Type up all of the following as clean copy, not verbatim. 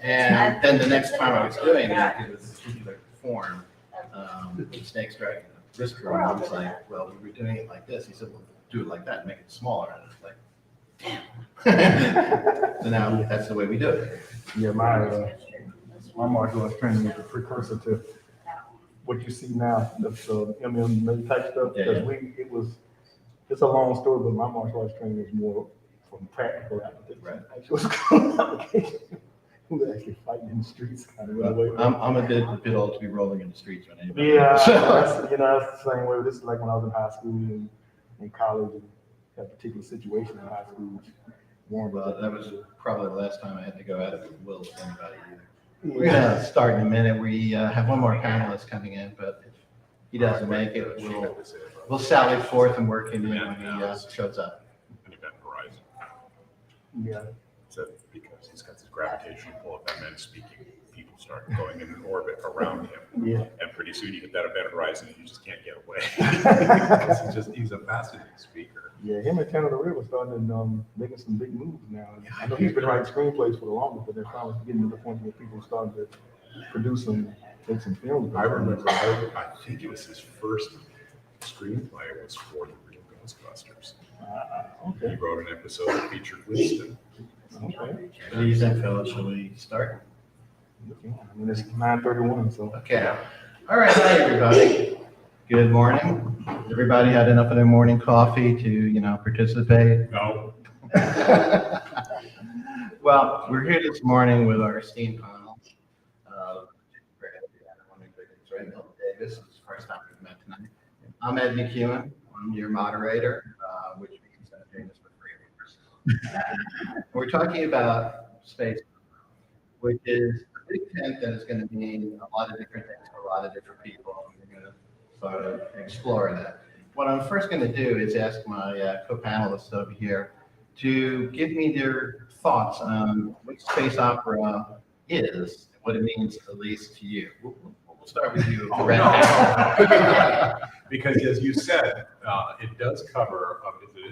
And then the next time I was doing it, it was a particular form, snakes dragging the whisker. And I was like, well, we were doing it like this. He said, well, do it like that and make it smaller. And it's like, damn. So now that's the way we do it. Yeah, my martial arts training was a precursor to what you see now, the MMA type stuff. Because it's a long story, but my martial arts training is more from practical application. Right. Actual application. We're actually fighting in the streets kind of way. I'm a bit old to be rolling in the streets when anybody. Yeah, that's the same way. This is like when I was in high school and in college, and that particular situation in high school. Well, that was probably the last time I had to go out of the will with anybody either. We're gonna start in a minute. We have one more panelist coming in, but if he doesn't make it, we'll sally forth and work him in when he shows up. An event horizon. Yeah. So because he's got this gravitational pull of that men speaking, people start going in an orbit around him. Yeah. And pretty soon you hit that event horizon and you just can't get away. Because he's a fascinating speaker. Yeah, him and Tanner the River starting making some big moves now. I know he's been writing screenplays for the longest, but they're finally getting to the point where people are starting to produce and make some films. I remember, I think it was his first screenplay was for the real Ghostbusters. Okay. He wrote an episode that featured Winston. Okay. What do you think, Phil? Shall we start? I mean, it's 9:31, so. Okay. All right. Hi, everybody. Good morning. Everybody had enough of their morning coffee to, participate? No. Well, we're here this morning with our esteemed panel. Milton Davis, this is the first time we've met tonight. I'm Ed McEwen. I'm your moderator, which means that I'm doing this for free. We're talking about space, which is a big tent that is going to mean a lot of different things to a lot of different people. We're going to sort of explore that. What I'm first going to do is ask my co-panelists over here to give me their thoughts on what space opera is, and what it means, at least to you. We'll start with you. Because as you said, it does cover,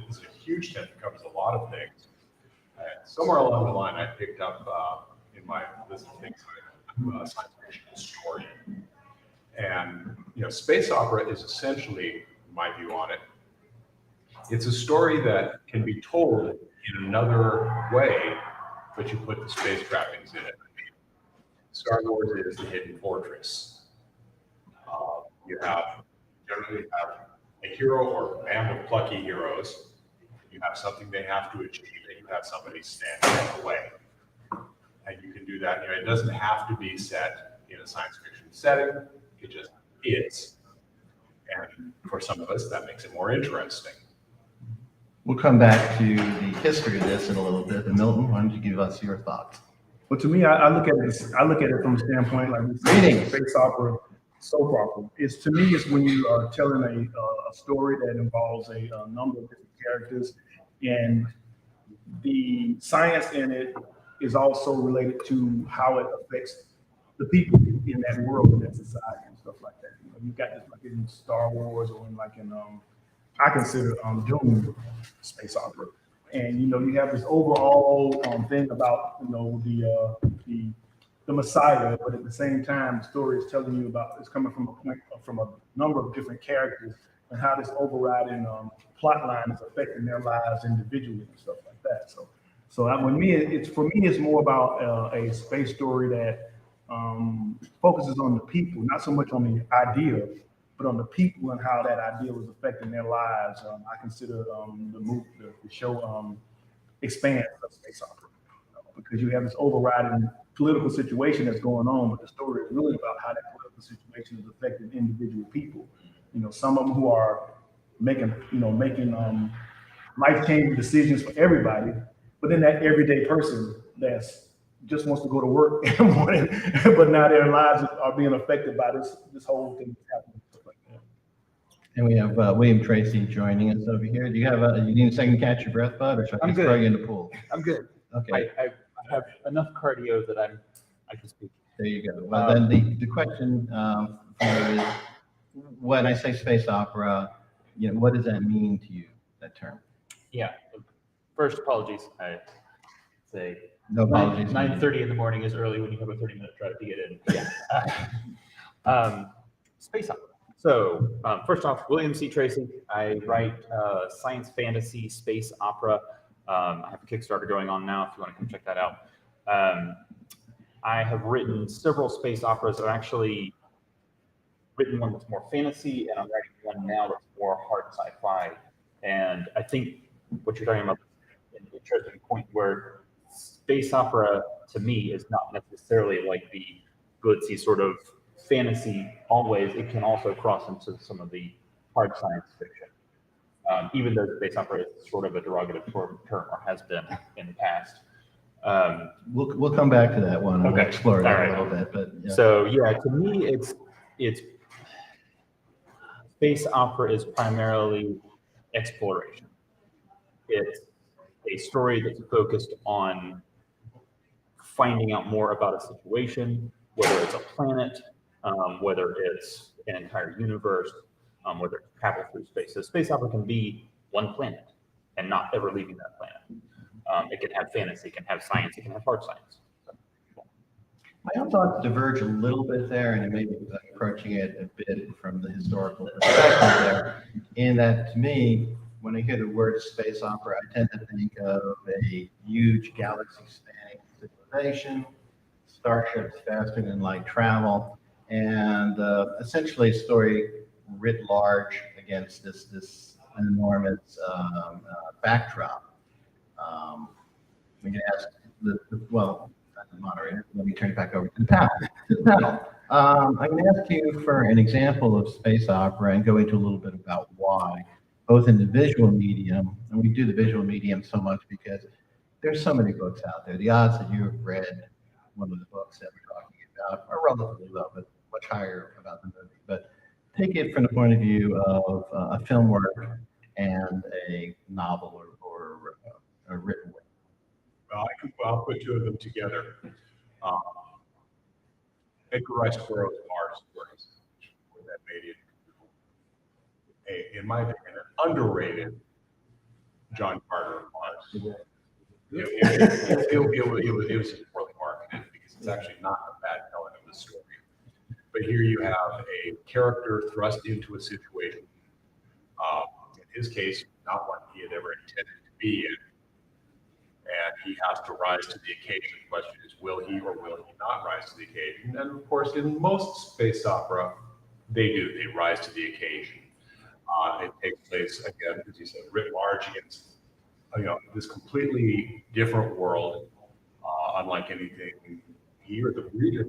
it's a huge tent that covers a lot of things. Somewhere along the line, I picked up in my list of things, I'm a science fiction historian. And, space opera is essentially, my view on it, it's a story that can be told in another way, but you put the space trappings in it. Star Wars is the hidden fortress. You generally have a hero or a band of plucky heroes. You have something they have to achieve, and you have somebody standing in the way. And you can do that. It doesn't have to be set in a science fiction setting. It just is. And for some of us, that makes it more interesting. We'll come back to the history of this in a little bit. But Milton, why don't you give us your thoughts? Well, to me, I look at it from a standpoint like space opera, soap opera. To me, it's when you are telling a story that involves a number of different characters, and the science in it is also related to how it affects the people in that world, in that society, and stuff like that. You've got this like in Star Wars, or in I consider Dune space opera. And you have this overall thing about the Messiah, but at the same time, the story is telling you about it's coming from a number of different characters and how this overriding plot line is affecting their lives individually and stuff like that. So for me, it's more about a space story that focuses on the people, not so much on the idea, but on the people and how that idea was affecting their lives. I consider the show Expanse of space opera, because you have this overriding political situation that's going on, but the story is really about how that political situation is affecting individual people. Some of them who are making life-changing decisions for everybody, but then that everyday person that's just wants to go to work in the morning, but now their lives are being affected by this whole thing that's happening. And we have William Tracy joining us over here. Do you you need a second catch your breath, bud, or should I throw you in the pool? I'm good. Okay. I have enough cardio that I can speak. There you go. Well, then the question is, when I say space opera, what does that mean to you, that term? Yeah. First, apologies. I say No apologies. 9:30 in the morning is early when you have a 30-minute drive to get in. Yeah. Space opera. So first off, William C. Tracy. I write science fantasy space opera. I have a Kickstarter going on now if you want to come check that out. I have written several space operas. I've actually written one that's more fantasy, and I'm writing one now that's more hard sci-fi. And I think what you're talking about is an interesting point where space opera, to me, is not necessarily like the glitzy sort of fantasy always. It can also cross into some of the hard science fiction. Even though space opera is sort of a derogative term or has been in the past. We'll come back to that one. Okay. We'll explore that All right. a little bit, but yeah. So yeah, to me, it's space opera is primarily exploration. It's a story that's focused on finding out more about a situation, whether it's a planet, whether it's an entire universe, whether it's travel through space. So space opera can be one planet and not ever leaving that planet. It can have fantasy, it can have science, it can have hard science. My own thoughts diverge a little bit there, and maybe approaching it a bit from the historical perspective there, in that to me, when I hear the word space opera, I tend to think of a huge galaxy-spanning civilization, starships faster than light travel, and essentially a story writ large against this enormous backdrop. We can ask well, moderator, let me turn it back over to the panel. I'm going to ask you for an example of space opera and go into a little bit about why, both in the visual medium, and we do the visual medium so much because there's so many books out there. The odds that you have read one of the books that we're talking about are relatively low, but much higher about the movie. But take it from the point of view of a film work and a novel or a written work. I'll put two of them together. Edgar Rice Burroughs' Mars stories, that made it, in my opinion, an underrated John Carter of Mars. It was poorly marketed because it's actually not a bad telling of the story. But here you have a character thrust into a situation, in his case, not one he had ever intended to be in. And he has to rise to the occasion. The question is, will he or will he not rise to the occasion? And of course, in most space opera, they do. They rise to the occasion. It takes place, again, as you said, writ large against this completely different world, unlike anything he or the reader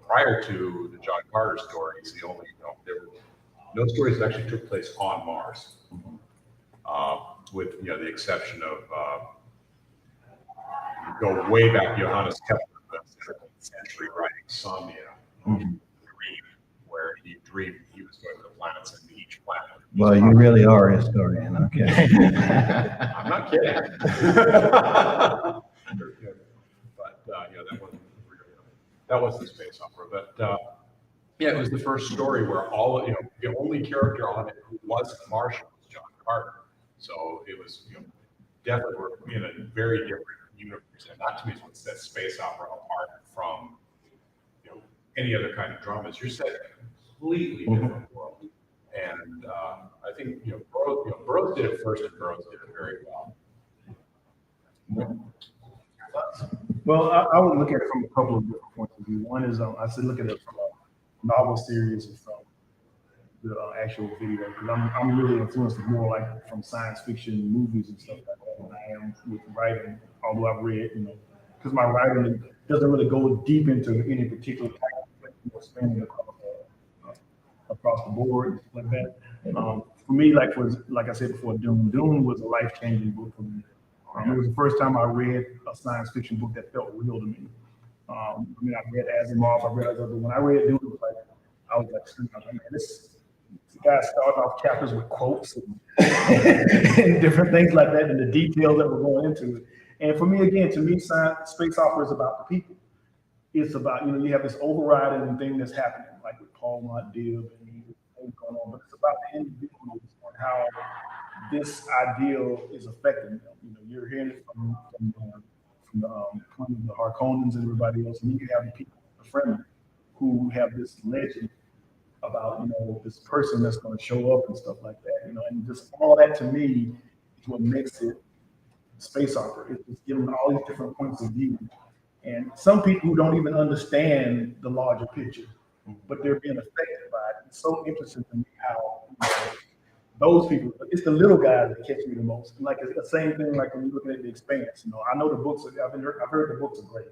prior to the John Carter stories. There were no stories that actually took place on Mars, with the exception of go way back, Johannes Kepler, the 17th century, writing Somnia, Dream, where he dreamed he was going to the planets and each planet. Well, you really are a historian, okay? I'm not kidding. But that wasn't space opera. But it was the first story where the only character on it who wasn't Martian was John Carter. So it was definitely we're in a very different universe, and that to me is what sets space opera apart from any other kind of dramas. You're set in a completely different world, and I think Burroughs did it first, and Burroughs did it very well. Well, I would look at it from a couple of different points of view. One is I said look at it from a novel series and from the actual video, because I'm really influenced more like from science fiction movies and stuff like that than I am with writing. Although I've read, because my writing doesn't really go deep into any particular type of spanning across the board and stuff like that. For me, like I said before, Dune was a life-changing book for me. It was the first time I read a science fiction book that felt real to me. I read Asimov, I read others, but when I read Dune, I was like, man, this guy started off chapters with quotes and different things like that, and the details that were going into it. And for me, again, space opera is about the people. It's about, you have this overriding thing that's happening, like with Paul Dib and things going on, but it's about the individuals and how this ideal is affecting them. You're hearing it from from the Harkonnens and everybody else, and then you have the people, the Fremen, who have this legend about, you know, this person that's going to show up and stuff like that, you know, and just all that to me is what makes it space opera. It's just giving all these different points of view. And some people who don't even understand the larger picture, but they're being affected by it. It's so interesting to me how, you know, those people, it's the little guys that catch me the most. Like it's the same thing like when you're looking at The Expanse. You know, I know the books, I've heard the books are great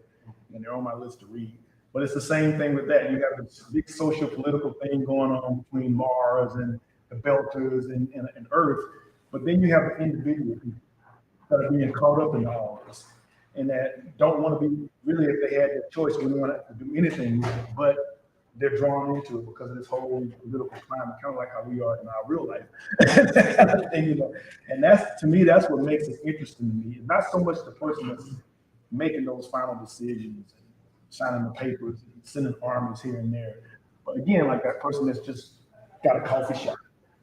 and they're on my list to read. But it's the same thing with that. You have this big social political thing going on between Mars and the Belters and Earth. But then you have the individual people that are being caught up in all this and that don't want to be, really, if they had the choice, wouldn't want to do anything with it, but they're drawn into it because of this whole political climate, kind of like how we are in our real life. That kind of thing, you know. And that's, to me, that's what makes it interesting to me. It's not so much the person that's making those final decisions, signing the papers, sending armies here and there. But again, like that person that's just got a coffee shop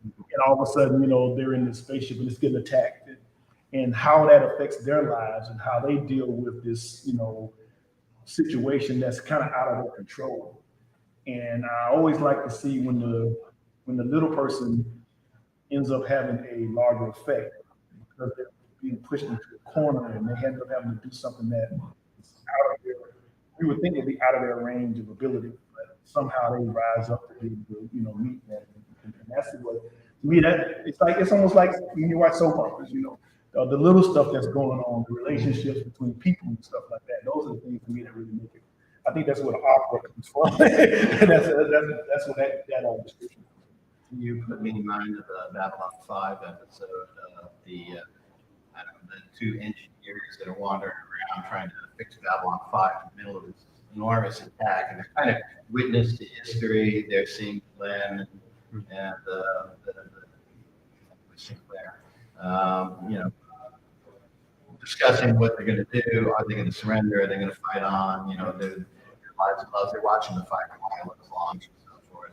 and all of a sudden, you know, they're in this spaceship and it's getting attacked. And how that affects their lives and how they deal with this, you know, situation that's kind of out of their control. And I always like to see when the little person ends up having a larger effect because they're being pushed into a corner and they end up having to do something that is out of their, we would think it'd be out of their range of ability, but somehow they rise up to be able to, you know, meet that. And that's what, to me, that it's almost like when you watch soap operas, you know, the little stuff that's going on, the relationships between people and stuff like that. Those are the things to me that really make it. I think that's where the opera comes from. And that's what that description. You put me in mind of the Babylon 5 episode of the two engineers that are wandering around trying to fix Babylon 5 in the middle of this enormous attack, and they're kind of witness to history. They're seeing Glenn and the Sinclair, you know, discussing what they're going to do. Are they going to surrender? Are they going to fight on? You know, their lives and loves. They're watching the fight violence launch and so forth.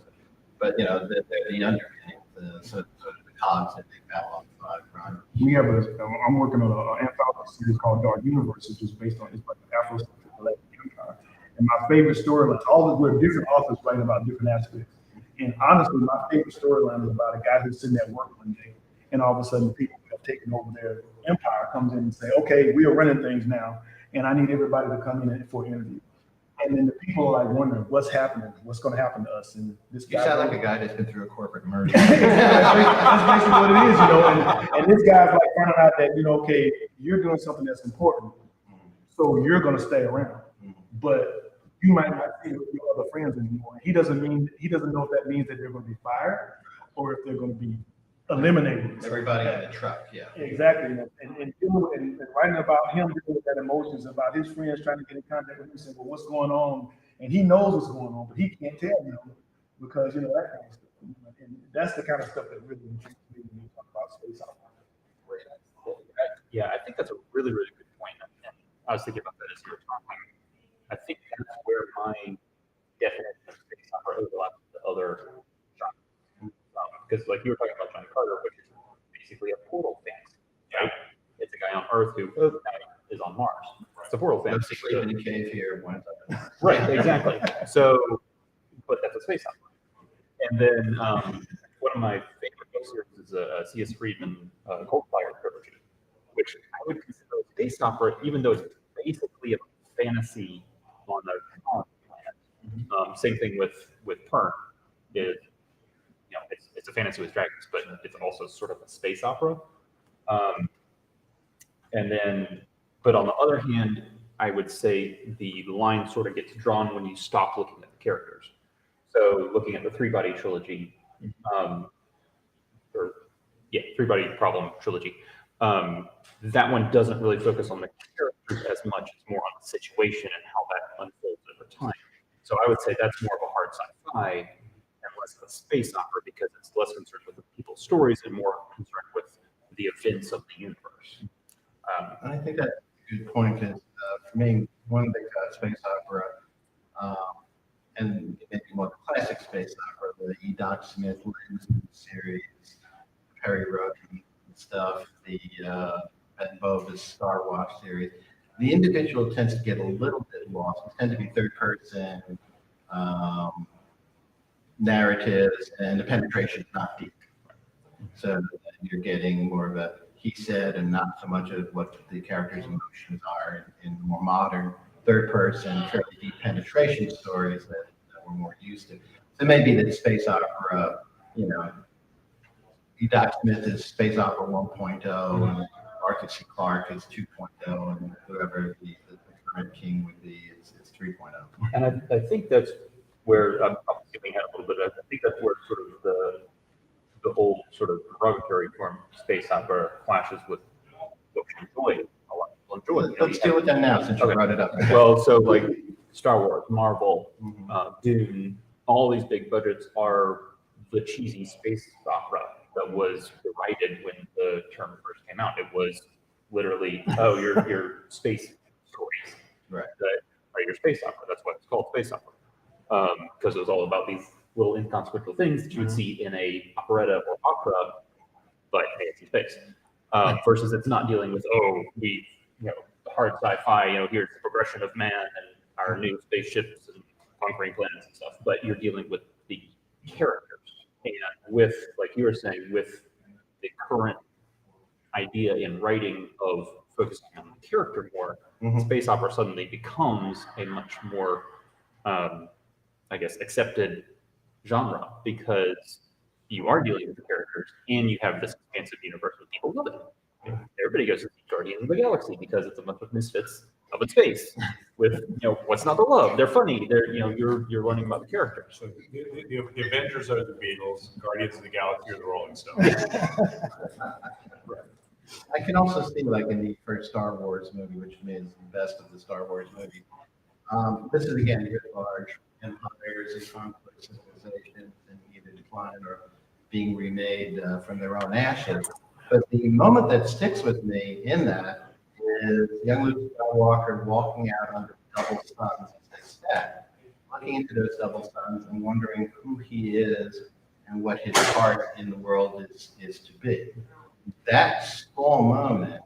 But you know, they're the underpinning, sort of the cogs that make Babylon 5 run. We have I'm working on an anthology series called Dark Universe, which is based on, it's like the Afro-Centric Empire. And my favorite storyline, we're different authors writing about different aspects. And honestly, my favorite storyline is about a guy who's sitting at work one day, and all of a sudden the people who have taken over their empire comes in and say, okay, we are running things now, and I need everybody to come in for an interview. And then the people are like wondering what's happening, what's going to happen to us. And this guy, you sound like a guy that's been through a corporate merger. That's basically what it is, you know. And this guy's like finding out that, you know, okay, you're doing something that's important, so you're going to stay around, but you might not see your other friends anymore. He doesn't know if that means that they're going to be fired or if they're going to be eliminated. Everybody in the truck, yeah. Exactly. And writing about him dealing with that emotions, about his friends trying to get in contact with him, saying, well, what's going on? And he knows what's going on, but he can't tell them because, you know, that kind of stuff. And that's the kind of stuff that really intrigues me when you talk about space opera. Yeah, I think that's a really, really good point. And I was thinking about that as you were talking. I think that's where my definition of space opera overlaps with the other genres. Because like you were talking about Johnny Carter, which is basically a portal fantasy, right? It's a guy on Earth who is on Mars. It's a portal fantasy. Sleep in a cave here. Right, exactly. So, but that's a space opera. And then one of my favorite book series is C.S. Friedman, Cold Fire trilogy, which I would consider a space opera, even though it's basically a fantasy on a colony planet. Same thing with Pern. It's a fantasy with dragons, but it's also sort of a space opera. But on the other hand, I would say the line sort of gets drawn when you stop looking at the characters. So looking at the Three Body trilogy, Three Body Problem trilogy, that one doesn't really focus on the characters as much. It's more on the situation and how that unfolds over time. So I would say that's more of a hard sci-fi and less of a space opera because it's less concerned with the people's stories and more concerned with the events of the universe. I think that's a good point because for me, one big space opera, and maybe more the classic space opera, the E. Doc Smith series, Perry Ruggie stuff, the Ben Bovis Star Watch series. the individual tends to get a little bit lost. It tends to be third person narratives, and the penetration is not deep. So you're getting more of a he said and not so much of what the character's emotions are in more modern third person, fairly deep penetration stories that we're more used to. So maybe the space opera, you know, Doc Smith is space opera 1.0, and Arthur C. Clarke is 2.0, and whoever the current king would be is 3.0. And I think that's where I'm skipping ahead a little bit. I think that's where sort of the whole sort of derogatory term space opera clashes with what we enjoy. A lot of people enjoy. Let's deal with that now since you brought it up. Well, so like Star Wars, Marvel, Mhm. Dune, all these big budgets are the cheesy space opera that was derided when the term first came out. It was literally, oh, your space stories Right. that are your space opera. That's why it's called space opera. Because it was all about these little inconsequential things that you would see in a operetta or opera, but hey, it's in space. Versus it's not dealing with, oh, hard sci-fi, here's the progression of man and our new spaceships and conquering planets and stuff, but you're dealing with the characters. And with, like you were saying, with the current idea in writing of focusing on the character more, space opera suddenly becomes a much more, I guess, accepted genre because you are dealing with the characters and you have this expansive universe that people love it. Everybody goes to see Guardians of the Galaxy because it's a bunch of misfits up in space with, what's not to love? They're funny. They're, you're learning about the characters. So the Avengers are the Beatles, Guardians of the Galaxy are the Rolling Stones. I can also see, like in the first Star Wars movie, which to me is the best of the Star Wars movies. This is again writ large empires and conflict civilizations and either decline or being remade from their own ashes. But the moment that sticks with me in that is young Luke Skywalker walking out under double suns as they step, looking into those double suns and wondering who he is and what his part in the world is to be. That small moment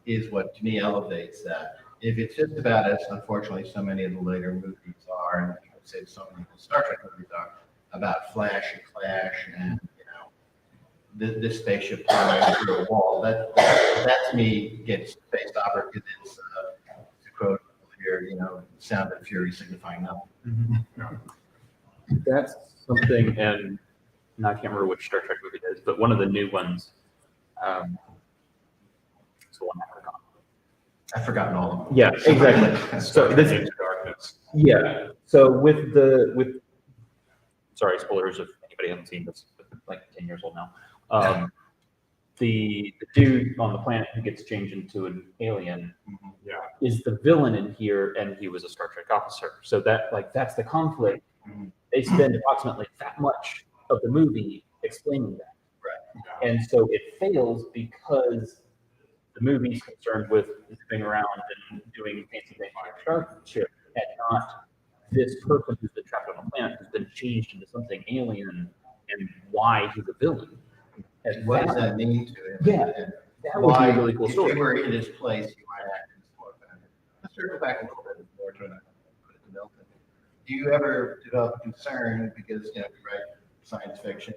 is what to me elevates that. If it's just about, as unfortunately so many of the later movies are, and I would say so many of the Star Trek movies are, about flash and clash and this spaceship flying through a wall, that to me gets space opera because it's to quote here, sound and fury signifying nothing. That's something, and I can't remember which Star Trek movie it is, but one of the new ones. It's the one I forgot. I've forgotten all of them. Yeah, exactly. So this, Into Darkness. yeah. So with sorry, spoilers if anybody hasn't seen this, like 10 years old now. The dude on the planet who gets changed into an alien is the villain in here, and he was a Star Trek officer. So that's the conflict. They spend approximately that much of the movie explaining that. Right. And so it fails because the movie's concerned with zipping around and doing fancy things like starship, and not this person who's been trapped on a planet who's been changed into something alien and why he's a villain. And What does that mean to him? Yeah, And that would be why, a really cool if story. you were in his place, you might act in this more better. Let's circle back a little bit more to it. Put it to Milton. Do you ever develop a concern because you write science fiction,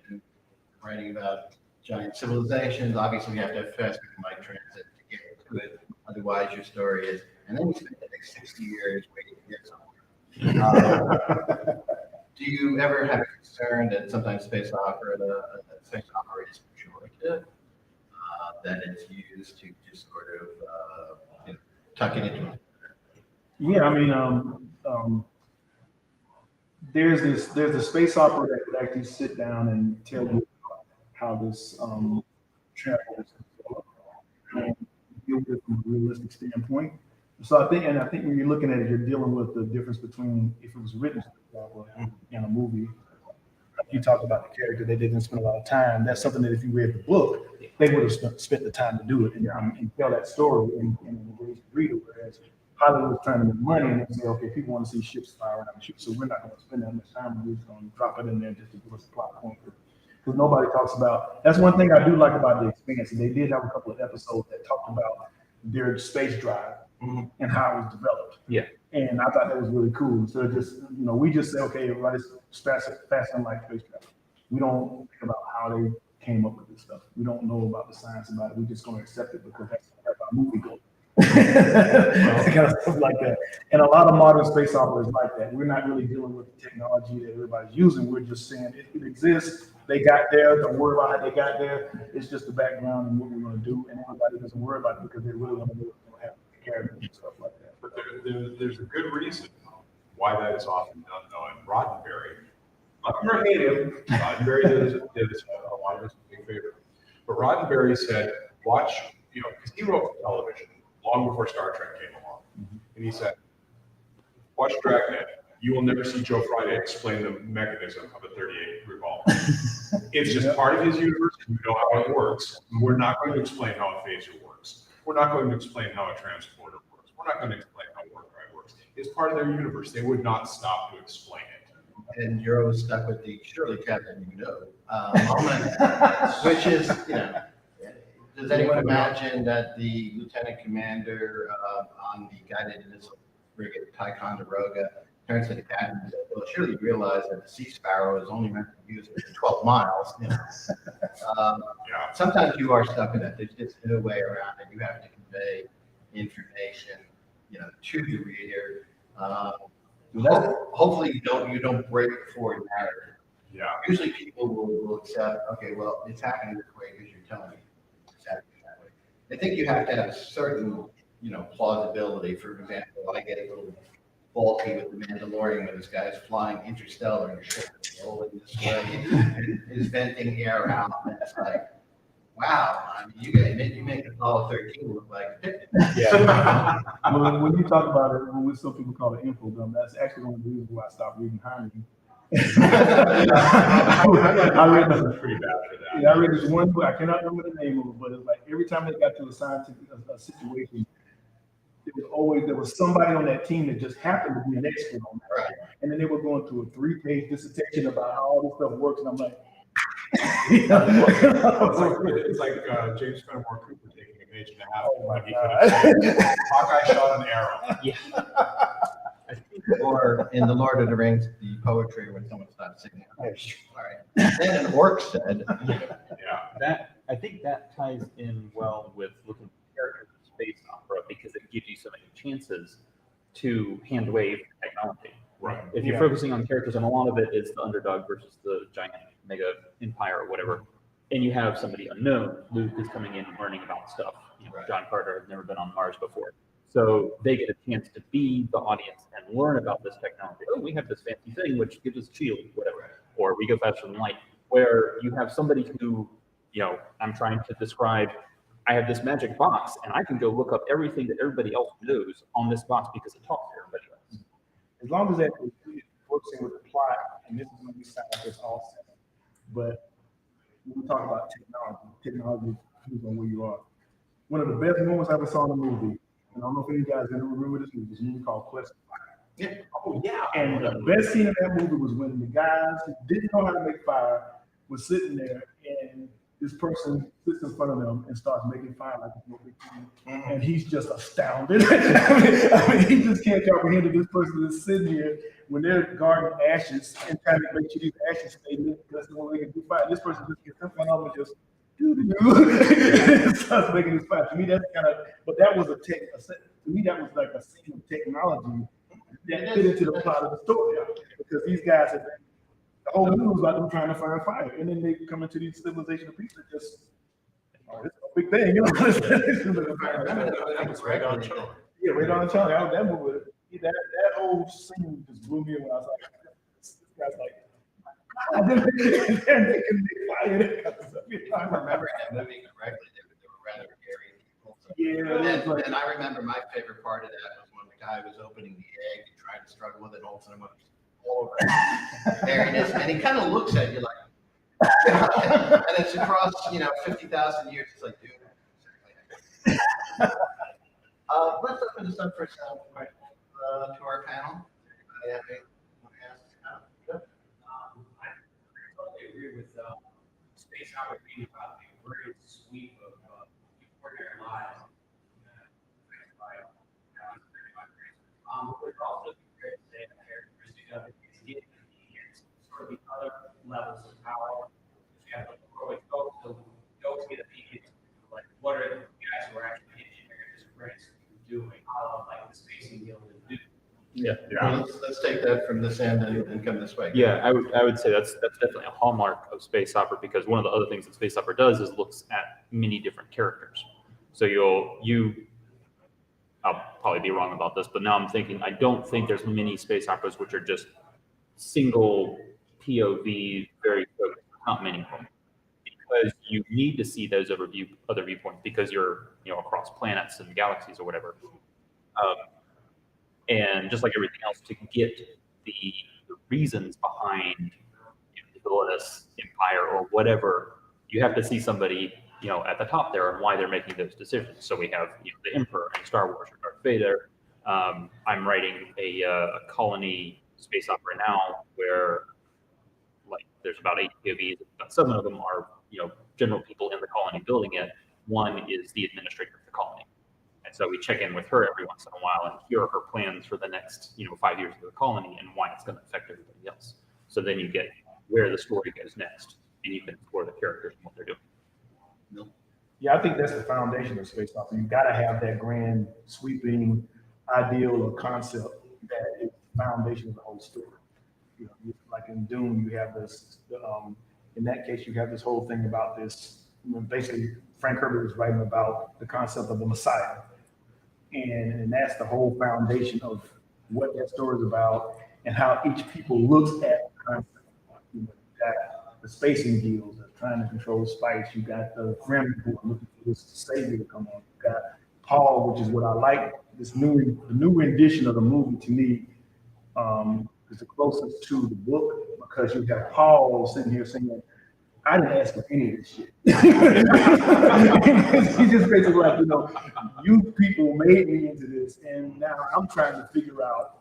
writing about giant civilizations? Obviously, you have to have fast light transit to get to it. Otherwise, your story is, and then you spend the next 60 years waiting to get somewhere. Do you ever have a concern that sometimes space opera is pejorative, that it's used to just sort of tuck it into it? Yeah, I mean, there's a space opera that could actually sit down and tell you how this travel is developed and deal with it from a realistic standpoint. So I think when you're looking at it, you're dealing with the difference between if it was written in a movie. You talked about the character, they didn't spend a lot of time. That's something that if you read the book, they would have spent the time to do it and tell that story and engage the reader. Whereas Hollywood was trying to make money and they say, okay, people want to see ships fly around the ship, so we're not going to spend that much time. We're just going to drop it in there just to give us a plot point. Because nobody talks about. That's one thing I do like about The Expanse. They did have a couple of episodes that talked about their space drive Mhm. and how it was developed. Yeah. And I thought that was really cool. So just, we just say, okay, everybody's faster like space travel. We don't think about how they came up with this stuff. We don't know about the science about it. We're just going to accept it because that's our movie goal. Kind of stuff like that. And a lot of modern space opera is like that. We're not really dealing with the technology that everybody's using. We're just saying it exists. They got there. Don't worry about how they got there. It's just the background and what we're going to do. And everybody doesn't worry about it because they really want to know what's going to happen with the characters and stuff like that. But there's a good reason why that is often done, though. And Roddenberry, I'm not hate him. Roddenberry did a lot of us a big favor. But Roddenberry said, watch, because he wrote for television long before Star Trek came along. And he said, watch Dragnet. You will never see Joe Friday explain the mechanism of a 38 revolver. It's just part of his universe. You know how it works. We're not going to explain how a phaser works. We're not going to explain how a transporter works. We're not going to explain how warp drive works. It's part of their universe. They would not stop to explain it. And you're always stuck with the surely Captain moment, which is, does anyone imagine that the lieutenant commander on the guided missile frigate Ticonderoga turns to the captain and says, well, surely you realize that the Sea Sparrow is only meant to be used for 12 miles. Sometimes you are stuck in that. There's just no way around it. You have to convey information, to the reader. Hopefully you don't break forward narrative. Yeah. Usually people will accept, okay, well, it's happening this way because you're telling me it's happening that way. I think you have to have a certain, plausibility. For example, I get a little faulty with the Mandalorian when this guy's flying interstellar and the ship is rolling this way and is venting air out. And it's like, wow, you make Apollo 13 look like a picnic. Yeah. when you talk about it, when some people call it infodom, that's actually one of the reasons why I stopped reading Heinlein. I read this pretty bad for that. Yeah, I read this one book. I cannot remember the name of it, but it's like every time they got to a scientific situation, there was somebody on that team that just happened to be an expert on that. Right. And then they were going through a 3-page dissertation about how all this stuff works, and I'm like, it's like James Fenimore Cooper taking a page and a half. Oh my he God. could have Hawkeye shot an arrow. Yeah. Or in The Lord of the Rings, the poetry when someone stops singing. All right. Then an orc said. Yeah. I think that ties in well with looking at characters in space opera because it gives you so many chances to hand wave technology. Right. If you're focusing on characters, and a lot of it is the underdog versus the giant mega empire or whatever, and you have somebody unknown, Luke is coming in and learning about stuff. Right. John Carter has never been on Mars before. So they get a chance to be the audience and learn about this technology. Oh, we have this fancy thing which gives us a shield, whatever. Or we go faster than light, where you have somebody who, I'm trying to describe, I have this magic box and I can go look up everything that everybody else knows on this box because it talks to everybody else. as long as that works in with the plot, and this is going to be sound like it's all set, but when we talk about technology depends on where you are. One of the best moments I ever saw in a movie, and I don't know if any guys ever remember this movie, it's a movie called Quest for Fire. Yeah. Oh, yeah. And the best scene in that movie was when the guys who didn't know how to make fire were sitting there, and this person sits in front of them and starts making fire like it's no big deal. And he's just astounded. I mean, he just can't comprehend that this person is sitting here when they're guarding ashes and trying to make sure these ashes stay lit because the only way they can do fire. This person just gets in front of them and just starts making this fire. To me, that's kind of, but that was to me, that was like a scene of technology that fit into the plot of the story. Because these guys had the whole movie was about them trying to find fire. And then they come into these civilization of people that just, it's a big thing, you know. That was right on Charlie. Yeah, right on Charlie. That movie, that whole scene just blew me when I was like, this guy's like, they're making fire. If I'm remembering that movie correctly, they were rather hairy people. So. Yeah. And I remember my favorite part of that was when the guy was opening the egg and trying to struggle with it, and all of a sudden went all over hairiness, and he kind of looks at you like, and it's across 50,000 years. It's like, dude. Let's open this up for some questions to our panel. Anybody have anything you want to ask? I totally agree with space opera being about the great sweep of ordinary lives. But would it also be fair to say a characteristic of it is getting sort of the other levels of power? You have like heroic folks, so go to get a peek into like what are the guys who are actually engineering this race doing, like the spacing guild and do. Yeah. Well, let's take that from this end and come this way. Yeah, I would say that's definitely a hallmark of space opera, because one of the other things that space opera does is looks at many different characters. So I'll probably be wrong about this, but now I'm thinking I don't think there's many space operas which are just single POV, very focused, not meaningful, because you need to see those other viewpoints because you're across planets and galaxies or whatever. And just like everything else, to get the reasons behind the villainous empire or whatever, you have to see somebody at the top there and why they're making those decisions. So we have the Emperor in Star Wars or Darth Vader. I'm writing a colony space opera now where like there's about 8 POVs, but 7 of them are general people in the colony building it. One is the administrator of the colony. And so we check in with her every once in a while and hear her plans for the next 5 years of the colony and why it's going to affect everybody else. So then you get where the story goes next, and you can explore the characters and what they're doing. Yeah, I think that's the foundation of space opera. You got to have that grand, sweeping ideal or concept that is the foundation of the whole story. Like in Dune, you have this. In that case, you have this whole thing about this. Basically, Frank Herbert was writing about the concept of the Messiah, and that's the whole foundation of what that story is about and how each people looks at the concept. You got the spacing guilds that are trying to control spice. You got the Fremen who are looking for this savior to come on. You got Paul, which is what I like. The new rendition of the movie to me is the closest to the book, because you got Paul sitting here saying, I didn't ask for any of this shit. He's just basically like, you people made me into this, and now I'm trying to figure out,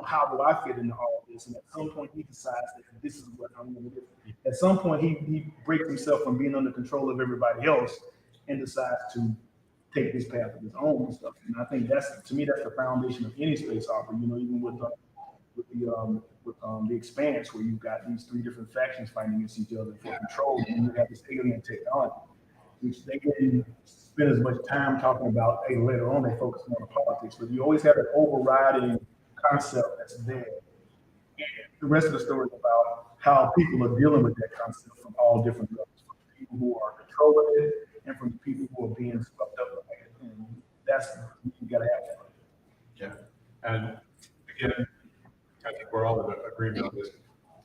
how do I fit into all of this? And at some point, he decides that this is what I'm going to do. At some point, he breaks himself from being under control of everybody else and decides to take this path of his own and stuff. And I think that's the foundation of any space opera. Even with the Expanse, where you've got these 3 different factions fighting against each other for control, and you have this alien technology, which they didn't spend as much time talking about. Later on, they focus more on politics, but you always have an overriding concept that's there. And the rest of the story is about how people are dealing with that concept from all different levels, from the people who are controlling it and from the people who are being swept up by it. And that's you got to have fun. Yeah, and again, I think we're all in agreement on this.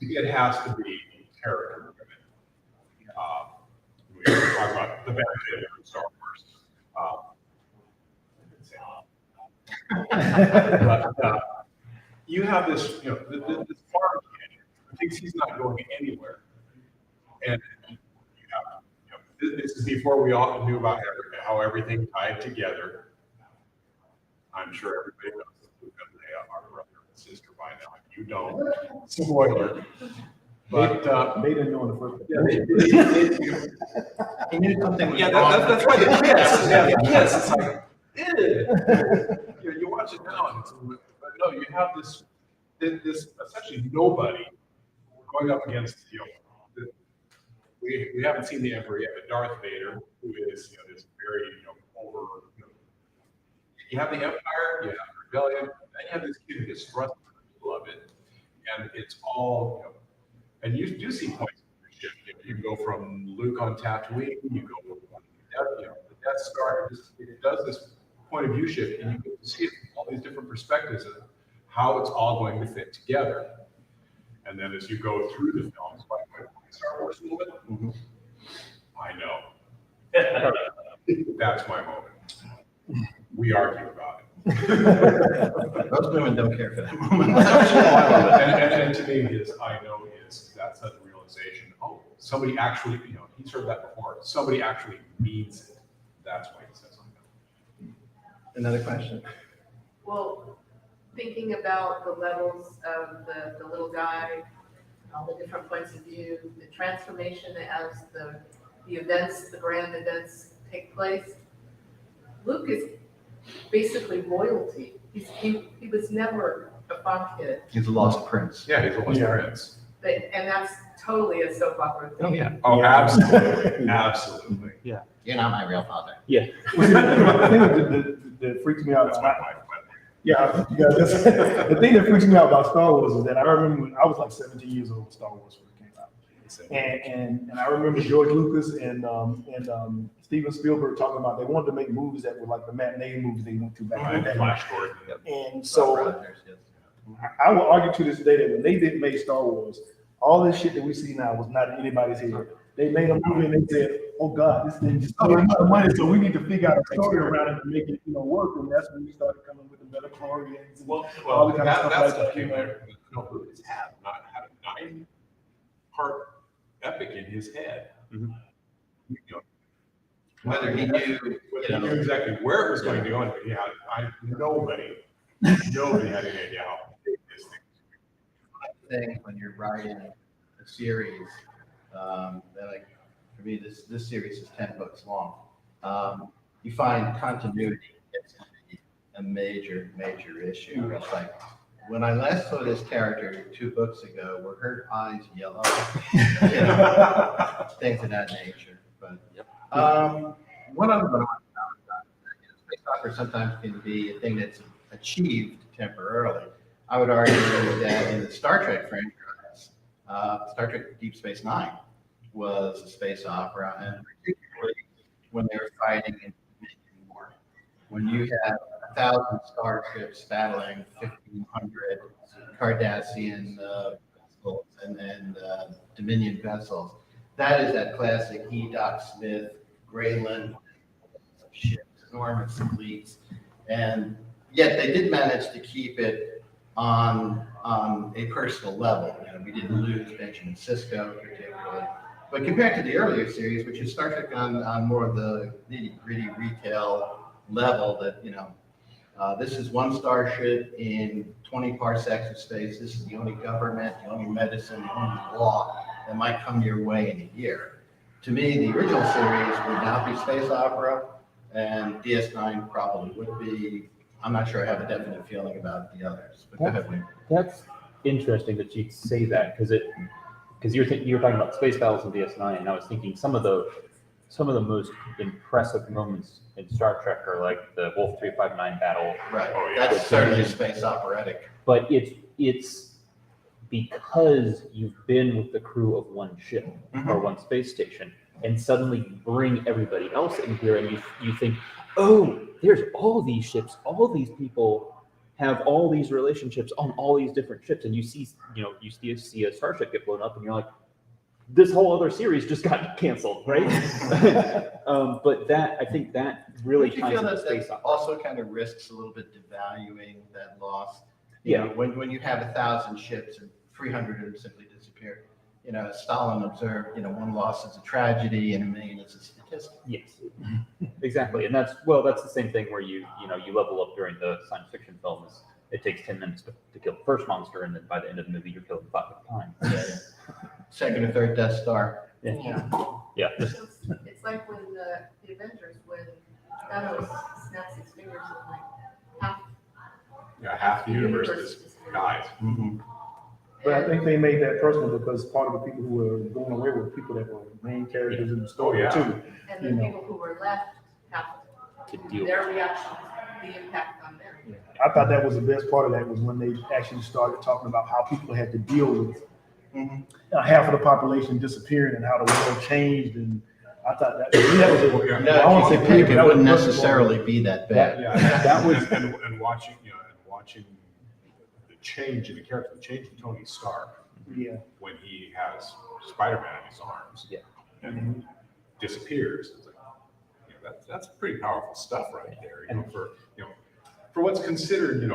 It has to be character driven. We talk about the benefit of Star Wars. But you have this, this farm kid who thinks he's not going anywhere, and you have, this is before we all knew about how everything tied together. I'm sure everybody knows that Luke and Leia are brother and sister by now. If you don't, spoiler. But they didn't know in the first place. He knew something was yeah, wrong. that's why the kiss. Yeah, the kiss. It's like, you watch it now, and but no, you have this essentially nobody going up against we haven't seen the Emperor yet, but Darth Vader, who is this very over. You have the Empire, you have the Rebellion, and you have this kid who gets thrust in the middle of it, and it's all and you do see points of shift. You go from Luke on Tatooine, you go the Death Star. It does this point of view shift, and you get to see it from all these different perspectives of how it's all going to fit together. And then as you go through the films, like Star Wars a little bit, I know. That's my moment. We argue about it. Most women don't care for that moment. and to me, that's a realization. Oh, somebody actually, he's heard that before. Somebody actually means it. That's why he says like that. Another question. Well, thinking about the levels of the little guy, all the different points of view, the transformation as the events, the grand events take place, Luke is basically royalty he was never a fun kid, He's a lost prince. Yeah, he's a lost Yeah. prince. and that's totally a soap opera thing. Oh, yeah. Oh, Yeah. absolutely, absolutely. You're not my real father. The thing that freaks me out. That's my wife, by the way. Yeah, the thing that freaks me out about Star Wars is that I remember when I was like 17 years old when Star Wars first came out. And I remember George Lucas and Steven Spielberg talking about they wanted to make movies that were like the matinee movies they went to back in the day. Flash Gordon. And so I will argue to this day that when they did make Star Wars, all this shit that we see now was not in anybody's head. They made a movie and they said, "Oh God, this thing just made a lot of money, so we need to figure out a story around it to make it, work." And that's when we started coming with the Metachlorians and all the kind of stuff that's like the thing that. there. No, Lucas had a 9-part epic in his head. Mhm. You know, Whether he knew, He knew exactly where it was going to go, and nobody had any idea how big this thing was. thing when you're writing a series, that like for me this series is 10 books long. You find continuity gets to be a major issue. It's like when I last saw this character 2 books ago, were her eyes yellow? Things of that nature. But one other one, space opera sometimes can be a thing that's achieved temporarily. I would argue that in the Star Trek franchise, Star Trek Deep Space Nine was a space opera, and particularly when they were fighting in the Dominion War, when you had 1,000 starships battling 1,500 Cardassian vessels and Dominion vessels. That is that classic E. Doc Smith, Grayland ships, enormous fleets, and yet they did manage to keep it on a personal level. We didn't lose Benjamin Sisko particularly, but compared to the earlier series, which is Star Trek on more of the nitty-gritty retail level, that this is one starship in 20 parsecs of space. This is the only government, the only medicine, the only law that might come your way in a year. To me, the original series would not be space opera, and DS9 probably would be. I'm not sure I have a definite feeling about the others, but go ahead, Wayne. That's interesting that you say that because you were talking about space battles in DS9, and I was thinking some of the most impressive moments in Star Trek are like the Wolf 359 battle. Right. Oh, yeah. That's certainly space operatic. But it's because you've been with the crew of one ship or one space station, and suddenly you bring everybody else in here, and you think, oh, there's all these ships, all these people have all these relationships on all these different ships, and you see a starship get blown up, and you're like, this whole other series just got canceled, right? But I think that really Don't you ties feel into that space that opera. also kind of risks a little bit devaluing that loss? Yeah. When you have 1,000 ships and 300 of them simply disappear. Stalin observed, one loss is a tragedy and a million is a statistic. Yes, exactly, and that's the same thing where you level up during the science fiction films. It takes 10 minutes to kill the first monster, and then by the end of the movie, you're killing 5 at a time. Second or third Death Star. Yeah. It's like when the Avengers, when Thanos snaps his fingers and like Half the universe just dies. But I think they made that personal because part of the people who were going away were people that were main characters in the story too. And the people who were left have To deal their reactions, the impact on them. I thought that was the best part of that was when they actually started talking about how people had to deal with half of the population disappearing and how the world changed. And I thought that was No, I won't if you say pick, but it that was wouldn't the first necessarily be that bad. That was and watching the change in the character, the change in Tony Stark when he has Spider-Man in his arms, and disappears. It's like, that's pretty powerful stuff right there. For what's considered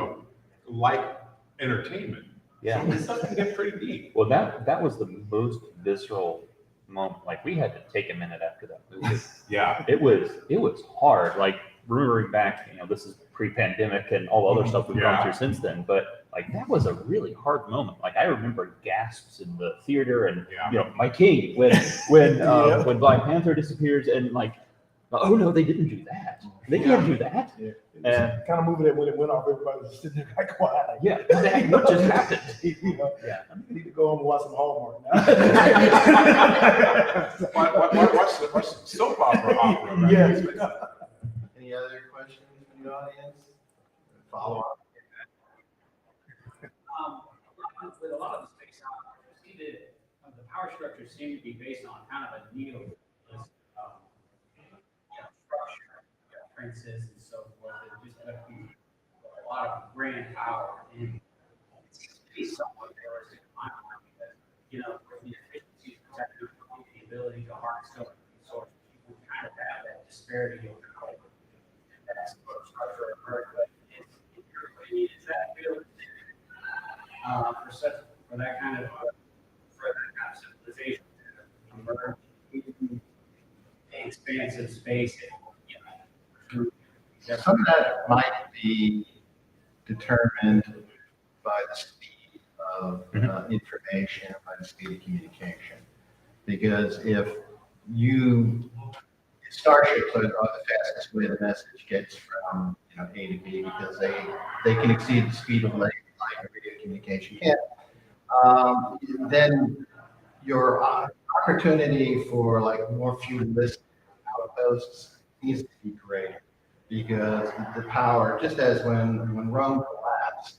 light entertainment. Yeah. This stuff can get pretty deep. Well, that was the most visceral moment. Like, we had to take a minute after that movie. Yeah. It was hard. Like, remembering back, this is pre-pandemic and all the other stuff we've gone through since then. But like, that was a really hard moment. Like, I remember gasps in the theater and my king when Black Panther disappears, and like Oh no, they didn't do that. They can't do that. Yeah. And- Kind of movie that when it went off, everybody was sitting there like quiet. Like, Yeah, what just happened? You know, Yeah. I need to go home and watch some Hallmark now. Watch some soap opera. Right? Yes. Any other questions from the audience? Follow up? With a lot of the space out, you see the power structures seem to be based on kind of a neolithic structure, princes and so forth. It just got to be a lot of grand power, and it seems to be somewhat realistic in my mind because with the efficiencies of technology, the ability to harness so many resources, you can kind of have that disparity of power. That's sort of structure of Earth, but in your opinion, is that realistic? For that kind of civilization to emerge in expansive space. Some of that might be determined by the speed of information, by the speed of communication. Because if starships are the fastest way the message gets from A to B because they can exceed the speed of light and radio communication can. Then your opportunity for like more fuelistic outposts needs to be greater because the power, just as when Rome collapsed,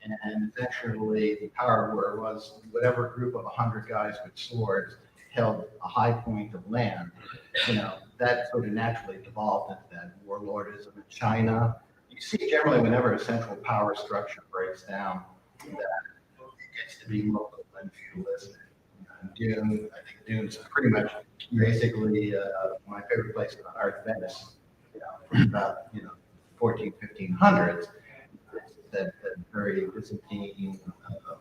and essentially the power war was whatever group of 100 guys with swords held a high point of land. That sort of naturally devolved into that warlordism in China. You see generally whenever a central power structure breaks down, that it gets to be local and feudalistic. Dune, I think Dune's pretty much basically my favorite place on earth, Venice. From about 1500s. That very Byzantine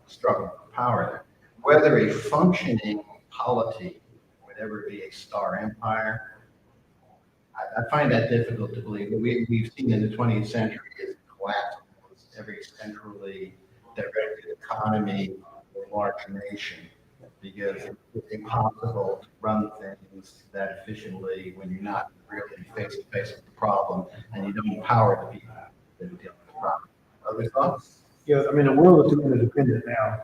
struggle for power there. Whether a functioning polity would ever be a star empire, I find that difficult to believe. But we've seen in the 20th century is collapse of every centrally directed economy or large nation because it's impossible to run things that efficiently when you're not really face to face with the problem and you don't empower the people that deal with the problem. Other thoughts? Yeah, I mean, the world is too interdependent now.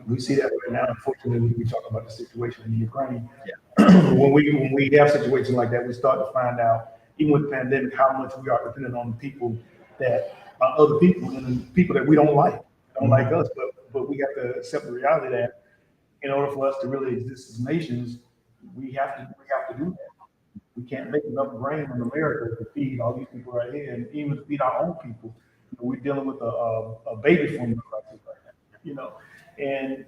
We see that right now. Unfortunately, we talk about the situation in Ukraine. Yeah. when we have situations like that, we start to find out, even with the pandemic, how much we are dependent on people that other people and people that we don't like us. But we have to accept the reality that in order for us to really exist as nations, we have to do that. We can't make enough grain in America to feed all these people right here, and even to feed our own people. We're dealing with a baby formula crisis right now. And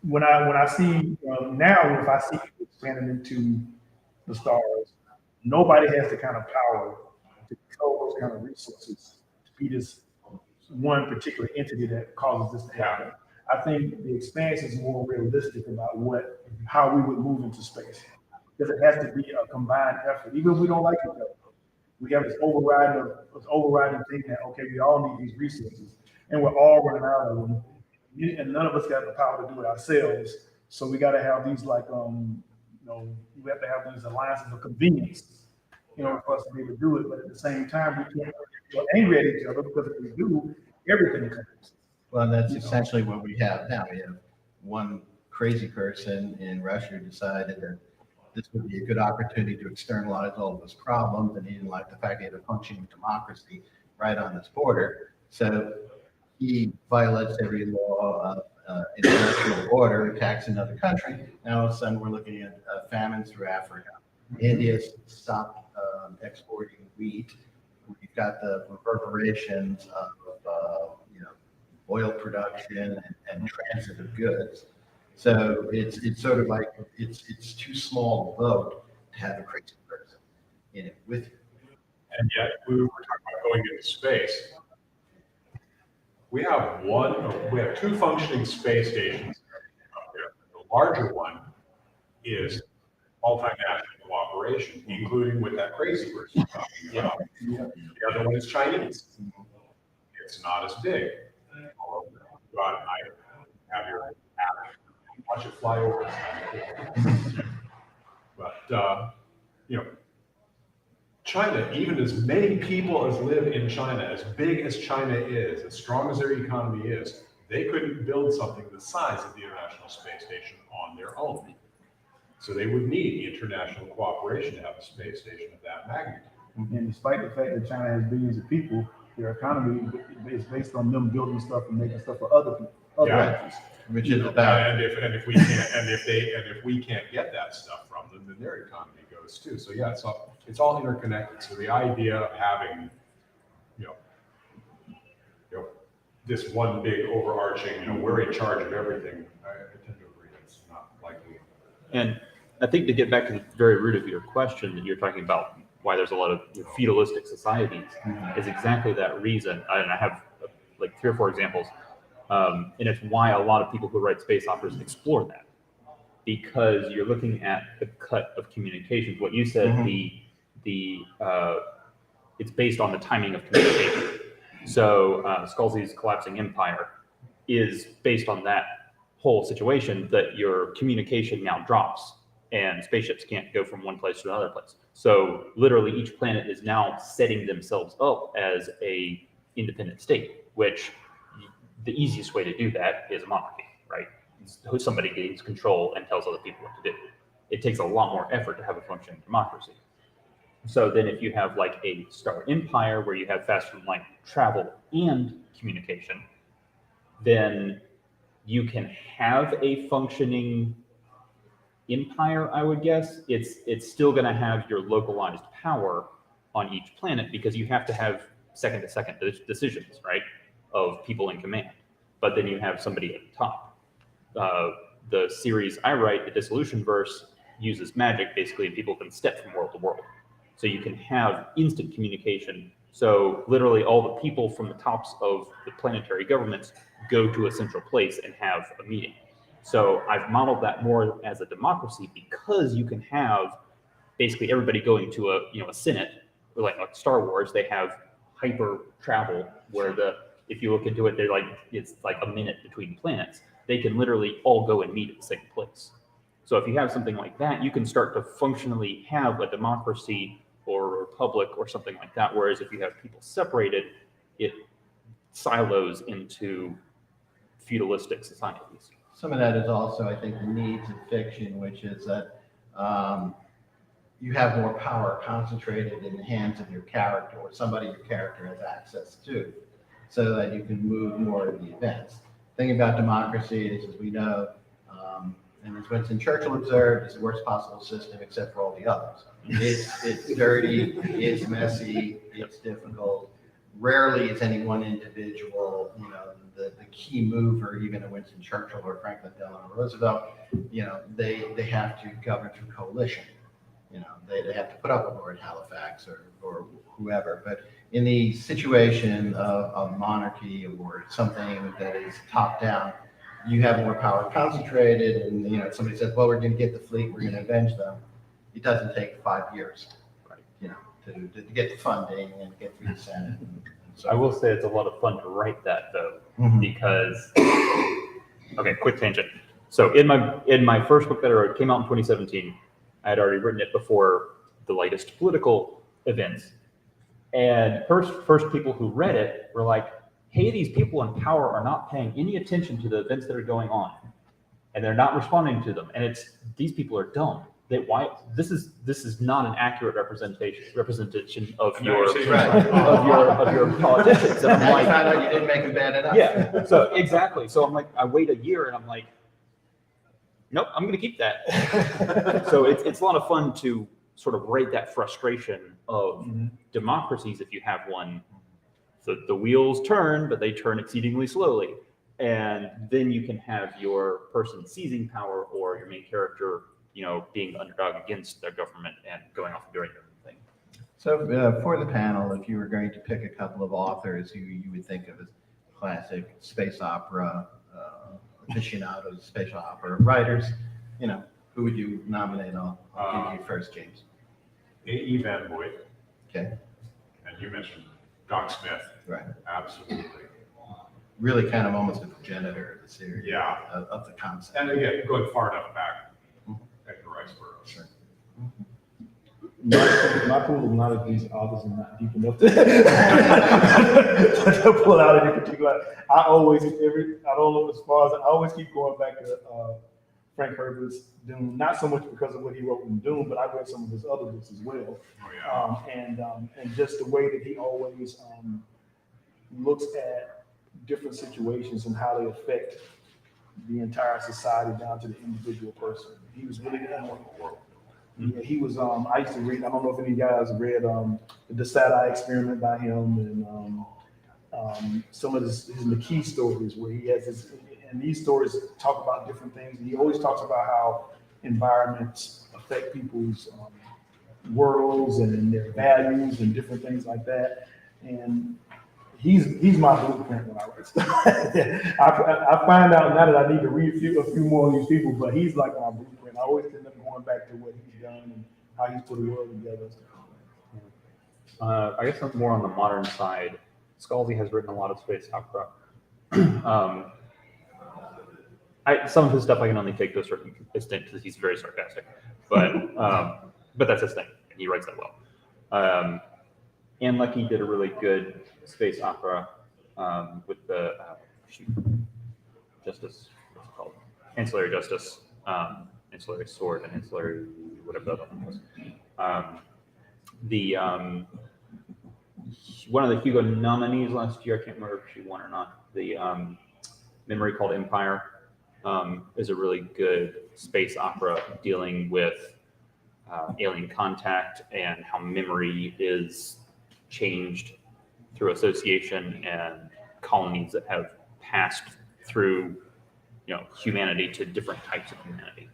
when I see now, if I see people expanding into the stars, nobody has the kind of power to control those kind of resources to be this one particular entity that causes this to happen. I think the expanse is more realistic about how we would move into space. Because it has to be a combined effort. Even if we don't like each other, we have this overriding thing that, okay, we all need these resources and we're all running out of them. And none of us got the power to do it ourselves. So we got to have these we have to have these alliances of convenience, for us to be able to do it. But at the same time, we can't get angry at each other because if we do, everything comes. Well, that's essentially what we have now. We have one crazy person in Russia who decided that this would be a good opportunity to externalize all of his problems, and he didn't like the fact he had a functioning democracy right on this border. So he violates every law of international order, attacks another country. Now all of a sudden we're looking at famines through Africa. India's stopped exporting wheat. We've got the reverberations of oil production and transit of goods. So it's sort of like it's too small a boat to have a crazy person in it with you. And yet we were talking about going into space. We have two functioning space stations out there. The larger one is multinational cooperation, including with that crazy person talking about. The other one is Chinese. It's not as big. Go out at night, have your app, watch it fly over. But China, even as many people as live in China, as big as China is, as strong as their economy is, they couldn't build something the size of the International Space Station on their own. So they would need the international cooperation to have a space station of that magnitude. And despite the fact that China has billions of people, their economy is based on them building stuff and making stuff for other people, other countries. Which is about, And if we can't get that stuff from them, then their economy goes too. So yeah, it's all interconnected. So the idea of having, you know, this one big overarching, we're in charge of everything, I tend to agree it's not likely. And I think to get back to the very root of your question that you're talking about, why there's a lot of feudalistic societies, is exactly that reason. And I have like 3 or 4 examples. And it's why a lot of people who write space operas explore that, because you're looking at the cut of communications. What you said, it's based on the timing of communication. So Scalzi's collapsing empire is based on that whole situation, that your communication now drops and spaceships can't go from one place to another place. So literally each planet is now setting themselves up as a independent state, which the easiest way to do that is a monarchy, right? Somebody gains control and tells other people what to do. It takes a lot more effort to have a functioning democracy. So then if you have like a Star Empire where you have faster than light travel and communication, then you can have a functioning empire, I would guess. It's still going to have your localized power on each planet, because you have to have second-to-second decisions, right, of people in command. But then you have somebody at the top. The series I write, the Dissolution Verse, uses magic basically, and people can step from world to world. So you can have instant communication. So literally all the people from the tops of the planetary governments go to a central place and have a meeting. So I've modeled that more as a democracy, because you can have basically everybody going to a Senate, or like Star Wars, they have hyper travel where if you look into it, it's like a minute between planets. They can literally all go and meet at the same place. So if you have something like that, you can start to functionally have a democracy or a republic or something like that. Whereas if you have people separated, it silos into feudalistic societies. some of that is also, I think, the needs of fiction, which is that you have more power concentrated in the hands of your character, or somebody your character has access to, so that you can move more of the events. The thing about democracy is, as we know, and as Winston Churchill observed, it's the worst possible system except for all the others. It's dirty, it's messy, it's difficult. Rarely is any one individual, the key mover, even a Winston Churchill or Franklin Delano Roosevelt. They have to govern through coalition. They have to put up with Lord Halifax or whoever. But in the situation of monarchy or something that is top down, you have more power concentrated, and somebody says, well, we're going to get the fleet, we're going to avenge them. It doesn't take 5 years, to get the funding and get through the Senate. So I will say it's a lot of fun to write that, though, because okay, quick tangent. So in my first book that I wrote, came out in 2017. I had already written it before the latest political events, and first people who read it were like, hey, these people in power are not paying any attention to the events that are going on, and they're not responding to them. And these people are dumb. This is not an accurate representation of your politicians. And I'm like, I found out you didn't make them bad enough. yeah. So exactly. So I'm like, I wait a year, and I'm like, nope, I'm going to keep that. So it's a lot of fun to sort of rate that frustration of democracies if you have one. The wheels turn, but they turn exceedingly slowly. And then you can have your person seizing power, or your main character, being the underdog against their government and going off and doing their own thing. So for the panel, if you were going to pick a couple of authors who you would think of as classic space opera aficionados, space opera writers, who would you nominate? I'll give you first, James. A.E. Van Voigt. Okay. And you mentioned Doc Smith. Right. Absolutely. Really kind of almost a progenitor of the series. Yeah. Of the concept. And again, going far enough back, Edgar Rice Burroughs. Sure. My pool is not as deep, obviously not deep enough to, to pull out any particular. I don't know as far as I always keep going back to Frank Herbert's Dune, not so much because of what he wrote in Dune, but I read some of his other books as well. Oh, yeah. And just the way that he always looks at different situations and how they affect the entire society down to the individual person. He was really yeah, he was. I used to read. I don't know if any of you guys read the Sad Eye Experiment by him, and some of his McKee stories where he has his. And these stories talk about different things. And he always talks about how environments affect people's worlds and their values and different things like that. And he's my blueprint when I write stuff. I find out now that I need to read a few more of these people, but he's like my blueprint. I always end up going back to what he's done and how he's put the world together. I guess more on the modern side, Scalzi has written a lot of space opera. Some of his stuff I can only take to a certain extent because he's very sarcastic, but that's his thing. He writes that well. And Lucky did a really good space opera with the Justice, what's it called? Ancillary Justice, Ancillary Sword, and Ancillary whatever the other one was. One of the Hugo nominees last year, I can't remember if she won or not. The Memory Called Empire is a really good space opera dealing with alien contact and how memory is changed through association and colonies that have passed through, humanity to different types of humanity.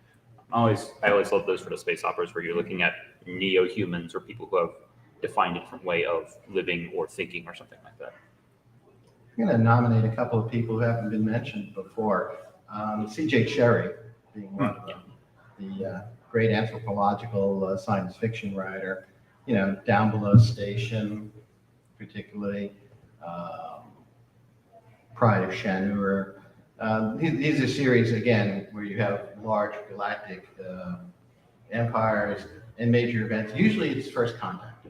I always love those sort of space operas where you're looking at neo-humans or people who have defined a different way of living or thinking or something like that. I'm going to nominate a couple of people who haven't been mentioned before. C.J. Cherry being one of them, the great anthropological science fiction writer, Down Below Station, particularly, Pride of Shanur. These are series, again, where you have large galactic empires and major events. Usually it's first contact.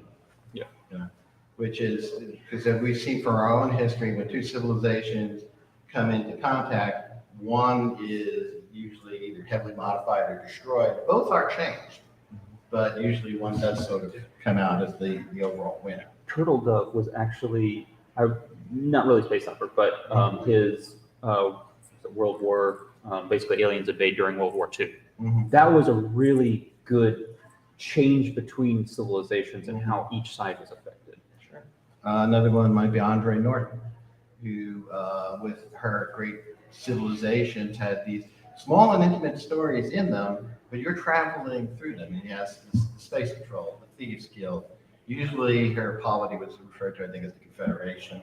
Yeah. Which is, because as we've seen from our own history, when two civilizations come into contact, one is usually either heavily modified or destroyed. Both are changed, but usually one does sort of come out as the overall winner. Turtle Dove was actually, not really space opera, but his World War, basically aliens invade during World War II. Mm-hmm. That was a really good change between civilizations and how each side was affected. Sure. Another one might be Andre Norton, who, with her great civilizations, had these small and intimate stories in them, but you're traveling through them. And he has the Space Patrol, the Thieves Guild. Usually her polity was referred to, I think, as the Confederation.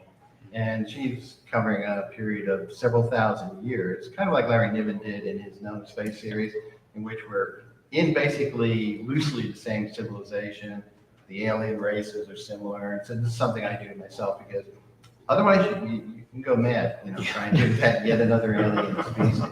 And she's covering a period of several thousand years, kind of like Larry Niven did in his Known Space series, in which we're in basically loosely the same civilization. The alien races are similar. And so this is something I do myself because otherwise you can go mad, trying to invent yet another alien species.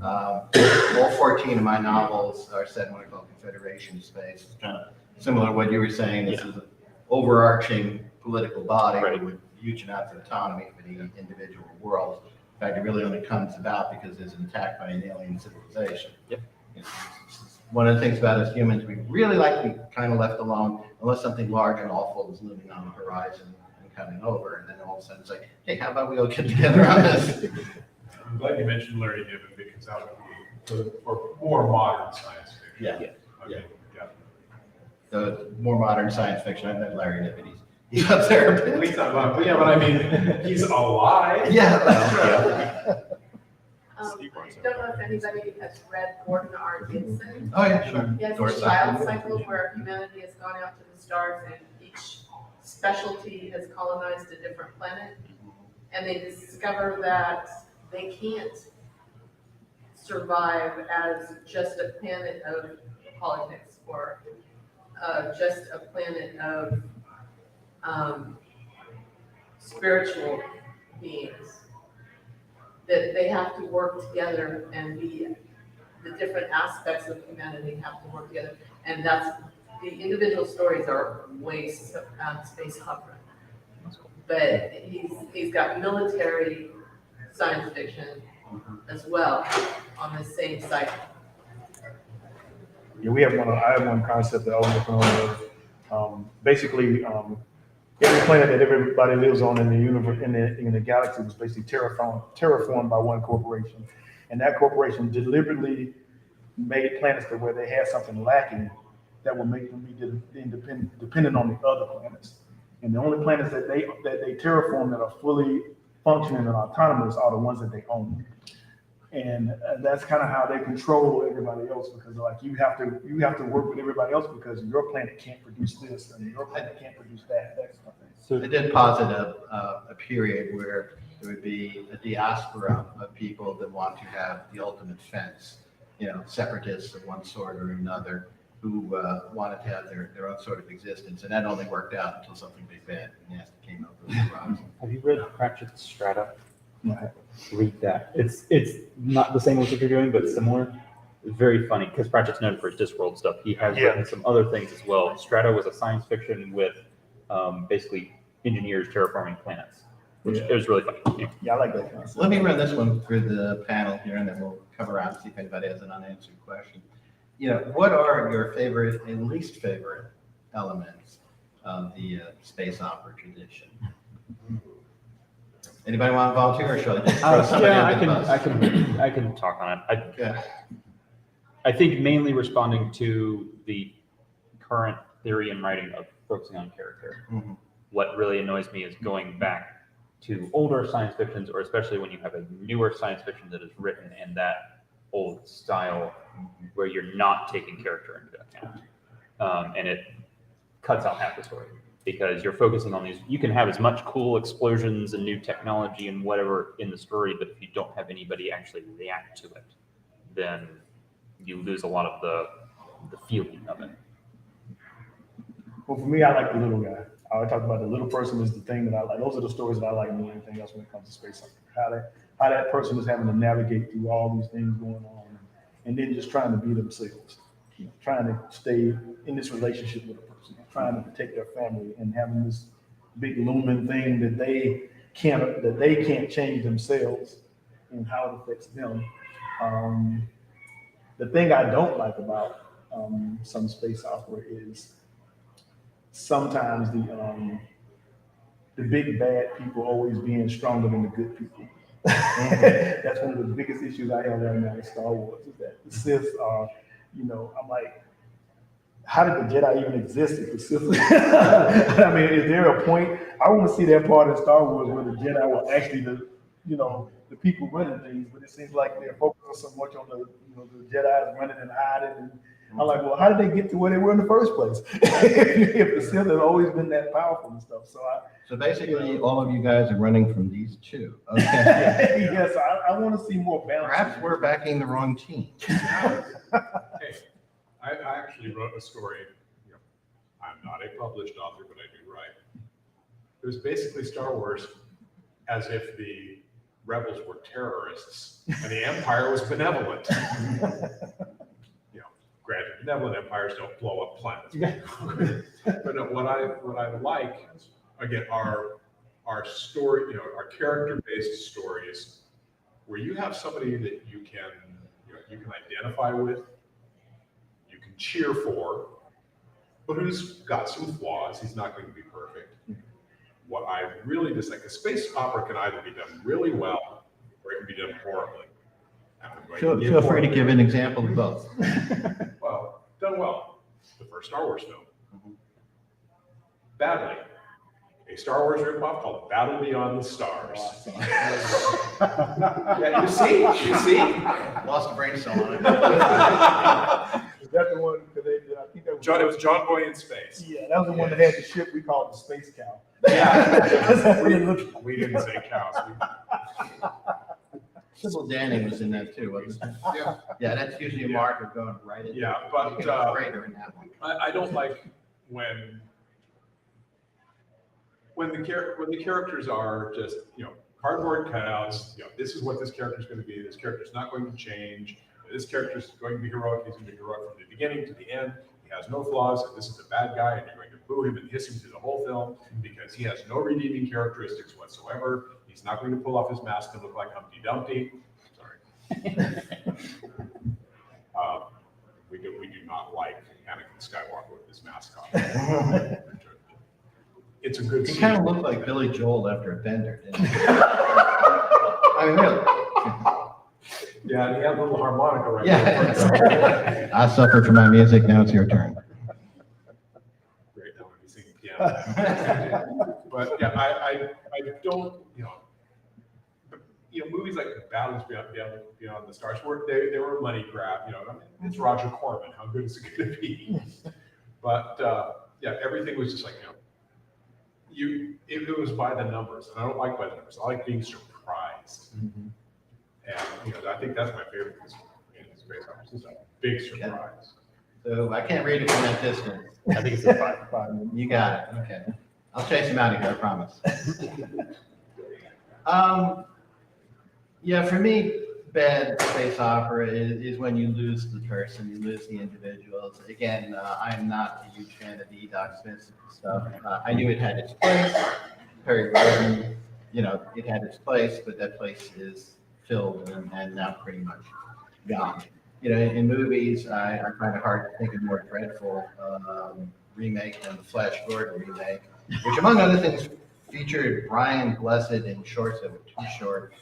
All 14 of my novels are set in what I call Confederation space. It's kind of similar to what you were saying. This is an overarching political body with huge amounts of autonomy for the individual world. In fact, it really only comes about because there's an attack by an alien civilization. Yep. One of the things about us humans, we really like to be kind of left alone unless something large and awful is looming on the horizon and coming over. And then all of a sudden it's like, hey, how about we all get together on this? I'm glad you mentioned Larry Niven because that would be for more modern science fiction. Yeah. Yeah. The more modern science fiction, I've met Larry Niven. He's up there. He's not alive. Yeah, but I mean, he's alive. Yeah, that's right. I don't know if anybody has read Gordon R. Gibson. Oh, yeah, sure. He has Doris a child Cycle. cycle where humanity has gone out to the stars and each specialty has colonized a different planet. And they discover that they can't survive as just a planet of politics or just a planet of spiritual beings. That they have to work together and the different aspects of humanity have to work together. And that's the individual stories are way space opera. But he's got military science fiction as well on the same cycle. Yeah, I have one concept that I was working on. Basically, every planet that everybody lives on in the universe, in the galaxy, was basically terraformed by one corporation, and that corporation deliberately made planets to where they had something lacking that would make them be dependent on the other planets. And the only planets that they terraform that are fully functioning and autonomous are the ones that they own. And that's kind of how they control everybody else, because like you have to work with everybody else because your planet can't produce this and your planet can't produce that kind of thing. So I did posit a period where there would be a diaspora of people that want to have the ultimate fence, separatists of one sort or another, who wanted to have their own sort of existence, and that only worked out until something big bad and nasty came up with the rocks. Have you read Pratchett's Strata? Yeah. Read that. It's not the same as what you're doing, but similar. It's very funny because Pratchett's known for his Discworld stuff. He has written some other things as well. Strata was a science fiction with basically engineers terraforming planets, which it was really funny. Yeah, I like that concept. Let me run this one through the panel here, and then we'll come around and see if anybody has an unanswered question. What are your favorite and least favorite elements of the space opera tradition? Anybody want to volunteer, or shall I just throw somebody under the bus? I can talk on it. I think mainly responding to the current theory and writing of focusing on character. Mhm. What really annoys me is going back to older science fictions, or especially when you have a newer science fiction that is written in that old style where you're not taking character into account. And it cuts out half the story because you're focusing on these. You can have as much cool explosions and new technology and whatever in the story, but if you don't have anybody actually react to it, then you lose a lot of the feeling of it. Well, for me, I like the little guy. I talk about the little person is the thing that I like. Those are the stories that I like more than anything else when it comes to space. How that person is having to navigate through all these things going on, and then just trying to be themselves, trying to stay in this relationship with a person, trying to protect their family, and having this big looming thing that they can't change themselves, and how it affects them. The thing I don't like about some space opera is sometimes the big bad people always being stronger than the good people. That's one of the biggest issues I have right now in Star Wars, is that the Sith are, I'm like, how did the Jedi even exist if the Sith? I mean, is there a point? I want to see that part in Star Wars where the Jedi were actually the people running things, but it seems like they're focusing so much on the Jedi running and hiding. And I'm like, well, how did they get to where they were in the first place? If the Sith has always been that powerful and stuff. So basically, all of you guys are running from these two. Okay. Yes, I want to see more balance. Perhaps we're backing the wrong team. Hey, I actually wrote a story. I'm not a published author, but I do write. It was basically Star Wars as if the rebels were terrorists and the Empire was benevolent. Granted, benevolent empires don't blow up planets. But no, what I like, again, are story, our character-based stories where you have somebody that you can identify with, you can cheer for, but who's got some flaws. He's not going to be perfect. What I really dislike, a space opera can either be done really well or it can be done horribly. Feel free to give an example of both. Well, done well. The first Star Wars film. Badly. A Star Wars ripoff called Battle Beyond the Stars. Yeah, you see? Lost a brain cell on it. Is that the one? I think that was It was John Boy in space. Yeah, that was the one that had the ship we called the Space Cow. Yeah. We didn't say cows. Sybil Danning was in that too, wasn't it? Yeah, that's usually a marker going right in. Yeah, but Greater in that one. I don't like when the characters are just cardboard cutouts. This is what this character is going to be. This character is not going to change. This character is going to be heroic. He's going to be heroic from the beginning to the end. He has no flaws, and this is a bad guy, and you're going to boo him and hiss him through the whole film because he has no redeeming characteristics whatsoever. He's not going to pull off his mask and look like Humpty Dumpty. Sorry. We do not like Anakin Skywalker with his mask on. It's a good He scene. kind of looked like Billy Joel after a bender, didn't he? I mean, really. Yeah, and he had a little harmonica right Yeah. there. I suffered from my music, now it's your turn. Great, now when you sing piano. But yeah, I don't, movies like Battles Beyond the Stars they were a money grab. I mean, it's Roger Corman. How good is it going to be? But yeah, everything was just like it was by the numbers, and I don't like by the numbers. I like being surprised, and I think that's my favorite in space opera. It's a big surprise. So I can't read it from that distance. I think it's a 5. You got it, okay. I'll chase him out of here, I promise. Yeah, for me, bad space opera is when you lose the person, you lose the individuals. Again, I'm not a huge fan of the Doc Smith stuff. I knew it had its place. Perry Gordon, it had its place, but that place is filled and now pretty much gone. In movies, I find it hard to think of a more dreadful remake than the Flash Gordon remake, which among other things featured Brian Blessed in shorts that were too short.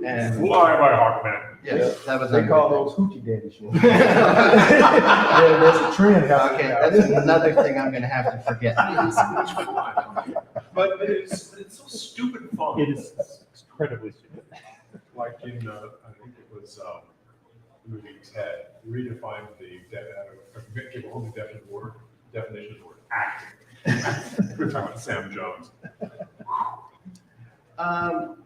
And Fly by Hawkman. yes, that was They call unbelievable. those hoochie daddy shorts. Yeah, there's a trend happening. Okay, that's another thing I'm gonna have to forget. But it's so stupid fun. It is incredibly stupid. Like in, I think it was the movie Ted, redefined give a whole new definition of the word acting. We're talking about Sam Jones.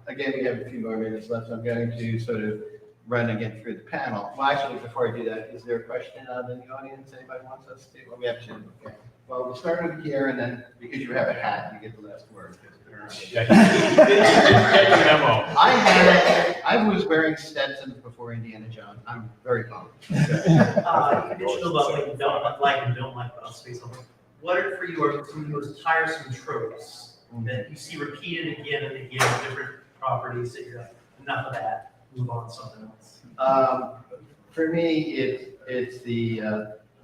Again, we have a few more minutes left. I'm going to sort of run again through the panel. Well, actually, before I do that, is there a question in the audience? Anybody wants us to? Well, we have two. Okay. Well, we'll start with here, and then because you have a hat, you get the last word. Yeah, he didn't get the memo. I was wearing Stetsons before Indiana Jones. I'm very bummed. You mentioned about what you don't like and don't like about space opera. What are for you are some of the most tiresome tropes that you see repeated again and again in different properties that you're like, enough of that, move on to something else? For me, it's the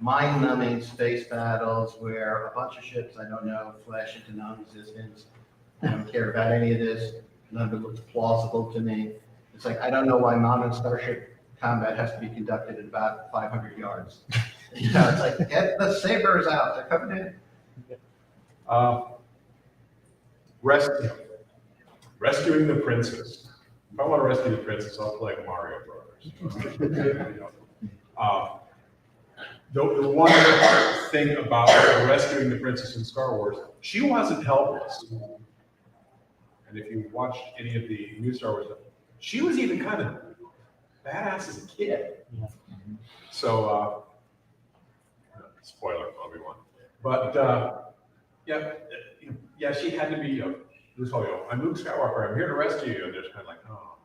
mind-numbing space battles where a bunch of ships I don't know flash into non-existence. I don't care about any of this. None of it looks plausible to me. It's like, I don't know why modern starship combat has to be conducted at about 500 yards. It's like, get the sabers out. They're coming in. Rescuing the princess. If I want to rescue the princess, I'll play Mario Brothers. The one thing about rescuing the princess in Star Wars, she wasn't helpless. And if you watched any of the new Star Wars stuff, she was even kind of badass as a kid. Yeah. So, spoiler for everyone. But yeah, she had to be. This whole, I'm Luke Skywalker. I'm here to rescue you. And they're just kind of like, oh.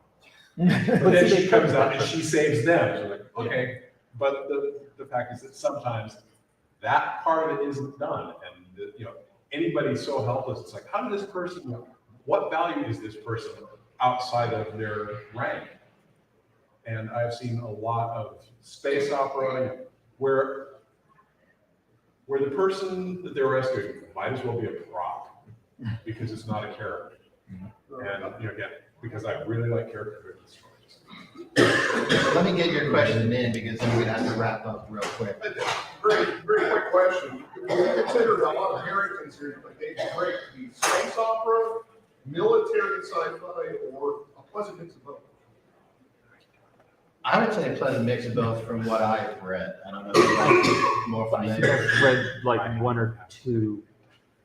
But then she comes out and she saves them. So like, okay. But the fact is that sometimes that part of it isn't done, and anybody's so helpless. It's like, how did this person? What value is this person outside of their rank? And I've seen a lot of space opera where the person that they're rescuing might as well be a prop because it's not a character. And again, because I really like character-driven stories. Let me get your question in because then we're going to have to wrap up real quick. Very quick question. We considered a lot of Harrington's here, like Dave's great. The space opera, military sci-fi, or a pleasant mix of both? I would say a pleasant mix of both from what I've read. I don't know if you like more from I there. read like one or two.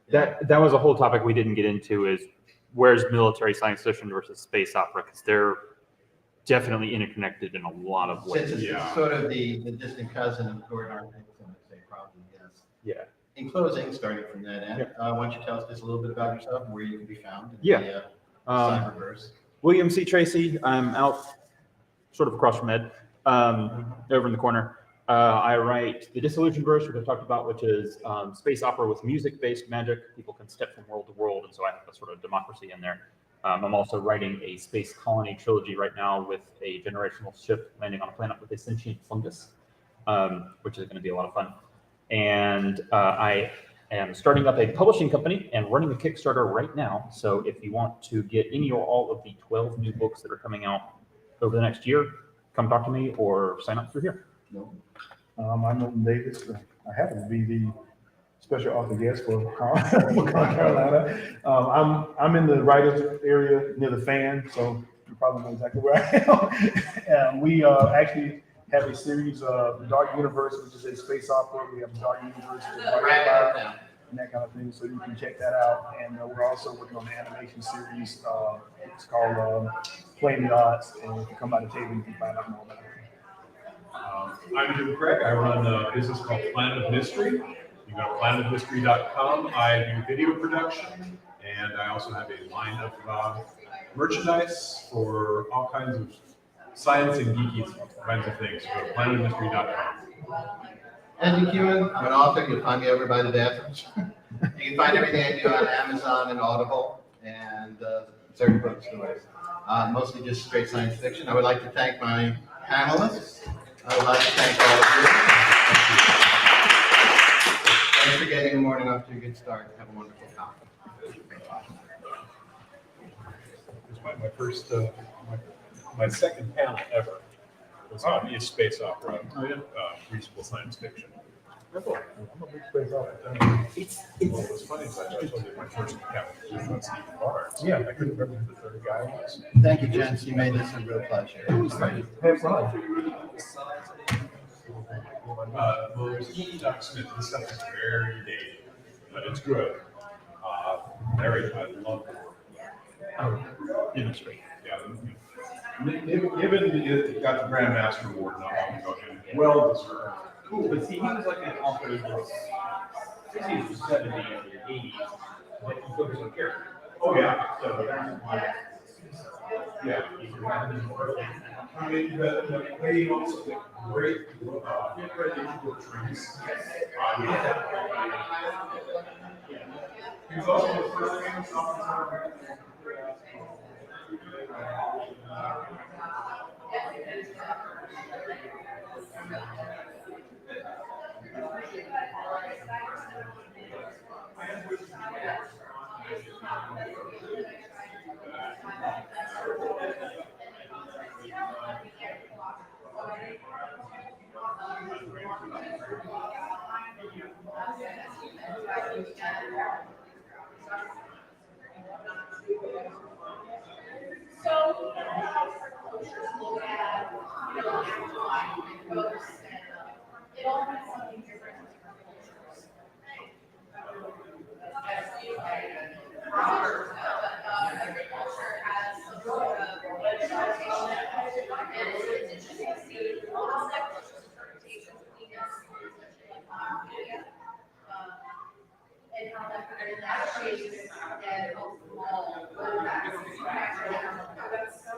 That was a whole topic we didn't get into, is where's military science fiction versus space opera, because they're definitely interconnected in a lot of ways. Since it's sort of the distant cousin of Gordon Arthur, I would say probably yes. Yeah. In closing, starting from that end, why don't you tell us just a little bit about yourself and where you can be found in the cyberverse? William C. Tracy. I'm out sort of across from Ed, over in the corner. I write the Disillusion verse, which I talked about, which is space opera with music-based magic. People can step from world to world, and so I have a sort of democracy in there. I'm also writing a space colony trilogy right now with a generational ship landing on a planet with a sentient fungus, which is going to be a lot of fun. And I am starting up a publishing company and running a Kickstarter right now. So if you want to get any or all of the 12 new books that are coming out over the next year, come talk to me or sign up through here. I'm Milton Davis. I happen to be the special author guest for ConCarolina. I'm in the writers area near the fan, so you probably know exactly where I am. We actually have a series of Dark Universe, which is a space opera. We have Dark Universe, and that kind of thing. So you can check that out. And we're also working on the animation series. It's called Playing the Odds, and if you come by the table, you can find out more about it. I'm Jim Craig. I run a business called Planet of Mystery. You go to planetofmystery.com. I do video production, and I also have a line of merchandise for all kinds of science and geeky kinds of things. Go to planetofmystery.com. Andy Kewen, I'm an author. You'll find me over by the bathrooms. You can find everything I do on Amazon and Audible and certain bookstores. Mostly just straight science fiction. I would like to thank my panelists. I would like to thank all of you. Thanks for getting the morning off to a good start. Have a wonderful conference. It's my first, my second panel ever was on is space opera, reasonable science fiction. I'm a big space author. Well, what's funny is I told you my first encounter was Steve Barnes. Yeah. I couldn't remember who the third guy was. Thank you, gents. You made this a real pleasure. Have fun. Well, there's Doc Smith. This stuff is very dated, but it's good. Very, I love it. Industry. Yeah. Given it got the Grandmaster Award not long ago, and well deserved. Cool, but see, he was like an author in the 60s, 70s, 80s, but he focused on character. Oh, yeah. So that's why. Yeah. I mean, the way also the great, trees. He was also the first famous author. And how that shapes and overall, that's so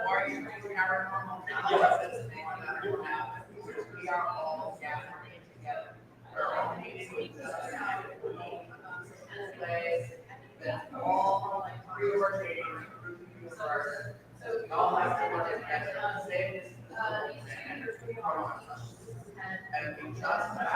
More you bring our normal processes, they want to have, we are all gathering together. We're all meeting each other. Ways that all reorganize users. So we all have to work together to save this. And we trust that.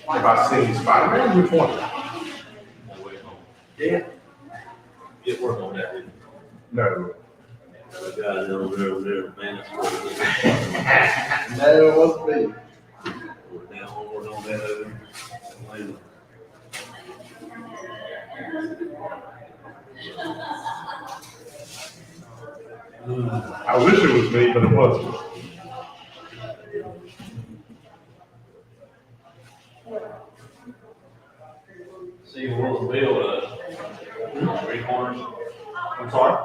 Have I seen Spider-Man? Which one? Yeah. Get work on that, didn't No. you? The guy down there, man, that's what No, it wasn't me. we're down on that over in Atlanta. I wish it was me, but it wasn't. See, World Bill, 3 corners. I'm sorry?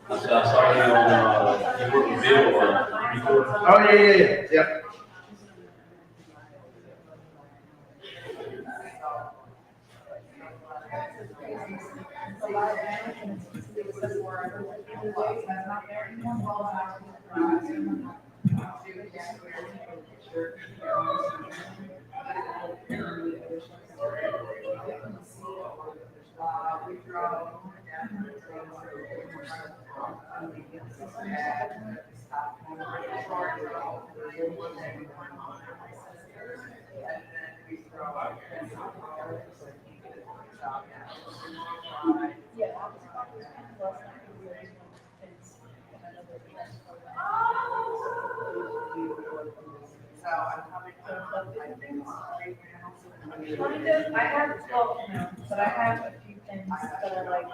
I saw you on, you work with Bill, 3 corners. Oh, yeah. Yep. Kind of, I have, well, no, but I have a few things that are like.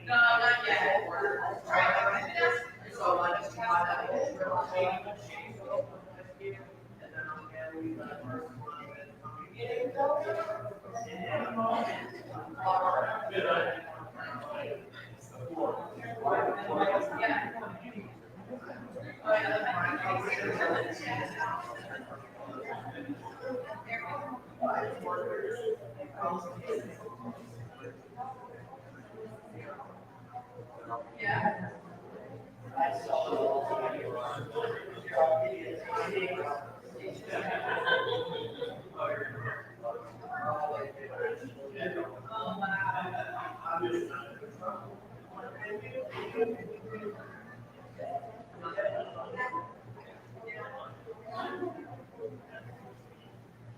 No, not yet. So like, just have that whole yeah.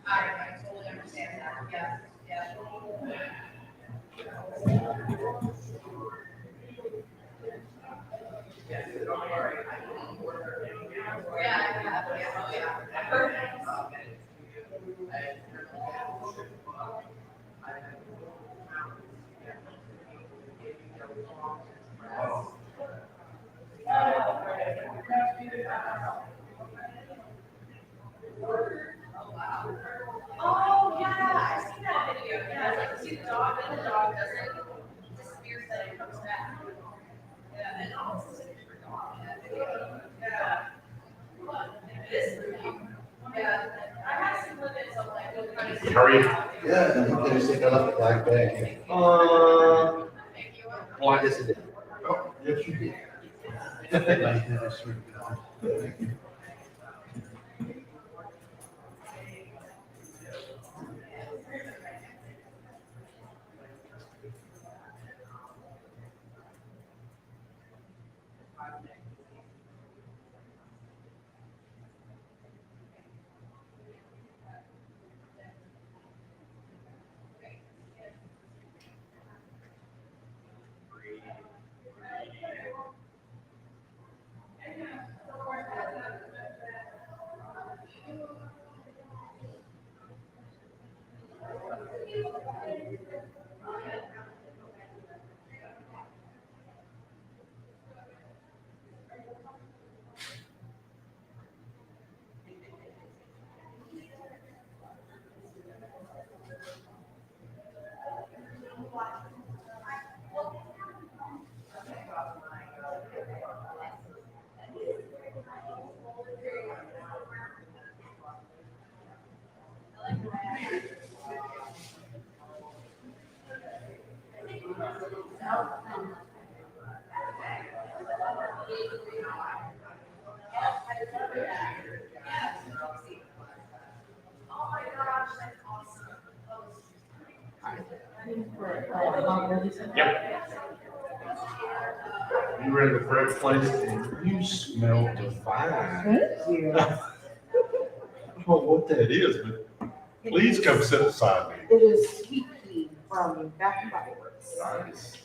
I totally understand that, yeah, yeah. Oh, yeah, I've seen that video, yeah, like, see the dog, and the dog doesn't disappear, then it comes back. Yeah, and almost looks like a different dog in that video. Yeah. It is pretty. Yeah, I have some limits of like what kind of. How are you? Yeah, you can see I left the black bag. Thank you. Oh, I guess it did. Oh, yes, you did. Yep. You were in the correct place and you smell divine. Thank you. I don't know what that is, but please come sit beside me. It is sweet pea from Bath and Body Works. Nice.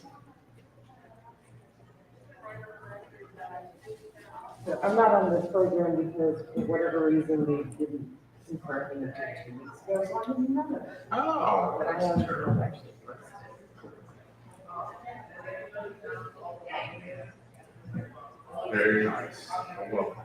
So I'm not on this program because for whatever reason they didn't confirm me until 2 weeks ago, so I didn't know that. Oh, But I that's am terrible. actually. Very nice. Welcome.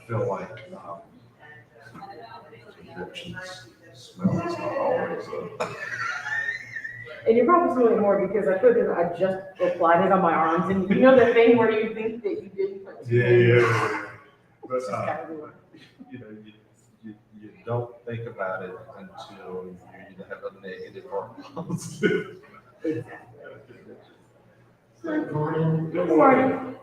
feel like, convictions smell is not always And you're probably doing more because I just applied it on my arms, and you know the thing where you think that you didn't put. yeah. But, It's just everywhere. you know, you don't think about it until you either have a negative or a positive. Good morning. Good morning.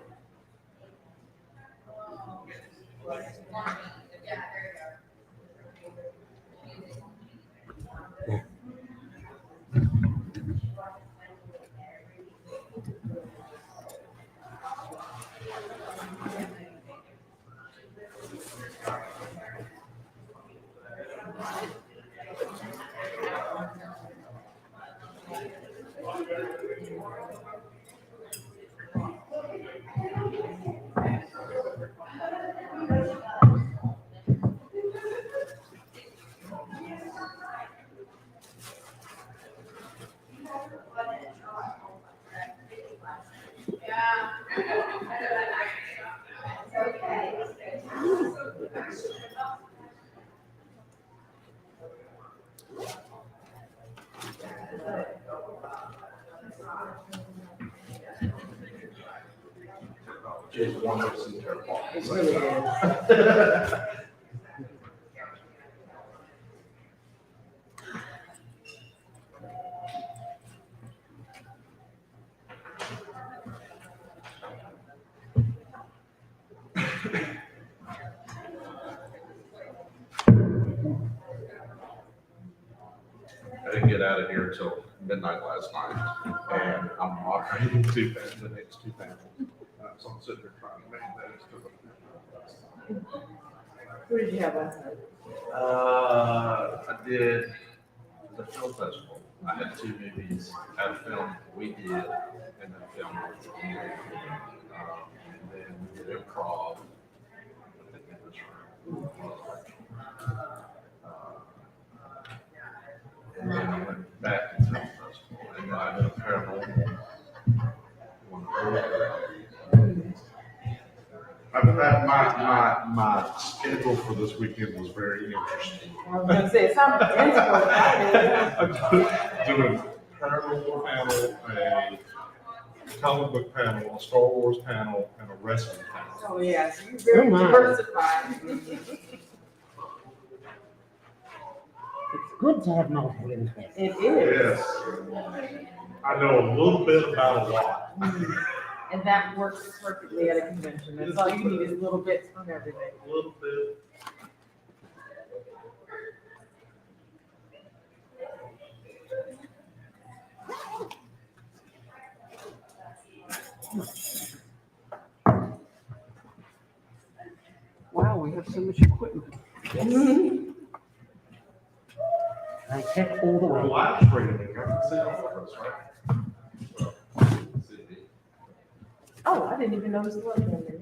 Just one person terrible. It really is. I didn't get out of here until midnight last night, and I'm moderating the next two panels. So I'm sitting there trying to make that. Who did you have last night? I did the film festival. I had two movies. I had a film we did, and then a film we did. And then we did improv. I think in this room. And then I went back to film festival, and then I did a paranormal one. My schedule for this weekend was very interesting. I was gonna say, it sounds intense for that. I'm doing paranormal panel, a comic book panel, a Star Wars panel, and a wrestling panel. Oh, yes, you're very diversified. It's good to have multiple interests. It is. Yes. I know a little bit about a lot. And that works perfectly at a convention. That's all you need is little bits from everything. A little bit. Wow, we have so much equipment. I checked all the way. Live streaming, I can see all of us, right? Oh, I didn't even notice the logo in there.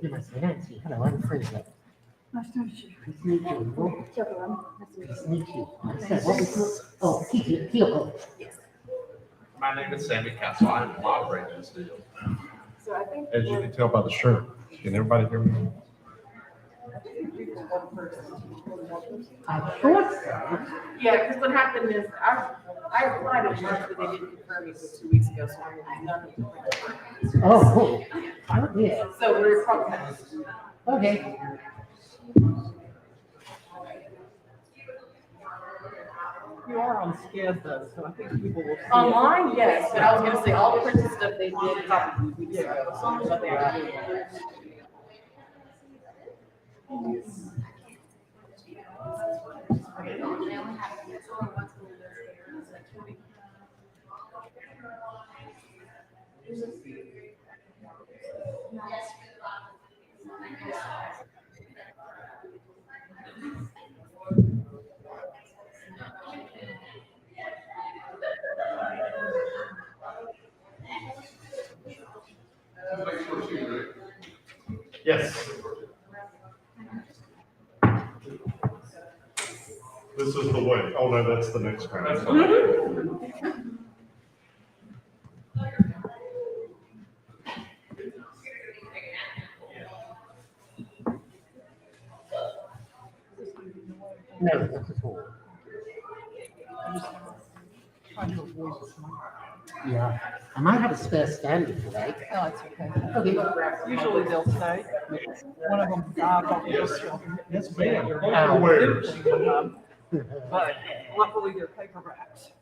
You must be Nancy. Hello, I'm Fraser. Nice to meet you. Nice to meet you. Nice to meet you. Nice to meet you. So, what was your, oh, Kyoto. My name is Sammy Castle. I'm moderating this deal. So I think. As you can tell by the shirt, can everybody hear me? I thought so. Yeah, because what happened is I applied in March, but they didn't confirm me until 2 weeks ago, so I'm nothing. Oh, cool. Oh, yeah. So we're probably. Okay. You are on SCAD though, so I think people will see it. Online, yes, but I was gonna say all the printed stuff they did probably weeks ago, so but they are doing it. Yes. This is the way. Oh, no, that's the next one. No, that's a four. Trying to avoid this one. Yeah, I might have a spare standing today. No, it's okay. Okay. Usually they'll stay. One of them died while we were still. Yes, ma'am. But luckily they're paperbacks.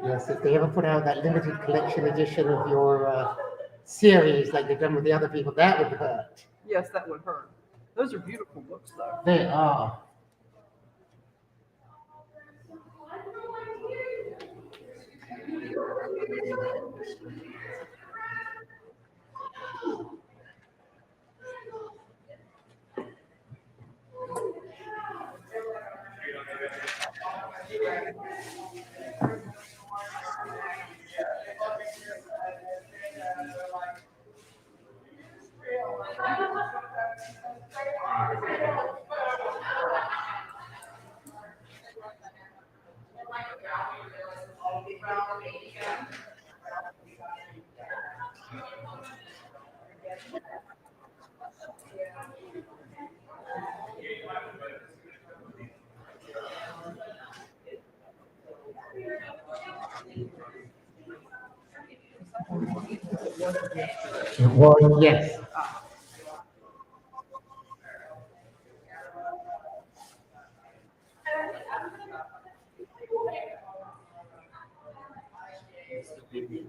Yes, if they ever put out that limited collection edition of your series like they've done with the other people, that would hurt. Yes, that would hurt. Those are beautiful books though. They are. Well, yes. It's okay.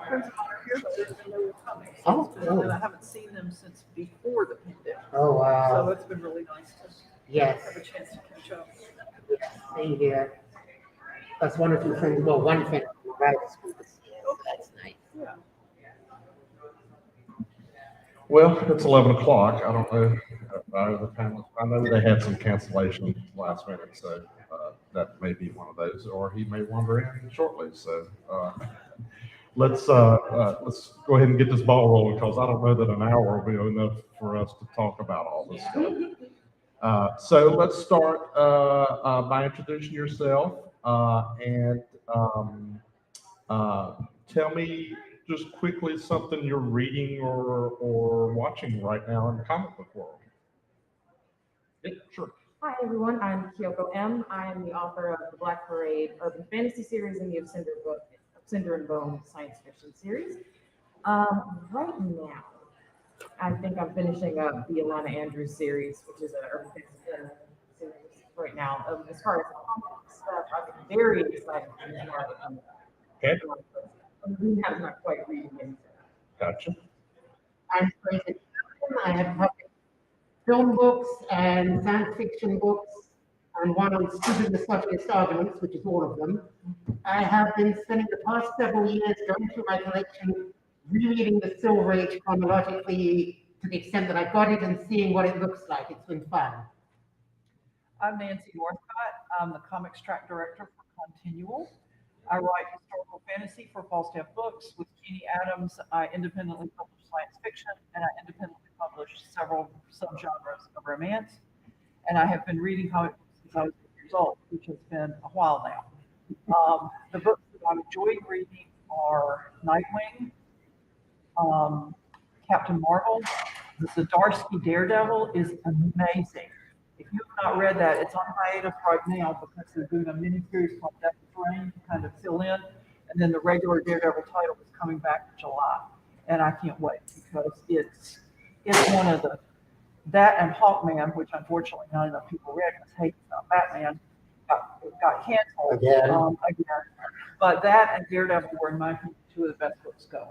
Friends of mine are here, but they didn't know they were coming. So it's been- and I haven't seen them since before the pandemic. Oh, wow. So it's been really nice to Yes. have a chance to catch up. Same here. That's one or two friends, well, one friend from graduate school. That's nice. Yeah. Well, it's 11 o'clock. I don't know. The panel, I know they had some cancellation last minute, so that may be one of those, or he may wander in shortly. So let's go ahead and get this ball rolling, because I don't know that an hour will be enough for us to talk about all this stuff. So let's start by introducing yourself and tell me just quickly something you're reading or watching right now in the comic book world. Yeah, sure. Hi, everyone. I'm Kyoko M. I'm the author of the Black Parade Urban Fantasy series and the Cinder and Bone science fiction series. Right now, I think I'm finishing up the Alana Andrews series, which is an urban fantasy series right now. As far as comic stuff, I'm very excited for this market. Okay. We have not quite reading anything. Gotcha. I'm crazy. I have published film books and science fiction books, and one on stupid misogynist arguments, which is all of them. I have been spending the past several years going through my collection, rereading the Silver Age chronologically to the extent that I got it and seeing what it looks like. It's been fun. I'm Nancy Northcott. I'm the comics track director for Continual. I write historical fantasy for False Staff Books. With Jeannie Adams, I independently publish science fiction, and I independently publish several subgenres of romance. And I have been reading comic books since I was 8 years old, which has been a while now. The books that I've enjoyed reading are Nightwing, Captain Marvel. The Zdarsky Daredevil is amazing. If you have not read that, it's on hiatus right now because they're doing a miniseries called Death of Rain to kind of fill in. And then the regular Daredevil title is coming back in July. And I can't wait because it's one of that and Hawkman, which unfortunately not enough people read because hate Batman, got canceled again. But that and Daredevil were, in my opinion, 2 of the best books going.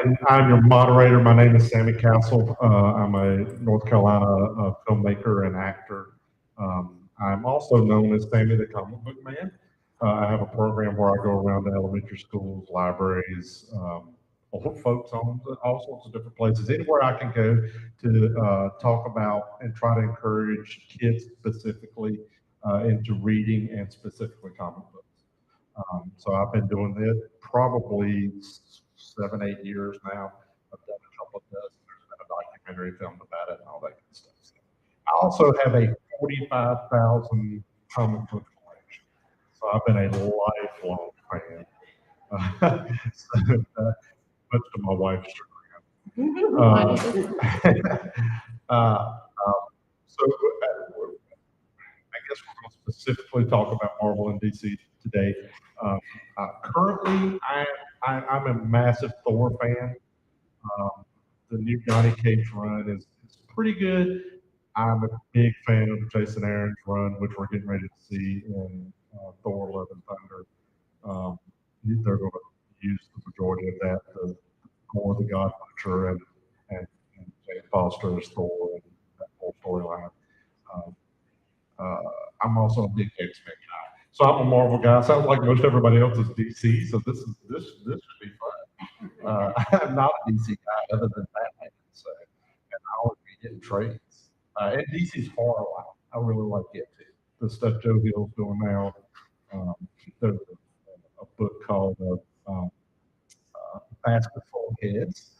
And I'm your moderator. My name is Sammy Castle. I'm a North Carolina filmmaker and actor. I'm also known as Sammy the Comic Book Man. I have a program where I go around to elementary schools, libraries, old folks' homes, all sorts of different places, anywhere I can go to talk about and try to encourage kids specifically into reading and specifically comic books. So I've been doing it probably 7, 8 years now. I've done a couple of this. There's been a documentary filmed about it and all that kind of stuff. So I also have a 45,000 comic book collection. So I've been a lifelong fan. Much to my wife's chagrin. So I guess we're going to specifically talk about Marvel and DC today. Currently, I'm a massive Thor fan. The new Johnny Cage run is pretty good. I'm a big fan of Jason Aaron's run, which we're getting ready to see in Thor: Love and Thunder. They're going to use the majority of that to more the God Butcher and Jane Foster as Thor and that whole storyline. I'm also a big X-Men guy. So I'm a Marvel guy. Sounds like most everybody else is DC, so this should be fun. I'm not a DC guy other than Batman, so and I always be getting trades. And DC's horror line, I really like it too. The stuff Joe Hill's doing now. There's a book called Basket Full of Heads,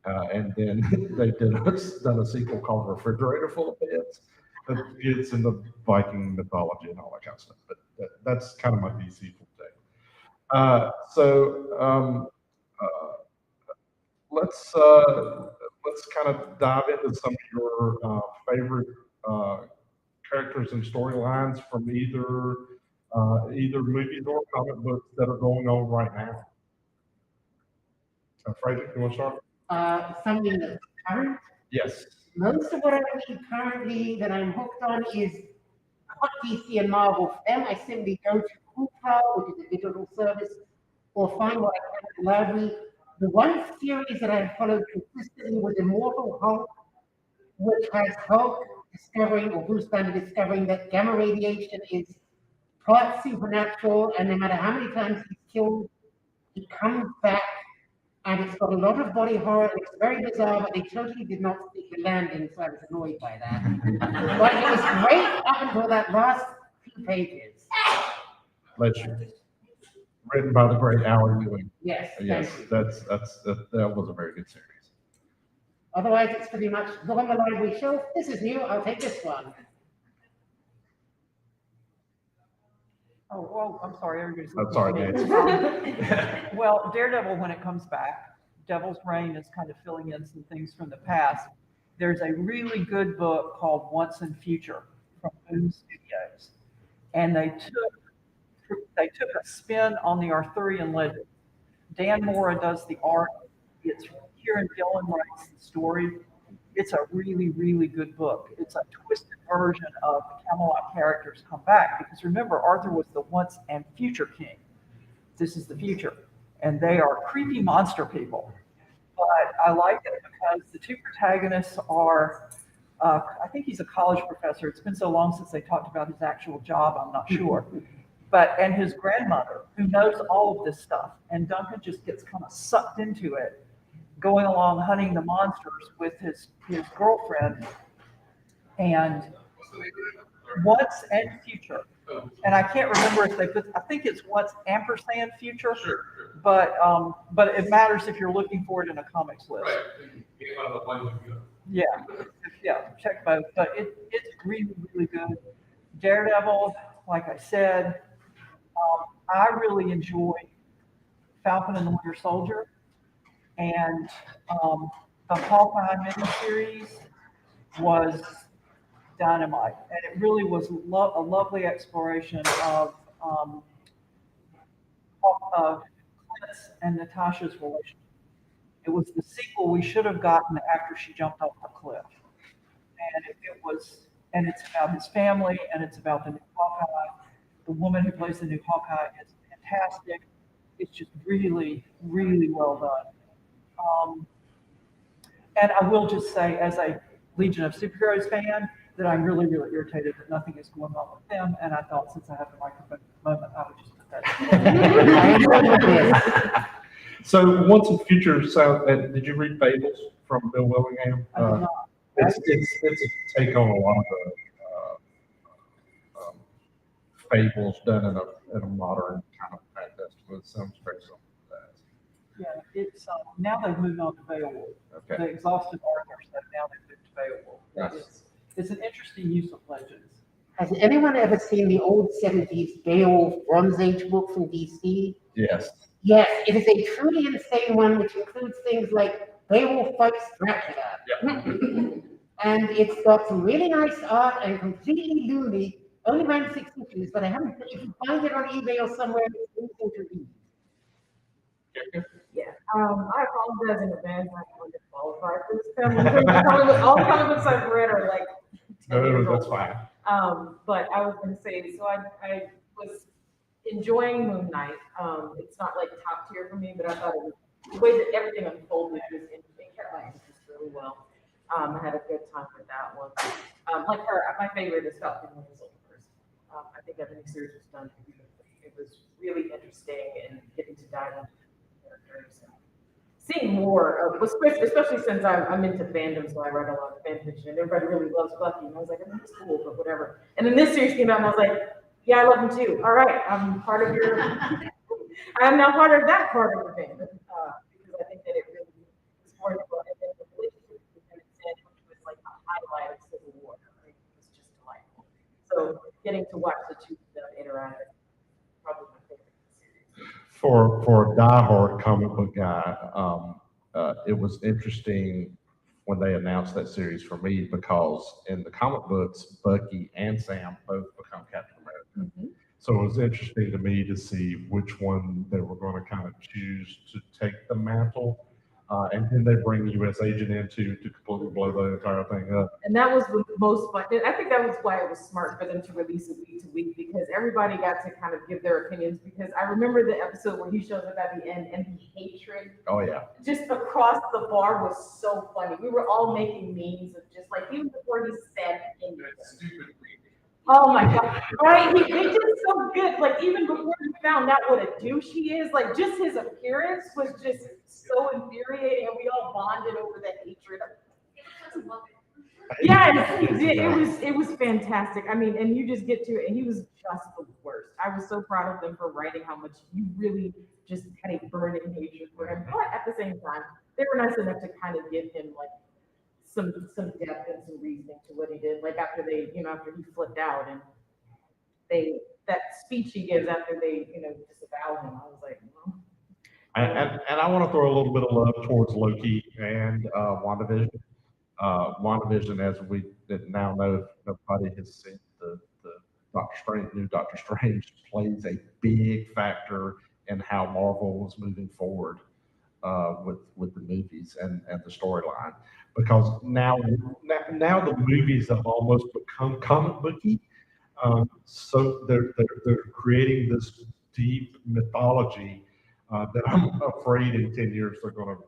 and then they've done a sequel called Refrigerator Full of Heads. That gets into Viking mythology and all that kind of stuff. But that's kind of my DC forte. Let's kind of dive into some of your favorite characters and storylines from either movies or comic books that are going on right now. Frederick, you want to start? Something that's current. Yes. Most of what I read currently that I'm hooked on is not DC and Marvel. For them, I simply go to ConCarolinas, which is a digital service, or find what I can in the library. The one series that I followed consistently was Immortal Hulk, which has Hulk discovering, or Bruce Banner discovering, that gamma radiation is part supernatural, and no matter how many times he's killed, he comes back. And it's got a lot of body horror. It's very bizarre, but they totally did not stick the landing, so I was annoyed by that. But it was great up until that last few pages. Lakeshore. Written by the great Alan Ewing. Yes. Yes, that was a very good series. Otherwise, it's pretty much look on the library shelf. This is new. I'll take this one. Oh, well, I'm sorry, everybody's. I'm sorry, Nancy. Well, Daredevil, when it comes back, Devil's Reign is kind of filling in some things from the past. There's a really good book called Once and Future from Boom Studios. And they took a spin on the Arthurian legend. Dan Mora does the art. It's Kieran Gillen writes the story. It's a really, really good book. It's a twisted version of the Camelot characters come back. Because remember, Arthur was the once and future king. This is the future. And they are creepy monster people. But I like it because the 2 protagonists are, I think he's a college professor. It's been so long since they talked about his actual job, I'm not sure. And his grandmother, who knows all of this stuff. And Duncan just gets kind of sucked into it, going along hunting the monsters with his girlfriend. And Once and Future. And I can't remember if they put, I think it's Once ampersand Future. But it matters if you're looking for it in a comics list. Yeah, check both. But it's really, really good. Daredevil, like I said, I really enjoy Falcon and the Winter Soldier, and the Hawkeye miniseries was dynamite, and it really was a lovely exploration of Clint's and Natasha's relationship. It was the sequel we should have gotten after she jumped off the cliff, and and it's about his family, and it's about the new Hawkeye. The woman who plays the new Hawkeye is fantastic. It's just really, really well done. And I will just say, as a Legion of Superheroes fan, that I'm really, really irritated that nothing is going on with them. And I thought, since I have the microphone at the moment, I would just put that in. So Once and Future did you read Fables from Bill Willingham? I did not. It's a take on a lot of the fables done in a modern kind of fantastic, with some very similar to that. Yeah, it's now they've moved on to Beowulf. Okay. They exhausted Arthur, so now they've moved to Beowulf. Nice. It's an interesting use of legends. Has anyone ever seen the old 70s Beowulf Bronze Age book from DC? Yes. Yes, it is a truly insane one, which includes things like Beowulf fights Dracula. Yep. And it's got some really nice art and completely loony, only around 6 inches, but I haven't, if you find it on eBay or somewhere, it's anything to read. Yeah, I apologize in advance. I'm qualified for this film. All the comic books I've read are like 10 years No, that's old. fine. But I was going to say, so I was enjoying Moon Knight. It's not like top tier for me, but I thought it was, the way that everything unfolded was interesting. Carolina just really well. I had a good time with that one. Like her, my favorite is Falcon and the Winter Soldier. I think that miniseries was done beautifully. It was really interesting and getting to dive into characters and seeing more of, especially since I'm into fandom, so I read a lot of fan fiction, and everybody really loves Bucky, and I was like, oh, that's cool, but whatever. And then this series came out, and I was like, yeah, I love him too. All right, I'm part of your, I'm now part of that part of the fandom, because I think that it really is wonderful. And then the relationship with Lieutenant Sam, which was like a highlight of Civil War, right? It was just delightful. So getting to watch the two of them interact, probably my favorite series. For a diehard comic book guy, it was interesting when they announced that series for me, because in the comic books, Bucky and Sam both become Captain America. Mm-hmm. So it was interesting to me to see which one they were going to kind of choose to take the mantle. And then they bring U.S. Agent in to completely blow the entire thing up. And that was the most fun. I think that was why it was smart for them to release it week to week, because everybody got to kind of give their opinions. Because I remember the episode where he shows up at the end and the hatred Oh yeah. just across the bar was so funny. We were all making memes of just like, even before he said anything. Oh my God. Right? He did so good. Like, even before he found out what a douche he is, like, just his appearance was just so infuriating, and we all bonded over that hatred. Yes, he did. It was fantastic. I mean, and you just get to it, and he was just the worst. I was so proud of them for writing how much you really just had a burning hatred for him. But at the same time, they were nice enough to kind of give him like some depth and some reasoning to what he did. Like after they, after he flipped out and that speech he gives after they, disavow him, I was like, well. And I want to throw a little bit of love towards Loki and WandaVision. WandaVision, as we now know, if nobody has seen the new Doctor Strange plays a big factor in how Marvel was moving forward with the movies and the storyline, because now the movies have almost become comic booky. So they're creating this deep mythology that I'm afraid in 10 years they're going to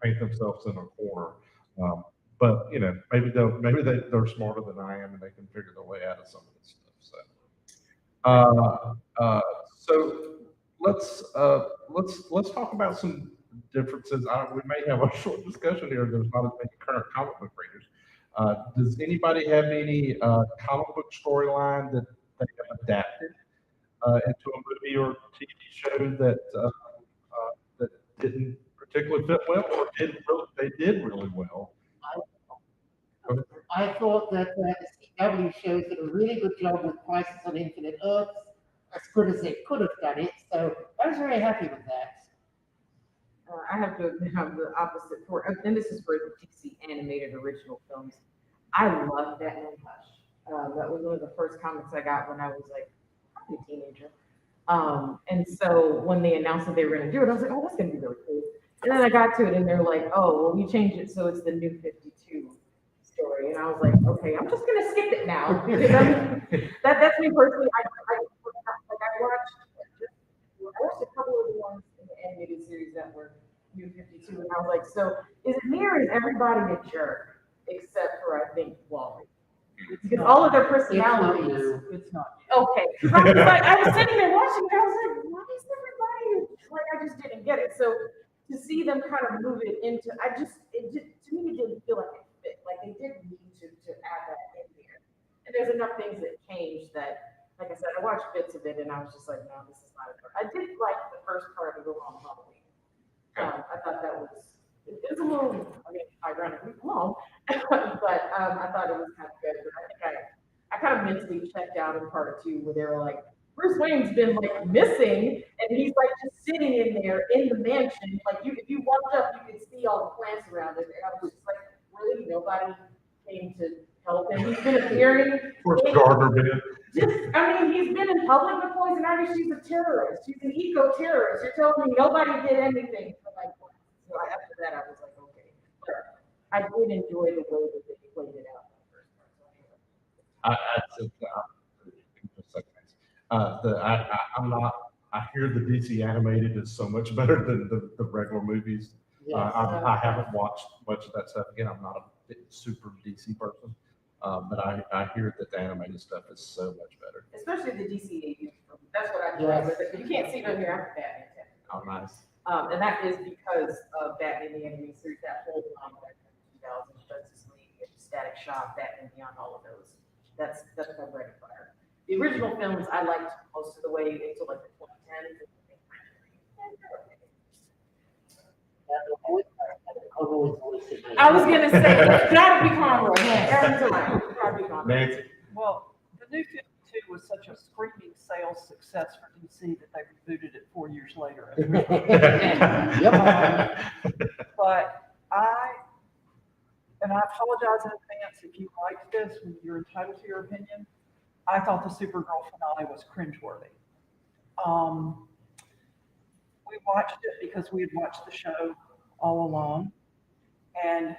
paint themselves in a corner. But maybe they're smarter than I am, and they can figure their way out of some of this stuff. So let's talk about some differences. We may have a short discussion here. There's not as many current comic book readers, Does anybody have any comic book storyline that they have adapted into a movie or TV show that didn't particularly fit well, or they did really well? I thought that the CW shows did a really good job with Crisis on Infinite Earths, as good as they could have done it, so I was very happy with that. I have to have the opposite for, and this is for the DC animated original films. I love Batman Hush. That was one of the first comics I got when I was like probably a teenager. And so when they announced that they were going to do it, I was like, oh, that's going to be really cool. And then I got to it and they're like, oh, well, we changed it so it's the New 52 story. And I was like, okay, I'm just going to skip it now. Because that's me personally. I watched a couple of the ones in the animated series that were New 52, and I was like, so is it me or is everybody a jerk except for, I think, Wally? Because all of their personalities. It's not. Okay, because I was like, I was sitting there watching, and I was like, why is everybody like? I just didn't get it. So to see them kind of move it into, to me, it didn't feel like it fit. Like they didn't need to add that in there. And there's enough things that changed that, like I said, I watched bits of it, and I was just like, no, this is not a part. I did like the first part of the Long Halloween. I thought that was, it was a little, I mean, ironically long, but I thought it was kind of good. But I think I kind of mentally checked out in part 2 where they were like, Bruce Wayne's been like missing, and he's like just sitting in there in the mansion. Like if you walked up, you could see all the plants around it. And I was just like, really, nobody came to help him. He's been appearing. Where's Gardner been? I mean, he's been in public with Poison Ivy. She's a terrorist. She's an eco-terrorist. You're telling me nobody did anything for like. So after that, I was like, okay. But I did enjoy the way that they played it out. I hear the DC animated is so much better than the regular movies. Yes. I haven't watched much of that stuff. Again, I'm not a super DC person, but I hear that the animated stuff is so much better. Especially the DCAU. That's what I enjoy with it. You can't see them here after Batman. Oh, nice. And that is because of Batman the Animated Series, that whole run back in 2000, Justice League, Static Shock, Batman Beyond, all of those. That's my bread and butter. The original films I liked most of the way until like the 2010s. I was gonna say it's gotta be Conroy. Aaron's right. It's gotta be Conroy. Nancy. Well, the New 52 was such a screaming sales success for DC that they rebooted it 4 years later. But and I apologize in advance if you liked this, when you're entitled to your opinion. I thought the Supergirl finale was cringeworthy. We watched it because we had watched the show all along, and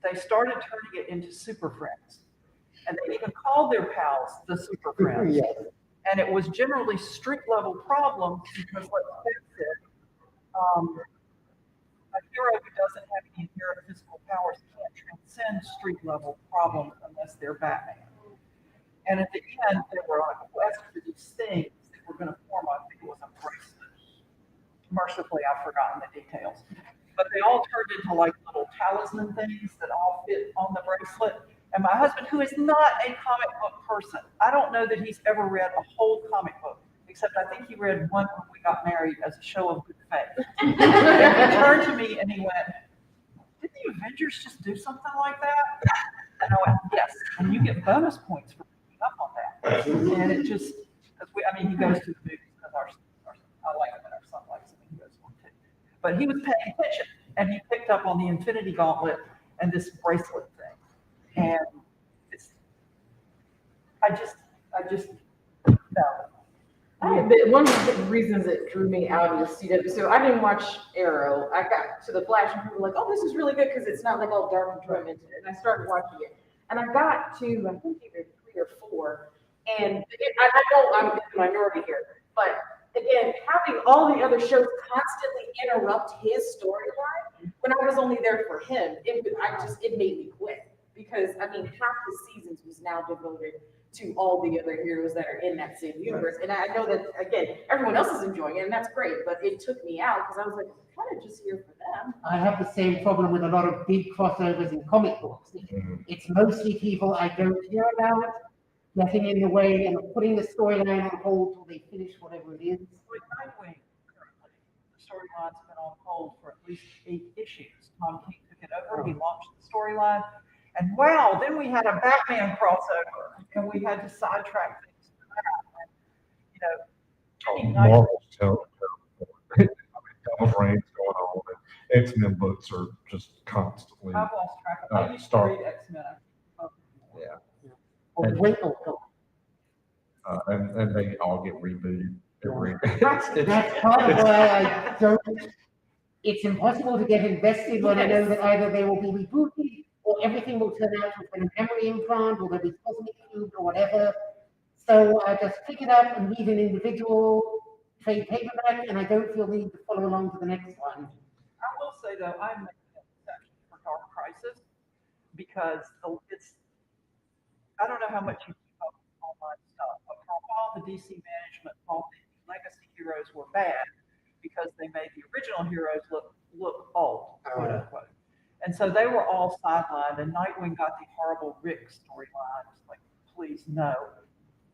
they started turning it into Super Friends. And they even called their pals the Super Friends. Yes. And it was generally street level problems because, let's face it, a hero who doesn't have any inherent physical powers can't transcend street level problems unless they're Batman. And at the end, they were on a quest for these things that were going to form, I think it was a bracelet. Mercifully, I've forgotten the details. But they all turned into like little talisman things that all fit on the bracelet. And my husband, who is not a comic book person, I don't know that he's ever read a whole comic book, except I think he read one when we got married as a show of good faith. And he turned to me and he went, "Did the Avengers just do something like that?" And I went, "Yes." And you get bonus points for picking up on that. And it just, he goes to the movies because I like him and our son likes him and he goes to them too. But he was paying attention and he picked up on the Infinity Gauntlet and this bracelet thing. And I just no. One of the reasons it drew me out of the CW, so I didn't watch Arrow. I got to the Flash and people were like, "Oh, this is really good because it's not like all dark and tormented." And I started watching it, and I got to I think either 3 or 4, and I know I'm in the minority here, but again, having all the other shows constantly interrupt his storyline when I was only there for him, it made me quit. Because half the seasons was now devoted to all the other heroes that are in that same universe. And I know that, again, everyone else is enjoying it, and that's great, but it took me out because I was like, I'm kind of just here for them. I have the same problem with a lot of big crossovers in comic books. It's mostly people I don't care about getting in the way and putting the storyline on hold till they finish whatever it is. With Nightwing, currently, the storyline's been on hold for at least 8 issues. Tom King took it over, he launched the storyline, and wow, then we had a Batman crossover, and we had to sidetrack things for that. And, you know, Marvel's terrible. I mean, Devil's Reign's going on, and X-Men books are just constantly. I've lost track of. I used to read X-Men. Yeah. Or And- wait, and they all get rebooted every. that's part of why I don't. It's impossible to get invested when I know that either they will be rebooted or everything will turn out to a memory implant or they'll be cosmic cubed or whatever. So I just pick it up and read an individual trade paperback, and I don't feel the need to follow along to the next one. I will say though, I'm making an exception for Dark Crisis because it's, I don't know how much you keep up with online stuff, but for a while the DC management thought the legacy heroes were bad because they made the original heroes look old, quote unquote. And so they were all sidelined, and Nightwing got the horrible Rick storyline. It's like, please no.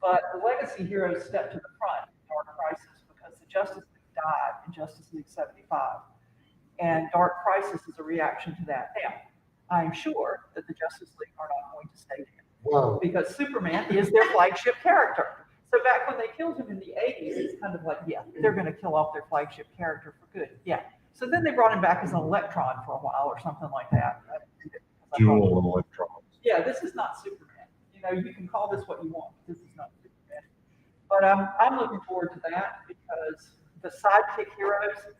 But the legacy heroes stepped to the front in Dark Crisis because the Justice League died in Justice League 75. And Dark Crisis is a reaction to that. Now, I'm sure that the Justice League are not going to stay there. Whoa. Because Superman is their flagship character. So back when they killed him in the 80s, it's kind of like, yeah, they're going to kill off their flagship character for good. Yeah. So then they brought him back as an Electron for a while or something like that. Dual electrons. Yeah, this is not Superman. You know, you can call this what you want, but this is not Superman. But I'm looking forward to that because the sidekick heroes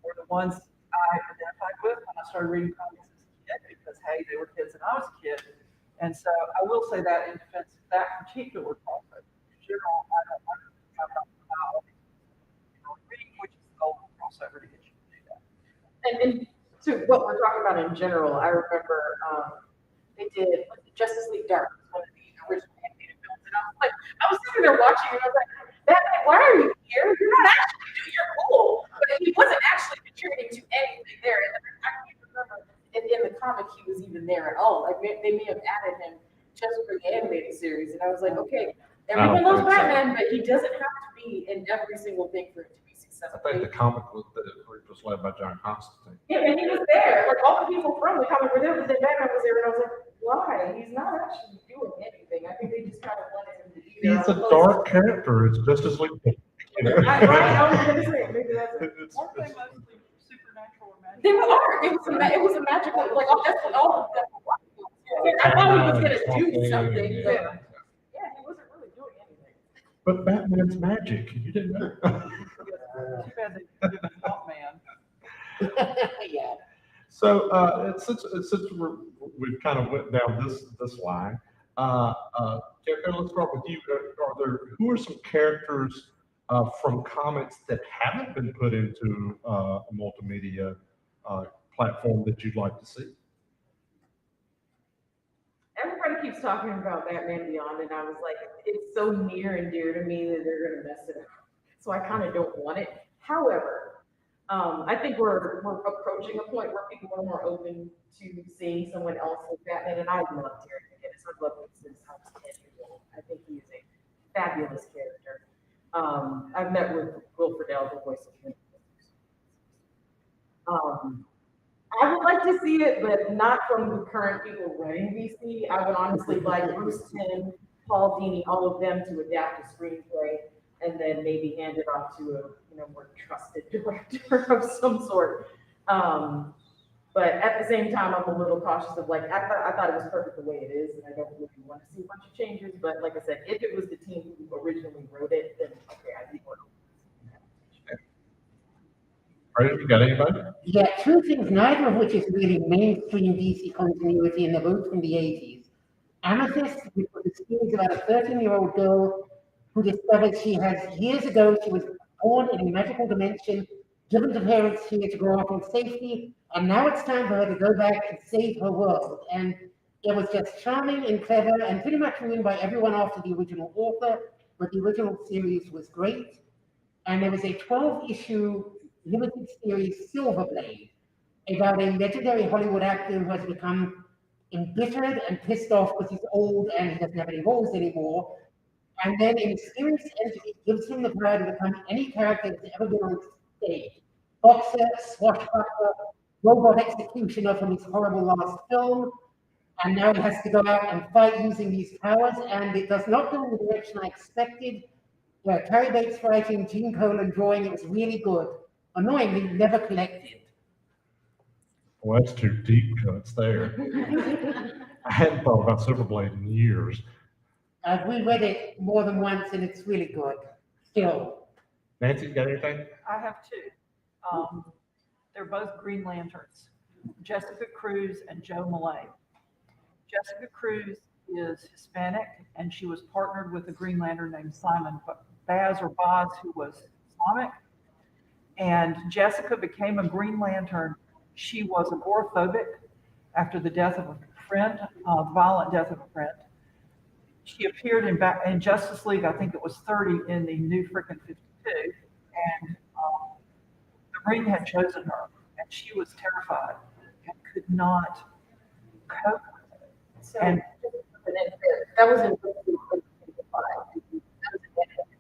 were the ones I identified with when I started reading comics as a kid because, hey, they were kids and I was a kid. And so I will say that in defense of that particular crossover. In general, I don't know about reading, which is the goal of crossover to get you to do that. And to what we're talking about in general, I remember they did Justice League Dark, one of the original animated films, and I was sitting there watching, and I was like, Batman, why are you here? You're not actually doing your cool, but he wasn't actually contributing to anything there. And I can't remember in the comic he was even there at all. Like they may have added him just for the animated series, and I was like, okay, everyone loves Batman, but he doesn't have to be in every single thing for it to be I successful. think the comic was led by John Constantine. Yeah, and he was there. Like all the people from the comic were there, but then Batman was there, and I was like, why? He's not actually doing anything. I think they just kind of wanted him to be there. He's a dark character. It's Justice League. You know? Right, I was gonna say, maybe that's it. Weren't they mostly supernatural or magical? They were. It was a magical, like, that's what all of them were. I thought he was gonna do something, but yeah, he wasn't really doing anything. But Batman's magic. You didn't know. Too bad they did the Hawkman. Yeah. So since we've kind of went down this line, Jericho, let's start with you. Who are some characters from comics that haven't been put into a multimedia platform that you'd like to see? Everybody keeps talking about Batman Beyond, and I was like, it's so near and dear to me that they're gonna mess it up. So I kind of don't want it. However, I think we're approaching a point where people are more open to seeing someone else with Batman, and I love Terry McGinnis. I've loved him since I was 10 years old. I think he is a fabulous character. I've met with Will Friedle, the voice of him. I would like to see it, but not from the current people running DC. I would honestly like Bruce Timm, Paul Dini, all of them to adapt a screenplay and then maybe hand it off to a more trusted director of some sort. But at the same time, I'm a little cautious of like, I thought it was perfect the way it is, and I don't really want to see a bunch of changes. But like I said, if it was the team who originally wrote it, then okay, I'd be more open. All right, you got anybody? Yeah, two things, neither of which is really mainstream DC continuity, and they're both from the 80s. Amethyst, which was a series about a 13-year-old girl who discovered years ago, she was born in a magical dimension, given to parents here to grow up in safety, and now it's time for her to go back and save her world. And It was just charming and clever and pretty much ruined by everyone after the original author, but the original series was great. And there was a 12-issue limited series, Silver Blade, about a legendary Hollywood actor who has become embittered and pissed off because he's old and he doesn't have any roles anymore. And then in Mysterious Entity gives him the power to become any character that's ever been on stage. Boxer, swashbuckler, robot executioner from his horrible last film. And now he has to go out and fight using these powers, and it does not go in the direction I expected. Carrie Bates writing, Gene Colan drawing, it was really good. Annoyingly, never collected. Well, that's two deep cuts there. I hadn't thought about Silverblade in years. I've reread it more than once, and it's really good. Still. Nancy, you got anything? I have two. They're both Green Lanterns, Jessica Cruz and Joe Millay. Jessica Cruz is Hispanic, and she was partnered with a Green Lantern named Simon Baz, who was Islamic. And Jessica became a Green Lantern. She was agoraphobic after the death of a friend, the violent death of a friend. She appeared in Justice League, I think it was 30, in the New Frickin' 52, and the Ring had chosen her, and she was terrified and could not cope with it. So, And that was in 1955.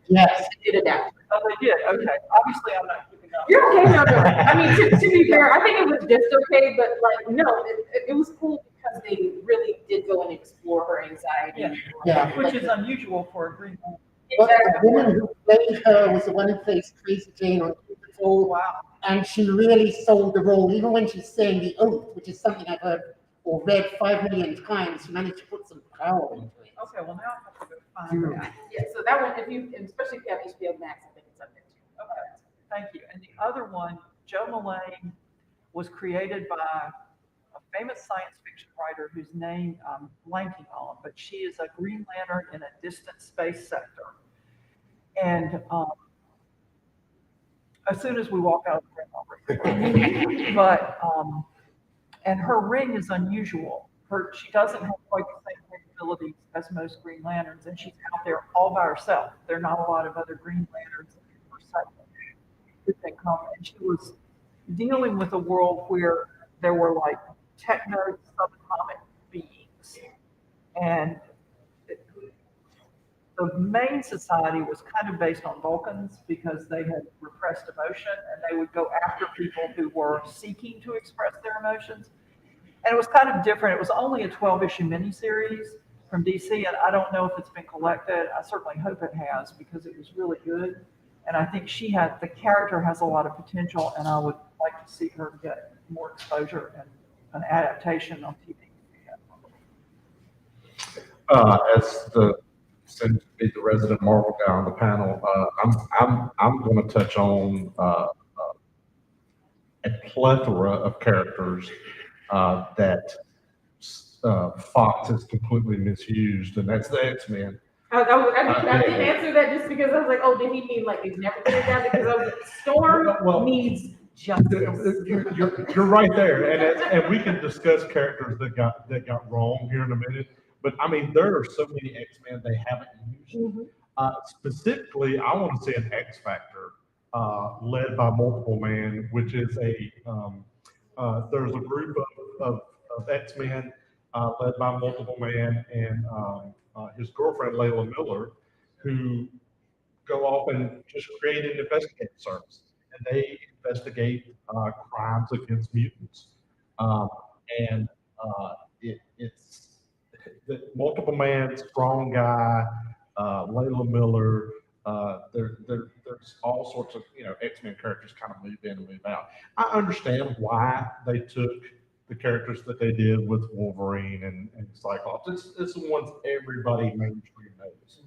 Yes. They did adapt. oh, they did. Okay, obviously I'm not keeping up. You're okay, no. I mean, to be fair, I think it was just okay, but like, no, it was cool because they really did go and explore her anxiety. Yeah. Which is unusual for a Green Lantern. But the woman who played her was the one who plays Crazy Jane on Control. Wow. And she really sold the role, even when she's saying the oath, which is something I've heard or read 5 million times. She managed to put some power into it. Okay, well now I have to go find that. Yeah, so that one, especially if you have HBO Max, I think it's up there too. Okay, thank you. And the other one, Joe Millay, was created by a famous science fiction writer whose name I'm blanking on, but she is a Green Lantern in a distant space sector. And as soon as we walk out of the ring, and her ring is unusual. She doesn't have quite the same capabilities as most Green Lanterns, and she's out there all by herself. There are not a lot of other Green Lanterns who can come. And she was dealing with a world where there were like techno subatomic beings, and the main society was kind of based on Vulcans because they had repressed emotion, and they would go after people who were seeking to express their emotions. And it was kind of different. It was only a 12-issue miniseries from DC, and I don't know if it's been collected. I certainly hope it has because it was really good. And I think the character has a lot of potential, and I would like to see her get more exposure and an adaptation on TV. Since be the resident Marvel guy on the panel, I'm going to touch on a plethora of characters that Fox has completely misused, and that's the X-Men. I didn't answer that just because I was like, oh, did he mean like he's never going to die? Because I was like, Storm needs justice. You're right there, and we can discuss characters that got wrong here in a minute. But I mean, there are so many X-Men they haven't used. Specifically, I want to see an X Factor led by Multiple Man, which is there's a group of X-Men led by Multiple Man and his girlfriend Layla Miller, who go off and just create an investigative service, and they investigate crimes against mutants. It's the Multiple Man, strong guy, Layla Miller. There's all sorts of X-Men characters kind of move in and move out. I understand why they took the characters that they did with Wolverine and Cyclops. It's the ones everybody mainstream knows.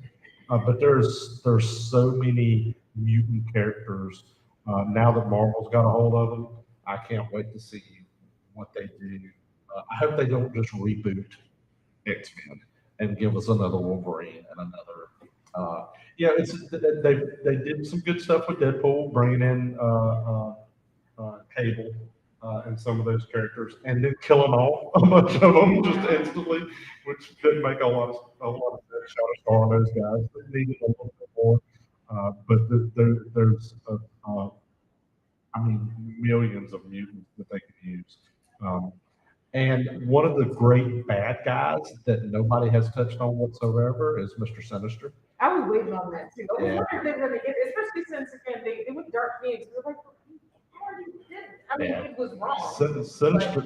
But there's so many mutant characters now that Marvel's got a hold of them. I can't wait to see what they do. I hope they don't just reboot X-Men and give us another Wolverine and another. They did some good stuff with Deadpool, bringing in Cable in some of those characters, and then killing off a bunch of them just instantly, which didn't make a lot of sense. Star on those guys, but needed a little bit more. There's I mean, millions of mutants that they can use. And one of the great bad guys that nobody has touched on whatsoever is Mr. Sinister. I was waiting on that too. I was Yeah. wondering if they were gonna get, especially since again they went Dark Phoenix. It was like, I mean, Yeah. it was wrong.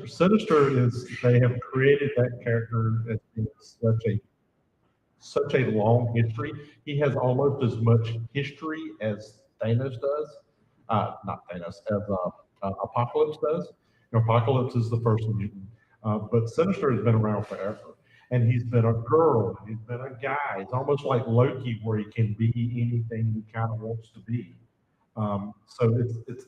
Sinister is, they have created that character as being such a long history. He has almost as much history as Thanos does. Not Thanos, as Apocalypse does. Apocalypse is the first mutant, but Sinister has been around forever. And he's been a girl, he's been a guy. It's almost like Loki, where he can be anything he kind of wants to be. So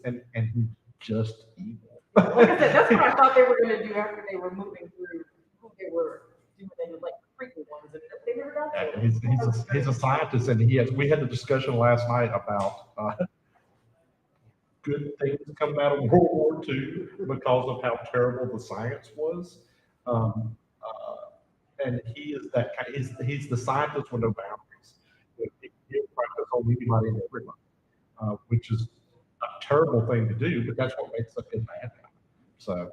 and he's just evil. Like I said, that's what I thought they were gonna do after they were moving through who they were doing, they were like frequent ones, and they never got to it. He's a scientist, and we had the discussion last night about good things coming out of World War II because of how terrible the science was. And he is that kind. He's the scientist with no boundaries. He can practice on anybody and everybody, which is a terrible thing to do, but that's what makes a good bad guy. So,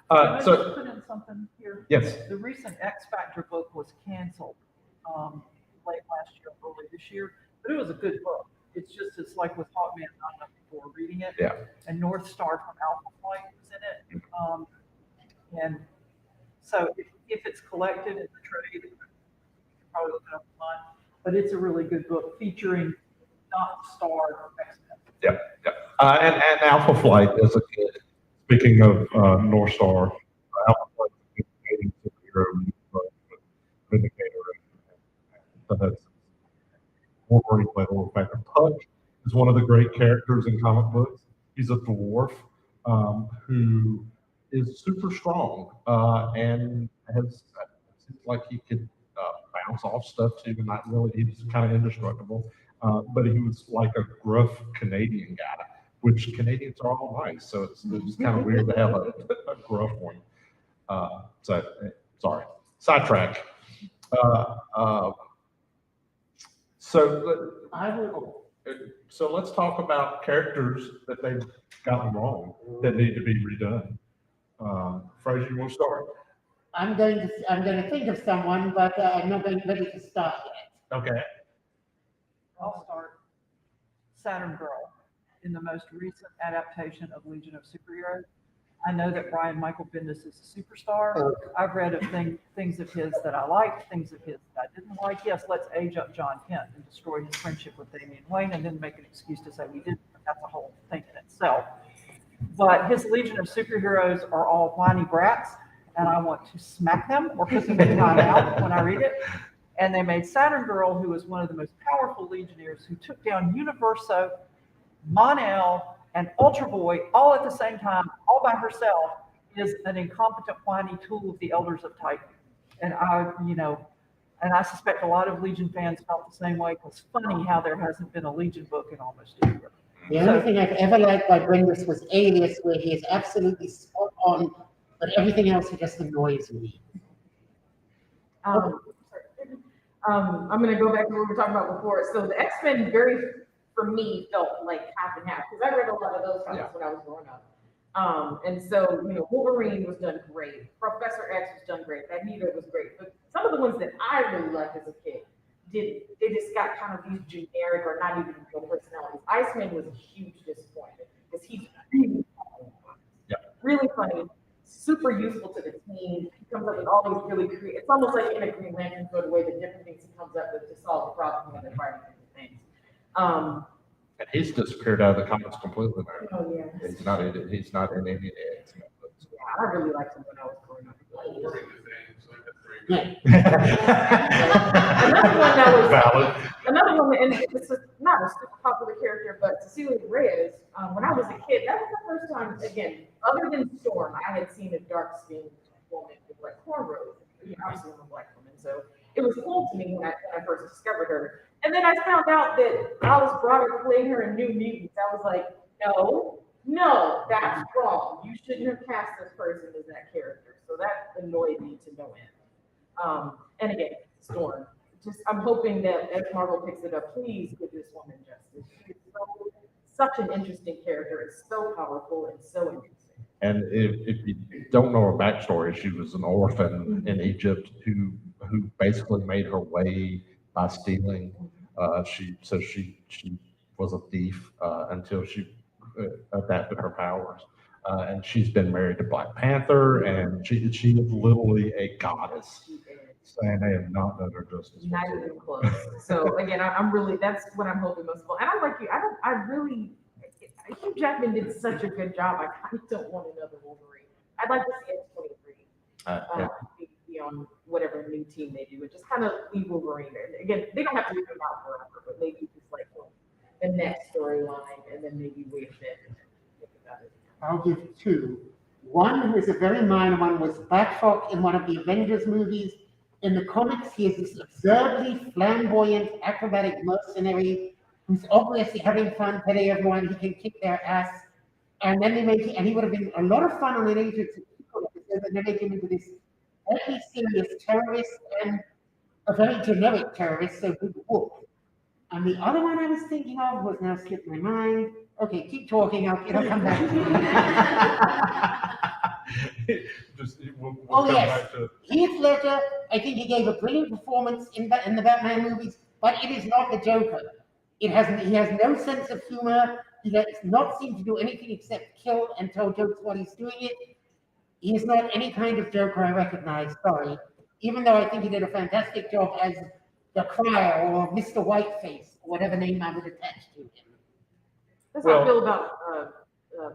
Can I just put in something here? Yes. The recent X Factor book was canceled late last year, early this year, but it was a good book. It's like with Hawkman, not enough people were reading it. Yeah. And North Star from Alpha Flight was in it. And so if it's collected in the trade, you can probably look it up online. But it's a really good book featuring not Star X-Men. Yeah. And Alpha Flight is a good. Speaking of North Star, Alpha Flight is a good Canadian superhero, Vindicator, and that's Wolverine played a little factor. Puck is one of the great characters in comic books. He's a dwarf who is super strong and has seems like he could bounce off stuff too, and not really. He's kind of indestructible, but he was like a gruff Canadian guy, which Canadians are all nice, so it's kind of weird to have a gruff one. Sorry, sidetrack. So let's talk about characters that they've gotten wrong that need to be redone. Fraser, you want to start? I'm going to think of someone, but I'm not ready to start yet. Okay. I'll start. Saturn Girl, in the most recent adaptation of Legion of Superheroes. I know that Brian Michael Bendis is a superstar. I've read of things of his that I liked, things of his that I didn't like. Yes, let's age up John Kent and destroy his friendship with Damian Wayne and then make an excuse to say we didn't. That's a whole thing in itself. But his Legion of Superheroes are all whiny brats, and I want to smack them or put them in timeout when I read it. And they made Saturn Girl, who was one of the most powerful Legionnaires, who took down Universo, Mon-El, and Ultra Boy all at the same time, all by herself, is an incompetent, whiny tool of the Elders of Titan. And I suspect a lot of Legion fans felt the same way. It's funny how there hasn't been a Legion book in almost a year. The only thing I've ever liked by Bendis was Alias, where he is absolutely spot on, but everything else just annoys me. I'm going to go back to what we were talking about before. So the X-Men for me, felt like half and half, because I read a lot of those comics when I was growing up. And so, Wolverine was done great. Professor X was done great. Magneto was great. But some of the ones that I really liked as a kid, they just got kind of these generic or not even real personalities. Iceman was a huge disappointment because he's really funny. Really funny, super useful to the team. He comes up with all these really creative, it's almost like in a Green Lantern sort of way, the different things he comes up with to solve the problem when they're fighting different things. And he's disappeared out of the comics completely now. Oh, yeah. He's not in any X-Men books. Yeah, I really liked him when I was growing up. Another one, and this is not a super popular character, but Cecilia Reyes. When I was a kid, that was the first time, again, other than Storm, I had seen a dark-skinned woman with like cornrows. Obviously, I'm a black woman, so it was cool to me when I first discovered her. And then I found out that Alice Broderick played her in New Mutants. I was like, no, no, that's wrong. You shouldn't have cast this person as that character. So that annoyed me to no end. And again, Storm. I'm hoping that as Marvel picks it up, please give this woman justice. She's such an interesting character. It's so powerful and so interesting. And if you don't know her backstory, she was an orphan in Egypt who basically made her way by stealing. She was a thief until she adapted her powers. And she's been married to Black Panther, and she is literally a goddess. And they have not done her justice. Not even close. So again, I'm really, that's what I'm hoping most of all. And I'm like you, I really, Hugh Jackman did such a good job. I kind of don't want another Wolverine. I'd like to see X-23 be on whatever new team they do, and just kind of leave Wolverine there. Again, they don't have to leave him out forever, but maybe just like the next storyline, and then maybe wait a bit and think about it. I'll give two. One was a very minor one, was Batroc in one of the Avengers movies. In the comics, he is this absurdly flamboyant, acrobatic mercenary who's obviously having fun telling everyone he can kick their ass. And then and he would have been a lot of fun on an Agents of Shield episode, and they make him into this very serious terrorist and a very generic terrorist, so good wolf. And the other one I was thinking of was now slipped my mind. Okay, keep talking, it'll come back to me. We'll yes, back to Heath Ledger, I think he gave a brilliant performance in the Batman movies, but it is not the Joker. He has no sense of humor. He does not seem to do anything except kill and tell jokes while he's doing it. He is not any kind of Joker I recognize, sorry. Even though I think he did a fantastic job as the Crier or Mr. Whiteface, or whatever name I would attach to him. That's how I feel about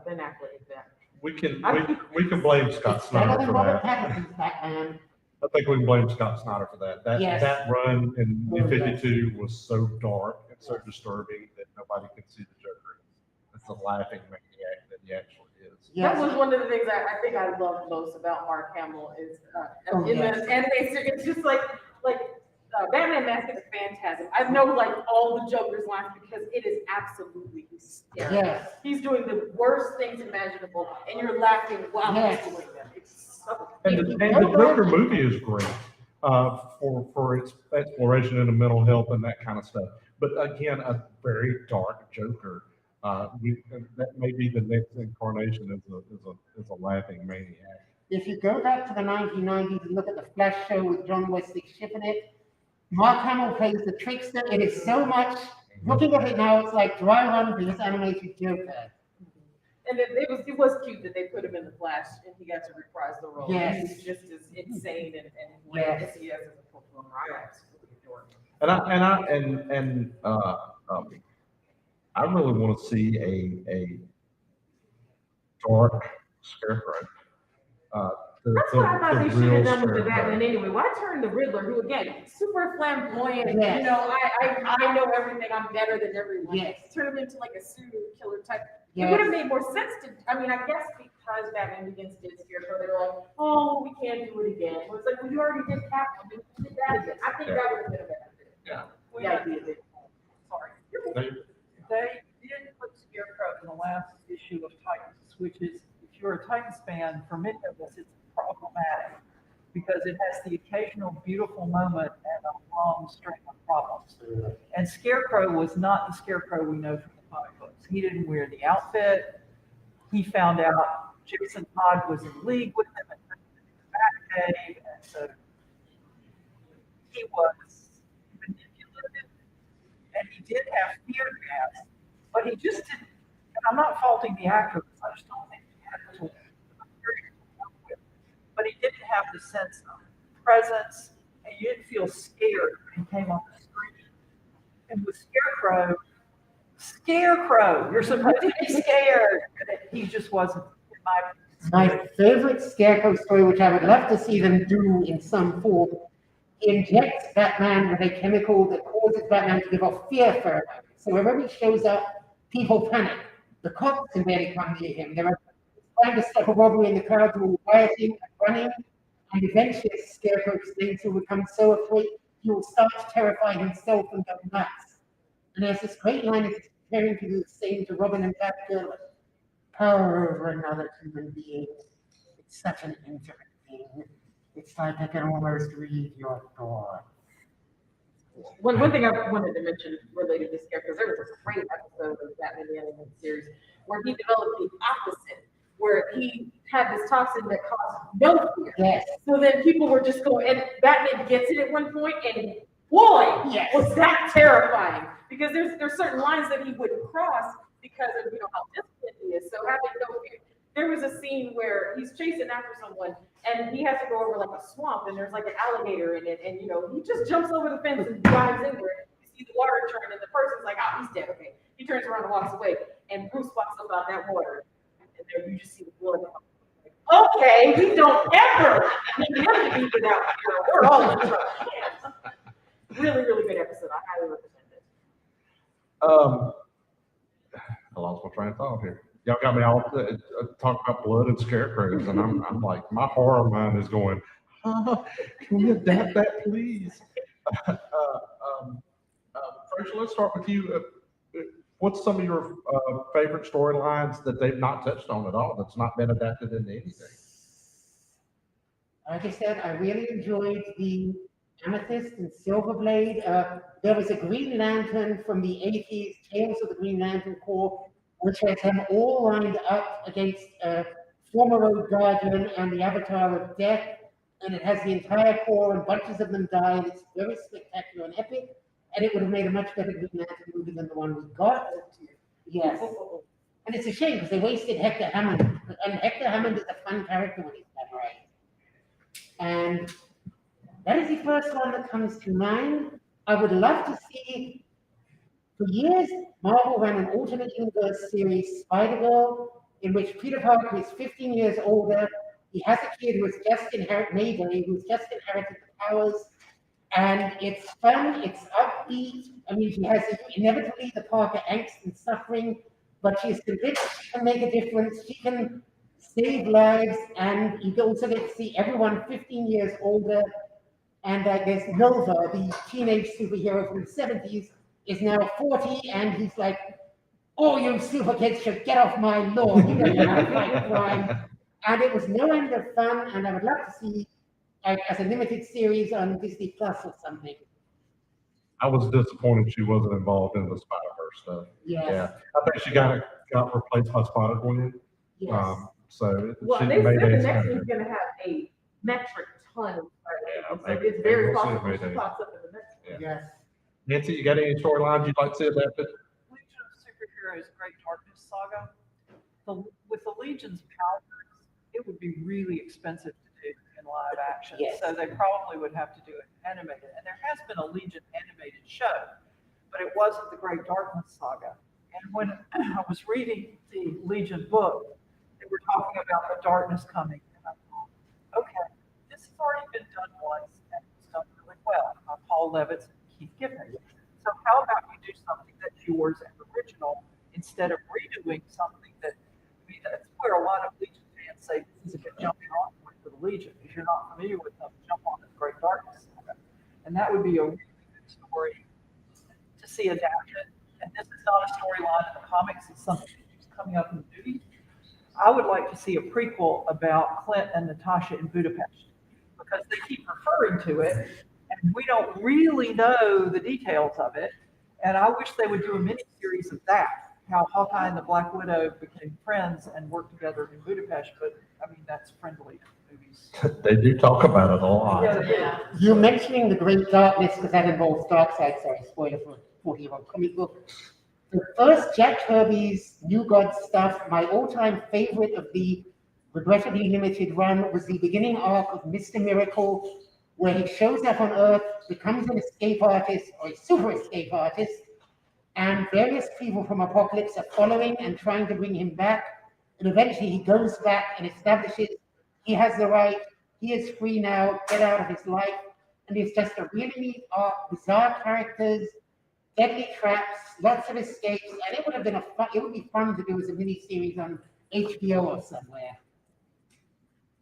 Ben Affleck as that. we can blame Scott Snyder for that. Batman. I think we can blame Scott Snyder for that. Yes. That run in 52 was so dark and so disturbing that nobody could see the Joker. It's a laughing maniac that he actually is. That was one of the things I think I loved most about Mark Hamill is in the anime series. It's just like Batman Mask of the Phantasm. I know like all the Joker's lines because it is absolutely hysterical. Yes. He's doing the worst things imaginable, and you're laughing while he's doing them. It's so. And the Joker movie is great for its exploration into mental health and that kind of stuff. But again, a very dark Joker. That may be the next incarnation is a laughing maniac. If you go back to the 1990s and look at the Flash show with John Wesley Shipp in it, Mark Hamill plays the trickster. It is so much. Looking at it now, it's like dry run for this animated Joker. And it was cute that they put him in the Flash and he got to reprise the role. Yes. He's just as insane and lame as he is as a performer. I absolutely adore him. I really want to see a dark Scarecrow. That's what I thought they should have done with the Batman anyway. Why turn the Riddler, who again, super flamboyant, Yes. you know, I know everything, I'm better than everyone. Yes. Turn him into like a serial killer type. Yes. It would have made more sense to, I mean, I guess because Batman Begins did Scarecrow, they're like, oh, we can't do it again. Well, it's like, well, you already did Catwoman, you did that again. I think that would have been a better fit. Yeah. The idea that, Sorry. They- They did put Scarecrow in the last issue of Titans, which is, if you're a Titans fan, for many of us, it's problematic because it has the occasional beautiful moment and a long string of problems. And Scarecrow was not the Scarecrow we know from the comic books. He didn't wear the outfit. He found out Jason Todd was in league with him and took him into the Batcave, and so he was manipulative. And he did have fear gas, but he just didn't, and I'm not faulting the actor, because I just don't think he had the tools. But he didn't have the sense of presence, and you didn't feel scared when he came on the screen. And with Scarecrow, you're supposed to be scared, and he just wasn't. My favorite Scarecrow story, which I would love to see them do in some form, he injects Batman with a chemical that causes Batman to give off fear pheromones. So wherever he shows up, people panic. The cops can barely come near him. They're trying to stop a robbery in the crowd who are rioting and running. And eventually, Scarecrow explains he'll become so afraid he will start to terrify himself and go nuts. And there's this great line as he's preparing to do the same to Robin and Batgirl. power over another human being. It's such an intimate thing. It's like I can almost read your thoughts. One thing I wanted to mention related to this character, there was a great episode of Batman the Animated Series where he developed the opposite, where he had this toxin that caused no fear. Yes. So then people were just going, and Batman gets it at one point, and boy, Yes. was that terrifying. Because there's certain lines that he wouldn't cross because of how disciplined he is. So having no fear. There was a scene where he's chasing after someone and he has to go over like a swamp and there's like an alligator in it and he just jumps over the fence and drives into it. You see the water turn and the person's like, oh, he's dead, okay. He turns around and walks away and Bruce walks up out that water and there you just see the blood. Okay, we don't ever need him to be without fear. We're all in trouble. Really, really good episode. I highly recommend it. I lost my train of thought here. Y'all got me all talking about blood and scarecrows, and I'm like, my horror mind is going, can we adapt that, please? Rachel, let's start with you. What's some of your favorite storylines that they've not touched on at all, that's not been adapted into anything? Like I said, I really enjoyed the Amethyst and Silverblade. There was a Green Lantern from the 80s, Tales of the Green Lantern Corps, which has them all lined up against former Road Guardian and the Avatar of Death, and it has the entire Corps and bunches of them die, and it's very spectacular and epic, and it would have made a much better Green Lantern movie than the one we got. Yes. And it's a shame because they wasted Hector Hammond, and Hector Hammond is a fun character when he's done right. And that is the first one that comes to mind. I would love to see, for years, Marvel ran an alternate universe series, Spider-Girl, in which Peter Parker is 15 years older. He has a kid who has just inherited Mayday, who's just inherited the powers. And it's fun, it's upbeat. I mean, she has inevitably the Parker angst and suffering, but she is convinced she can make a difference. She can save lives, and you also get to see everyone 15 years older. And there's Nova, the teenage superhero from the 70s, is now 40, and he's like, "Oh, you super kids should get off my lawn. You don't know how to fight crime." And it was no end of fun, and I would love to see as a limited series on Disney Plus or something. I was disappointed she wasn't involved in the Spider-Verse stuff. Yes. Yeah, I think she got replaced by Spider-Gwen. Yes. So Well, she they said the Mayday's next kind of- one's gonna have a metric ton of Yeah, so maybe- it's very maybe we'll see possible she Mayday. pops up in the next one. Yeah. Yes. Nancy, you got any storylines you'd like to see adapted? Legion of Superheroes Great Darkness Saga. With the Legion's powers, it would be really expensive to do in live action. Yes. So they probably would have to do it animated. And there has been a Legion animated show, but it wasn't the Great Darkness Saga. And when I was reading the Legion book, they were talking about the darkness coming. And I thought, okay, this has already been done once and it's done really well by Paul Levitz and Keith Giffen. So how about you do something that's yours and original instead of redoing something that, I mean, that's where a lot of Legion fans say this is a good jumping off point for the Legion. If you're not familiar with them, jump on the Great Darkness Saga. And that would be a really good story to see adapted. And this is not a storyline in the comics, it's something that's coming up in the movie. I would like to see a prequel about Clint and Natasha in Budapest because they keep referring to it and we don't really know the details of it. And I wish they would do a mini-series of that, how Hawkeye and the Black Widow became friends and worked together in Budapest. But I mean, that's friendly movies. They do talk about it a lot. Yeah. You mentioning the Great Darkness, because that involves Darkseid, sorry, spoiler for 40-year-old comic book. The first Jack Kirby's New Gods stuff, my all-time favorite of the regrettably limited run, was the beginning arc of Mr. Miracle, where he shows up on Earth, becomes an escape artist, or a super escape artist, and various people from Apocalypse are following and trying to bring him back, and eventually he goes back and establishes he has the right, he is free now, get out of his life, and it's just a really neat arc, bizarre characters, deadly traps, lots of escapes, and it would have been it would be fun to do as a mini-series on HBO or somewhere.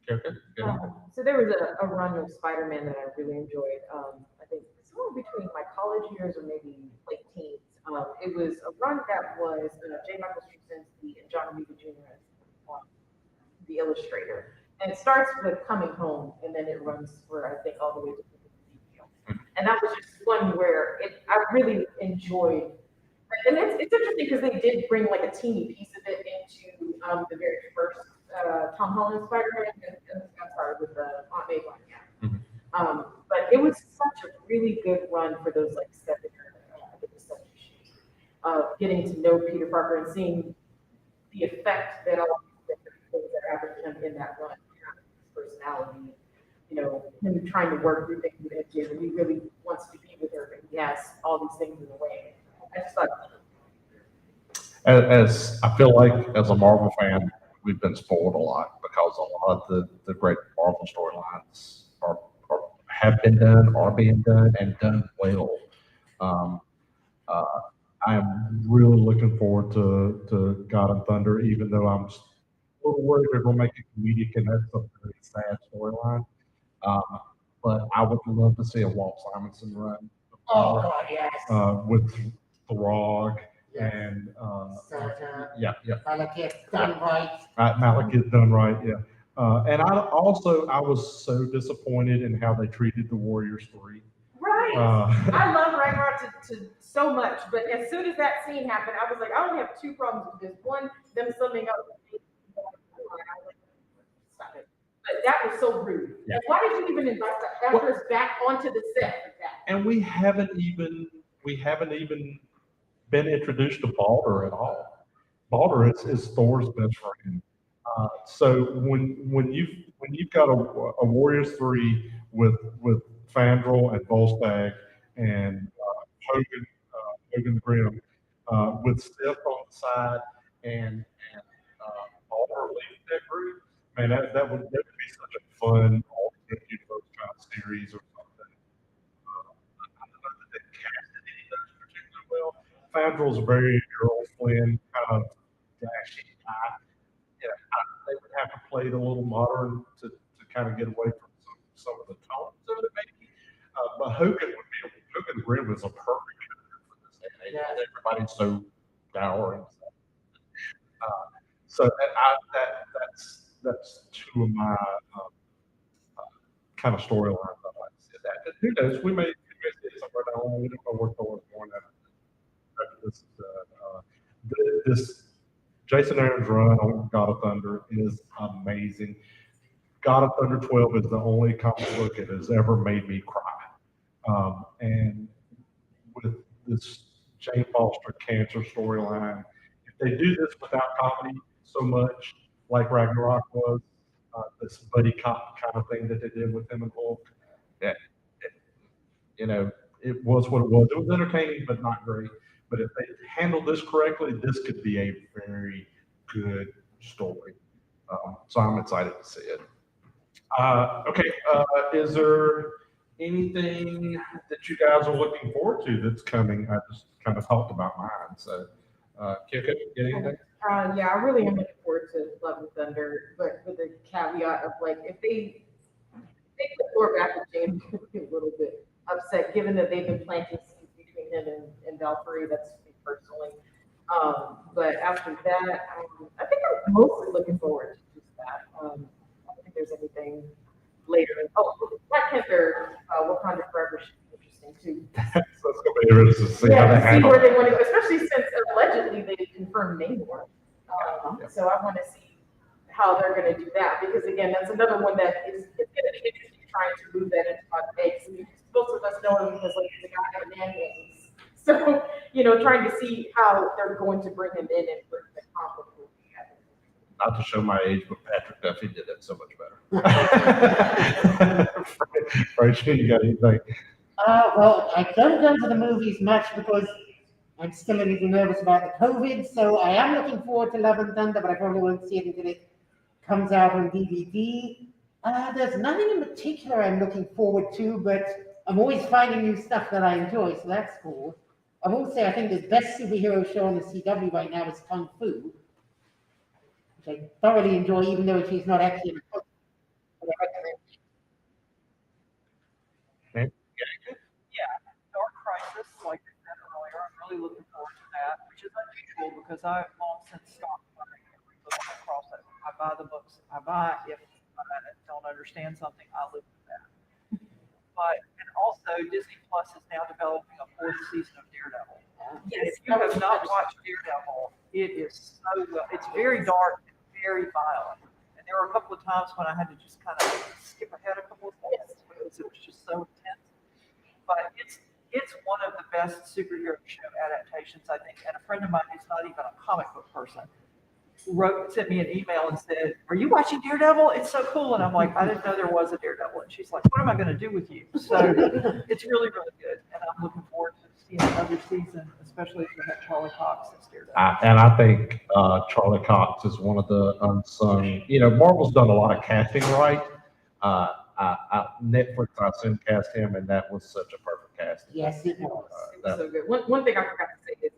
So there was a run of Spider-Man that I really enjoyed. I think somewhere between my college years or maybe late teens. It was a run that was J. Michael Straczynski and John Romita Jr. as illustrator. And it starts with Coming Home, and then it runs for, I think, all the way to and that was just one where I really enjoyed. And it's interesting because they did bring like a teeny piece of it into the very first Tom Holland Spider-Man. I'm sorry, with the Aunt May one. Yeah. But it was such a really good run for those like 7 issues of getting to know Peter Parker and seeing the effect that all these different things that happened to him in that run, his personality, you know, him trying to work through things with MJ, and he really wants to be with her, but he has all these things in the way. I just thought. As I feel like as a Marvel fan, we've been spoiled a lot because a lot of the great Marvel storylines have been done, are being done, and done well. I'm really looking forward to God of Thunder, even though I'm a little worried they're going to make a comedic and that's a very sad storyline. But I would love to see a Walt Simonson run. Oh, God, yes. With Throg Yes. and Yeah. Malekith done right. Malekith done right, yeah. And I was so disappointed in how they treated the Warriors 3. Right. I love Ragnarok to so much, but as soon as that scene happened, I was like, I only have 2 problems with this. One, them summing up. Stop it. But that was so rude. Yeah. And why did you even invite the actors back onto the set like that? And we haven't even been introduced to Balder at all. Balder is Thor's best friend. So when you've got a Warriors 3 with Fandral and Volstagg and Hogan Grimm with Steph on the side and Balder leading that group, man, that would be such a fun alternate universe kind of series or something. I don't know that they casted any of those particularly well. Fandral's very Errol Flynn kind of dashy guy. Yeah, they would have to play it a little modern to kind of get away from some of the tones of it, maybe. But Hogan Grimm is a perfect character for this. And everybody's so dour and stuff. So that's 2 of my kind of storylines I'd like to see that. But who knows? We may see it somewhere down the line. We don't know where Thor's going after this. This Jason Aaron's run on God of Thunder is amazing. God of Thunder 12 is the only comic book that has ever made me cry. And with this Jane Foster cancer storyline, if they do this without comedy so much, like Ragnarok was, this buddy cop kind of thing that they did with him and Hulk, it was what it was. It was entertaining, but not great. But if they handle this correctly, this could be a very good story. So I'm excited to see it. Okay, is there anything that you guys are looking forward to that's coming? I just kind of talked about mine. So, Kiko, get anything? Yeah, I really am looking forward to Love and Thunder, but with the caveat of like, if they put Thor back with James, I'd be a little bit upset, given that they've been planting seeds between him and Valkyrie. That's me personally. But after that, I think I'm mostly looking forward to just that. I don't think there's anything later. Oh, Black Panther, Wakanda Forever should be interesting too. That's going to be interesting to see how they handle where they want to go, especially since allegedly they confirmed Namor. So I want to see how they're going to do that, because again, that's another one that is going to be interesting trying to move that into our base. I mean, most of us know him because like he's a guy with man wings. So, trying to see how they're going to bring him in and bring the conflict together. Not to show my age, but Patrick Duffy did it so much better. Rachel, you got anything? Well, I don't go to the movies much because I'm still a little nervous about the COVID, so I am looking forward to Love and Thunder, but I probably won't see it until it comes out on DVD. There's nothing in particular I'm looking forward to, but I'm always finding new stuff that I enjoy, so that's cool. I will say I think the best superhero show on the CW right now is Kung Fu, which I thoroughly enjoy, even though she's not actually in the book. Yeah, Dark Crisis, like I said earlier, I'm really looking forward to that, which is unusual because I've long since stopped buying every book across it. I've buy the books I buy. If I don't understand something, I live with that. But, and also Disney Plus is now developing a 4th season of Daredevil. And if you have not watched Daredevil, it is so well, it's very dark and very violent. And there were a couple of times when I had to just kind of skip ahead a couple of seconds because it was just so intense. But it's one of the best superhero show adaptations, I think. And a friend of mine who's not even a comic book person sent me an email and said, "Are you watching Daredevil? It's so cool." And I'm like, "I didn't know there was a Daredevil." And she's like, "What am I going to do with you?" So it's really, really good. And I'm looking forward to seeing another season, especially if we have Charlie Cox as Daredevil. And I think Charlie Cox is one of the unsung. Marvel's done a lot of casting right. Netflix, I assume, cast him, and that was such a perfect casting. Yes, it was. It was so good. One thing I forgot to say is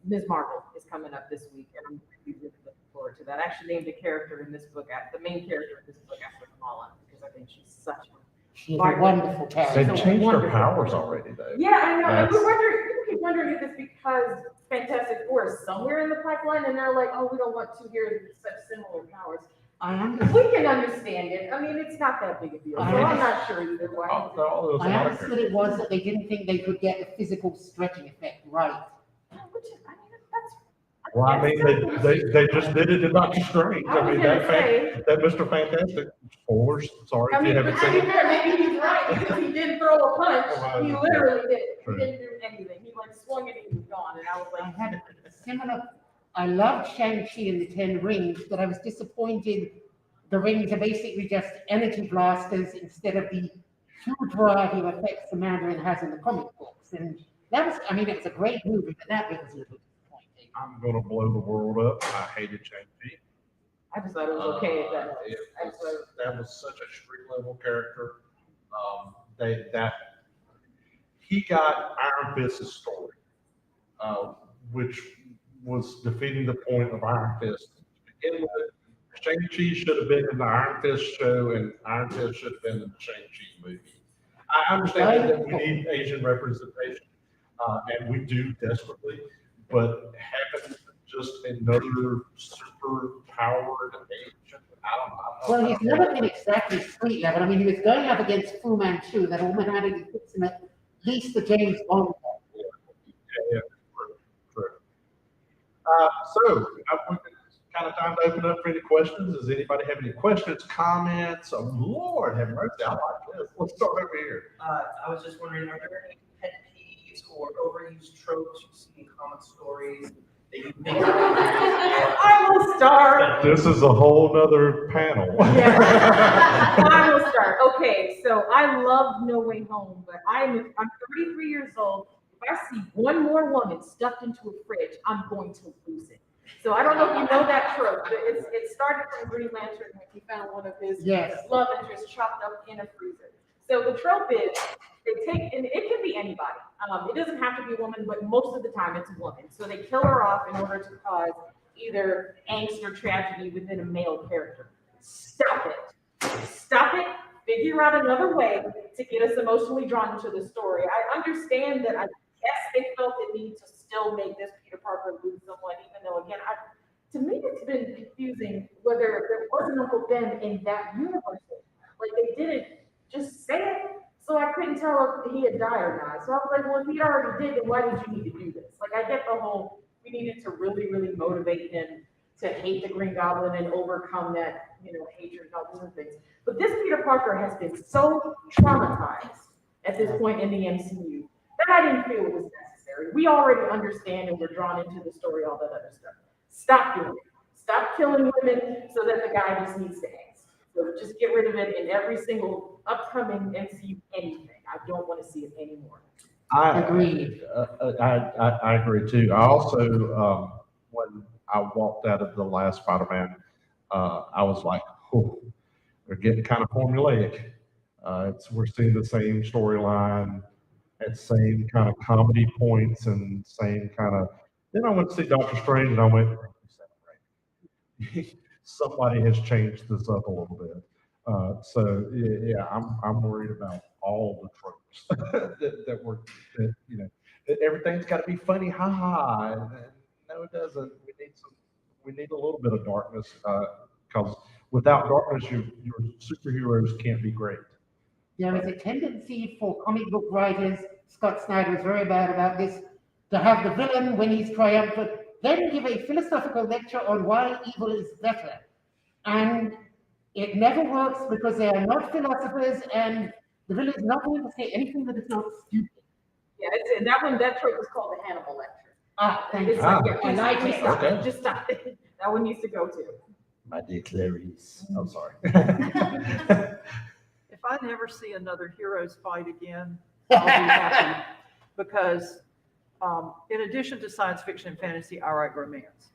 Ms. Marvel is coming up this week, and I'm really looking forward to that. I actually named a character in this book, the main character in this book, after Kamala, because I think she's such She's a wonderful character. They've changed their powers already, though. Yeah, I know. And we keep wondering if it's because Fantastic Four is somewhere in the pipeline, and they're like, "Oh, we don't want to hear such similar powers." We can understand it. I mean, it's not that big a deal. So I'm not sure either way. I understood it was that they didn't think they could get the physical stretching effect right. Which is, I mean, that's. Well, I mean, they just did it in Doctor Strange. I mean, that Mr. Fantastic, spoilers, sorry if you haven't seen it. Maybe he's right, because he didn't throw a punch. He literally did. He didn't do anything. He like swung it and he was gone. And I was like, I had a similar. I loved Shang-Chi and the 10 Rings, but I was disappointed the rings are basically just energy blasters instead of the huge variety of effects the Mandarin has in the comic books. And that was, I mean, it was a great movie, but that was a little disappointing. I'm going to blow the world up. I hated Shang-Chi. I just thought it was okay. That was such a street level character. He got Iron Fist's story, which was defeating the point of Iron Fist. To begin with, Shang-Chi should have been in the Iron Fist show, and Iron Fist should have been in the Shang-Chi movie. I understand that we need Asian representation, and we do desperately, but having just another super powered Asian, I don't know. Well, he's never been exactly street level. I mean, he was going up against Fu Manchu, that automatically puts him at least the James Bond. Yeah, true. So, kind of time to open up for any questions. Does anybody have any questions, comments? Oh, Lord, have mercy. I like this. Let's start over here. I was just wondering, are there any pet peeves or overused tropes you see in common stories that you think? I will start. This is a whole nother panel. Yeah. I will start. Okay, so I love No Way Home, but I'm 33 years old. If I see one more woman stuffed into a fridge, I'm going to lose it. So I don't know if you know that trope, but it started from Green Lantern when he found one of his love interests chopped up in a freezer. So the trope is they take, and it can be anybody. It doesn't have to be a woman, but most of the time it's a woman. So they kill her off in order to cause either angst or tragedy within a male character. Stop it. Stop it. Figure out another way to get us emotionally drawn into the story. I understand that I guess they felt the need to still make this Peter Parker lose someone, even though, again, to me, it's been confusing whether there was an Uncle Ben in that universe. Like, they didn't just say it, so I couldn't tell if he had died or not. So I was like, well, if he already did, then why did you need to do this? Like, I get the whole, we needed to really, really motivate him to hate the Green Goblin and overcome that, hatred and all these things. But this Peter Parker has been so traumatized at this point in the MCU that I didn't feel it was necessary. We already understand and we're drawn into the story, all that other stuff. Stop doing it. Stop killing women so that the guy just needs to ask. So just get rid of it in every single upcoming MCU anything. I don't want to see it anymore. I agree. I agree too. I also, when I walked out of the last Spider-Man, I was like, oh, they're getting kind of formulaic. We're seeing the same storyline at same kind of comedy points and same kind of. Then I went to see Doctor Strange and I went, somebody has changed this up a little bit. So yeah, I'm worried about all the tropes that everything's got to be funny, ha ha. No, it doesn't. We need a little bit of darkness because without darkness, your superheroes can't be great. There is a tendency for comic book writers, Scott Snyder is very bad about this, to have the villain, when he's triumphant, then give a philosophical lecture on why evil is better. And it never works because they are not philosophers, and the villain is not going to say anything that is not stupid. Yeah, that trope is called the Hannibal lecture. Ah, thank It's you. like, yeah, I like just it. stop Okay. it, just stop it. That one needs to go too. My dear Clarice, I'm sorry. If I never see another heroes fight again, I'll be happy. Because in addition to science fiction and fantasy, I write romance.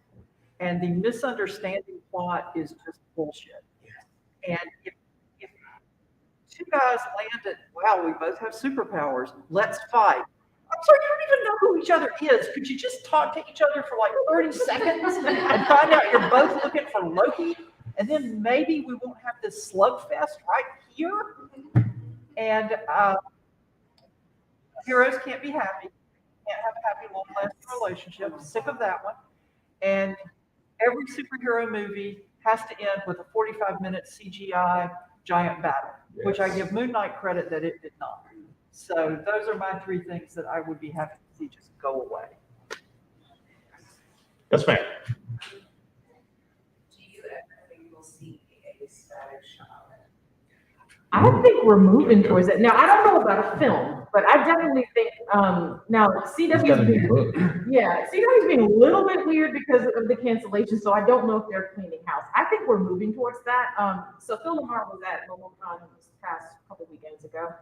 And the misunderstanding plot is just bullshit. And if two guys landed, wow, we both have superpowers, let's fight. I'm sorry, you don't even know who each other is. Could you just talk to each other for like 30 seconds and find out you're both looking for Loki? And then maybe we won't have this slugfest right here. And heroes can't be happy. Can't have a happy, long-lasting relationship. Sick of that one. And every superhero movie has to end with a 45-minute CGI giant battle, which I give Moon Knight credit that it did not. So those are my three things that I would be happy to see just go away. Yes, ma'am. Do you ever think we'll see a static shot? I think we're moving towards it. Now, I don't know about a film, but I definitely think, now CW's being a little bit weird because of the cancellation, so I don't know if they're cleaning house. I think we're moving towards that. So Phil Lamar was at MomoCon this past couple weekends ago.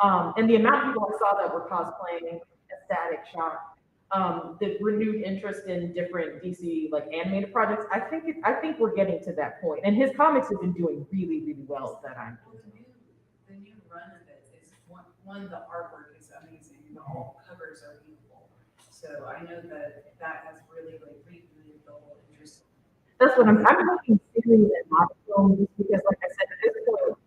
And the amount of people I saw that were cosplaying a Static Shock, the renewed interest in different DC like animated projects, I think we're getting to that point. And his comics have been doing really, really well at that time. The new run of it is one, the artwork is amazing, all covers are beautiful. So I know that has really like rebooted the whole interest. That's what I'm hoping series and not film, just because like I said, at this point,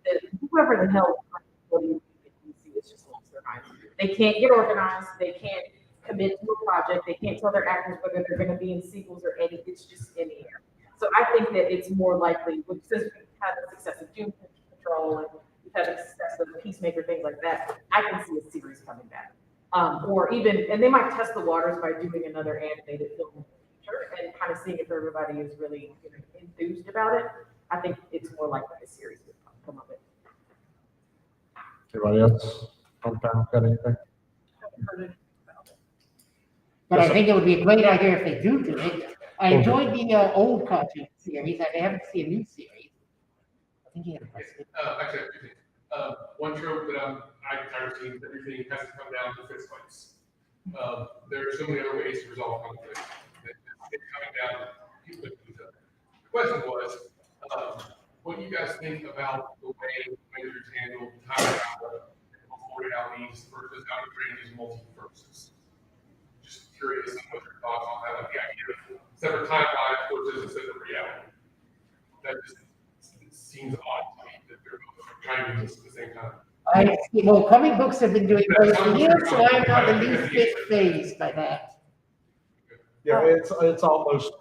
whoever the hell DC is just lost their minds. They can't get organized, they can't commit to a project, they can't tell their actors whether they're gonna be in sequels or any, it's just in the air. So I think that it's more likely, since we've had the success of Doom Patrol and we've had the success of Peacemaker, things like that, I can see a series coming back. Or even, and they might test the waters by doing another animated film in the future and kind of seeing if everybody is really enthused about it. I think it's more likely a series would come of it. Anybody else on town got anything? But I think it would be a great idea if they do it. I enjoyed the old cartoon series. I haven't seen a new series. I think he had a question. Actually, I have two things. One trope that I've tired of seeing, everything has to come down to fist fights. There are so many other ways to resolve conflict. It's coming down to people with each other. The question was, what do you guys think about the way managers handle time travel and afforded out these versus how to create these multiverses? Just curious what your thoughts on that, like the idea of separate timelines versus a separate reality. That just seems odd to me that they're both trying to do this at the same time. Well, comic books have been doing those for years, so I'm not the least bit phased by that. Yeah, it's almost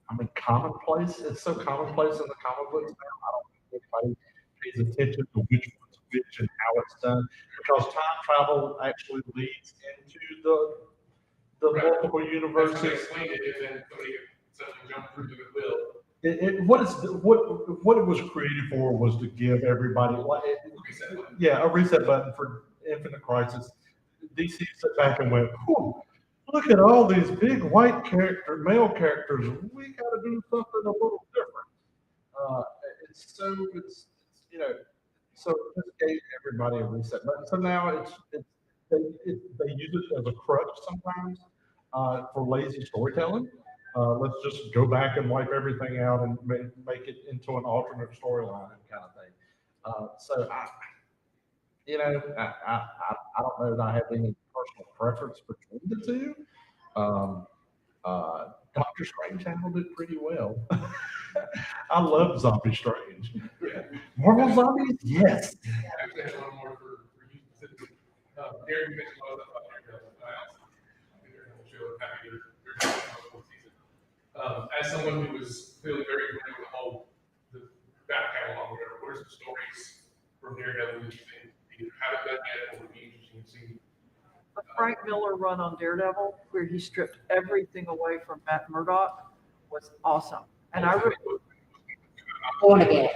I mean, commonplace. It's so commonplace in the comic books now. I don't think anybody pays attention to which one's which and how it's done, because time travel actually leads into the multiple universes. That's how they explained it, and then somebody suddenly jumped through to the will. What it was created for was to give everybody a reset button for Infinite Crisis. DC sat back and went, look at all these big white male characters. We got to do something a little different. So it just gave everybody a reset button. So now they use it as a crutch sometimes for lazy storytelling. Let's just go back and wipe everything out and make it into an alternate storyline kind of thing. So I don't know that I have any personal preference between the two. Doctor Strange handled it pretty well. I love Zombie Strange. Marvel Zombies? Yes. I actually have one more for you specifically. Derek, you mentioned a lot of stuff about your show, happy season. As as someone who was clearly very familiar with the whole, the back catalog, whatever, what are some stories from Daredevil that you think either haven't done yet or would be interesting to see? The Frank Miller run on Daredevil, where he stripped everything away from Matt Murdock, was awesome. And I Born again.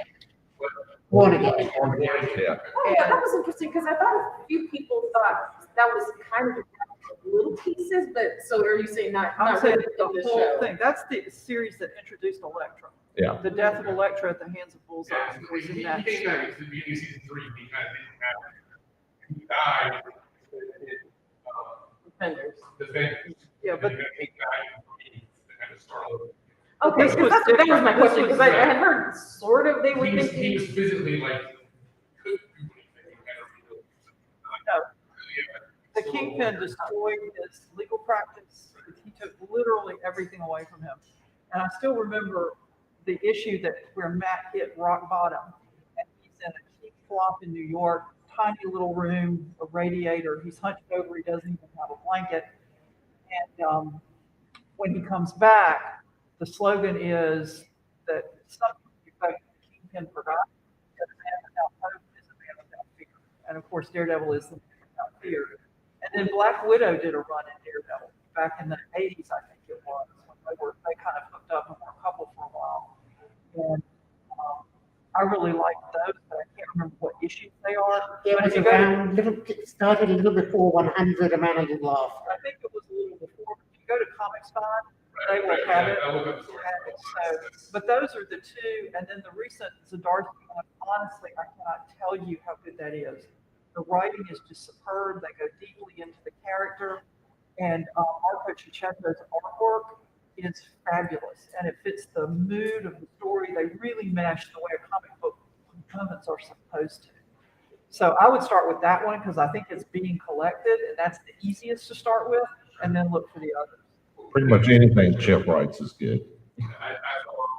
Born again. Oh, yeah, that was interesting, because I thought a few people thought that was kind of little pieces, but so are you saying I'm not saying really the the whole show? thing. That's the series that introduced Elektra. Yeah. The death of Elektra at the hands of Bullseye Yeah, was in that he came back series. to the beginning of season 3, he kind of didn't have, he died Defenders. Defenders. Yeah, but And then he died and had to start over. Okay, This because was that was different. my This question, was- because I had heard sort of they were He was thinking. physically like, couldn't do anything. He had to rebuild. No. Yeah. The Kingpin destroyed his legal practice. He took literally everything away from him. And I still remember the issue that where Matt hit rock bottom. And he's in a cheap flop in New York, tiny little room, a radiator. He's hunched over. He doesn't even have a blanket. And when he comes back, the slogan is that something the Kingpin forgot. That a man without hope is a man without fear. And of course, Daredevil is the man without fear. And then Black Widow did a run in Daredevil back in the 80s, I think it was, when they kind of hooked up and were a couple for a while. And I really liked those, but I can't remember what issues they are. It But was if you go to, around, it started a little before 100, a man I did laugh. I think it was a little before. If you go to Comics Con, they will have it. I'll look up the story. So, but those are the two, and then the recent Zdarsky one, honestly, I cannot tell you how good that is. The writing is just superb. They go deeply into the character, and Marco Cicchetto's artwork is fabulous, and it fits the mood of the story. They really mesh the way a comic book components are supposed to. So I would start with that one because I think it's being collected, and that's the easiest to start with, and then look for the others. Pretty much anything Chip writes is good. So I know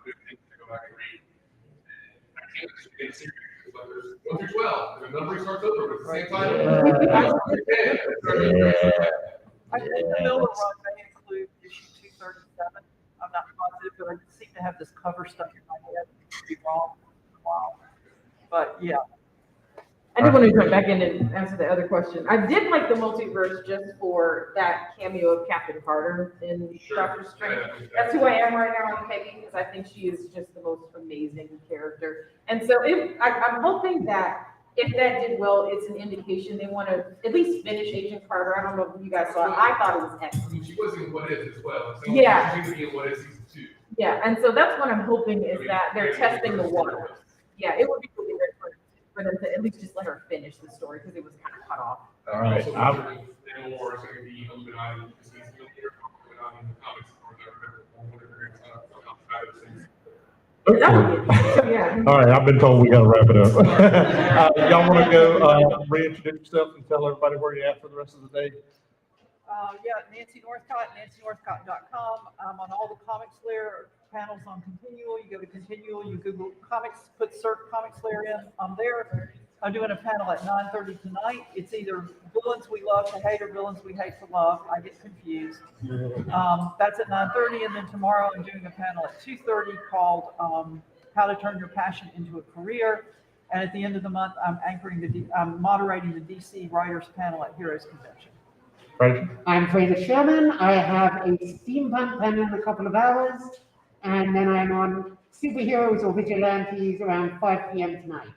good things to go back and read. I can't just get a series because there's 1 through 12, and the numbering starts over at the same time. I think the Miller run may include issue 237. I'm not positive, but I seem to have this cover stuck in my head. I could be wrong for a while. But yeah. I do want to jump back in and answer the other question. I did like the multiverse just for that cameo of Captain Carter in Doctor Strange. That's who I am right now. I'm Peggy because I think she is just the most amazing character. And so I'm hoping that if that did well, it's an indication they want to at least finish Agent Carter. I don't know if you guys saw it. I thought it was excellent. She was in What If as well. So Yeah. She's going to be in What If season 2. Yeah, and so that's what I'm hoping is that they're testing the water. Yeah, it would be really great for them to at least just let her finish the story because it was kind of cut off. All right. Also, Daniel Moore is going to be Illuminati because he's the only Illuminati in the comics or whatever outside of things. Yeah. All right, I've been told we gotta wrap it up. Y'all wanna go, reintroduce yourself and tell everybody where you're at for the rest of the day? Yeah, Nancy Northcott, nancynorthcott.com. I'm on all the Comics Lair panels on Continual. You go to Continual, you Google Comics, put search Comics Lair in. I'm there. I'm doing a panel at 9:30 tonight. It's either villains we love to hate or villains we hate to love. I get confused. That's at 9:30, and then tomorrow I'm doing a panel at 2:30 called How to Turn Your Passion into a Career. And at the end of the month, I'm moderating the DC Writers Panel at Heroes Convention. Right. I'm Fraser Sherman. I have a steampunk panel in a couple of hours, and then I'm on superheroes or vigilantes around 5 p.m. tonight.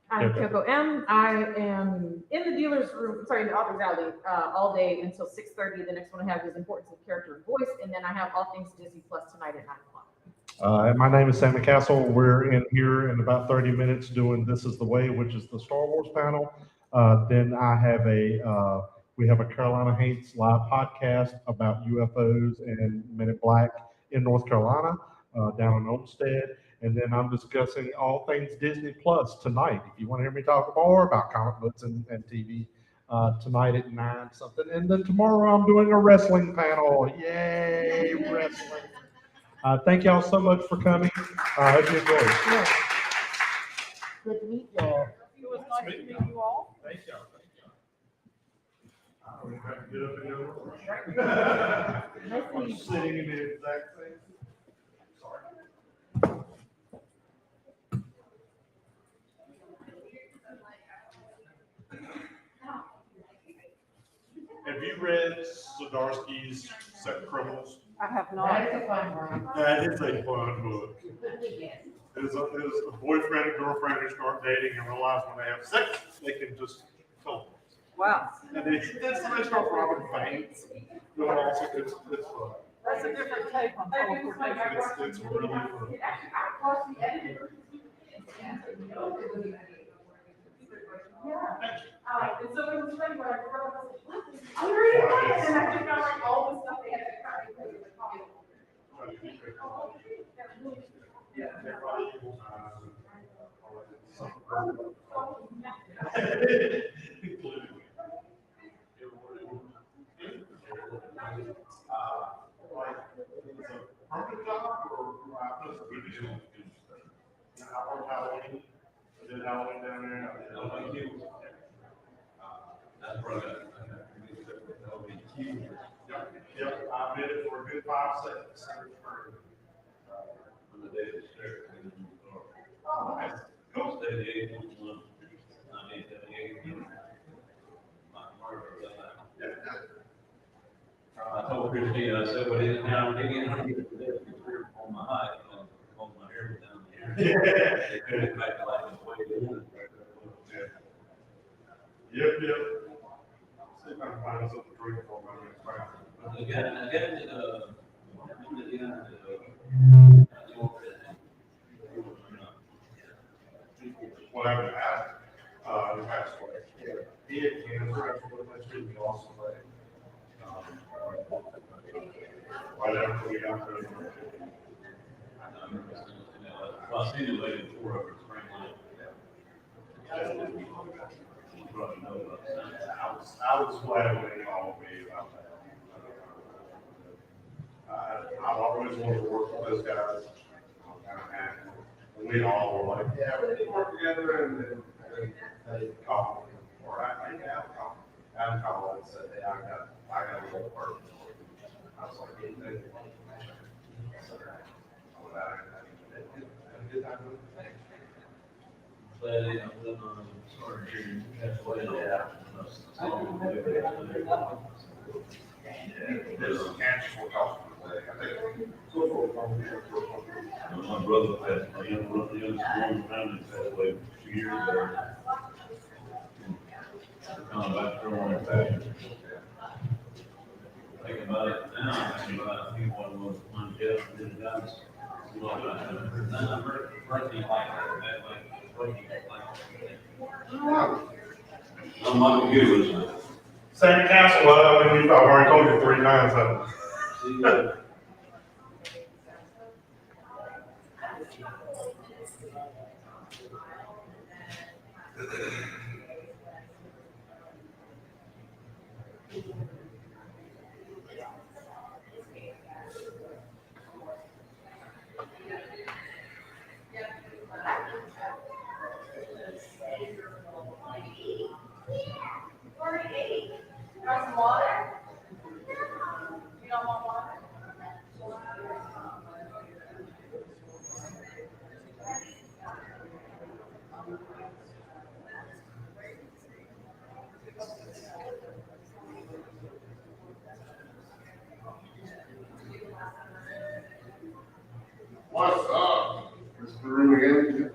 I'm Kyoko M. I am in the dealer's room, in the author's alley, all day until 6:30. The next one I have is Importance of Character and Voice, and then I have All Things Disney Plus tonight at 9 o'clock. My name is Sammy Castle. We're in here in about 30 minutes doing This Is the Way, which is the Star Wars panel. Then I have we have a Carolina Hates live podcast about UFOs and Men in Black in North Carolina, down in Olmsted. And then I'm discussing all things Disney Plus tonight. If you want to hear me talk more about comic books and TV, tonight at 9 something. And then tomorrow I'm doing a wrestling panel. Yay, wrestling. Thank y'all so much for coming. I hope you enjoyed it. Good to meet y'all. It was nice to meet you all. Thank you. have to get up and go. I'm sitting in the exact same. Sorry. Have you read Zdarsky's Seven Criminals? I have That not. is a fun one. That is a fun book. There's a boyfriend and girlfriend who start dating and realize when they have sex, they can just tell. Wow. And they start robbing banks. But also it's fun. That's a different take on teleportation. It's really fun. And so it was funny when I grew up, I was like, what? I'm reading it, and I just got like all the stuff they had to crack because of the comic. That's probably, Yep, I did it for a good 5 seconds. on the day of the fair, Coast Day, the 8th, 1978. I told Christine, I said, well, it's now, they get on my height, on my hair down here. They put it back like the way it is. Yep. See if I can find us something to drink for my next round. But the guy, What happened to Adam? He passed away. He had cancer, that's really awesome. Right after we got there. Well, I seen the lady before over at Spring Lake. You probably know about that. I was glad when they called me about that. I've always wanted to work with those guys. And we all were like, yeah, we can work together, and they called me, or I think Adam called and said, hey, I got a little work. I was like, hey, thank you. But, you know, then, sorry, you have to wait it out. There's some cancer we're talking today. I think. My brother passed, my youngest one around and passed away 2 years ago. Kind of like throwing it back. Think about it now, I think about it, was one death, and then guys. I'm working like that, working like. I'm not good with it. Same council, well, I mean, I've already told you 3 times, so. What's up? This is the room again?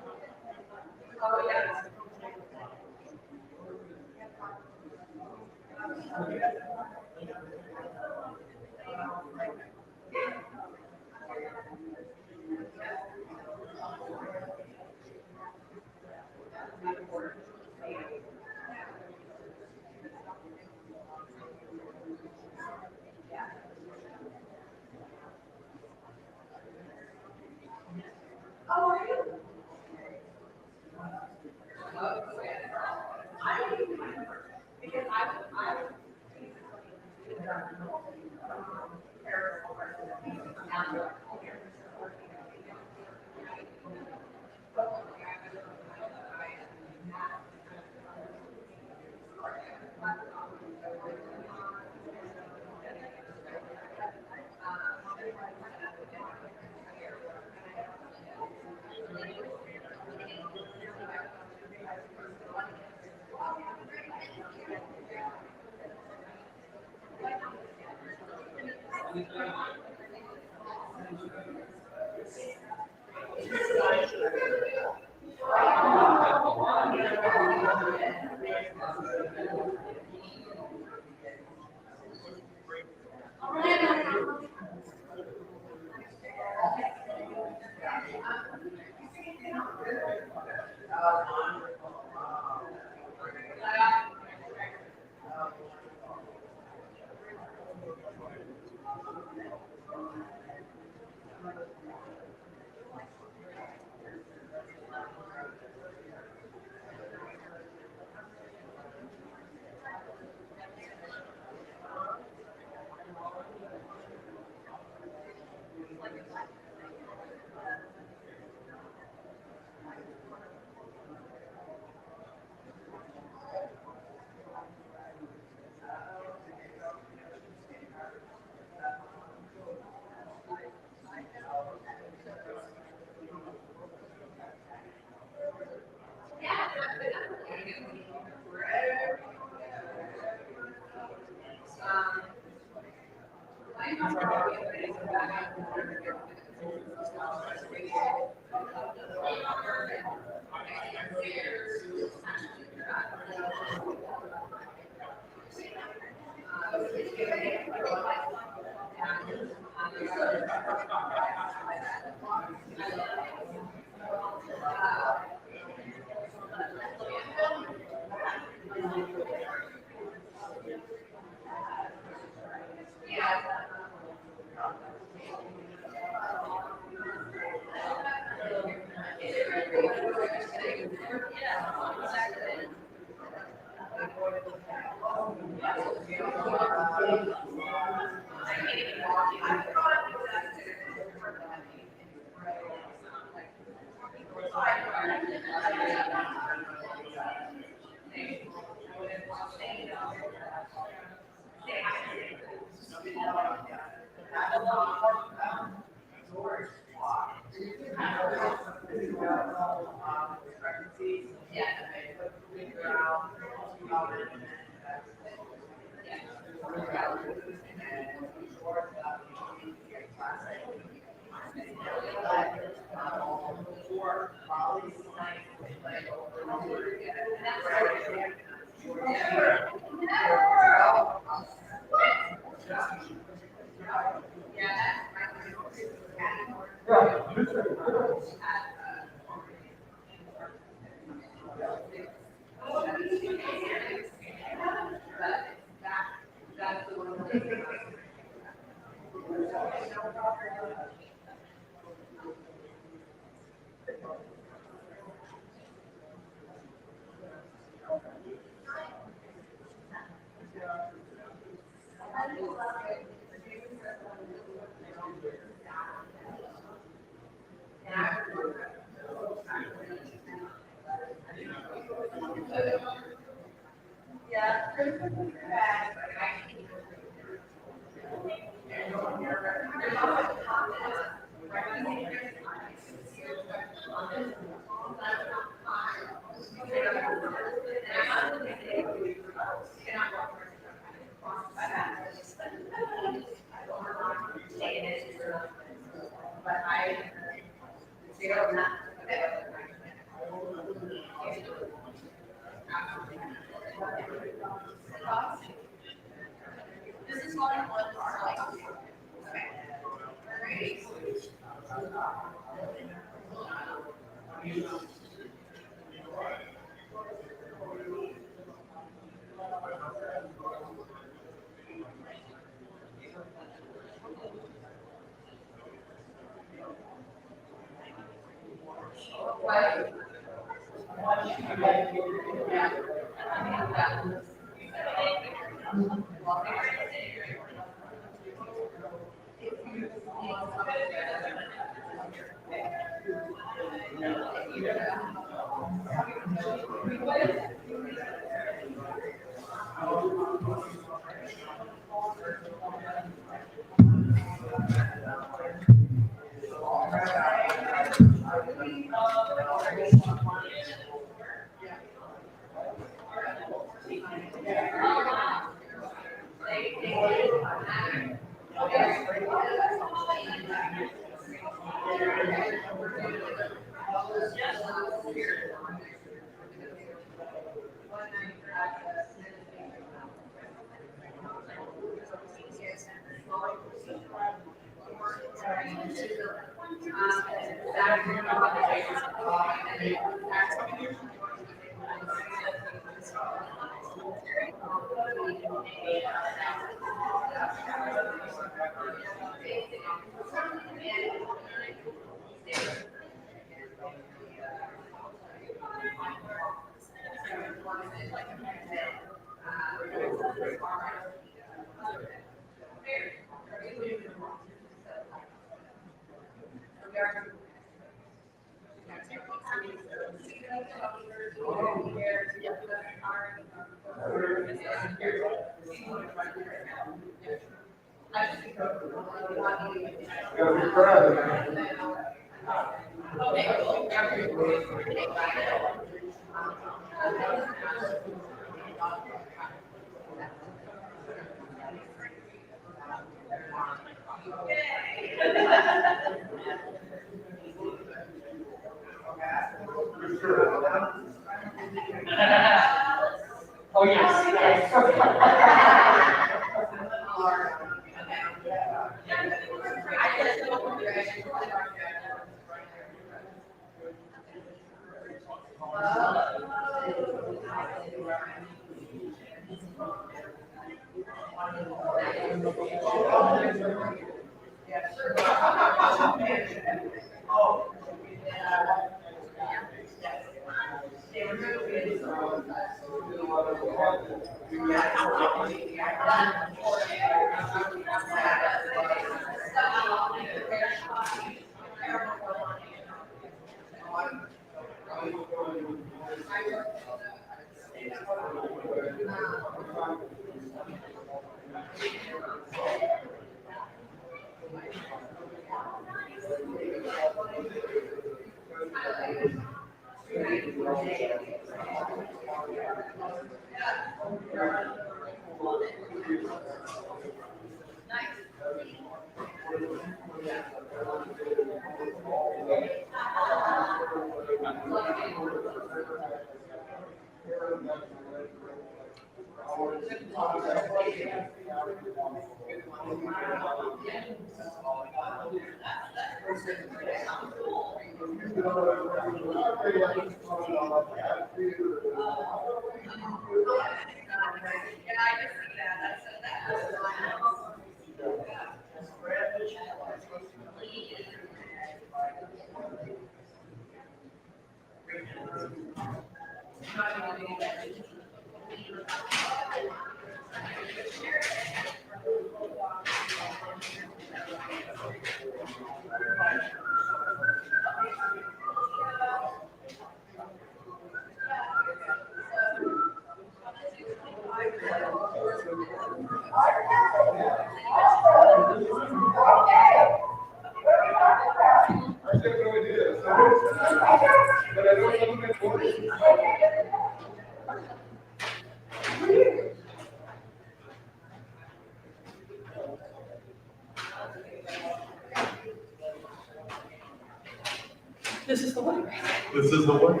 This is the one. This is the one.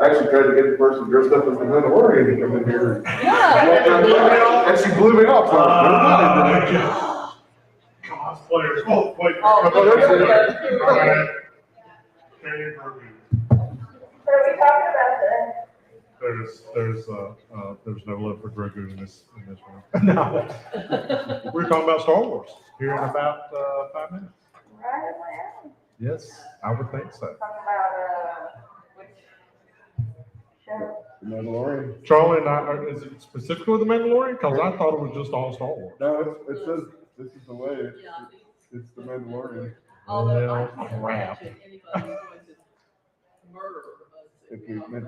I actually tried to get the person dressed up as the Mandalorian to come in here. Yeah. And she blew me off. Cosplayers. Oh, wait. Oh, Oh, that's it. All right. There's no love for Grogu in this one. No. We're talking about Star Wars here in about 5 minutes. Right in my alley. Yes, I would think so. Talking about, which show? The Mandalorian. Charlie and I, is it specifically the Mandalorian? Because I thought it was just all Star Wars. No, it says this is the way. It's the Mandalorian. Although I Well, can't crap. imagine anybody going to murder us. If we meant-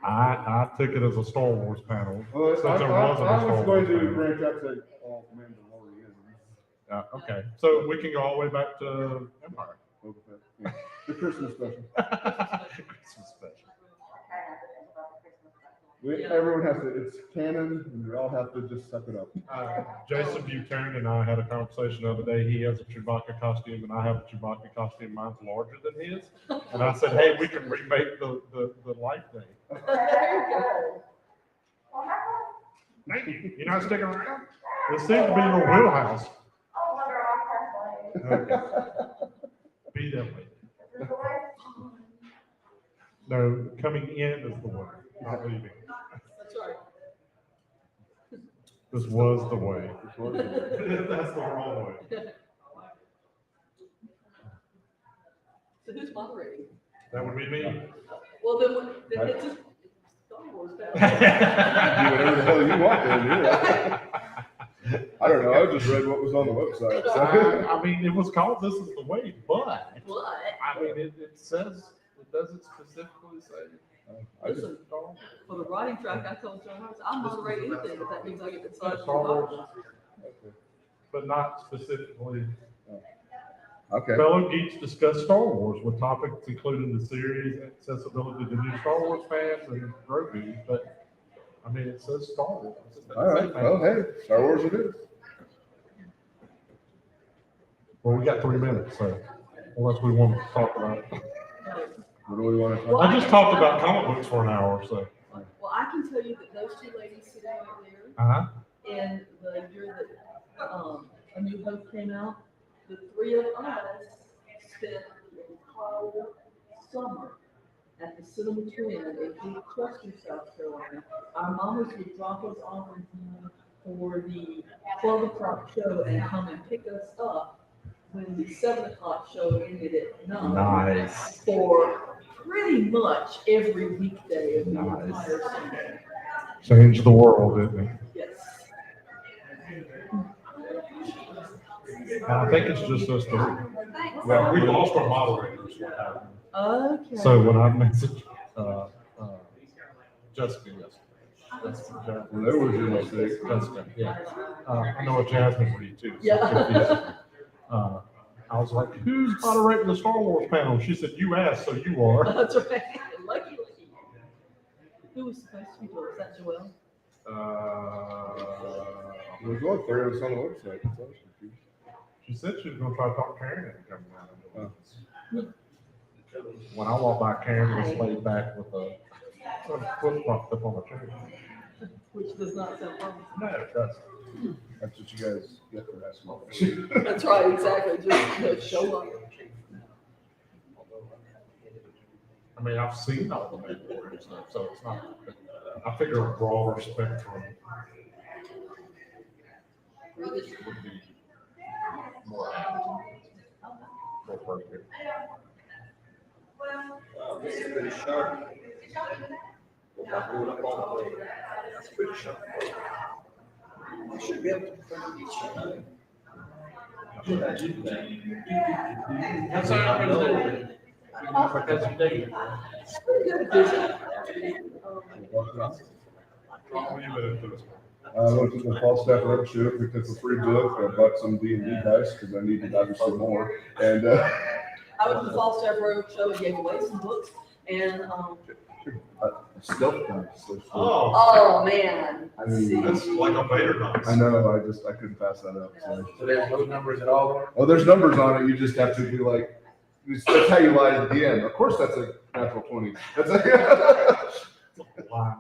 I took it as a Star Wars panel. Well, Since I there wasn't a was Star going Wars to panel. branch out to all Mandalorians. Okay, so we can go all the way back to Empire. Yeah. The Christmas special. Christmas special. Everyone has to, it's canon, and we all have to just suck it up. Jason Buchanan and I had a conversation the other day. He has a Chewbacca costume, and I have a Chewbacca costume. Mine's larger than his. And I said, hey, we can remake the life thing. Thank you. You're not sticking around? This seems to be your wheelhouse. Okay. Be that way. No, coming in is the way, not leaving. That's right. This was the way. This was the way. That's the wrong way. So who's moderating? That would be me. Well, then it's just Star Wars. Do whatever the hell you want then, yeah. I don't know, I just read what was on the website. So. I mean, it was called This Is the Way, but What? I mean, it says, it doesn't specifically say. Listen, for the writing track, I told John Harris, I'll moderate anything, but that means I get to decide. Star Wars, but not specifically. Okay. Fellow geeks discuss Star Wars with topics including the series, accessibility to new Star Wars fans, and Grogu. But I mean, it says Star Wars. All right, well, hey, Star Wars it is. Well, we got 3 minutes, so unless we want to talk about it. What do we want to talk I just talked about comic books for an hour or so. Well, I can tell you that those two ladies sitting right there, Uh-huh. in the year that, A New Hope came out, the three of us spent the entire summer at the Cinema Twin in East Chester, South Carolina. Our mamas would drop us off in time for the 12 o'clock show and come and pick us up when the 7 o'clock show ended at 9. Nice. For pretty much every weekday of the Nice. entire summer. Changed the world, didn't it? Yes. And I think it's just us three. Well, we lost our moderators. What happened? Okay. So when I messaged Jessica yesterday, That was your mistake. Jessica, yeah. I know a Jasmine read too. So Yeah. I was like, who's moderating the Star Wars panel? She said, you asked, so you are. That's right. Lucky. Who was supposed to be doing it? Was that Joelle? There's one there that's on the website. She said she was going to try to talk Karen into coming out. When I walked by, Karen was laid back with a foot propped up on the chair. Which does not sound promising. No, it doesn't. That's what you guys get for asking. That's right, exactly. Just show up. I mean, I've seen all the Mandalorian and stuff, so it's not. I figure a broader spectrum would be more apt, more appropriate. Wow, this is pretty sharp. That's pretty sharp. I should be able to find each other. That's how I'm gonna do it. That's your day. I went to the Fall Staff Road Show, picked up a free book, I bought some D&D dice because I needed obviously more, and I went to the Fall Staff Road Show and gave away some books and, stealth dice. oh, man. I mean, That's like a Vader dice. I know, I couldn't pass that up, so. So there's no numbers at all? Oh, there's numbers on it, you just have to be like, that's how you lie at the end. Of course, that's a natural 20. That's a black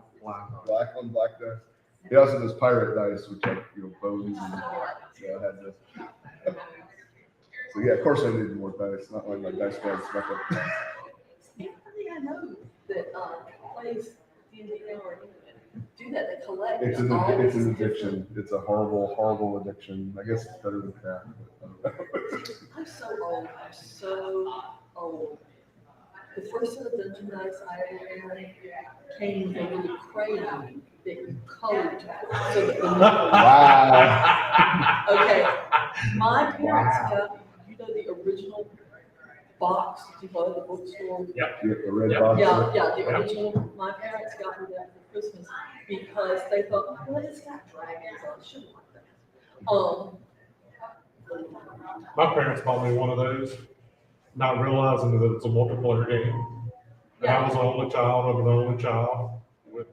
on black dice. He also does pirate dice, which have, bows and, I had to. So yeah, of course I needed more dice, not like my dice guys stuck up. Everybody I know that, plays D&D now or do that, they collect. It's an addiction. It's a horrible, horrible addiction. I guess it's better than crack. I'm so old. I'm so old. The first set of dungeon dice I ever had came with a little crayon that you colored so that the Wow. Okay, my parents got, the original box that you buy at the bookstore. Yep. The red box. Yeah, the original. My parents got me that for Christmas because they thought, well, it's got dragons on it. Shouldn't like that. My parents bought me one of those, not realizing that it's a multiplayer game. And I was the only child of an only child with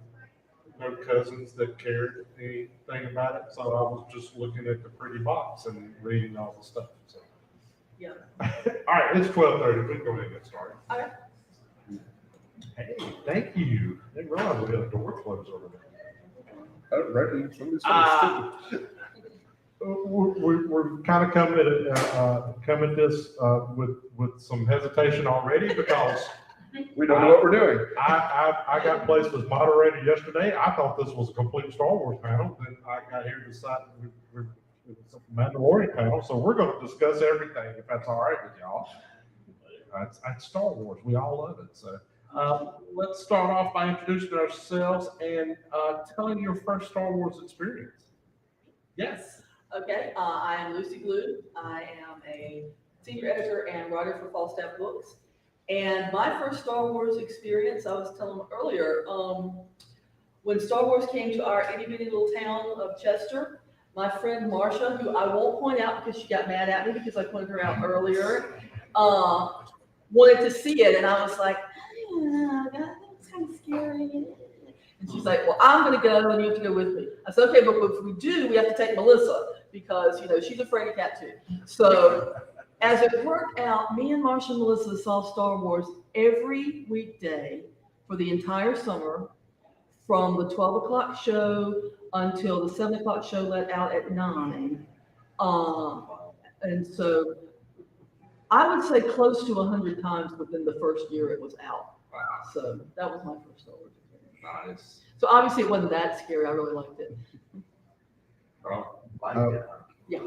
no cousins that cared anything about it. So I was just looking at the pretty box and reading all the stuff. So. Yeah. All right, it's 12:30. We can go ahead and get started. Okay. Hey, thank you. I didn't realize we had a door closed over there. Right, somebody's stupid. We're kind of come at this with some hesitation already because we don't know what we're doing. I got placed as moderator yesterday. I thought this was a complete Star Wars panel. Then I got here to decide it's a Mandalorian panel, so we're going to discuss everything if that's all right with y'all. It's Star Wars. We all love it. So let's start off by introducing ourselves and telling your first Star Wars experience. Yes. Okay, I am Lucy Glue. I am a senior editor and writer for Falstaff Books. And my first Star Wars experience, I was telling them earlier, when Star Wars came to our itty bitty little town of Chester, my friend Marcia, who I won't point out because she got mad at me because I pointed her out earlier, wanted to see it. And I was like, that looks kind of scary. And she's like, well, I'm going to go and you have to go with me. I said, okay, but if we do, we have to take Melissa because, she's afraid of cat too. So as it worked out, me and Marcia and Melissa saw Star Wars every weekday for the entire summer from the 12 o'clock show until the 7 o'clock show let out at 9. And so I would say close to 100 times within the first year it was out. So that was my first Star Wars experience. Nice. So obviously it wasn't that scary. I really liked it. Yeah.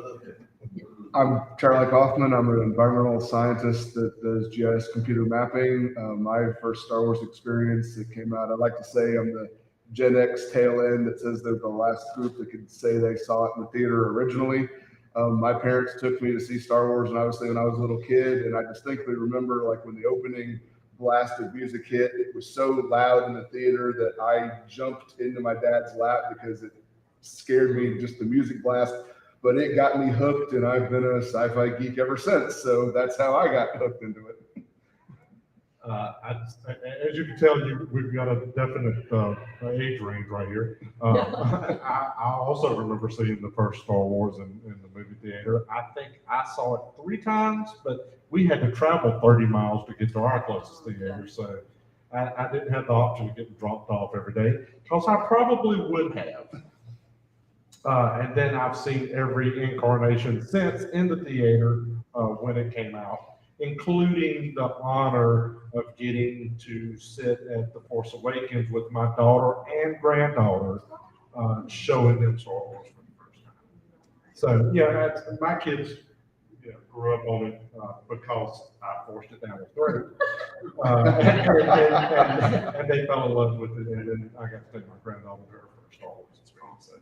I'm Charlie Kaufman. I'm an environmental scientist that does GIS computer mapping. My first Star Wars experience that came out, I like to say I'm the Gen X tail end that says they're the last group that could say they saw it in the theater originally. My parents took me to see Star Wars, and obviously when I was a little kid, and I distinctly remember like when the opening blasted music hit, it was so loud in the theater that I jumped into my dad's lap because it scared me, just the music blast. But it got me hooked, and I've been a sci-fi geek ever since. So that's how I got hooked into it. As you can tell, we've got a definite age range right here. I also remember seeing the first Star Wars in the movie theater. I think I saw it 3 times, but we had to travel 30 miles to get to our closest theater. So I didn't have the option of getting dropped off every day, because I probably would have. And then I've seen every incarnation since in the theater when it came out, including the honor of getting to sit at The Force Awakens with my daughter and granddaughter, showing them Star Wars for the first time. So yeah, my kids grew up on it because I forced it down their throat. And they fell in love with it, and then I got to take my granddaughter to her first Star Wars experience. So,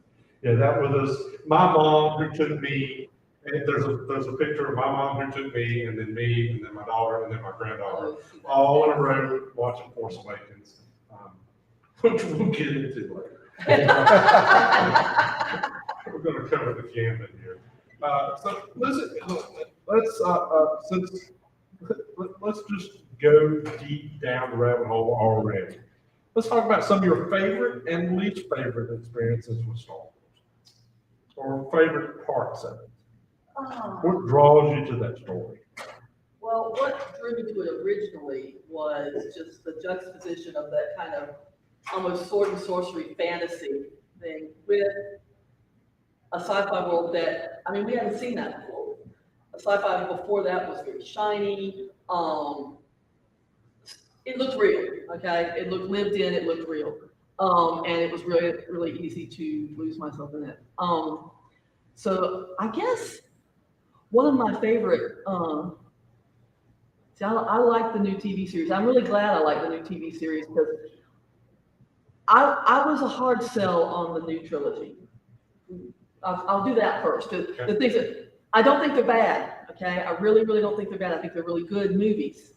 yeah, that was my mom who took me. There's a picture of my mom who took me, and then me, and then my daughter, and then my granddaughter, all in a row watching Force Awakens, which we'll get into later. We're going to cover the gambit here. So listen, let's just go deep down the rabbit hole already. Let's talk about some of your favorite and least favorite experiences with Star Wars, or favorite parts of it. What draws you to that story? Well, what drew me to it originally was just the juxtaposition of that kind of almost sword and sorcery fantasy thing with a sci-fi world that, I mean, we hadn't seen that before. A sci-fi before that was very shiny. It looked real, okay? It looked lived in, it looked real. And it was really, really easy to lose myself in it. So I guess one of my favorite, I like the new TV series. I'm really glad I like the new TV series because I was a hard sell on the new trilogy. I'll do that first. The things that I don't think they're bad, okay? I really, really don't think they're bad. I think they're really good movies.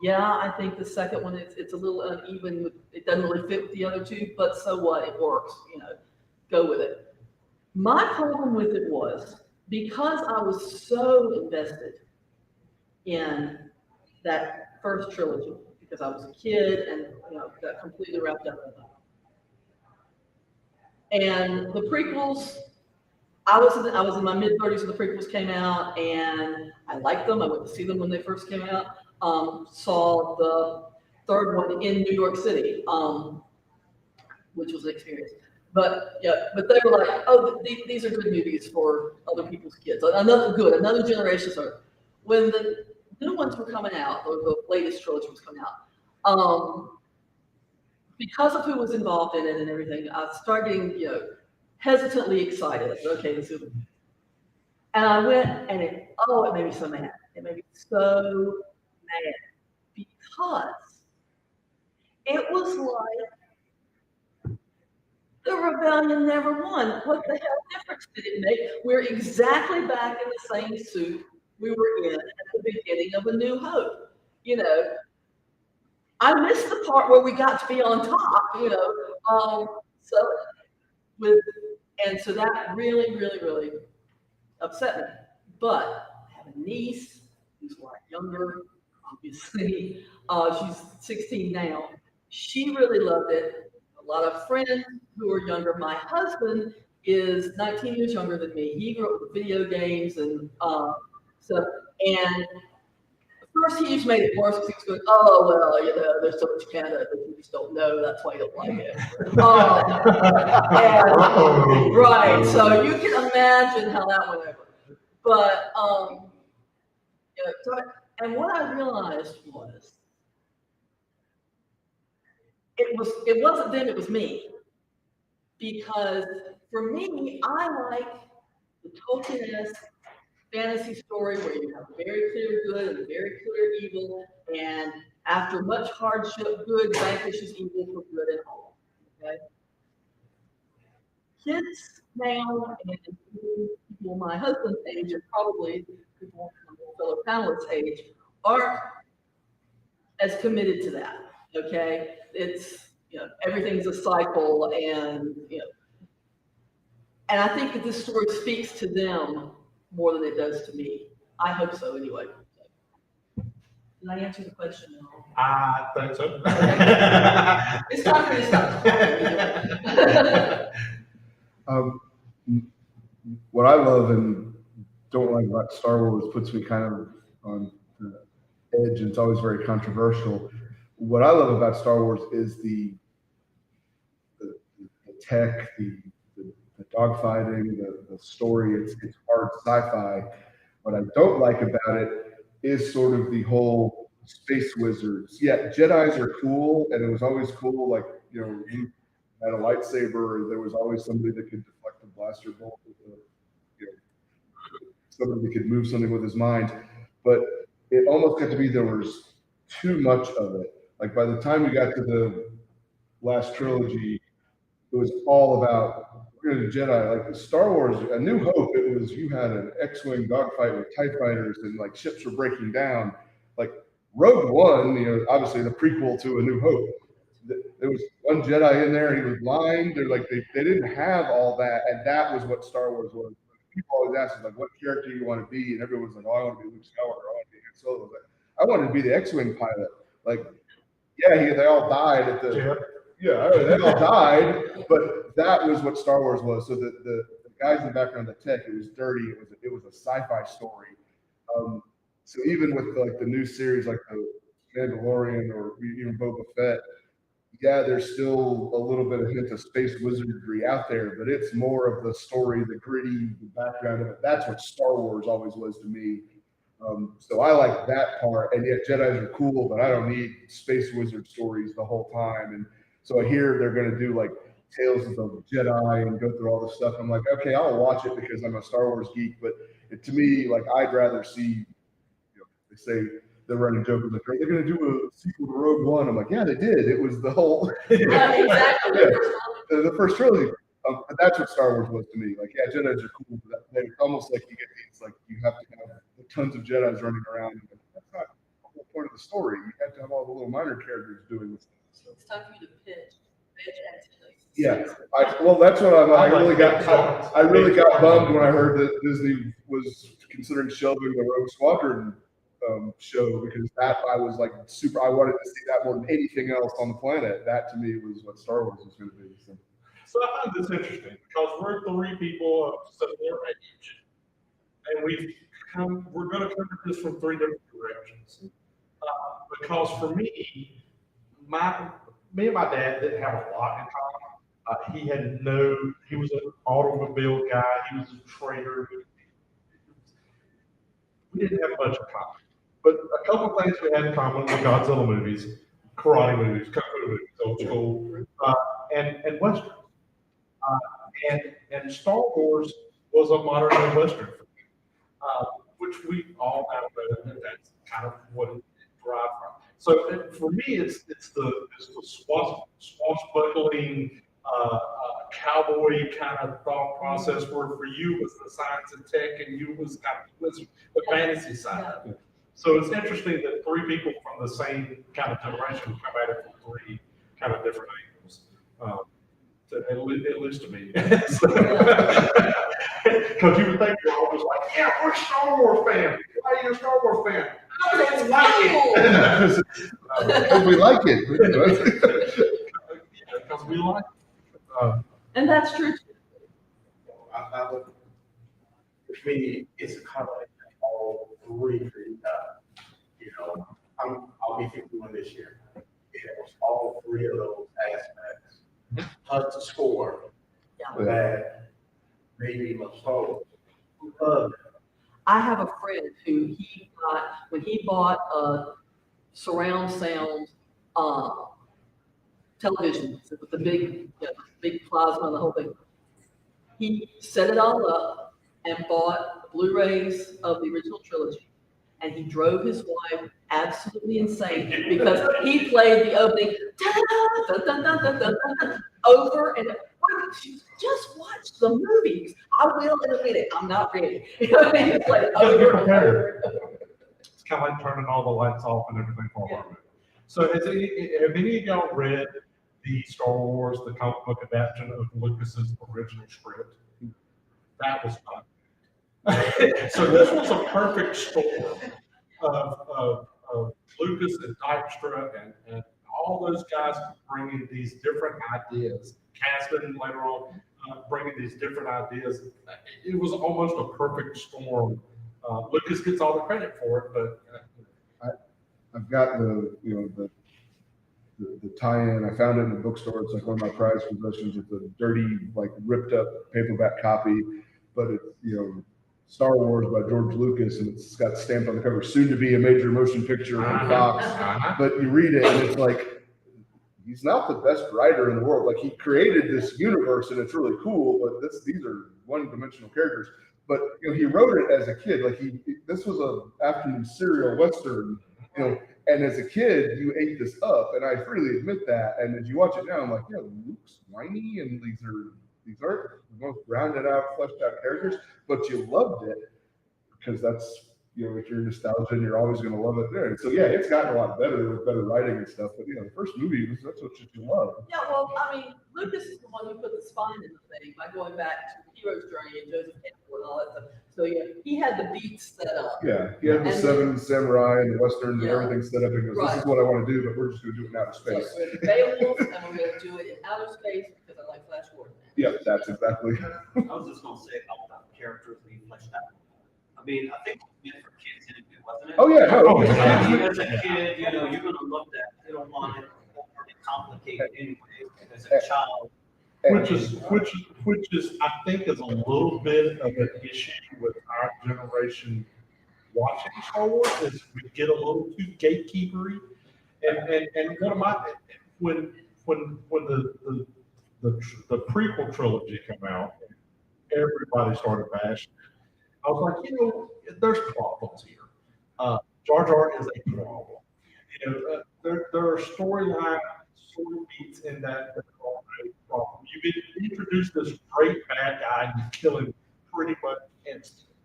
Yeah, I think the second one, it's a little uneven. It doesn't really fit with the other two, but so what? It works, go with it. My problem with it was because I was so invested in that first trilogy, because I was a kid and got completely wrapped up in it. And the prequels, I was in my mid-30s when the prequels came out, and I liked them. I went to see them when they first came out. Saw the third one in New York City, which was an experience. But they were like, oh, these are good movies for other people's kids. Another generation. So when the new ones were coming out, or the latest trilogy was coming out, because of who was involved in it and everything, I started getting, hesitantly excited. Okay, this is. And I went, and it made me so mad. It made me so mad because it was like the rebellion never won. What the hell difference did it make? We're exactly back in the same suit we were in at the beginning of A New Hope. I missed the part where we got to be on top, so that really, really, really upset me. But I have a niece who's a lot younger, obviously. She's 16 now. She really loved it. A lot of friends who are younger. My husband is 19 years younger than me. He grew up with video games and stuff. And First, he just made it worse because he was going, oh, well, you know, there's so much Canada that you just don't know. That's why you don't like it. Right. So you can imagine how that went over. But, you know, and what I realized was, it wasn't them, it was me. Because for me, I like the Tolkien-esque fantasy story where you have a very clear good and a very clear evil, and after much hardship, good vanquishes evil for good and all. Okay? Kids now, and people my husband's age, and probably people fellow panelists' age, aren't as committed to that. Okay, it's, you know, everything's a cycle, and you know, and I think that this story speaks to them more than it does to me. I hope so, anyway. Did I answer the question at all? I think so. It's time for you to stop. What I love and don't like about Star Wars puts me kind of on the edge, and it's always very controversial. What I love about Star Wars is the tech, the dogfighting, the story. It's hard sci-fi. What I don't like about it is sort of the whole space wizards. Yeah, Jedis are cool, and it was always cool. Like, you know, you had a lightsaber, there was always somebody that could deflect a blaster bolt with a, you know, somebody that could move something with his mind. But it almost got to be there was too much of it. Like by the time we got to the last trilogy, it was all about we're going to Jedi. Like the Star Wars, A New Hope, it was you had an X-wing dogfight with TIE fighters and like ships were breaking down. Like Rogue One, you know, obviously the prequel to A New Hope. There was one Jedi in there, he was blind. They're like they didn't have all that, and that was what Star Wars was. People always ask like, what character you want to be, and everyone's like, oh, I want to be Luke Skywalker, I want to be Han Solo. I wanted to be the X-wing pilot. Like, yeah, they all died at the. Yeah, they all died, but that was what Star Wars was. So the guys in the background, the tech, it was dirty. It was a sci-fi story. So even with like the new series, like the Mandalorian or even Boba Fett, yeah, there's still a little bit of hint of space wizardry out there, but it's more of the story, the gritty, the background of it. That's what Star Wars always was to me. So I like that part, and yet Jedis are cool, but I don't need space wizard stories the whole time. And so here they're going to do like Tales of the Jedi and go through all this stuff. I'm like, okay, I'll watch it because I'm a Star Wars geek, but to me, like I'd rather see, you know, they say they're running jokes like they're going to do a sequel to Rogue One. I'm like, yeah, they did. It was the whole Exactly. the first trilogy. That's what Star Wars was to me. Like, yeah, Jedis are cool, but it's almost like you get these like you have to have tons of Jedis running around. That's not the whole point of the story. You have to have all the little minor characters doing this stuff. It's time for you to pitch. Yeah, well, that's what I really got bummed when I heard that Disney was considering shelving the Rogue Squadron show, because that I was like super. I wanted to see that more than anything else on the planet. That to me was what Star Wars was going to be. So I find this interesting because we're three people of similar age, and we're going to come at this from three different directions. Because for me, me and my dad didn't have a lot in common. He was an automobile guy. He was a trader. We didn't have much in common. But a couple of things we had in common were Godzilla movies, karate movies, kung fu movies, old school, and Western. And Star Wars was a modern day Western for me, which we all have known, and that's kind of what it derived from. So for me, it's the swashbuckling cowboy kind of thought process, where for you it was the science and tech, and you was kind of the fantasy side of it. So it's interesting that three people from the same kind of generation come at it from three kind of different angles. At least to me. Because you would think we're all just like, yeah, we're a Star Wars fan. Why are you a Star Wars fan? Because we like it. Because we like it. And that's true. I look, for me, it's a combination of all three, you know, be 51 this year. It has all three of those aspects. Plus the score that maybe Lasso loved. I have a friend who when he bought a surround sound television with the big plasma and the whole thing, he set it all up and bought Blu-rays of the original trilogy. And he drove his wife absolutely insane because he played the opening over and over. Just watch the movies. I will in a minute. I'm not ready. You know what I mean? It's like over and over. It's kind of like turning all the lights off and everything for a moment. So have any of y'all read the Star Wars, the comic book adaptation of Lucas's original script? That was fun. So this was a perfect storm of Lucas and Dykstra and all those guys bringing these different ideas. Kasdan later on bringing these different ideas. It was almost a perfect storm. Lucas gets all the credit for it, but I've got the tie-in. I found it in the bookstore. It's like one of my prized possessions. It's a dirty, like ripped up paperback copy, but it's Star Wars by George Lucas, and it's got stamped on the cover, soon to be a major motion picture from Fox. But you read it, and it's like, he's not the best writer in the world. Like, he created this universe, and it's really cool, but these are one-dimensional characters. But he wrote it as a kid. Like, this was a afternoon serial Western, and as a kid, you ate this up, and I freely admit that. And as you watch it now, I'm like, Luke's whiny, and these aren't the most rounded out, fleshed out characters, but you loved it because that's, if you're nostalgia and you're always going to love it there. And so, it's gotten a lot better with better writing and stuff. But, the first movie, that's what you love. Yeah, well, I mean, Lucas is the one who put the spine in the thing by going back to the hero's journey and Joseph Campbell and all that stuff. So, he had the beats set up. Yeah, he had the Seven Samurai and the Westerns and everything set up. And goes, this is what I want to do, but we're just going to do it in outer space. So, we're Beowulf, and we're going to do it in outer space because I like Flash Gordon. Yeah, that's exactly. I was just gonna say about the characters being fleshed out. I mean, I think it was meant for kids anyway, wasn't it? Oh yeah, no. As a kid, you're gonna love that. You don't want it overly complicated anyway. As a child, which is I think is a little bit of an issue with our generation watching Star Wars is we get a little too gatekeepery, and one of my when the prequel trilogy came out, everybody started bashing it. I was like, there's problems here. Jar Jar is a problem. There are storyline beats in that are a problem. You introduce this great bad guy and you kill him pretty much instantly.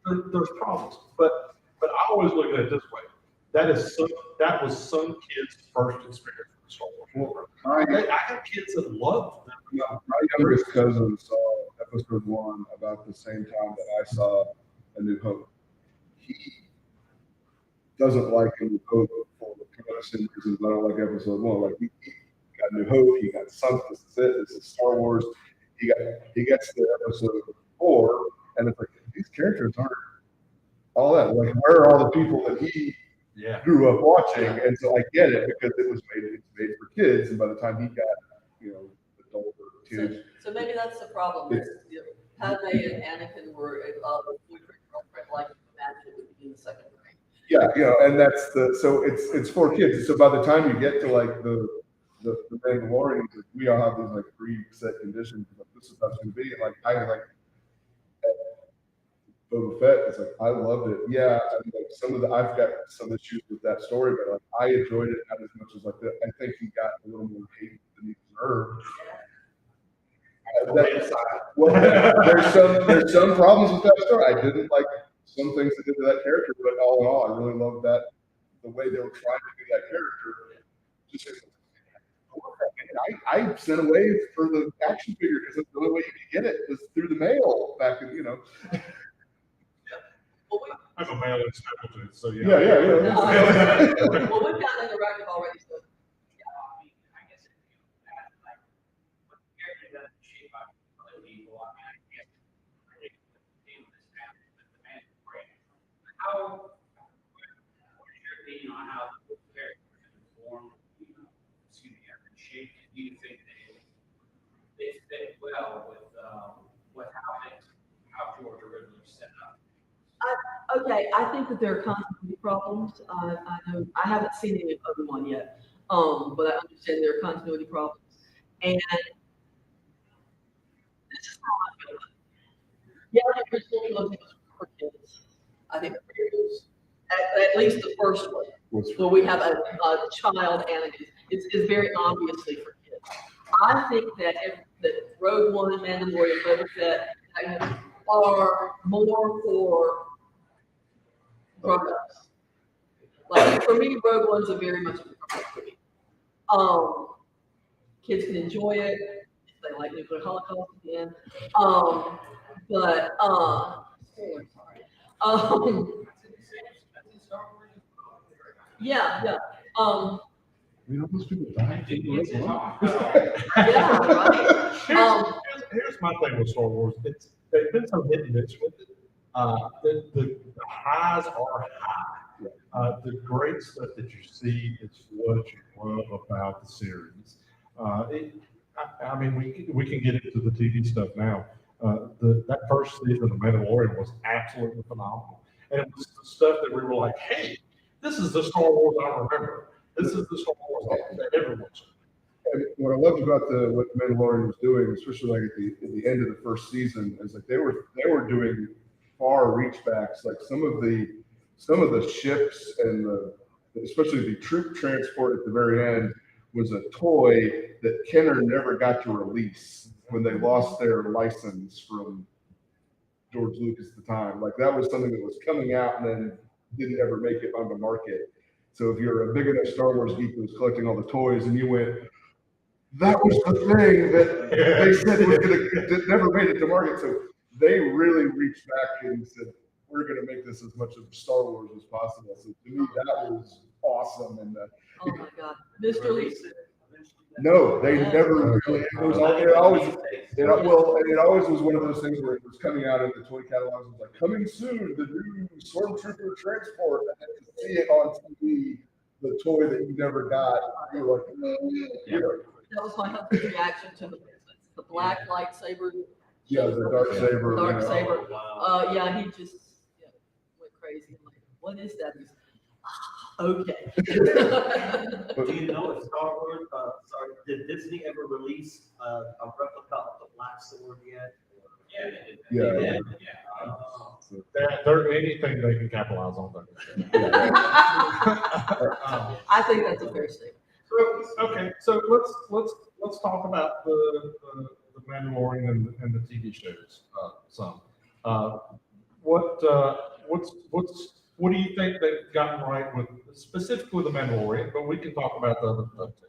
There's problems, but I always look at it this way. That was some kids' first experience with Star Wars. I have kids that love them. My youngest cousin saw episode 1 about the same time that I saw A New Hope. He doesn't like A New Hope for the same reasons I don't like episode 1. Like, he got New Hope, he got sunk. This is it. This is Star Wars. He gets to episode 4, and it's like, these characters aren't all that. Like, where are all the people that he grew up watching? And so I get it because it's made for kids, and by the time he got adult or teenage. So maybe that's the problem. Padme and Anakin were boyfriend girlfriend, like imagine it would be in the second grade. Yeah, and that's so it's for kids. So by the time you get to like the Mandalorians, we all have these like preset conditions. Like, this is how it's going to be. And like I like Boba Fett. It's like I loved it. Yeah, and like I've got some issues with that story, but like I enjoyed it not as much as like that. I think he got a little more hate than he deserved. There's some problems with that story. I didn't like some things that did to that character, but all in all, I really loved that the way they were trying to do that character. Just I sent away for the action figure because that's the only way you could get it was through the mail back in I'm a male in Stapleton, so Yeah. Well, we've got interactive already, so. I guess if you add like what the character doesn't shape by other people, I guess deal with this family, but the man is great. What is your opinion on how do you think they fit well with how George originally set up? Okay, I think that there are continuity problems. I know I haven't seen any other one yet, but I understand there are continuity problems. And this is how I feel. Yeah, the original trilogy was for kids. I think it was at least the first one. So we have a child and it's very obviously for kids. I think that that Rogue One, Mandalorian, Boba Fett are more for grown-ups. Like for me, Rogue One's a very much a grown-up movie. Kids can enjoy it if they like nuclear holocaust again. Yeah. You know, those people die. Yeah, right. Here's my thing with Star Wars. They've been so hit and miss with it. The highs are high. The great stuff that you see is what you love about the series. I mean, we can get into the TV stuff now. That first season of Mandalorian was absolutely phenomenal, and it was the stuff that we were like, "Hey, this is the Star Wars I remember. This is the Star Wars that everyone saw." And what I loved about what Mandalorian was doing, especially like at the end of the first season, is like they were doing far reach backs. Like some of the ships and especially the troop transport at the very end was a toy that Kenner never got to release when they lost their license from George Lucas at the time. Like that was something that was coming out and then didn't ever make it on the market. So if you're a big enough Star Wars geek who was collecting all the toys and you went, that was the thing that they said was that never made it to market. So they really reached back and said, we're going to make this as much of Star Wars as possible. So to me, that was awesome. And Oh my God, Mr. Lee. no, they never really. It always was one of those things where it was coming out of the toy catalogs. It was like coming soon, the new Stormtrooper transport, and then to see it on TV, the toy that you never got, you were like, That was my husband's reaction to the black lightsaber. Yeah, the dark saber. Dark saber. Yeah, he just went crazy. I'm like, what is that? He's, okay. Do you know if Star Wars, did Disney ever release a replica of the Black Sword yet? Yeah. They're anything they can capitalize on. I think that's a fair statement. Okay, so let's talk about the Mandalorian and the TV shows some. What do you think they've gotten right with specifically the Mandalorian? But we can talk about the other stuff too.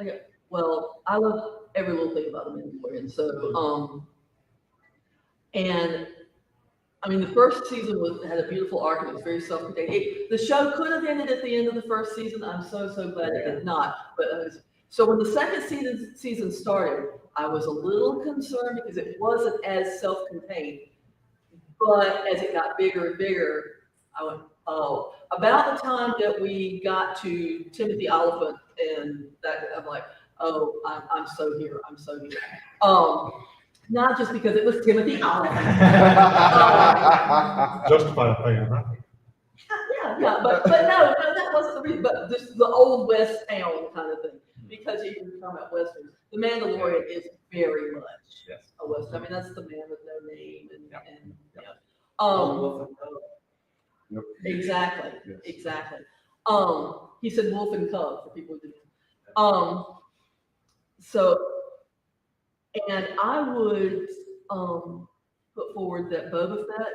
Okay. Well, I love every little thing about the Mandalorian. So, and I mean, the first season had a beautiful arc and it was very self-contained. The show could have ended at the end of the first season. I'm so glad it did not. But so when the second season started, I was a little concerned because it wasn't as self-contained. But as it got bigger and bigger, I went, oh. About the time that we got to Timothy Oliphant and that, I'm like, oh, I'm so here. I'm so here. Not just because it was Timothy Oliphant. Justified fan, right? Yeah, but no, that wasn't the reason. But just the old West town kind of thing. Because you can come at Westerns. The Mandalorian is very much a Western. I mean, that's the man with no name and Yep. Exactly. Yes. Exactly. He said wolf and cub for people who didn't. So, and I would put forward that Boba Fett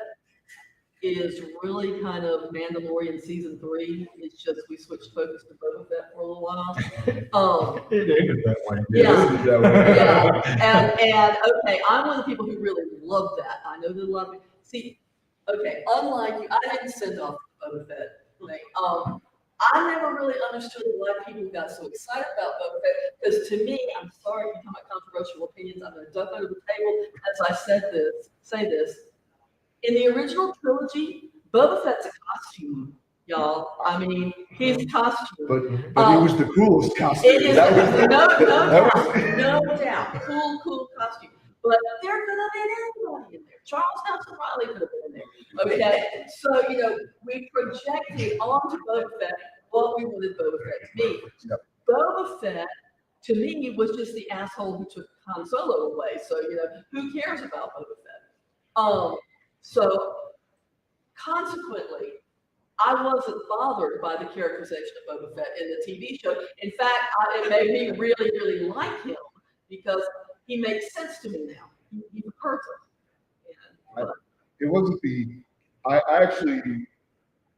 is really kind of Mandalorian season 3. It's just we switched focus to Boba Fett for a little while. It ended that way. Yeah. And okay, I'm one of the people who really love that. I know that a lot of people see. Okay, unlike you, I didn't send off Boba Fett thing. I never really understood why people got so excited about Boba Fett, because to me, I'm sorry if you come at controversial opinions, I'm going to duck under the table as I say this. In the original trilogy, Boba Fett's a costume, y'all. I mean, his costume. But he was the coolest costume. It is, That was- no doubt, cool costume. But there could have been anybody in there. Charles Nelson Riley could have been in there. Okay, so we projected onto Boba Fett what we wanted Boba Fett to be. Yep. Boba Fett, to me, was just the asshole who took Han Solo away. So who cares about Boba Fett? So consequently, I wasn't bothered by the characterization of Boba Fett in the TV show. In fact, it made me really like him because he makes sense to me now. He's a person. It wasn't I actually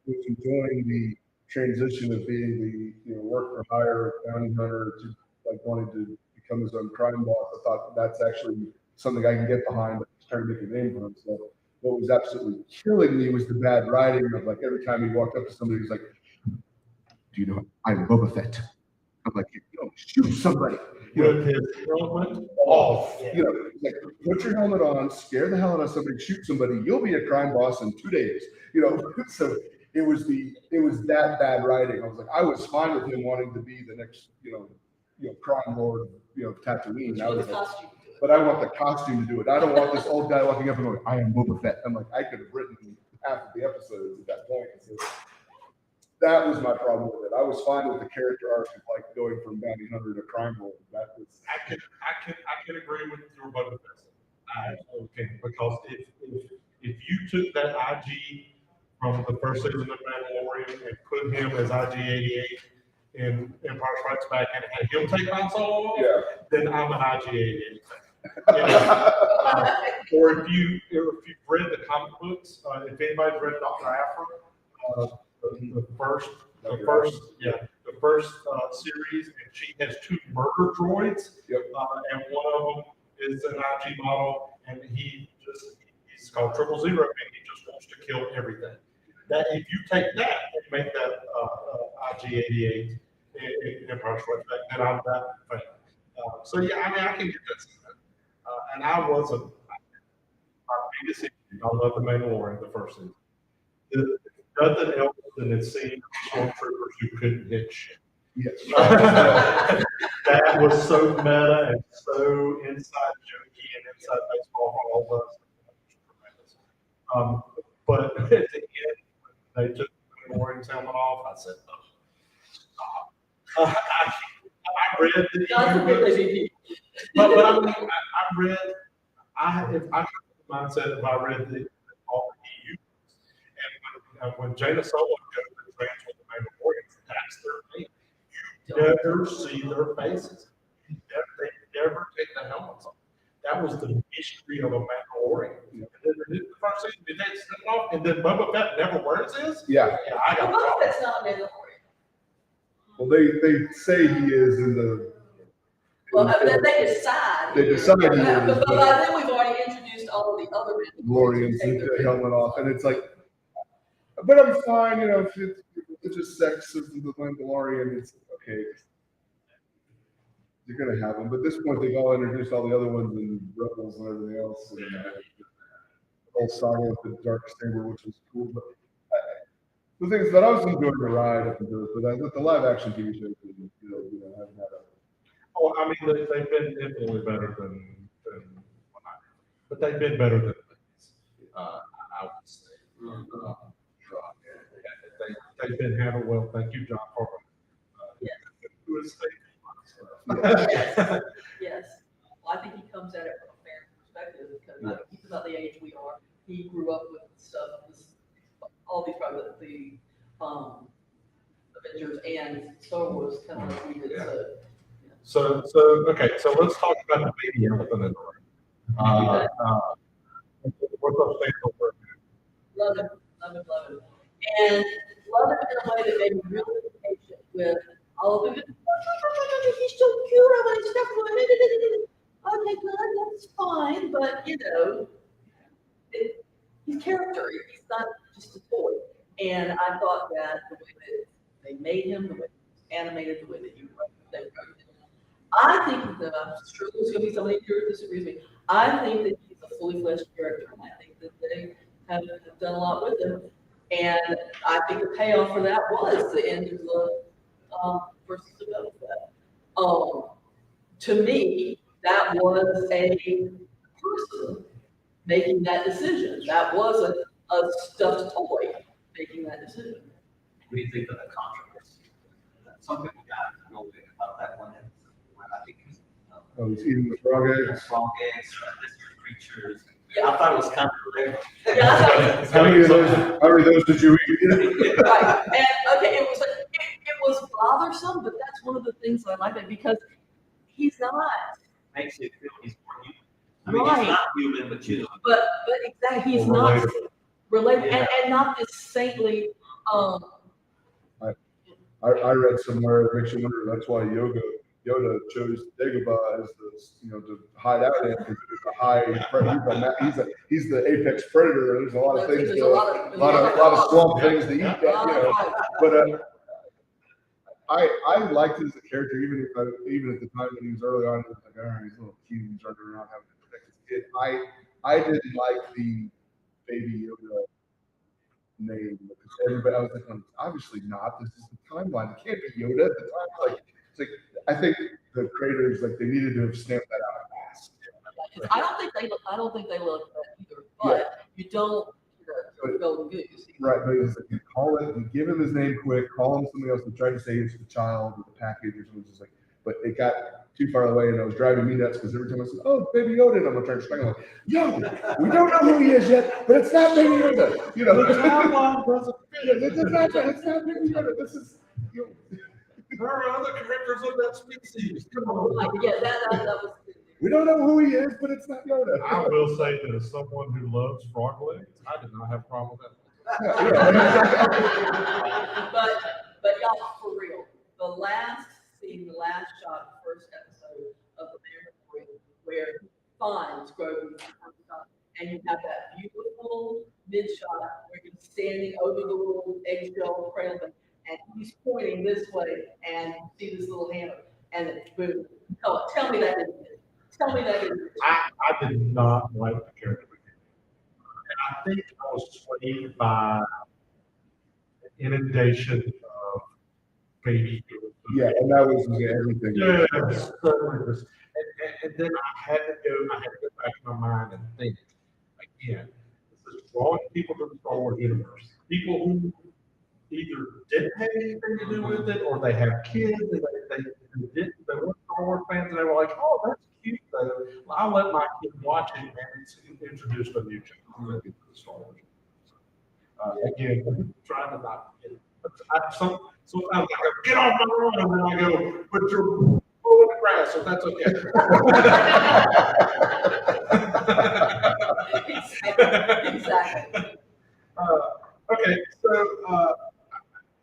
was enjoying the transition of being the work for hire bounty hunter to like wanting to become his own crime boss. I thought that's actually something I can get behind. He's trying to make a name for himself. What was absolutely killing me was the bad writing of like every time he walked up to somebody, he's like, "Do you know I'm Boba Fett?" I'm like, shoot somebody. With his helmet off. Like, put your helmet on, scare the hell out of somebody, shoot somebody. You'll be a crime boss in 2 days. So it was that bad writing. I was like, I was fine with him wanting to be the next, crime lord, Tatooine. But I want the costume to do it. I don't want this old guy walking up and going, "I am Boba Fett." I'm like, I could have written half of the episodes at that point. So that was my problem with it. I was fine with the character arc of like going from bounty hunter to crime lord. That was. I can agree with your Boba Fett. Okay, because if you took that IG from the first season of Mandalorian and put him as IG-88 in Empire Strikes Back and had him take Han Solo off, then I'm an IG-88 fan. Or if you've read the comic books, if anybody's read Dr. Aphra, the first series, and she has 2 murder droids, and one of them is an IG model, and he's called 000, and he just wants to kill everything. That if you take that and make that IG-88 in Empire Strikes Back, then I'm that fan. So I can get that. And I wasn't my biggest issue. I love the Mandalorian, the first season. Nothing else than it seemed stormtroopers who couldn't hit shit. Yes. That was so meta and so inside jokey and inside baseball for all of us. But at the end, when they took the Mandalorian's helmet off, I said, "Oh, stop." I read the but I mean, I have the mindset if I read all the EU and when Jaina Solo goes and trains with the Mandalorians, that's their name. You never see their faces. They never take the helmets off. That was the history of a Mandalorian. And then the first season, did they snip it off? And then Boba Fett never wears his? Yeah. Boba Fett's not a Mandalorian. Well, they say he is in the. Well, they decide. They decide he is. But by then we've already introduced all of the other Mandalorians take the helmet off, and it's like, but I'm fine, if it's just sex of the Mandalorian, it's okay. You're gonna have them, but at this point they've all introduced all the other ones and Rebels and everything else. And, the whole saga with the Dark Saber, which was cool. But the thing is that I was enjoying the ride up until this, but the live action TV shows, haven't had a. Oh, I mean, they've been infinitely better than but they've been better than these. I would say. They've been handled well. Thank you, John Harper. Yes. Well, I think he comes at it from a fair perspective because he's about the age we are. He grew up with stuff, all these probably the Avengers and Star Wars kind of like we did. So let's talk about the baby elephant in the room. What's our favorite word? Love him. And love him in a way that made me really patient with all of them. He's so cute. I want to stuff with him. Okay, good. That's fine. But, he's character. He's not just a toy. And I thought that the way that they made him, the way he was animated, the way that they wrote him. I think that, I'm sure there's going to be somebody here who disagrees with me. I think that he's a fully fledged character. And I think that they have done a lot with him. And I think the payoff for that was the end of the versus the Boba Fett. To me, that was a person making that decision. That was a stuffed toy making that decision. What do you think of the controversy? Some people got real big about that one. I think Oh, he's eating the frog eggs. frog eggs, mystery creatures. Yeah, I thought it was kind of hilarious. Yeah, How many of those did you eat? right. And okay, it was bothersome, but that's one of the things I like it because he's not. Makes you feel he's more human. I mean, Right. he's not human, but you know. But exactly, he's not related and not this saintly. I read somewhere it makes you wonder. That's why Yoda chose Dagobah as to hide out in because it's a high predator. He's the apex predator. There's a lot of things. There's a lot of swamp things to eat. But I liked him as a character, even at the time when he was early on. He was like, all right, he's a little cute, he's running around having to protect his kid. I didn't like the Baby Yoda name because everybody. I was like, well, obviously not. This is the timeline. It can't be Yoda at the time. I think the creators they needed to have stamped that out fast. I don't think they love that either. But you don't kill golden goose. Right, but it's like you give him his name quick, call him something else, and try to say it's the child or the package or something. Just but it got too far away, and it was driving me nuts because every time I said, "Oh, Baby Yoda," and I'm trying to explain, I'm like, "Yoda, we don't know who he is yet, but it's not Baby Yoda." The timeline doesn't fit. It's not Baby Yoda. This is. There are other characters of that species. Come on. Yeah, that was. We don't know who he is, but it's not Yoda. I will say that as someone who loves frog legs, I did not have a problem with that. but y'all, for real, the last scene, the last shot, the first episode of the Mandalorian, where he finds Grogu and you have that beautiful mid shot where he's standing over the little eggshell trail thing, and he's pointing this way, and you see this little hand, and then boom. Tell me that isn't it. Tell me that isn't it. I did not like the character. And I think I was swayed by the inundation of Baby Yoda. Yeah, and that was everything. Yeah, and then I had to go back in my mind and think again. This is drawing people to the Star Wars universe. People who either didn't have anything to do with it, or they have kids and they weren't Star Wars fans, and they were like, "Oh, that's cute." So I'll let my kid watch it, and it's introduced a new genre to the Star Wars. Again, I'm trying to not get it. Sometimes I go, "Get off my lawn," and then I go, "Put your foot in the grass," so that's okay. Exactly. Okay, so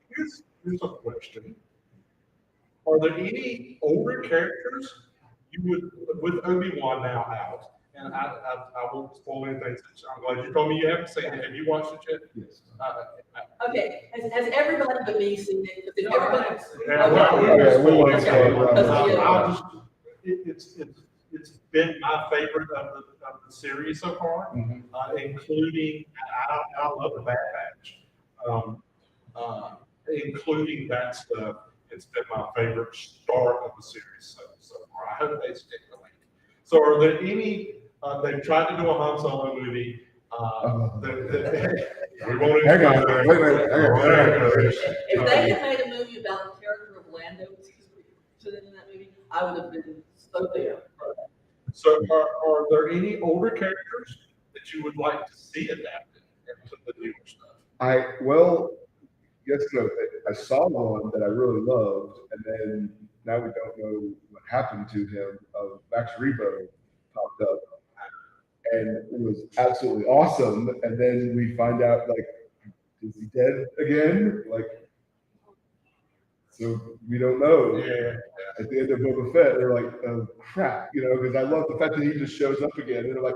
here's a question. Are there any older characters you would, with Obi-Wan now out, and I won't spoil anything, I'm glad you told me you haven't seen it. Have you watched it yet? Yes. Okay, has everybody but me seen it? Did everybody? It's been my favorite of the series so far, including I love the Bad Batch, including that stuff. It's been my favorite start of the series so far. I hope they stick with it. So, are there any? They've tried to do a Han Solo movie. We won't. Hang on, wait. If they had made a movie about the character of Lando presented in that movie, I would have been so there. So, are there any older characters that you would like to see adapted into the newer stuff? Yes, no. I saw one that I really loved, and then now we don't know what happened to him. Max Rebo popped up, and it was absolutely awesome. And then we find out, is he dead again? So we don't know. Yeah. At the end of Boba Fett, they're like, "Oh crap," because I love the fact that he just shows up again, and they're like,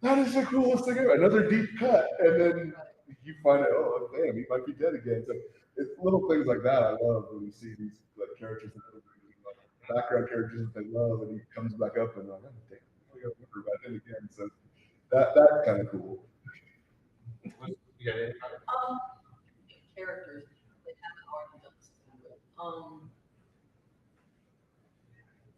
"That is the coolest thing ever!" Another deep cut, and then you find out, oh damn, he might be dead again. So it's little things like that I love when we see these characters, background characters that they love, and he comes back up and like, oh damn, we gotta remember about him again. So that's kind of cool. characters, they haven't already done something with.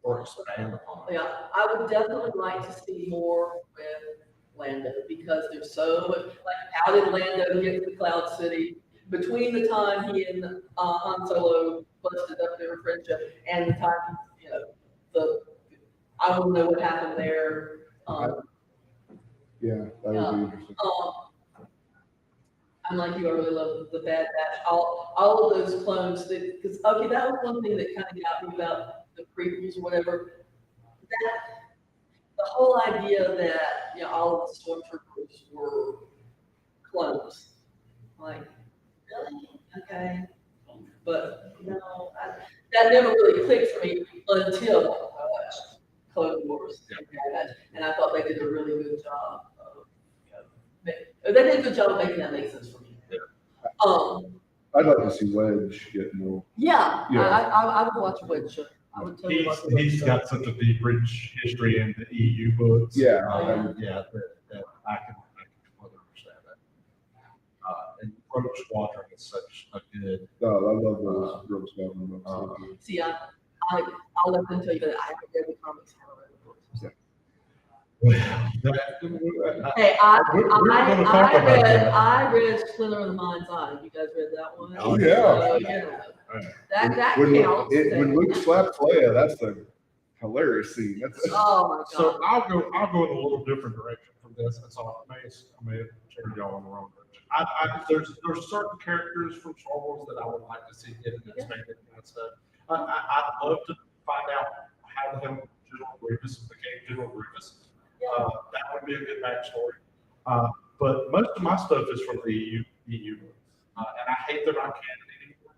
Or expand upon. Yeah, I would definitely like to see more with Lando because there's so much, like, how did Lando get to Cloud City? Between the time he and Han Solo busted up their friendship and the time, you know, I want to know what happened there. Yeah, that would be interesting. I'm like you, I really love the Bad Batch, all of those clones, because, okay, that was one thing that kind of got me about the prequels or whatever. The whole idea that, you know, all of the stormtroopers were clones. Like, really? Okay. But no, that never really clicked for me until I watched Clone Wars. And I thought they did a really good job of, they did a good job of making that make sense for me. I'd like to see Wedge get more. Yeah, Yeah. I would watch Wedge. I would totally watch Wedge. He's got such a deep, rich history in the EU books. Yeah. Yeah, that I can totally understand that. And Rogue Squadron is such a good. No, I love those Rogue Squadron books. See, I'll let them tell you that I haven't read the comics. I haven't read the books. Yeah. Hey, I read Splinter of the Mind's Eye. You guys read that one? Oh, yeah. So, you know, that when, counts. when Luke slapped Leia, that's a hilarious scene. Oh my god. So I'll go in a little different direction from this. That's all. I may have turned y'all in the wrong direction. There's certain characters from Star Wars that I would like to see get expanded and stuff. I'd love to find out how the hell General Grievous became General Grievous. That would be a good backstory. But most of my stuff is from the EU books. And I hate they're not canon anymore,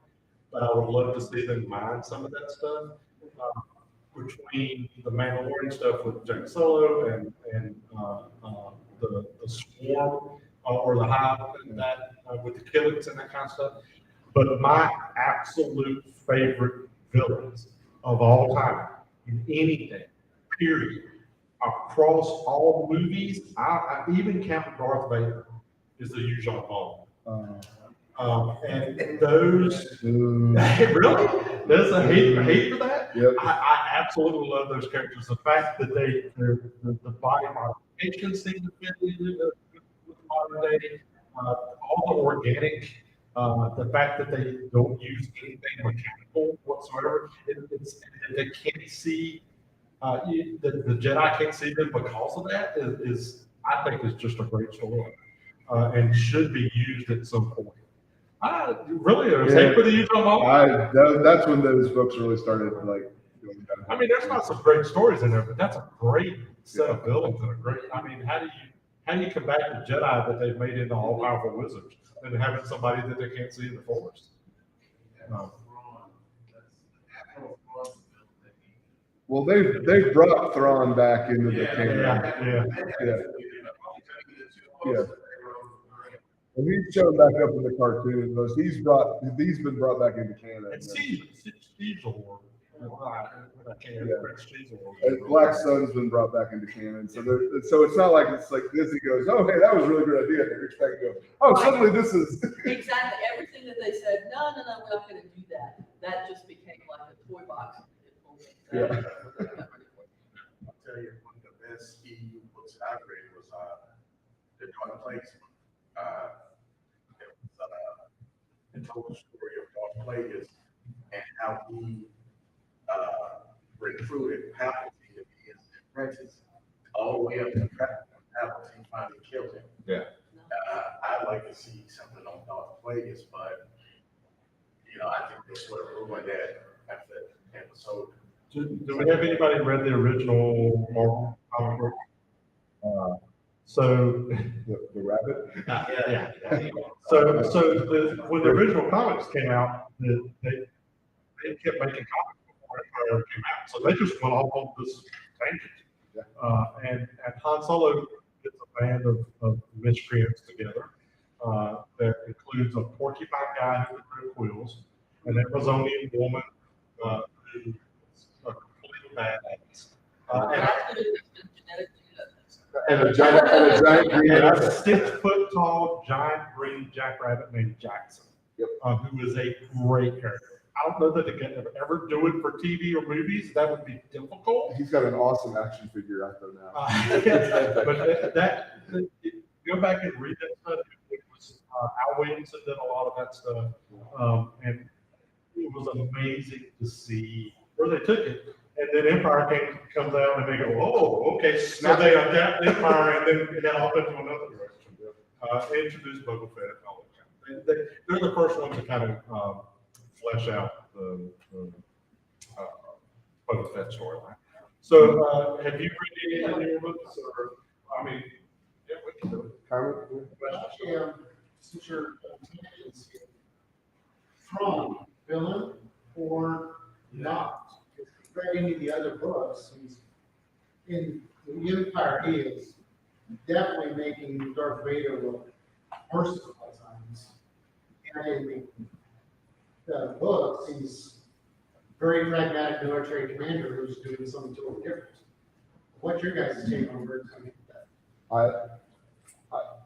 but I would love to see them mine some of that stuff. Between the Mandalorian stuff with Jack Solo and the Swarm or the Hive and that with the Killings and that kind of stuff. But my absolute favorite villains of all time in anything, period, across all movies, I even count Darth Vader, is the Yuuzhan Vong. And those, really? There's a hate for that? Yep. I absolutely love those characters. The fact that the body modifications seem to fit with modern day, all the organic, the fact that they don't use anything mechanical whatsoever, they can't see, the Jedi can't see them because of that is I think is just a great story and should be used at some point. Really, there's hate for the Yuuzhan Vong. That's when those books really started like going down. I mean, there's not some great stories in there, but that's a great set of buildings and a great. I mean, how do you combat the Jedi that they've made into all powerful wizards and having somebody that they can't see in the forest? Well, they've brought Thrawn back into the canon. Yeah. And he's shown back up in the cartoon. He's been brought back into canon. And Caesar. And Black Sun's been brought back into canon. So it's not like it's like Disney goes, oh hey, that was a really good idea. They expect to go, oh suddenly this is exactly everything that they said. No, we're not going to do that. That just became like a toy box. Yeah. I'll tell you, one of the best EU books I read was The Dark Place. It told the story of Darth Plagueis and how he recruited Palpatine to be his apprentice, all the way up to Palpatine finally killed him. Yeah. I'd like to see something on Darth Plagueis, but I think they sort of ruined that after that episode. Do we have anybody read the original Marvel comic book? So the rabbit. Yeah. So when the original comics came out, they kept making comics before it ever came out. So they just went off on this tangent. And Han Solo gets a band of miscreants together that includes a porcupine guy who can grow quills, an Amazonian woman who is a complete badass. And a giant green and rabbit. a 6 foot tall giant green jackrabbit named Jackson. who is a great character. I don't know that they can ever do it for TV or movies. That would be difficult. He's got an awesome action figure out there now. But go back and read that stuff. It was Al Williamson did a lot of that stuff, and it was amazing to see where they took it. And then Empire comes out and they go, oh, okay. So they adapt Empire and then get off into another direction. Introduce Boba Fett and all that. They're the first ones to kind of flesh out the Boba Fett storyline. So, have you read any of your books, or I mean, yeah, we can do it. Since you're from villain or not, if you read any of the other books, he's in the Empire. He is definitely making Darth Vader look merciful at times, and in the books, he's very pragmatic military commander who's doing something totally different. What's your guys' take on where it's coming from?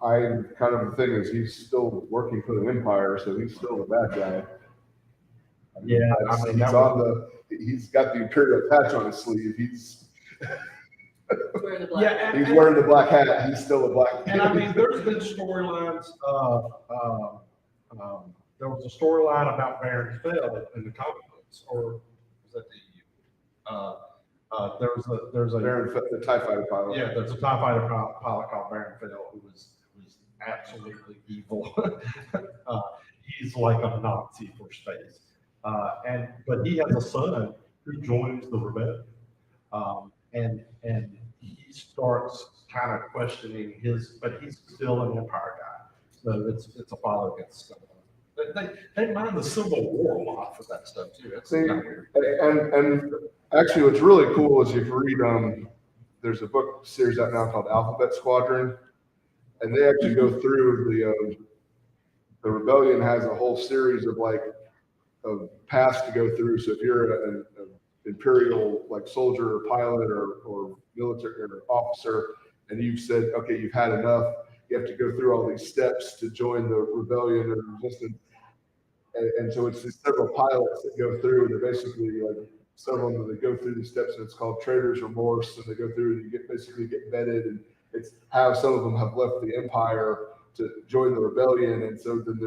I kind of the thing is he's still working for the Empire, so he's still the bad guy. Yeah, I mean, he's got the Imperial patch on his sleeve. He's Wearing the black he's wearing the black hat. He's still a black. And I mean, there's been storylines. There was a storyline about Baron Fell in the comic books, or was that there's a Baron Fell, the TIE fighter pilot. Yeah, there's a TIE fighter pilot called Baron Fell who was absolutely evil. He's like a Nazi for space, but he has a son who joins the rebellion, and he starts kind of questioning but he's still an Empire guy, so it's a father against son. They mind the Civil War a lot for that stuff too. That's kind of weird. And actually, what's really cool is if you read there's a book series out now called Alphabet Squadron, and they actually go through the rebellion has a whole series of paths to go through. So if you're an Imperial soldier or pilot or military or officer, and you've said, okay, you've had enough, you have to go through all these steps to join the rebellion or resistance. And so it's these several pilots that go through, and they're basically several of them that go through these steps, and it's called Traitor's Remorse, and they go through and you basically get vetted, and it's how some of them have left the Empire to join the rebellion. And so then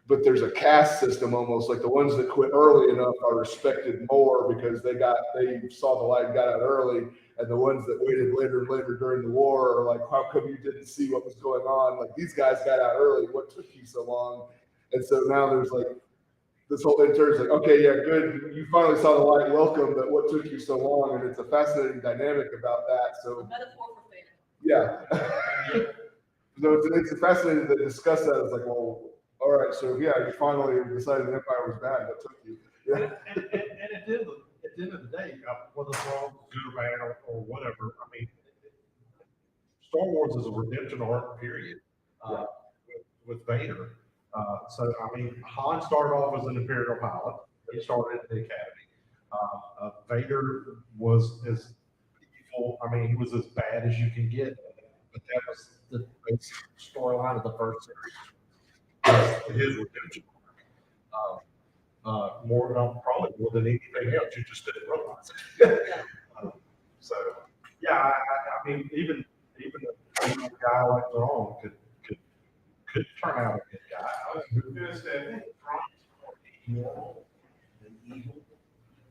but there's a caste system almost, like the ones that quit early enough are respected more because they saw the light and got out early, and the ones that waited later and later during the war are like, how come you didn't see what was going on? Like, these guys got out early, what took you so long? And so now there's this whole intern's like, okay, yeah, good, you finally saw the light, welcome, but what took you so long? And it's a fascinating dynamic about that. So metaphor for fandom. Yeah. So it's fascinating to discuss that. It's like, well, all right, so yeah, you finally decided the Empire was bad. What took you? Yeah. And at the end of the day, whether it's wrong, good or bad, or whatever, I mean, Star Wars is a redemption arc, period, with Vader. So, I mean, Han started off as an Imperial pilot. He started at the Academy. Vader was as evil, I mean, he was as bad as you can get. But that was the basic storyline of the first series. His redemption arc. Probably more than anything else, you just didn't realize it. So, yeah, I mean, even a guy like Thrawn could turn out a good guy. I was going to say, I think Thrawn's more moral than evil.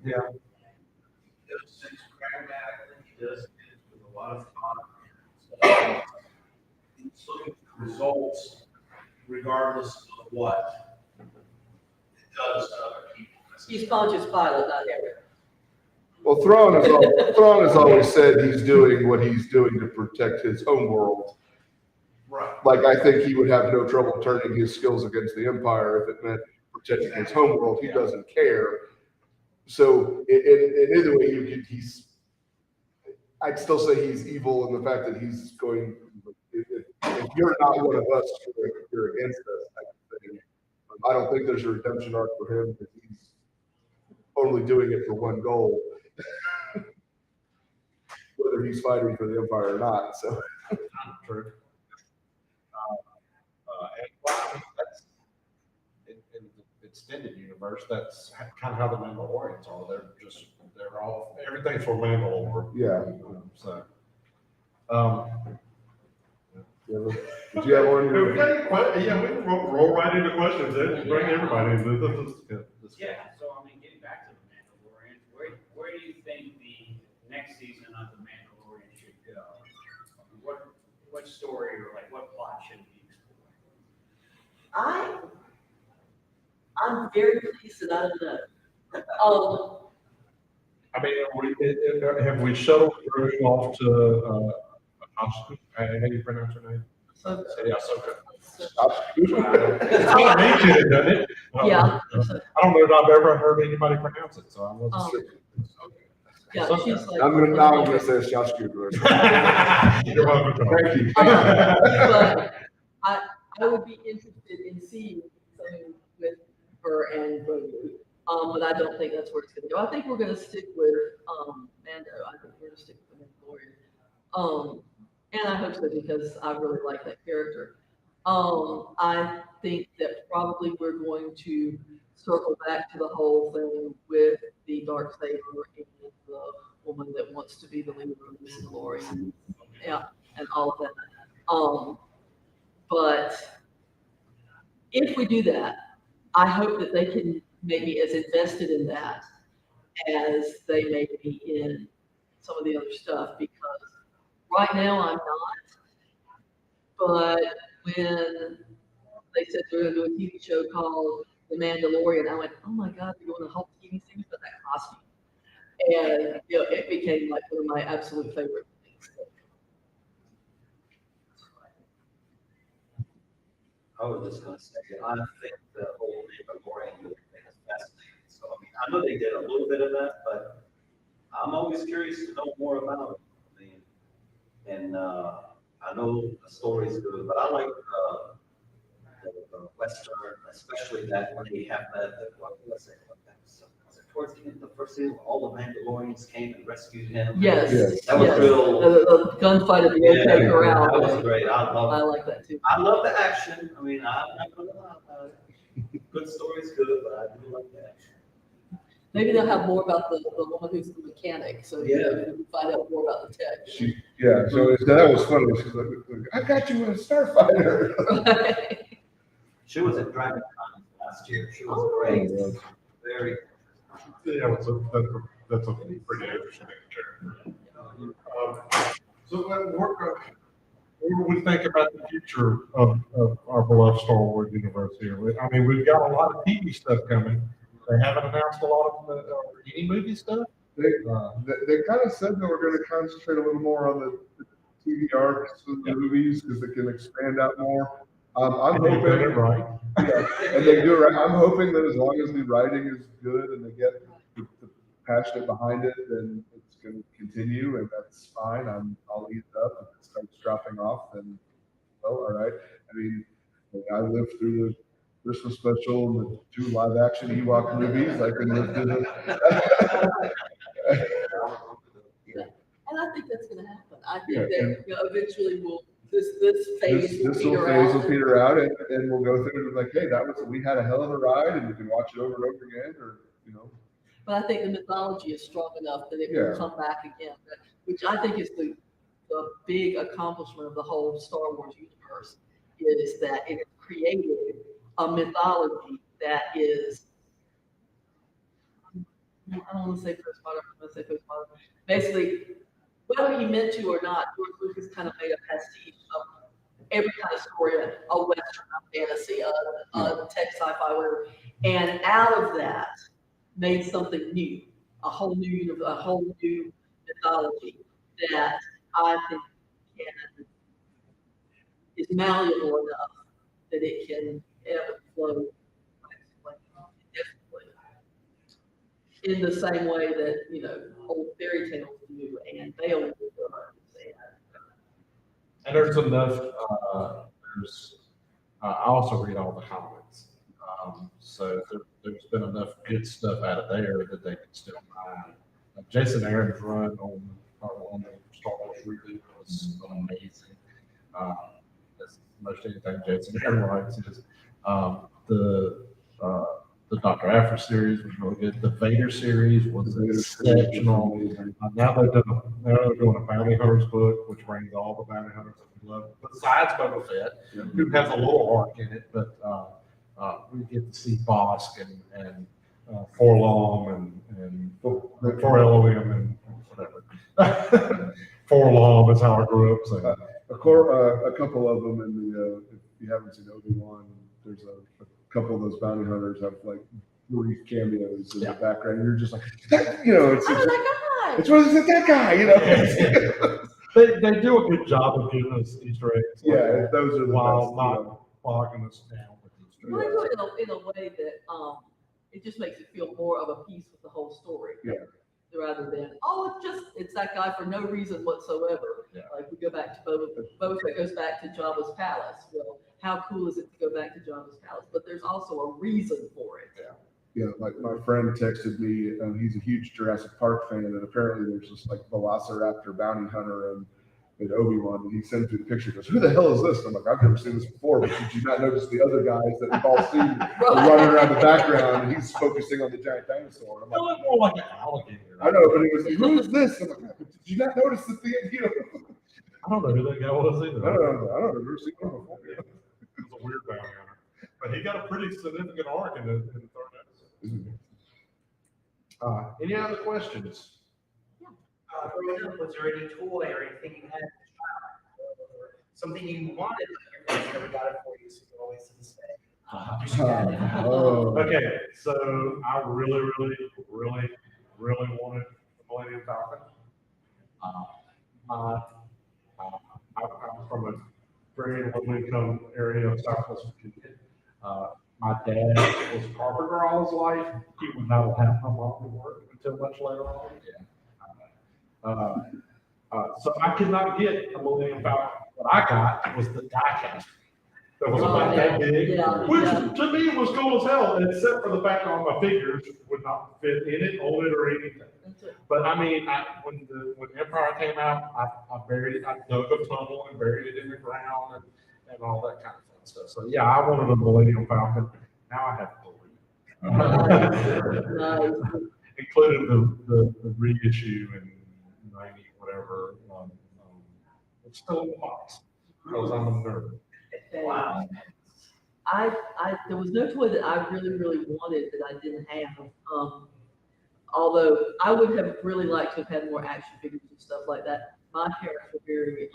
Yeah. He does things pragmatically. He does things with a lot of thought. He's looking for results regardless of what it does to other people. He's Pontius Pilate, not Herod. Well, Thrawn has always said he's doing what he's doing to protect his own world. Right. Like, I think he would have no trouble turning his skills against the Empire if it meant protecting his home world. He doesn't care. So, in either way, I'd still say he's evil in the fact that he's going, if you're not one of us, you're against us, type of thing. I don't think there's a redemption arc for him because he's only doing it for one goal, whether he's fighting for the Empire or not. So, True. And well, I mean, extended universe, that's kind of how the Mandalorians are. They're all, everything's for Mandalore. Yeah. So, did you have one? yeah, we can roll right into questions. Then bring everybody in. Yeah, so I mean, getting back to the Mandalorian, where do you think the next season of the Mandalorian should go? What story or like what plot should it be explored? I'm very pleased that I don't know. I mean, have we shuttled through off to how do you pronounce her name? Yeah, Ahsoka. It's not me kidding, doesn't it? Yeah. I don't know if I've ever heard anybody pronounce it, so I wasn't sure. Yeah, she's like. I'm gonna say it's Josh Cooper. You're welcome. Thank you. But I would be interested in seeing something with her and Grogu. But I don't think that's where it's gonna go. I think we're gonna stick with Mando. I think we're gonna stick with the Mandalorian. And I hope so because I really like that character. I think that probably we're going to circle back to the whole thing with the Darksaber and the woman that wants to be the leader of the Mandalorian. Yeah, and all of that. But if we do that, I hope that they can make me as invested in that as they make me in some of the other stuff, because right now I'm not. But when they said they're going to do a TV show called The Mandalorian, I went, oh my God, they're going to help TV series with that costume. And it became like one of my absolute favorite things. I was just going to say, I think the whole Mandalorian thing is fascinating. So, I mean, I know they did a little bit of that, but I'm always curious to know more about it. I mean, and I know the story's good, but I like the Western, especially that when they have what was it? Was it towards the end of the first season, all the Mandalorians came and rescued him? Yes. That was real. The gunfight at the OK Corral. That was great. I like that too. I love the action. I mean, I'm not going to lie about it. Good story's good, but I do like the action. Maybe they'll have more about the woman who's the mechanic, so you can find out more about the tech. So that was funny. She's like, I got you in a starfighter. Right. She was at DragonCon last year. She was great. Very. Yeah, that's a pretty interesting character. So what do we think about the future of our beloved Star Wars universe here? I mean, we've got a lot of TV stuff coming. They haven't announced a lot of any movie stuff. They kind of said that we're going to concentrate a little more on the TV arcs of the movies because they can expand out more. I'm hoping, right? Yeah, and they do it right. I'm hoping that as long as the writing is good and they get the passion behind it, then it's going to continue, and that's fine. I'll eat it up. If it starts dropping off, then well, all right. I mean, I lived through the Christmas special and the 2 live-action Ewok movies. I can live through them. And I think that's going to happen. I think that eventually this phase will peter out, and we'll go through it like, hey, we had a hell of a ride, and you can watch it over and over again, or But I think the mythology is strong enough that it will come back again, which I think is the big accomplishment of the whole Star Wars universe, is that it has created a mythology that is, I don't want to say postmodern, I'm going to say postmodern. Basically, whether he meant to or not, George Lucas kind of made a pastiche of every kind of story, a Western, a fantasy, a tech sci-fi, whatever. And out of that, made something new, a whole new mythology that I think is malleable enough that it can ebb and flow in the same way that old fairy tales do and Beowulf does. And there's enough. I also read all the comics, so there's been enough good stuff out of there that they can still find. Jason Aaron's run on the Star Wars reboot was amazing. As most anything Jason Aaron writes is The Dr. Aphra series was really good. The Vader series was exceptional. Now they're doing a bounty hunters book, which brings all the bounty hunters that we love, besides Boba Fett, who has a little arc in it. But we get to see Bosk and Forlom and Forlom and whatever. Forlom is how I grew up saying. A couple of them in the if you haven't seen Obi-Wan, there's a couple of those bounty hunters have like brief cameos in the background. You're just like, you know, it's that guy, you know. They do a good job of giving us Easter eggs. Yeah, those are the while best, not bogging us down with Easter Well, eggs. they do it in a way that it just makes it feel more of a piece with the whole story. Yeah. Rather than, it's that guy for no reason whatsoever. Yeah. Like we go back to Boba Fett goes back to Jabba's palace. Well, how cool is it to go back to Jabba's palace? But there's also a reason for it. Yeah, like my friend texted me, he's a huge Jurassic Park fan, and apparently there's this like Velociraptor bounty hunter in Obi-Wan, and he sends me the picture, he goes, who the hell is this? And I'm like, I've never seen this before, but did you not notice the other guys that we've all seen running around the background, and he's focusing on the giant dinosaur? And I'm like, more like an alligator. I know, but it was like, who is this? I'm like, did you not notice that I don't know who that guy was either. I don't know, I've never seen him before. It was a weird bounty hunter. But he got a pretty significant arc in the third episode. Any other questions? Growing up, was there any toy or anything you had as a child, or something you wanted, but your parents never got it for you, so you always didn't say? Okay, so I really wanted the Millennium Falcon. I'm from a very low-income area of Southwest Virginia. My dad was a carpenter all his life. He would not allow my mom to work until much later on. So I could not get a Millennium Falcon. What I got was the die-cast. That was about that big, which to me was cool as hell, except for the fact that all my figures would not fit in it, on it, or anything. But I mean, when Empire came out, I dug a tunnel and buried it in the ground and all that kind of fun stuff. So yeah, I wanted a Millennium Falcon. Now I have 3. Including the reissue in 90 whatever. It's still in the box because I'm a nerd. Wow. There was no toy that I really wanted that I didn't have. Although I would have really liked to have had more action figures and stuff like that. My parents were very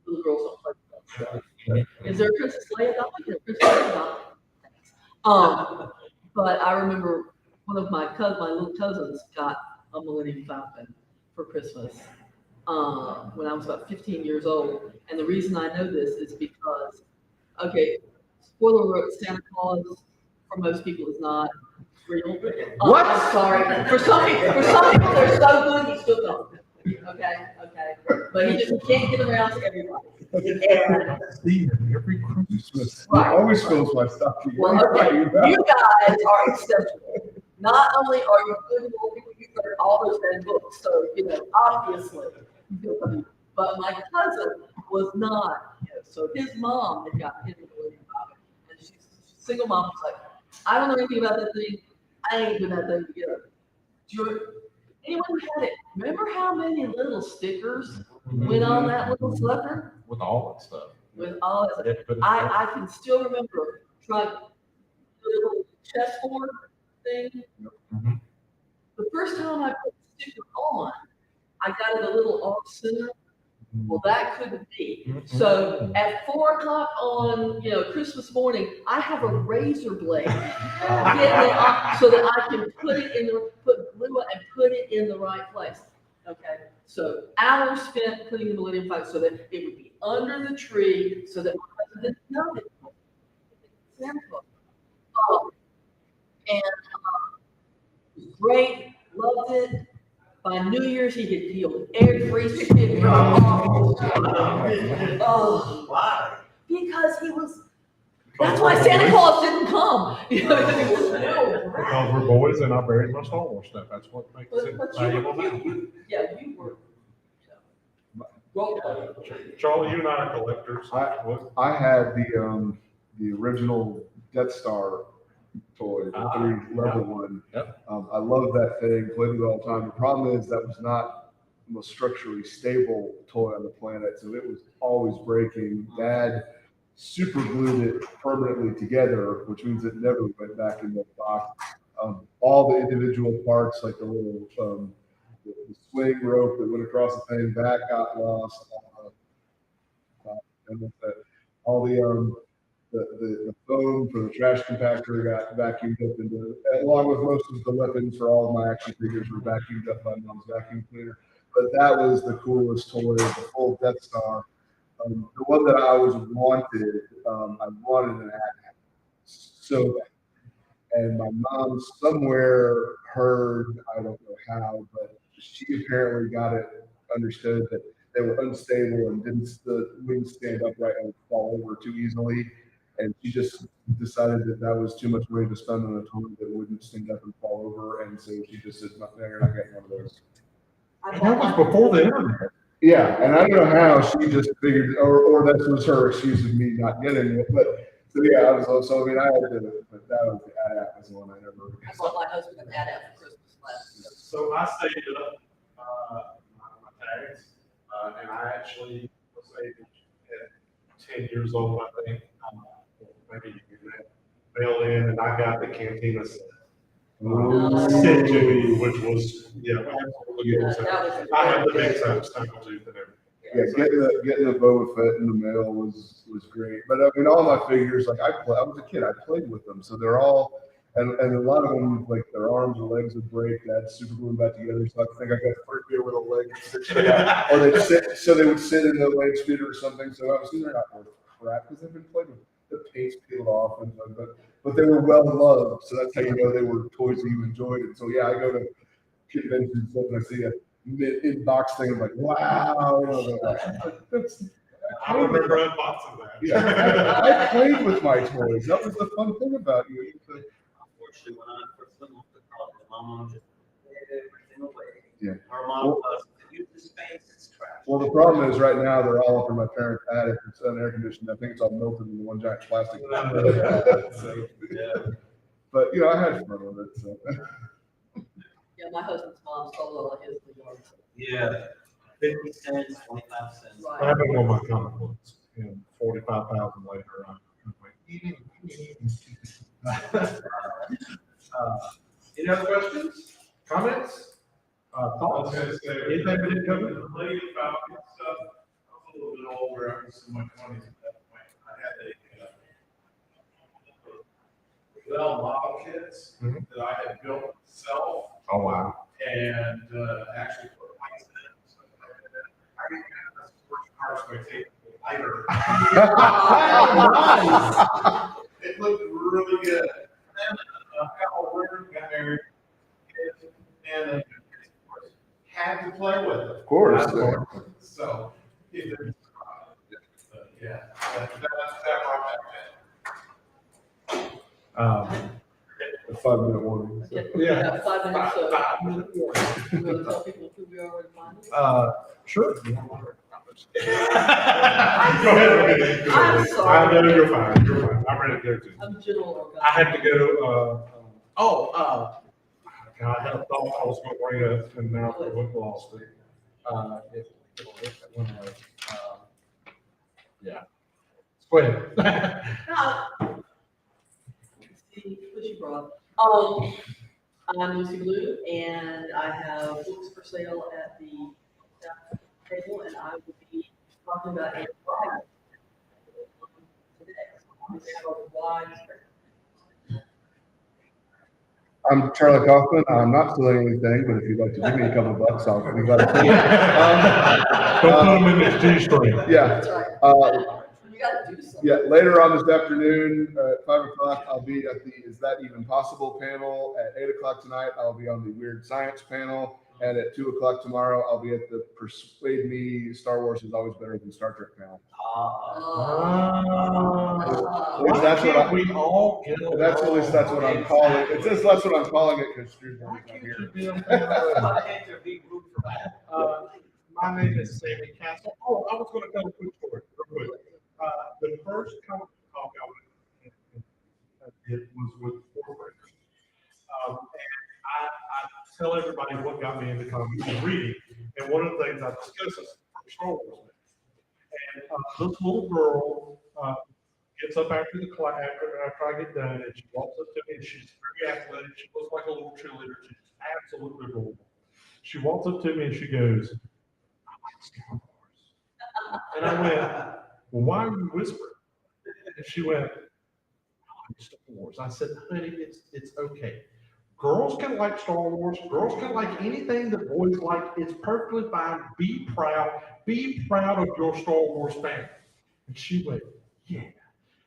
little girls don't play with that. Is there a Princess Leia doll? Yeah, Princess Leia doll. But I remember one of my little cousins got a Millennium Falcon for Christmas when I was about 15 years old. And the reason I know this is because, okay, spoiler alert, Santa Claus for most people is not real. What? I'm sorry. For some people they're so good, you still don't. Okay. But he just can't get around to everybody. Every Christmas. He always fills my stocking. Well, okay, you guys are exceptional. Not only are you good people, you read all those damn books, so obviously you feel something. But my cousin was not. So his mom had got him a Millennium Falcon, and she's a single mom. Was like, I don't know anything about that thing. I ain't doing that thing together. Anyone who had it? Remember how many little stickers went on that little sucker? With all that stuff. With all that stuff. I can still remember trying the little chessboard thing. Mm-hmm. The first time I put the sticker on, I got it a little off center. Well, that couldn't be. So at 4 o'clock on Christmas morning, I have a razor blade getting it off so that I can put glue it and put it in the right place. Okay. So hours spent putting the Millennium Falcon so that it would be under the tree so that my husband didn't know it. Santa Claus. And it was great, loved it. By New Year's, he had peeled every sticker off. Oh, why? Because he was. That's why Santa Claus didn't come. Because we're boys and I buried my Star Wars stuff. That's what makes it valuable now. You were. Charlie, you and I are collectors. I had the original Death Star toy, the Ah, 3 level yeah. one. Yep. I love that thing, played with it all the time. The problem is that was not the most structurally stable toy on the planet, so it was always breaking. Dad super glued it permanently together, which means it never went back in the box. All the individual parts, like the little the swing rope that went across the thing, that got lost. And with that, all the foam for the trash compactor got vacuumed up into, along with most of the weapons for all of my action figures were vacuumed up by mom's vacuum cleaner. But that was the coolest toy, the full Death Star. The one that I always wanted, I wanted an ad so bad. And my mom somewhere heard, I don't know how, but she apparently got it understood that they were unstable and wouldn't stand upright and would fall over too easily. And she just decided that that was too much money to spend on a toy that wouldn't stand up and fall over. And so she just said, no, you're not getting one of those. And that was before the internet. Yeah, and I don't know how she just figured, or that was her excuse of me not getting it. But so yeah, I was so I mean I had to, but that was the AT-AT was the one I never. I bought my husband an AT-AT for Christmas last. So I saved up my tags, and I actually was able at 10 years old, I think, maybe mail in, and I got the Cantina set. Sent to me, which was absolutely awesome. I have the big time Snaggletooth and everything. Yeah, getting the Boba Fett in the mail was great. But I mean, all my figures, like I was a kid, I played with them, so they're all, and a lot of them, like their arms or legs would break. I'd super glue them back together. So I think I got first year with a leg, or they'd sit, so they would sit in the leg scooter or something. So I was they're not worth crap because they've been played with. The paint's peeled off, but they were well loved. So that's how you know they were toys that you enjoyed. And so yeah, I go to conventions and stuff and I see a in-box thing. I'm like, wow. I remember unboxing that. Yeah, I played with my toys. That was the fun thing about you. Unfortunately, when I first went off to college, my mom just everything away. Yeah. Her mom was, use the space, it's trash. Well, the problem is right now they're all up in my parents' attic. It's unair conditioned. I think it's all melted in one giant plastic. So, Yeah. but you know, I had fun with it. So. Yeah, my husband's mom stole all of his yard. Yeah. 50 cents, 25 cents. I have it on my comic books, and 45,000 later, I'm Any other questions, comments? thoughts? Anything we didn't cover? Lady Falcon stuff. I was a little bit older. I was in my 20s at that point. I had a Bell model kits that I had built myself. Oh, wow. And actually put lights in it. So I didn't have the sports cars, so I take the lighter. Nice. It looked really good. And a couple of women got married, and of course, had to play with it. Of course. So, yeah, that brought that in. A 5-minute warning. Yeah, 5 minutes. 5-minute warning. You want to tell people who we are and find us? Sure. Go ahead. I'm sorry. I know you're fine. You're fine. I'm ready to go too. I'm general. I had to go. God, I had a thought I was going to bring up, and now I lost it. Yeah. Go ahead. See, what you brought. I'm Lucy Blue, and I have books for sale at the table, and I will be talking about a wide today. We have a wide spectrum. I'm Charlie Kaufman. I'm not selling anything, but if you'd like to give me a couple bucks, I'll be glad to take it. Don't put them in this G-string. Yeah. That's right. You gotta do something. Yeah, later on this afternoon at 5 o'clock, I'll be at the Is That Even Possible panel. At 8 o'clock tonight, I'll be on the Weird Science panel. And at 2 o'clock tomorrow, I'll be at the Persuade Me Star Wars is Always Better Than Star Trek panel. That's what we all get along. That's at least that's what I'm calling it. It's just that's what I'm calling it because Shrewsbury's not here. My name is Sammy Castle. Oh, I was going to tell a quick story real quick. The first comic book talk I went it was with fourth graders. And I tell everybody what got me into comics and reading, and one of the things I discuss is Star Wars. And this little girl gets up after the class, after I get done, and she walks up to me, and she's very athletic. She looks like a little cheerleader. She's absolutely adorable. She walks up to me and she goes, "I like Star Wars." And I went, "Well, why are you whispering?" And she went, "I like Star Wars." I said, "Honey, it's okay. Girls can like Star Wars. Girls can like anything that boys like. It's perfectly fine. Be proud. Be proud of your Star Wars family." And she went, "Yeah."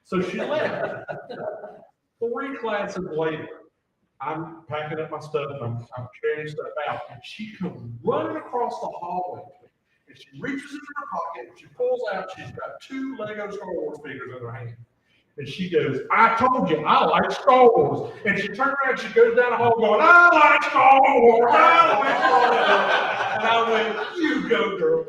So she left. 3 classes later, I'm packing up my stuff and I'm carrying stuff out, and she comes running across the hallway to me, and she reaches into her pocket and she pulls out. She's got 2 Lego Star Wars figures in her hand. And she goes, "I told you, I like Star Wars." And she turns around, she goes down the hall going, "I like Star Wars, I like Star Wars." And I went, "You go, girl."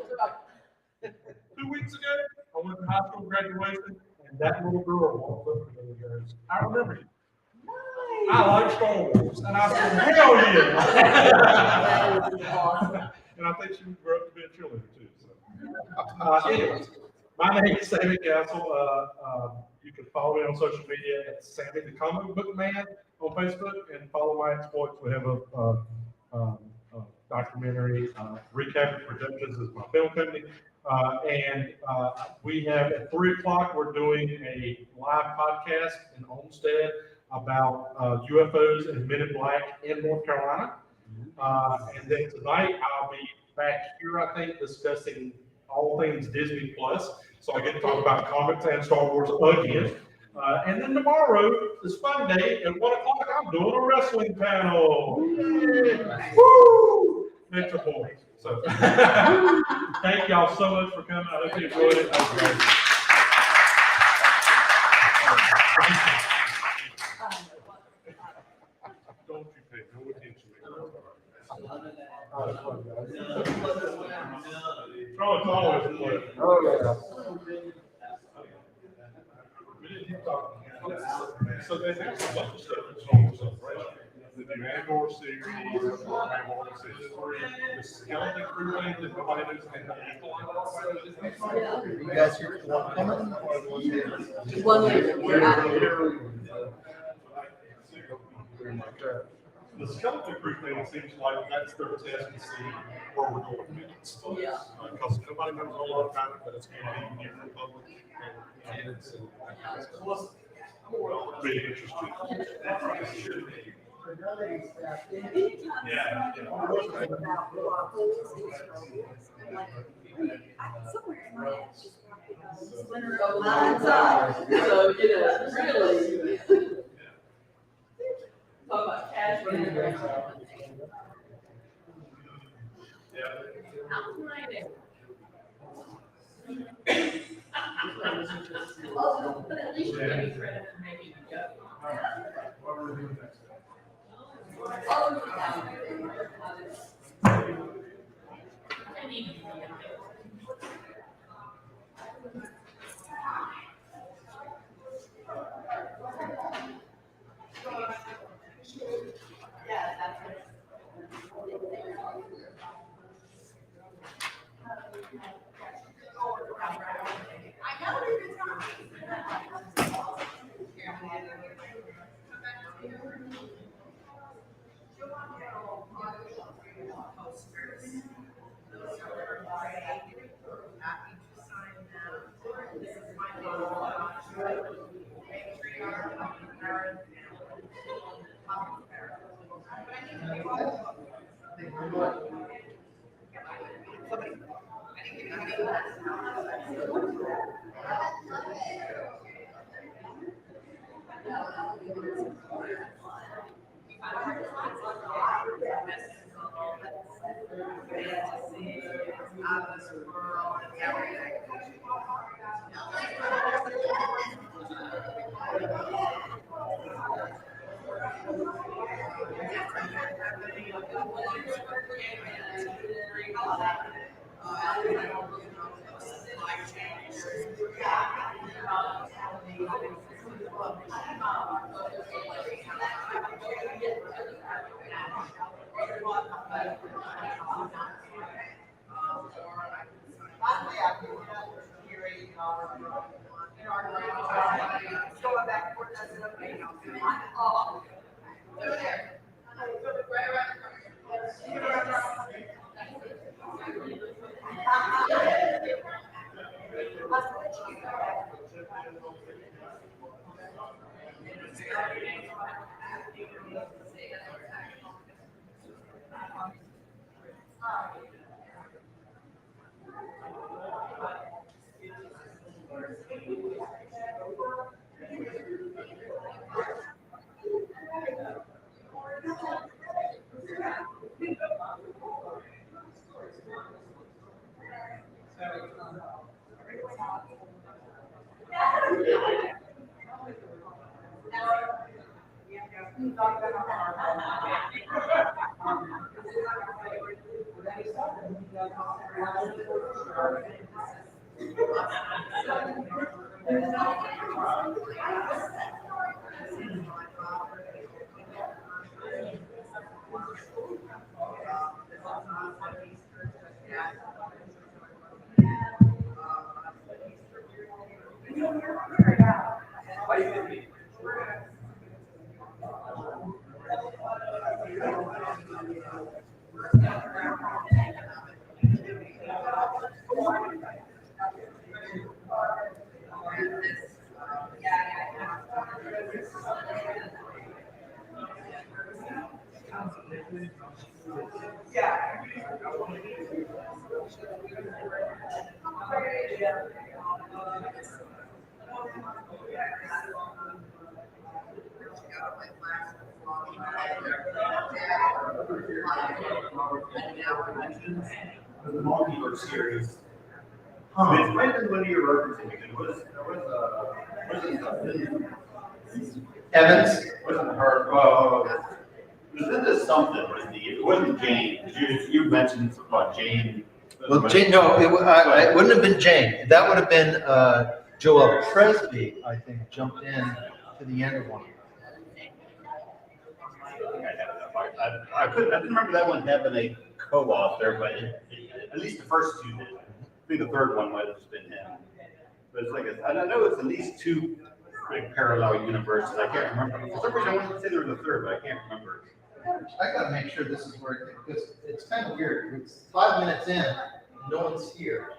2 weeks ago, I went to high school graduation, and that little girl walked up to me and goes, "I remember you. I like Star Wars." And I said, "Hell yeah." That is awesome. And I think she grew up to be a cheerleader too. So, anyways, my name is Sammy Castle. You can follow me on social media at Sammy the Comic Book Man on Facebook, and follow my exploits. We have a documentary, Recap Productions is my film company. And we have at 3 o'clock, we're doing a live podcast in Olmsted about UFOs and Men in Black in North Carolina. And then tonight I'll be back here, I think, discussing all things Disney Plus. So I get to talk about comics and Star Wars again. And then tomorrow is Fun Day at 1 o'clock. I'm doing a wrestling panel. Yay. Woo! It's a boy. So thank y'all so much for coming. I hope you enjoyed it. Don't you pay no attention. Oh, it's always a pleasure. Oh, yeah. So they have a bunch of stuff that's on the celebration. The new Andor series, the skeleton crew thing that nobody knows anything. You guys here for one coming or one here? One later, we're out of here. The skeleton crew thing seems like that's their test to see where we're going next. Yeah. Because nobody knows a whole lot about it, but it's going to be new for the public. And it's really interesting. Yeah. So, really. Talk about cash. But at least you're getting credit for making it go. What are we doing next? The multiverse series. When did one of your references? Evans? Wasn't her, was into something, it wasn't Jane, you mentioned something about Jane. Well, Jane, no, it wouldn't have been Jane. That would have been Joel Presby, I think, jumped in to the end of one. I didn't remember that one having a co-author, but at least the first two did. I think the third one might have just been him. But it's like, I know it's at least two like parallel universes. I can't remember. For some reason, I wanted to say there was a third, but I can't remember. I gotta make sure this is working, because it's kind of weird. It's 5 minutes in, no one's here.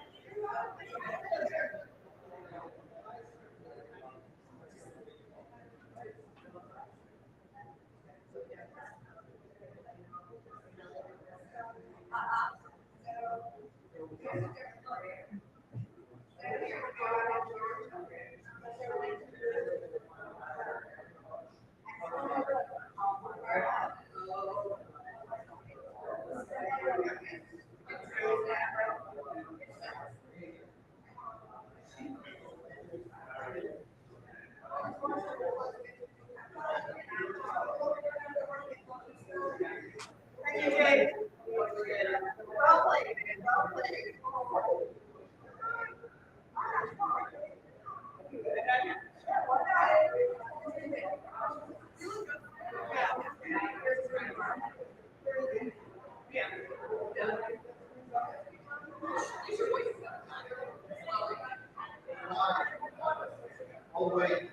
All the way.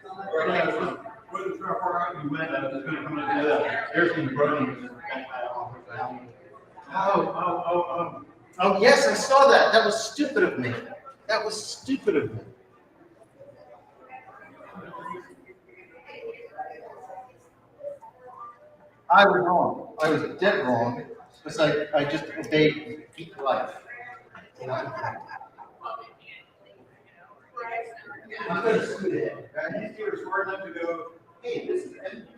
Wasn't sure how far out you went. I was just going to come into that. There's some running. Oh, yes, I saw that. That was stupid of me. That was stupid of me. I was wrong. I was dead wrong. Because I just obeyed geek life. I'm going to scoot ahead. He's here smart enough to go, hey, this is empty.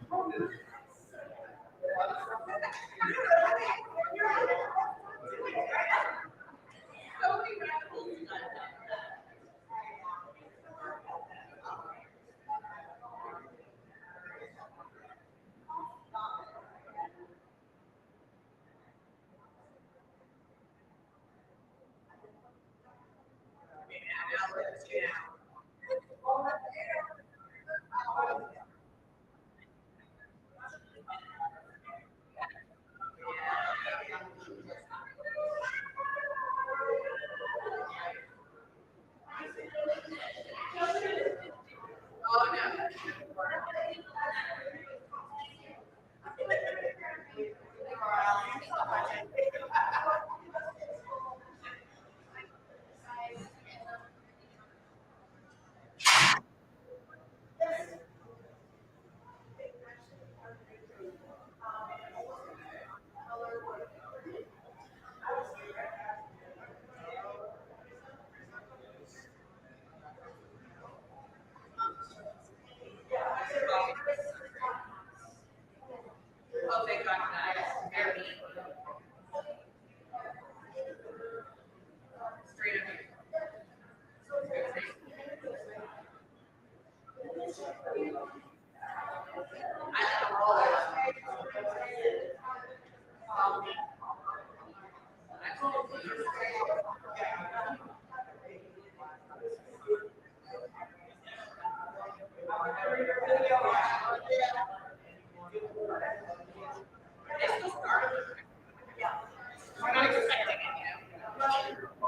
We're not expecting it, you know.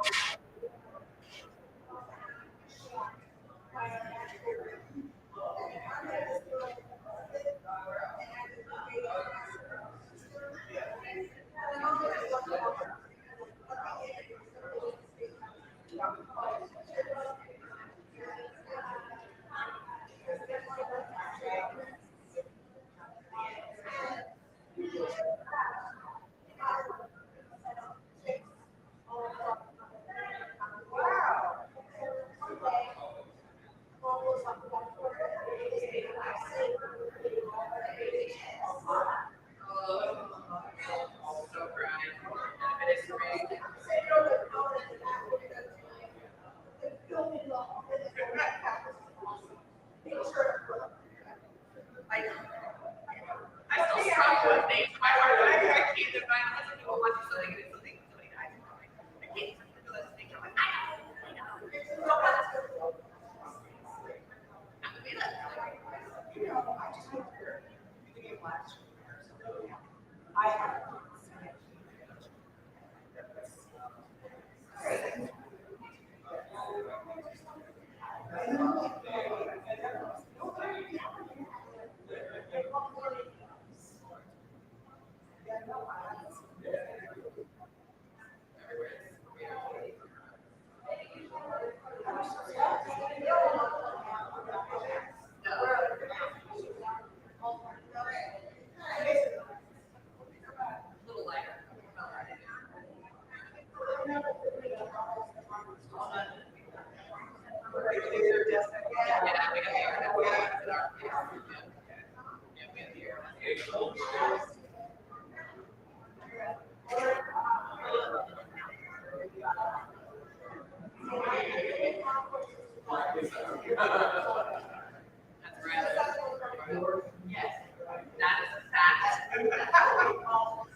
I still struggle with things. My heart, I can't define it. Some people watch something and it's something I can't do those things. I'm like, I know. I'm gonna be that. Little lighter. Yes, that is a fact.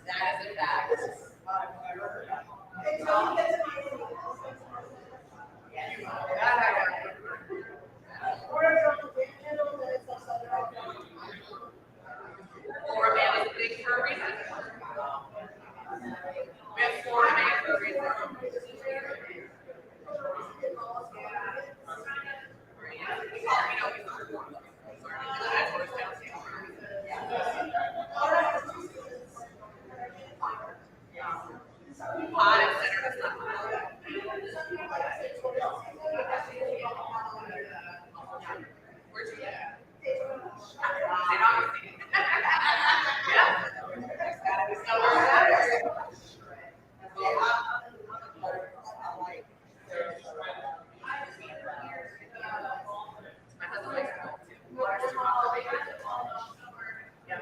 That is a fact. Four man is big for a reason. We have four man for a reason. Hot and center is not hot. Where'd you get? St. Augustine. Yeah. There's gotta be somewhere better. My husband likes to go too. Yep.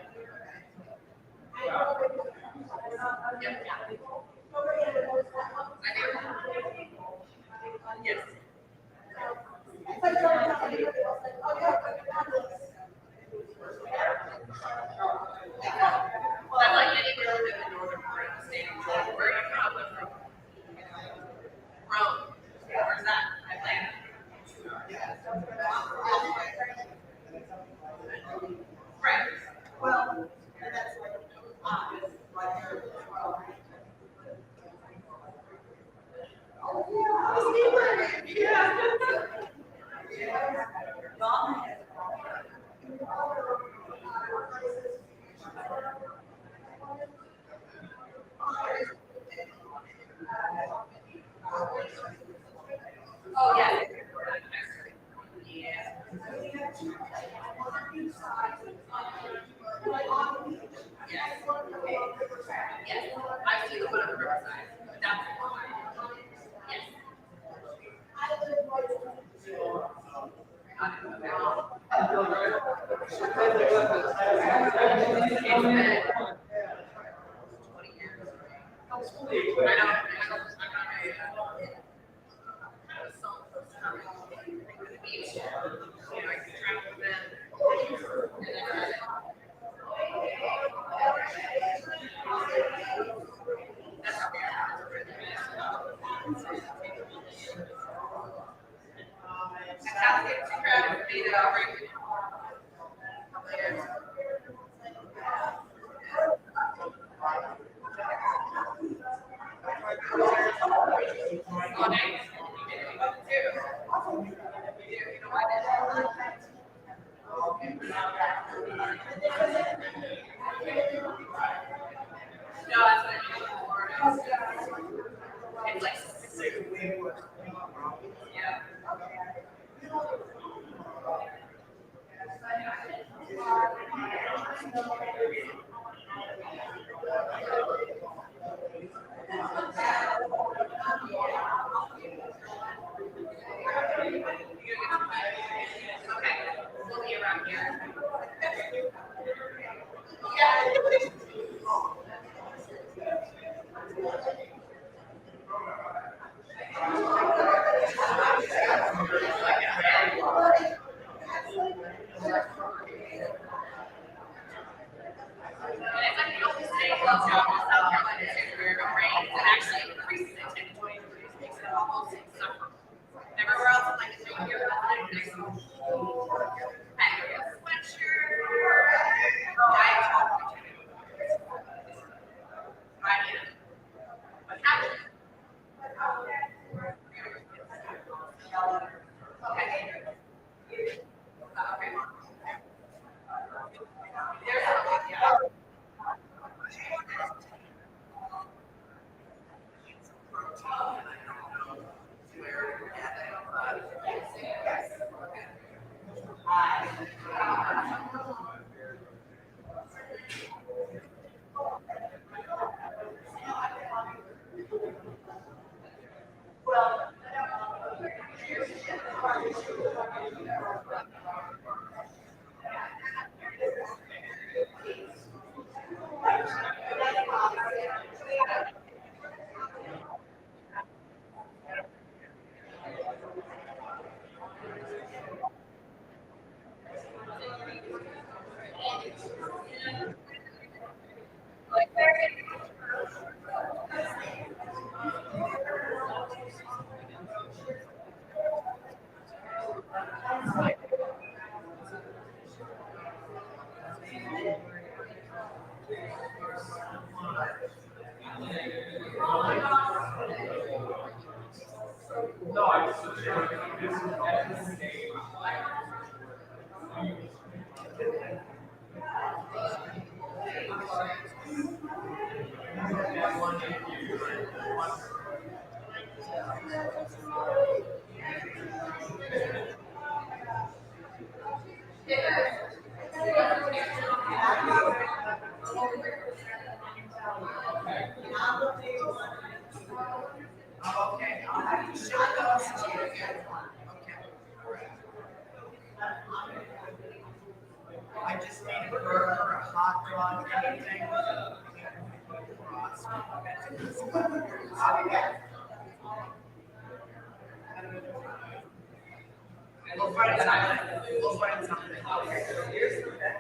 Yep. I do. Yes. Well, I like anywhere within the northern part of the state. Where are you from? I'm from Rome. Where's that? Atlanta. Right. Well, and that's Oh, yeah. Yes, I've seen the one on the riverside. That's yes. It's like, yeah. Okay, we'll be around here. Everywhere else, it's like, it's right here, next to sweatshirt. Oh, I get it. But how? Okay. Okay. There's a, yeah. No, I just. Okay, I'll have to shut those. I just need a burger, a hot dog, anything. We'll find something. We'll find something. Okay, so here's the bed.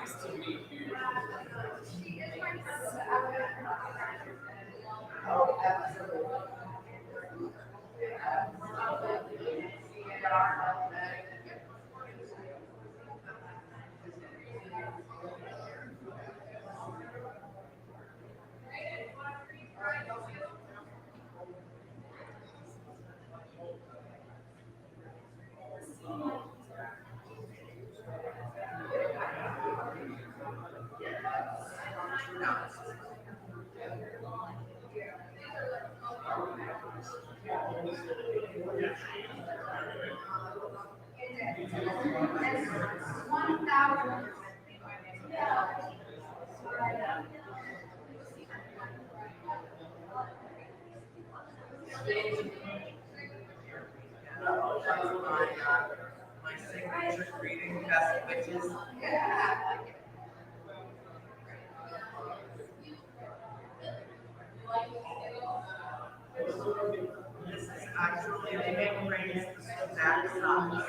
Nice to meet you. Oh, absolutely. My signature greeting, best wishes. This is actually a big raise, that socks.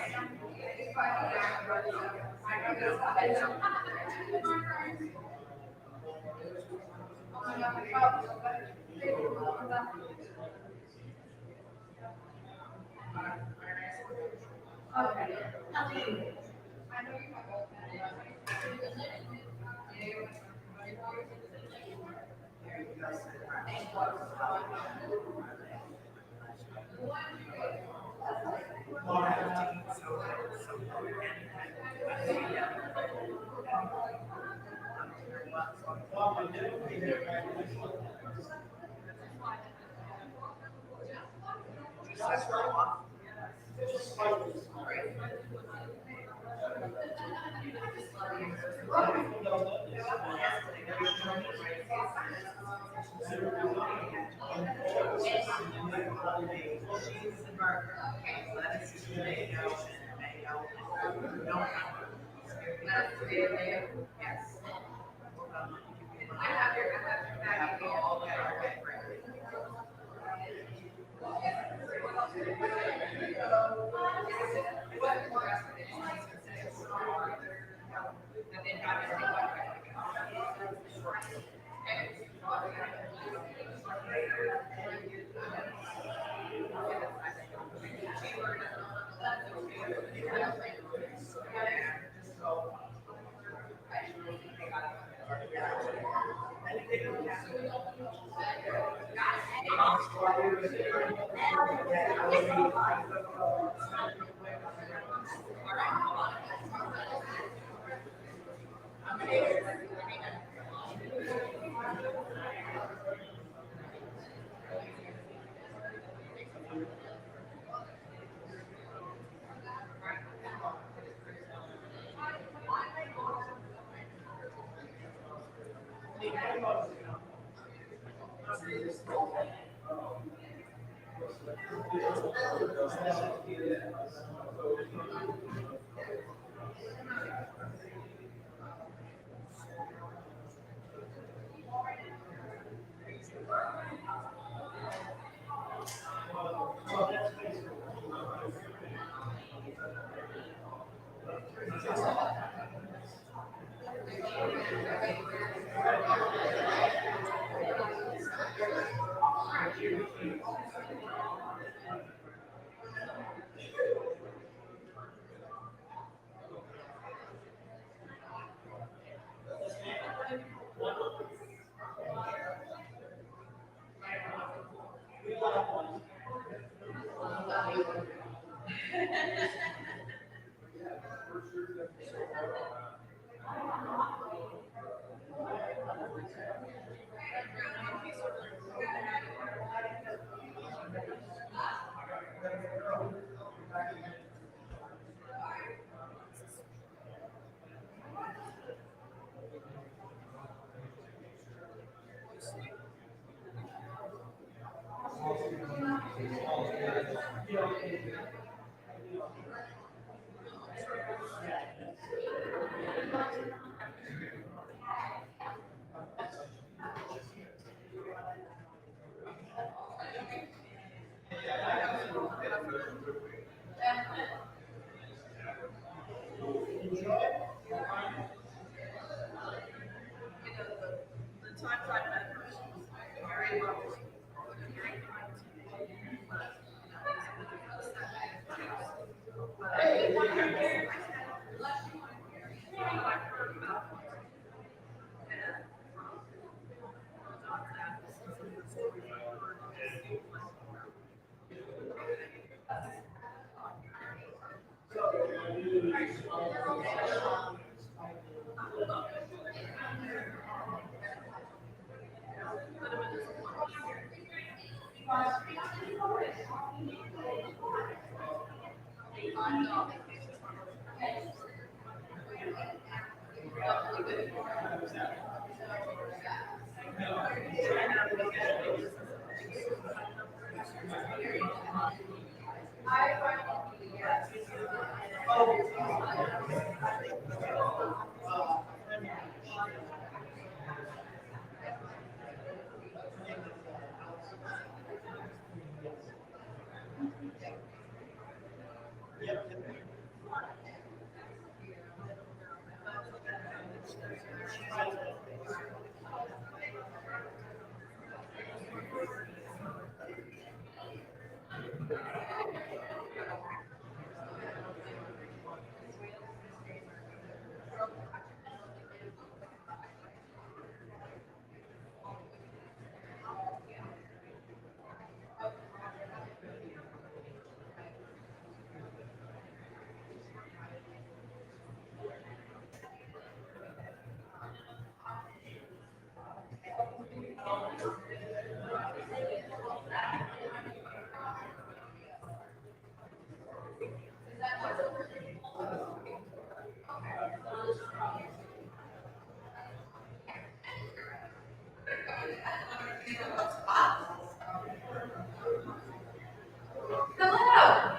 Hello.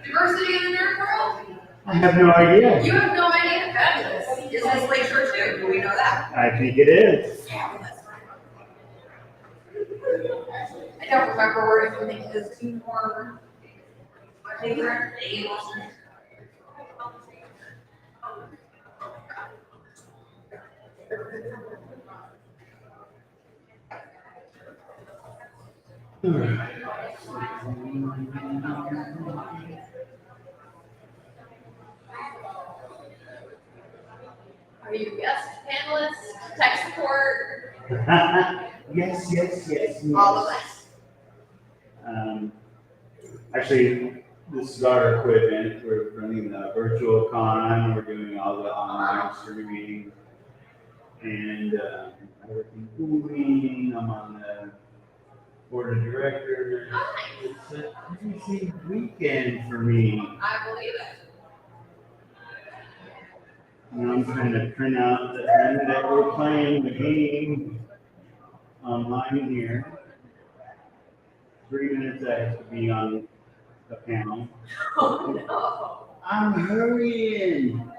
Diversity in the nerd world? I have no idea. You have no idea? Fabulous. Is this Lakeshore too? Do we know that? I think it is. Fabulous. I don't remember if we think this is more. I think we're at eight. Are you guest panelists, tech support? Yes. All of us. Actually, this is our equipment. We're running the virtual con. We're doing all the online streaming. And I work in cooling. I'm on the board of directors. It's a busy weekend for me. I believe it. And I'm trying to print out the thing that we're playing the game online here. 3 minutes I have to be on the panel. Oh, no. I'm hurrying.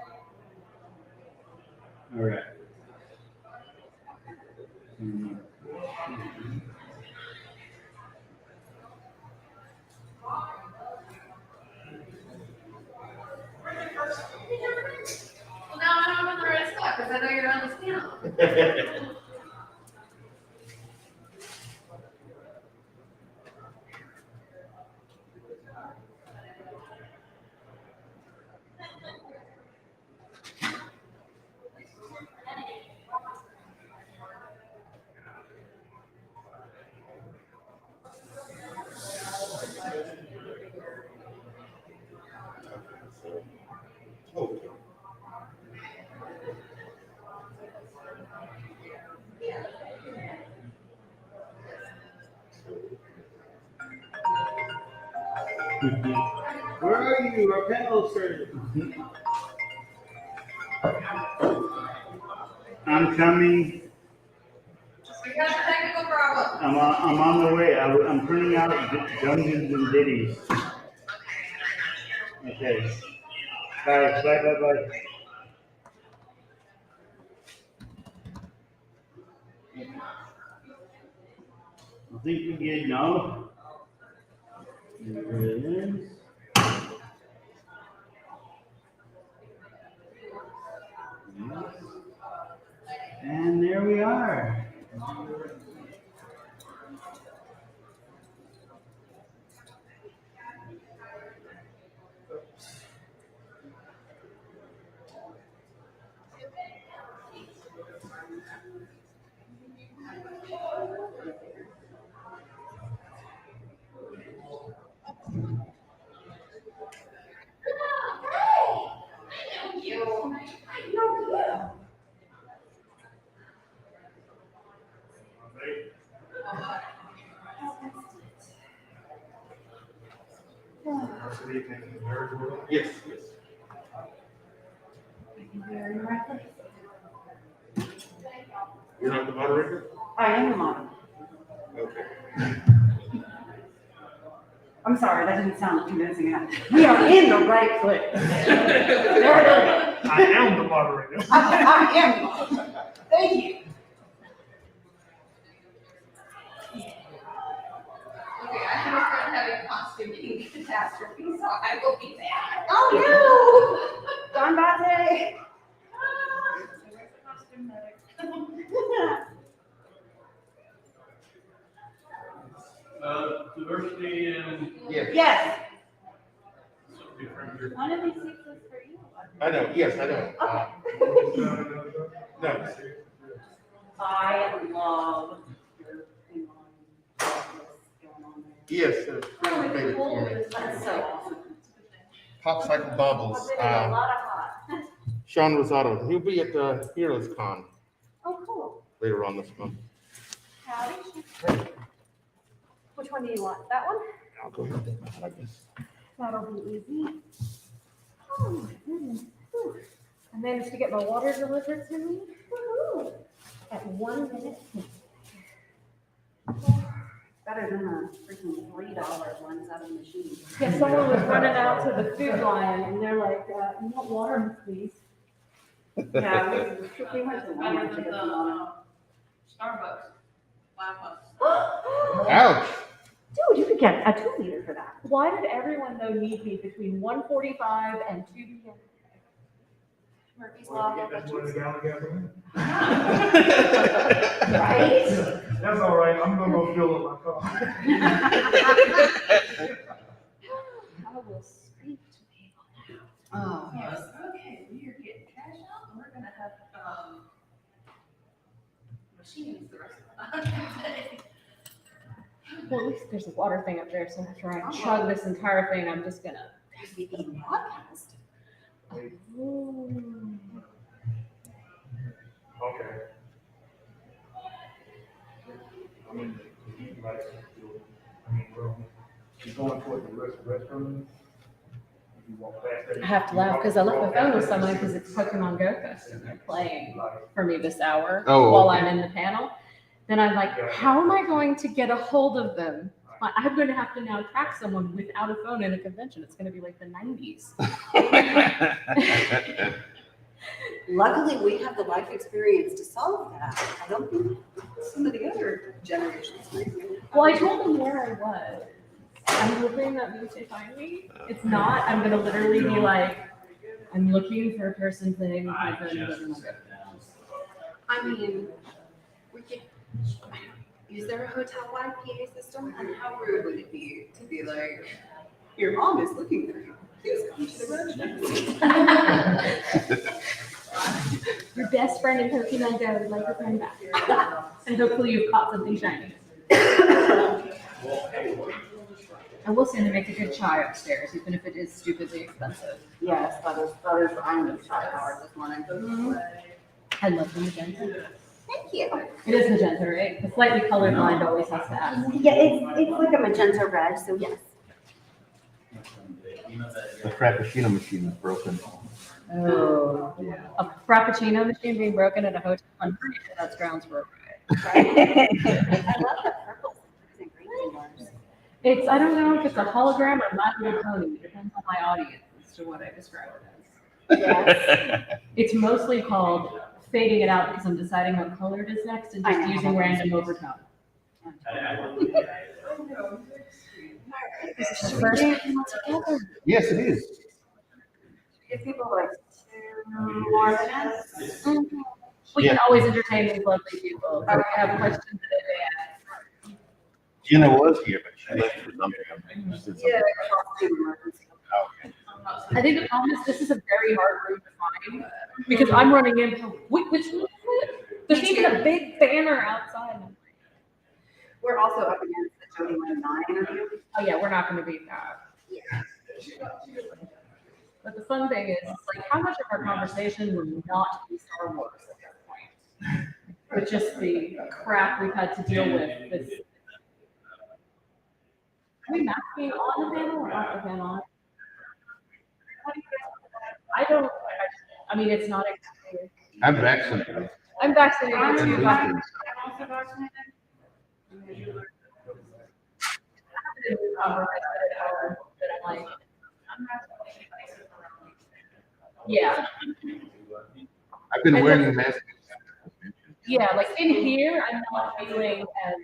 All right. Well, now I'm on the right spot because I know you're on this panel. Where are you? Our panel started. I'm coming. We got a technical problem. I'm on the way. I'm printing out Dungeons and Ditties. Okay. Bye. I think we get no. There it is. And there we are. Thank you. I know you. Yes. Thank you very much. You're not the moderator? I am the moderator. Okay. I'm sorry, that didn't sound convincing enough. We are in the right place. I am the moderator. I am the moderator. Thank you. Okay, I have a friend having costuming catastrophe, so I will be there. Oh no! Don Bate. Diversity and. Yes. One of these six is for you. I know, yes, I know. No. I love your thing on going on there. Yes, it's really favorite for me. That's so awesome. Popsicle Bubbles. A lot of hot. Sean Rosado, he'll be at the Heroes Con Oh, cool. later on this month. Howdy. Which one do you want? That one? I'll go ahead and like this. That'll be easy. Oh my goodness. Whew. I managed to get my water delivered to me. Woohoo. At 1 minute. Better than the freaking $3 ones out of the machine. Yeah, someone was running out to the food line and they're like, you want water, please? Yeah, we went to Walmart to get some water. Starbucks, 5 bucks. Ouch. Dude, you could get a 2 liter for that. Why did everyone though need me between 1:45 and 2 p.m.? Murphy's Law. That's one of the gallon gasoline. Right? That's all right. I'm gonna go fill up my car. I will speak to people now. Oh, yes, okay, we are getting cash out, and we're gonna have, machines the rest of the day. Well, at least there's a water thing up there, so after I chug this entire thing, I'm just gonna. Podcast. Ooh. Okay. I'm in the heat lights. You're going toward the restroom. You walk past that. I have to laugh because I left my phone with someone because it's Pokemon Go Fest and they're playing for me this hour while I'm in the panel. Then I'm like, how am I going to get a hold of them? I'm going to have to now track someone without a phone in a convention. It's going to be like the 90s. Luckily, we have the life experience to solve that. I don't think some of the other generations might. Well, I told them where I was. I'm hoping that means they find me. It's not. I'm going to literally be like, I'm looking for a person playing with my phone. I mean, we could, is there a hotel-wide PA system? And how rude would it be to be like, your mom is looking for you. Please come to the restroom. Your best friend in Pokemon Go would like to come back. And hopefully you've caught something shiny. I will say they make a good chai upstairs, even if it is stupidly expensive. Yes, that is, I'm the chai hour this morning. I love the magenta. Thank you. It is magenta, right? The slightly colorblind always has to ask. Yeah, it's like a magenta red, so yes. The Frappuccino machine is broken. Oh, yeah. A Frappuccino machine being broken at a hotel, I'm pretty sure that's grounds for a riot. I love the purples and greens ones. It's, I don't know if it's a hologram or My Little Pony. It depends on my audience as to what I describe it as. Yes. It's mostly called fading it out because I'm deciding what color it is next and just using random overtone. First, Yes, it is. Give people like 2 more minutes. We can always entertain these lovely people. If we have questions that they ask. Gina was here, but she left for something. She did something. I think the problem is this is a very hard room to find because I'm running in. Which one is it? There's even a big banner outside. We're also up against the Jody Lynn 9 interview. Oh yeah, we're not going to beat that. Yeah. But the fun thing is, like, how much of our conversation would not be Star Wars at that point? With just the crap we've had to deal with. This. Are we masking on the panel or off the panel? I don't. I mean, it's not exactly. I'm vaccinated. I'm vaccinated too. And but boosters. I'm also vaccinated. I haven't but I'm like, yeah. I've been And wearing the- the mask. Yeah, like in here, I'm not feeling as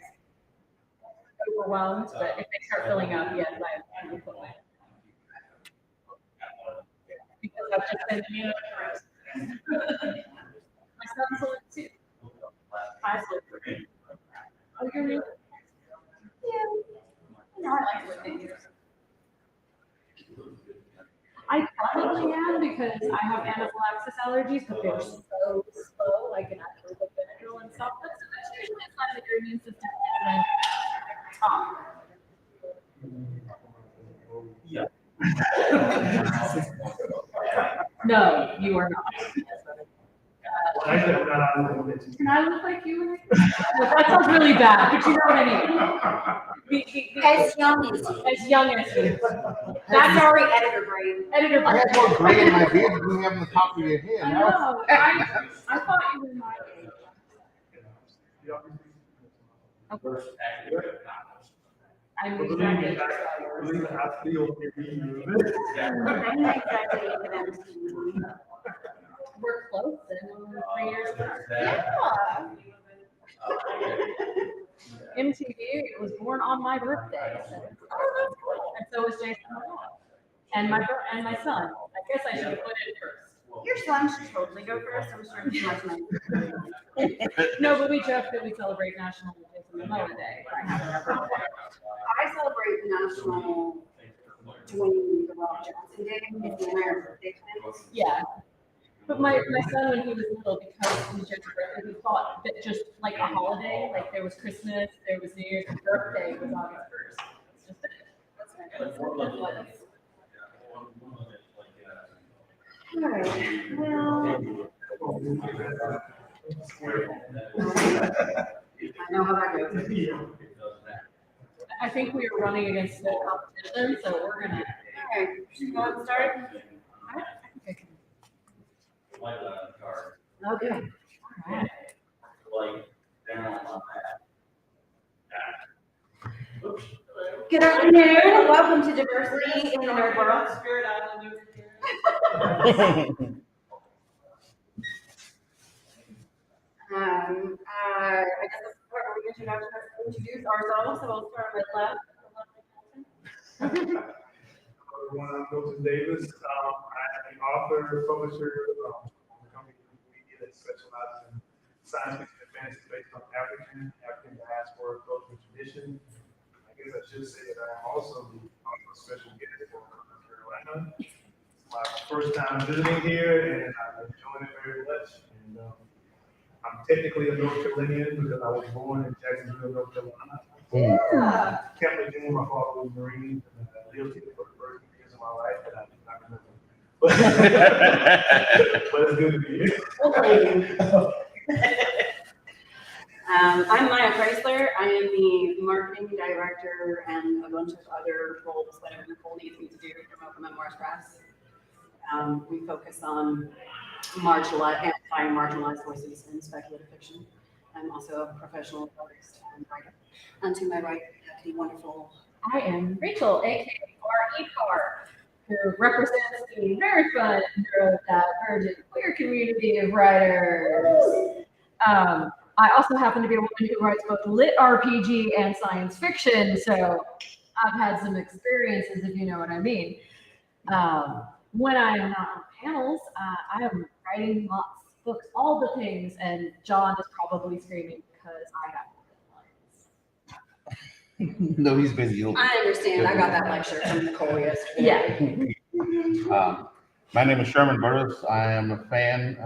overwhelmed, but if they start filling up, yes, I will put my. Because I've just been my son's on it too. I sleep. Oh, you're new? Yeah. I like what they do. I probably am because I have anaphylaxis allergies, but they're so slow, like an actual Benadryl and stuff. But so that's usually a sign that your immune system isn't top. Yeah. No, you are not. Can I look like you? That sounds really bad, but you know what I mean. As young as you. As young as you. That's already editor brain. Editor brain. I have more gray in my beard than you have on the top of your head. I know. I thought you were my age. I'm exactly. We're close and we're 3 years apart. Yeah. MTV was born on my birthday. So. And so was Jason and my son. I guess I should have put it first. Your son should totally go first. I'm sure he's much nicer. No, but we joke that we celebrate National Jason Momoa Day. I celebrate National Dwayne The Rock Johnson Day. It's the American Day. Yeah. But my son, when he was little, because he was just he thought that just like a holiday, like there was Christmas, there was New Year's, his birthday was August 1st. It's just that's what it was. All right. Well, I know how that goes. I think we are running against the competition, so we're gonna. All right. Should we go ahead and start? I think I can. Okay. All right. Good afternoon. Welcome to Diversity in the Nerd World. Spirit Island over here. I guess this is where we introduce ourselves, so we'll start with left. Everyone, I'm Milton Davis. I'm the author, publisher of a company media that specializes in science fiction and fantasy based on African diaspora culture and tradition. I guess I should say that I'm also the author of special guest for ConCarolinas. It's my first time visiting here, and I'm enjoying it very much. And I'm technically a North Carolinian because I was born in Jacksonville, North Carolina. Yeah. Captain June, my father was a Marine, and I lived here for the first years of my life, and I do not remember. But it's good to be here. I'm Maya Chrysler. I am the marketing director and a bunch of other roles that Nicole needs me to do for Open Memoirs Press. We focus on anti-marginalized voices in speculative fiction. I'm also a professional artist and writer. And to my right, the wonderful. I am Rachel, aka R.E.Car, who represents the very fun, neurodivergent queer community of writers. I also happen to be a woman who writes both lit RPG and science fiction, so I've had some experiences, if you know what I mean. When I am not on panels, I am writing lots of books, all the things, and John is probably screaming because I have No, he's busy. I understand. I got that lecture from Nicole yesterday. Yeah. My name is Sherman Burris. I am a fan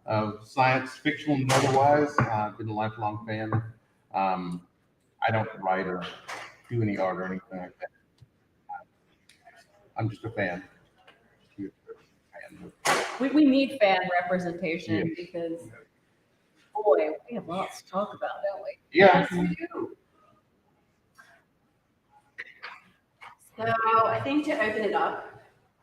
of science fiction and otherwise. I've been a lifelong fan. I don't write or do any art or anything like that. I'm just a fan. We need fan representation because, boy, we have lots to talk about, don't we? Yeah. Yes, we do. So I think to open it up,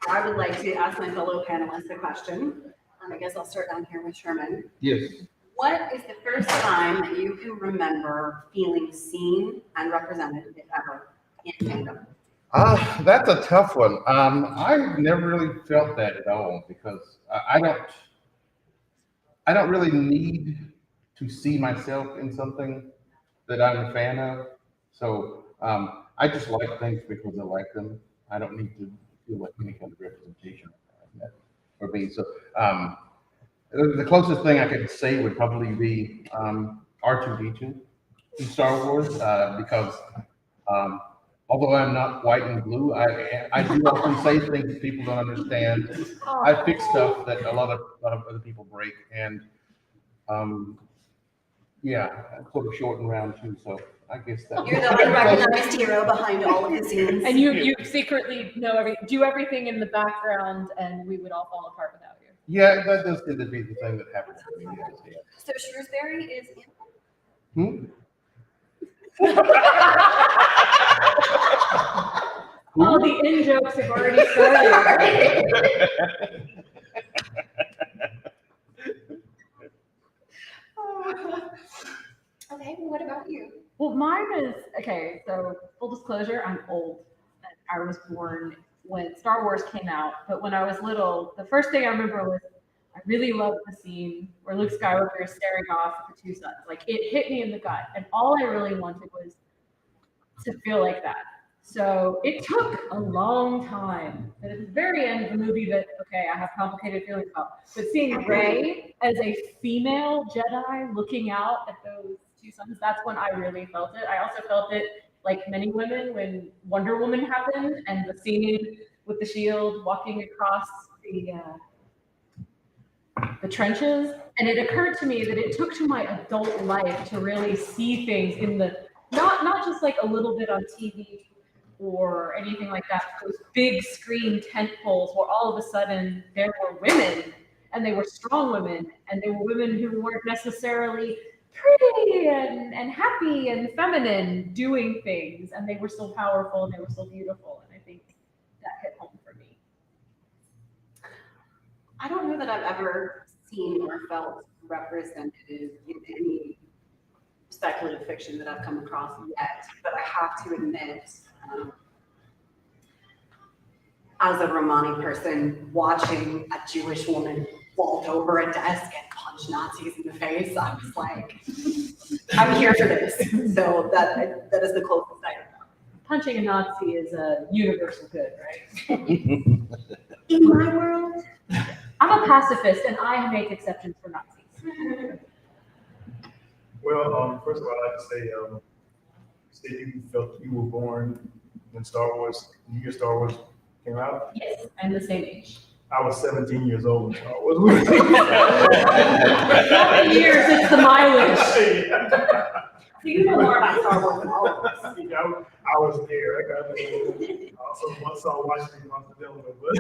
I would like to ask my fellow panelists a question. I guess I'll start down here with Sherman. Yes. What is the first time that you can remember feeling seen and represented, if ever, in fandom? That's a tough one. I've never really felt that at all because I don't really need to see myself in something that I'm a fan of. So I just like things because I like them. I don't need to feel like any kind of representation of that for me. So the closest thing I could say would probably be R2D2 in Star Wars because although I'm not white and blue, I do often say things that people don't understand. I fix stuff that a lot of other people break, and yeah, I'm sort of short and round too. So I guess that You're the unrecognized hero behind all of the scenes. And you secretly know do everything in the background, and we would all fall apart without you. Yeah, that does tend to be the thing that happens to me. Yes, yeah. So Shrewsbury is Hmm? All the in jokes have already started. Okay, well, what about you? Well, mine is okay. So full disclosure, I'm old. I was born when Star Wars came out, but when I was little, the first thing I remember was I really loved the scene where Luke Skywalker is staring off at the two suns. Like it hit me in the gut, and all I really wanted was to feel like that. So it took a long time, but at the very end of the movie that, okay, I have complicated feelings about, but seeing Rey as a female Jedi looking out at those two suns, that's when I really felt it. I also felt it, like many women, when Wonder Woman happened and the scene with the shield walking across the trenches. And it occurred to me that it took to my adult life to really see things in the, not just like a little bit on TV or anything like that, those big screen tent poles where all of a sudden there were women, and they were strong women, and they were women who weren't necessarily pretty and happy and feminine doing things, and they were still powerful and they were still beautiful, and I think that hit home for me. I don't know that I've ever seen or felt representative in any speculative fiction that I've come across yet, but I have to admit, as a Romani person, watching a Jewish woman vault over a desk and punch Nazis in the face, I was like, I'm here for this. So that is the closest I know. Punching a Nazi is a universal good, right? In my world, I'm a pacifist, and I make exceptions for Nazis. Well, first of all, I'd like to say, you felt you were born when the year Star Wars came out? Yes, I'm the same age. I was 17 years old when Star Wars. Not the years, it's the mileage. So you know more about Star Wars than all of us. I was there. I got also once saw Washington on the Delaware, but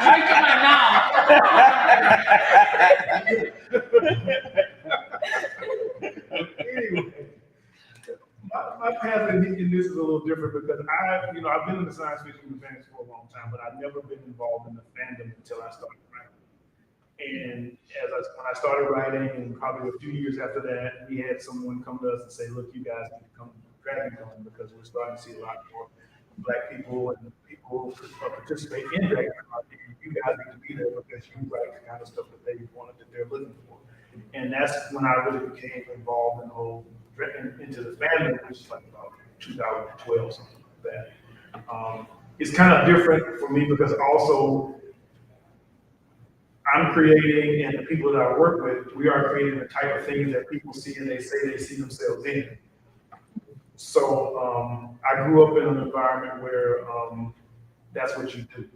drink in my anyway, my path in this is a little different because I've been in the science fiction and fantasy for a long time, but I've never been involved in the fandom until I started writing. And when I started writing, and probably a few years after that, we had someone come to us and say, "Look, you guys need to come to DragonCon because we're starting to see a lot more Black people and people who participate in DragonCon. You guys need to be there because you write the kind of stuff that they wanted, that they're looking for." And that's when I really became involved in the whole into the fandom, which is like about 2012, something like that. It's kind of different for me because also I'm creating, and the people that I work with, we are creating the type of things that people see and they say they see themselves in. So I grew up in an environment where that's what you do.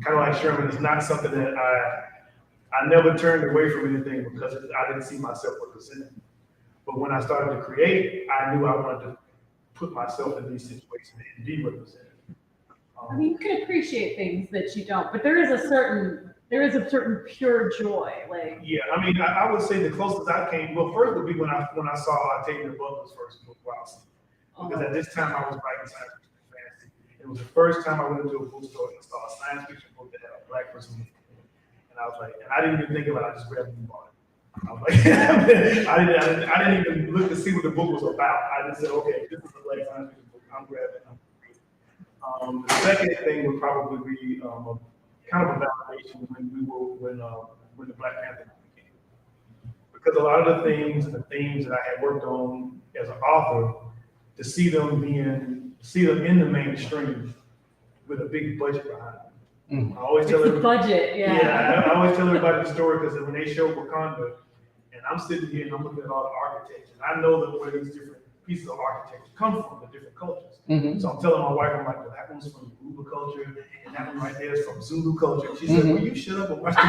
Kind of like Sherman, it's not something that I never turned away from anything because I didn't see myself represented. But when I started to create, I knew I wanted to put myself in these situations and be represented. I mean, you can appreciate things that you don't, but there is a certain pure joy. Like, yeah, I mean, I would say the closest I came. Well, first would be when I saw Octavia Butler's first book, because at this time I was writing science fiction and fantasy. It was the first time I went into a bookstore and saw a science fiction book that had a Black person in it. And I was like, and I didn't even think about it, I just grabbed it and bought it. I was like, I didn't even look to see what the book was about. I just said, okay, this is the latest science fiction book, I'm grabbing it. The second thing would probably be kind of a validation when the Black Panther came. Because a lot of the things and the themes that I had worked on as an author, to see them in the mainstream with a big budget behind them. I always tell everybody, budget, yeah. I always tell everybody the story because when they show Wakanda, and I'm sitting here and I'm looking at all the architecture, and I know that where these different pieces of architecture come from, the different cultures. So I'm telling my wife, I'm like, well, that one's from Yoruba culture, and that one right there is from Zulu culture. She said, well, you shut up and watch the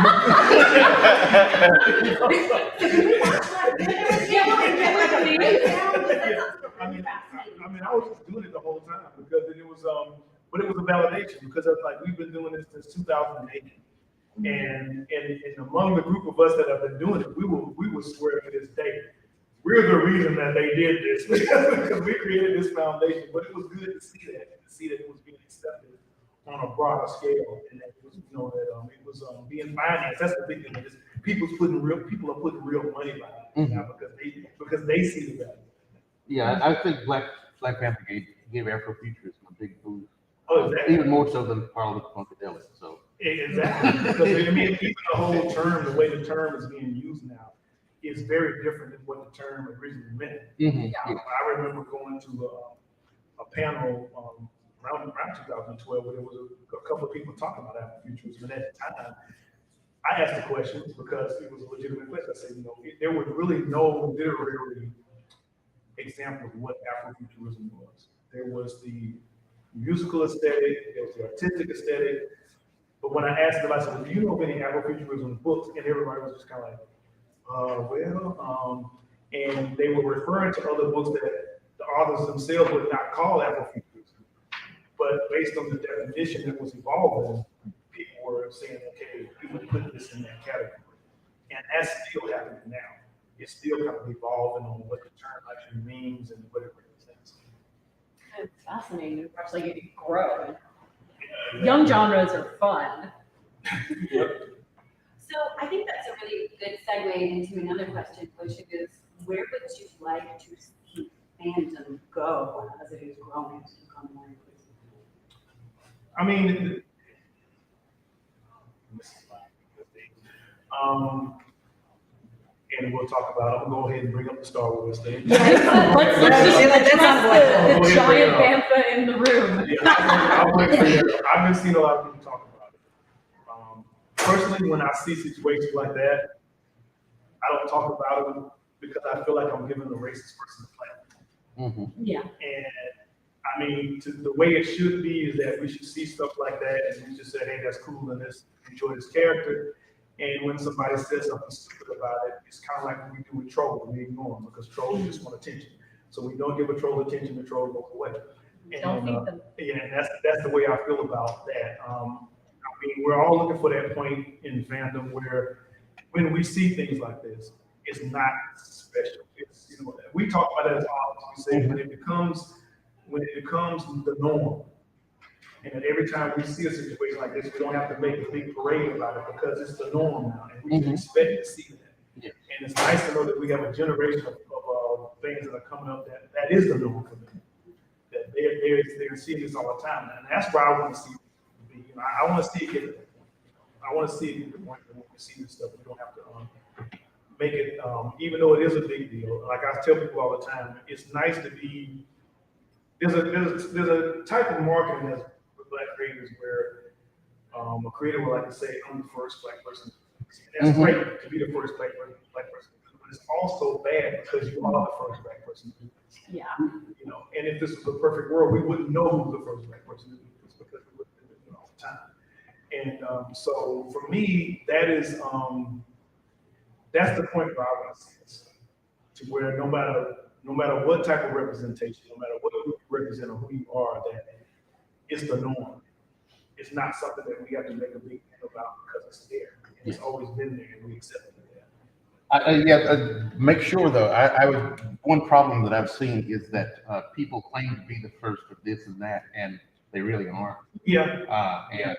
I mean, I was just doing it the whole time because it was, but it was a validation because it's like we've been doing this since 2008, and among the group of us that have been doing it, we will swear to this day, we're the reason that they did this because we created this foundation. But it was good to see that it was being accepted on a broader scale, and that it was, you know, that it was being financed. That's the big thing. Is people are putting real money behind it now because they see the value. Yeah, I think Black Panther gave Afrofuturism a big boost. Oh, exactly. Even more so than Parliament Funkadelic. So exactly, because I mean, even the whole term, the way the term is being used now, is very different than what the term originally meant. Mhm. I remember going to a panel around 2012 where there was a couple of people talking about Afrofuturism, and at the time, I asked the question because it was a legitimate question. I said, you know, there was really no literary example of what Afrofuturism was. There was the musical aesthetic, there was the artistic aesthetic, but when I asked them, I said, well, do you know of any Afrofuturism books? And everybody was just kind of like, and they were referring to other books that the authors themselves would not call Afrofuturism, but based on the definition that was evolving, people were saying, okay, we would put this in that category. And that's still happening now. It's still kind of evolving on what the term actually means and what it represents. It's fascinating to actually get to grow. Young genres are fun. So I think that's a really good segue into another question, which is, where would you like to see fandom go as it is growing to become more inclusive? I mean, and we'll talk about, I'm gonna go ahead and bring up the Star Wars thing. Let's just address the giant bantha in the room. I've been seeing a lot of people talk about it. Personally, when I see situations like that, I don't talk about them because I feel like I'm giving a racist person a platform. Yeah. And I mean, the way it should be is that we should see stuff like that and we just say, hey, that's cool and let's enjoy this character. And when somebody says something stupid about it, it's kind of like what we do with trolls. We ignore them because trolls just want attention. So we don't give a troll attention, the troll goes away. And, don't feed them. Yeah, and that's the way I feel about that. I mean, we're all looking for that point in fandom where when we see things like this, it's not special. It's, you know, we talk about it as authors. We say when it becomes the norm, and that every time we see a situation like this, we don't have to make a big parade about it because it's the norm now, and we can expect to see that. Yeah. And it's nice to know that we have a generation of things that are coming up that is the norm for them. That they're seeing this all the time, and that's where I want to see it be. You know, I want to see it get to that point. I want to see it get to the point that when we see this stuff, we don't have to make it, even though it is a big deal. Like I tell people all the time, it's nice to be. There's a type of marketing that's with Black creators where a creator would like to say, I'm the first Black person. And that's great to be the first Black person, but it's also bad because you are the first Black person to do this. Yeah. You know, and if this was a perfect world, we wouldn't know who was the first Black person to do this because we wouldn't do it all the time. And so for me, that is that's the point where I want to see this, to where no matter what type of representation, no matter what you represent or who you are, that it's the norm. It's not something that we have to make a big deal about because it's there. It's always been there, and we accept it. Make sure though. One problem that I've seen is that people claim to be the first of this and that, and they really aren't. Yeah. And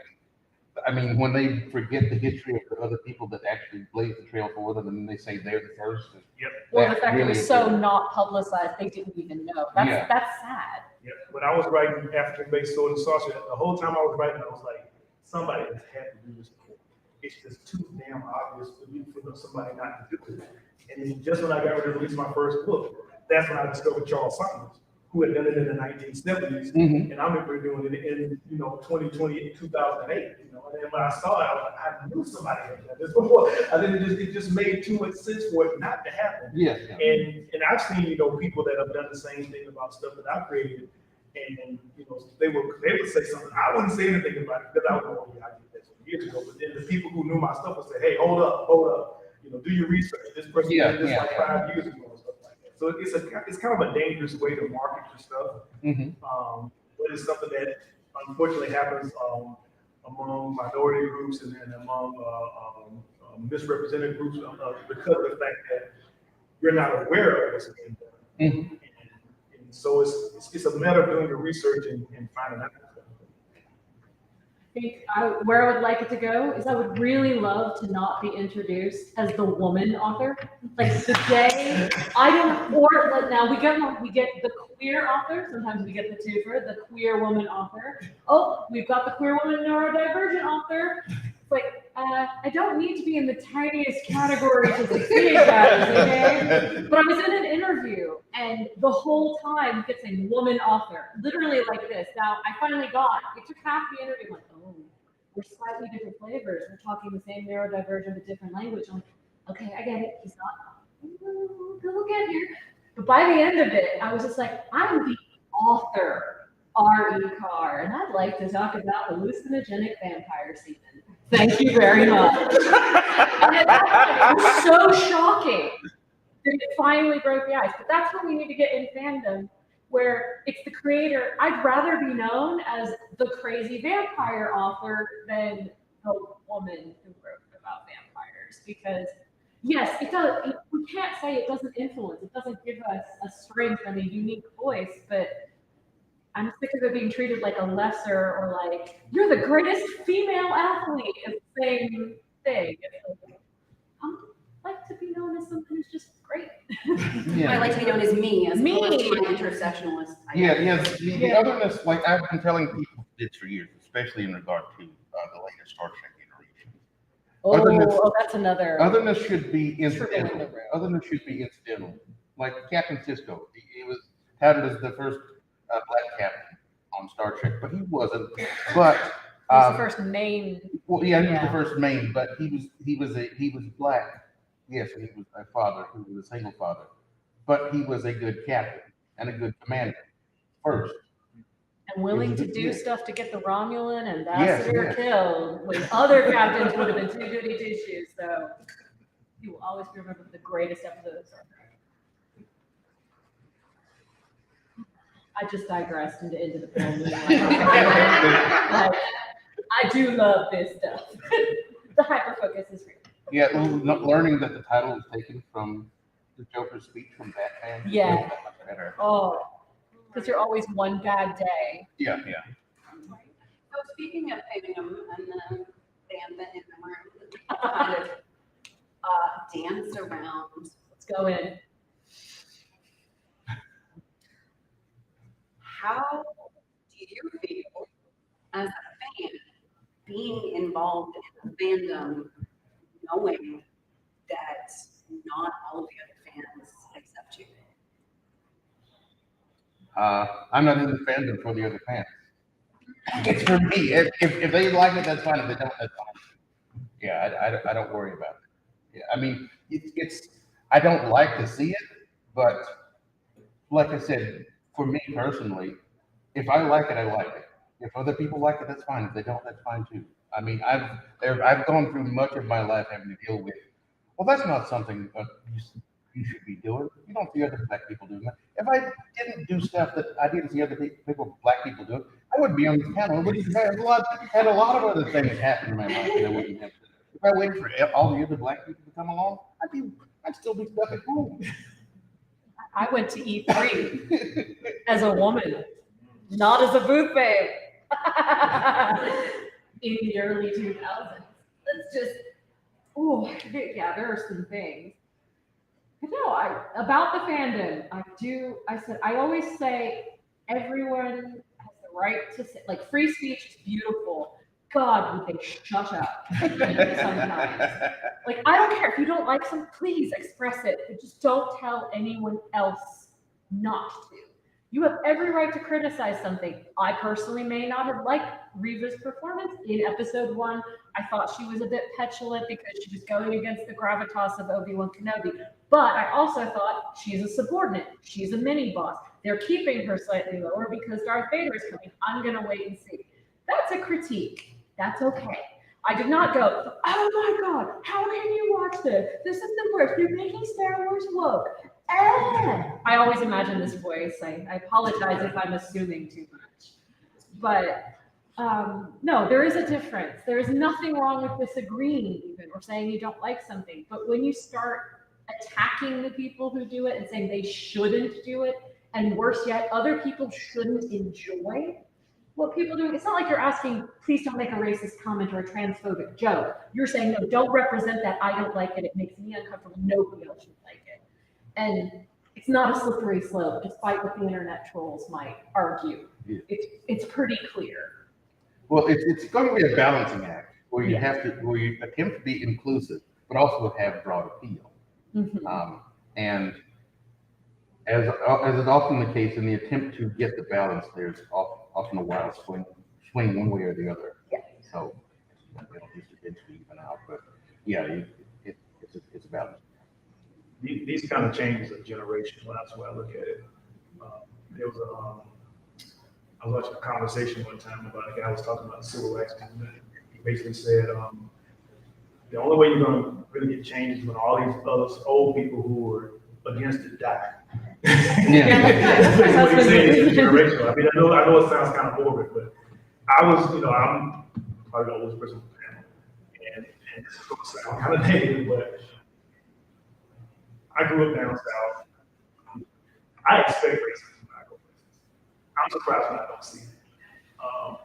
I mean, when they forget the history of the other people that actually blazed the trail for them, and then they say they're the first. Yep. Or the fact it was so not publicized, they didn't even know. That's sad. Yeah. When I was writing African-based sword and sorcery, the whole time I was writing, I was like, somebody has had to do this before. It's just too damn obvious for somebody not to do it. And then just when I got ready to release my first book, that's when I discovered Charles Saunders, who had done it in the 1970s. Mm-hmm. And I remember doing it in 2008. And then when I saw it, I knew somebody had done this before. I think it just made too much sense for it not to happen. Yes. And I've seen people that have done the same thing about stuff that I've created, and they would say something. I wouldn't say anything about it because I would know, I did that years ago. But then the people who knew my stuff would say, hey, hold up, do your research. This person did this like 5 years ago and stuff like that. So it's kind of a dangerous way to market your stuff. Mm-hmm. But it's something that unfortunately happens among minority groups and then among misrepresented groups because of the fact that you're not aware of what's being done. Mm-hmm. And so it's a matter of doing your research and finding out. I think where I would like it to go is I would really love to not be introduced as the woman author. Like the day now we get the queer author. Sometimes we get the twofer, the queer woman author. Oh, we've got the queer woman neurodivergent author. It's like I don't need to be in the tiniest category to succeed, guys. Okay? But I was in an interview and the whole time it kept saying woman author, literally like this. Now I finally got it. It took half the interview. I'm like, oh, we're slightly different flavors. We're talking the same neurodivergent but different language. I'm like, okay, I get it. He's not. We'll get here. But by the end of it, I was just like, I'm the author, R.E. Carr, and I'd like to talk about hallucinogenic vampire semen. Thank you very much. And at that point, it was so shocking that it finally broke the ice. But that's what we need to get in fandom, where it's the creator. I'd rather be known as the crazy vampire author than the woman who wrote about vampires. Because yes, it does. We can't say it doesn't influence. It doesn't give us a strength and a unique voice, but I'm sick of it being treated like a lesser or like, you're the greatest female athlete. It's the same thing. I'd like to be known as something who's just great. Yeah. I like to be known as me, as opposed to my intersectionalist. The otherness, like I've been telling people this for years, especially in regard to the latest Star Trek iteration. That's another. Otherness should be incidental. Otherness should be incidental. Like Captain Sisko, he was touted as the first black captain on Star Trek, but he wasn't. But he was the first main. Well, he was the first main, but he was black. Yes, and he was a father who was a single father, but he was a good captain and a good commander first. And willing to do stuff to get the Romulan ambassador killed when other captains would have been too goody two shoes. So he will always be remembered for the greatest episode of Star Trek. I just digressed into the film. I do love this stuff. The hyper focus is real. Yeah, learning that the title is taken from the Joker's speech from Batman. Yeah. Oh, because you're always one bad day. Yeah. So speaking of fandom and the band that in the room kind of dance around. Let's go in. How do you feel as a fan being involved in the fandom, knowing that not all of the other fans accept you? I'm not in the fandom for the other fans. It's for me. If they like it, that's fine. If they don't, that's fine. Yeah, I don't worry about it. Yeah, I mean, it's I don't like to see it, but like I said, for me personally, if I like it, I like it. If other people like it, that's fine. If they don't, that's fine too. I mean, I've gone through much of my life having to deal with, well, that's not something you should be doing. You don't see other black people doing that. If I didn't do stuff that I didn't see other people, black people do, I wouldn't be on this panel. I would have had a lot of other things happen in my life that I wouldn't have. If I waited for all the other black people to come along, I'd still be stuck at home. I went to E3 as a woman, not as a booth babe. in the early 2000s. Let's just, oh, yeah, there are some things. But no, about the fandom, I always say everyone has the right to say, like, free speech is beautiful. God, would they shut up sometimes. Like, I don't care. If you don't like something, please express it, but just don't tell anyone else not to. You have every right to criticize something. I personally may not have liked Reva's performance in episode 1. I thought she was a bit petulant because she was going against the gravitas of Obi-Wan Kenobi. But I also thought she's a subordinate. She's a mini-boss. They're keeping her slightly lower because Darth Vader is coming. I'm going to wait and see. That's a critique. That's okay. I did not go, oh my God, how can you watch this? This is the worst. You're making Star Wars woke. I always imagine this voice. I apologize if I'm assuming too much. But no, there is a difference. There is nothing wrong with disagreeing even or saying you don't like something. But when you start attacking the people who do it and saying they shouldn't do it, and worse yet, other people shouldn't enjoy what people do, it's not like you're asking, please don't make a racist comment or a transphobic joke. You're saying, no, don't represent that. I don't like it. It makes me uncomfortable. Nobody else should like it. And it's not a slippery slope, despite what the internet trolls might argue. Yeah. It's pretty clear. Well, it's going to be a balancing act where you have to, where you attempt to be inclusive, but also have broad appeal. Mm-hmm. And as is often the case in the attempt to get the balance, there's often a wild swing one way or the other. Yeah. So it'll just eventually even out. But yeah, it's a balance. These kind of changes of generation, that's why I look at it. There was I was watching a conversation one time about a guy was talking about the civil rights movement. He basically said, the only way you're going to really get change is when all these other old people who were against it die. That's basically what he's saying. It's generational. I mean, I know it sounds kind of morbid, but I'm probably the oldest person on the panel, and this is going to sound kind of negative, but I grew up down south. I expect racism when I go places. I'm surprised when I don't see it.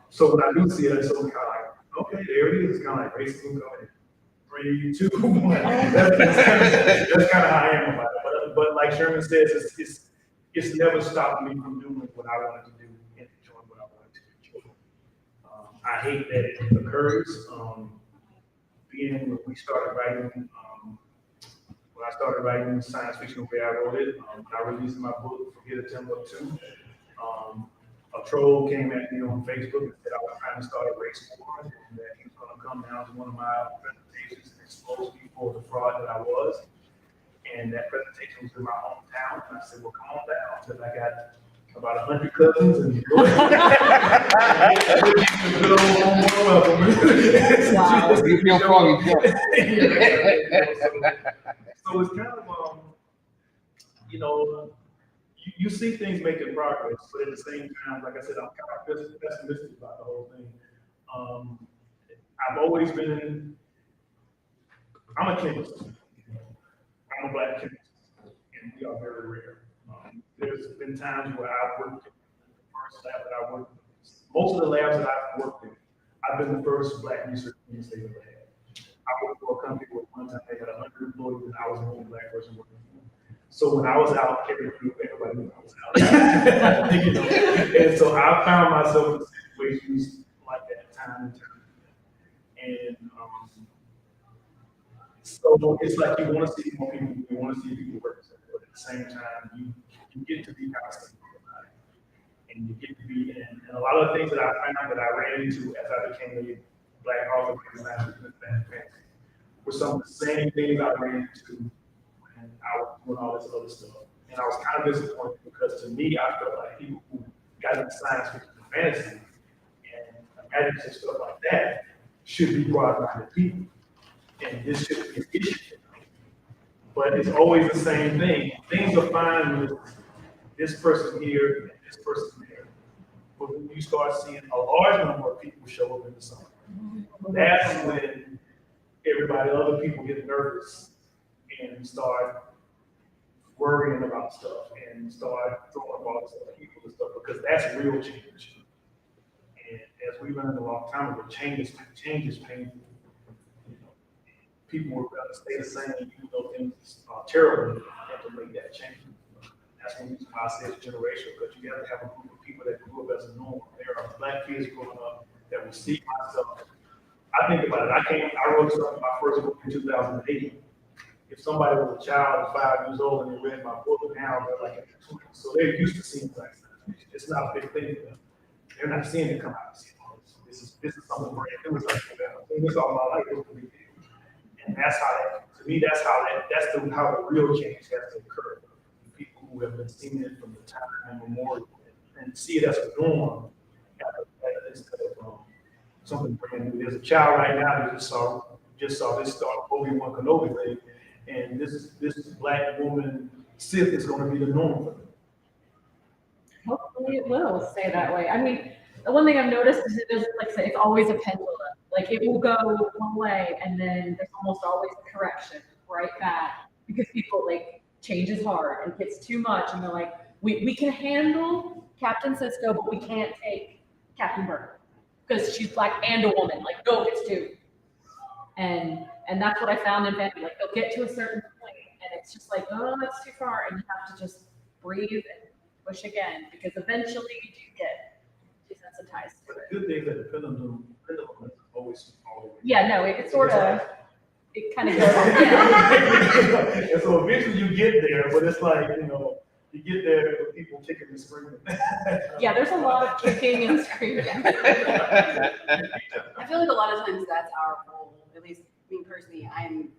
So when I do see it, it's always kind of like, okay, there it is. It's kind of like racism going 3, 2, 1. That's kind of how I am about it. But like Sherman says, it's never stopped me from doing what I wanted to do and enjoying what I wanted to enjoy. I hate that it occurs. When we started writing, when I started writing science fiction the way I wrote it, when I released my book, Forget a Timbuktu, a troll came at me on Facebook and said I was trying to start a race war, and that he was going to come down to one of my presentations and expose me for the fraud that I was. And that presentation was in my hometown, and I said, well, come on down, because I got about 100 cousins, and So it's kind of, you see things making progress, but at the same time, like I said, I'm kind of pessimistic about the whole thing. I've always been, I'm a chemist. I'm a black chemist, and we are very rare. There's been times where I've worked in the first lab that I worked in. Most of the labs that I've worked in, I've been the first black researcher they've ever had. I worked for a company where one time they had 100 employees, and I was the only black person working for them. So when I was out, everybody knew I was out. And so I found myself in situations like that time and time again. And so it's like you want to see more people, you want to see people work, but at the same time, you get to be constant about it. And you get to be, and a lot of the things that I found that I ran into as I became a black author in fantasy were some of the same things I ran into when I was doing all this other stuff. And I was kind of disappointed because to me, I felt like people who got into science fiction and fantasy and magic and stuff like that should be broad-minded people. And this should be an issue. But it's always the same thing. Things are fine with this person here and this person there. But when you start seeing a large number of people show up in the summer, that's when other people get nervous and start worrying about stuff and start throwing balls at people and stuff, because that's real change. as we learned a long time ago, change is painful. You know, people would rather stay the same, even though things are terrible, and have to make that change. That's one reason why I say it's generational, because you have to have a group of people that grew up as a norm. There are Black kids growing up that will see myself. I think about it. I wrote something, my first book in 2008. If somebody was a child 5 years old and they read my book now, they're like in their 20s. So they're used to seeing Black science fiction. It's not a big thing for them. They're not seeing it come out and see, oh, this is something brand new. It's like, this all my life was a big deal. And that's how to me, that's how the real change has to occur. People who have been seeing it from the time immemorial and see it as a norm instead of something brand new. There's a child right now that just saw this start Obi-Wan Kenobi thing, and this Black woman Sith is going to be the norm for them. Hopefully it will stay that way. I mean, the one thing I've noticed is it doesn't, like say, it's always a pendulum. Like it will go one way and then there's almost always a correction right back, because people like change is hard. It gets too much and they're like, we can handle Captain Sisko, but we can't take Captain Burke because she's Black and a woman. Like, no, it's too. And that's what I found in fandom. Like they'll get to a certain point and it's just like, oh, that's too far, and you have to just breathe and push again, because eventually you do get desensitized to But it. the good thing is that the pendulum is always. Yeah, no, it sort of, it kind of goes, yeah. And so eventually you get there, but it's like, you get there with people kicking and screaming. Yeah, there's a lot of kicking and screaming. I feel like a lot of times that's our role. At least me personally, I'm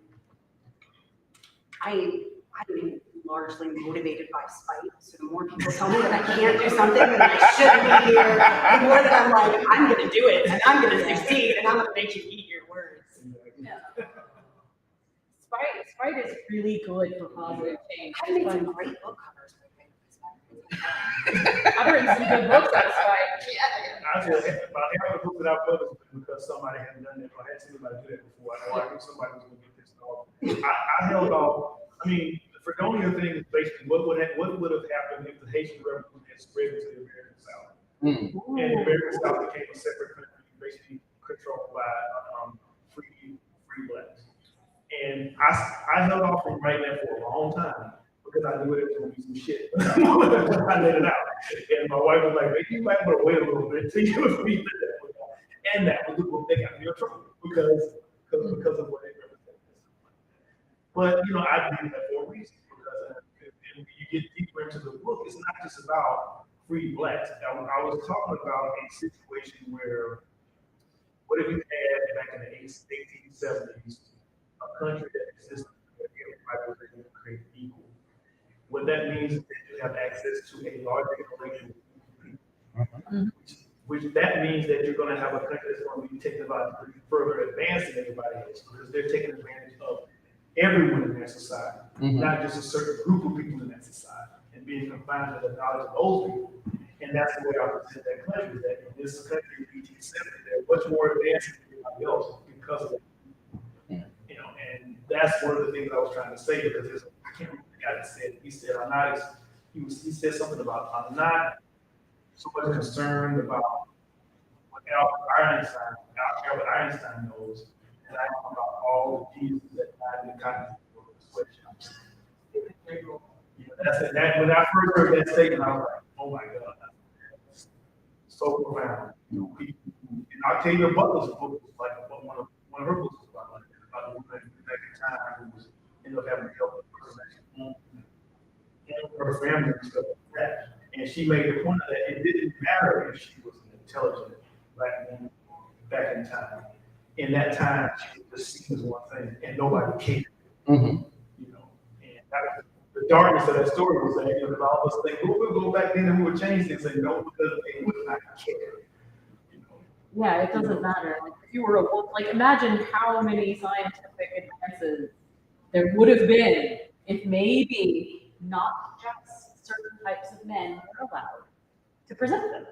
largely motivated by spite. So the more people tell me that I can't do something, that I shouldn't be here, the more that I'm like, I'm going to do it, and I'm going to succeed, and I'm going to make you eat your words. Yeah. Spite is really good for positive change. I've made some great book covers. I've written some good books on spite. I just, about half the books that I've published because somebody hadn't done it, or I had seen somebody do that before. I knew somebody was going to get pissed off. I held off. I mean, the Fredonia thing is basically what would have happened if the Haitian Revolution had spread into the American South. And the American South became a separate country, basically controlled by free Blacks. And I held off from writing that for a long time because I knew it was going to be some shit. I let it out. And my wife was like, maybe you might want to wait a little bit till you read that. And that was the book that got me in trouble because of what it represented. But, I did that for a reason, because when you get deeper into the book, it's not just about free Blacks. I was talking about a situation where, what if you had back in the 1870s, a country that existed where everybody was able to create equal. What that means is that you have access to a larger collection of people. Which that means that you're going to have a country that's going to be technologically further advanced than everybody else, because they're taking advantage of everyone in their society, not just a certain group of people in that society, and being confined to the knowledge of those people. And that's the way I present that country, that in this country in 1870, they're much more advanced than everybody else because of it. And that's one of the things I was trying to say, because I can't remember the guy that said, he said something about, I'm not so much concerned about what Albert Einstein knows, and I know about all the Jesus that died in the cotton sweatshops. That's it. When I first heard that statement, I was like, oh my God, that's so profound. Octavia Butler's book was like one of her books was about a woman back in time who was ended up having to help the person and her family and stuff like that. And she made the point that it didn't matter if she was an intelligent Black woman back in time. In that time, she was just seen as one thing, and nobody cared. And that, the darkness of that story was that a lot of us think, we'll go back then and we would change things. And no, because they would not care. Yeah, it doesn't matter. Like if you were a woman, like imagine how many scientific advances there would have been if maybe not just certain types of men were allowed to present them.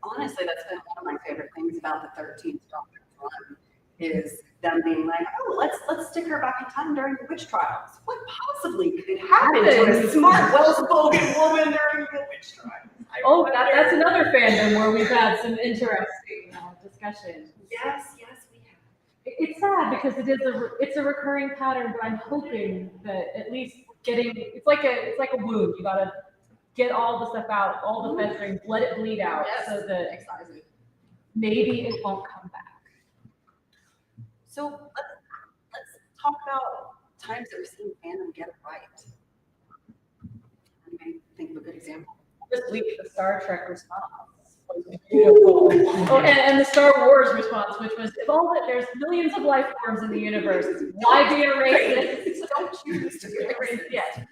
Honestly, that's been one of my favorite things about the 13th Doctor's run, is them being like, oh, let's stick her back in time during the witch trials. What possibly could happen to a smart, well-spoken woman during the witch trials? Oh, that's another fandom where we've had some interesting discussions. Yes, we have. It's sad because it's a recurring pattern, but I'm hoping that at least it's like a wound. You gotta get all the stuff out, all the festering, let it bleed out, so that maybe it won't come back. So let's talk about times that we've seen fandom get it right. I mean, think of a good example. This week, the Star Trek response was beautiful. Oh, and the Star Wars response, which was, there's millions of life forms in the universe, why be a racist? Don't choose to be a racist. Yes. That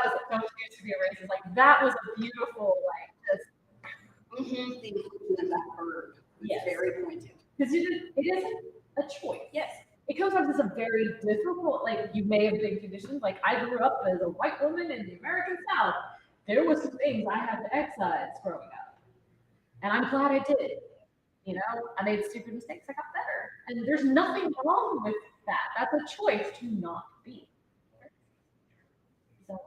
was it. Don't choose to be a racist. Like, that was a beautiful, The inclusion of that word was very pointed. Because it isn't a choice. Yes. It comes off as a very difficult, like, you may have been conditioned. Like, I grew up as a white woman in the American South. There was some things I had to excise growing up. And I'm glad I did. You know, I made stupid mistakes. I got better. And there's nothing wrong with that. That's a choice to not be. So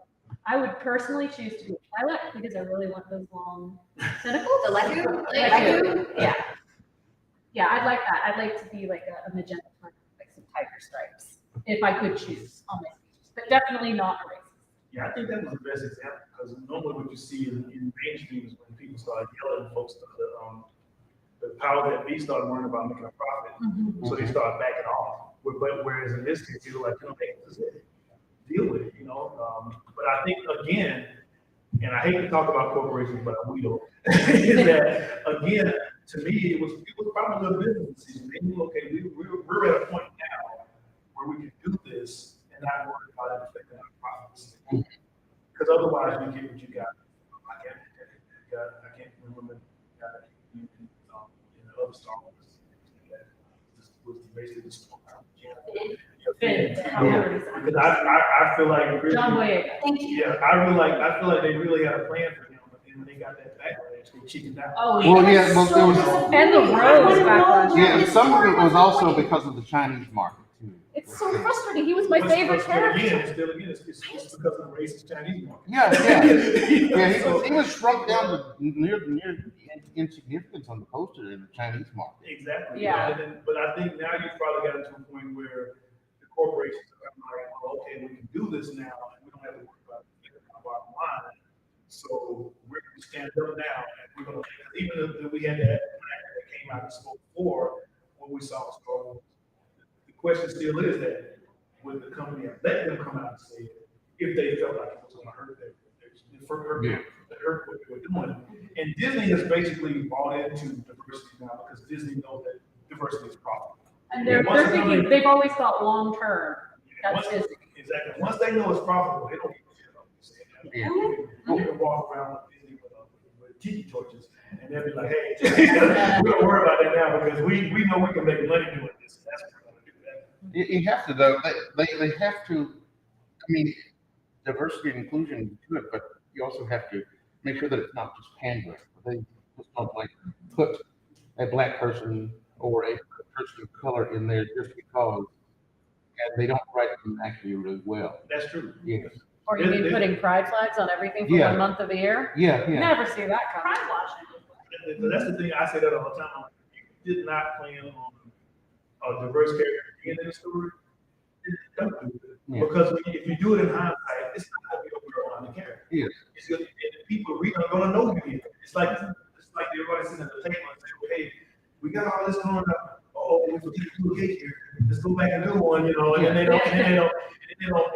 I would personally choose to be a Twi'lek because I really want those long tentacles. The Leku? Yeah. Yeah, I'd like that. I'd like to be like a magenta, like some tiger stripes, if I could choose on my speeches. But definitely not a racist. Yeah, I think that was the best example because normally what you see in mainstream is when people start yelling, folks, the power that be started worrying about making a profit, so they start backing off. But whereas in this case, you're like, hey, this is it. Deal with it, But I think again, and I hate to talk about corporations, but I will. Is that again? To me, it was probably a business decision. They knew, okay, we're at a point now where we can do this and not worry about it affecting our profits. Because otherwise, you get what you got. I can't remember in the other Star Wars. This was basically the story. Because I feel like really, John Boyega. Thank you. Yeah, I feel like they really had a plan for him, but then when they got that backlash, they chickened out. Oh, there was and the Rose backlash. Yeah, and some of it was also because of the Chinese market too. It's so frustrating. He was my favorite character. It's because of the racist Chinese market. Yeah. He was shrunk down to near insignificance on the poster in the Chinese market. Exactly. Yeah. But I think now you've probably gotten to a point where the corporations are like, oh, okay, we can do this now, and we don't have to worry about our bottom line. So we're going to stand up now, and we're going to, even if we had that came out and spoke for what we saw in Star Wars. The question still is that would the company have let them come out and say it if they felt like it was going to hurt them, hurt what they were doing. And Disney has basically bought into diversity now because Disney knows that diversity is profitable. And they're thinking, they've always thought long term. Exactly. Once they know it's profitable, they don't give a shit about you can walk around with Disney with tiki torches, and they'll be like, hey, we don't worry about that now because we know we can make money doing this. That's what we're going to do that. You have to, though. They have to, I mean, diversity and inclusion is good, but you also have to make sure that it's not just pandering. They just don't put a black person or a person of color in there just because, and they don't write them actually really well. That's true. Yes. Or you mean putting pride flags on everything for 1 month of the year? Yeah. Never see that coming. Pride washing. That's the thing. I say that all the time. You did not plan on a diverse character being in the story. Because if you do it in hindsight, it's not going to be a well-rounded character. Yes. It's good, and people are going to know who he is. It's like everybody sitting at the table and saying, hey, we got all this going up. Oh, we forget to do a gay character. Let's go back and do one, and then they don't, and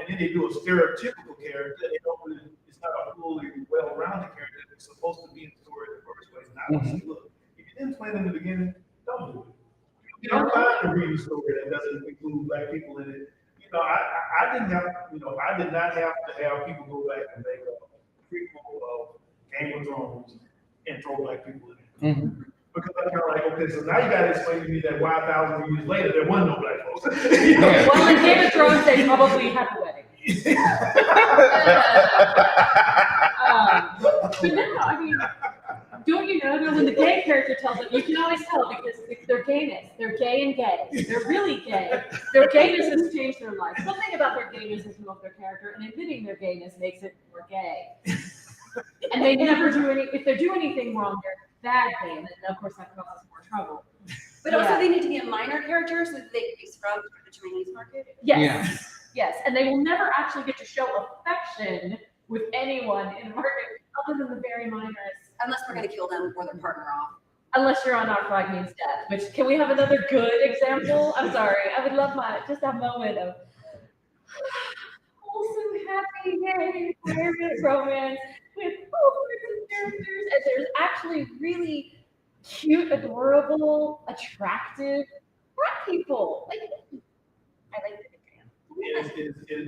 then they do a stereotypical character. They don't really, it's not a fully well-rounded character that's supposed to be in the story in the first place. Not say, look, if you didn't plan in the beginning, don't do it. You don't find a reading story that doesn't include black people in it. I did not have to have people go back and make a prequel of Game of Thrones and throw black people in it. Because I'm kind of like, okay, so now you got to explain to me that why 1,000 years later there wasn't no black folks. Well, in Game of Thrones, they probably had a wedding. But no, I mean, don't you know that when the gay character tells it, you can always tell because it's their gayness. They're gay and gay. They're really gay. Their gayness has changed their life. Something about their gayness has moved their character, and admitting their gayness makes it more gay. And they never do if they do anything wrong, they're bad thing, and then of course that causes more trouble. But also they need to be a minor character so that they can be scrubbed for the Chinese market. Yes, yes, and they will never actually get to show affection with anyone in the market other than the very minors. Unless we're gonna kill them or their partner off. Unless you're on Our Flag Means Death, which, can we have another good example? I'm sorry, I would love just a moment of wholesome, happy, yay, pirate romance with all sorts of characters, and there's actually really cute, adorable, attractive black people. Like, I like it.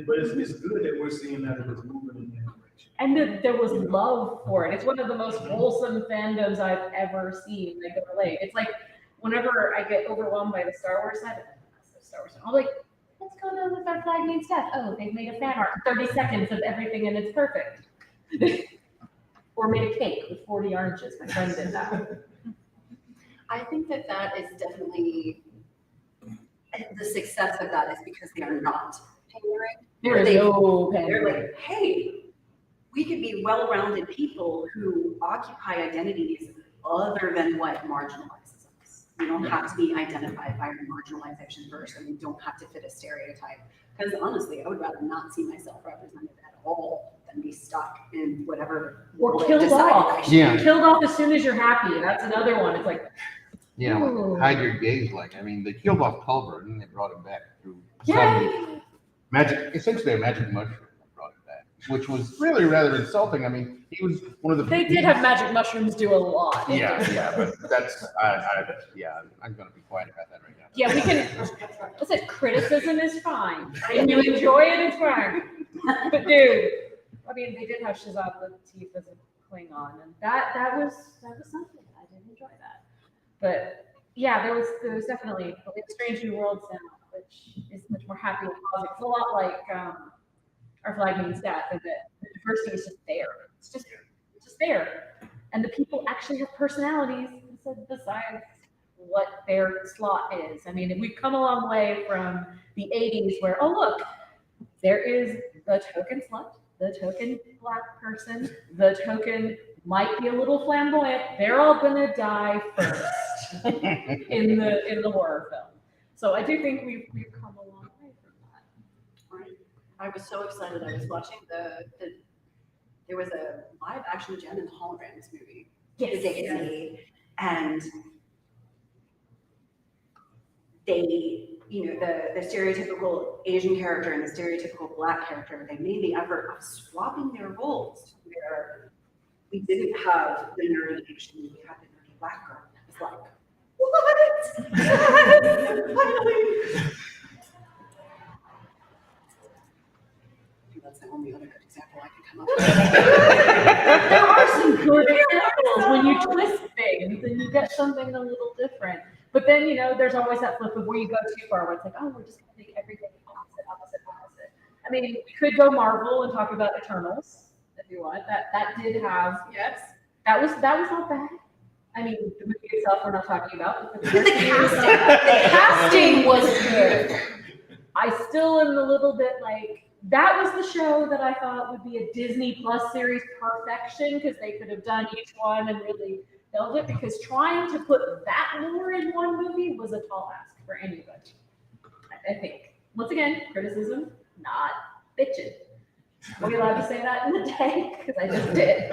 But it's good that we're seeing that it's moving in that direction. And there was love for it. It's one of the most wholesome fandoms I've ever seen. I can relate. It's like whenever I get overwhelmed by the Star Wars side, I'm like, what's going on with Our Flag Means Death? Oh, they've made a fan art, 30 seconds of everything, and it's perfect. Or made a cake with 40 oranges. My friend did that. I think that is definitely the success of that is because they are not pandering. There is no pandering. They're like, hey, we could be well-rounded people who occupy identities other than what marginalizes us. We don't have to be identified by our marginalization first, and we don't have to fit a stereotype. Because honestly, I would rather not see myself represented at all than be stuck in whatever. Or killed off. Yeah. Killed off as soon as you're happy. That's another one. It's like, Yeah, ooh. hide your gaze. Like, I mean, they killed off Culver and then they brought him back through Yay! some magic, essentially a magic mushroom that brought him back, which was really rather insulting. I mean, he was one of the. They did have magic mushrooms do a lot. Yeah, but that's, I'm gonna be quiet about that right now. Yeah, we can, listen, criticism is fine. If you enjoy it, it's fine. But dude, I mean, they did have Shazam the teeth as a Klingon, and that was something. I did enjoy that. But yeah, there was definitely Strange New Worlds now, which is much more happy and positive. It's a lot like Our Flag Means Death, and that the diversity is just there. It's just there, and the people actually have personalities besides what their slot is. I mean, we've come a long way from the 80s where, oh look, there is the token slut, the token black person, the token might be a little flamboyant. They're all gonna die first in the horror film. So I do think we've come a long way from that. Right. I was so excited. I was watching there was a live action Jen and the Holograms movie. Yes. And they, the stereotypical Asian character and the stereotypical black character, they made the effort of swapping their roles where we didn't have the nerdy Asian, we had the nerdy black girl. It's like, what? Finally. That's the only other good example I can come up with. There are some good examples when you twist things and you get something a little different. But then, there's always that flip of where you go too far, where it's like, oh, we're just going to make everything opposite. I mean, we could go Marvel and talk about Eternals if you want. That did have, yes, that was not bad. I mean, the movie itself we're not talking about. But the casting was good. I still am a little bit like, that was the show that I thought would be a Disney Plus series perfection, because they could have done each one and really build it, because trying to put that lore in one movie was a tall ask for anybody. I think. Once again, criticism, not bitching. Are we allowed to say that in the day? Because I just did.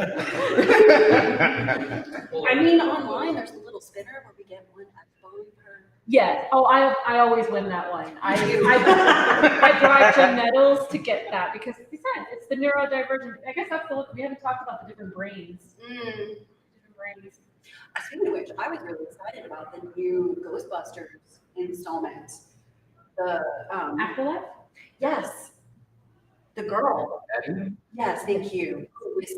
I mean, online there's a little spinner where we get one F-bomb per. Yes. Oh, I always win that one. I drive to Nettles to get that, because besides, it's the neurodivergent. I guess that's we haven't talked about the different brains. Different brains. Speaking of which, I was really excited about the new Ghostbusters installment. The Afterlife? Yes. The girl. Yes, thank you. Who is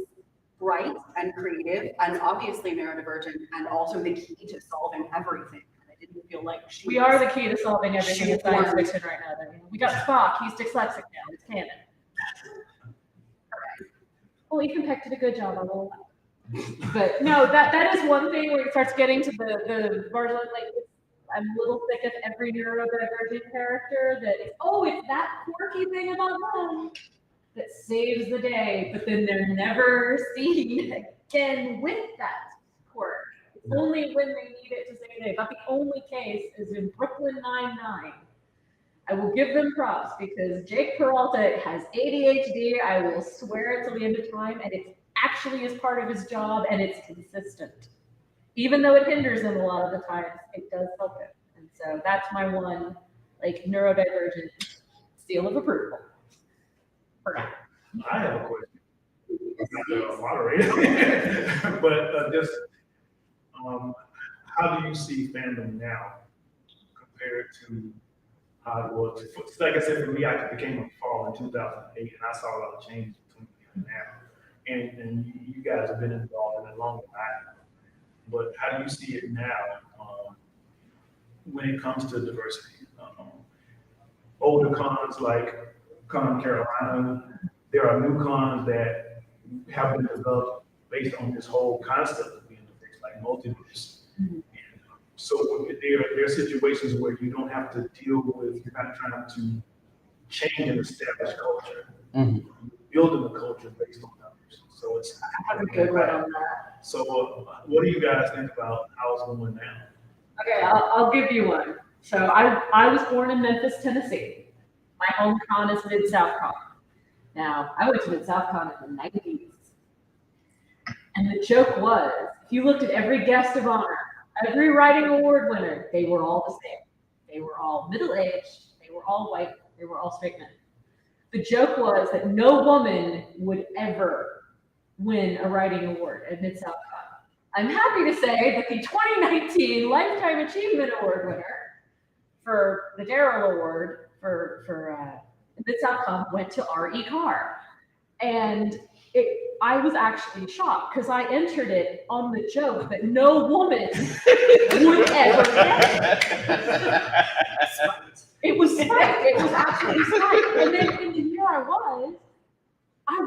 bright and creative and obviously neurodivergent and also the key to solving everything. I didn't feel like we are the key to solving everything in science fiction right now. We got Spock, he's dyslexic now, it's canon. Well, Ethan Peck did a good job on all that. But no, that is one thing where it starts getting to the marginal, like, I'm a little sick of every neurodivergent character that is, oh, it's that quirky thing about them. that saves the day, but then they're never seen again with that quirk. It's only when they need it to save the day. But the only case is in Brooklyn Nine-Nine. I will give them props because Jake Peralta has ADHD. I will swear it till the end of time, and it actually is part of his job, and it's consistent. Even though it hinders him a lot of the times, it does help him. And so that's my one, like, neurodivergent seal of approval. For now. I have a question. Moderator. But just, how do you see fandom now compared to how it was? Like I said, for me, I became a fall in 2008, and I saw a lot of changes between then and now. And you guys have been involved in it longer than I have. But how do you see it now when it comes to diversity? Older cons like ConCarolinas, there are new cons that have been developed based on this whole concept of being diverse, like multiverse. So there are situations where you don't have to deal with, you're not trying to change an established culture. You're building a culture based on numbers. So it's I have a good one on that. So what do you guys think about how it's going now? Okay, I'll give you one. So I was born in Memphis, Tennessee. My home con is Mid-South Con. Now, I went to Mid-South Con in the 90s. And the joke was, if you looked at every guest of honor, every writing award winner, they were all the same. They were all middle-aged, they were all white, they were all straight men. The joke was that no woman would ever win a writing award at Mid-South Con. I'm happy to say that the 2019 Lifetime Achievement Award winner for the Darrell Award for Mid-South Con went to R.E. Carr. And I was actually shocked because I entered it on the joke that no woman would ever get it. It was spite. It was actually spite. And then in the year I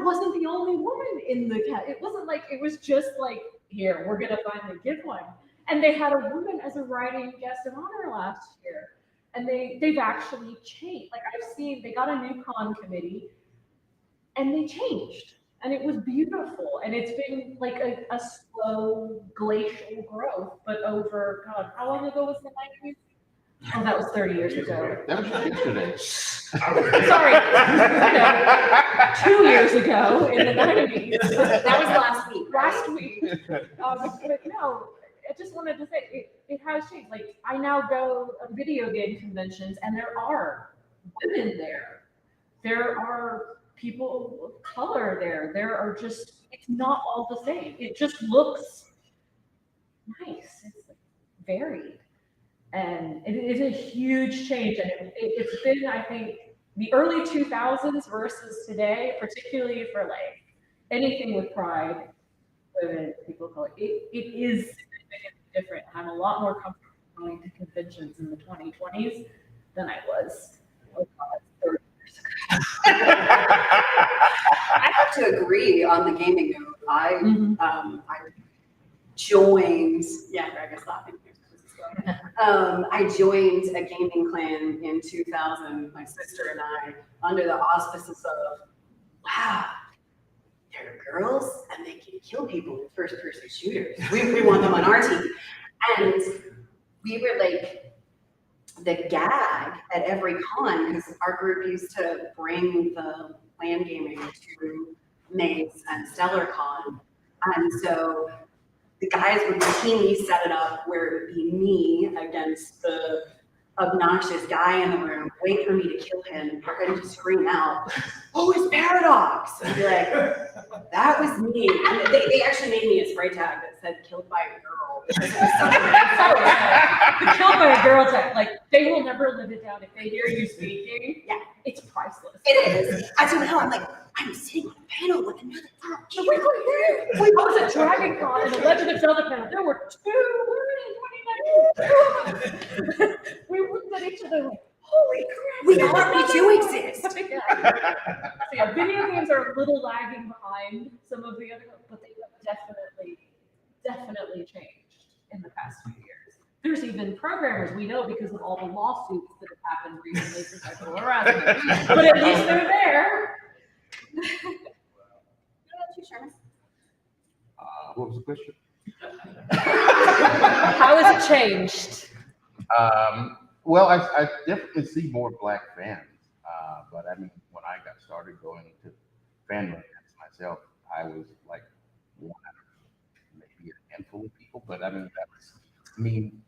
wasn't the only woman in the cat. It wasn't like, it was just like, here, we're going to finally give one. And they had a woman as a writing guest of honor last year. And they've actually changed. Like I've seen, they got a new con committee and they changed. And it was beautiful. And it's been like a slow glacial growth, but over, God, how long ago was the 90s? Oh, that was 30 years ago. That was yesterday. Sorry. 2 years ago in the 90s. That was last week. Last week. But no, I just wanted to say it has changed. Like I now go to video game conventions and there are women there. There are people of color there. There are just, it's not all the same. It just looks nice. It's varied. And it is a huge change. And it's been, I think, the early 2000s versus today, particularly for like anything with pride, women, people call it, it is significantly different. I'm a lot more comfortable going to conventions in the 2020s than I was 30 years ago. I have to agree on the gaming note. I joined, yeah, Greg is laughing. I joined a gaming clan in 2000, my sister and I, under the auspices of, wow, there are girls and they can kill people with first-person shooters. We want them on our team. And we were like the gag at every con because our group used to bring the LAN gaming to Maze and StellarCon. And so the guys would routinely set it up where it would be me against the obnoxious guy in the room, wait for me to kill him, for him to scream out, "Oh, it's Paradox!" And be like, that was me. And they actually made me a spray tag that said "killed by a girl." Because it was The killed by a girl tag, like they will never live it down if they hear you speaking. Yeah, it's priceless. It is. I so now I'm like, I'm sitting on a panel with another girl. I was at Dragon Con and the Legend of Zelda panel. There were 2 women in 2019. We looked at each other like, holy crap. We already do exist. Yeah, video games are a little lagging behind some of the other, but they have definitely changed in the past few years. There's even programmers we know because of all the lawsuits that have happened recently for sexual harassment. But at least they're there. What was the question? How has it changed? Well, I definitely see more black fans. But I mean, when I got started going to fan events myself, I was like one out of maybe a handful of people. But I mean, I mean,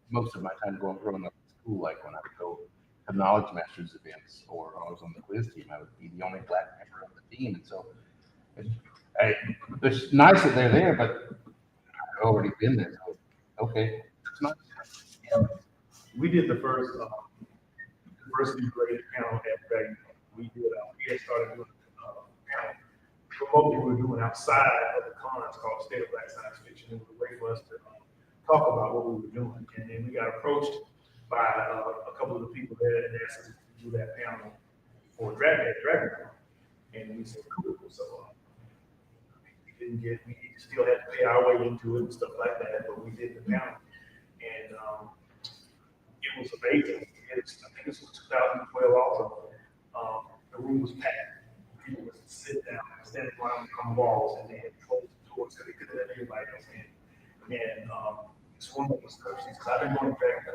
most of my time growing up in school, like when I would go to Knowledge Masters events or I was on the quiz team, I would be the only black member of the team. And so it's nice that they're there, but I've already been there. So, okay, it's nice. We did the first diversity graded panel at Dragon. We had started doing panel for what we were doing outside of the cons called State of Black Science Fiction. It was a way for us to talk about what we were doing. And then we got approached by a couple of the people there and asked us to do that panel for Dragon. And we said, cool. So we still had to pay our way into it and stuff like that, but we did the panel. And it was amazing. I think this was 2012 also. The room was packed. People would sit down, standing around on walls, and they had closed the doors so they couldn't let anybody else in. And this woman was she says, I've been going back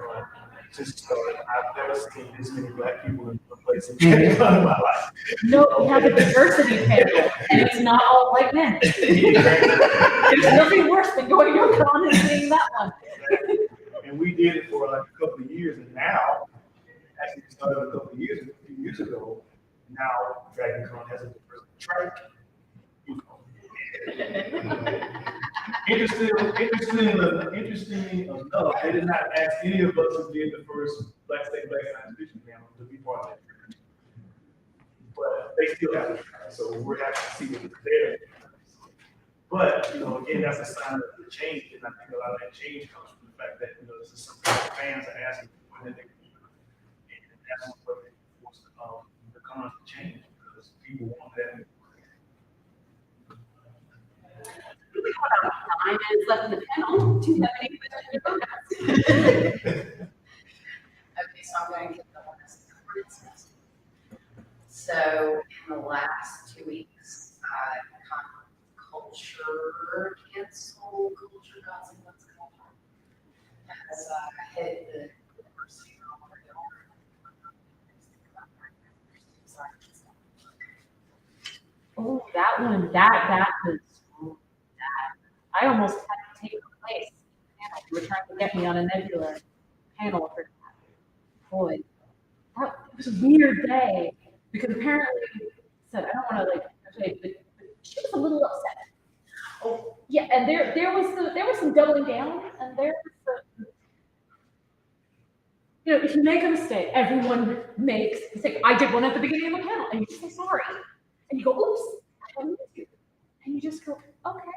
since it started. I've never seen this many black people in one place in my life. No, we have a diversity panel, and it's not all white men. There's nothing worse than going to a con and seeing that one. And we did it for like a couple of years, and now, actually we started a few years ago, now DragonCon has a diversity track. Interesting enough, they did not ask any of us who did the first Black State Black Science Fiction panel to be part of it. But they still have it, so we're happy to see it there. But, again, that's a sign of the change, and I think a lot of that change comes from the fact that, this is something that fans are asking for, and that's what they forced the con to change, because people want that. We have about 9 minutes left in the panel. Do you have any questions? Okay, so I'm going to get the last conferences. So in the last 2 weeks, culture cancel, culture gods and what's culture has hit the university. Oh, that one, that was bad. I almost had to take a place. You were trying to get me on a Nebula panel for that. Boy, that was a weird day because apparently said I don't want to but she was a little upset. Oh yeah, and there was some doubling down, and there was if you make a mistake, everyone makes a mistake. I did one at the beginning of the panel, and you just say sorry, and you go, oops, I didn't mean to, and you just go, okay,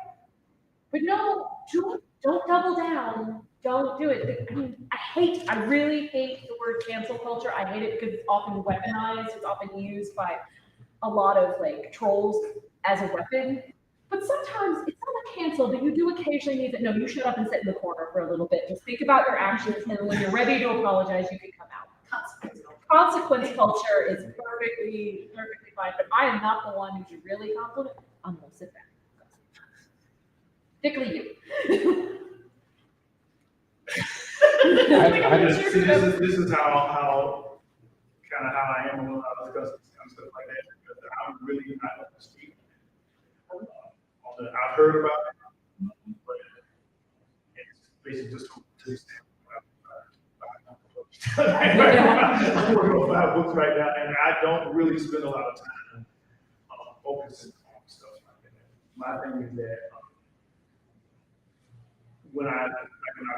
but no, don't double down. Don't do it. I mean, I really hate the word cancel culture. I hate it because it's often weaponized. It's often used by a lot of trolls as a weapon. But sometimes it's not a cancel, but you do occasionally need that. No, you shut up and sit in the corner for a little bit. Just think about your actions, and when you're ready to apologize, you can come out. Consequence culture is perfectly fine. But I am not the one who should really compliment. I'm gonna sit back. Particularly you. This is how I am when I discuss stuff like that, because I'm really not up to speed. I've heard about it, but it's basically just to stand. I'm working on 5 books right now, and I don't really spend a lot of time focusing on stuff like that. My thing is that when I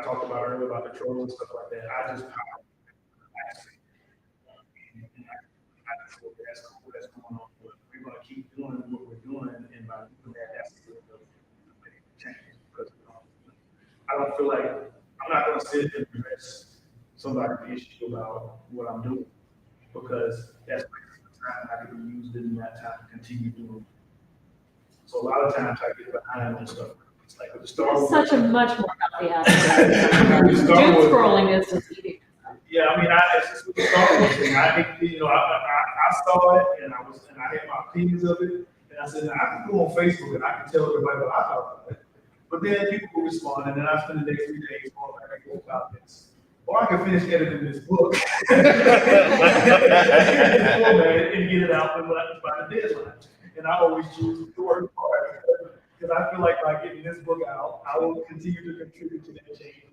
talked about earlier about the trolls and stuff like that, I just that's cool, that's going on. But we're going to keep doing what we're doing, and by doing that, that's the change. Because I don't feel like I'm not going to sit and address somebody's issue about what I'm doing, because that's time I can be used in that time to continue doing. So a lot of times I get behind on stuff. It's like with the Star Wars. Such a much more healthy attitude. Doom scrolling is just eating. Yeah, I mean, it's just with the Star Wars thing. I saw it, and I had my opinions of it, and I said, I can go on Facebook and I can tell everybody what I thought about it. But then people will respond, and then I spend the next 3 days going back and forth about this. Or I can finish editing this book and get it out by the deadline. And I always choose the work part because I feel like by getting this book out, I will continue to contribute to that change.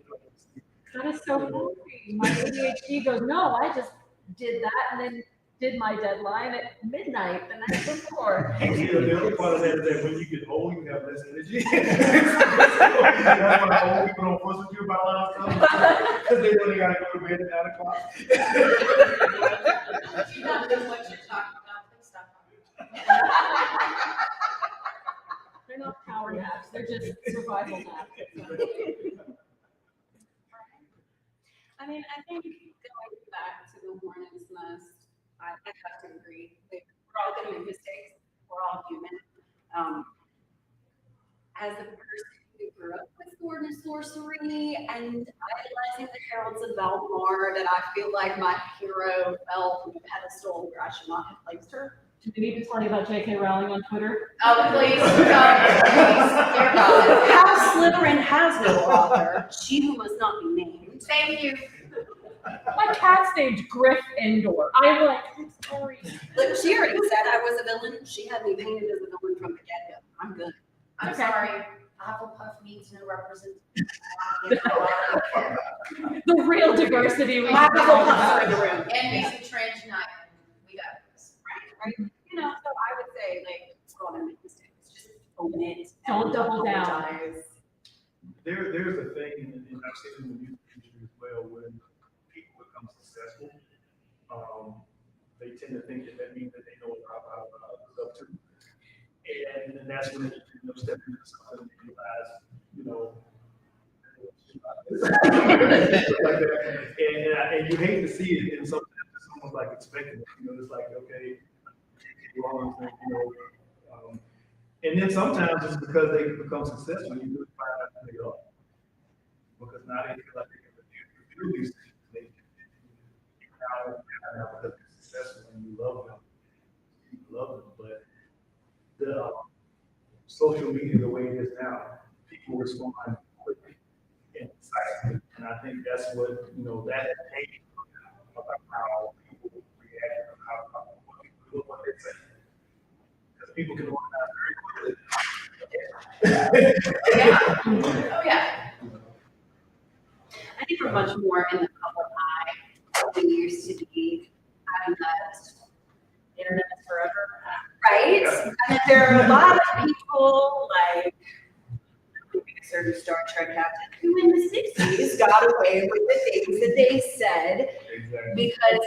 That is so funny. My ADHD goes, no, I just did that and then did my deadline at midnight the night before. The other part of that is that when you get old, you have less energy. That's why old people don't fuss with you about a lot of stuff because they really got to go to bed at 9 o'clock. You not know what you're talking about, please stop. They're not power naps, they're just survival naps. I mean, I think going back to the hornet's nest, I have to agree. We're all going to make mistakes. We're all human. As a person who grew up with sword and sorcery and idolizing the heralds of Valdemar, that I feel like my hero fell from a pedestal where I should not have placed her. Do we need to tell you about J.K. Rowling on Twitter? Oh, please, dear God. House Slytherin has no author. She who must not be named. Thank you. My cat's named Gryffindor. I'm like, I'm sorry. Look, she already said I was a villain. She had me painted as a villain from the get-go. I'm good. I'm Okay. sorry. Hufflepuff needs no representation. The real diversity we I can have talk Hufflepuff in about. the room. And he's a trans knight. We got this. Right? You know, so I would say, like, go on and make mistakes. Just own it. Don't double down. Apologize. There's a thing, and I've seen it in the music industry as well, when people become successful, they tend to think that means that they know a lot about stuff too. And that's when they step into something and realize, you know, like that. And you hate to see it, and sometimes it's almost like expecting it. You know, it's like, okay, wrong, you know. And then sometimes it's because they become successful, you really find out who they are. Because now they feel like they can do these things. They now because they're successful and you love them. You love them, but the social media, the way it is now, people respond quickly and decisively. And I think that's what, you know, that hate about how people react, how what they say. Because people can organize very quickly. Yeah. Oh, yeah. I think we're much more in the public eye than we used to be. Having that internet is forever, right? And there are a lot of people, like a certain Star Trek captain, who in the 60s got away with the things that they said because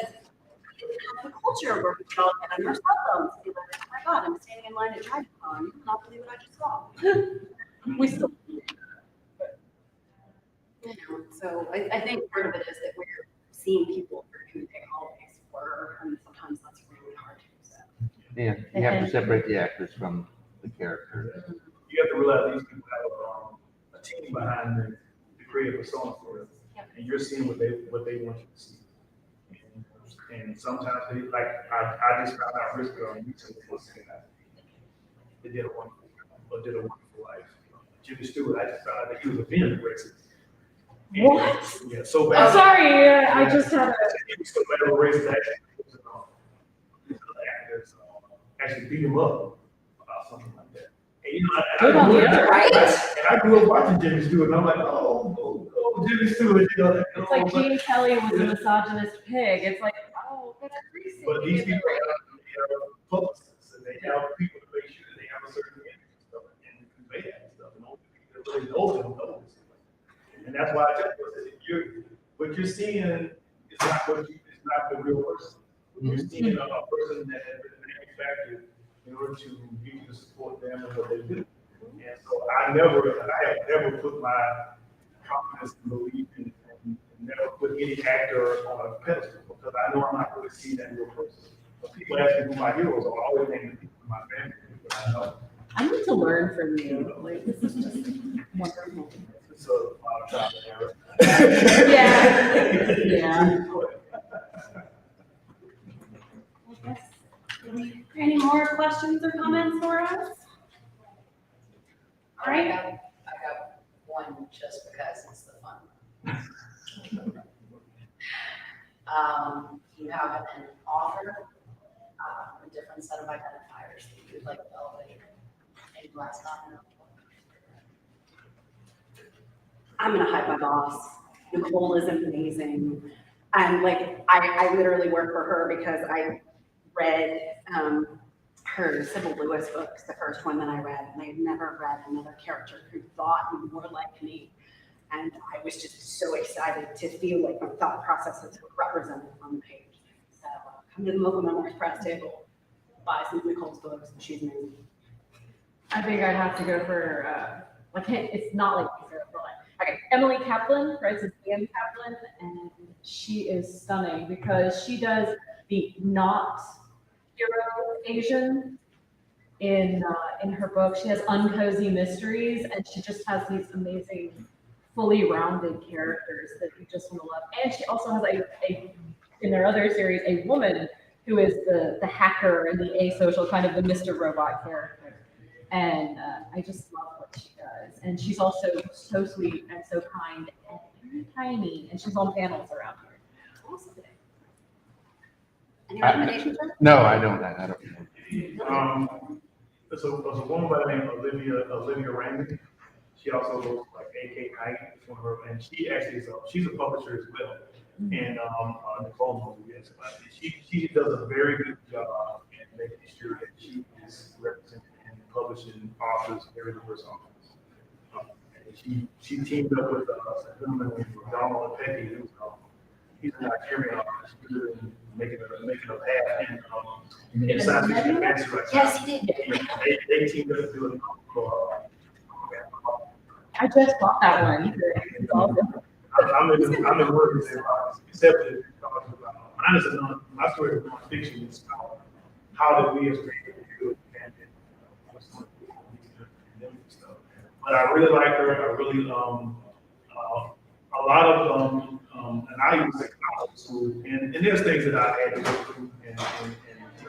we didn't have the culture where we could all get on our cell phones and be like, oh my God, I'm standing in line at DriveCon. You will not believe what I just saw. We still do. You know, so I think part of it is that we're seeing people for who they always were, and sometimes that's really hard to accept. Yeah, you have to separate the actors from the character. You have to realize these people have a team behind them to create a persona for them, and you're seeing what they want you to see. And sometimes they like I just found out Risk on YouTube was they did a wonderful life. Jimmy Stewart, I just found out that he was a venom racist. What? Yeah, so bad. I'm sorry, I just had a. He was so bad of a racist actually beat him up about something like that. And you know, I grew up watching Jimmy Stewart, and I'm like, oh, Jimmy Stewart, you know. It's like Gene Kelly was a misogynist pig. It's like, oh, but I'm racist. But these people are publicists, and they have people to make sure that they have a certain image and stuff, and convey that and stuff. And only people that really know them know this. And that's why I tell you, what you're seeing is not the real person. You're seeing a person that has been manufactured in order to get you to support them and what they do. And so I have never put my confidence and belief in and never put any actor on a pedestal because I know I'm not really seeing that real person. But people ask me who my heroes are, I always think the people in my family, people I know. I need to learn from you. Like, this is just wonderful. It's a lot of trial and error. Yeah. Any more questions or comments for us? All right. I got just because it's the fun. You have an author, a different set of identifiers that you'd like to elevate in last novel. I'm gonna hype my boss. Nicole is amazing. And like, I literally work for her because I read her Sybil Lewis books, the first one that I read, and I had never read another character who thought more like me. And I was just so excited to feel like my thought processes were represented on the page. So come to the local memoirs press table, buy some of Nicole's books, and she's amazing. I think I'd have to go for, like, it's not like these are like, okay, Emily Kaplan, right? So it's Ian Kaplan, and she is stunning because she does the not hero Asian in her book. She has uncozy mysteries, and she just has these amazing, fully rounded characters that you just want to love. And she also has a in their other series, a woman who is the hacker and the asocial kind of the Mr. Robot character. And I just love what she does. And she's also so sweet and so kind and very tiny. And she's on panels around here. Awesome. Any recommendations, sir? No, I don't. I don't know. There's a woman by the name of Olivia Raymond. She also goes like AK Knight, one of her, and she actually is she's a publisher as well. And Nicole knows who yes about it. She does a very good job in making sure that she is represented and publishing authors, very diverse authors. And she teamed up with a gentleman named Donald Pecky, who's he's a Nigerian artist, he's good in making a path in science fiction fantasy right now. Yes, he did. They teamed up to do a novel called I just bought that one. It's awesome. I'm in work with everybody, except that it talks about, honestly, my story of nonfiction is about how did we as creators do it and what's going on and stuff. But I really like her. I really a lot of and I even say college school, and there's things that I had to go through and to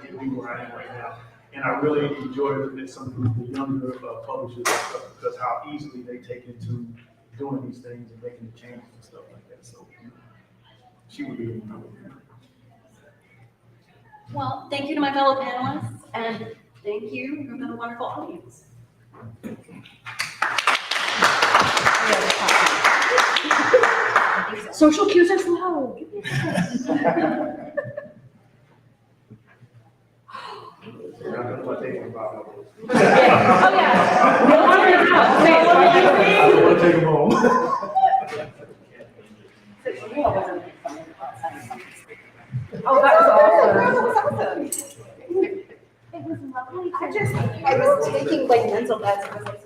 get me where I am right now. And I really enjoy some of the younger publishers and stuff because how easily they take into doing these things and making the changes and stuff like that. So she would be Well, thank you to my fellow panelists, and thank you. You've been a wonderful audience. Social cues are slow. Give me a second. not taking about Oh, yeah. No wonder it's not. I don't want to take them home. Oh, that was awesome. It was lovely. I was taking like mental bets. I was like,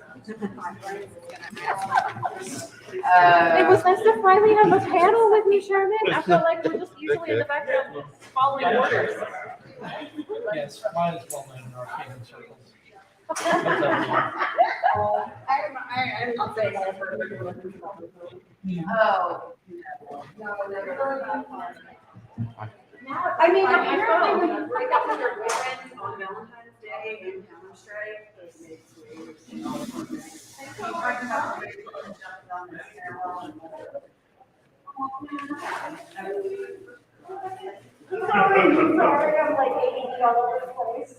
it was nice to finally have a panel with you, Sherman. I felt like we're just usually in the background following orders. Yes, mine is well known in arcade circles. I'm not saying I ever heard of it. Oh, no, never. I mean, apparently when you break up with your boyfriend on Valentine's Day in Counter-Strike, those makes waves. He's already I'm like $80 place.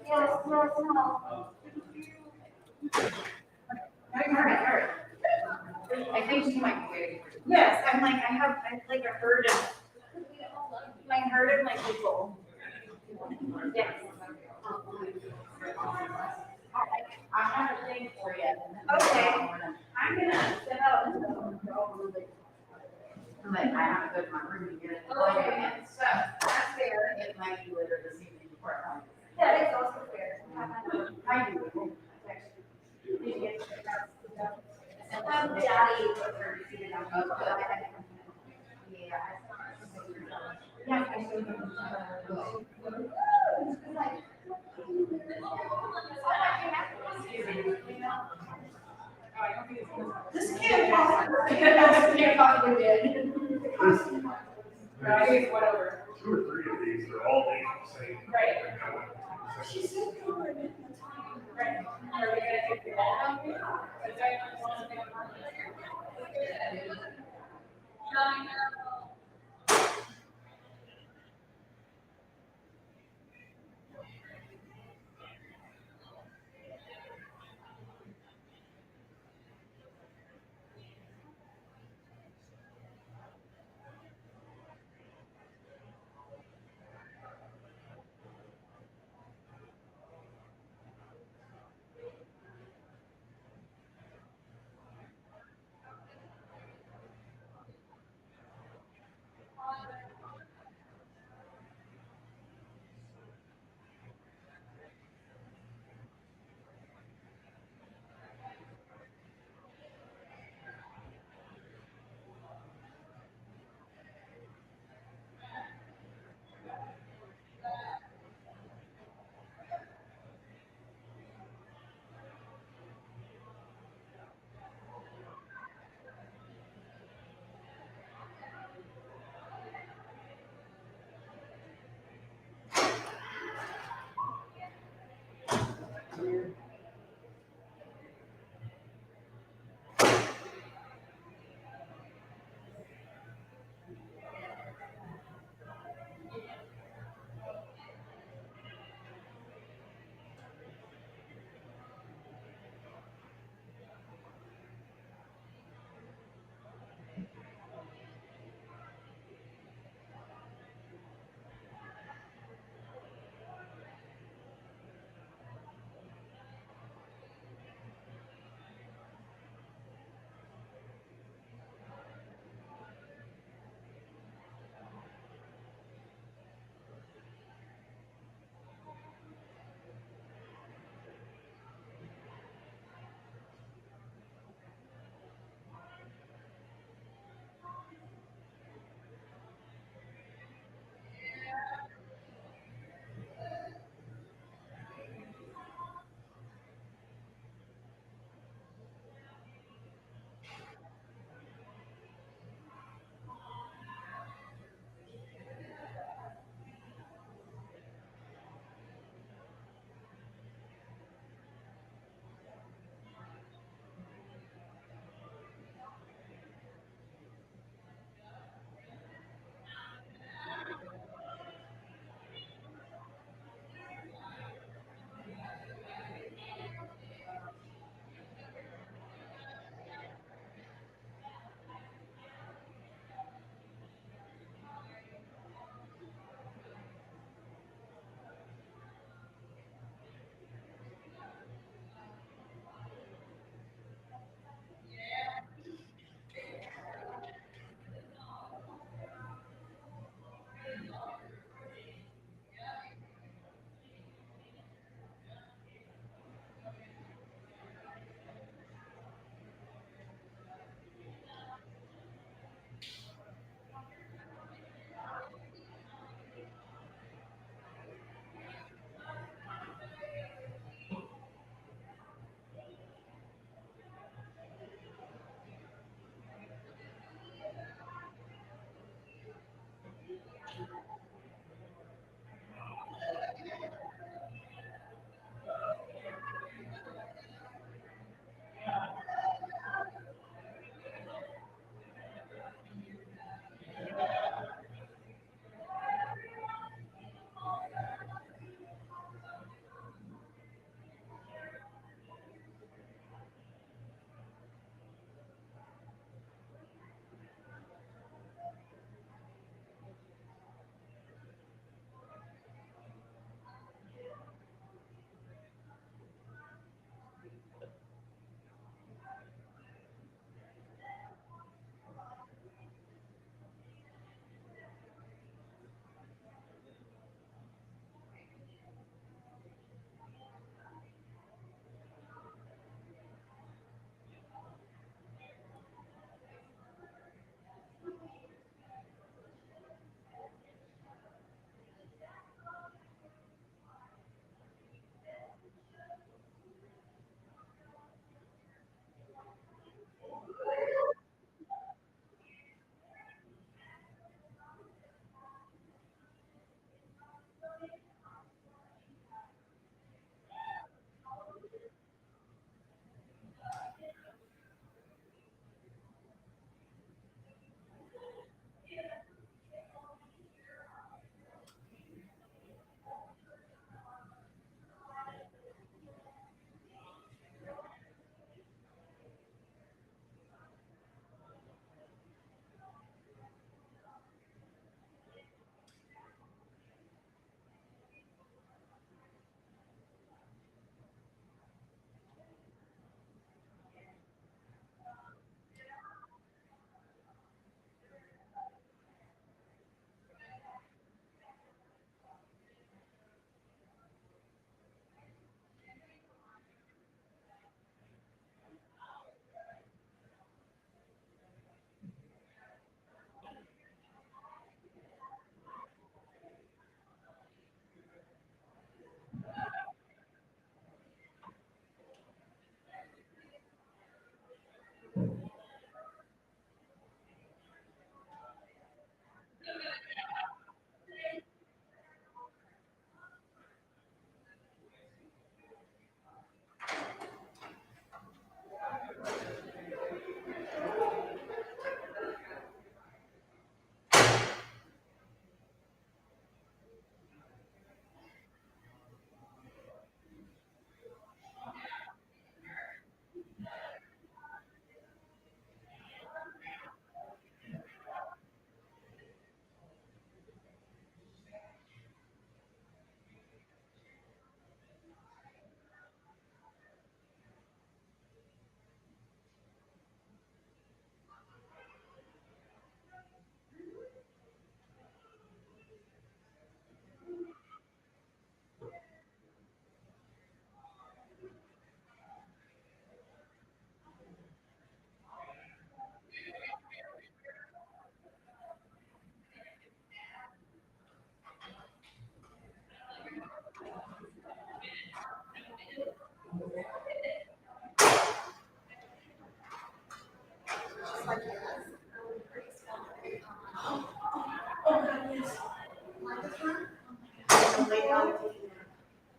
Yes, no. Alright. I think she might be waiting. Yes, I'm like, I heard of my people. Yes. I have a thing for you. Okay. I'm gonna step out and Like, I have to go to my room and get it. Okay. So, that's fair. It might be later this evening before I come. Yeah, it's also fair. I do. Daddy. This can't possibly be it. Whatever. 2 or 3 of these are all the same. Right. She said,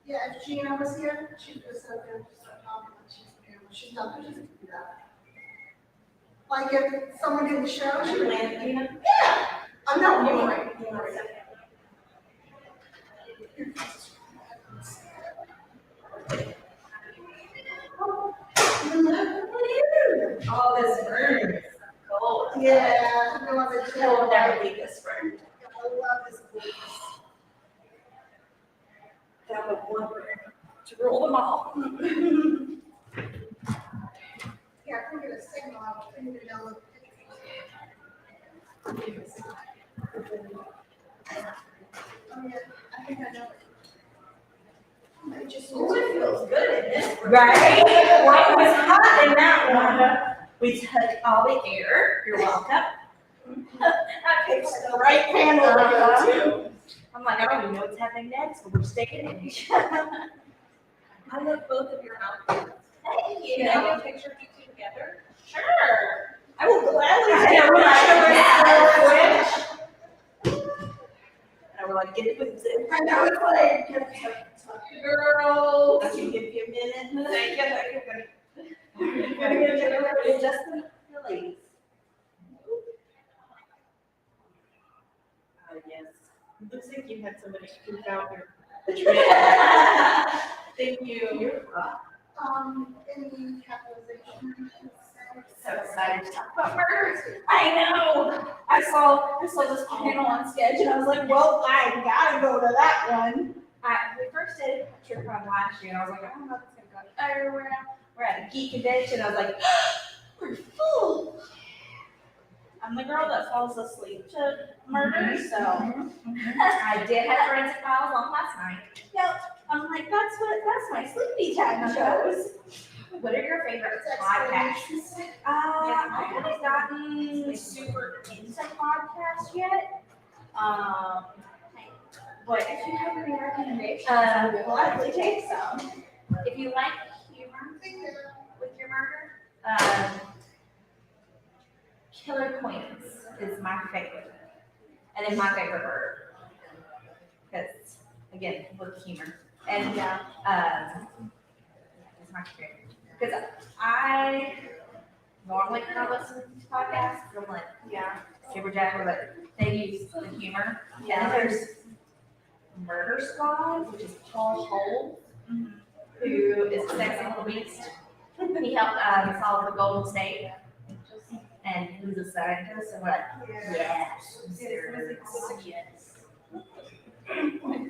Yeah, if Gina was here, she'd just sit there and start talking like she's not gonna do that. Like if someone did the show, she would. Yeah, I'm not worried. All this room is cold. Yeah, I love it. I will never leave this room. I love this place. Down with one room to rule them all. Yeah, if we're gonna signal, I'll put it down with pictures. Oh, yeah, I think I know it. It just feels good in this room. Right? What was hot in that one? We took all the air. You're welcome. I picked the right panel to go to. I'm like, I don't even know what's happening next, but we're sticking in each other. I love both of your outfits. Thank you. Can I get a picture of you two together? Sure. I will gladly I take know, a picture. And I was like, get the boots in. I know, it's like, Girl, I can give you a minute. Thank you. Gotta get everybody just the ladies. Yes. Looks like you had somebody who found your. Thank you. Any capitalization? So excited to talk about murders. I know. I saw this panel on Sketch and I was like, well, I gotta go to that one. We first did trip run last year and I was like, I don't know if it's gonna go everywhere. We're at a geek convention. I was like, we're full. I'm the girl that falls asleep to murder, so I did have forensic files on last night. Yep. I'm like, that's my sleepy time shows. What are your favorite podcasts? I haven't gotten super into podcasts yet. But if you have any recommendations, I would gladly take some. If you like humor with your murder, Killer Queens is my favorite. And then my favorite murder. Because, again, with humor. And it's my favorite. Because I normally when I listen to podcasts, I'm like, yeah, super jacked, but they use the humor. Yeah. And there's Murder Squad, which is Paul Holt, who is a sexy little beast. He helped solve the Golden State. And he's a scientist, and we're like, yes, serious. Everybody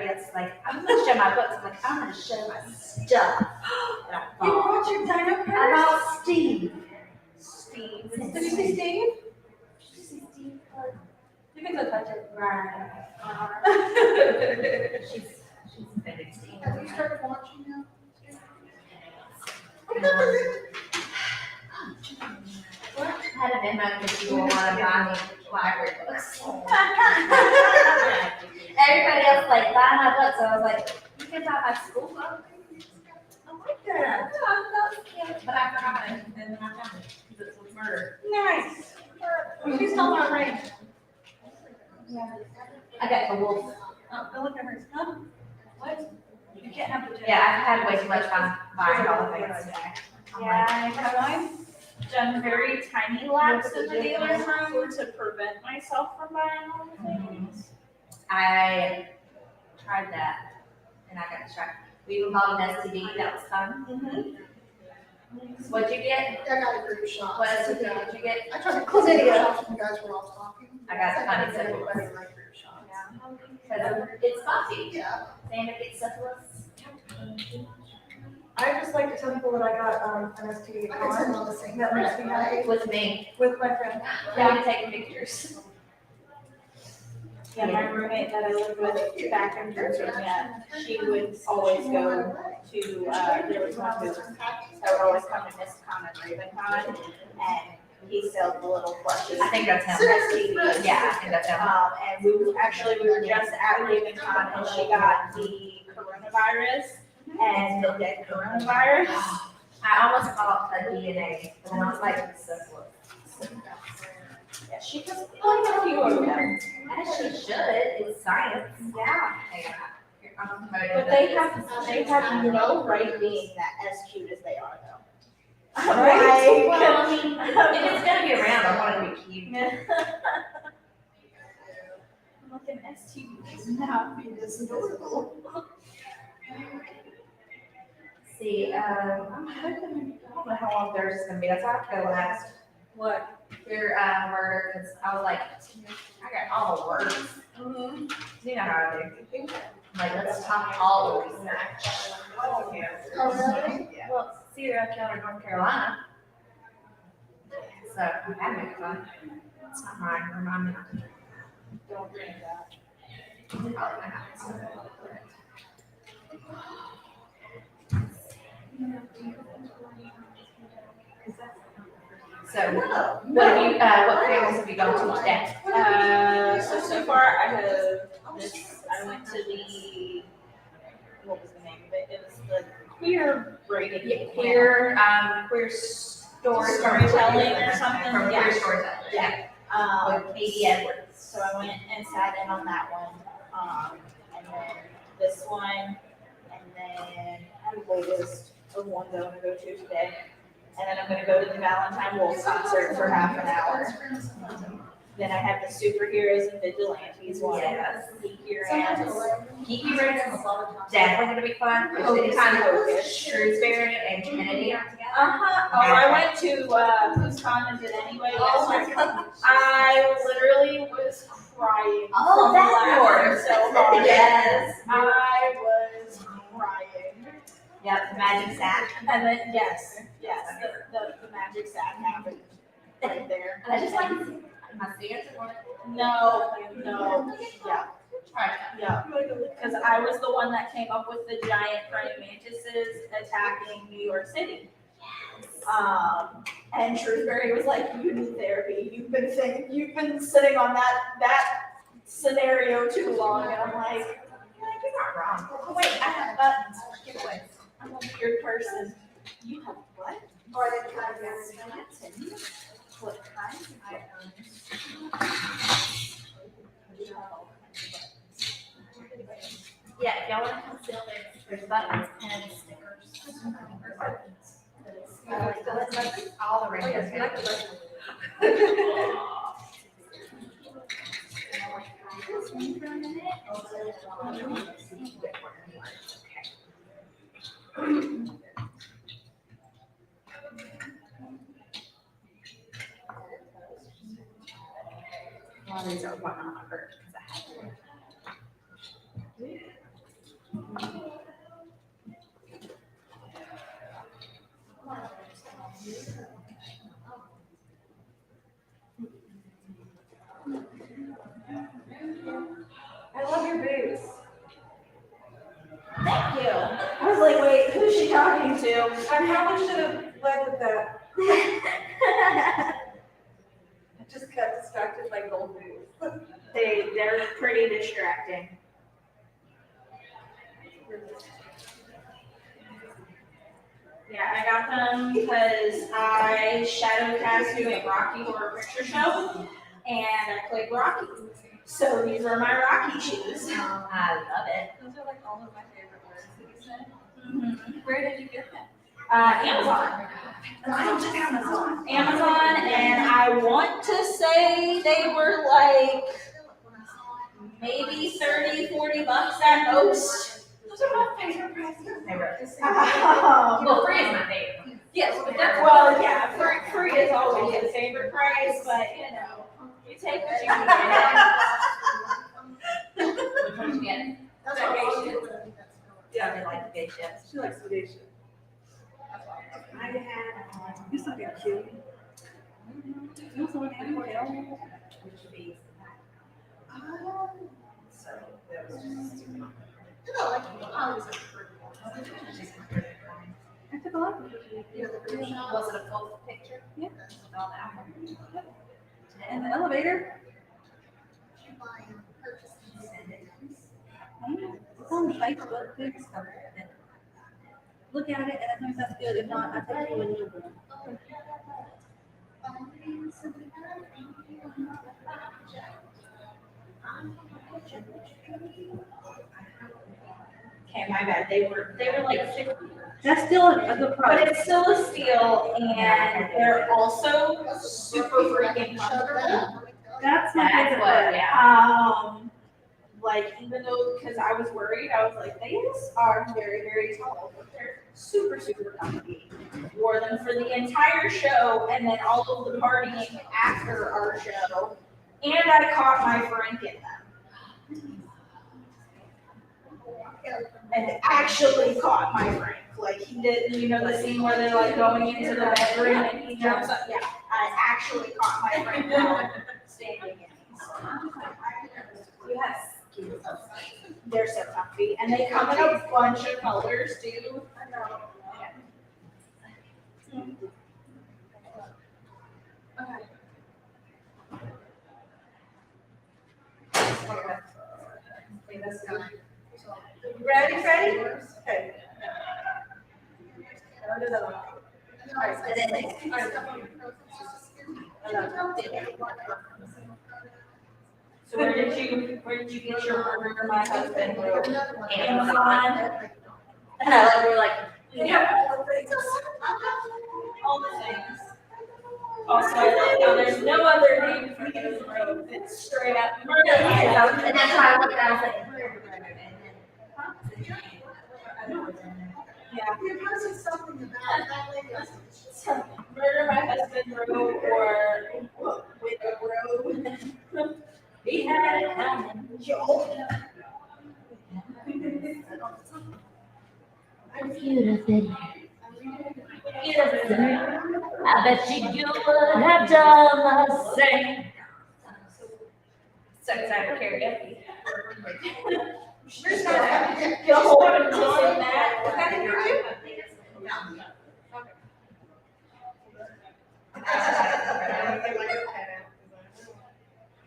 else is like, I'm gonna show my books. I'm like, I'm gonna show my stuff. You brought your dino purse? About Steve. Steve. Did you say Steve? Steve. You can go touch it. Right. She's a big Steve. Have you started watching now? I had a memo because people want to buy me library books. Everybody else like buy my books, so I was like, you can buy my school book. I like that. But I forgot it, and then I found it because it was murder. Nice. She's still not right. I got the wolf. Oh, go look at hers. Huh? What? You can't have the. Yeah, I've had way too much fun buying all the things today. Yeah, I've done very tiny laps in the dealer's room to prevent myself from buying all the things. I tried that and I got distracted. We even bought an STD, that was fun. What'd you get? I got a group shot. What STD did you get? I tried to close it out when you guys were all talking. I got funny I syphilis. like group shots. Because it's fussy. Yeah. And it gets syphilis. I just like to tell people that I got an STD I can send all the same. that makes me happy. With me. With my friend. Yeah, take pictures. Yeah, my roommate that I lived with back in Virginia, she would always go to, there was one who would always come to MissCon and RavenCon, and he sold the little plushies. I think that's him. STDs. Yeah, I think that's him. And we were just at RavenCon, and she got the coronavirus, and the dead coronavirus. I almost bought a DNA, and then I was like, syphilis. Yeah, she has quite a few of them. As she should, it's science. Yeah. I'm But they have no right being that as cute as they are though. Right? Well, I mean, if it's gonna be around, I want it to be cute. Look at STD is not being this adorable. See, I don't know how long theirs is gonna be, that's why I have to go last. What? Your, murder, cause I was like, I got all the words. Mm-hmm. You know how I do. Like, let's talk all the research. Oh, Yeah. really? Yeah. Well, see, you're up in North Carolina. So, that makes fun. It's not mine, remind me not to. Don't bring that. So, what have you, what panels have you gone to today? So far I have this, I went to the, what was the name of it? It was the queer braiding. Yeah, Queer storytelling or something. From Yeah. Queer Storytelling. Yeah. With Katie Edwards. So I went and sat in on that one, and then this one, and then I have a list of ones I want to go to today. And then I'm gonna go to the Valentine Wolf concert for half an hour. Then I have the superheroes and vigilantes one. Yes. Geeky Rants. Geeky Rants is definitely gonna be fun. Hocus Pocus. Shrewsbury and Kennedy are together. Uh-huh. Oh, I went to, Whose Con Is It Anyway? Oh my gosh. I literally was crying. Oh, from that laughing one. so hard. Yes. I was crying. Yep, the magic sack. And then, yes, the magic sack happened right there. And I just like my Santa one. No, yeah. Yeah, because I was the one that came up with the giant praying mantises attacking New York City. And Shrewsbury was like, "You need therapy. You've been sitting on that scenario too long." And I'm like, You're not wrong. "Oh, wait, I have buttons. Give away. I'm a weird person." You have what? Or I didn't have buttons. What kind? Yeah, if y'all want to conceal there's buttons, pens, stickers. All the reindeer. Well, these are one on my bird because I have one. I love your boots. Thank you. I was like, wait, who's she talking to? I probably should have led with that. I just got distracted by gold boots. They're pretty distracting. Yeah, I got them because I shadow cast doing Rocky Horror Picture Show, and I played Rocky. So these are my Rocky shoes. I love it. Those are like all of my favorite words that you said. Mm-hmm. Where did you get them? Amazon. Amazon, and I want to say they were like maybe 30, 40 bucks at most. Those are my favorite prices. Well, free is my favorite. Yes, but that's, well, yeah, free is always your favorite price, but you know, you take what you can get. Which one you get? That's what I should. Yeah, they like the big chips. She likes the day shift. I had, You still get cute. You also want animal tail? Which would be. So, that was just. I took a lot of pictures. Was it a full picture? Yeah. With all that? And the elevator. It's on Facebook, big stuff. Look at it and tell me if that's good. If not, I think you would need one. Okay, my bad. They were like 50. That's still a good But price. it's still a steal, and they're also super freaking comfortable. That's my favorite what, part. yeah. Like, even though, because I was worried, I was like, these are very, very tall, but they're super, super comfy. Wore them for the entire show, and then all of the partying after our show, and I caught my Frank in them. And actually caught my Frank. Like, he did, you know, the scene where they're like going into the bedroom and he jumps up. Yeah, I actually caught my Frank while standing in. Yes. They're so comfy, and they come in a bunch of colors too. Ready, Freddie? Okay. So where did you get your order, my husband, Amazon? And we're like, yeah, all the things. Also, I love how there's no other name for this road, it's straight up murder. And that's why I looked at it, I was like, Yeah. Because it's something about that lady. Murder my husband road or with a road. He had it coming. Beautiful. I bet you would have done the same. So excited for karaoke. Where's that? Get a hold of him to sing that. Was that in your too? No. Okay.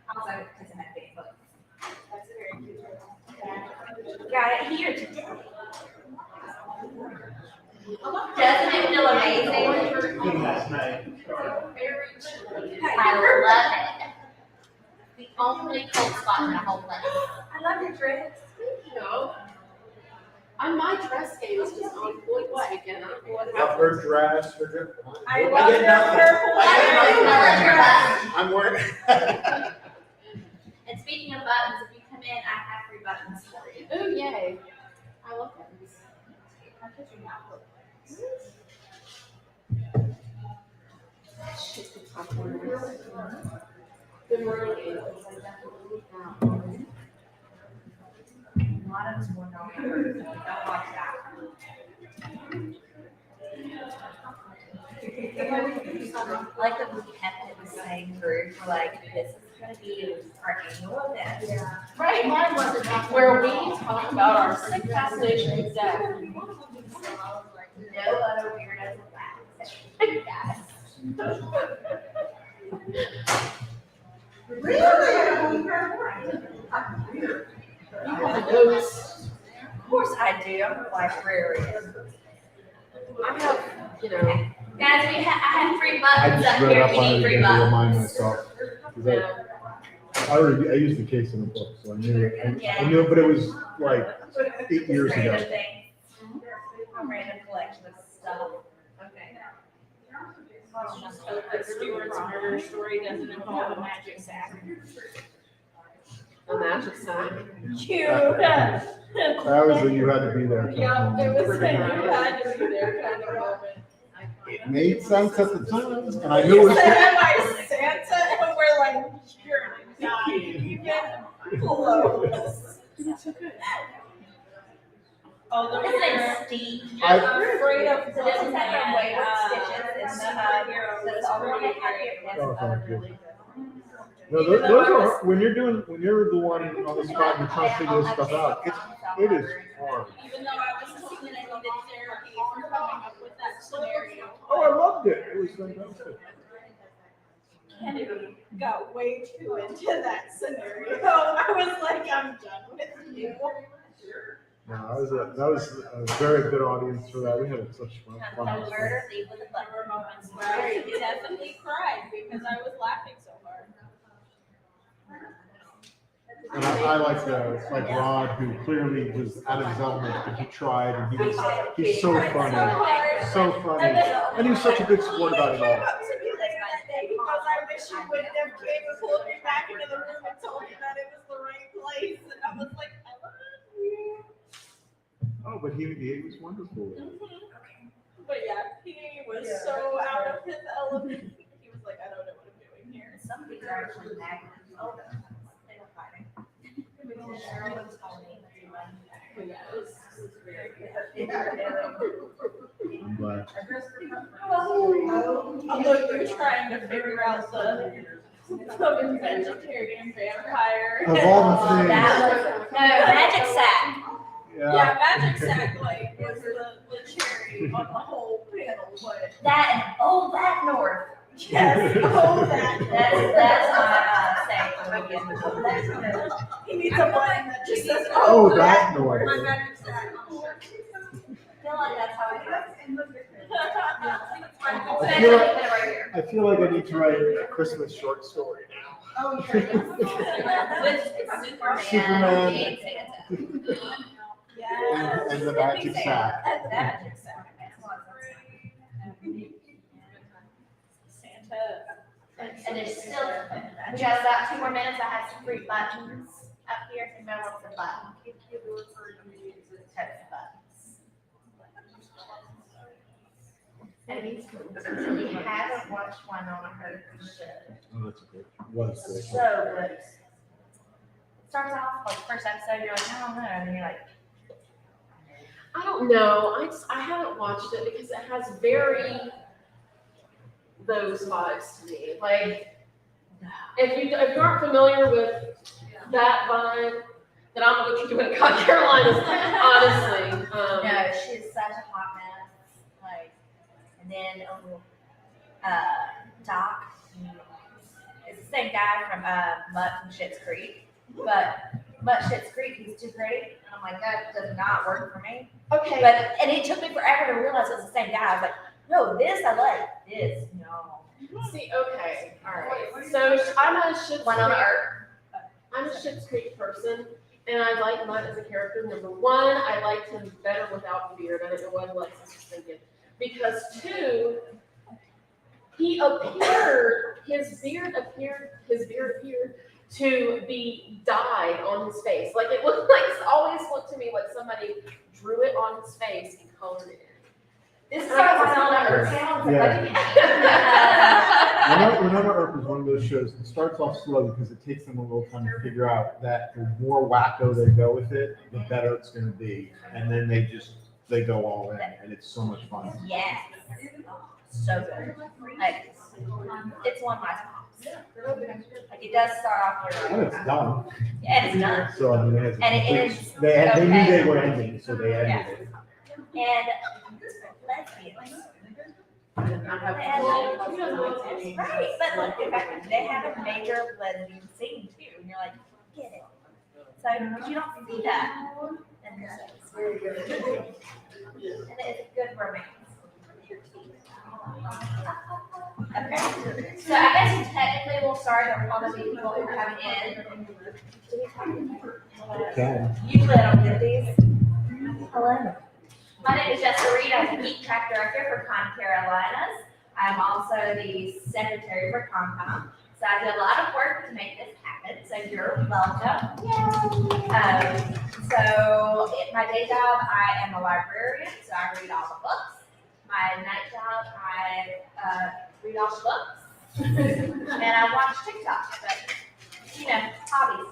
Also, because of my Facebook. That's very cute. Got it here today. doesn't it feel amazing? Last night. I love it. The only cold spot in the whole place. I love your dress. No. My dress game is just on point this weekend. I don't know what Love her dress, I love your purple. I'm wearing. And speaking of buttons, if you come in, I have free buttons for you. Oh, yay. I love buttons. Good morning. A lot of us will know. Don't watch that. I like that we kept it the same group. We're like, this is gonna be our annual event. Yeah. Right, mine wasn't that where we talk about our sick fascination with death. No other weirdos allowed. Really? Of course I do. I'm a librarian. I have, you know. Guys, I have free I buttons just up read here. up We on need it free again to buttons. remind myself. 'Cause I used the case in the book, so I knew it. I knew it, but it was like 8 years ago. Random things. A random collection of stuff. Okay. Just hope that Stuart's murder story doesn't involve a magic sack. A magic sign. Cute. That was when you had to be there. Yeah, it was when you had to be there kind of moment. It made sense at the time, and I knew it was. My Santa, and we're like, you're not even close. Although His name's Steve. I'm afraid of So this is that from Wayward Stitches. and So it's already Oh, thank you. No, those are, when you're the one on the spot and you're trying to figure this stuff out, it is hard. Even though I was thinking I needed therapy for coming up with that scenario. Oh, I loved it. It was fantastic. Kennedy got way too into that scenario. I was like, I'm done with you. No, that was a very good audience for that. We had such fun. Murder, Thief with a Butt. There were moments where I definitely cried because I was laughing so hard. And I like Rod, who clearly was out of his element, but he tried, and he's so funny, and he was such a good sport about it all. Because I wish you wouldn't have came and pulled me back into the room and told me that it was the right place, and I was like, I love you. Oh, but he was wonderful. But yeah, he was so out of his element. He was like, I don't know what I'm doing here. Some of these are actually magnets. Oh, they were fighting. I'm glad. Although you're trying to figure out the vegetarian vampire. Of all the things. No, magic sack. Yeah. Magic sack like was the cherry on the whole panel, but that north. Yes, that's my saying. He needs a button that just says, Oh, that north. My magic sack. I feel like that's how it goes. I feel like I need to write a Christmas short story now. Oh, with Superman. Yes. And the magic sack. And the magic sack. Santa. And there's still, we got about 2 more minutes. I have some free buttons up here. If anybody wants a button. Toast buttons. And we haven't watched one on a herd show. Oh, that's good. Was good. So good. It starts off like first episode, you're like, I don't know, and then you're like, I don't know. I haven't watched it because it has very those vibes to me. Like if you aren't familiar with that vibe, then I don't know what you're doing at ConCarolinas, honestly. no, she's such a hot mess. Like, and then Doc is the same guy from Mutt from Schitt's Creek, but Mutt Schitt's Creek, he's too pretty. And I'm like, that does not work for me. Okay. And it took me forever to realize it was the same guy. I was like, no, this I like. This, no. See, okay, all right. So I'm a Schitt's One on Creek. Earth. I'm a Schitt's Creek person, and I like Mutt as a character. Number one, I liked him better without the beard. I don't know what Alexis was thinking. Because 2, he appeared, his beard appeared to be dyed on his face. Like it looked like, it always looked to me like somebody drew it on his face and colored it in. This is how I Earth. Winona Earp is one of those shows that starts off slow because it takes them a little time to figure out that the more wacko they go with it, the better it's going to be. And then they go all in, and it's so much fun. Yes. So good. Like, it's one of my tops. Like, it does start off And your. it's done. And it's done. So I mean, it has a And it complete- is They knew okay. they were ending, so they ended Yeah. it. And lesbians. Right, but look, in fact, they have a major lesbian scene too, and you're like, get it. So, because you don't see that in this. And it's good romance. Okay, so I guess technically we'll start on all the people who are coming in. Okay. Usually I don't get these. Hello. My name is Jessica Reed. I'm the Geek Track Director for ConCarolinas. I'm also the Secretary for ConCom. So I do a lot of work to make this happen. So you're welcome. Yay! So my day job, I am a librarian. So I read all the books. My night job, I read all the books. And I watch TikTok. But, you know, hobbies.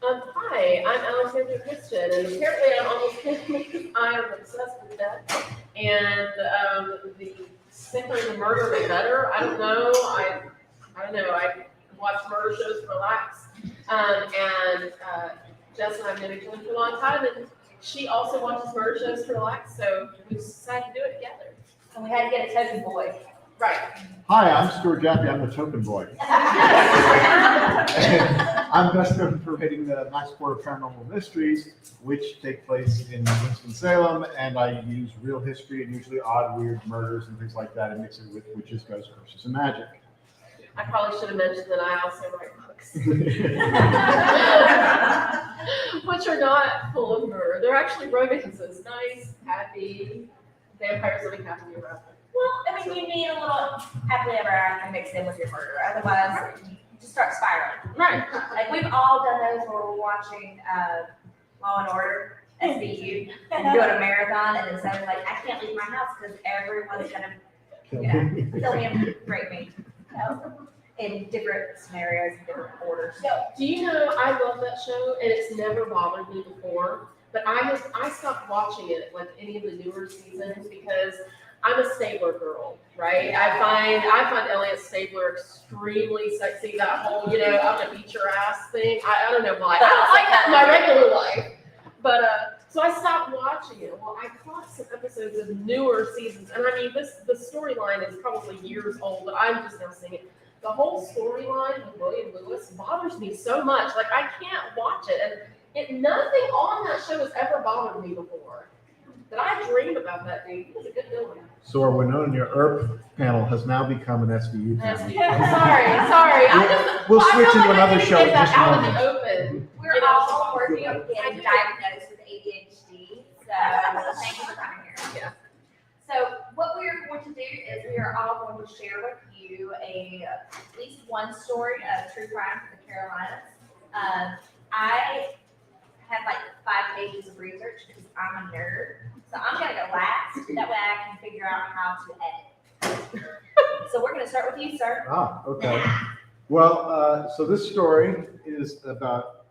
Hi, I'm Alexandra Christian, and apparently I'm almost because I am obsessed with that. And the simpler the murder, the better. I don't know. I don't know. I watch murder shows to relax. And Jess and I have known each other for a long time, and she also watches murder shows to relax. So we decided to do it together. And we had to get a token boy. Right. Hi, I'm Stuart Jaffe. I'm the token boy. I'm best known for writing the Lakeshore Paranormal Mysteries, which take place in Winston-Salem, and I use real history and usually odd, weird murders and things like that, and mix it with witches, ghosts, curses, and magic. I probably should have mentioned that I also write books. Which are not full of murder. They're actually romances. Nice, happy, vampires living happily ever after. Well, I mean, you need a little happily ever after mixed in with your murder. Otherwise, you just start spiraling. Right. Like, we've all done those where we're watching Law and Order, SVU, and doing a marathon, and then suddenly, like, I can't leave my house because everyone's going to, kill me and break me. In different scenarios, in different orders. Do you know, I love that show, and it's never bothered me before, but I stopped watching it, like any of the newer seasons, because I'm a Stabler girl, right? I find Elliot Stabler extremely sexy, that whole, I'm gonna beat your ass thing. I don't know why. I don't like that in my regular life. But, so I stopped watching it. Well, I caught some episodes of newer seasons, and I mean, the storyline is probably years old, but I'm just now seeing it. The whole storyline with William Lewis bothers me so much. Like, I can't watch it. And nothing on that show has ever bothered me before. That I dream about that dude. He was a good villain. So our Winona, your ERP panel has now become an SVU panel. Sorry. We'll switch into another show in just a out in moment. the open. We're all working on getting diagnosed with ADHD, so thank you for coming here. Yeah. So what we are going to do is we are all going to share with you at least one story of true crime from the Carolinas. I had like 5 pages of research because I'm a nerd. So I'm gonna go last. That way I can figure out how to edit. So we're gonna start with you, sir. Okay. Well, so this story is about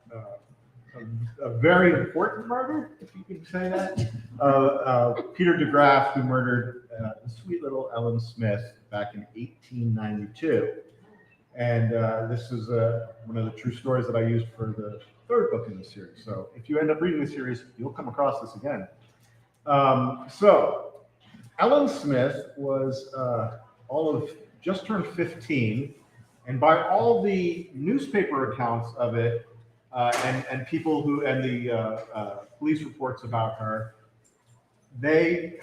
a very important murder, if you can say that. Peter DeGraff, who murdered the sweet little Ellen Smith back in 1892. And this is one of the true stories that I used for the 3rd book in the series. So if you end up reading the series, you'll come across this again. So Ellen Smith was just turned 15, and by all the newspaper accounts of it, and people and the police reports about her, this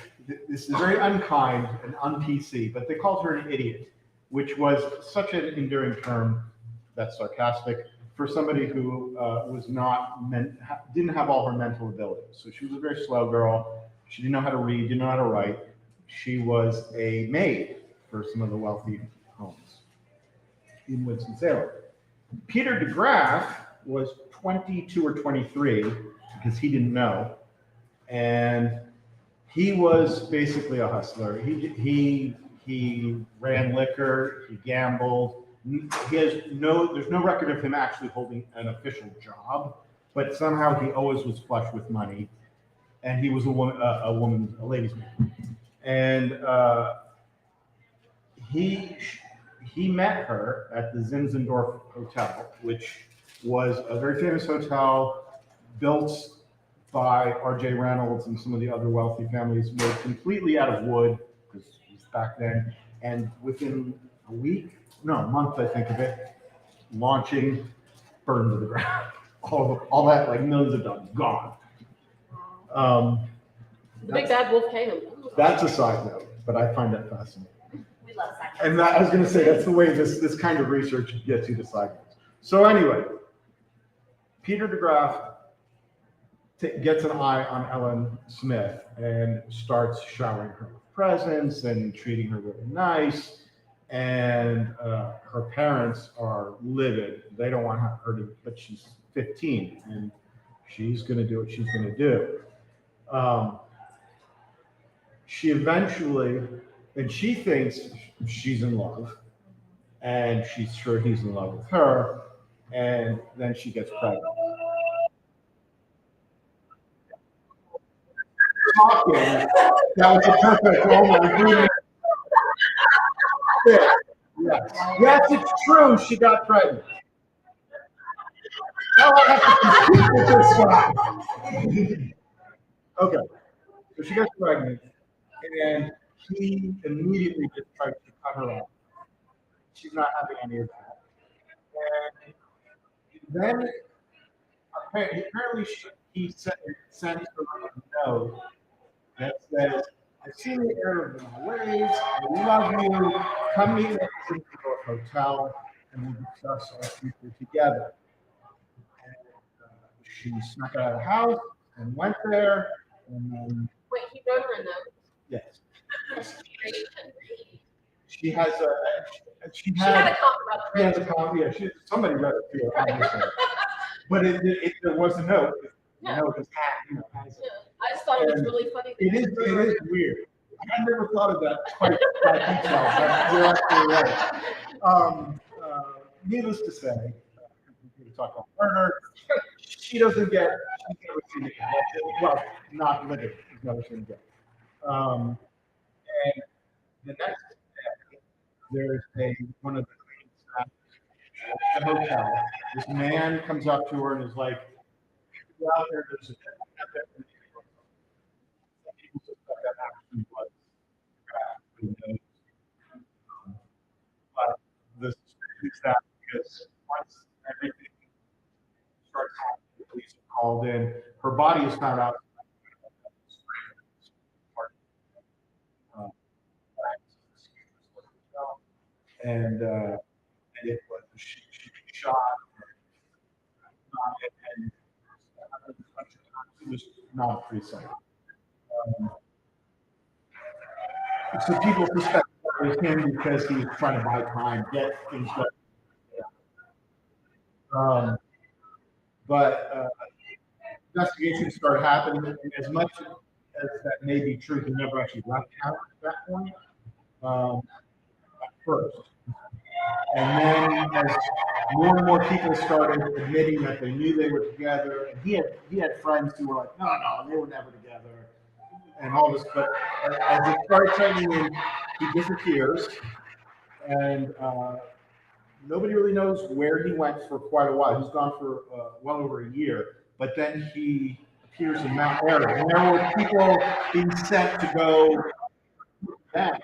is very unkind and un-PC, but they called her an idiot, which was such an endearing term, that's sarcastic, for somebody who didn't have all her mental abilities. So she was a very slow girl. She didn't know how to read, didn't know how to write. She was a maid for some of the wealthy homes in Winston-Salem. Peter DeGraff was 22 or 23 because he didn't know, and he was basically a hustler. He ran liquor, he gambled. There's no record of him actually holding an official job, but somehow he always was flush with money, and he was a ladies' man. And he met her at the Zinzendorf Hotel, which was a very famous hotel built by R.J. Reynolds and some of the other wealthy families, made completely out of wood, because it was back then. And within a month, I think of it, launching, burned to the ground. All that, like millions of dollars, gone. The big bad wolf came. That's a side note, but I find that fascinating. We love side notes. And I was going to say, that's the way this kind of research gets you to side notes. So anyway, Peter DeGraff gets an eye on Ellen Smith and starts showering her with presents and treating her really nice. And her parents are livid. They don't want her to, but she's 15 and she's going to do what she's going to do. She eventually, and she thinks she's in love, and she's sure he's in love with her, and then she gets pregnant. Talking, that was a perfect moment. Yes, it's true. She got pregnant. Now I have to compete with this guy. Okay, so she gets pregnant, and he immediately just tries to cut her off. She's not having any of that. And Then apparently he sent her a note that says, "I've seen the error of my ways. I love you. Come meet us in the hotel and we'll discuss our future together." And she snuck out of the house and went there. And then, Wait, he wrote her a note? yes, That's great. she has a. She She had a had. comment about She has a comment. Yeah, somebody read it to her, obviously. But there was a note. The note is has it. I just thought it was And really funny. It is weird. I never thought of that quite that detail, but you're absolutely right. Needless to say, we talk about murder. She's never seen it. Well, not living. She's never seen it. And the next day, there's one of the cleaning staff at the hotel. This man comes up to her and is like, "Go out there, there's a people suspect that actually was but the suspicion is that because once everything starts happening, the police are called in, her body is found out. And it was she shot and it was not pretty sight. So people suspect it was him because he was trying to buy time, get things done. But investigations started happening, and as much as that may be true, he never actually left town at that point. At first. And then as more and more people started admitting that they knew they were together, and he had friends who were like, no, they were never together, and all this. But as it started turning in, he disappears, and nobody really knows where he went for quite a while. He's gone for well over a year, but then he appears in Mount Airy, and there were people being sent to go back.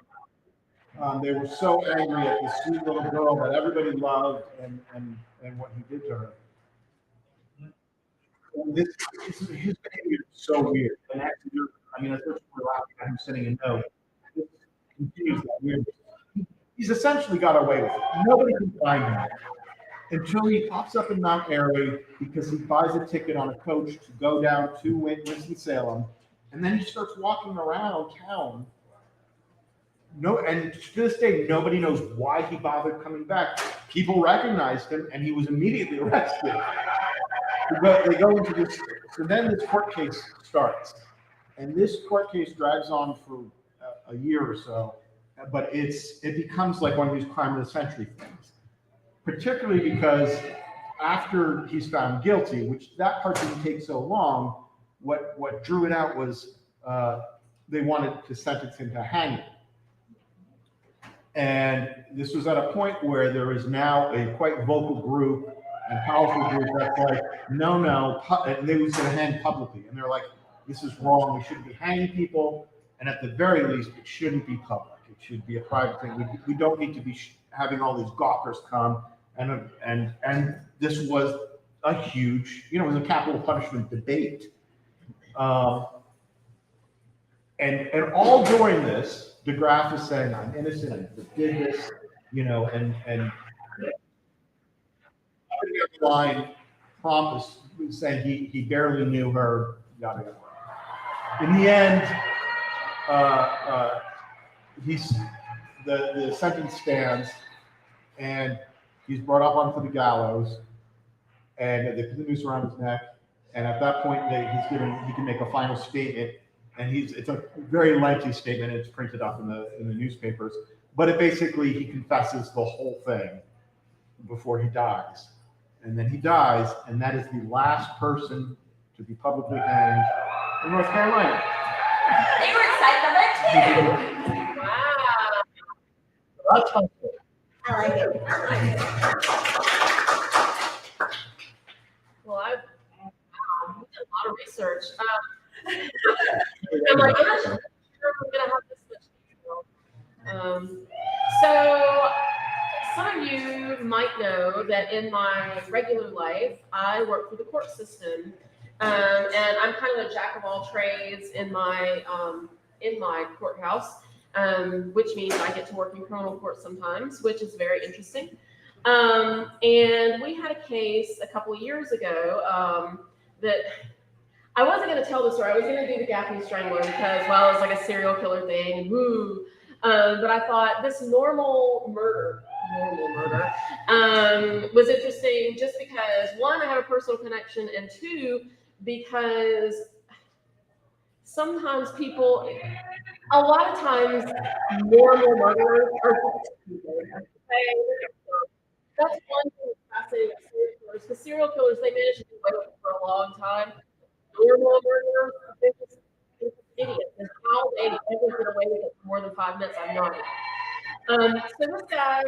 They were so angry at this sweet little girl that everybody loved and what he did to her. And his behavior is so weird. And actually, at first we're laughing at him sending a note. It continues that weird. He's essentially got away with it. Nobody can find him until he pops up in Mount Airy because he buys a ticket on a coach to go down to Winston-Salem, and then he starts walking around town. And to this day, nobody knows why he bothered coming back. People recognized him, and he was immediately arrested. They go into this. So then this court case starts, and this court case drags on for a year or so. But it becomes like one of these crime of the century things, particularly because after he's found guilty, which that part didn't take so long. What drew it out was they wanted to sentence him to hanging. And this was at a point where there is now a quite vocal group and powerful group that's like, no, and they was going to hang publicly. And they're like, this is wrong. We shouldn't be hanging people. And at the very least, it shouldn't be public. It should be a private thing. We don't need to be having all these gawkers come. And this was a huge, it was a capital punishment debate. And all during this, DeGraff is saying, I'm innocent, I did this, and the line Trump is saying he barely knew her, yada, yada. In the end, the sentence stands, and he's brought up onto the gallows, and they put the noose around his neck, and at that point, he can make a final statement. And it's a very lengthy statement. It's printed up in the newspapers, but it basically he confesses the whole thing before he dies, and then he dies, and that is the last person to be publicly hanged in North Carolina. They were excited about that too. Wow. That's fun. I like it. Well, I've done a lot of research. I'm like, I'm not sure we're gonna have this much detail. So some of you might know that in my regular life, I work for the court system. And I'm kind of a jack of all trades in my courthouse, which means I get to work in criminal court sometimes, which is very interesting. And we had a case a couple of years ago that I wasn't going to tell the story. I was going to do the Gaffney Strangler because, well, it's like a serial killer thing, woo. But I thought this normal murder was interesting just because, one, I have a personal connection, and two, because sometimes people, a lot of times, normal murderers are that's one thing that's fascinating about serial killers, because serial killers, they manage to be awake for a long time. Normal murderers, they're just idiots. And how they ever get away with it for more than 5 minutes, I'm not. So this guy,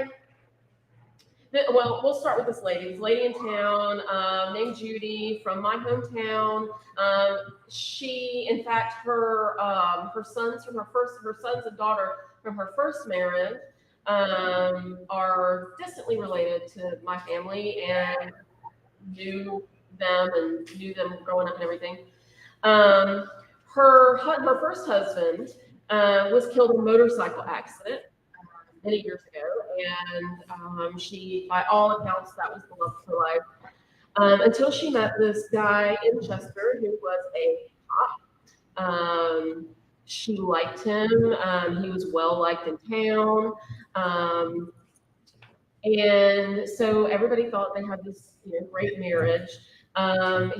well, we'll start with this lady. This lady in town named Judy from my hometown. She, in fact, her sons and daughter from her first marriage are distantly related to my family and knew them growing up and everything. Her first husband was killed in a motorcycle accident many years ago, and she, by all accounts, that was the love of her life. Until she met this guy in Chester who was a cop. She liked him. He was well liked in town. And so everybody thought they had this great marriage.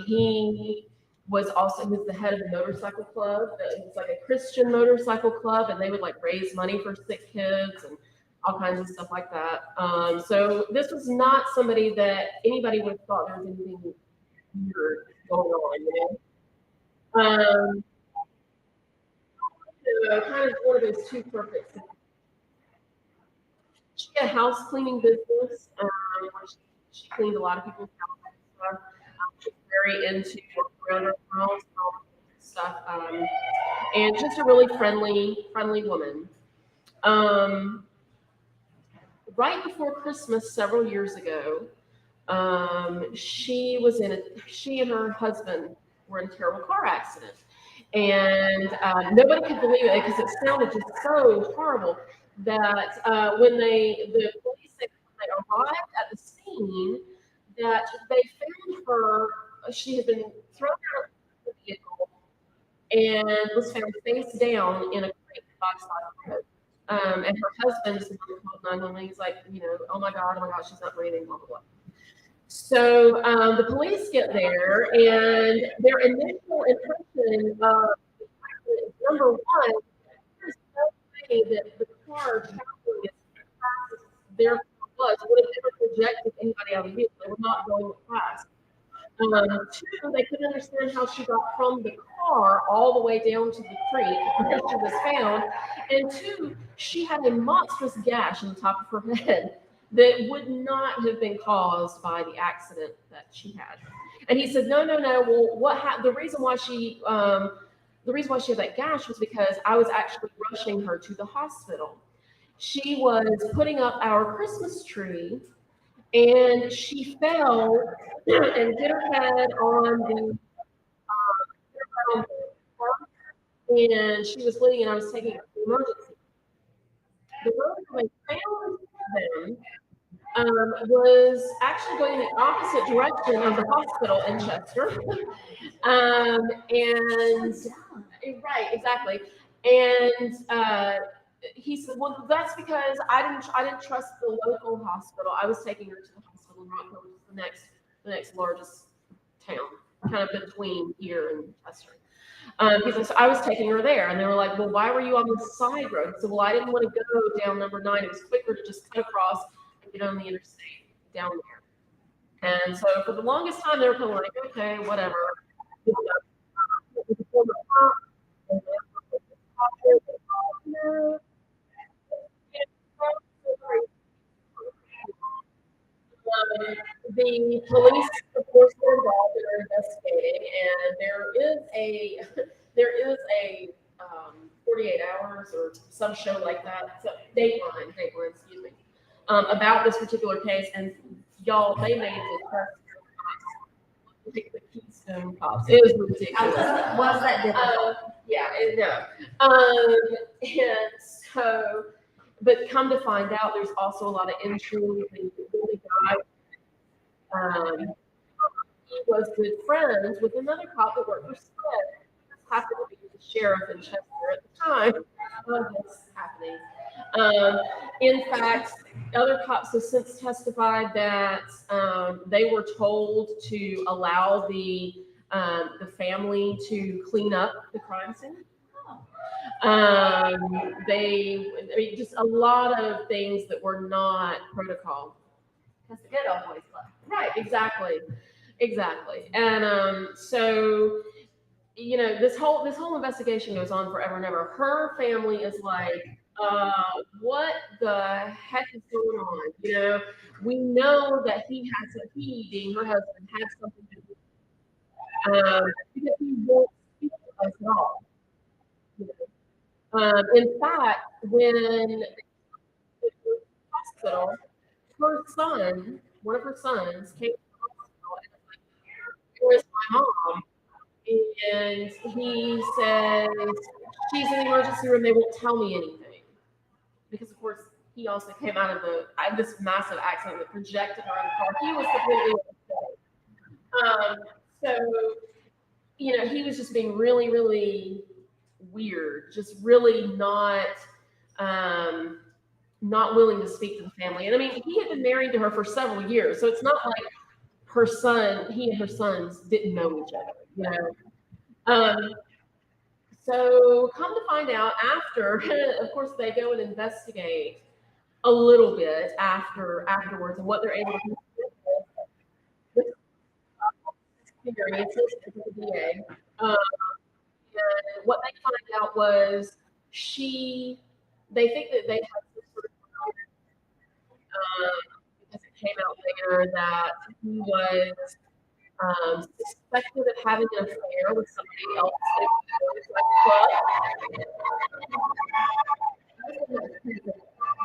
He was the head of the motorcycle club. It was like a Christian motorcycle club, and they would like raise money for sick kids and all kinds of stuff like that. So this was not somebody that anybody would have thought there was anything weird going on, So kind of one of those two perfect. She had a house cleaning business. Where she cleaned a lot of people's houses and stuff. She was very into working around her house and all that stuff. And just a really friendly woman. Right before Christmas several years ago, she and her husband were in a terrible car accident. And nobody could believe it because it sounded just so horrible that when the police said when they arrived at the scene, that they found her, she had been thrown out of the vehicle and was found face down in a creek by the road. And her husband is the one who called 911. He's like, oh my God, she's not breathing, blah, blah, blah. So the police get there, and their initial impression is, number one, there's no way that the car traveling as fast as their car would have ever projected anybody out of the vehicle. They were not going fast. Two, they couldn't understand how she got from the car all the way down to the creek where she was found. And two, she had a monstrous gash on the top of her head that would not have been caused by the accident that she had. And he said, no. Well, the reason why she had that gash was because I was actually rushing her to the hospital. She was putting up our Christmas tree, and she fell and hit her head on the and she was bleeding, and I was taking her to the emergency. The road that they found them was actually going in the opposite direction of the hospital in Chester. Right, exactly. And he said, well, that's because I didn't trust the local hospital. I was taking her to the hospital in Rockville, which is the next largest town, kind of between here and Chester. He said, so I was taking her there, and they were like, well, why were you on the side road? So, well, I didn't want to go down number 9. It was quicker to just cut across and get on the interstate down there. And so for the longest time, they were kind of like, okay, whatever. The police, of course, were involved and are investigating, and there is a 48 hours or some show like that, so Dateline, excuse me, about this particular case, and y'all, they made the press the Keystone cops. It was ridiculous. Was that difficult? Yeah, and so, but come to find out, there's also a lot of intrigue. The guy, he was good friends with another cop that worked for Smith. This happened to be the sheriff in Chester at the time of this happening. In fact, other cops have since testified that they were told to allow the family to clean up the crime scene. I mean, just a lot of things that were not protocol. That's the good old boys club. Right, exactly. And so, you know, this whole investigation goes on forever and ever. Her family is like, what the heck is going on? You know, we know that he being her husband, had something to do because he won't speak to us at all. You know? In fact, when the hospital, one of her sons, came to the hospital and was like, "Where's my mom?" And he says, "She's in the emergency room. They won't tell me anything." Because, of course, he also came out of this massive accident that projected her in the car. He was completely so, you know, he was just being really, really weird, just really not willing to speak to the family. And I mean, he had been married to her for several years, so it's not like he and her sons didn't know each other, you know. So come to find out after, of course, they go and investigate a little bit afterwards, and what they're able to do with experiences as a DA. And what they find out was they think that they had some sort of because it came out later that he was suspected of having an affair with somebody else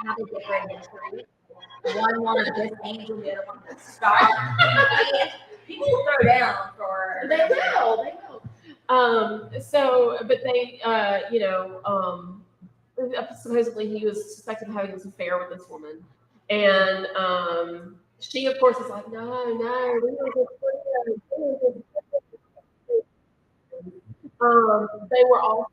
Have a different history. One wanted this angel, the other wanted to start. People throw down for. They will. So, but they, you know, supposedly he was suspected of having this affair with this woman, and she, of course, is like, no, we were good friends. They were also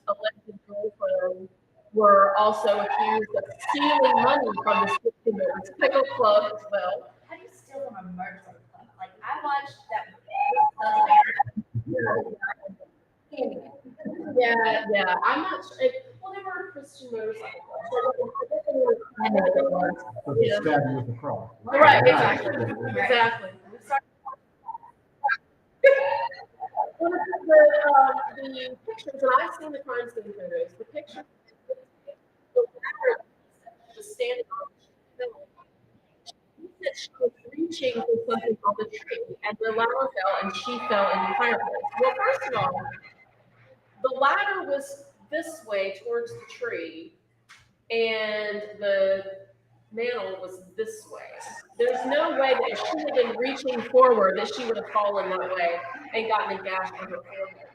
alleged girlfriend were also accused of stealing money from the Pickle Club as well. How do you steal from a merchant club? Like, I watched that. Yeah. I'm not sure. Well, they were Christian motorcycle clubs. But they stab you with a cross. Right, exactly. One of the pictures, and I've seen the crime scene photos, the picture was standing on the hill. She said she was reaching for something on the tree, and the ladder fell, and she fell in the fireplace. Well, first of all, the ladder was this way towards the tree, and the mantle was this way. There's no way that if she had been reaching forward that she would have fallen that way and gotten a gash on her forehead.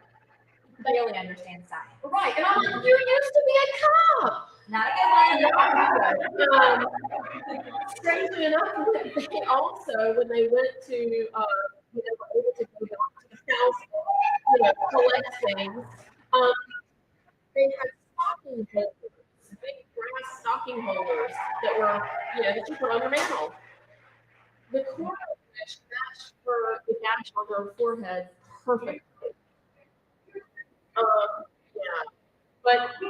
Barely understand science. Right, and I'm like, you used to be a cop. Not a good one. Strangely enough, they also, when they went to, you know, were able to go back to the house, you know, collect things, they had stocking holders, big brass stocking holders that were, you know, that you put on your mantle. The corner of which matched the gash on her forehead perfectly. Yeah, but we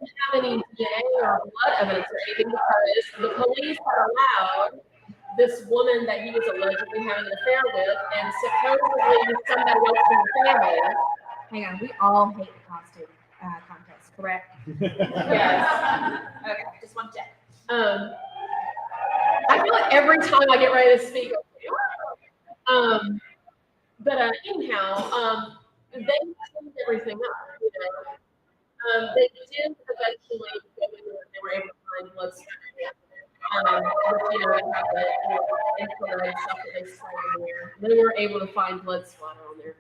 didn't have any DNA or blood evidence or anything because the police had allowed this woman that he was allegedly having an affair with, and supposedly somebody else in the family. Hang on, we all hate the costume contest, correct? Yes. Okay, just one check. I feel like every time I get ready to speak, but anyhow, they cleaned everything up, you They did eventually go into it. They were able to find blood smear. Which, you know, they have the infrared stuff that they spray in there. They were able to find blood splatter on there.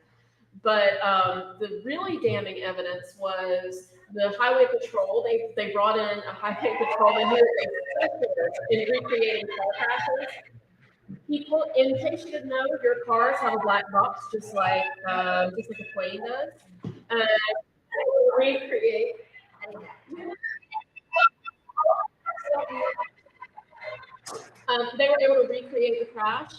But the really damning evidence was the highway patrol. They brought in a highway patrolman who was in recreating car crashes. People, in case you didn't know, your cars have a black box, just like a plane does. Recreate. They were able to recreate the crash,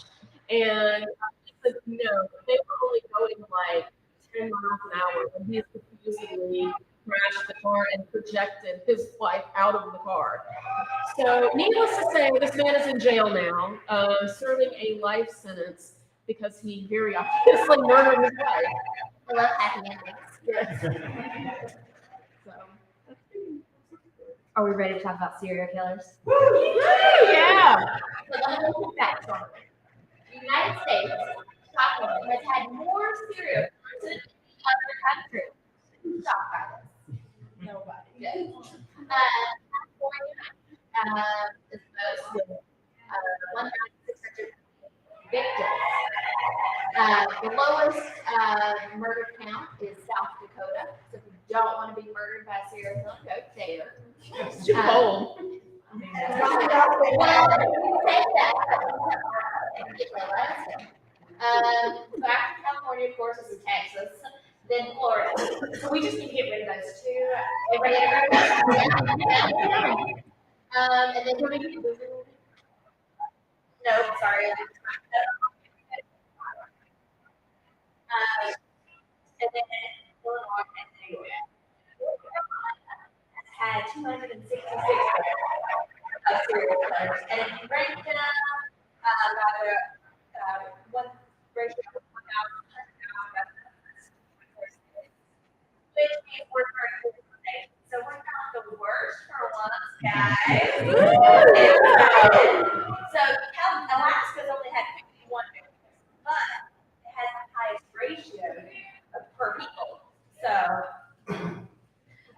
and he said no, they were only going like 10 miles an hour when he supposedly crashed the car and projected his life out of the car. So, needless to say, this man is in jail now, serving a life sentence because he very obviously murdered his wife. I love happy endings. Yes. So. Are we ready to talk about serial killers? Yeah. So let me look at that story. The United States, shockingly, has had more serial killers than any other country. Who's shocked by this? Nobody. Yes. California is the most with 1,600 victims. The lowest murder count is South Dakota. So if you don't want to be murdered by a serial killer, go there. It's too cold. So after California, of course, is Texas, then Florida. So we just need to get rid of those two. Everybody and then no, sorry. And then Illinois and New York. Had 266 serial killers, and if you rank them by the one ratio of 1,000, which means we're pretty good. So we're not the worst for once, guys. So Alaska's only had 51 victims, but it has the highest ratio per people. So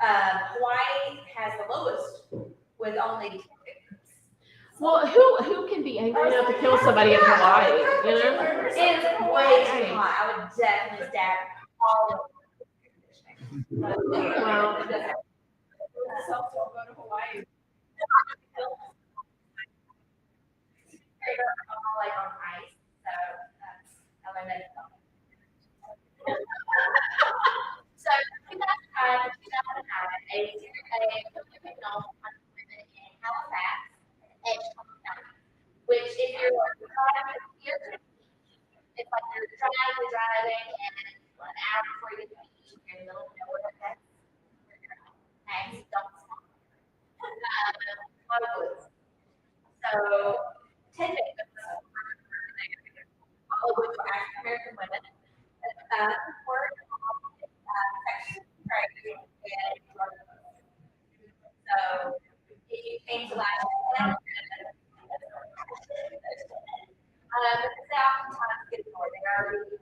Hawaii has the lowest with only 2 victims. Well, who can be angry enough to kill somebody in Hawaii? You know, it's way too hot. I would definitely stab all of them. Well, So go to Hawaii. They're all like on ice, so that's how I met them. So, 2005 to 2009, a criminal on women in Halifax, Edgecombe County, which if you're it's like you're driving, and 1 hour before you get to the beach, you're in the middle of nowhere. That's where you're at. Nice, don't stop. So, 10 victims, all of which were African American women, were section trade and drug use. So, if you came to last year, they oftentimes get ignored. They already,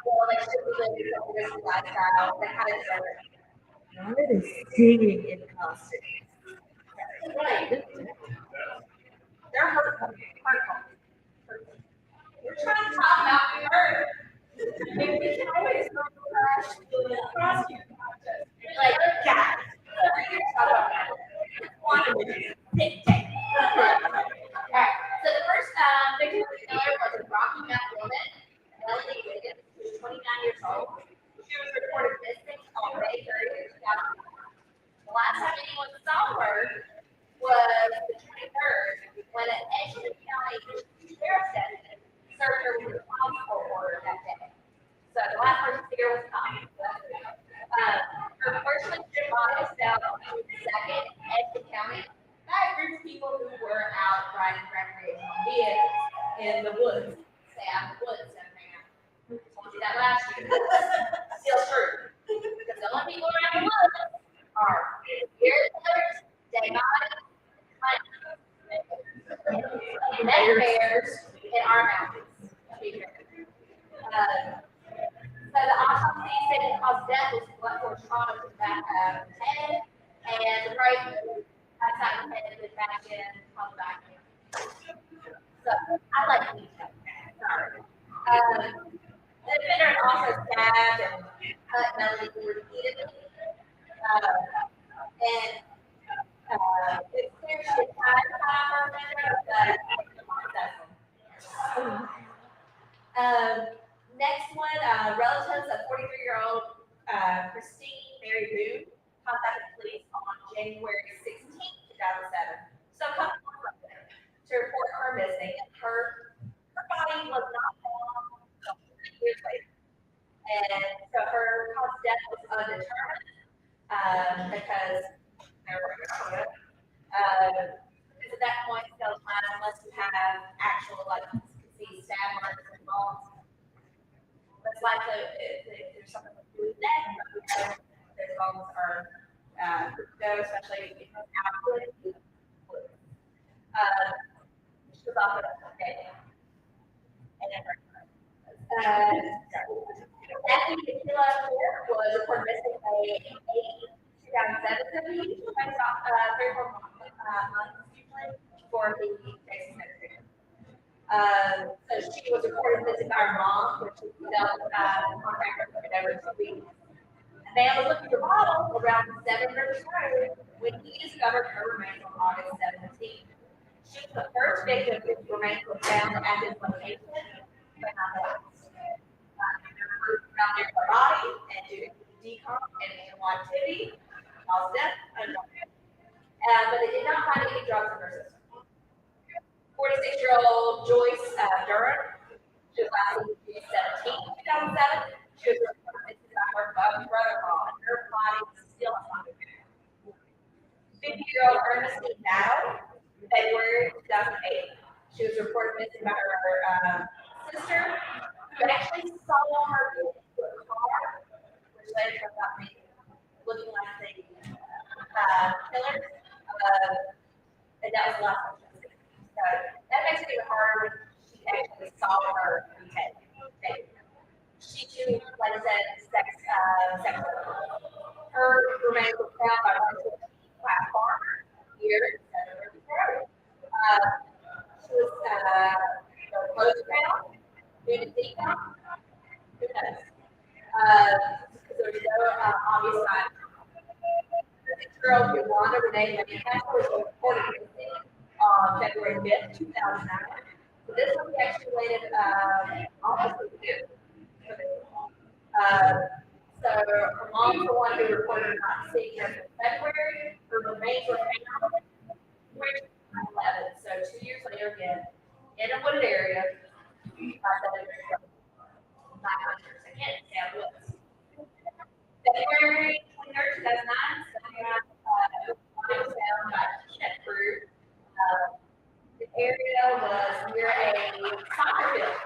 well, they should be living this lifestyle, that kind of stuff. Now it is singing in costume. Right. They're hurtful. We're trying to talk about murder. And we can always go crash the costume contest. Like, guys, we're here to talk about murder. Alright, so the first victim of the killer was a Rocky Mountain woman, Melanie Wiggins, who was 29 years old. She was reported missing on May 30th, 2001. The last time anyone saw her was the 23rd, when an Edgecombe County sheriff's deputy served her with a transport order that day. So the last person to see her was Tommy. Her personally stripped body was found on June 2nd in Edgecombe County by a group of people who were out riding recreational vehicles in the woods. Stay out of the woods, man. Told you that last year. Still true. Because the only people around the woods are spirit killers, demonic, bears, and our mountains. So the autopsy said the cause of death was blood force trauma to the back of the head, and the brain outside the head had been back in on the back. So I like these stuff. Sorry. The offender also stabbed and cut Melody repeatedly. And it's clear she tried to cut off her offender, but unsuccessful. Next one, relatives of 43-year-old Christine Mary Boone contacted police on January 16, 2007. So a couple months later, to report her missing. Her body was not found until 3 years later. And so her cause of death was undetermined because there were because at that point, still time, unless you have actual, like, you can see stab marks and bones, it's likely there's something to do with that, because their bones are especially if it's outward. She was often dead. Matthew Tequila was reported missing May 8, 2007, so he usually waits about 3 or 4 months usually for the case to so she was reported missing by her mom, which was contact her for over 2 weeks. A man was looking for bottles around 7 Rivers Road when he discovered her remains on August 17th. She was the first victim whose remains were found at this location, but not the last. Found near her body and due to decomp and animal activity, caused death unknown. But they did not find any drugs in her system. 46-year-old Joyce Durham, she was last seen June 17, 2007. She was reported missing by her brother-in-law, and her body was still unfound. 50-year-old Ernestine Dow, February 2008. She was reported missing by her sister, who actually saw her get into a car, which later turned out looking like the killer. And that was the last one. So that makes it even harder when she actually saw her be taken. She too, like I said, sex worker. Her remains were found by one class farmer here in Center Road. She was clothes found, due to decomp. Who knows? Because there was no obvious sign. The 6-year-old Yolanda Renee Manhattan was reported missing on February 5th, 2009. So this one we actually waited almost a year for this one. So her mom's the one who reported not seeing her in February. Her remains were found February 11th. So 2 years later again, in a wooded area. Again, Sam Woods. February 23rd, 2009, body was found by a check crew. The area was near a soccer field.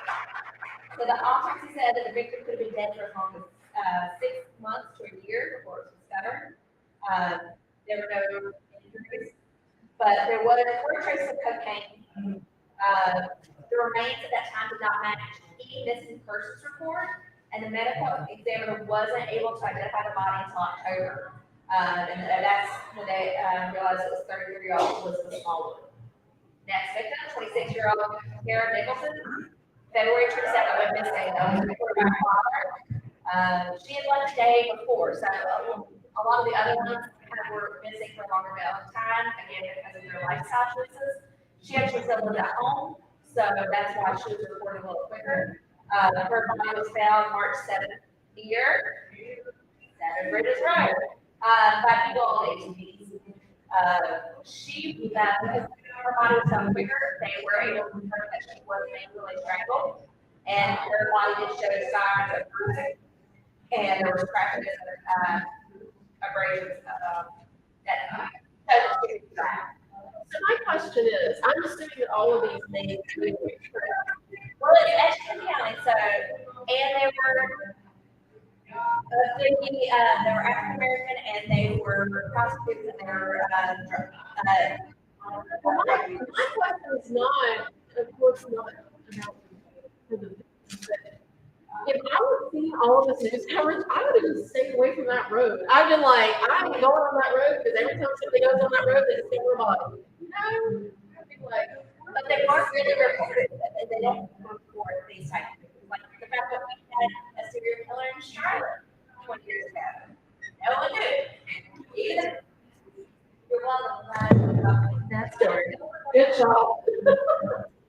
So the autopsy said that the victim could have been dead for as long as 6 months to a year before it was discovered. There were no injuries, but there were traces of cocaine. The remains at that time did not match any missing persons report, and the medical examiner wasn't able to identify the body until October. And that's when they realized it was 33-year-old Elizabeth Smallwood. Next victim, 26-year-old Sarah Nicholson, February 27th went missing. Reported by her father. She had left the day before, so a lot of the other ones kind of were missing for a longer amount of time, again, because of their lifestyle choices. She actually still lived at home, so that's why she was reported a little quicker. Her body was found March 7th here, 7 Bridges Road, by people on ATVs. Because her body was found quicker, they were able to confirm that she was manually strangled, and her body did show signs of bruising, and there were scratches and abrasions that she was found. So my question is, I'm assuming that all of these names. Well, it's Ashton County, so, and they were African American, and they were prostitutes, and they were my question is not, of course, not about for the victims, but if I would seen all of this news coverage, I would have just stayed away from that road. I've been like, I'm going on that road because every time somebody goes on that road, they discover a body. No, I'd be like, But they weren't really reported, and they don't report these type of things. Like the fact that we had a serial killer in Charlotte 20 years ago. No one knew. Even you're welcome. that's good. Good job.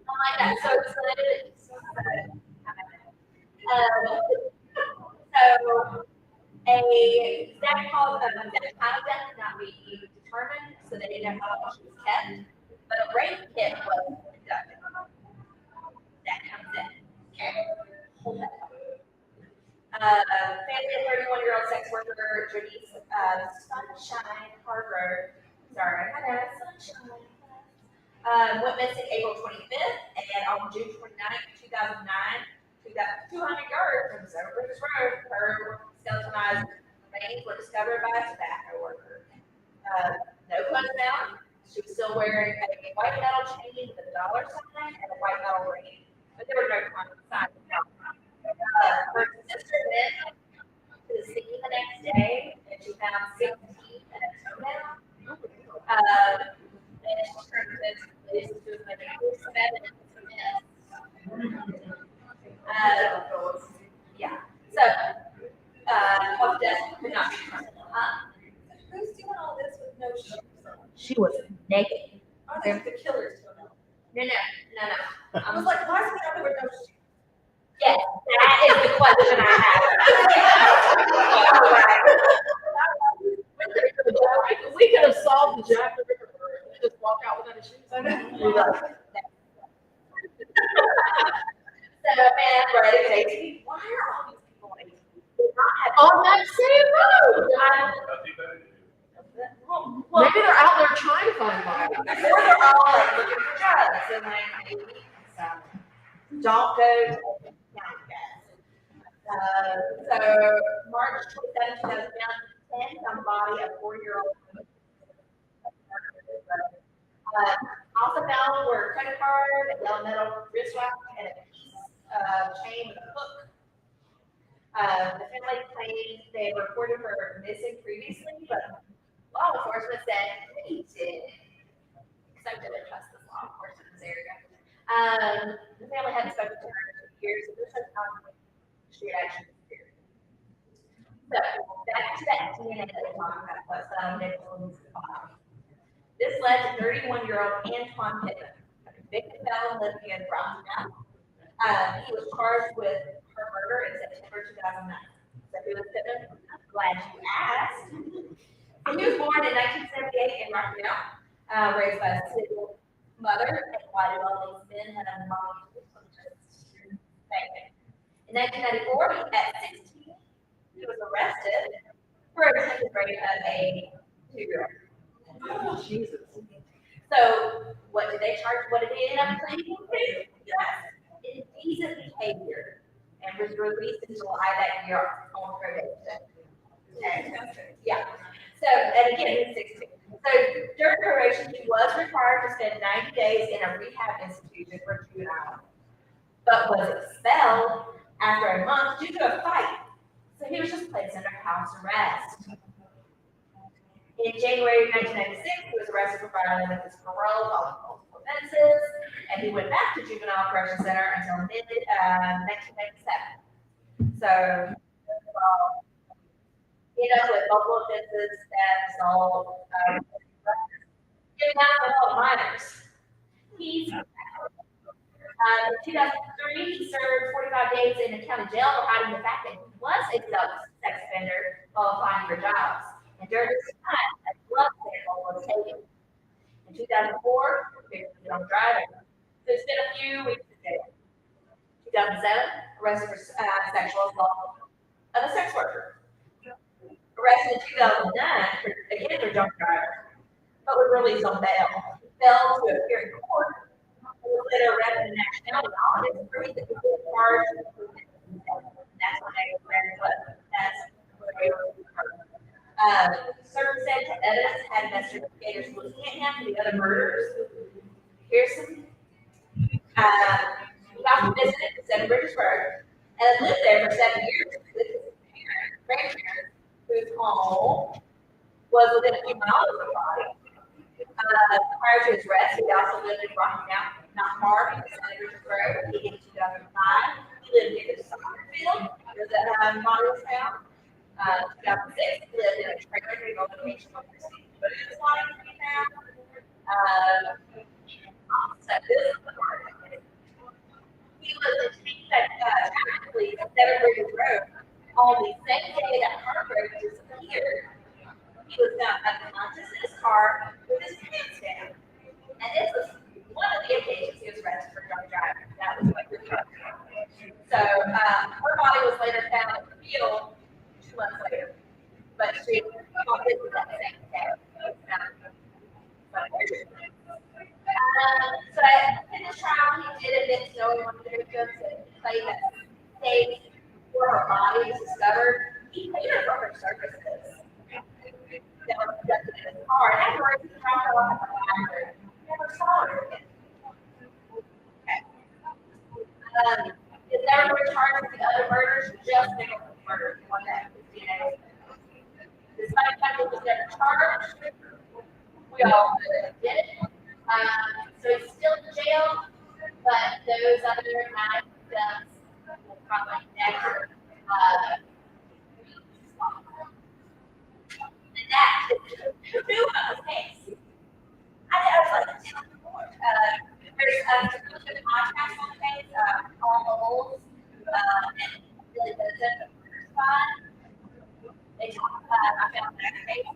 I got so excited. So a exact cause of exact time of death could not be determined, so they didn't know how long she was kept. But a rape kit was conducted. That comes in. Okay. Hold that family of 31-year-old sex worker Janice Sunshine Hargrove. Sorry, I know Sunshine. Went missing April 25th, and on June 29th, 2009, 200 yards from Zone Bridges Road, her skeletonized remains were discovered by a tobacco worker. No clothes found. She was still wearing a white metal chain with a dollar sign and a white metal ring, but there were no signs found. Her sister went to the scene the next day, and she found 16 in a toenail. And she turned this police to some evidence from this. Yeah. So, of death could not be determined. Who's doing all this with no shoes on? She was naked. I think the killer's doing it. No. I was like, why is he out there with no shoes? Yes, that is the question I have. We could have solved the Jack the Ripper murder and just walk out without his shoes. So, man, Brad is 18. Why are all these people 18? On that same road. Well, maybe they're out there trying to find bodies. Or they're all like looking for drugs and like maybe don't go to the county gas. So March 27, 2010, found the body of 4-year-old. Also found were a credit card, a yellow metal wristwatch, and a piece of chain with a hook. The family claimed they reported her missing previously, but law enforcement said we did. Because I didn't trust this law enforcement in this area. The family hadn't spoken to her in 2 years, so this was how she had actually disappeared. So back to that DNA that we talked about, plus Nichols' body. This led to 31-year-old Antoine Pittman, a convicted felon living in Rotterdam. He was charged with her murder in September 2009. So who was Pittman? I'm glad you asked. He was born in 1978 in Rotterdam, raised by a single mother, and why do all these men have a mom? In 1994, at 16, he was arrested for attempted rape of a 2-year-old. Oh, Jesus. So, what did they charge? What did they end up pleading to? Yes, indecent behavior, and was released in July that year on probation. Yeah. So, and again, he's 16. So, during probation, he was required to spend 90 days in a rehab institution for juvenile, but was expelled after a month due to a fight. So, he was just placed under house arrest. In January 1996, he was arrested for violating his parole following multiple offenses, and he went back to Juvenile Correction Center until mid-1997. So, with multiple offenses, theft, assault, giving out to all minors. He's in 2003, he served 45 days in a county jail for hiding the fact that he was a sex offender while applying for jobs. And during this time, a blood sample was taken. In 2004, he was on driving. So it's been a few weeks in jail. 2007, arrested for sexual assault of a sex worker. Arrested in 2009 for drunk driving, but was released on bail. He failed to appear in court. He was later arrested in nationality audit for reason he was charged. That's what they were. That's what they were. Circumstantial evidence had investigators looking at him for the other murders. Here's some. He also visited Seven Bridges Road and lived there for 7 years with his grandparents, whose home was within a few miles of the body. Prior to his arrest, he also lived in Rocky Mountain, not far from the Senator's Road. In 2005, he lived near the soccer field where the body was found. 2006, he lived in a trailer relocation facility, but it was wanting to be found. So this is the part. He was detained technically at 7 Bridges Road on the same day that Hargrove disappeared. He was found unconscious in his car with his pants down. And this was one of the occasions he was arrested for drunk driving. That was like the drug. So her body was later found in the field 2 months later. But she was this that same day. So in this trial, he did admit to knowing one of the victims and claimed that days before her body was discovered, he paid her for her services that were conducted in his car. And afterwards, he dropped her off at the library. Never saw her again. Okay. He's never been charged with the other murders, just Nicholas murder, the one that his DNA was found. Despite the fact that he was never charged, we all did it. So he's still in jail, but those other 9 victims will probably never be responsible. And that is who knew about this case. I was like, there's a good podcast on the case, Paul Bowles, and Billy Benson, they talk I found that case.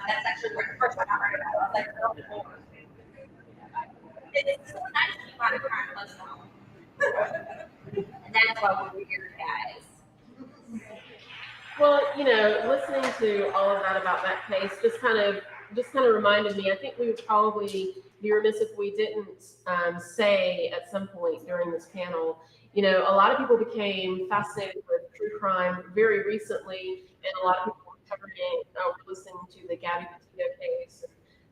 That's actually where the first time I heard about it. I was like, oh, it's so nice to find a crime close to home. And that's why we're here, guys. Well, you know, listening to all of that about that case just kind of reminded me. I think we would probably be remiss if we didn't say at some point during this panel. You know, a lot of people became fascinated with true crime very recently, and a lot of people were covering it, listening to the Gabby Petito case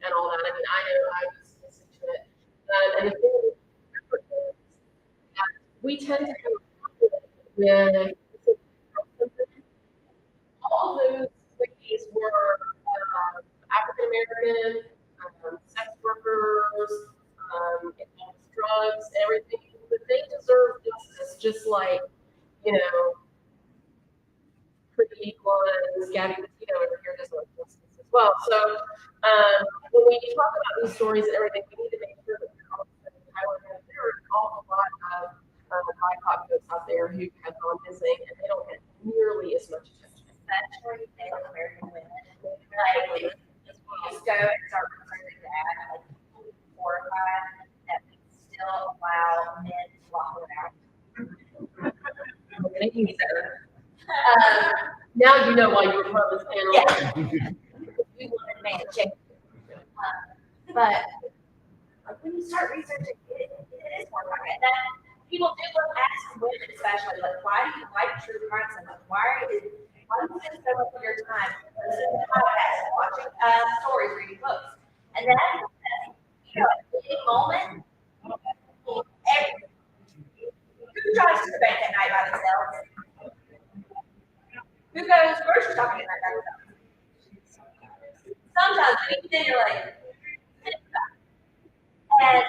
and all that. I mean, I know I was listening to it, and the thing is, we tend to with all those wikis were African American, sex workers, drugs, everything. But they deserve justice, just like, you know, Pretty ones, Gabby Petito over here deserves justice as well. So when we talk about these stories and everything, we need to make sure that we're also highlighting that there are an awful lot of BIPOC folks out there who have gone missing and they don't get nearly as much attention. Especially Native American women. Like, you just go and start researching that, like 4 or 5, that we still allow men to walk around. I'm gonna use her. Now you know why you were part of this panel. Yeah. We wanted a man to check. But like, when you start researching, it is more like that. People do look ask women, especially, like, why do you like true crime so much? Why do you spend so much of your time listening to podcasts, watching stories, reading books? And then, you know, at any moment, who drives to the bank at night by themselves? Who goes grocery shopping at night by themselves? Sometimes, I mean, then you're like, think about it. And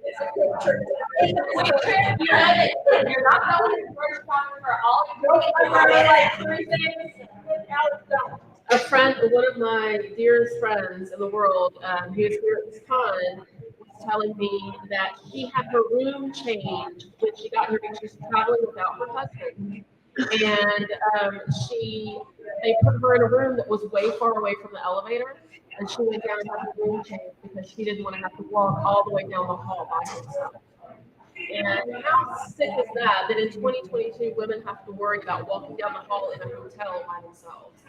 it's a quick trip. It's a quick trip. You know that if you're not going to grocery shopping for all your like 3 things, now it's done. A friend, one of my dearest friends in the world, who is here at this con, was telling me that she had her room changed when she got here because she was traveling without her husband. And they put her in a room that was way far away from the elevator, and she went down and had her room changed because she didn't want to have to walk all the way down the hall by herself. And how sick is that in 2022 women have to worry about walking down the hall in a hotel by themselves?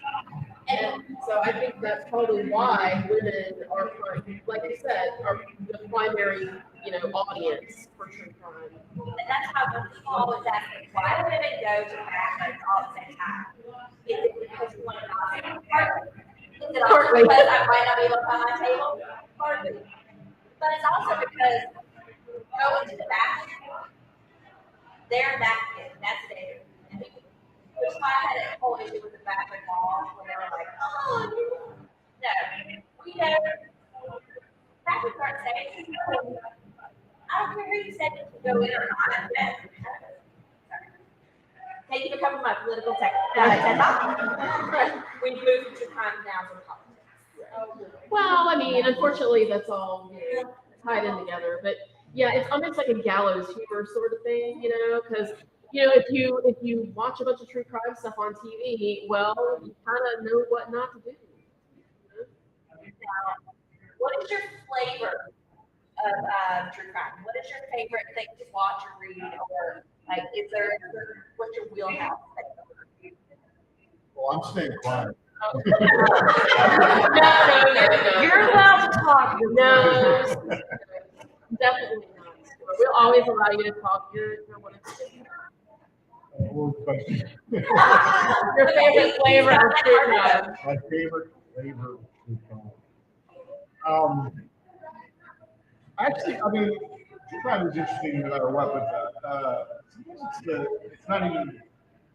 And so I think that's probably why women are, like you said, are the primary, you know, audience for true crime. And that's how people always ask me, why do women go to Catholics all at the same time? Is it because you want to gossip? Partly. Is it also because I might not be able to find my table? Partly. But it's also because going to the bathroom, they're napkin, that's dangerous. issue with the back of the wall when they were like, oh, no, we know traffic aren't safe. I don't care who you said it to go in or not. Thank you for covering my political tech. We've moved to crime now to politics. Well, I mean, unfortunately, that's all tied in together. But yeah, it's almost like a gallows humor sort of thing, because if you watch a bunch of true crime stuff on TV, well, you kind of know what not to do. Now, what is your flavor of true crime? What is your favorite thing to watch or read, or like, what's your wheelhouse? Well, I'm staying quiet. No. You're allowed to talk. No, definitely not. We'll always allow you to talk. You're what it's Your favorite flavor of true crime? My favorite flavor of true crime. Actually, I mean, true crime is interesting no matter what, but sometimes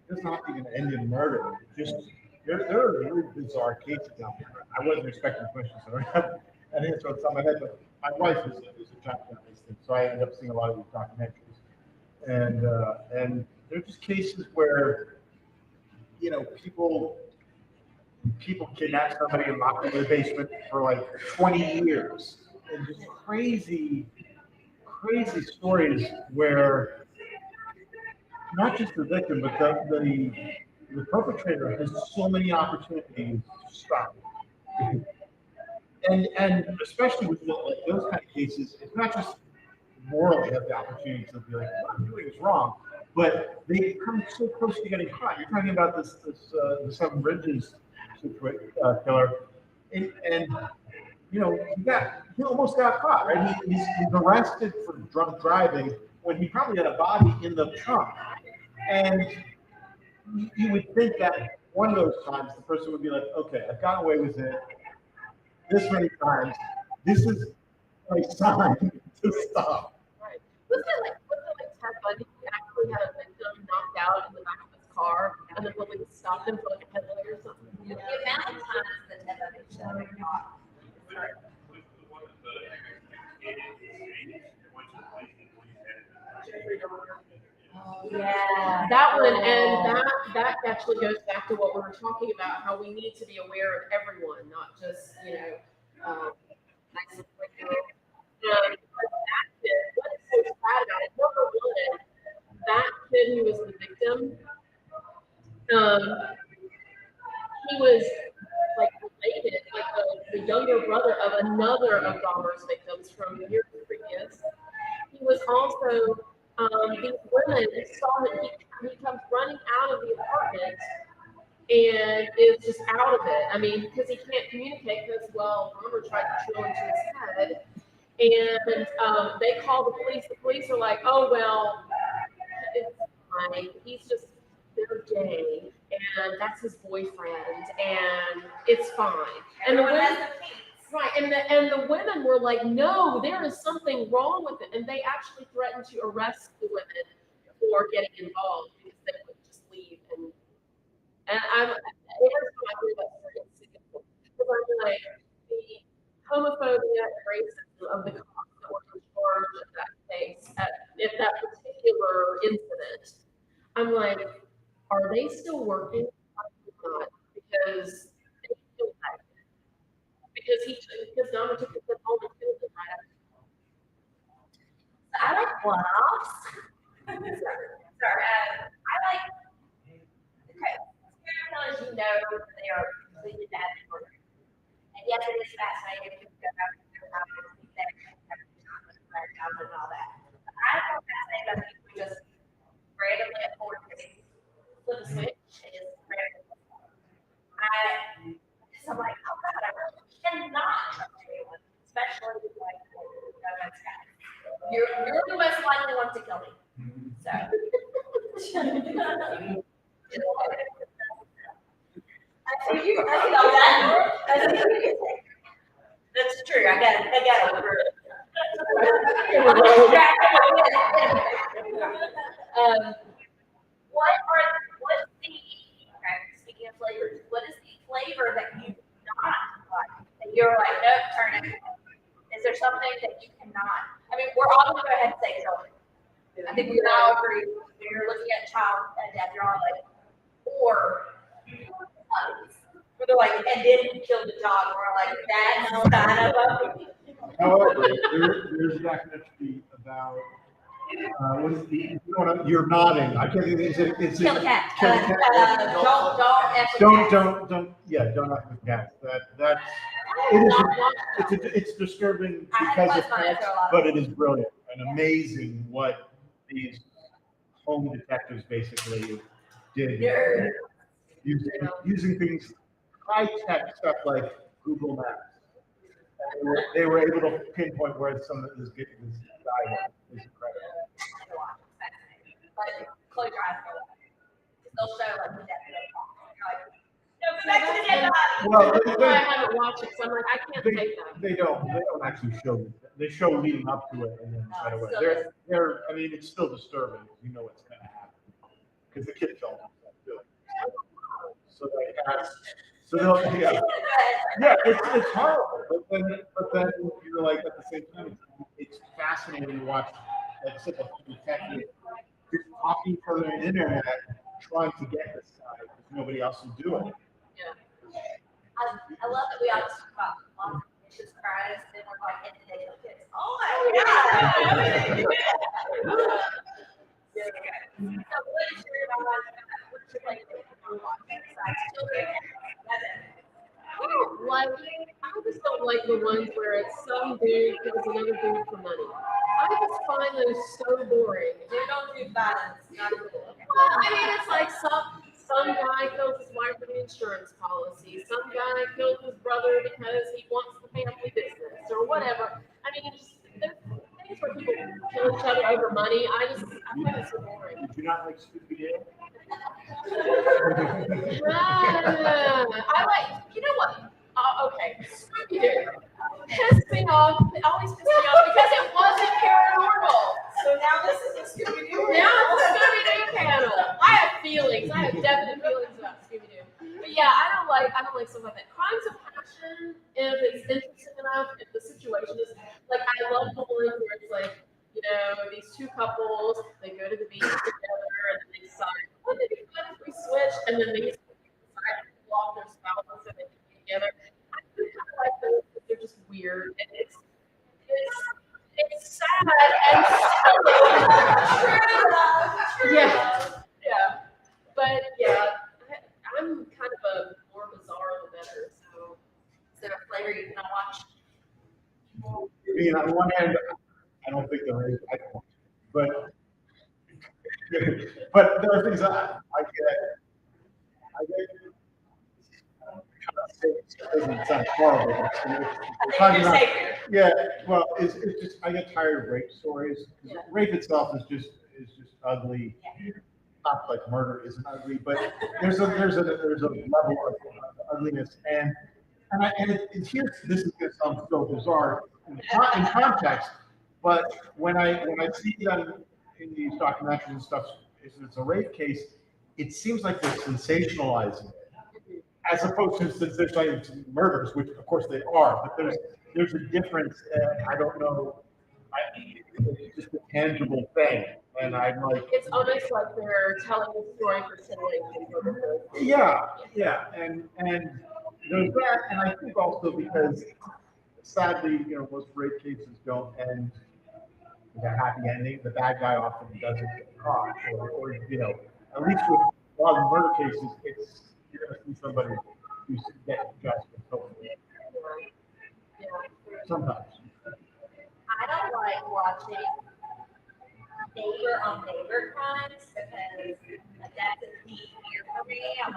it's not even end in murder. Just there are really bizarre cases out there. I wasn't expecting questions, so I have an answer on top of my head. But my wife is a child journalist, so I end up seeing a lot of these documentaries, and they're just cases where people kidnap somebody and lock them in the basement for like 20 years, and just crazy stories where not just the victim, but the perpetrator has so many opportunities to stop it. And especially with like those kind of cases, it's not just morally have the opportunity to be like, what I'm doing is wrong, but they come so close to getting caught. You're talking about the Seven Bridges killer, and he almost got caught, right? He's arrested for drunk driving when he probably had a body in the trunk. And you would think that one of those times the person would be like, okay, I've gotten away with it this many times. This is my sign to stop. Right. Wasn't it like Ted Bundy actually had a victim knocked out in the back of his car, and the police stopped him for like a headlight or something? The amount of times that Ted Bundy show are not. Yeah, that one, and that actually goes back to what we were talking about, how we need to be aware of everyone, not just nice and quick. That kid, what is so sad about it? Number one, that kid who was the victim, he was like related, like the younger brother of another of Dahmer's victims from years previous. He was also these women saw that he comes running out of the apartment and is just out of it. I mean, because he can't communicate because, well, Dahmer tried to drill into his head. And they call the police. The police are like, oh, well, it's fine. He's just, they're gay. And that's his boyfriend. And it's fine. And the women, right, and the women were like, no, there is something wrong with it. And they actually threatened to arrest the women for getting involved because they would just leave. And every time I hear that story, it's significant. Because I'm like, the homophobia and racism of the cops that were in charge of that case at that particular incident, I'm like, are they still working? Not, because they feel like it. Because Dahmer took them home and killed them right after. I like one-offs. Sorry. I like, okay, serial killers, they are completely bad for you. And yes, it is fascinating to go back to their house and all that. But I don't fascinated about people who just randomly afford to flip a switch and just randomly. Because I'm like, oh God, I really cannot trust anyone, especially like romance guys. You're the most likely one to kill me. So. That's true. I got it. What's the, speaking flavors. What is the flavor that you do not like? And you're like, nope, turn it. Is there something that you cannot? I mean, we're all gonna go ahead and say children. I think we would all agree when you're looking at child and death, you're all like, or puppies. Where they're like, and then kill the dog. We're like, that's kind of a. However, there's definitely about, what is the, you know what, you're nodding, I can't, is it? Kill the cat. Kill the cat. Don't Yeah, don't F with cats, it's disturbing because of cats, but it is brilliant and amazing what these home detectives basically did. Using things, high-tech stuff like Google Maps. They were able to pinpoint where some of this guy was. It's incredible. But close your eyes and go. They'll show like the death of the dog. You're like, no, go back to the dead body. Well, That's why I haven't watched it, so I'm like, I can't take that. They don't actually show it. They show leading up to it and then right away. I mean, it's still disturbing. You know what's going to happen. Because the kid fell. So it's horrible. But then you're like, at the same time, it's fascinating to watch, like such a detective just talking for the internet, trying to get this guy because nobody else will do it. Yeah. I love that we all talk about long vicious crimes and we're like in the day of kids. Oh my god! So what is your like besides children? That's it. Like, I just don't like the ones where it's some dude kills another dude for money. I just find those so boring. They don't do violence. Not cool. Well, I mean, it's like some guy kills his wife for the insurance policy. Some guy kills his brother because he wants the family business or whatever. I mean, just there's things where people kill each other over money. I find it so boring. Did you not like Scooby-Doo? I like, you know what? Okay, Scooby-Doo pissed me off. It always pissed me off because it wasn't paranormal. So now this is a Scooby-Doo. Now it's a Scooby-Doo panel. I have feelings. I have definite feelings about Scooby-Doo. But yeah, I don't like stuff like that. Crimes of passion, if it's interesting enough, if the situation is like, I love the ones where it's like, you know, these two couples, they go to the beach together and then they decide, wouldn't it be fun if we switch? And then they decide to block their spouses so they can be together. I do kind of like those, but they're just weird. And it's sad and silly. Yeah. But yeah, I'm kind of a more bizarre the better. So is there a flavor you cannot watch? I mean, on one hand, I don't think there is. I don't. But there are things I get. It doesn't sound horrible. Yeah, well, it's just I get tired of rape stories. Rape itself is just ugly. Not like murder isn't ugly, but there's a level of ugliness, and here this is going to sound so bizarre in context, but when I see them in these documentaries and stuff, if it's a rape case, it seems like they're sensationalizing it, as opposed to sensationalizing murders, which of course they are. But there's a difference. I don't know. It's just a tangible thing, and I'm like, it's almost like they're telling the story for generations. Yeah, and there's that, and I think also because sadly, most rape cases don't end with a happy ending. The bad guy often doesn't get caught, or at least with a lot of murder cases, you're going to see somebody who's getting justice. Hopefully, sometimes. I don't like watching neighbor on neighbor crimes because that's a deep fear for me. I'm a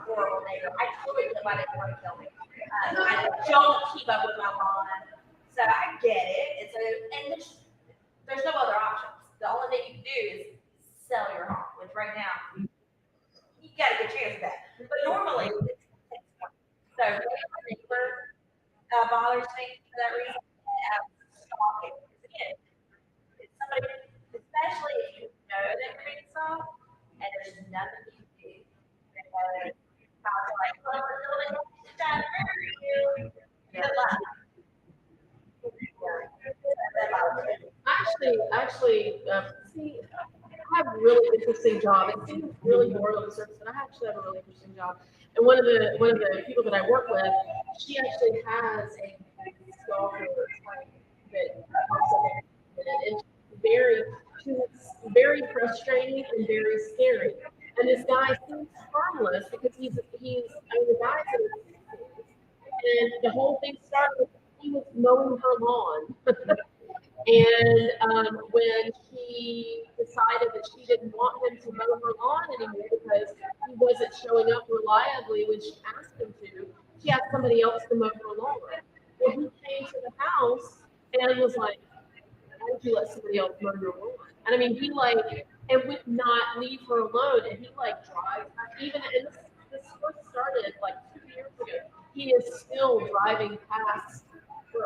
horrible neighbor. I totally live by the want to kill me. I don't keep up with my lawn, so I get it. And there's no other options. The only thing you can do is sell your home, which right now you got a good chance of that. But normally it's so neighbor bothers me for that reason. Stalking. Again, it's somebody, especially if you know that you're being stalked and there's nothing you can do. see, I have a really interesting job. It seems really boring on the surface, but I actually have a really interesting job. And one of the people that I work with, she actually has a stalker type that pops up in it, and she's very frustrating and very scary. And this guy seems harmless because the guy's in his 60s, and the whole thing started with he was mowing her lawn. And when he decided that she didn't want him to mow her lawn anymore because he wasn't showing up reliably when she asked him to, she asked somebody else to mow her lawn. Well, he came to the house and was like, why would you let somebody else mow your lawn? And I mean, he and would not leave her alone. And he drives, even, and this first started 2 years ago. He is still driving past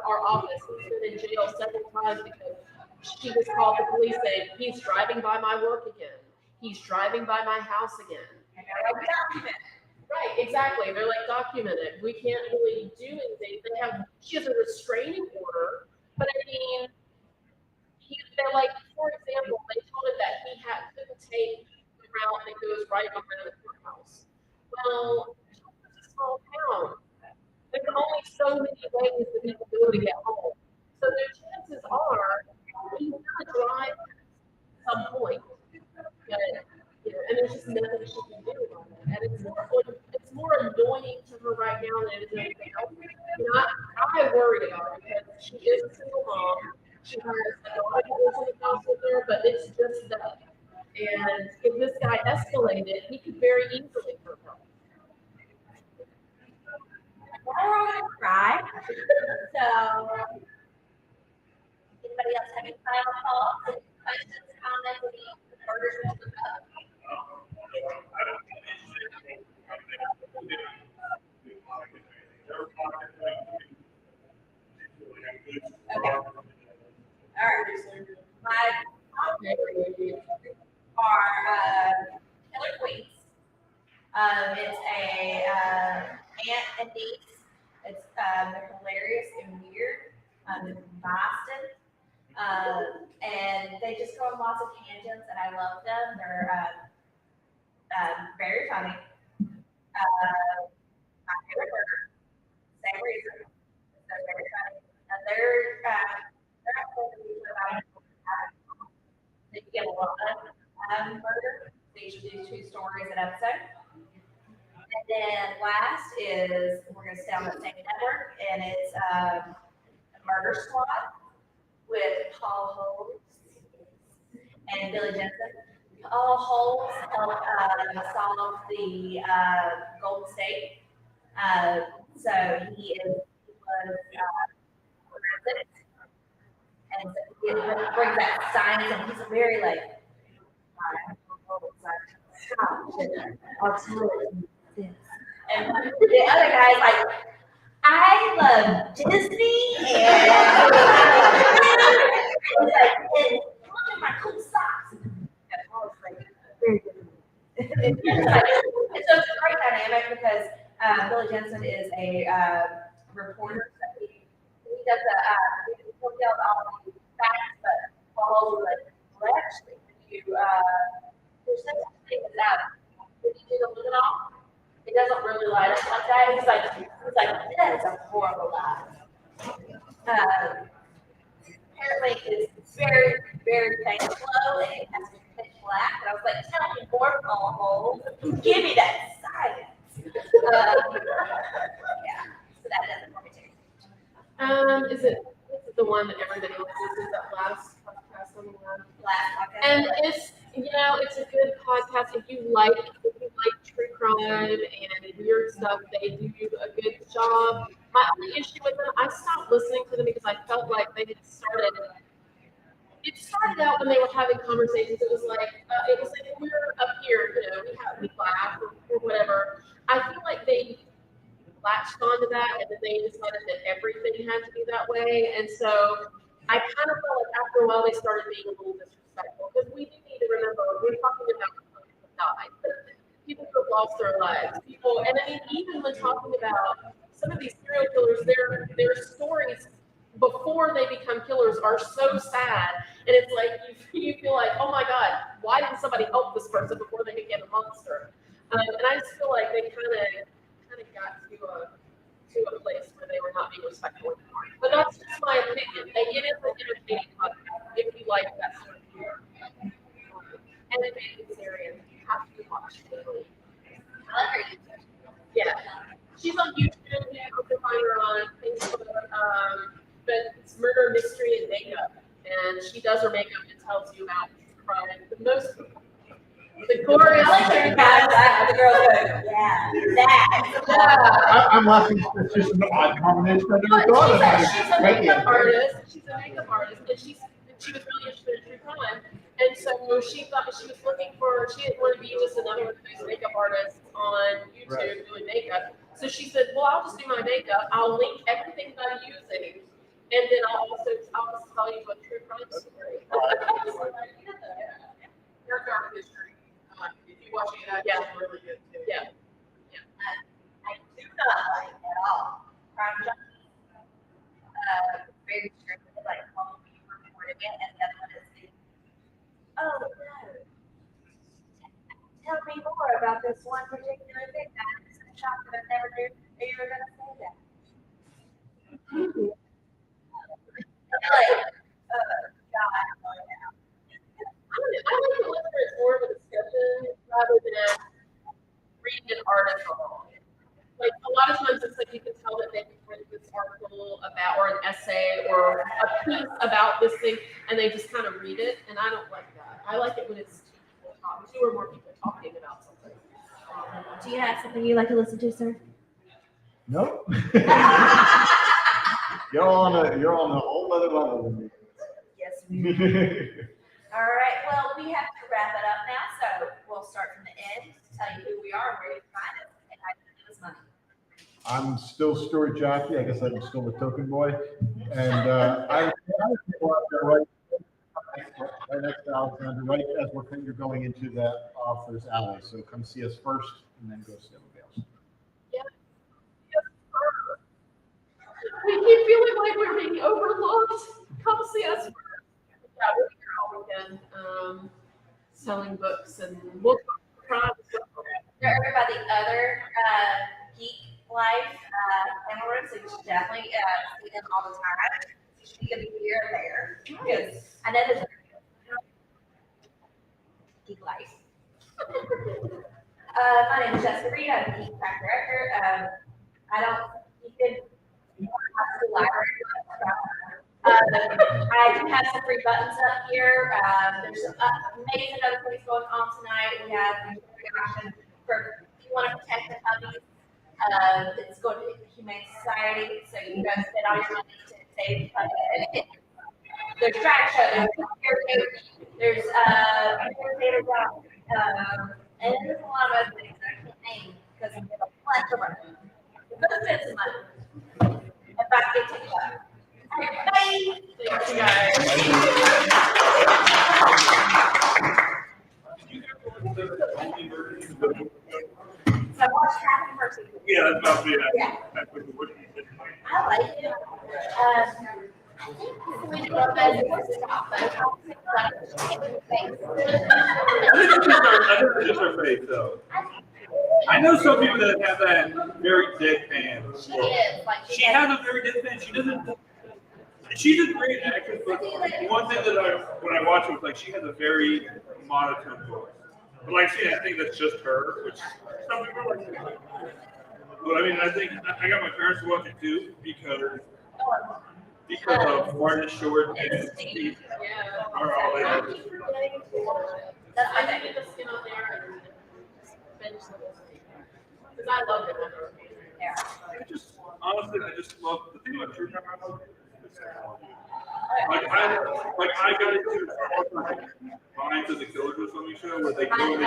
our office. He's been in jail several times because she just called the police saying, he's driving by my work again. He's driving by my house again. And they're like, document. Right, exactly. They're like, document it. We can't really do anything. She has a restraining order, but I mean, they're like, for example, they told him that he couldn't take the route that goes right behind the courthouse. Well, it's a small town. There's only so many ways that people go to get home. So the chances are he's gonna drive at some point. But, and there's just nothing she can do about it. And it's more annoying to her right now than it is anything else. I worried about her because she is a single mom. She has a daughter who lives in the house with her, but it's just that. And if this guy escalated, he could very easily hurt her. We're all gonna cry. So, anybody else have any final thoughts, questions, comments, any orders? Okay. All right. My top favorites are Killer Queens. It's a aunt and niece. It's they're hilarious and weird. They're from Boston, and they just go on lots of tangents, and I love them. They're very funny. My favorite burger, same reason. They're very funny, and they're actually about they get a lot of burger. They usually do 2 stories an episode. And then last is, we're going to stay on the same network, and it's Murder Squad with Paul Holes and Billy Jensen. Paul Holes helped solve the Golden State. So he was forensic, and so he brings that science, and he's very I'll tell you this. And the other guy's like, I love Disney and look at my cool socks. And Paul's like, very good. And so it's a great dynamic because Billy Jensen is a reporter. So he does he'll tell all the facts, but Paul's like, well, actually, there's such a thing as that. If you do the limit off, it doesn't really light up like that. He's like, that is a horrible lie. Apparently it's very, very faint glow, and it has to be pitch black. And I was like, tell me more, Paul Holes. Give me that science. Yeah, so that does it for me too. Is it the one that everybody listens to, that last podcast on the last podcast? And it's a good podcast if you like true crime and weird stuff. They do a good job. My only issue with them, I stopped listening to them because I felt like they had started. It started out when they were having conversations. It was like we're up here, we laugh or whatever. I feel like they latched onto that, and then they decided that everything had to be that way. And so I kind of felt like after a while they started being a little disrespectful, because we do need to remember we're talking about people who died, people who have lost their lives, and I mean, even when talking about some of these serial killers, their stories before they become killers are so sad, And it's like, you feel like, oh my God, why didn't somebody help this person before they became a monster? And I just feel like they kind of got to a place where they were not being respectful. But that's just my opinion. It is an entertaining podcast if you like that sort of humor. And it made it serious. You have to watch it. I like her YouTube. Yeah. She's on YouTube, you can find her on Facebook, but it's Murder, Mystery, and Makeup. And she does her makeup and tells you about crime. The goriest. I like hearing about that. The girl goes, yeah, that. I'm laughing. It's just an odd combination. I never thought about it. She's a makeup artist. She's a makeup artist, and she was really interested in true crime. And so she thought she was looking for. She didn't want to be just another one of those makeup artists on YouTube doing makeup. So she said, "Well, I'll just do my makeup. I'll link everything that I'm using, and then I'll just tell you a true crime story." Your dark history. If you watch it, it's really good too. Yeah. I do not like at all crime junkies. Very strictly, like, call me reporting it, and the other one is the, oh no. Tell me more about this one particular thing that is in the shop that I never knew that you were gonna say that. Like, God, I'm going out. I like to look for it's more of a discussion rather than reading an article. Like a lot of times it's like you can tell that they've written this article about or an essay or a piece about this thing and they just kind of read it, and I don't like that. I like it when it's two or more people talking about something. Do you have something you like to listen to, sir? Nope. You're on a whole other level than me. Yes, we do. All right, well, we have to wrap it up now, so we'll start from the end, tell you who we are and where you can find us, and how you can give us money. I'm still Story Jockey. I guess I'm still the token boy. And I right next to Alexander, right as you're going into that author's alley. So come see us first and then go see everybody else. Yeah. We keep feeling like we're being overlooked. Come see us first. Yeah, we're here all weekend, selling books, and we'll try. For everybody other Geek Life panel rooms, so you should definitely see them all the time. You should be here and there. Because I know there's Geek Life. My name is Jessica Reed. I'm the Geek Track Director. You can watch the library. I do have some free buttons up here. There's some amazing other things going on tonight. We have an option for if you want to protect the puppies. It's going to the Humane Society, so you guys spend all your money to save puppies. There's track shows, there's theater jobs, and there's a lot of other things that I can't name because I'm a plethora. Go spend some money. If I get to go. Bye. Thank you guys. So I watched half the person. Yeah, that's about it. Yeah. I like it. I think we do our best to stop, but I think it's just her face, though. I know some people that have that very deadpan. She is. Like, She has a very deadpan. She doesn't. She's a great actress, but one thing that when I watch her was like she has a very monotone voice. But like I said, I think that's just her, which some people like. But I mean, I think I got my parents to watch it too because of Martin Short and Steve are all there. That's why I put the skin on there and finish the whole thing. Because I love it. Yeah. Honestly, I just love the thing about true crime. I got into Minds of the Killers or something show where they go in.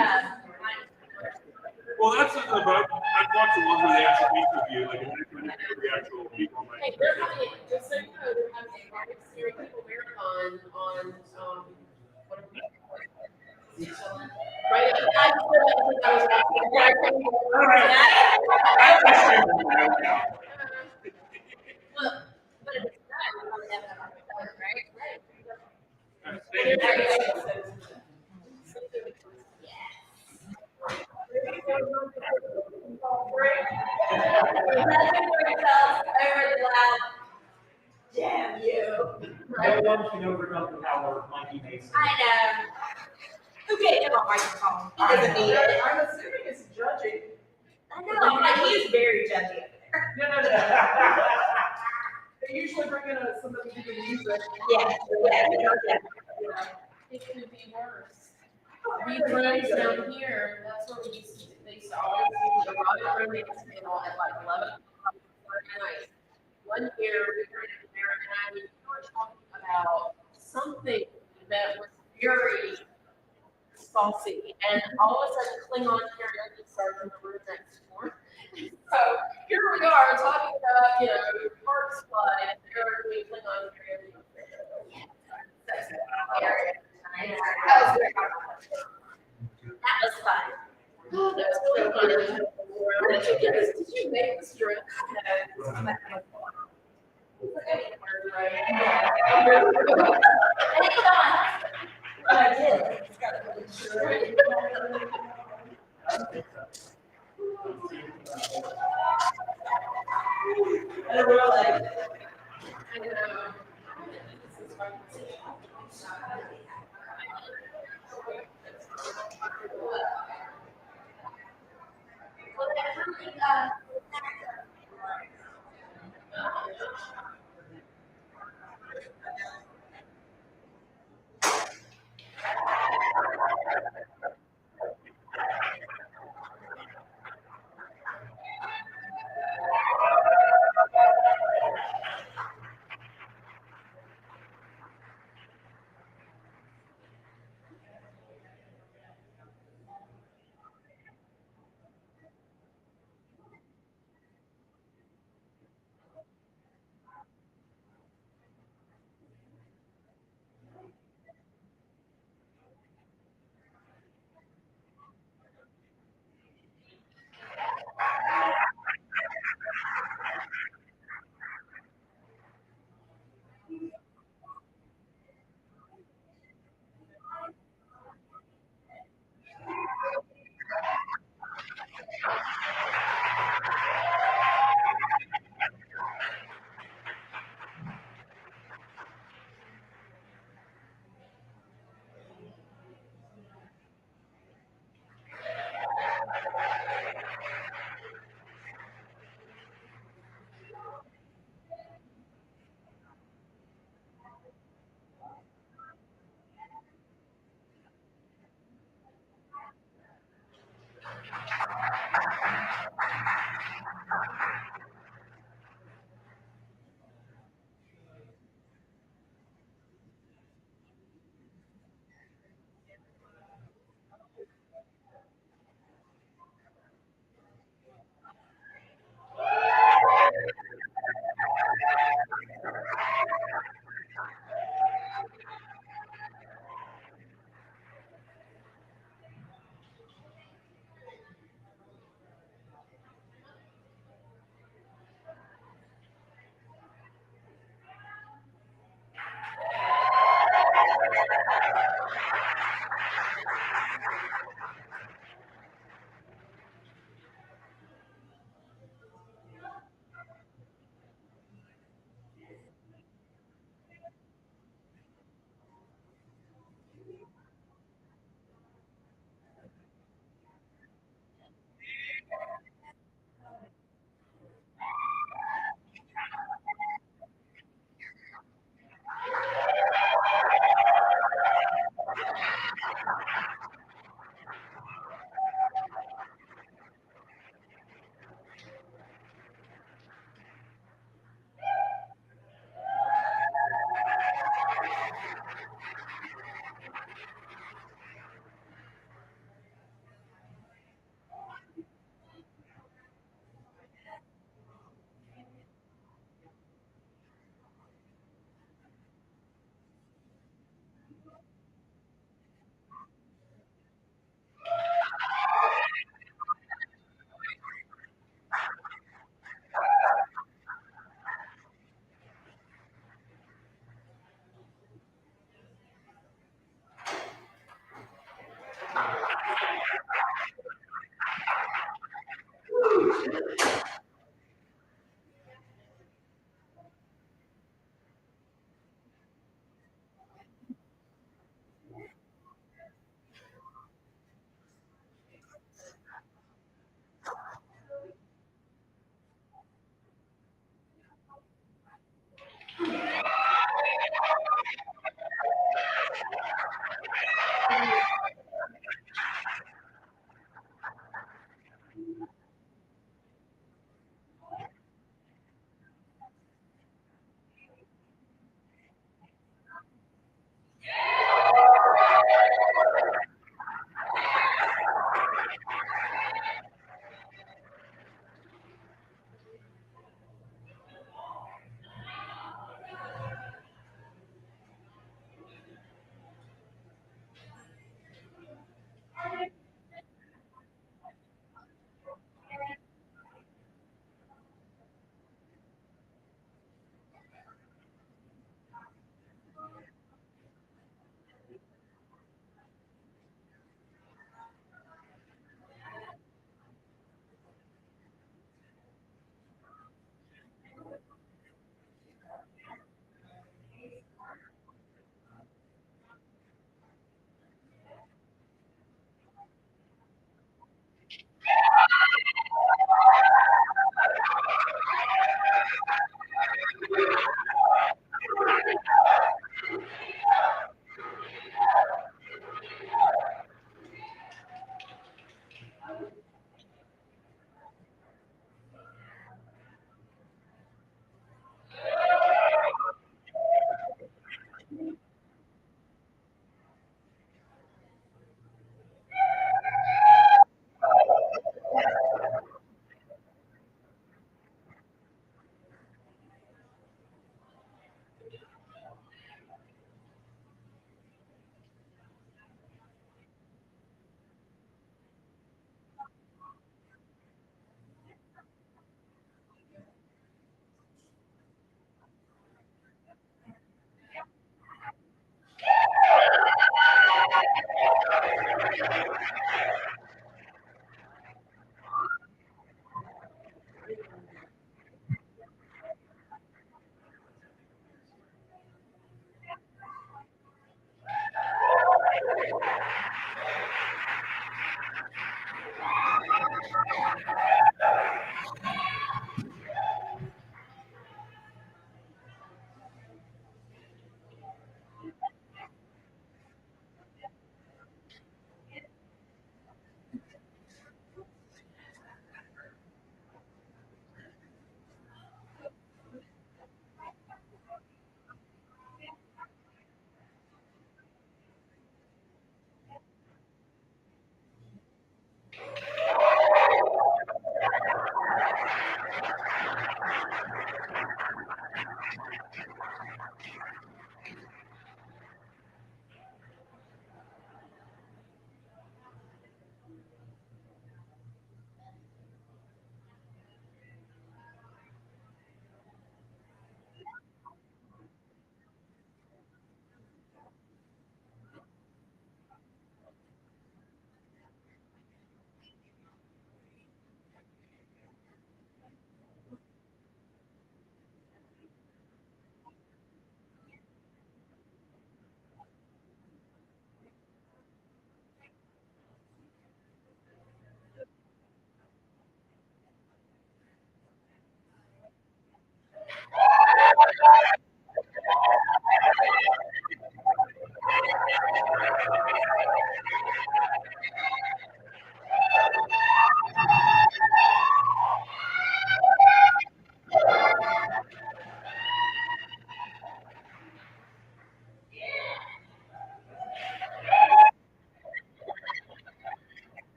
Well, that's something about. I've watched the ones where they actually interview, like the actual people. Hey, they're having just so you know, they're having a Market Steering People Marathon on what are we? Right. I but it's not, right? Damn you. No one can overcome the power of Mikey Mason. I know. Who gave him a microphone? He doesn't need it. I'm assuming it's judging. I know, like he is very judgy up there. No. They usually bring in somebody who can use it. Yeah. It could be worse. We friends down here, that's where we used to, they used to always do the Robin Romance panel at like 11 o'clock Friday night. One year, we were in there and we were talking about something that was very saucy. And all of a sudden, Klingon karaoke started in the room next door. So here we are talking about, Parks Flood and they're doing Klingon karaoke. That was fun. Oh, that's really fun. Where did you get this? Did you make this dress? I did. It's got a really short. And we're like, I know.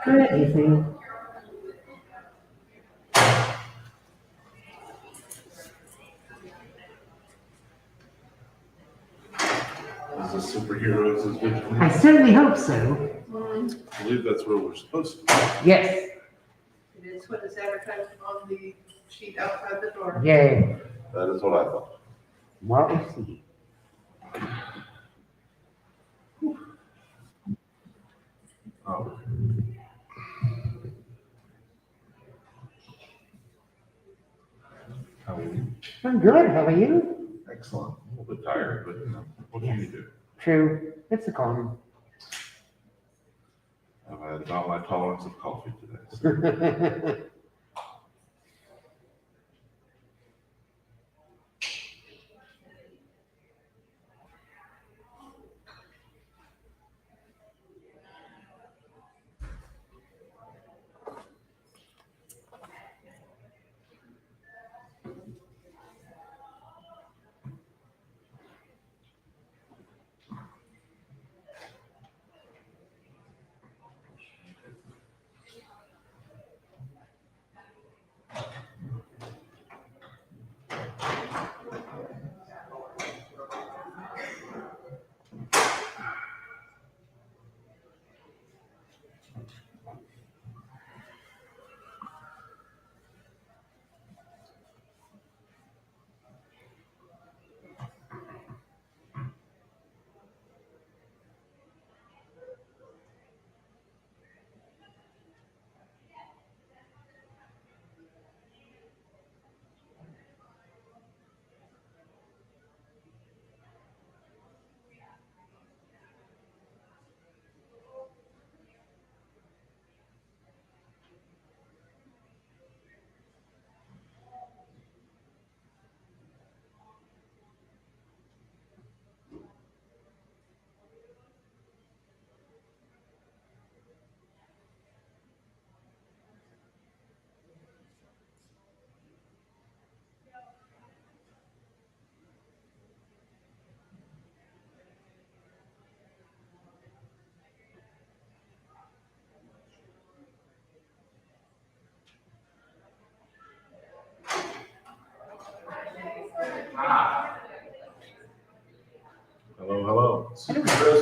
Good evening. Is the superheroes as good? I certainly hope so. I believe that's where we're supposed to be. Yes. It is what is advertised on the sheet outside the door. Yay. That is what I thought. What we see. Oh. How are you? I'm good. How are you? Excellent. A little bit tired, but you know, what can you do? True. It's a common. I've had about my tolerance of coffee today. So.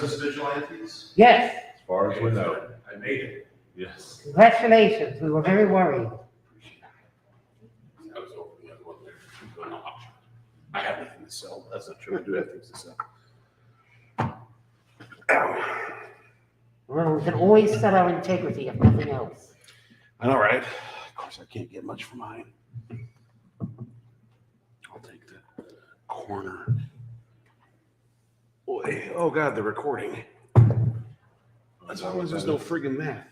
Justice Vigilantes? Yes, As far as we know. I made it. Yes. congratulations. We were very worried. I was over the other one there. No, I have nothing to sell. That's not true. I do have things to sell. Well, we can always sell our integrity if nothing else. I know, right? Of course, I can't get much for mine. I'll take the corner. Boy, oh God, the recording. As long as there's no friggin' math.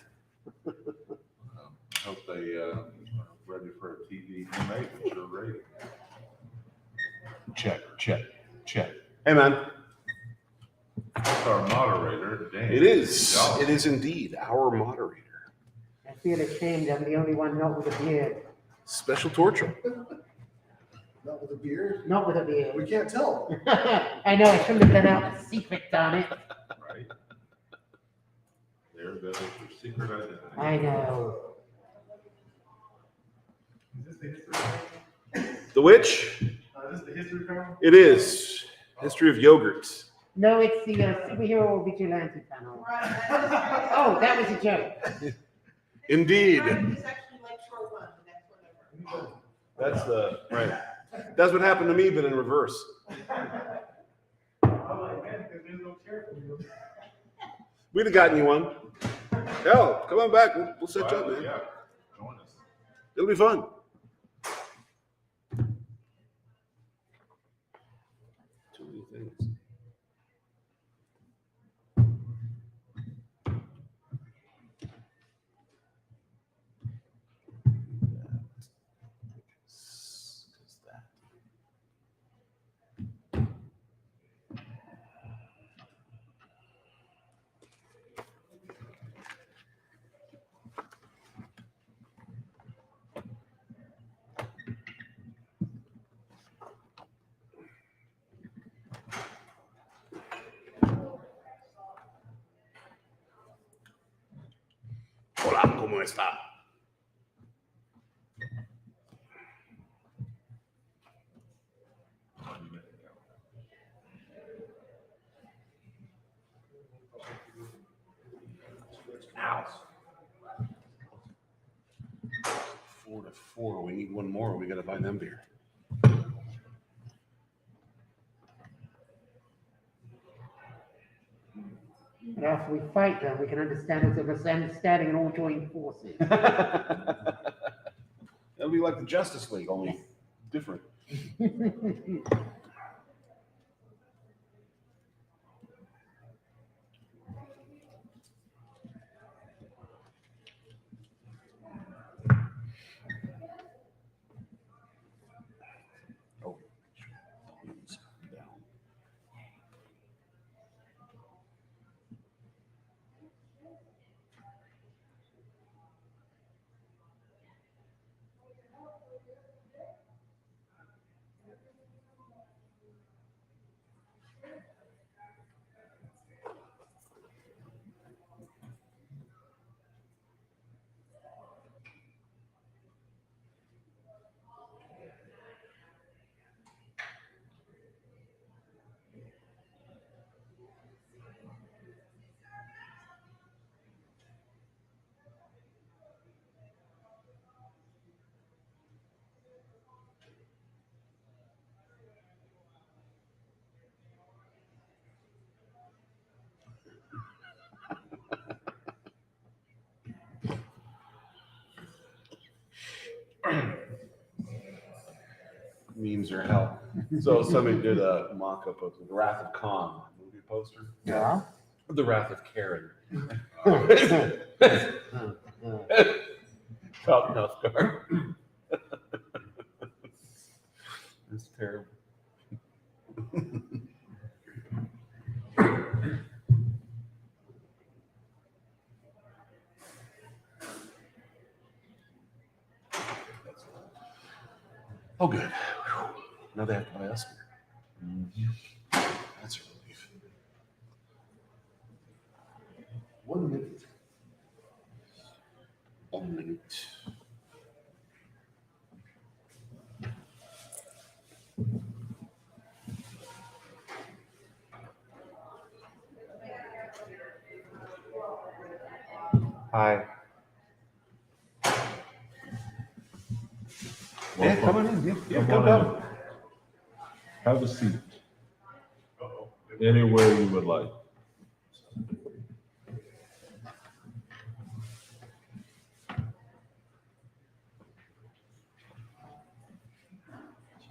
Hope they are ready for a TV remake with your rating. Check. Hey, man. That's our moderator, Dan. It is. It is indeed our moderator. I feel ashamed I'm the only one not with a beard. Special torture. Not with a beard? Not with a beard. We can't tell. I know, I shouldn't have let out the secret, darn it. Right? There goes your secret identity. I know. Is this the history? The which? Is this the history panel? It is. History of yogurt. No, it's the superhero vigilante panel. Oh, that was a joke. Indeed. It's actually Lakeshore 1, the next one over. That's the, right. That's what happened to me, but in reverse. We'd have gotten you one. Hell, come on back. We'll set you up, man. Yeah, join us. It'll be fun. Too many things. Hola, ¿cómo está? Ow. 4-4. We need one more. We got to buy them beer. And after we fight them, we can understand what's a misunderstanding and all join forces. That'll be like the Justice League, only different. Oh, down. Memes are hell. So somebody did a mock-up of the Wrath of Khan movie poster. Yeah. The Wrath of Karen. Caught me off guard. It's terrible. Oh, good. Whew. Now they have to buy us beer. That's a relief. 1 minute. 1 minute. Hi. Yeah, come on in. Yeah, come down. Have a seat. Anywhere you would like.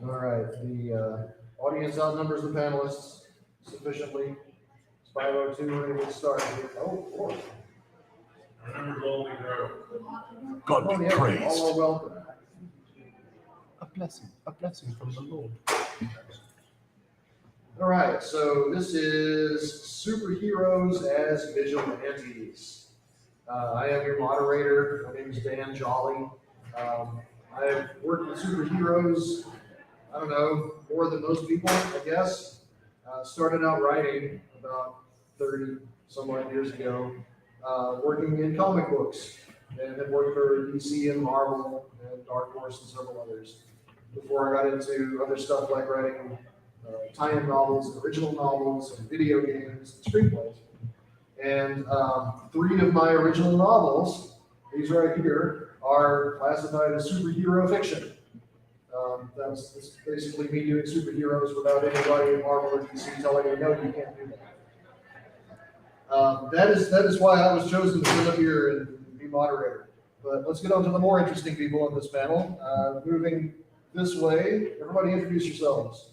All right, the audience outnumbers the panelists sufficiently. Spyro 2, ready to get started here. Oh, Lord. God be Oh, yeah, praised. all are welcome. A blessing from the Lord. All right, so this is superheroes as vigilantes. I am your moderator. My name is Dan Jolly. I have worked with superheroes, I don't know, more than most people, I guess. Started out writing about 30 some odd years ago, working in comic books, and have worked for DC and Marvel and Dark Horse and several others before I got into other stuff like writing tie-in novels, and original novels, and video games, and screenplays. And 3 of my original novels, these right here, are classified as superhero fiction. That's basically me doing superheroes without anybody in Marvel or DC telling me, no, you can't do that. That is why I was chosen to sit up here and be moderator. But let's get on to the more interesting people on this panel. Moving this way, everybody introduce yourselves.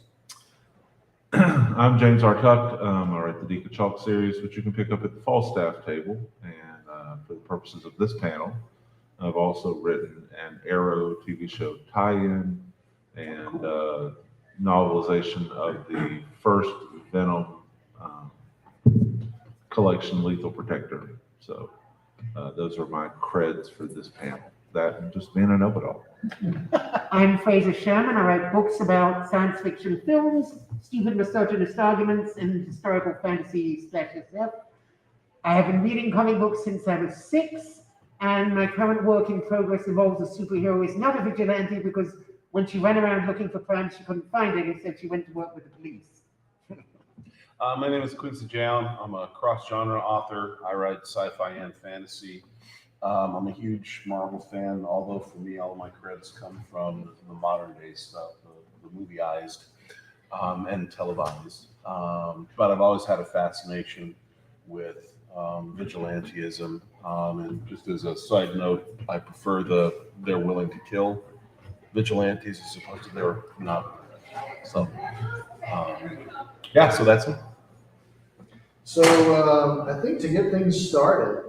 I'm James R. Tuck. I write the Deacon Chalk series, which you can pick up at the Falstaff table. And for the purposes of this panel, I've also written an Arrow TV show tie-in and novelization of the first Venom collection, Lethal Protector. So those are my creds for this panel. That and just being a know-it-all. I'm Fraser Sherman. I write books about science fiction films, stupid misogynist arguments, and historical fantasy / SF. I have been reading comic books since I was 6, and my current work in progress involves a superhero who is not a vigilante because when she ran around looking for crime, she couldn't find any, so she went to work with the police. My name is Quincy Jown. I'm a cross-genre author. I write sci-fi and fantasy. I'm a huge Marvel fan, although for me, all of my credits come from the modern day stuff, the movieized and televised. But I've always had a fascination with vigilantism. And just as a side note, I prefer they're willing to kill vigilantes as opposed to they're not. So, yeah, so that's it. So I think to get things started,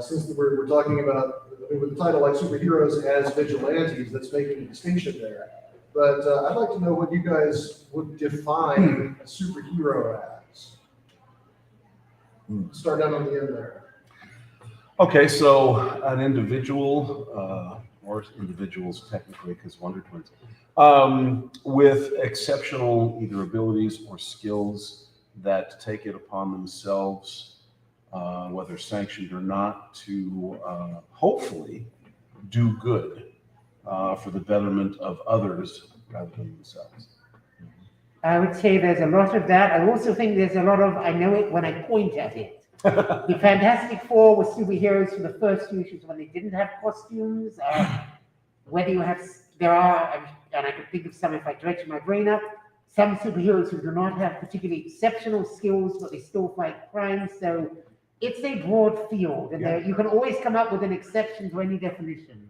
since we're talking about, with the title like superheroes as vigilantes, that's making a distinction there. But I'd like to know what you guys would define a superhero as. Start down on the end there. Okay, so an individual, or individuals technically, because Wonder Twins, with exceptional either abilities or skills that take it upon themselves, whether sanctioned or not, to hopefully do good for the betterment of others rather than themselves. I would say there's a lot of that. I also think there's a lot of, I know it when I point at it. The Fantastic Four were superheroes for the first 2 issues when they didn't have costumes. Whether you have, there are, and I can think of some if I dredge my brain up, some superheroes who do not have particularly exceptional skills, but they still fight crime. So it's a broad field, and there, you can always come up with an exception to any definition.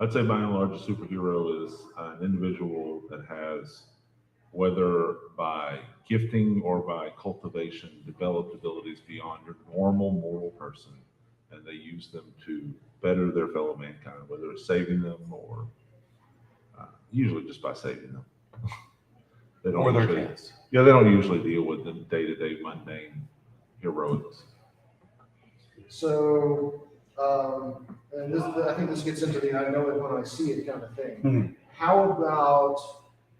I'd say by and large, a superhero is an individual that has, whether by gifting or by cultivation, developed abilities beyond your normal mortal person, and they use them to better their fellow mankind, whether it's saving them or usually just by saving them. They don't Or their usually, kids. yeah, they don't usually deal with the day-to-day mundane heroics. So, and this, I think this gets into the I know it when I see it kind of thing. Hmm. How about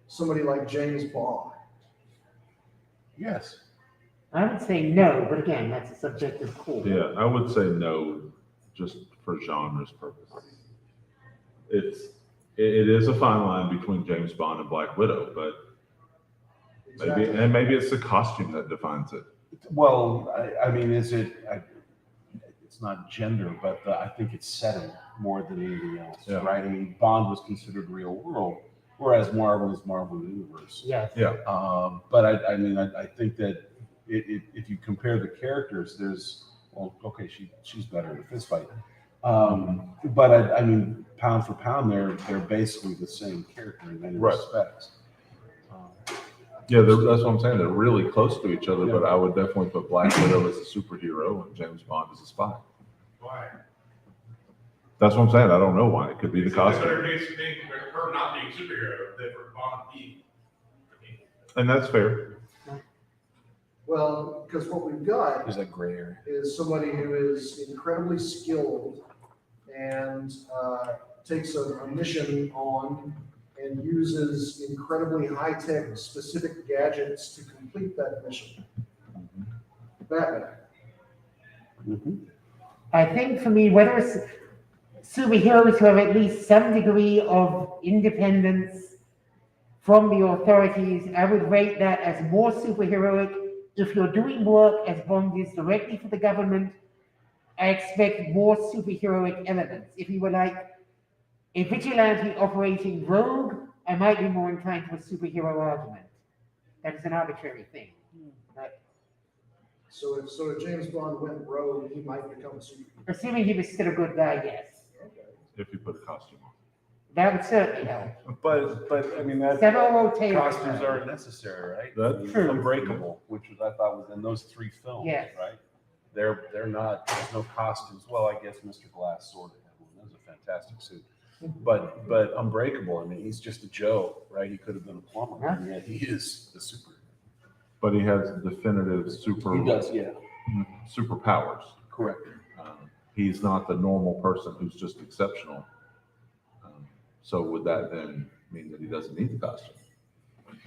somebody like James Bond? Yes. I would say no, but again, that's a subjective call. Yeah, I would say no, just for genre's purposes. It is a fine line between James Bond and Black Widow, but maybe it's the costume that defines it. Well, I mean, it's not gender, but I think it's setting more than anything else, Yeah. right? I mean, Bond was considered real world, whereas Marvel is Marvel Universe. Yes. Yeah. But I mean, I think that if you compare the characters, okay, she's better in a fist fight. But I mean, pound for pound, they're basically the same character in many Right. respects. Yeah, that's what I'm saying. They're really close to each other, but I would definitely put Black Widow as a superhero and James Bond as a spy. Why? That's what I'm saying. I don't know why. It could be the It's better costume. being her not being superhero than for Bond being. And that's fair. Well, because what we've got There's that gray area. is somebody who is incredibly skilled and takes a mission on and uses incredibly high-tech specific gadgets to complete that mission. Batman. I think for me, whether it's superheroes who have at least some degree of independence from the authorities, I would rate that as more superheroic. If you're doing work as Bond is directly for the government, I expect more superheroic elements. If you were like a vigilante operating rogue, I might be more inclined to a superhero argument. That is an arbitrary thing. But So if James Bond went rogue, he might become a superhero. assuming he was still a good guy, yes. If you put a costume on. That would certainly help. But I mean, that Several rotating. costumes aren't necessary, right? That's I mean, Unbreakable, which was, I thought was in those 3 films, Yes. right? They're not, there's no costumes. Well, I guess Mr. Glass sort of had one. That was a fantastic suit. But Unbreakable, I mean, he's just a Joe, right? He could have been a plumber, and yet he is the superhero. But he has definitive He does, yeah. superpowers. Correct. He's not the normal person who's just exceptional. So would that then mean that he doesn't need the costume?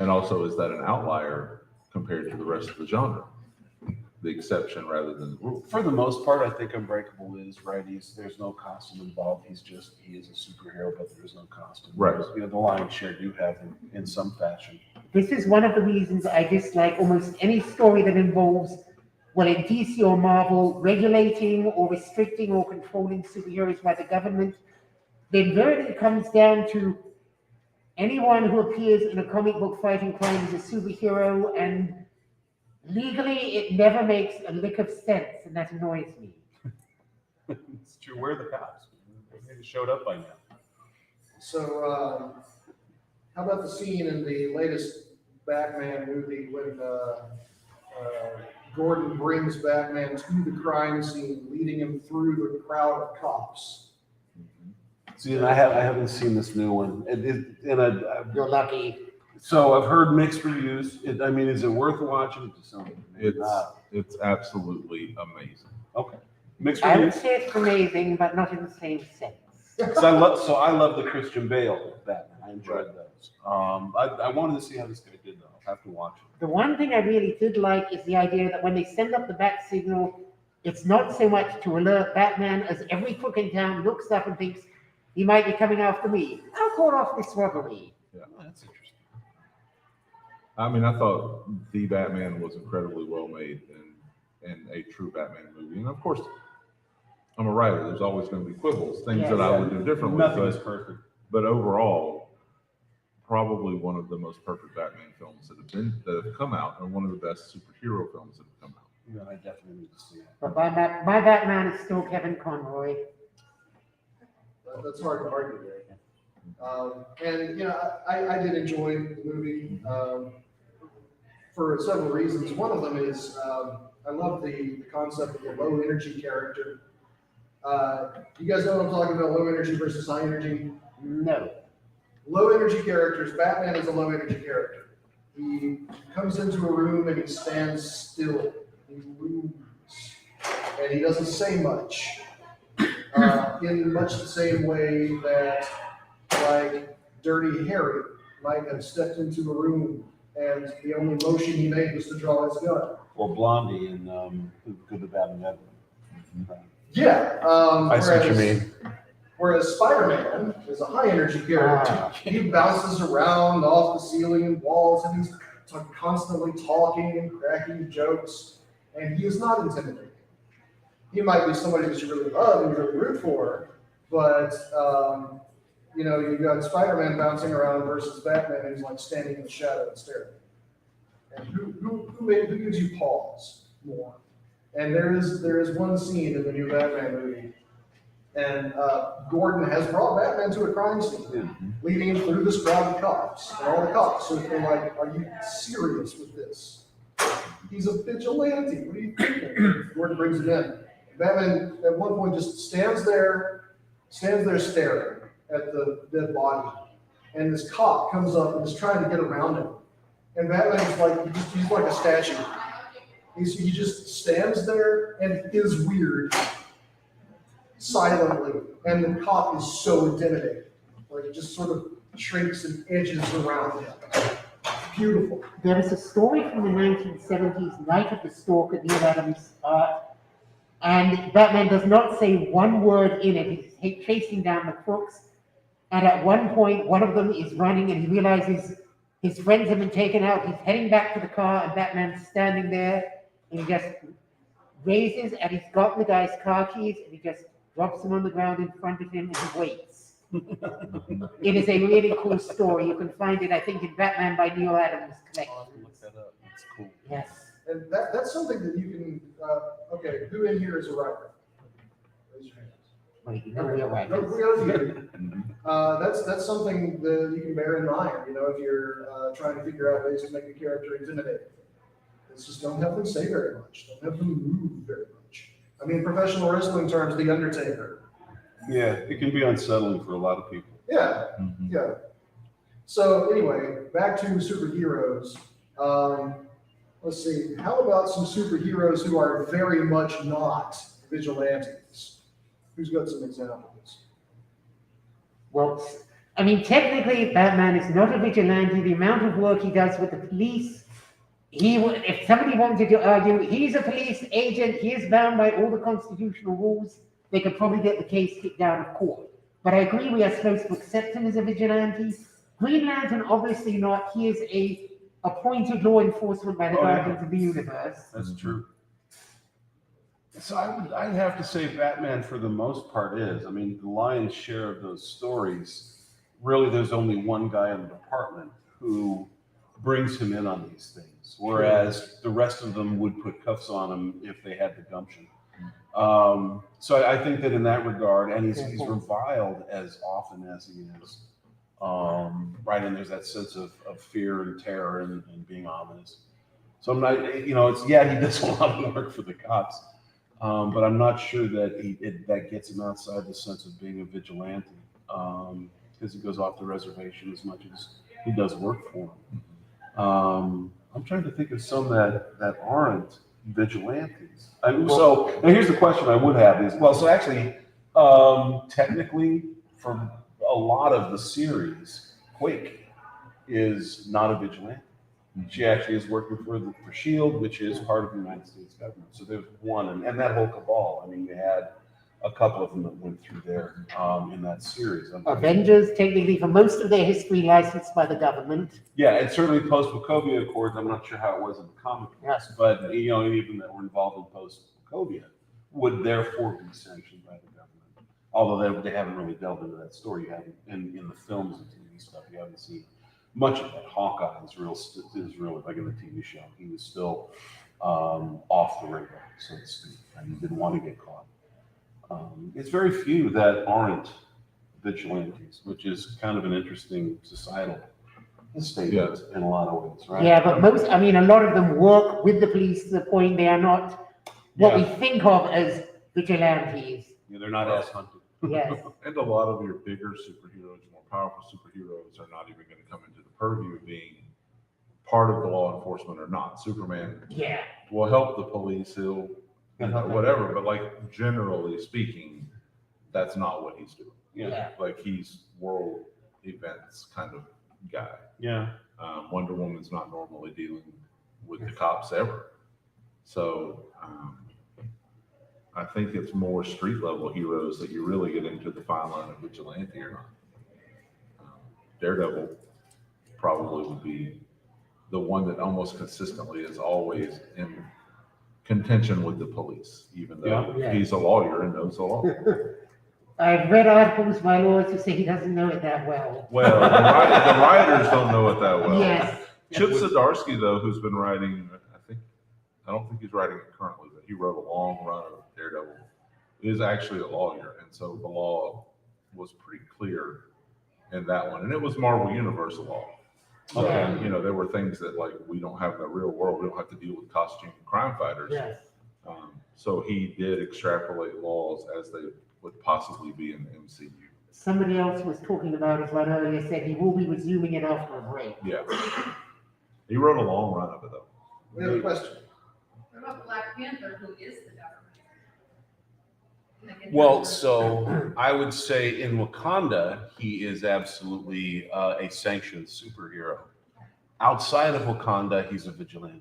And also, is that an outlier compared to the rest of the genre? The exception rather than the rule. For the most part, I think Unbreakable is right. There's no costume involved. He is a superhero, but there's no costume. Right. You know, the lion's share do have him in some fashion. This is one of the reasons I dislike almost any story that involves, well, in DC or Marvel, regulating or restricting or controlling superheroes by the government. The invariably comes down to anyone who appears in a comic book fighting crime is a superhero, and legally it never makes a lick of sense, and that annoys me. It's true. Where are the cops? They showed up by now. So, how about the scene in the latest Batman movie when Gordon brings Batman to the crime scene, leading him through the crowd of cops? See, and I haven't seen this new one. You're lucky. So I've heard mixed reviews. I mean, is it worth watching? It's absolutely amazing. Okay. Mixed I would reviews. say it's amazing, but not in the same sense. So I love the Christian Bale Batman. I enjoyed those. I wanted to see how this guy did though. I'll have to watch it. The one thing I really did like is the idea that when they send up the bat signal, it's not so much to alert Batman as every crook in town looks up and thinks, he might be coming after me. I'll call off this robbery. Yeah. Oh, that's interesting. I mean, I thought The Batman was incredibly well made and a true Batman movie. And of course, I'm a writer. There's always going to be quibbles, things that I would do differently. Nothing is perfect. But overall, probably one of the most perfect Batman films that have come out, and one of the best superhero films that have come out. Yeah, I definitely need to see it. But my Batman is still Kevin Conroy. That's hard to argue there. And, you know, I did enjoy the movie for several reasons. One of them is I love the concept of the low energy character. You guys know what I'm talking about, low energy versus high energy? No. Low energy characters, Batman is a low energy character. He comes into a room and he stands still. He moves. And he doesn't say much. In much the same way that, like, Dirty Harry might have stepped into a room and the only motion he made was to draw his gun. Or Blondie in Good, the Bad, and the Ugly. Yeah. I see what you mean. Whereas Spider-Man is a high energy character. He bounces around off the ceiling and walls, and he's constantly talking and cracking jokes, and he is not intimidating. he might be somebody that you really love and you really root for, but you know, you've got Spider-Man bouncing around versus Batman who's like standing in the shadow and staring. And who gives you pause more? And there is one scene in the new Batman movie, and Gordon has brought Batman to a crime scene, leading him through this crowd of cops, and all the cops are like, "Are you serious with this? He's a vigilante. What are you thinking?" Gordon brings him in. Batman at one point just stands there staring at the dead body, and this cop comes up and is trying to get around him, and Batman's like he's like a statue. He just stands there and is weird silently, and the cop is so intimidating. Like it just sort of shrinks and edges around him. Beautiful. There is a story from the 1970s, Night of the Stalker, Neil Adams art, and Batman does not say one word in it. He's chasing down the crooks, and at one point, one of them is running, and he realizes his friends have been taken out. He's heading back to the car, and Batman's standing there, and he just raises, and he's got the guy's car keys, and he just drops them on the ground in front of him, and he waits. It is a really cool story. You can find it, I think, in Batman by Neil Adams collection. Look that up. That's cool. Yes. And that's something that you can, okay, who in here is a writer? Raise your hands. Wait, you know we are right. No, we are here. That's something that you can bear in mind, you know, if you're trying to figure out ways to make a character intimidating. It's just don't have them say very much. Don't have them move very much. I mean, in professional wrestling terms, The Undertaker. Yeah, it can be unsettling for a lot of people. Yeah, yeah. So anyway, back to superheroes. Let's see, how about some superheroes who are very much not vigilantes? Who's got some examples? Well, I mean, technically, Batman is not a vigilante. The amount of work he does with the police, if somebody wanted to argue, he's a police agent, he is bound by all the constitutional rules, they could probably get the case kicked out of court. But I agree we are supposed to accept him as a vigilante. Green Lantern, obviously not. He is a appointed law enforcement by the Guardians of the Universe. That's true. So I'd have to say Batman for the most part is. I mean, the lion's share of those stories, really there's only one guy in the department who brings him in on these things, whereas the rest of them would put cuffs on him if they had the gumption. So I think that in that regard, and he's reviled as often as he is, right, and there's that sense of fear and terror and being ominous. So I'm not, you know, he does a lot of work for the cops, but I'm not sure that that gets him outside the sense of being a vigilante, because he goes off the reservation as much as he does work for him. I'm trying to think of some that aren't vigilantes. So now here's the question I would have is, well, so actually, technically, for a lot of the series, Quake is not a vigilante. She actually is working for S.H.I.E.L.D., which is part of the United States government. So there's one, and that whole cabal. I mean, we had a couple of them that went through there in that series. Avengers, technically, for most of their history, licensed by the government. Yeah, and certainly post-Wachovia Accords, I'm not sure how it was in the comic books, but you know, even that were involved in post-Wachovia would therefore be sanctioned by the government. Although they haven't really delved into that story. You haven't in the films and TV stuff. You haven't seen much of that. Hawkeye is really like in the TV show. He was still off the radar, so to speak, and he didn't want to get caught. It's very few that aren't vigilantes, which is kind of an interesting societal statement in a lot of ways, right? Yeah, but a lot of them work with the police to the point they are not what we think of as vigilantes. Yeah, they're not ass hunted. Yes. And a lot of your bigger superheroes, more powerful superheroes, are not even going to come into the purview of being part of the law enforcement or not. Superman will help the police, he'll whatever, but like generally speaking, that's not what he's doing. Yeah. Like he's world events kind of guy. Yeah. Wonder Woman's not normally dealing with the cops ever. So I think it's more street level heroes that you really get into the fine line of vigilante or not. Daredevil probably would be the one that almost consistently is always in contention with the police, even though Yeah. he's a lawyer and knows the law. I've read articles by lawyers who say he doesn't know it that well. Well, the writers don't know it that well. Yes. Chip Zdarsky, though, who's been writing, I don't think he's writing it currently, but he wrote a long run of Daredevil, is actually a lawyer. And so the law was pretty clear in that one. And it was Marvel Universe law. So, Okay. you know, there were things that like we don't have in the real world. We don't have to deal with costume crime fighters. Yes. So he did extrapolate laws as they would possibly be in the MCU. Somebody else was talking about it right earlier, said he will be resuming it after a break. Yeah. He wrote a long run of it, though. We have a question. What about Black Panther, who is the government? Well, so I would say in Wakanda, he is absolutely a sanctioned superhero. Outside of Wakanda, he's a vigilante.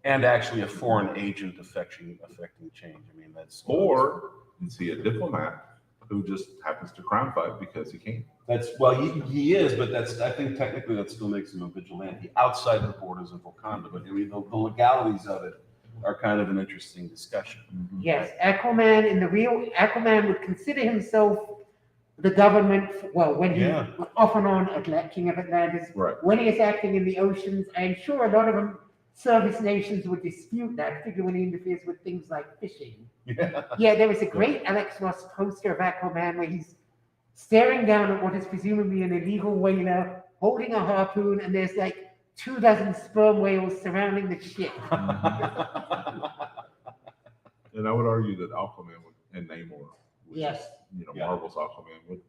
And actually a foreign agent affecting change. I mean, that's... Or is he a diplomat who just happens to crime fight because he can? He is, but I think technically that still makes him a vigilante outside the borders of Wakanda. But I mean, the legalities of it are kind of an interesting discussion. Yes, Aquaman would consider himself the government, well, when he was off and on King of Atlantis, when he is acting in the oceans. I'm sure a lot of them, service nations would dispute that, particularly when he interferes with things like fishing. Yeah, there was a great Alex Ross poster of Aquaman where he's staring down at what is presumably an illegal whaler, holding a harpoon, and there's like 24 sperm whales surrounding the ship. And I would argue that Aquaman and Namor, which is, Marvel's Aquaman,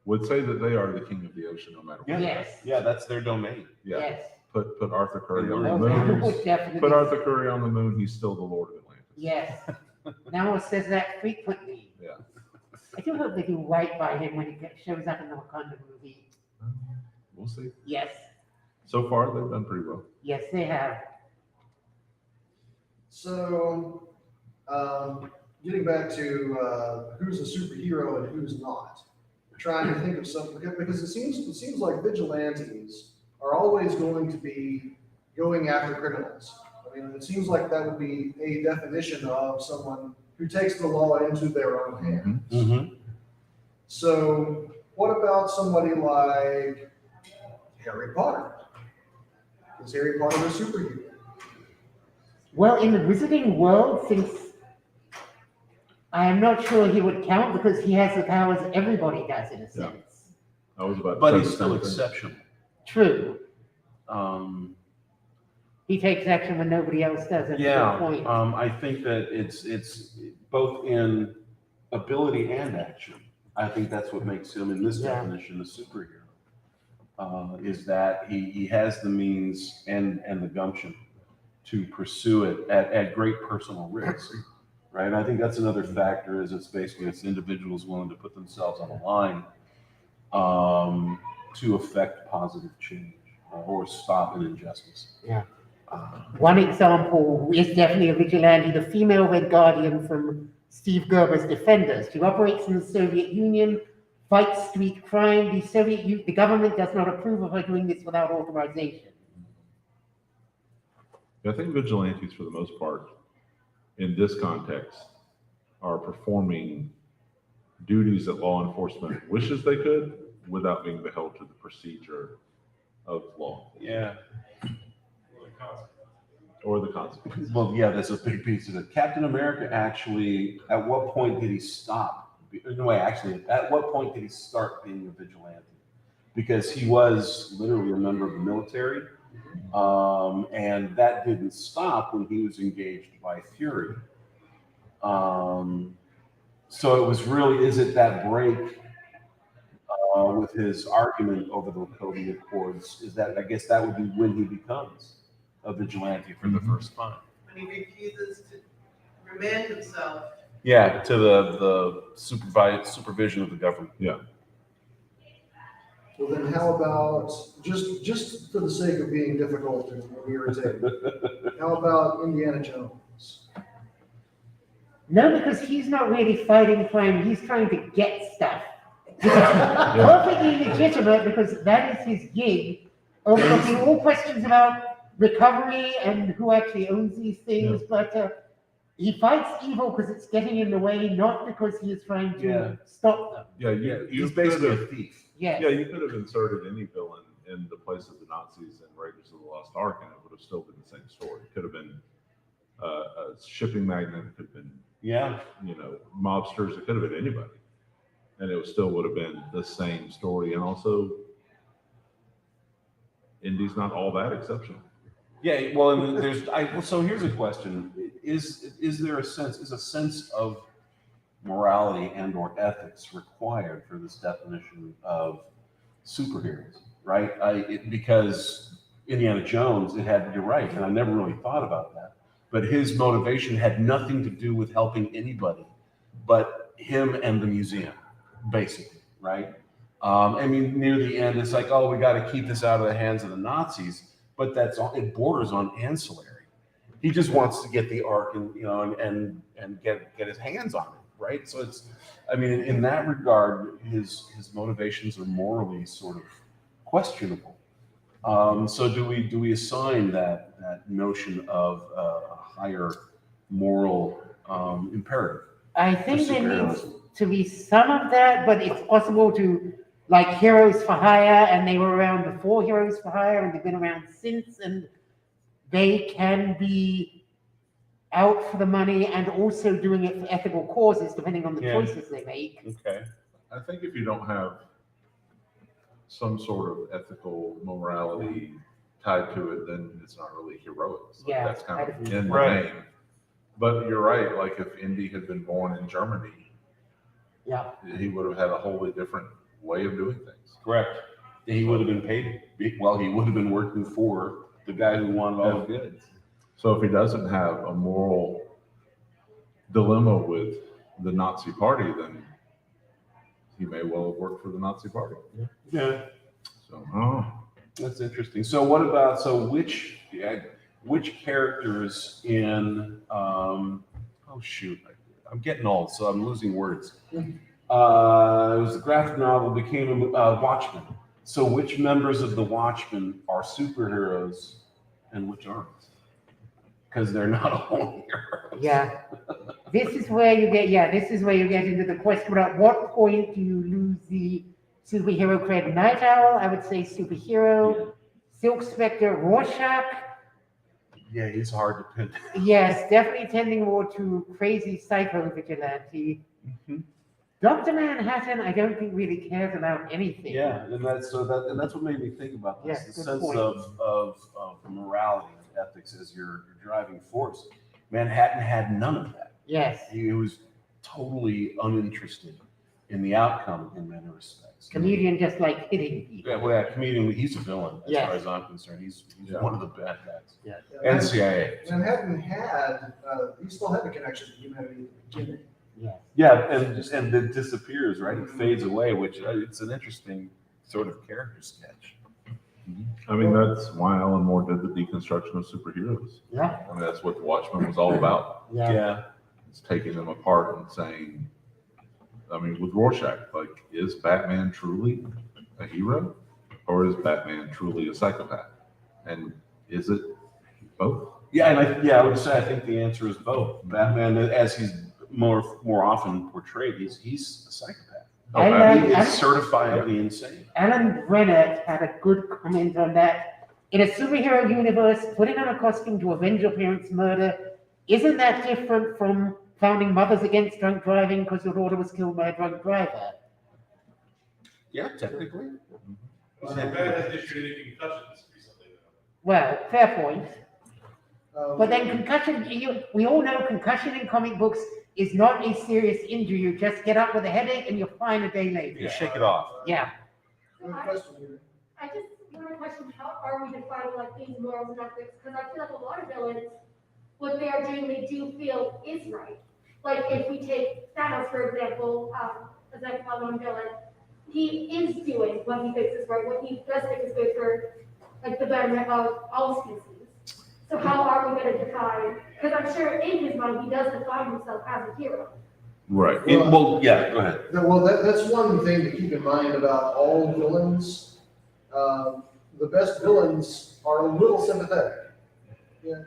would say that they are the king of the ocean no matter what. Yeah, that's their domain. Yeah. Yes. Put Arthur Curry on the Would moon. definitely- Put Arthur Curry on the moon. He's still the Lord of Atlantis. Yes. Namor says that frequently. Yeah. I do hope they do right by him when he shows up in the Wakanda movie. We'll see. Yes. So far, they've done pretty well. Yes, they have. So, getting back to who's a superhero and who's not, trying to think of something, because it seems like vigilantes are always going to be going after criminals. I mean, it seems like that would be a definition of someone who takes the law into their own hands. So, what about somebody like Harry Potter? Is Harry Potter a superhero? Well, in the wizarding world, since I am not sure he would count because he has the powers everybody does in a sense. I was about to But say he's the still same thing. exceptional. True. He takes action when nobody else does. That's a good point. I think that it's both in ability and action. I think that's what makes him, in this definition, a superhero. Is that he has the means and the gumption to pursue it at great personal risk, right? And I think that's another factor. Is it's individuals willing to put themselves on the line to affect positive change or stop an injustice. Yeah. One example is definitely a vigilante, the female Red Guardian from Steve Gerber's Defenders. She operates in the Soviet Union, fights street crime. The government does not approve of her doing this without authorization. I think vigilantes, for the most part, in this context, are performing duties that law enforcement wishes they could without being held to the procedure of law. Yeah. Or the consequences. Well, yeah, that's a big piece of it. Captain America actually, at what point did he stop? No, actually, at what point did he start being a vigilante? Because he was literally a member of the military, and that didn't stop when he was engaged by Fury. So it was really, is it that break with his argument over the Cody Accords? Is that, I guess that would be when he becomes a vigilante for the first time. When he refuses to remand himself. Yeah, to the supervision of the government. Yeah. Well, then how about, just for the sake of being difficult and irritating, how about Indiana Jones? No, because he's not really fighting crime. He's trying to get stuff. Perfectly legitimate because that is his gig. Overlooking all questions about recovery and who actually owns these things. But he fights evil because it's getting in the way, not because he is trying to Yeah. stop them. Yeah, He's basically a could have- thief. Yes. Yeah, you could have inserted any villain in the place of the Nazis in Raiders of the Lost Ark, and it would have still been the same story. It could have been a shipping magnate, it could have been, Yeah. mobsters, it could have been anybody. And it still would have been the same story. And also, Indy's not all that exceptional. Yeah, well, and so here's a question. Is there a sense of morality and or ethics required for this definition of superheroes, right? Because Indiana Jones, you're right, and I never really thought about that, but his motivation had nothing to do with helping anybody but him and the museum, basically, right? I mean, near the end, it's like, oh, we got to keep this out of the hands of the Nazis, but it borders on ancillary. He just wants to get the Ark and get his hands on it, right? So in that regard, his motivations are morally sort of questionable. So do we assign that notion of a higher moral imperative? I think there needs to be some of that, but it's possible to, like Heroes for Hire, and they were around before Heroes for Hire, and they've been around since, and they can be out for the money and also doing it for ethical causes, depending on the choices they make. Okay. I think if you don't have some sort of ethical morality tied to it, then it's not really heroics. Yeah, That's kind of in the Right. name. But you're right, like if Indy had been born in Germany, yeah, he would have had a wholly different way of doing things. Correct. He would have been paid. Well, he would have been working for the guy who wanted all the goods. So if he doesn't have a moral dilemma with the Nazi party, then he may well have worked for the Nazi party. Yeah. So, That's interesting. So what about, which characters in, oh shoot, I'm getting old, so I'm losing words. It was a graphic novel, became a Watchmen. So which members of the Watchmen are superheroes and which aren't? Because they're not all heroes. Yeah. This is where you get into the question about what point do you lose the superhero cred. Night Owl, I would say superhero. Silk Spectre, Rorschach. Yeah, he's hard to pin. Yes, definitely tending more to crazy psycho vigilante. Dr. Manhattan, I don't think really cares about anything. Yeah, and that's what made me think about this. Yes, the good sense point. of morality and ethics as your driving force. Manhattan had none of that. Yes. He was totally uninterested in the outcome in many respects. Comedian just like hitting people. Yeah, well, yeah, comedian, he's a villain as Yes. far as I'm concerned. He's one of the bad guys. Yeah. And CIA. Manhattan he still had a connection to humanity at the beginning. Yeah. Yeah, and it disappears, right? It fades away, which it's an interesting sort of character sketch. I mean, that's why Alan Moore did the deconstruction of superheroes. Yeah. I mean, that's what the Watchmen was all about. Yeah. It's taking them apart and saying, I mean, with Rorschach, like, is Batman truly a hero? Or is Batman truly a psychopath? And is it both? Yeah, and I would say I think the answer is both. Batman, as he's more often portrayed, he's a psychopath. He is certifiably insane. Alan Brenner had a good comment on that. In a superhero universe, putting on a costume to avenge your parents' murder, isn't that different from founding Mothers Against Drunk Driving because your daughter was killed by a drunk driver? Yeah, technically. Batman has issued any concussions recently. Well, fair point. But then concussion, we all know concussion in comic books is not a serious injury. You just get up with a headache and you're fine a day later. You shake it off. Yeah. I just want to question, how are we defining like these morals and ethics? Because I feel like a lot of villains, what they are doing, they do feel is right. Like if we take Thanos, for example, as I call one villain, he is doing what he thinks is right, what he does think is good for like the betterment of all species. So how are we going to define? Because I'm sure in his mind he does define himself as a hero. Right. Yeah, go ahead. Well, that's one thing to keep in mind about all villains. The best villains are a little sympathetic. Yeah,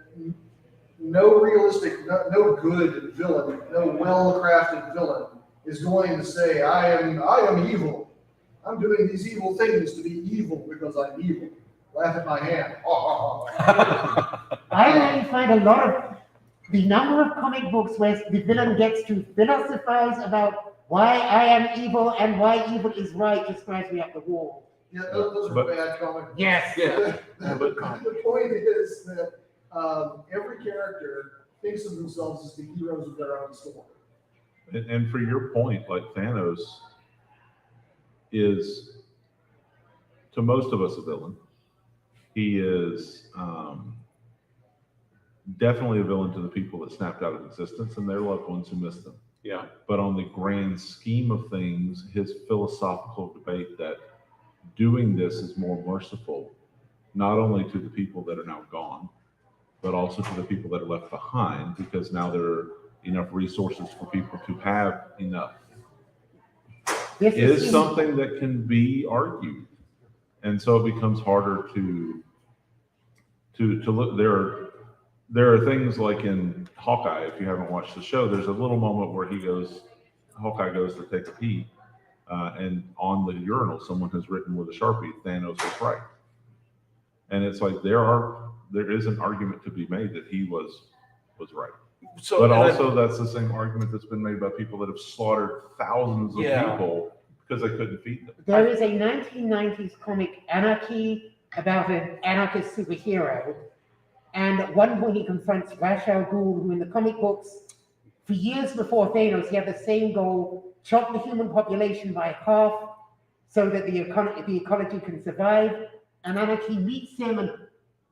no realistic, no good villain, no well-crafted villain is going to say, I am evil. I'm doing these evil things to be evil because I'm evil. Laugh at my hand. I really find a lot of the number of comic books where the villain gets to philosophize about why I am evil and why evil is right just drives me up the wall. Yeah, those are bad comic books. Yes. Yeah. The point is that every character thinks of themselves as the heroes of their own story. And for your point, like Thanos is, to most of us, a villain. He is definitely a villain to the people that snapped out of existence and their loved ones who missed them. Yeah. But on the grand scheme of things, his philosophical debate that doing this is more merciful, not only to the people that are now gone, but also to the people that are left behind, because now there are enough resources for people to have enough. It is something that can be argued. And so it becomes harder to look. There are things like in Hawkeye, if you haven't watched the show, there's a little moment where Hawkeye goes to take a pee, and on the urinal, someone has written with a Sharpie, Thanos was right. And it's like there is an argument to be made that he was right. So, but also that's the same argument that's been made by people that have slaughtered thousands of people because they couldn't feed them. There is a 1990s comic, Anarchy, about an anarchist superhero. And at one point he confronts Ra's al Ghul, who in the comic books, for years before Thanos, he had the same goal, chop the human population by half so that the ecology can survive. And Anarchy meets him and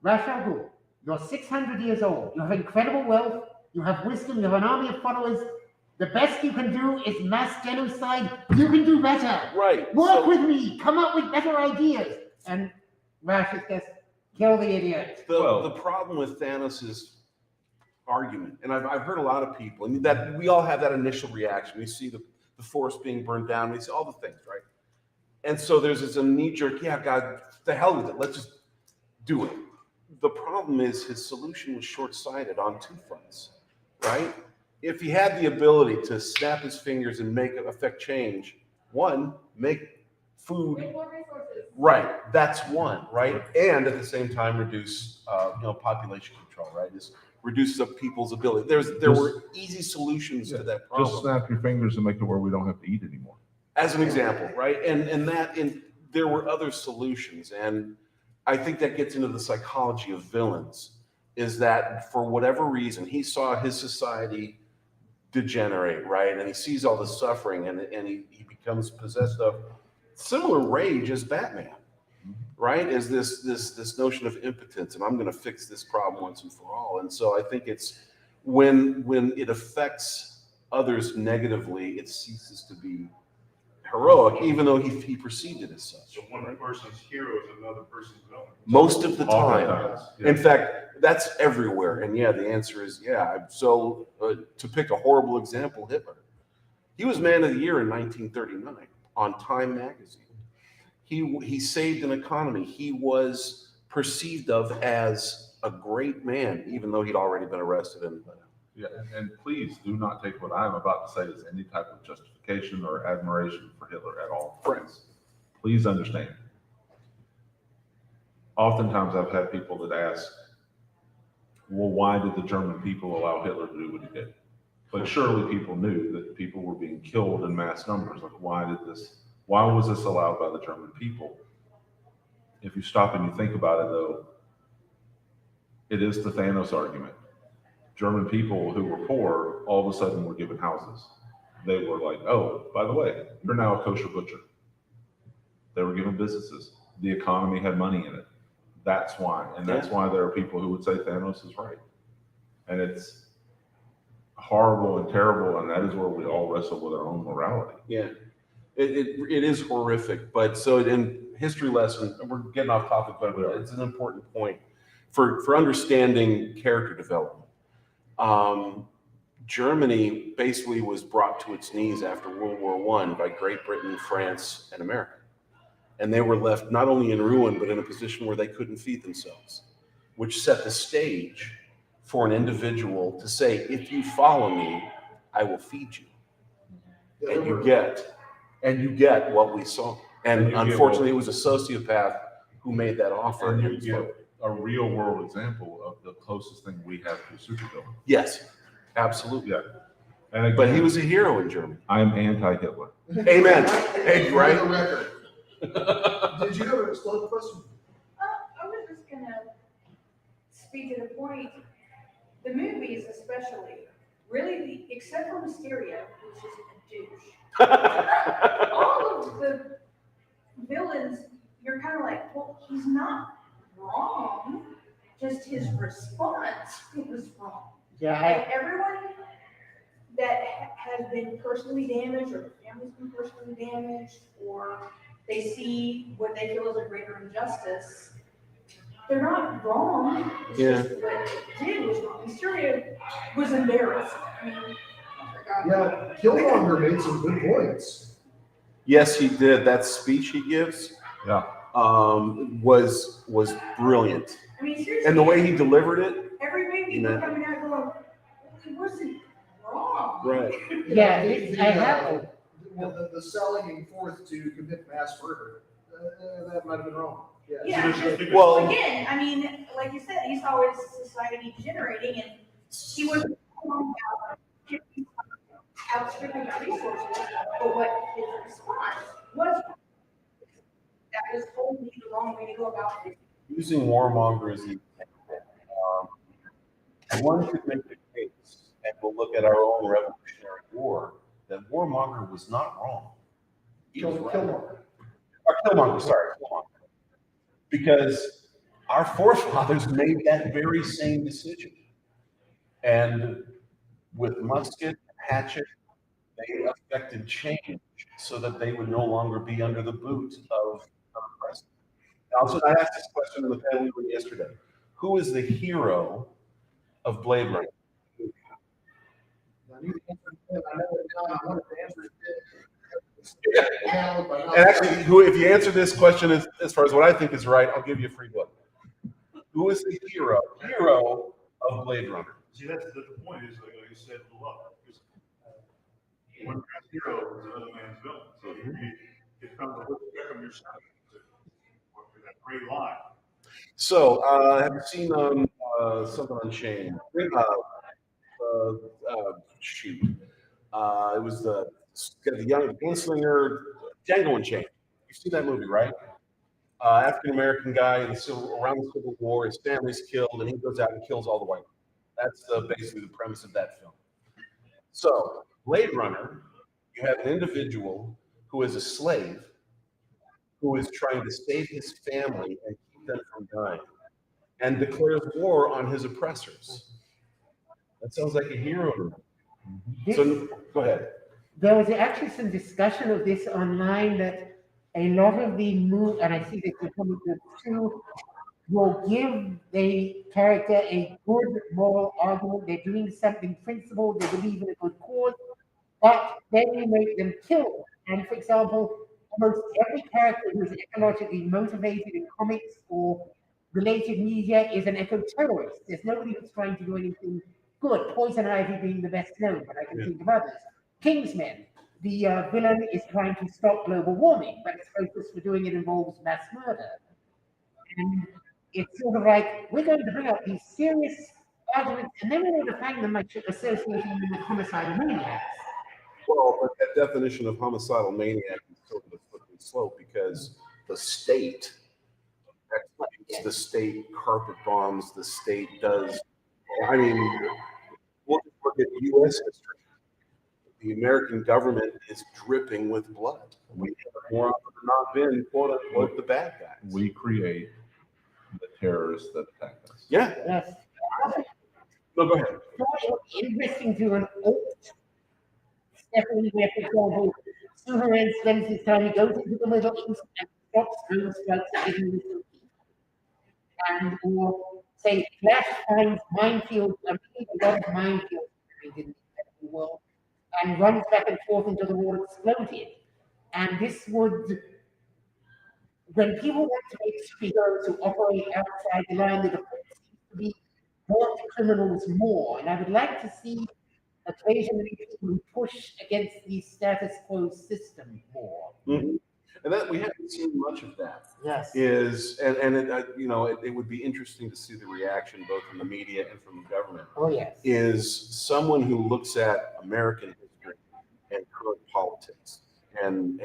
Ra's al Ghul, you're 600 years old, you have incredible wealth, you have wisdom, you have an army of followers. The best you can do is mass genocide. You can do better. Right. Work with me. Come up with better ideas. And Rash is just kill the idiot. The problem with Thanos's argument, and I've heard a lot of people, and that we all have that initial reaction. We see the forest being burned down. We see all the things, right? And so there's this knee-jerk, yeah, God, the hell with it. Let's just do it. The problem is his solution was short-sighted on two fronts, right? If he had the ability to snap his fingers and affect change, one, make food. Make more resources. Right, that's one, right? And at the same time, reduce, population control, right? Just reduce the people's ability. There were easy solutions to that problem. Just snap your fingers and make it where we don't have to eat anymore. As an example, right? And there were other solutions. And I think that gets into the psychology of villains, is that for whatever reason, he saw his society degenerate, right? And he sees all the suffering and he becomes possessed of similar rage as Batman, right? Is this notion of impotence, and I'm going to fix this problem once and for all. And so I think it's when it affects others negatively, it ceases to be heroic, even though he perceived it as such. So one person's hero is another person's villain. Most of the time. In fact, that's everywhere. And yeah, the answer is yeah. So to pick a horrible example, Hitler. He was Man of the Year in 1939 on Time magazine. He saved an economy. He was perceived of as a great man, even though he'd already been arrested. Yeah, and please do not take what I'm about to say as any type of justification or admiration for Hitler at all. Friends, please understand. Oftentimes I've had people that ask, well, why did the German people allow Hitler to do what he did? But surely people knew that people were being killed in mass numbers. Like, why was this allowed by the German people? If you stop and you think about it, though, it is the Thanos argument. German people who were poor all of a sudden were given houses. They were like, oh, by the way, you're now a kosher butcher. They were given businesses. The economy had money in it. That's why. And that's why there are people who would say Thanos is right. And it's horrible and terrible, and that is where we all wrestle with our own morality. Yeah, it is horrific. But so in history lesson, we're getting off topic, but it's an important point for understanding character development. Germany basically was brought to its knees after World War I by Great Britain, France, and America. And they were left not only in ruin, but in a position where they couldn't feed themselves, which set the stage for an individual to say, if you follow me, I will feed you. And you get what we saw. And unfortunately, it was a sociopath who made that offer. And you get a real world example of the closest thing we have to a supervillain. Yes, absolutely. Yeah. And again, but he was a hero in Germany. I'm anti-Hitler. Amen. Hey, right? For the record. Did you have a explosive question? I was just gonna speak to the point, the movies especially, really, except for Mysterio, who's just a douche. All of the villains, you're kind of like, well, he's not wrong, just his response was wrong. Yeah. Like everyone that has been personally damaged, or the family's been personally damaged, or they see what they feel is a greater injustice, they're not wrong. It's just what they did was wrong. Mysterio was embarrassed. I mean, Yeah, Killmonger made some good points. Yes, he did. That speech he gives was brilliant. I mean, seriously. And the way he delivered it. Every movie was coming out going, well, he wasn't wrong. Right. Yeah, I have. Well, the selling forth to commit mass murder, that might have been wrong. Yeah, well, again, I mean, like you said, he's always society degenerating, and he wasn't wrong about outstripping our resources, but what his response was, that was totally the wrong way to go about it. Using warmonger as the one could make the case, and we'll look at our own Revolutionary War, that warmonger was not wrong. He was right. Killmonger, sorry, Killmonger. Because our forefathers made that very same decision. And with musket, hatchet, they effected change so that they would no longer be under the boot of the president. Also, I asked this question in the panel yesterday. Who is the hero of Blade Runner? And actually, if you answer this question as far as what I think is right, I'll give you a free book. Who is the hero of Blade Runner? See, that's the point is, like you said, love. Because one man's hero is another man's villain. So it comes a whole spectrum yourself. That great line. So, have you seen something on Shane? Shoot. It was the young gunslinger, Django Unchained. You've seen that movie, right? African American guy around the Civil War, his family's killed, and he goes out and kills all the white people. That's basically the premise of that film. So, Blade Runner, you have an individual who is a slave, who is trying to save his family and keep them from dying, and declares war on his oppressors. That sounds like a hero to me. So, go ahead. There was actually some discussion of this online that a lot of the and I see that you're coming to too, will give the character a good moral argument. They're doing something principled, they believe in a good cause, but then you make them kill. And for example, almost every character who is ecologically motivated in comics or related media is an eco-terrorist. There's nobody who's trying to do anything good. Poison Ivy being the best known, but I can think of others. Kingsman, the villain is trying to stop global warming, but its focus for doing it involves mass murder. And it's sort of like, we're going to bring up these serious arguments, and then we're going to find them by associating them with homicidal maniacs. Well, but that definition of homicidal maniac is sort of a slippery slope because the state executes, the state carpet bombs, the state does. I mean, look at U.S. history. The American government is dripping with blood. We have more often than not been, quote unquote, the bad guys. We create the terrorists that attack us. Yeah. Yes. No, go ahead. Interesting to an old Stephanie, where, for example, Superman spends his time, he goes into the Middle East and stops drone strikes in the Middle East. And or say Flash finds minefields, I mean, a lot of minefields in the world, and runs back and forth until the wall exploded. And this would, when people want to make superheroes who operate outside the line, the defense seems to be want criminals more, and I would like to see occasionally people who push against the status quo system more. Mhm. And that, we haven't seen much of that. Yes. It would be interesting to see the reaction both from the media and from the government. Oh, yes. Is someone who looks at American history and current politics and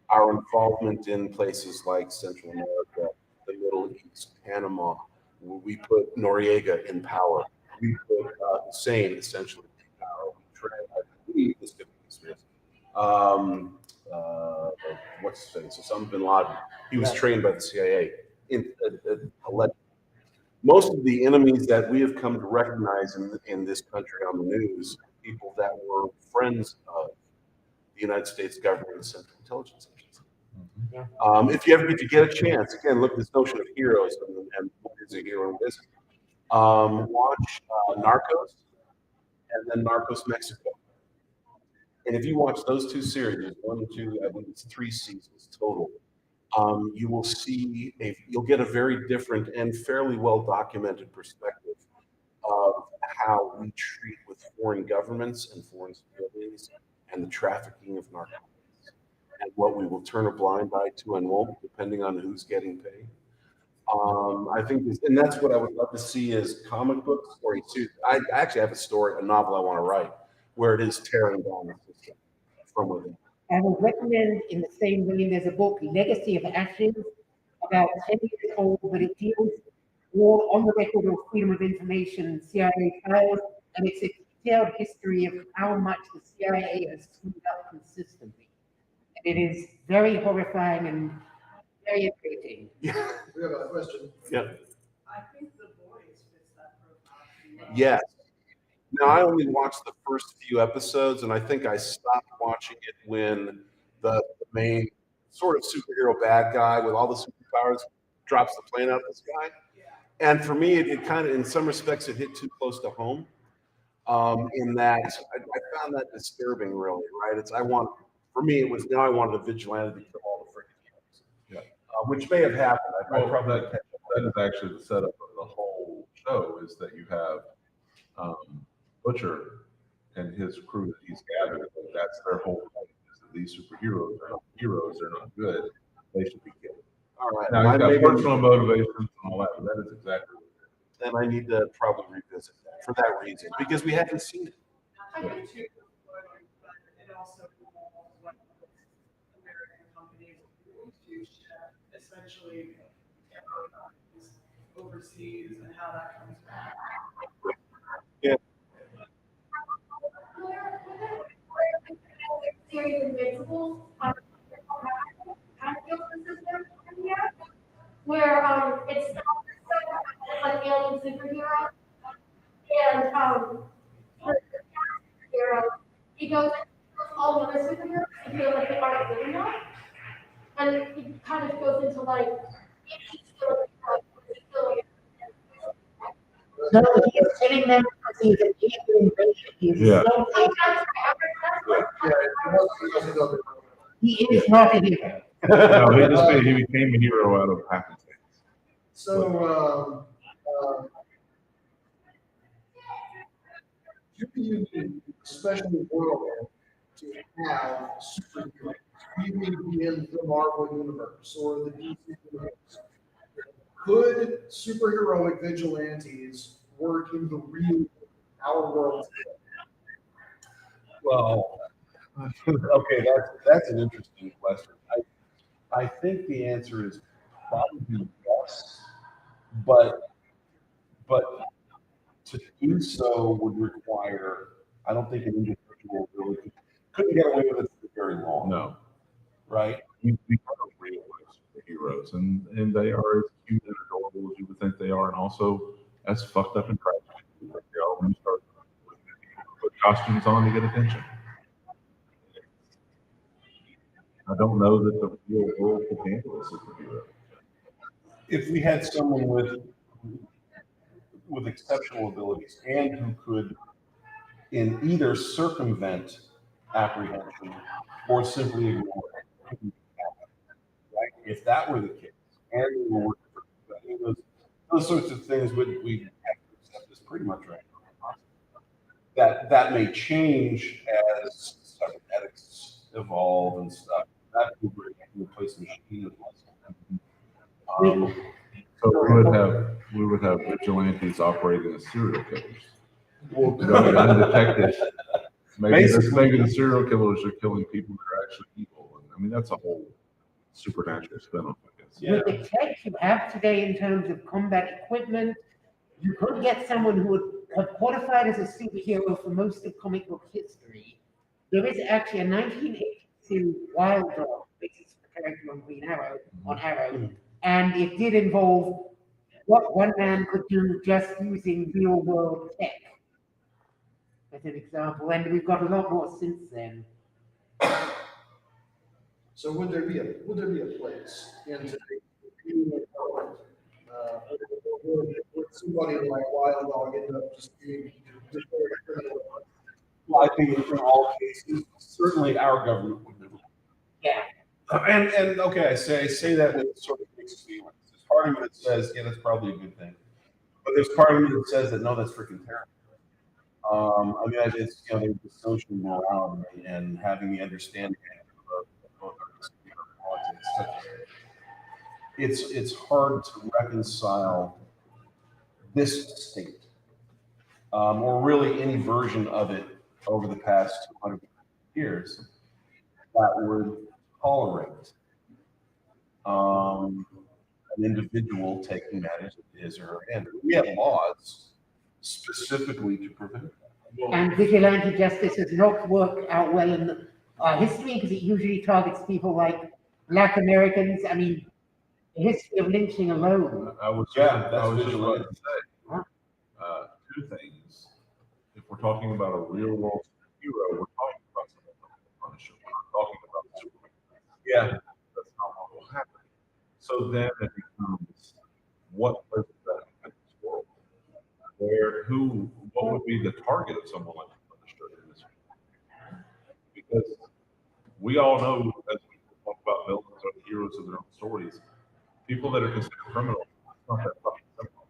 our involvement in places like Central America, the Middle East, Panama. We put Noriega in power. We put Hussein essentially in power. I believe this could be dismissed. What's his face? Osama bin Laden. He was trained by the CIA. Most of the enemies that we have come to recognize in this country on the news, people that were friends of the United States government and Central Intelligence Agency. If you get a chance, again, look at this notion of heroes and what is a hero and what isn't. Watch Narcos and then Narcos Mexico. And if you watch those two series, 1 and 2, I think it's 3 seasons total, you'll get a very different and fairly well documented perspective of how we treat with foreign governments and foreign civilians and the trafficking of narcotics and what we will turn a blind eye to and won't, depending on who's getting paid. I think, and that's what I would love to see is comic books or I actually have a novel I want to write where it is tearing down the system from within. I would recommend in the same vein, there's a book, Legacy of Ashes, about 10 years old, but it deals all on the record of Freedom of Information, CIA files, and it's a detailed history of how much the CIA has screwed up consistently. And it is very horrifying and very irritating. We have a question. Yep. I think The Boys fits that profile. Yes. Now, I only watched the first few episodes, and I think I stopped watching it when the main sort of superhero bad guy with all the superpowers drops the plane out of the sky. And for me, it kind of, in some respects, it hit too close to home. In that, I found that disturbing, really. Right? For me, it was now I wanted a vigilante to kill all the freaking heroes. Yeah. Which may have happened. That is actually the setup of the whole show. Is that you have Butcher and his crew that he's gathered. That's their whole point. Is that these superheroes are not heroes. They're not good. They should be killed. All right. Now he's got personal motivations and all that. But that is exactly what it is. Then I need to probably revisit that for that reason because we haven't seen it. I do too, but it also involves what American companies do to share essentially technologies overseas and how that comes back. Yeah. Series Invincible, where it's like alien superhero, and the superhero, he goes all the other superheroes and feel like they aren't good enough, and it kind of goes into like No, he's telling them because he's an alien invasion. He's so he is not a hero. No, he became a hero out of happenstance. So, do you need, especially world, to have superheroes? Do you need to be in the Marvel universe or the DC universe? Could superheroic vigilantes work in the real, our world today? Well, okay, that's an interesting question. I think the answer is probably yes, but to do so would require, I don't think an individual really couldn't get away with it for very long. No. Right? We are real superheroes, and they are as cute and adorable as you would think they are, and also as fucked up and tragic as they are when you start put costumes on to get attention. I don't know that the real world could handle a superhero. If we had someone with exceptional abilities and who could in either circumvent apprehension or simply ignore it, right? If that were the case, and we were working for those sorts of things, we have to accept pretty much right. That may change as cybernetics evolve and stuff. That would replace the machine. So we would have vigilantes operating as serial killers. Going undetected. Maybe the serial killers are killing people who are actually evil. And, I mean, that's a whole supernatural spin-off, I guess. With the tech you have today in terms of combat equipment, you could get someone who would have qualified as a superhero for most of comic book history. There is actually a 1982 Wild Dog, which is the character on Green Arrow, on Arrow, and it did involve what one man could do just using real world tech, as an example, and we've got a lot more since then. So would there be a place in today's would somebody like Wild Dog end up just being Well, I think in all cases, certainly our government would never. Yeah. And okay, I say that with sort of mixed feelings. There's part of me that says, yeah, that's probably a good thing, but there's part of me that says that no, that's freaking terrible. I mean, it's there's the social morality and having the understanding of both politics. It's hard to reconcile this state, or really any version of it over the past 200 years that would tolerate an individual taking matters in his or her hand. We have laws specifically to prevent that. And vigilante justice has not worked out well in history because it usually targets people like Black Americans. I mean, the history of lynching alone. I was Yeah, that's I was just vigilante. about to say two things. If we're talking about a real world hero, we're talking about someone like the Punisher. We're talking about Superman. Yeah, that's not what will happen. So then it becomes what place is that in this world? What would be the target of someone like the Punisher in this world? Because we all know, as we talk about villains or the heroes of their own stories, people that are considered criminals, it's not that fucking simple.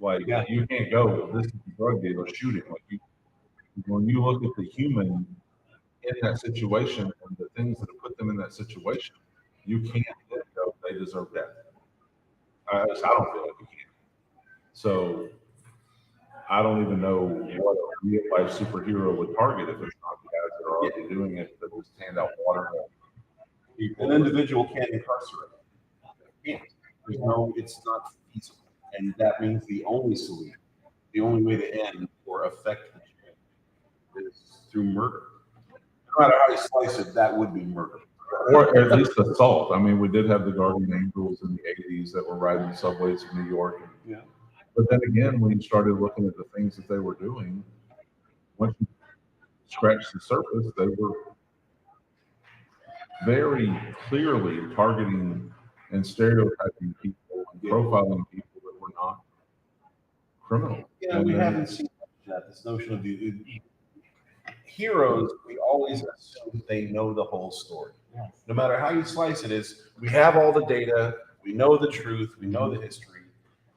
Like, you can't go, well, this is the drug dealer, shoot him. Like, when you look at the human in that situation and the things that have put them in that situation, you can't let go. They deserve death. I don't feel like you can. So I don't even know what a real life superhero would target if it's not the guys that are already doing it, that just hand out water. An individual can't incarcerate. Can't. It's not feasible. And that means the only solution, the only way to end or affect the change is through murder. No matter how you slice it, that would be murder. Or at least assault. I mean, we did have the Guardian Angels in the 80s that were riding the subways of New York. Yeah. But then again, when you started looking at the things that they were doing, once you scratched the surface, they were very clearly targeting and stereotyping people and profiling people that were not criminal. Yeah, we haven't seen that. This notion of the heroes, we always assume they know the whole story. Yes. No matter how you slice it, is we have all the data, we know the truth, we know the history,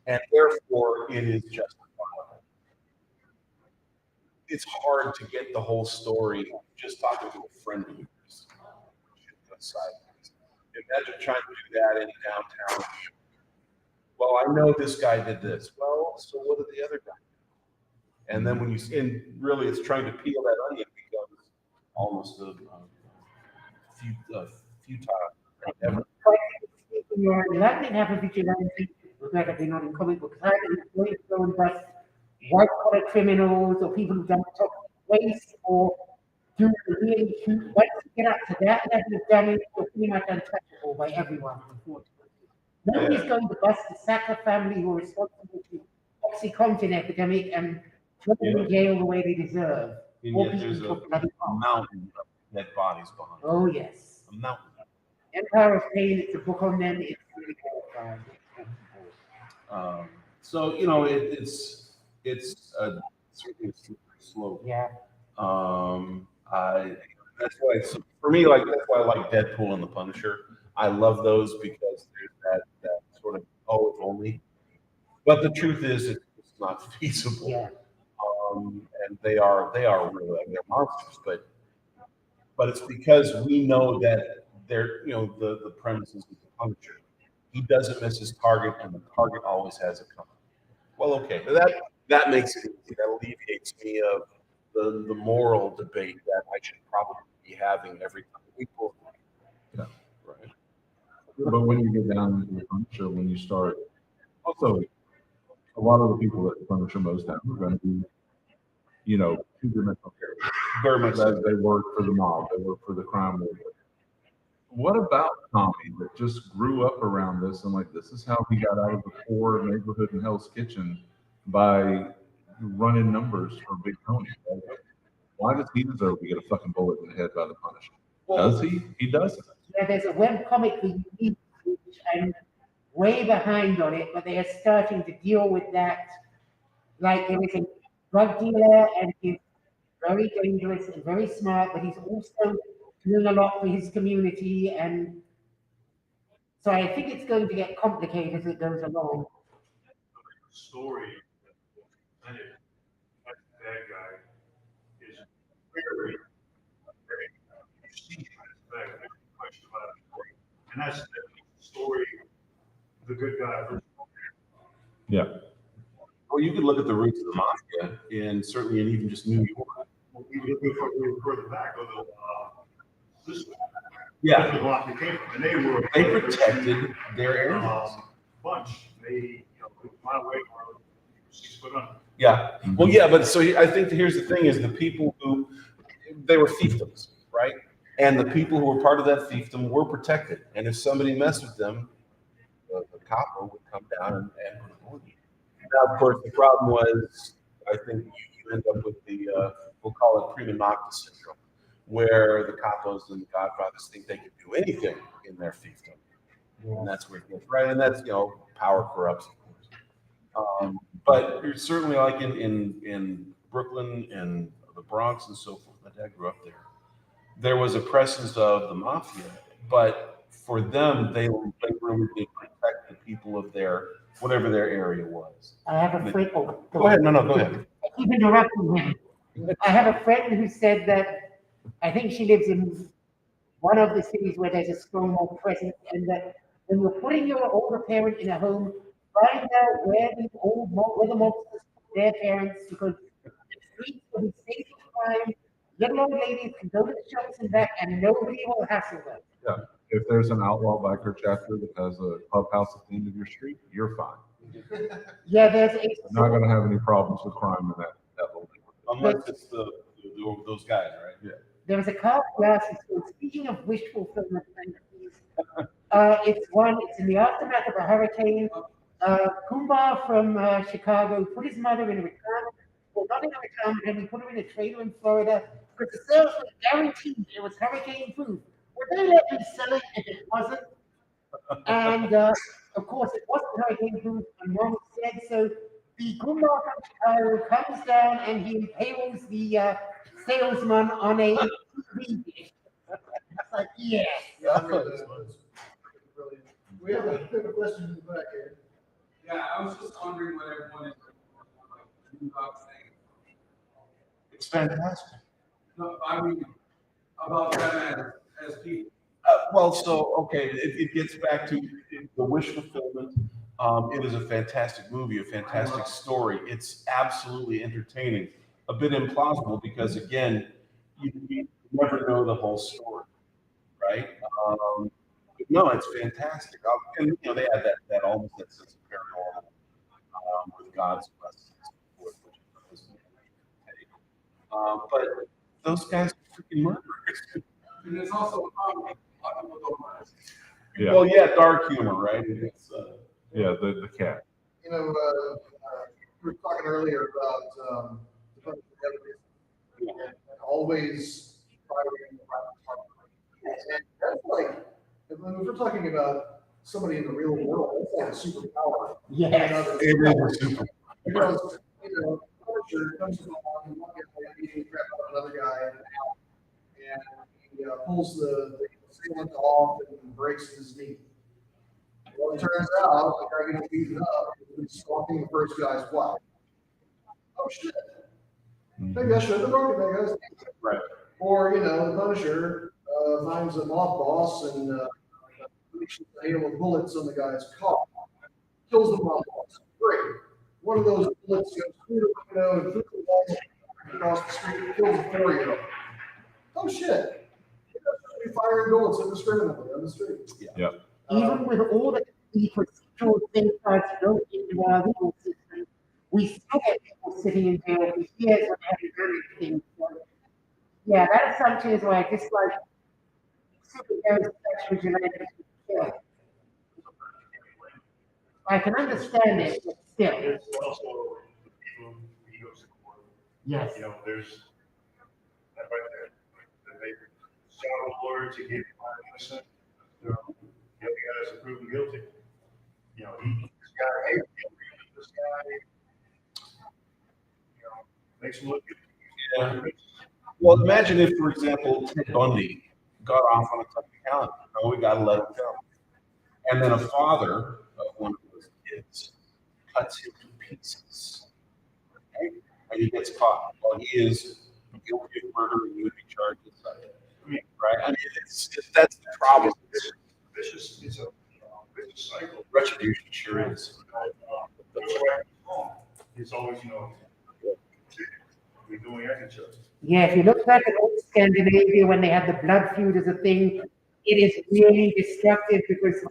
and therefore it is justifiable. It's hard to get the whole story just talking to a friend of yours. Imagine trying to do that in downtown. Well, I know this guy did this. Well, so what did the other guy do? And then when and really it's trying to peel that onion becomes almost a futile endeavor. You likely have a vigilante, regrettably not in comic books, either going to go and bust white collar criminals or people who don't talk waste or do the really cute. Once you get up to that level of damage, you're pretty much untouchable by everyone, unfortunately. Nobody's going to bust the Sacker family who are responsible for the OxyContin epidemic and throw them in jail the way they deserve. And Or yet beat there's them to a bloody pulp. mountain of dead bodies behind. Oh, yes. A mountain. Empire of Pain, it's a book on them. It's really terrifying. So it's certainly a slippery slope. Yeah. That's why for me, like that's why I like Deadpool and the Punisher. I love those because there's that sort of if only. But the truth is, it's not not feasible. Yeah. And they are really, they're monsters, but it's because we know that they're, the premise is the Punisher. He doesn't miss his target, and the target always has it coming. Well, okay, that makes it easy. That alleviates me of the moral debate that I should probably be having every time we pull. Yeah. Right. But when you get down to the Punisher, when you start, also, a lot of the people that the Punisher most have are going to be, two-dimensional characters. Very much so. They work for the mob, they work for the crime lord. What about Tommy that just grew up around this and this is how he got out of the poor neighborhood in Hell's Kitchen by running numbers for Big Tony? Why does he deserve to get a fucking bullet in the head by the Punisher? Does he? He doesn't. Yeah, there's a web comic for you, which I'm way behind on it, but they are starting to deal with that. Like there is a drug dealer and he's very dangerous and very smart, but he's also doing a lot for his community, and so I think it's going to get complicated as it goes along. Story that that bad guy is very, you see him as bad, there's no question about it. And that's the story, the good guy versus Yeah. Well, you could look at the roots of the mafia, and certainly in even just New York. Well, even if we were further back, this Yeah. the block they came from, and They protected their areas. Bunch, they, my way, 6 foot under. Yeah. Well, yeah, but so I think here's the thing: is the people who they were fiefdoms, right? And the people who were part of that fiefdom were protected. And if somebody messed with them, the copper would come down and put a bullet in. Now, of course, the problem was, I think you end up with the we'll call it prima nocta syndrome, where the capos and the godfathers think they can do anything in their fiefdom, and that's where it gets right. And that's power corrupts, of course. But you're certainly like in Brooklyn and the Bronx and so forth. My dad grew up there. There was a presence of the mafia, but for them, they really did protect the people of their whatever their area was. I have a friend. Oh, go ahead. No, go ahead. I keep interrupting him. I have a friend who said that I think she lives in one of the cities where there's a Stonewall presence, and that when you're putting your older parent in a home, find out where the monsters put their parents, because the streets will be safe for crime. Little old ladies can go to the shops and back, and nobody will hassle them. Yeah. If there's an outlaw biker chapter that has a clubhouse at the end of your street, you're fine. Yeah, there's a. You're not going to have any problems with crime in that little neighborhood. Unless it's those guys, right? Yeah. There was a car class. So speaking of wish fulfillment fantasies, it's in the aftermath of a hurricane. Kumbar from Chicago put his mother in a retirement. Well, not in a retirement home. He put her in a trailer in Florida because the sales were guaranteed it was hurricane proof. Would they let me sell it if it wasn't? And of course, it wasn't hurricane proof, and Mom said so. The Kumbar from Chicago comes down and he impales the salesman on a TV dish. It's like, yes. We have a question in the back here. Yeah, I was just wondering what everyone is about saying. It's fantastic. No, I mean, about them as people. Well, so, okay, it gets back to the wish fulfillment. It is a fantastic movie, a fantastic story. It's absolutely entertaining. A bit implausible because, again, you never know the whole story, right? But no, it's fantastic. And, they had that almost that sense of paranormal with God's blessings. But those guys are freaking murderers. And there's also a comedy. Yeah. Well, yeah, dark humor, right? It's, yeah, the cat. We were talking earlier about the Punisher and always fighting. And that's like, if we're talking about somebody in the real world, that's like a superpower. Yes. It is a superpower. Because, Punisher comes along and one guy beating the crap out of another guy, and he pulls the assailant off and breaks his knee. Well, it turns out the guy getting beaten up is stalking the first guy's wife. oh shit, maybe I shouldn't have broken that guy's neck. Right. Or, you know, the Punisher finds a mob boss and shoots a hail of bullets on the guy's car, kills the mob boss. Great. One of those bullets goes through the window and through the wall across the street, kills a 4-year-old. Oh shit. You're firing bullets indiscriminately on the street. Yeah. Even with all the procedural safeguards built into our legal system, we still get people sitting in jail for years when they haven't done anything. So, yeah, that assumption is why I dislike superheroes especially related to kill. I can understand it, but still. There's also he goes to court. Yes. You know, there's that right there. That they shot a lawyer to get innocent. You know, the other guy is proven guilty. You know, this guy, hey, this guy, you know, makes him look good. Yeah. Well, imagine if, for example, Ted Bundy got off on a technicality. No, we got to let him go. And then a father of one of those kids cuts him to pieces. Okay? And he gets caught. Well, he is guilty of murder and he would be charged with that. Right? I mean, that's the problem. It's a vicious cycle. Retribution sure is. It's always, you know, we're doing each other. Yeah, if you look back at old Scandinavia when they had the blood feud as a thing, it is really destructive because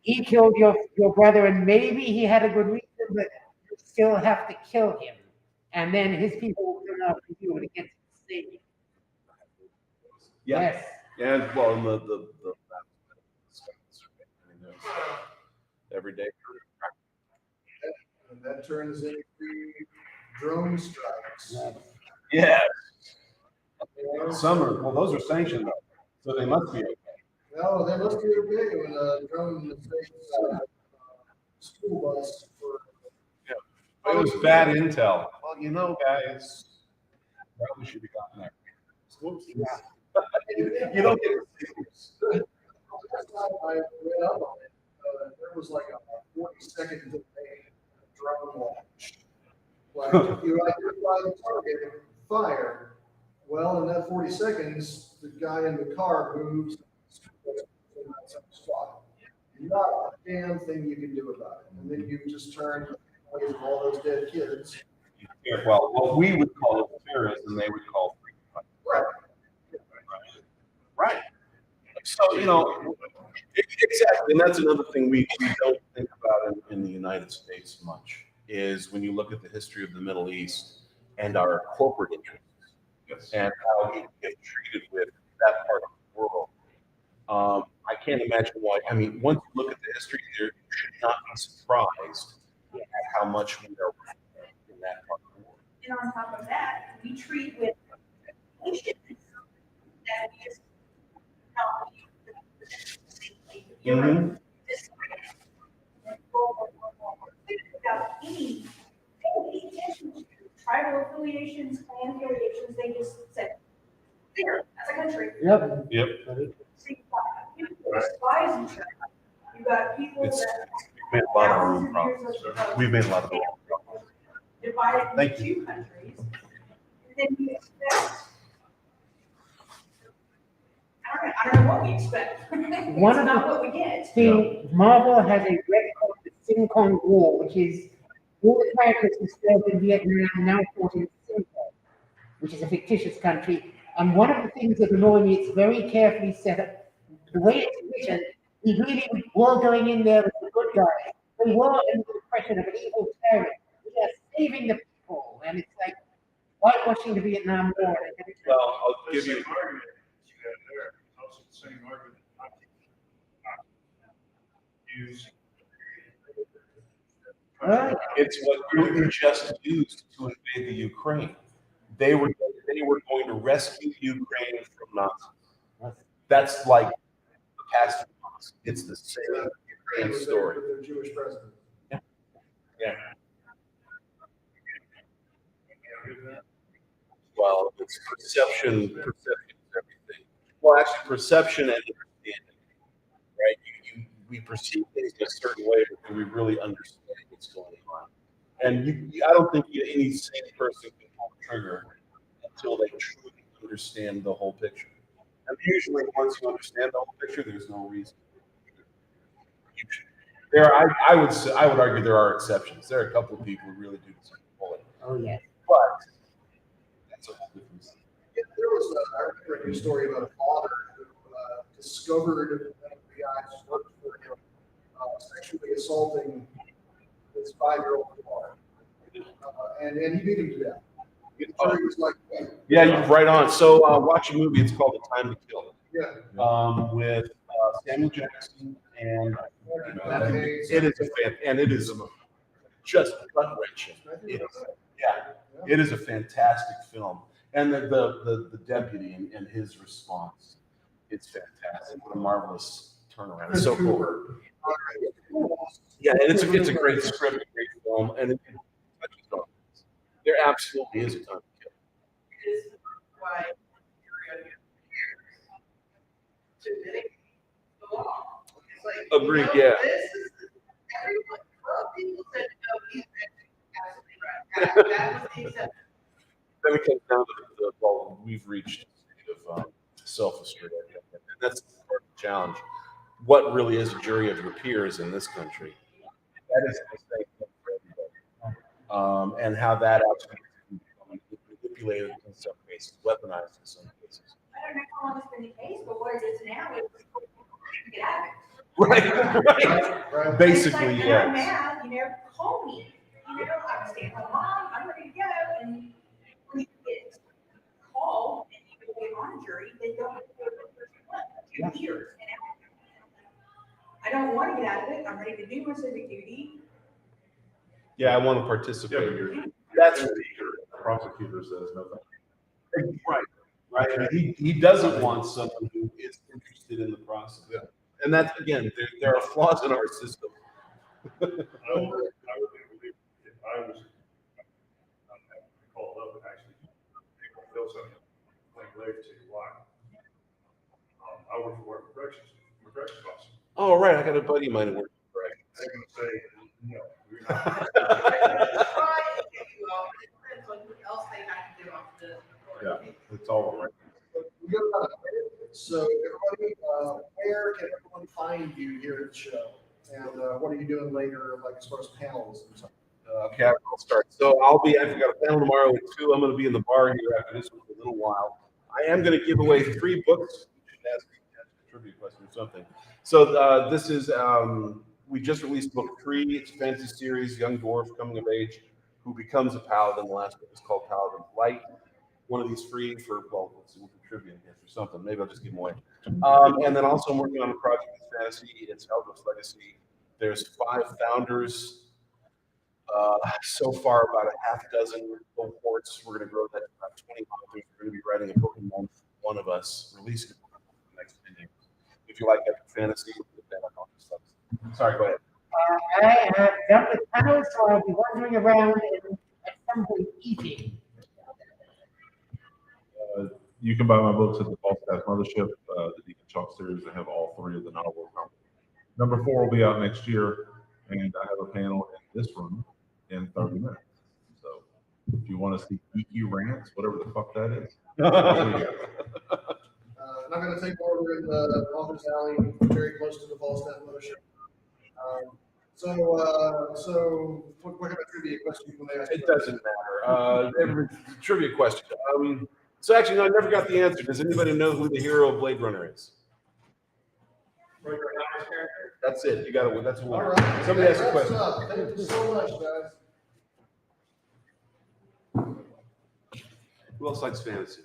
he killed your brother and maybe he had a good reason, but you still have to kill him. And then his people will come out and do it against the state. Yeah. Yes. And well, and the everyday. And that turns into drone strikes. Yeah. Some are, well, those are sanctioned though, so they must be okay. No, they must be okay when a drone mistakes school bus for. Yeah. It was bad intel. Well, you know, guys, probably should have gotten there. You don't get it. I read up on it. There was like a 40-second delay drone launch. Like you identify the target, fire. Well, in that 40 seconds, the guy in the car moves spot. Not a damn thing you can do about it. And then you just turn away from all those dead kids. Yeah, well, what we would call it terrorism, they would call freedom fighting. Right. So, you know, exactly. And that's another thing we don't think about in the United States much, is when you look at the history of the Middle East and our corporate interests. Yes. And how we get treated with that part of the world. I can't imagine why. I mean, once you look at the history, you should not be surprised at how much we are in that part of the world. And on top of that, we treat with nations that we just help you. Mhm. Without any attention to tribal affiliations, clan affiliations, they just said, there, as a country. Yep. Yep. So you've got people that despise each other. You've got people It's, that we've made a lot of our own problems. We've made a lot of our own problems. divided Thank into two countries. And then you expect, I don't know what we expect. One It's of not the what we get. thing, Marvel has a red called the Sin Kong War, which is all the characters who served in Vietnam now fought in Sin Kong, which is a fictitious country. And one of the things that annoy me, it's very carefully set up. The way it's written, we really were going in there with the good guys. We were under the impression of an evil terrorist. We are saving the people. And it's like whitewashing the Vietnam War. Well, I'll give you. The same argument you got there. It's also the same argument not to use. It's what Putin just used to invade the Ukraine. They were going to rescue Ukraine from Nazis. That's like the past few months. It's the same Ukraine story. With their Jewish president. Yeah. Yeah. Well, it's perception is everything. Well, actually, perception and understanding, right? We perceive things in a certain way, but do we really understand what's going on? And I don't think any sane person can pull the trigger until they truly understand the whole picture. And usually, once you understand the whole picture, there's no reason. I would argue there are exceptions. There are a couple of people who really do deserve to pull it. Oh, yes. But that's a whole different thing. Yeah, there was I read a story about a father who discovered that the guys worked for him sexually assaulting his 5-year-old daughter, and he beat him to death. The jury was like, yeah, you're right on. So watch a movie. It's called The Time to Kill. Yeah. With Samuel Jackson and it is just gut wrenching. It is a fantastic film, and the deputy and his response, it's fantastic. What a marvelous turnaround. It's so cool. Yeah, and it's a great script, a great film, and it touches on this. There absolutely is a time to kill. It is why today the law. It's like, Agreed, yeah. This is everyone. Well, people said no, he's absolutely right. That was the exception. Then it comes down to well, we've reached a state of self-esteem, and that's part of the challenge. What really is a jury of your peers in this country? That is the mistake for everybody, and how that actually can be manipulated in some cases, weaponized in some cases. I don't know how long it's been the case, but what it is now is get out of it. Right. Basically, it's like, yeah. I'm mad, call me. I'm staying home, mom, I'm ready to go. And when you get called and you get on a jury, they don't do it for 2 years. And I don't want to get out of it. I'm ready to do my civic duty. Yeah, I want to participate. That's what the prosecutor says, no thank you. Right. He doesn't want someone who is interested in the process. Yeah. And that's, again, there are flaws in our system. I would believe if I was called up and actually feel something like related to why. I work for corrections officer. Oh, right. I got a buddy of mine who works for corrections. They're going to say, no, we're not. Depends on who else they have to do off the. Yeah, it's all right. We got about a minute, so everybody, where can everyone find you here at the show? And what are you doing later, like as far as panels and stuff? Okay, I'll start. So I've got a panel tomorrow at 2. I'm going to be in the bar here after this one for a little while. I am going to give away 3 books. You should ask a trivia question or something. So this is, we just released book 3. It's a fantasy series, young dwarf coming of age who becomes a paladin. The last book is called Paladin of Light. One of these free for, well, let's see, we'll trivia or something. Maybe I'll just give them away. And then also I'm working on a project with fantasy. It's Eldritch Legacy. There's 5 founders. So far, about a half dozen cohorts. We're going to grow that to about 20 authors. We're going to be writing a book a month, one of us, releasing a book in the next 10 years. If you like epic fantasy, sorry, go ahead. I have done with panels, so I'll be wandering around and at some point eating. You can buy my books at the Falstaff Mothership, the Deacon Chalk series. I have all 3 of the novels. Number 4 will be out next year, and I have a panel in this room in 30 minutes. So if you want to see geeky rants, whatever the fuck that is. And I'm going to take over in the office alley, very close to the Falstaff Mothership. So what kind of trivia question when they ask? It doesn't matter. Trivia question. So actually, no, I never got the answer. Does anybody know who the hero of Blade Runner is? That's it. You got to win. That's one. All right. Somebody ask a question. Thank you so much, guys. Who else likes fantasy?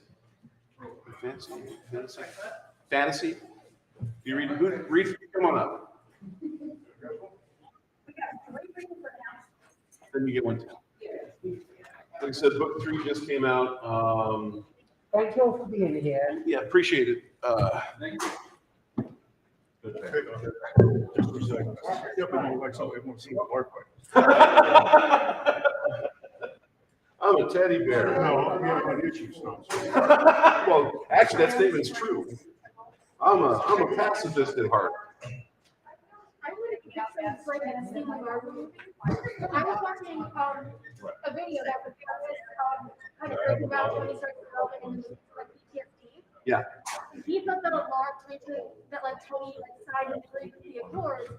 Fantasy? You read? Read. Come on up. Then you get one too. Like I said, book 3 just came out. Thank you all for being here. Yeah, appreciate it. Thank you. Just for a second. Yep, and you like somebody wants to see my work. I'm a teddy bear. No, I'm on issues. Well, actually, that statement's true. I'm a pacifist at heart. I would have it's like a Steve Marvel movie. I was watching a video that was kind of talking about Tony Stark's development and like PTSD. Yeah. He felt that a large reason that like Tony like signed and agreed with the Accords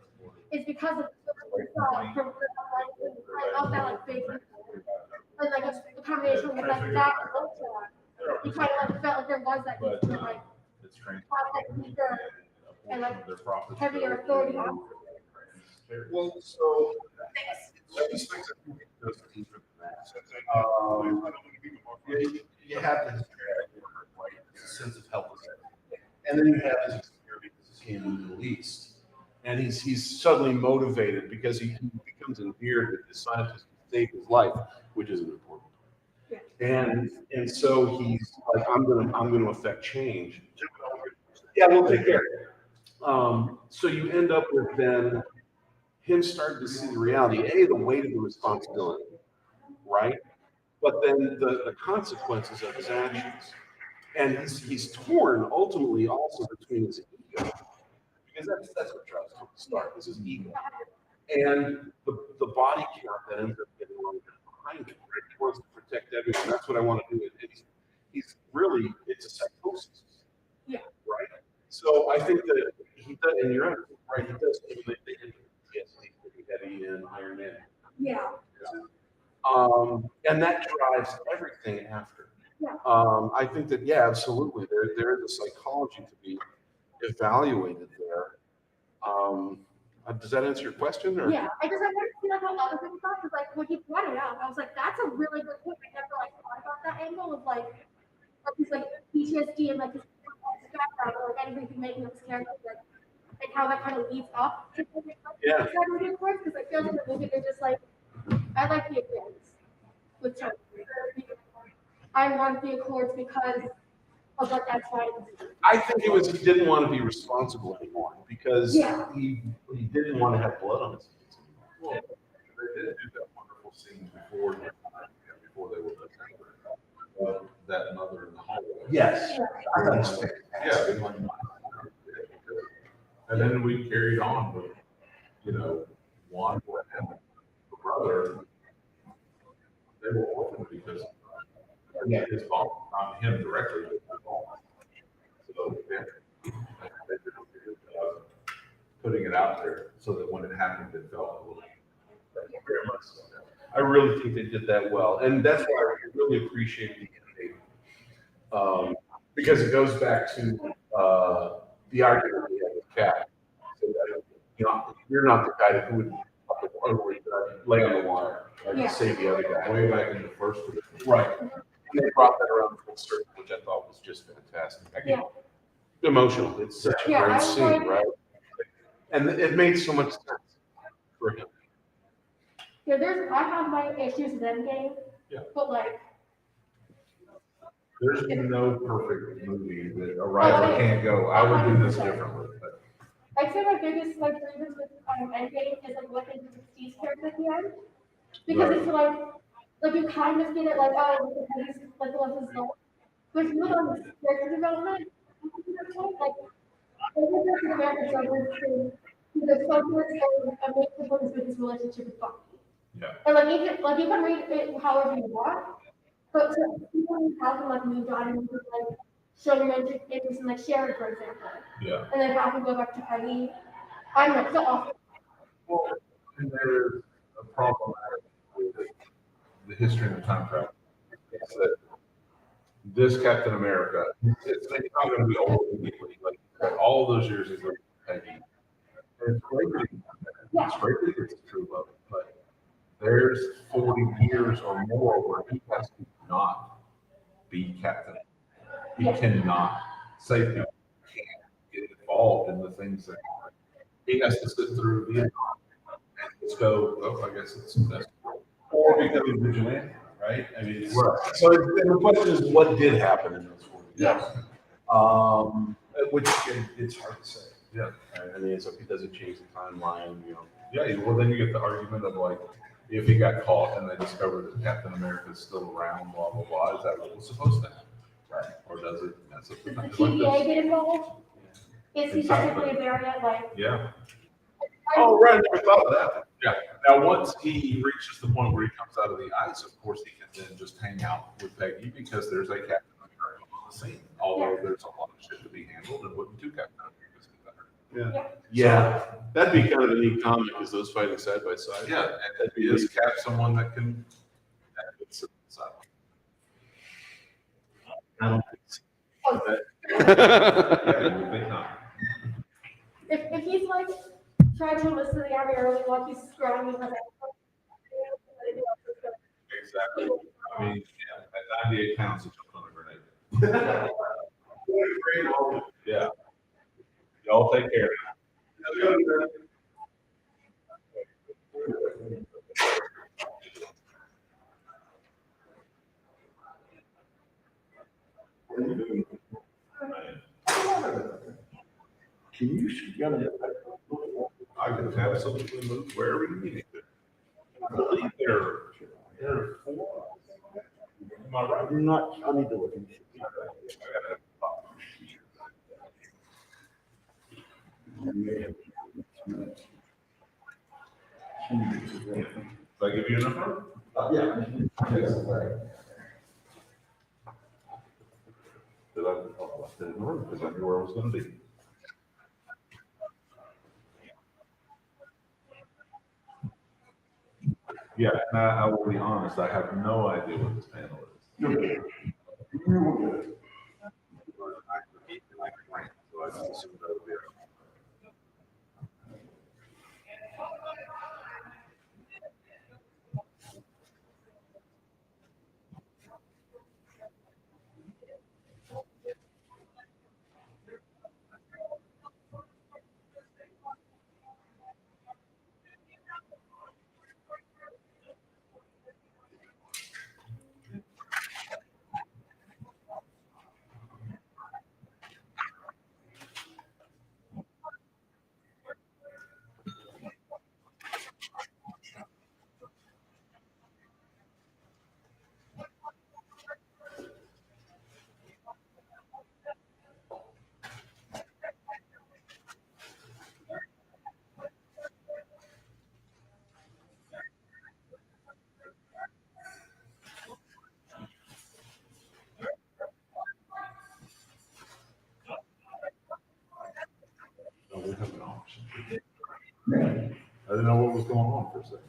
is because of the from I felt that like big and like it's the combination with like that and Ultron. He kind of like felt like there was that like that weaker and like heavier authority. Well, so these things are just deeper than that. You have this sense of helplessness, and then you have this experience in the Middle East, and he's suddenly motivated because he becomes endeared with the scientist who saved his life, which is an important part. And so he's like, I'm gonna affect change. Yeah, we'll take care. So you end up with then him starting to see the reality, the weight of the responsibility, right? But then the consequences of his actions. And he's torn ultimately also between his ego, because that's what drives Tony Stark, is his ego. And the body count that ends up getting behind him. He wants to protect everyone. That's what I want to do. And he's really, it's a psychosis. Yeah. Right? So I think that he does, and you're right, he does emulate the PTSD that he in Iron Man. Yeah. And that drives everything after. Yeah. I think that, yeah, absolutely. There is a psychology to be evaluated there. Does that answer your question? Or? Yeah, I just I never seen like how other people thought, because like when he pointed out, I was like, that's a really good point. I never like thought about that angle of like his like PTSD and like his background or like anything making of his character, like and how that kind of leads up to the Accords, because I feel like in the movie they're just like, I like the Accords with Tony. I want the Accords because of what that's trying to do. I think it was he didn't want to be responsible anymore because he didn't want to have blood on his hands anymore. Well, they did do that wonderful scene before they were that mother in the hallway. Yes. Yeah. And then we carried on with, one and the brother. They were orphaned because his mom, not him directly, but his mom. So they did a good job putting it out there so that when it happened, it felt a little very much so. I really think they did that well, and that's why I really appreciate the ending, because it goes back to the argument we had with Cat. So that, you're not the guy who would lay on the wire, like to save the other guy. Way back in the first one. Right. And they brought that around full circle, which I thought was just fantastic. Again, emotional. It's such a great scene, right? And it made so much sense for him. Yeah, I have my issues with Endgame, but like. There's no perfect movie that Arrival can't go. I would do this differently. But. I'd say my biggest like grievance with Endgame is like what they do with Steve's character at the end, because it's like you kind of get it like he's like loves his goal, but if you look on his character development, like every American struggles to the focus and make the focus with his relationship with Bucky. Yeah. And like you can read it however you want, but to people have him like moved on and like show your interest in like Sharon, for example. Yeah. And then have him go back to Peggy. I'm like so awesome. Well, and there's a problem with the history of the time travel. It's that this Captain America, it's not going to be old immediately. Like all those years is like Peggy. And it's great that it's a true love, but there's 40 years or more where he has to not be captain. He cannot save people. He can't get involved in the things that he has to sit through the and just go, oh, I guess it's best. Or become a vigilante, right? I mean, so the question is, what did happen in those 40 years? Which it's hard to say. Yeah. I mean, so it doesn't change the timeline, Yeah, well, then you get the argument of like, if he got caught and they discovered that Captain America is still around, blah, blah, blah, is that what was supposed to happen? Right. Or does it mess up the Does the TVA get involved? Is he technically a variant? Like, yeah. Oh, right, I never thought of that. Yeah. Now, once he reaches the point where he comes out of the ice, of course, he can then just hang out with Peggy because there's a Captain America on the scene. Although there's a lot of shit to be handled, and wouldn't two Captain Americas be better? Yeah. Yeah, that'd be kind of a neat comic, is those fighting side by side. Yeah, and is Cap someone that can sit side? I don't think so. Yeah, you would think not. If he's like trying to enlist in the army early, like he's screwing me like Exactly. I mean, yeah, at 98 pounds, he jumped on a grenade. Yeah. Y'all take care. Can you get it? I can absolutely move wherever you need it. I believe there are 4. Am I right? I'm not, I need to look into it. Did I give you a number? Yeah. Did I? Oh, I didn't know because I knew where I was going to be. Yeah, and I will be honest, I have no idea what this panel is. So I just assumed that would be Oh, we have an option. I didn't know what was going on for a second.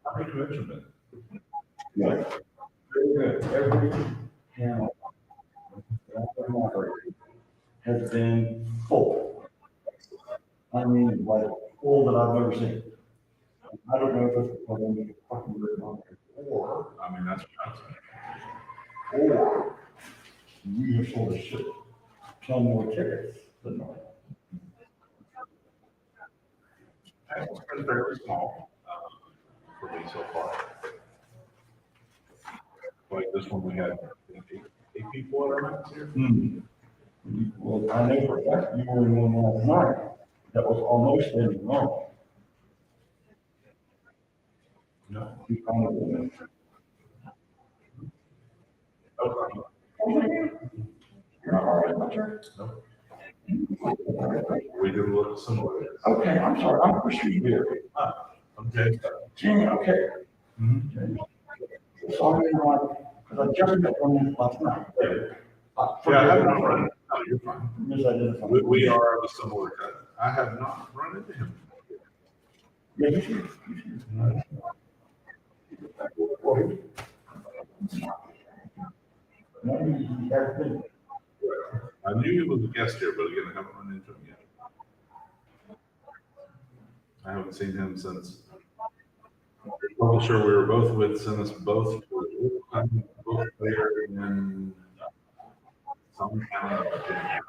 How many convention been? Yeah. Very good. Every panel that I've been operating has been full. I mean, like full that I've never seen. I don't know if it's because I'm getting fucking written on there, or, I mean, that's what I'm saying. or we have sold a shit ton more tickets than normal. Panel's been fairly small for me so far. Like this one, we had 8 people at our max here. Well, I know for a fact you were in one last night that was almost in normal. No. You found it in there. We do look similar. Okay, I'm sorry, I'm Christian Beer. Okay. Jamie, okay. So I'm in like, because I just met one last night. Yeah, I have not run. No, you're fine. Misidentified. We are of a similar kind. I have not run into him. Yeah, you should. Maybe he has been. I knew he was a guest here, but again, I haven't run into him yet. I haven't seen him since. Publisher we were both with sent us both both there in some town in Virginia.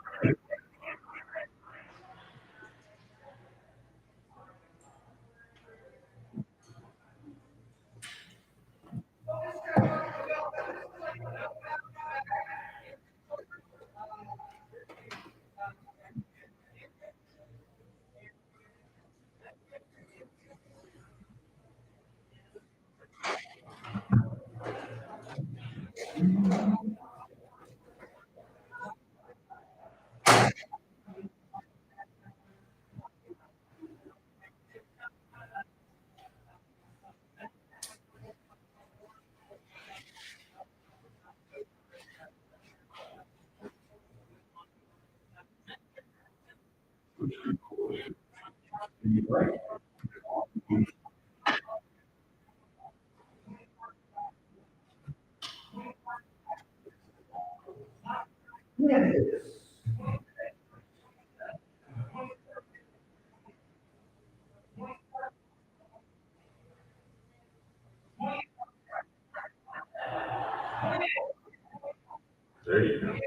There you go.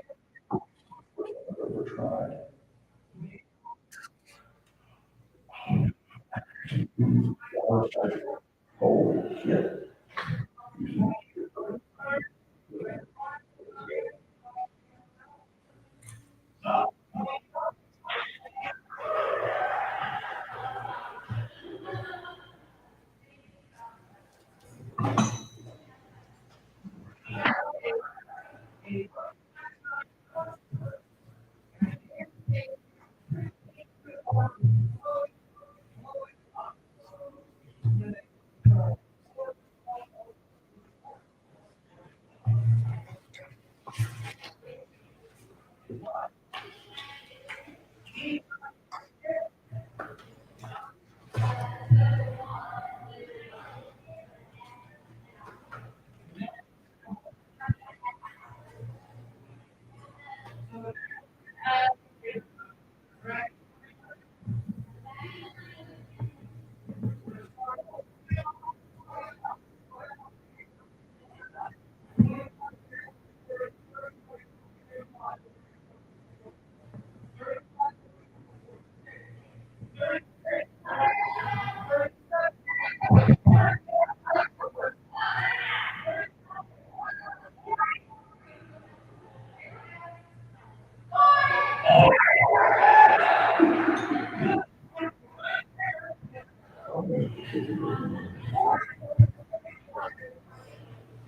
Holy shit.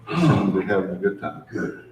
Seem to be having a good time. Good.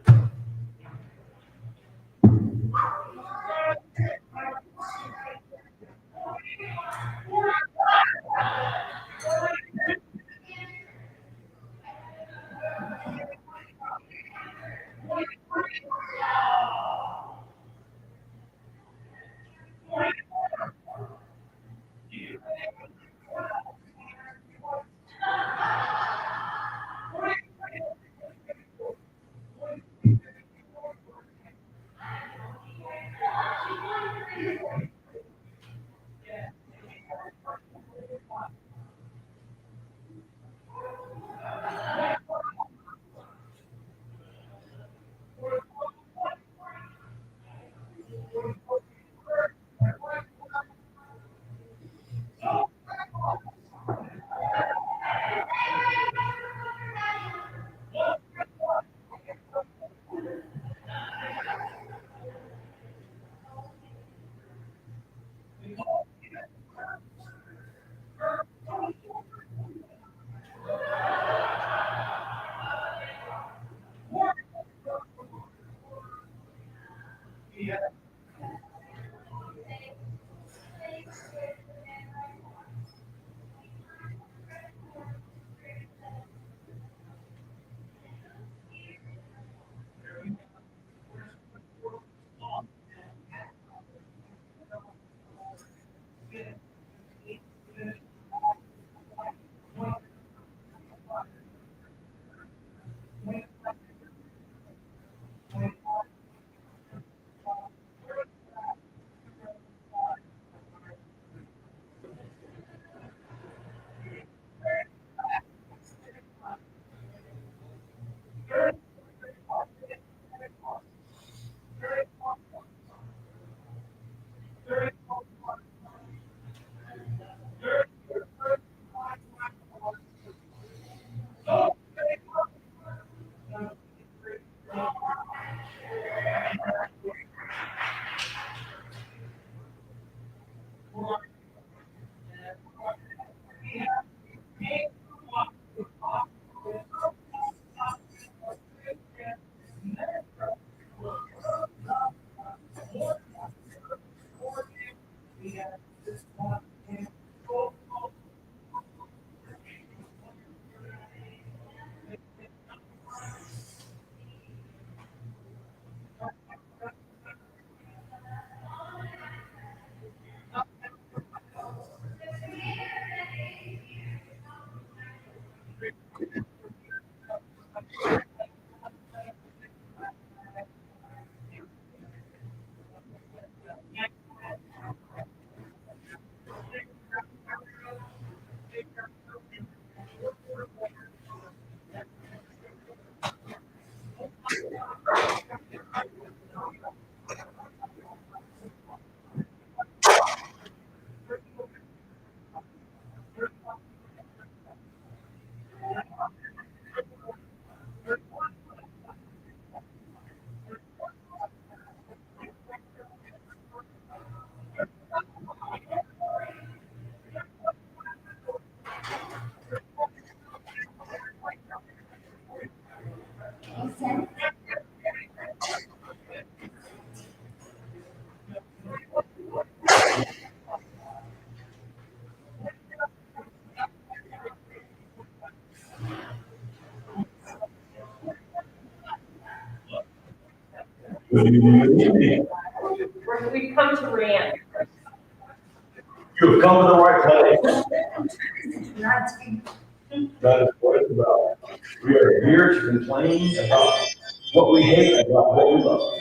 We've come to rant. You've come to the right place. That is what it's about. We are here to complain about what we hate about what we love.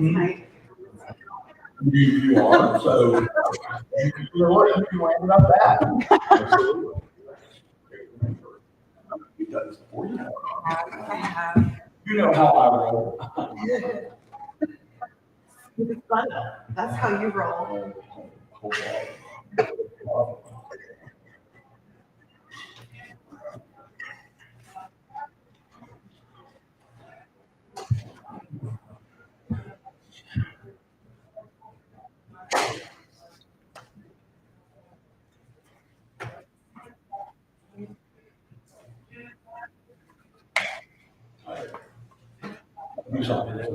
You are, so you know what, you can land about that. Absolutely. You've done this before, you know. I have. You know how I roll. It's fun though. That's how you roll. Matthew Saunders.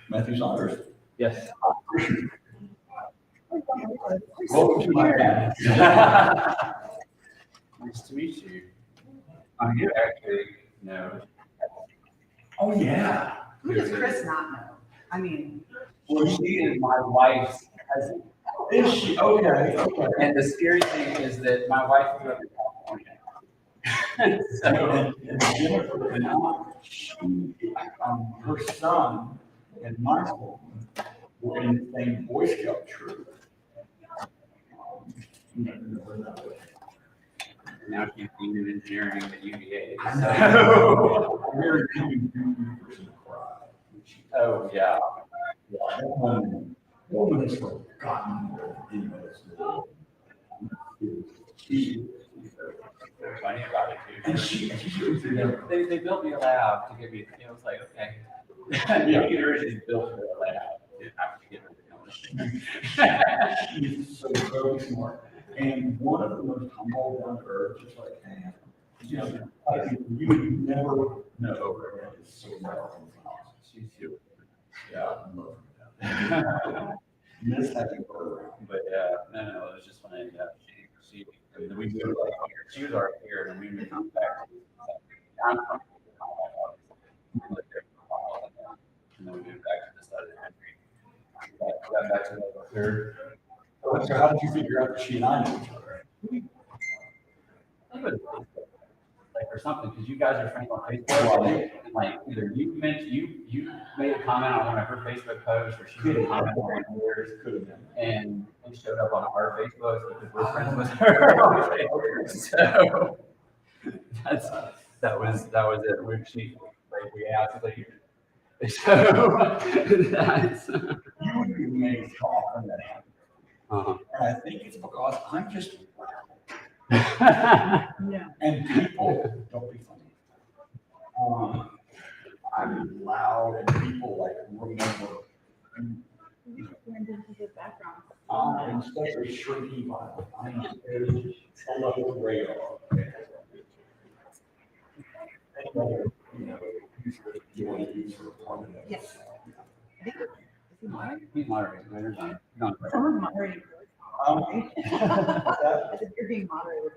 Matthew Saunders. Yes. Welcome to my family. Nice to meet you. You actually know. Oh, yeah. Who does Chris not know? I mean. Well, she is my wife's cousin. Is she? Okay, okay. And the scary thing is that my wife grew up in California. So, and Jennifer and her son and my son were in the same Boy Scout troop. now she's in engineering at UVA. I know. Very good. Oh, yeah. Yeah, that woman has forgotten she Funny about it too. and she's going through that. They built me a lab to give me, I was like, okay. The university built me a lab. I have to get rid of it. She's so smart. And one of the most humble, down to earth, just like, hey, you know, you would never know her. It's so powerful. She's super. Yeah, I love her. Miss having her around. But no, it was just funny. We moved like here. She was already here, and we moved back. I'm from we lived there for a while, and then we moved back to this side of the country. Got back to the third. So how did you figure out that she and I knew each other? Like or something, because you guys are friends on Facebook. And like either you made a comment on one of her Facebook posts, or she made a comment on yours. Could have been. And it showed up on our Facebook because we're friends with her. So that was it. We asked like so that's You would be amazed how often that happens. And I think it's because I'm just Yeah. and people don't be funny. I'm loud and people like remember. I'm such a shrinky violent. I'm very below the radar. You know, you want to use for a part of that. Yes. Is he moderating? he's moderating. No. Someone's moderating. I said, you're being moderated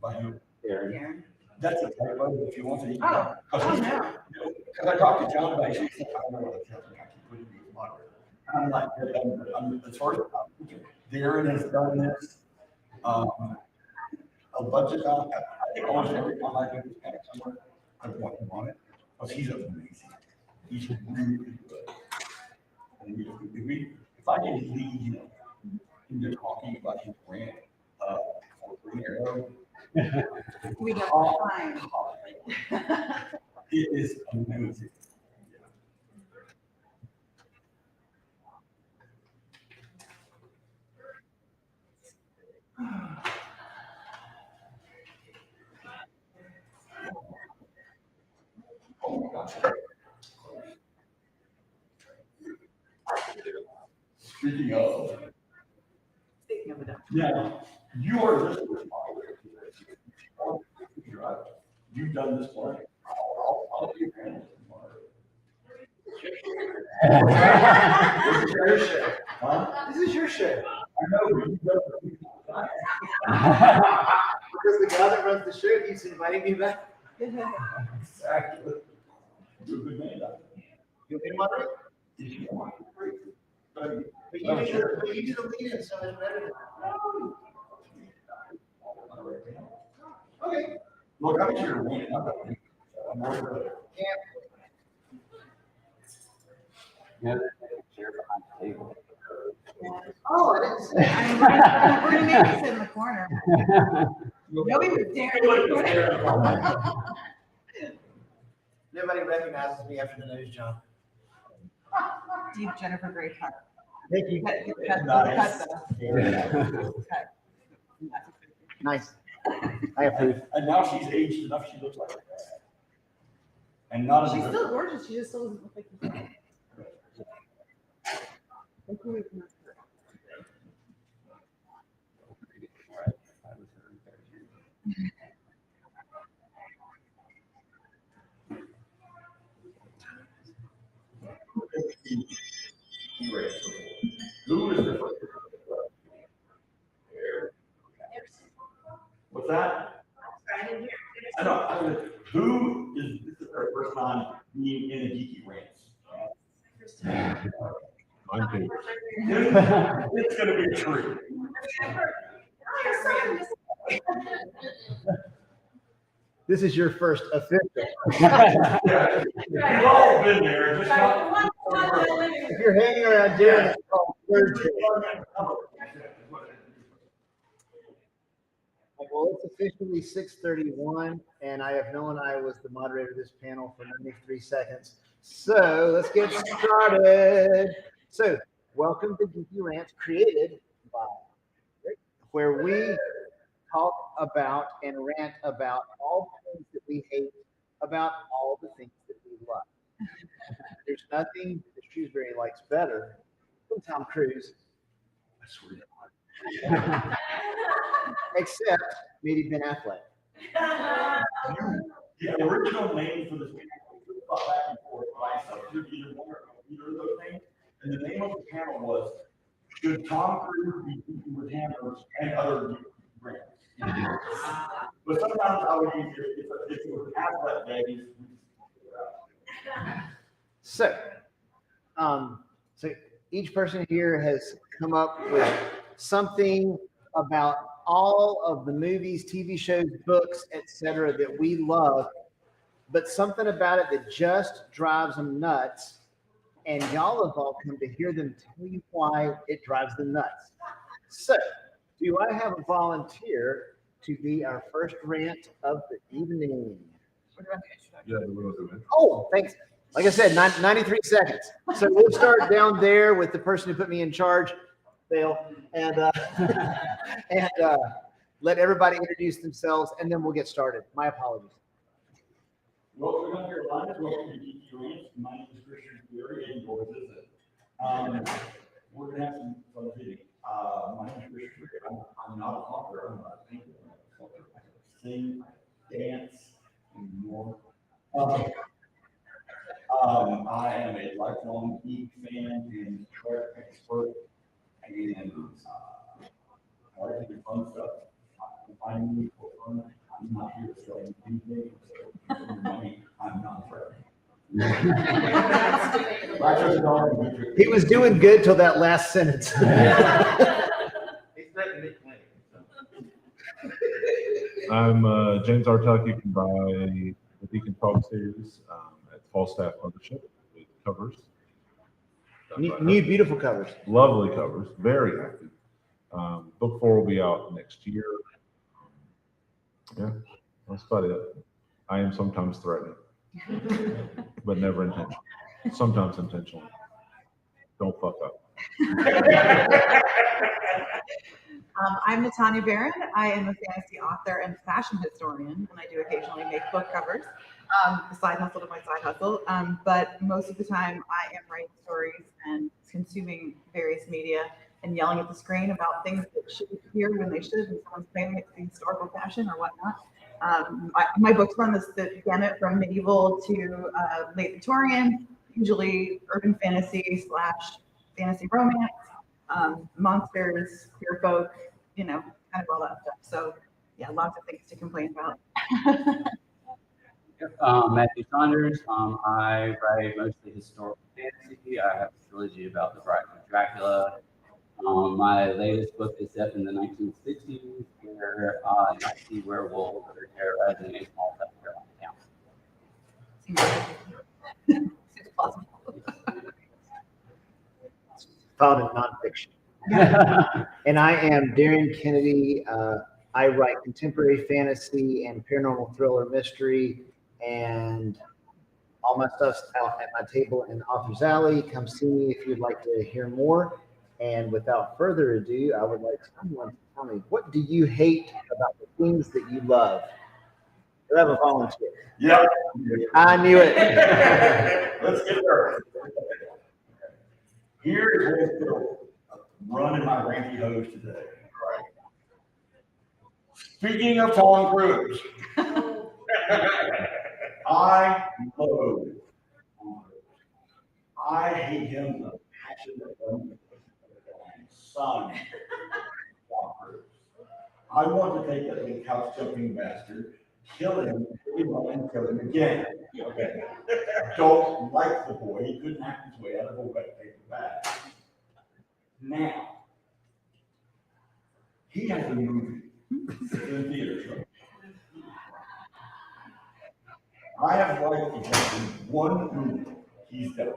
By who? Aaron. That's a typo, if you want to. Oh, no. Because I talked to John about it, he said, I don't know what to tell you, I can put it in the moderator. And I'm like, as far as, Darren has done this, a bunch of times, I think almost every time I do this kind of somewhere, I want him on it, because he's amazing. He's really good. And if I can lead, you know, into talking about his brand, for Green Arrow, We got time. it is amazing. Oh my gosh. Speaking of it. Yeah, you are listening. You've done this one. I'll be your hand. This is your show. Huh? This is your show. I know, but you've done it. Because the guy that runs the show keeps inviting me back. Exactly. You're a good man. You okay, moderate? But you do the lead-in, so it's better. Okay. Look, I'm here to win. I'm not going to. You know, there's a chair behind the table. Oh, it is. We're gonna make you sit in the corner. Nobody would dare. Nobody recognizes me after the nose job. Deep Jennifer Grey cut. Thank you. Nice. Nice. I approve. And now she's aged enough, she looks like that. And not as She's a- still gorgeous, she just still doesn't look like herself. Who is the first? What's that? I know. Who is this is their first time being in a geeky rants? Mine too. It's gonna be a treat. This is your first official. Yeah, we've all been there, just not. If you're hanging around doing it, it's called third grade. Well, it's officially 6:31, and I have known I was the moderator of this panel for 93 seconds. So let's get started. So welcome to Geeky Rants, created by Rick, where we talk about and rant about all the things that we hate, about all the things that we love. There's nothing that Shrewsbury likes better than Tom Cruise. I swear to God. Except maybe Ben Affleck. The original name for this panel was back and forth, right? So either one or either of those names. And the name of the panel was, should Tom Cruise be beaten with hammers and other brands? But sometimes I would use it if it was Affleck babies. So, so each person here has come up with something about all of the movies, TV shows, books, etc. that we love, but something about it that just drives them nuts. And y'all have all come to hear them tell you why it drives them nuts. So, do I have a volunteer to be our first rant of the evening? Yeah, we'll do it. Oh, thanks. Like I said, 93 seconds. So we'll start down there with the person who put me in charge, Bill, and let everybody introduce themselves, and then we'll get started. My apologies. Welcome to ConCarolinas. Welcome to Geeky Rants. My name is Christian Fury, and yours is it. We're gonna have some fun today. My name is Christian Fury. I'm not an author. I'm not a painter. I'm a sculptor. I sing, dance, and more. I am a lifelong geek fan and Trek expert, and I like to do fun stuff. Find me for fun. I'm not here to sell you anything, so for your money, I'm not threatening. He was doing good till that last sentence. I'm James Artuck. You can buy the Deacon Talk series at Falstaff Publiship with covers. New beautiful covers. Lovely covers, very happy. Book 4 will be out next year. Yeah, that's about it. I am sometimes threatening, but never intentional. Sometimes intentional. Don't fuck up. I'm Natanya Barron. I am a fantasy author and fashion historian, and I do occasionally make book covers. A side hustle to my side hustle. But most of the time I am writing stories and consuming various media and yelling at the screen about things that shouldn't hear when they should, and someone's claiming it's the historical fashion or whatnot. My books run the gamut from medieval to late Victorian, usually urban fantasy / fantasy romance, monsters, queer folk, kind of all that stuff. So yeah, lots of things to complain about. Matthew Saunders. I write mostly historical fantasy. I have a trilogy about the Bride of Dracula. My latest book is set in the 1960s, where Nazi werewolves are terrorizing a small South Carolina town. Seems plausible. filed in nonfiction. And I am Darren Kennedy. I write contemporary fantasy and paranormal thriller mystery, and all my stuff's out at my table in Author's Alley. Come see me if you'd like to hear more. And without further ado, I would like someone to tell me, what do you hate about the things that you love? Do I have a volunteer? Yeah. I knew it. Let's get started. Here is what is running my ranty hose today. Speaking of Tom Cruise, I loathe Tom Cruise. I hate him with a passion that doesn't son. Tom Cruise. I want to take that little couch jumping bastard, kill him, and kill him again. Okay. Don't like the boy. He couldn't hack his way out of a wet paper bag. Now, he has a movie in the theaters, right? I have liked exactly one movie he's done.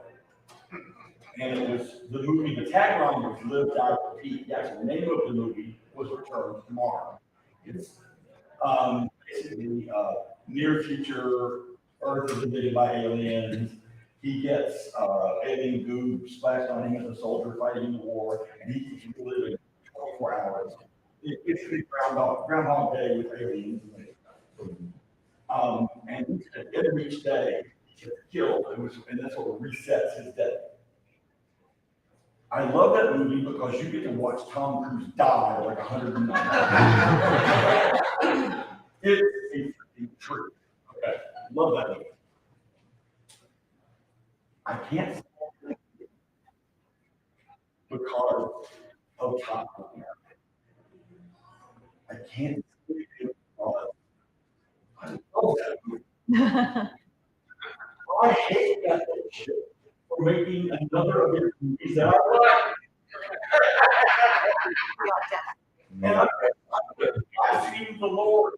And it was the movie, the tagline was Live, Die, Repeat. Actually, the name of the movie was Return Tomorrow. It's basically near future, Earth is invaded by aliens. He gets alien goo splashed on him as a soldier fighting in the war, and he's living 24 hours. It's basically Groundhog Day with aliens. And at the end of each day, he gets killed, and that's what resets his day. I love that movie because you get to watch Tom Cruise die like 109. It's a freaking truth. Okay, love that movie. I can't stand it because of Top Gun. I can't stand it because I love that movie. I hate that shit for making another of his movies that I like. And I've seen the Lord.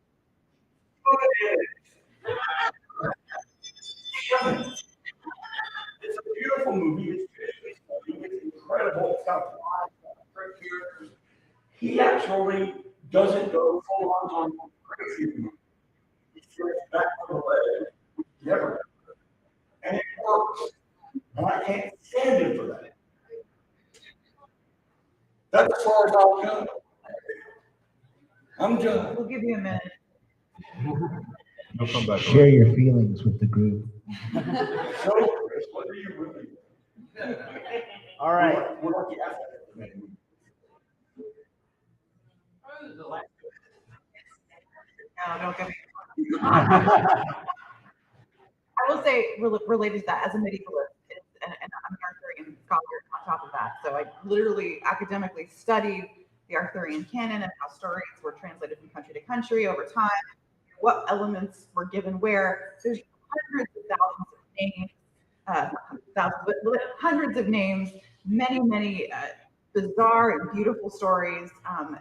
It's a beautiful movie. It's visually stunning. It's incredible. It's got a lot of great characters. He actually doesn't go full on crazy in the movie. He steps back from the ledge, which never does. And it works. And I can't stand him for that. That's as far as I'll go. I'm done. We'll give you a minute. He'll come back. Share your feelings with the group. So, Chris, what are you really? All right. We're lucky I said it. No, don't get me. I will say, related to that, as a medievalist, and I'm an Arthurian scholar on top of that, so I literally academically studied the Arthurian canon and how stories were translated from country to country over time, what elements were given where. There's hundreds of thousands of names, not thousands, but hundreds of names, many bizarre and beautiful stories.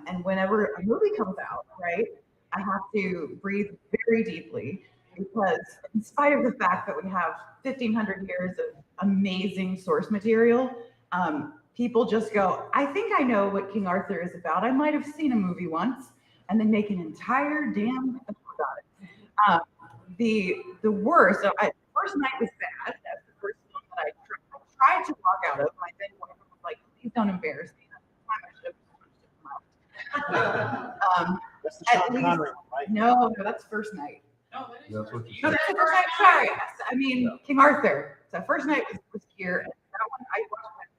And whenever a movie comes out, right, I have to breathe very deeply, because in spite of the fact that we have 1,500 years of amazing source material, people just go, I think I know what King Arthur is about. I might have seen a movie once, and then make an entire damn film about it. The worst, First Night was bad. That's the first film that I tried to walk out of. My then boyfriend was like, please don't embarrass me. That's the At Sean least, Connery one, right? no, that's First Night. That's what you No, said. that's the First Night. Sorry, I mean King Arthur. So First Night was here, and that one I watched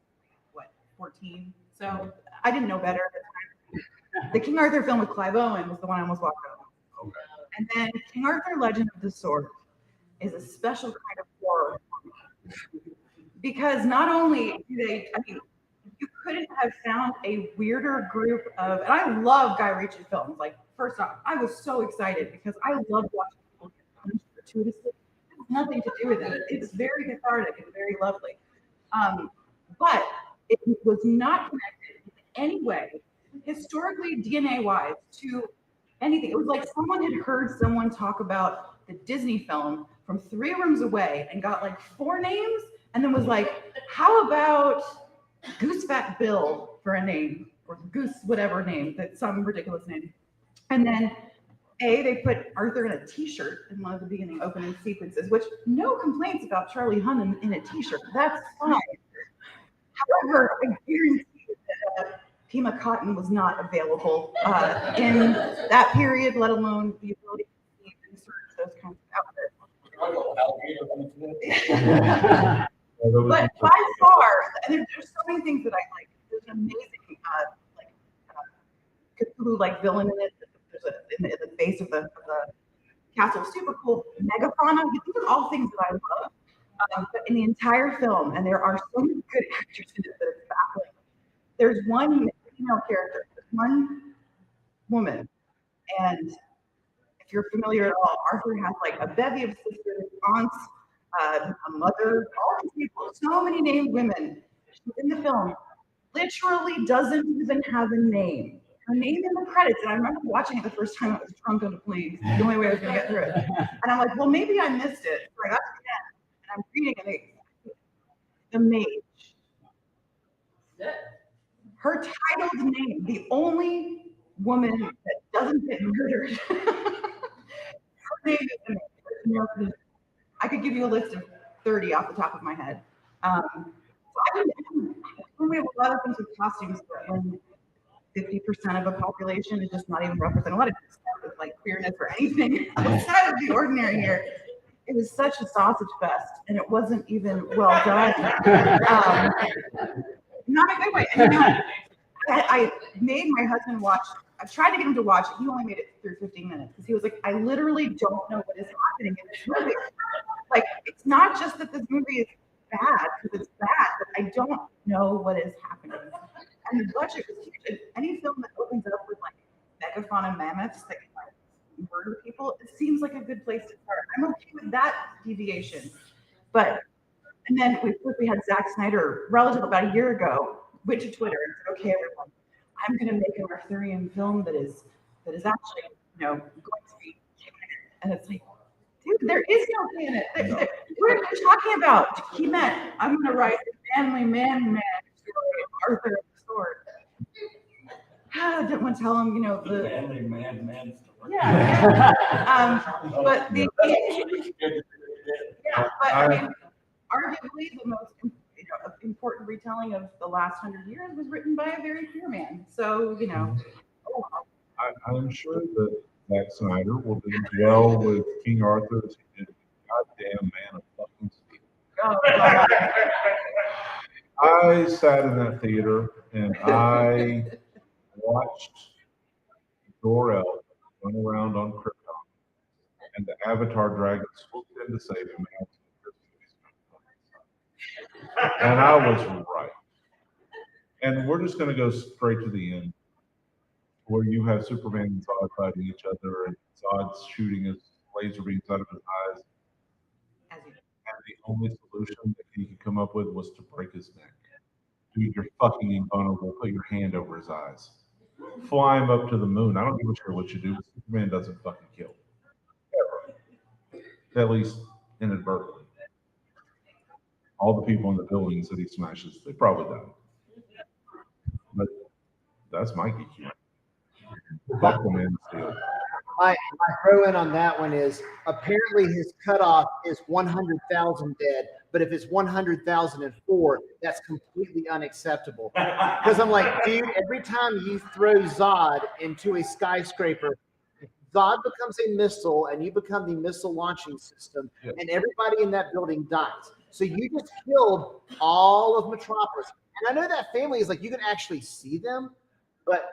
when 14. So I didn't know better at the time. The King Arthur film with Clive Owen was the one I almost walked out of. Okay. And then King Arthur: Legend of the Sword is a special kind of horror, because not only do they, I mean, you couldn't have found a weirder group of, and I love Guy Ritchie films. Like, first off, I was so excited because I love watching people get punished gratuitously. It has nothing to do with it. It's very cathartic and very lovely. But it was not connected in any way, historically, DNA-wise, to anything. It was like someone had heard someone talk about the Disney film from 3 rooms away and got like 4 names, and then was like, how about Goose Fat Bill for a name, or Goose whatever name, that's some ridiculous name. And then they put Arthur in a t-shirt in one of the beginning opening sequences, which no complaints about Charlie Hunnam in a t-shirt. That's fine. However, I guarantee that Pima Cotton was not available in that period, let alone the ability to insert those kinds of outfits. But by far, there's so many things that I like. There's an amazing Cthulhu-like villain in it. There's in the face of the castle, super cool. Megafauna. These are all things that I love. But in the entire film, and there are so many good actors in it that it's baffling. There's one female character, one woman, and if you're familiar at all, Arthur has like a bevy of sisters, aunts, a mother, all these people, so many named women. She's in the film, literally doesn't even have a name. Her name in the credits, and I remember watching it the first time I was drunk on the plane. The only way I was gonna get through it. And I'm like, well, maybe I missed it. So I got to the end, and I'm reading it. The Mage. Her titled name, the only woman that doesn't get murdered. Her name is the Mage. I could give you a list of 30 off the top of my head. So we have a lot of things with costumes, but when 50% of a population is just not even represented, a lot of with like queerness or anything outside of the ordinary here. It was such a sausage fest, and it wasn't even well done. Not a good way. And, you know, I made my husband watch. I tried to get him to watch it. He only made it through 15 minutes because he was like, I literally don't know what is happening in this movie. Like, it's not just that this movie is bad because it's bad, but I don't know what is happening. And the budget was huge. Any film that opens up with like megafauna mammoths that can like murder people, it seems like a good place to start. I'm okay with that deviation. But, and then we had Zack Snyder, relative about a year ago, went to Twitter and said, okay, everyone, I'm going to make an Arthurian film that is actually, you know, going to be canon. And it's like, dude, there is no canon. What are you talking about? He meant, I'm going to write a manly man story of Arthur and the sword. I didn't want to tell him, you know, the manly man story. Yeah. But the yeah, but I mean, arguably the most important retelling of the last 100 years was written by a very queer man. So, you know. I'm sure that Zack Snyder will do well with King Arthur as he did goddamn Man of fucking Steel. Oh, I sat in that theater and I watched Jor-El run around on Krypton and the Avatar dragon swooped in to save him. And I was right. And we're just going to go straight to the end, where you have Superman and Zod fighting each other, and Zod's shooting his laser beams out of his eyes. And the only solution that he could come up with was to break his neck. Dude, you're fucking invulnerable. Put your hand over his eyes. Fly him up to the moon. I don't give a shit what you do. Superman doesn't fucking kill. Ever. At least inadvertently. All the people in the buildings that he smashes, they probably die. But that's my geek humor. Fuck the Man of Steel. My throw in on that one is apparently his cutoff is 100,000 dead, but if it's 100,004, that's completely unacceptable. Because I'm like, dude, every time you throw Zod into a skyscraper, Zod becomes a missile and you become the missile launching system, and everybody in that building dies. So you just killed all of Metropolis. And I know that family is like, you can actually see them, but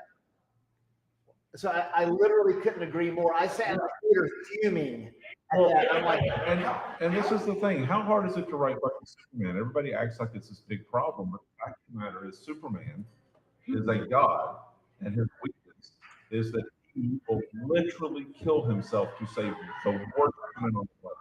so I literally couldn't agree more. I sat in the theater fuming at that. I'm like, and this is the thing. How hard is it to write fucking Superman? Everybody acts like it's this big problem, but the fact of the matter is Superman is a god, and his weakness is that he will literally kill himself to save the worst human on the planet.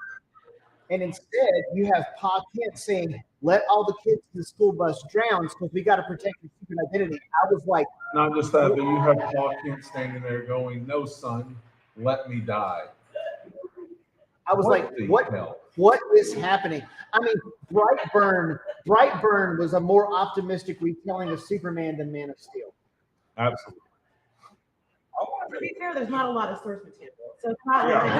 and instead you have Pa Kent saying, let all the kids in the school bus drown because we got to protect your secret identity. I was like, not just that, but you have Pa Kent standing there going, no, son, let me die. I was What like, the what? hell? What is happening? I mean, Brightburn was a more optimistic retelling of Superman than Man of Steel. Absolutely. To be fair, there's not a lot of source material, so it's not Yeah. like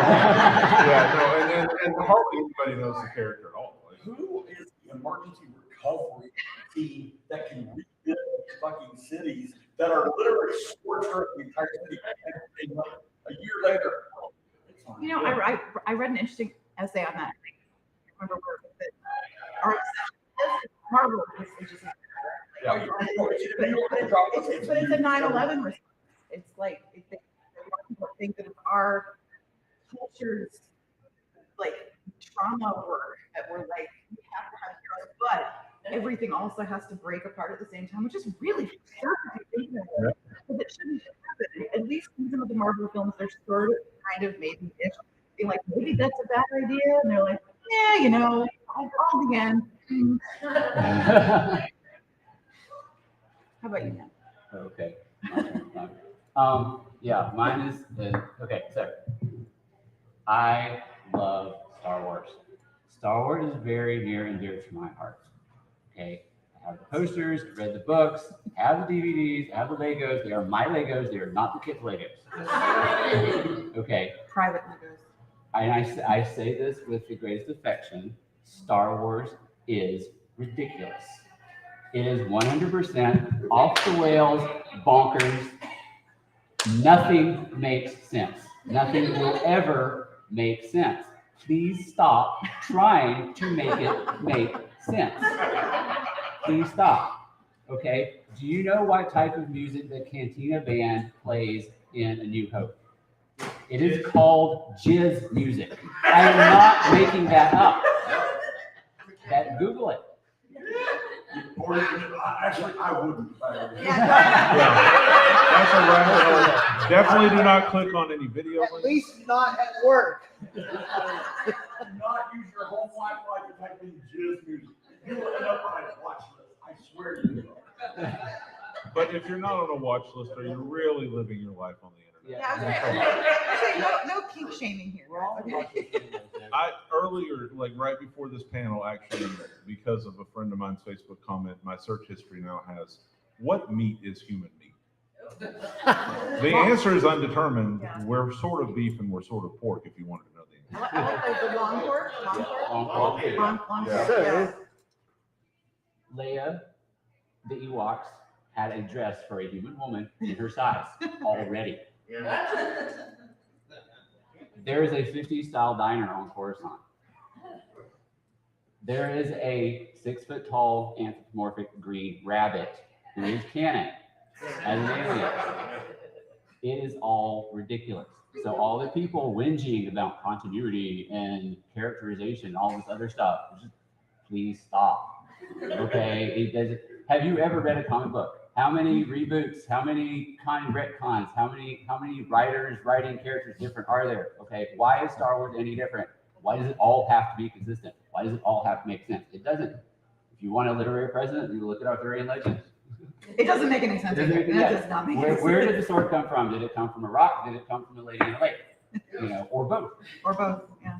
Yeah, no, and hardly anybody knows the character at all. Like, Who is the emergency recovery team that can rebuild fucking cities that are literally scorched earth the entire city and like a year later? You know, I read an interesting essay on that. I can't remember where it was, but our Marvel is just but it's a 9/11 response. It's like they think that it's our culture's like trauma work that we're like we have to have heroes, but everything also has to break apart at the same time, which is really because it shouldn't happen. At least in some of the Marvel films, they're sort of kind of maybe being like maybe that's a bad idea, and they're like, yeah, you know, I'll begin. How about you, Matt? Okay. Yeah, mine is okay. So I love Star Wars. Star Wars is very near and dear to my heart. Okay, I have the posters, I read the books, I have the DVDs, I have the Legos. They are my Legos. They are not the kids' Legos. Okay. Private Legos. And I say this with the greatest affection. Star Wars is ridiculous. It is 100% off the rails, bonkers. Nothing makes sense. Nothing will ever make sense. Please stop trying to make it make sense. Please stop. Okay? Do you know what type of music the Cantina Band plays in A New Hope? It is called jizz music. I am not making that up. Google it. Or actually, I wouldn't. That's a rabbit hole. Definitely do not click on any video. At least not at work. Do not use your home Wi-Fi to type in jizz music. You will end up on a watch list. I swear to you. But if you're not on a watch list, are you really living your life on the internet? No kink shaming here. I earlier, like right before this panel, actually, because of a friend of mine's Facebook comment, my search history now has, what meat is human meat? The answer is undetermined. Yeah. We're sort of beef and we're sort of pork, if you wanted to know the answer. I like the long pork. Long pork. So, Leia, the Ewoks, had a dress for a human woman in her size already. Yeah. There is a 50s style diner on Coruscant. There is a 6 foot tall anthropomorphic green rabbit who is canon as an alien. It is all ridiculous. So all the people whinging about continuity and characterization, all this other stuff, just please stop. Okay, it doesn't. Have you ever read a comic book? How many reboots? How many kind of retcons? How many writers writing characters different are there? Okay, why is Star Wars any different? Why does it all have to be consistent? Why does it all have to make sense? It doesn't. If you want a literary president, you look at Arthurian legends. It doesn't make any sense. That does not make any sense. Where did the sword come from? Did it come from a rock? Did it come from a lady in a lake? You know, or both. Or both. Yeah.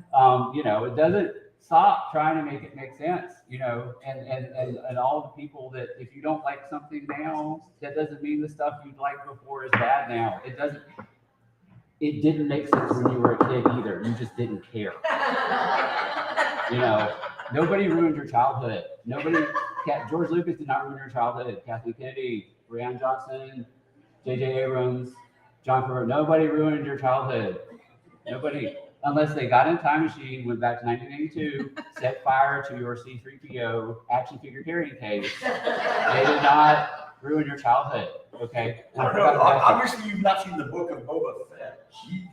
You know, it doesn't. Stop trying to make it make sense, you know, and all the people that if you don't like something now, that doesn't mean the stuff you liked before is bad now. It didn't make sense when you were a kid either. You just didn't care. You know, nobody ruined your childhood. George Lucas did not ruin your childhood. Kathleen Kennedy, Rian Johnson, J.J. Abrams, John Favreau, nobody ruined your childhood. Nobody. Unless they got in a time machine, went back to 1982, set fire to your C-3PO action figure carrying case. They did not ruin your childhood, okay? I don't know. Obviously, you've not seen the book of Boba Fett. Jeez.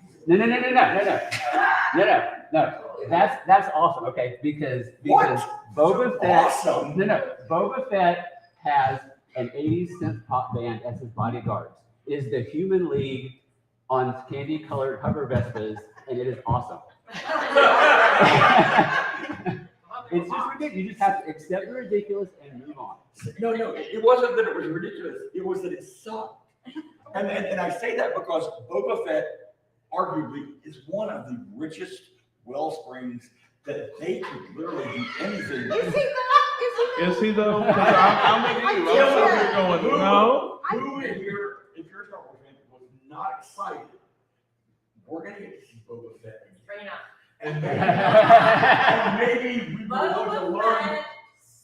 No. That's awesome, okay? Because Boba Fett. Awesome. Boba Fett has an 80s synth pop band as his bodyguards. Is the Human League on candy-colored hover Vespas, and it is awesome. It's just ridiculous. You just have to accept the ridiculous and move on. No, it wasn't that it was ridiculous. It was that it sucked. And I say that because Boba Fett, arguably, is one of the richest wellsprings that they could literally do anything. Is he though? Is he though? 'Cause I'm with you. I'm over here going, no. Who in here, if you're a Star Wars fan, was not excited? We're gonna get to see Boba Fett. Bring it on. And maybe we will Boba learn. Fett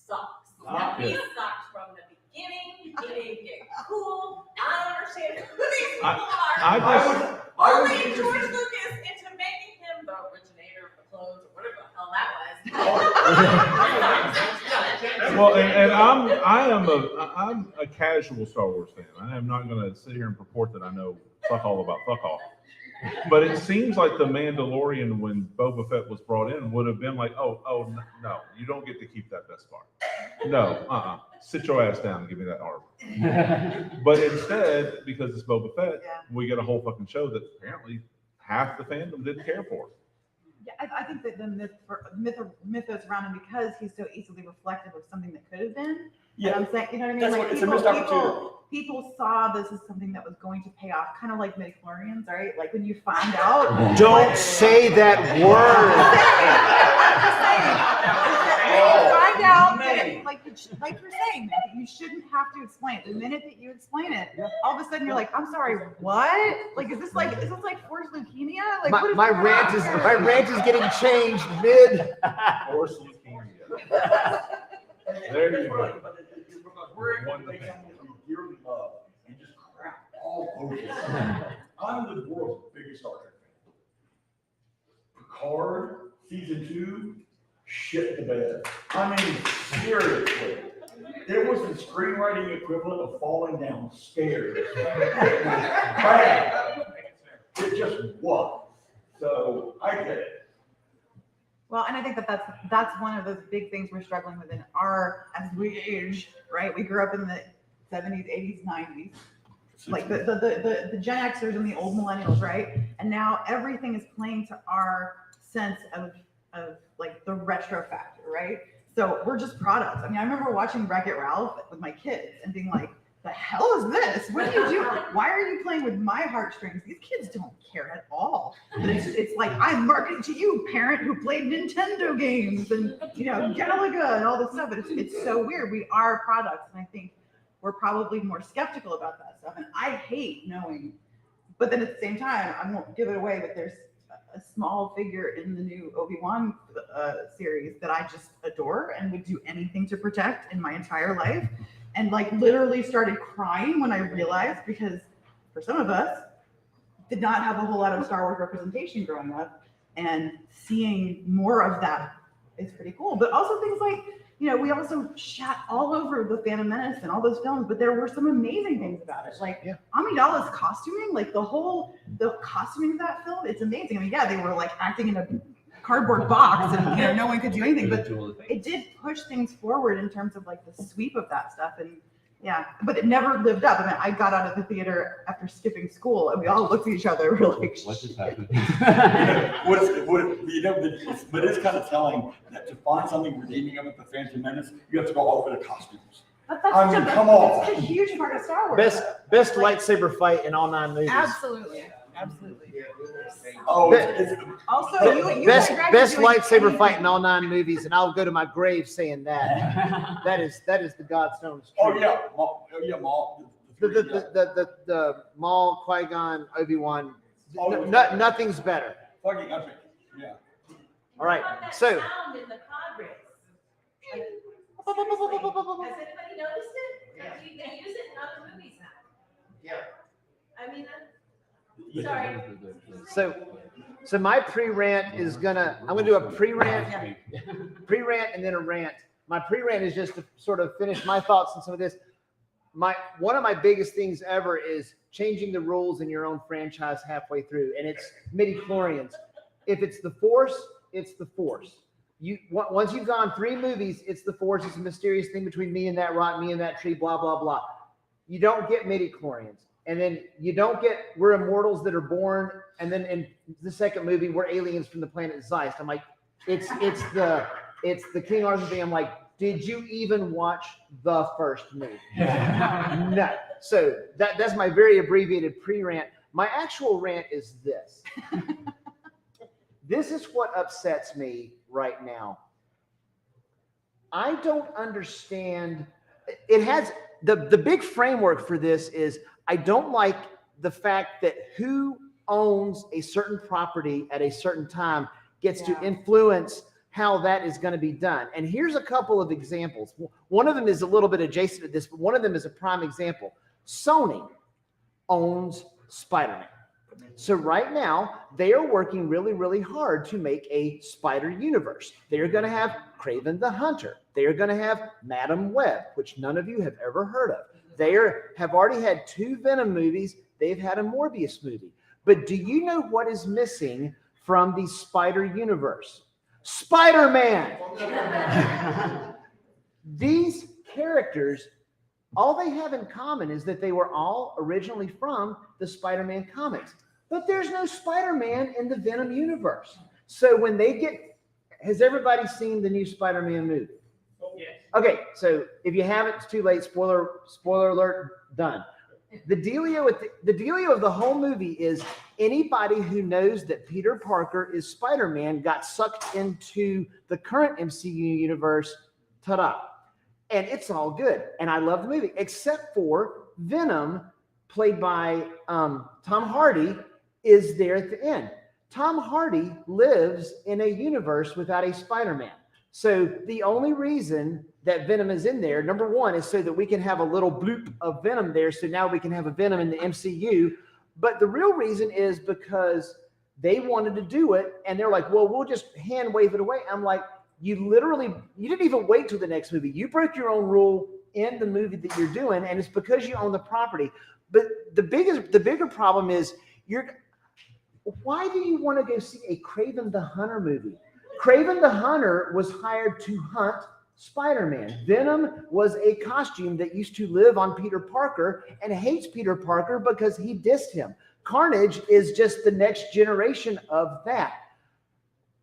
sucks. Ah, He yeah. sucks from the beginning. He didn't get cool. I don't understand who these people are. I was Only George interested. Lucas into making him the originator of the clones or whatever the hell that was. Well, and I'm a casual Star Wars fan. I am not going to sit here and purport that I know fuck all about fuck all. But it seems like the Mandalorian, when Boba Fett was brought in, would have been like, oh no, you don't get to keep that best part. No, sit your ass down and give me that armor. But instead, because it's Boba Fett, we get a whole fucking show that apparently half the fandom didn't care for. Yeah, I think that the mythos around him, because he's so easily reflective of something that could have been. Yeah, I'm saying, you know what I mean? that's Like what, it's a missed opportunity. people saw this as something that was going to pay off, kind of like midichlorians, right? Like when you find out. Don't say that word. Find out that, like you're saying, that you shouldn't have to explain it. The minute that you explain it, all of a sudden you're like, I'm sorry, what? Like, is this like forced leukemia? Like, what is My going rant is getting changed mid. Forced leukemia. There you go. We're going to make something that we dearly love and just crap all over it. I'm the world's biggest Star Trek fan. Picard, season 2, shit the bed. I mean, seriously. It was the screenwriting equivalent of falling down stairs. It was bad. It just was. So I get it. Well, and I think that's one of those big things we're struggling with in our, as we age, right? We grew up in the 70s, 80s, 90s, like the Gen Xers and the old millennials, right? And now everything is playing to our sense of like the retro factor, right? So we're just products. I mean, I remember watching Wreck-It Ralph with my kids and being like, the hell is this? What are you doing? Why are you playing with my heartstrings? These kids don't care at all. But it's like, I'm marketing to you, parent who played Nintendo games and, you know, Galaga and all this stuff. But it's so weird. We are products. And I think we're probably more skeptical about that stuff. And I hate knowing, but then at the same time, I won't give it away, but there's a small figure in the new Obi-Wan series that I just adore and would do anything to protect in my entire life. And like literally started crying when I realized, because for some of us did not have a whole lot of Star Wars representation growing up, and seeing more of that is pretty cool. But also things like, you know, we also shot all over the Phantom Menace and all those films, but there were some amazing things about it. Like Amidala's costuming, like the costuming of that film, it's amazing. I mean, yeah, they were like acting in a cardboard box and, you know, no one could do anything, but it did push things forward in terms of like the sweep of that stuff. And yeah, but it never lived up. I mean, I got out of the theater after skipping school and we all looked at each other and were like, what just happened? But it's kind of telling that to find something redeeming about the Phantom Menace, you have to go all over the costumes. I mean, come on. That's a huge part of Star Wars. Best lightsaber fight in all 9 movies. Absolutely. Oh, Also, you best doing lightsaber anything. fight in all 9 movies, and I'll go to my grave saying that. that is the Godstone's truth. Oh yeah, Maul. The Maul, Qui-Gon, Obi-Wan. Nothing's better. Fucking epic. Yeah. All right, so Sound in the pod race. Like, seriously, has anybody noticed it? They use it in other movies now. Yeah. I mean, sorry. so my pre-rant is I'm gonna do a pre-rant and then a rant. My pre-rant is just to sort of finish my thoughts on some of this. One of my biggest things ever is changing the rules in your own franchise halfway through, and it's midichlorians. If it's the Force, it's the Force. Once you've gone 3 movies, it's the Force. It's a mysterious thing between me and that rock, me and that tree, blah blah blah. You don't get midichlorians. And then you don't get, we're immortals that are born. And then in the second movie, we're aliens from the planet Zeist. I'm like, it's the King Arthur thing. I'm like, did you even watch the first movie? No. So that's my very abbreviated pre-rant. My actual rant is this. This is what upsets me right now. I don't understand. It has the big framework for this is I don't like the fact that who owns a certain property at a certain time gets to influence how that is going to be done. And here's a couple of examples. One of them is a little bit adjacent to this, but one of them is a prime example. Sony owns Spider-Man. So right now, they are working really, really hard to make a Spider universe. They are going to have Kraven the Hunter. They are going to have Madam Web, which none of you have ever heard of. They have already had 2 Venom movies. They've had a Morbius movie. But do you know what is missing from the Spider universe? Spider-Man! These characters, all they have in common is that they were all originally from the Spider-Man comics. But there's no Spider-Man in the Venom universe. So when they get, has everybody seen the new Spider-Man movie? Yes. Okay, so if you haven't, it's too late. Spoiler alert, done. The dealio of the whole movie is anybody who knows that Peter Parker is Spider-Man got sucked into the current MCU universe. Ta-da. And it's all good. And I love the movie, except for Venom, played by Tom Hardy, is there at the end. Tom Hardy lives in a universe without a Spider-Man. So the only reason that Venom is in there, number one, is so that we can have a little bloop of Venom there. So now we can have a Venom in the MCU. But the real reason is because they wanted to do it. And they're like, well, we'll just hand wave it away. I'm like, you didn't even wait till the next movie. You broke your own rule in the movie that you're doing. And it's because you own the property. But the bigger problem is why do you want to go see a Kraven the Hunter movie? Kraven the Hunter was hired to hunt Spider-Man. Venom was a costume that used to live on Peter Parker and hates Peter Parker because he dissed him. Carnage is just the next generation of that.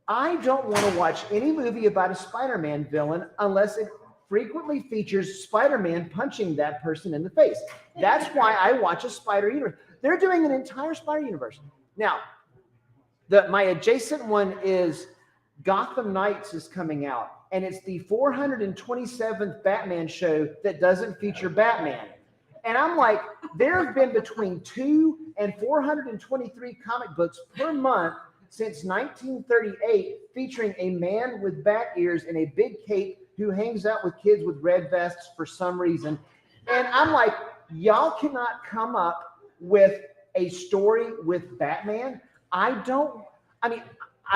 I don't want to watch any movie about a Spider-Man villain unless it frequently features Spider-Man punching that person in the face. That's why I watch a Spider universe. They're doing an entire Spider universe. Now, my adjacent one is Gotham Knights is coming out, and it's the 427th Batman show that doesn't feature Batman. And I'm like, there have been between 2 and 423 comic books per month since 1938 featuring a man with bat ears and a big cape who hangs out with kids with red vests for some reason. And I'm like, y'all cannot come up with a story with Batman. I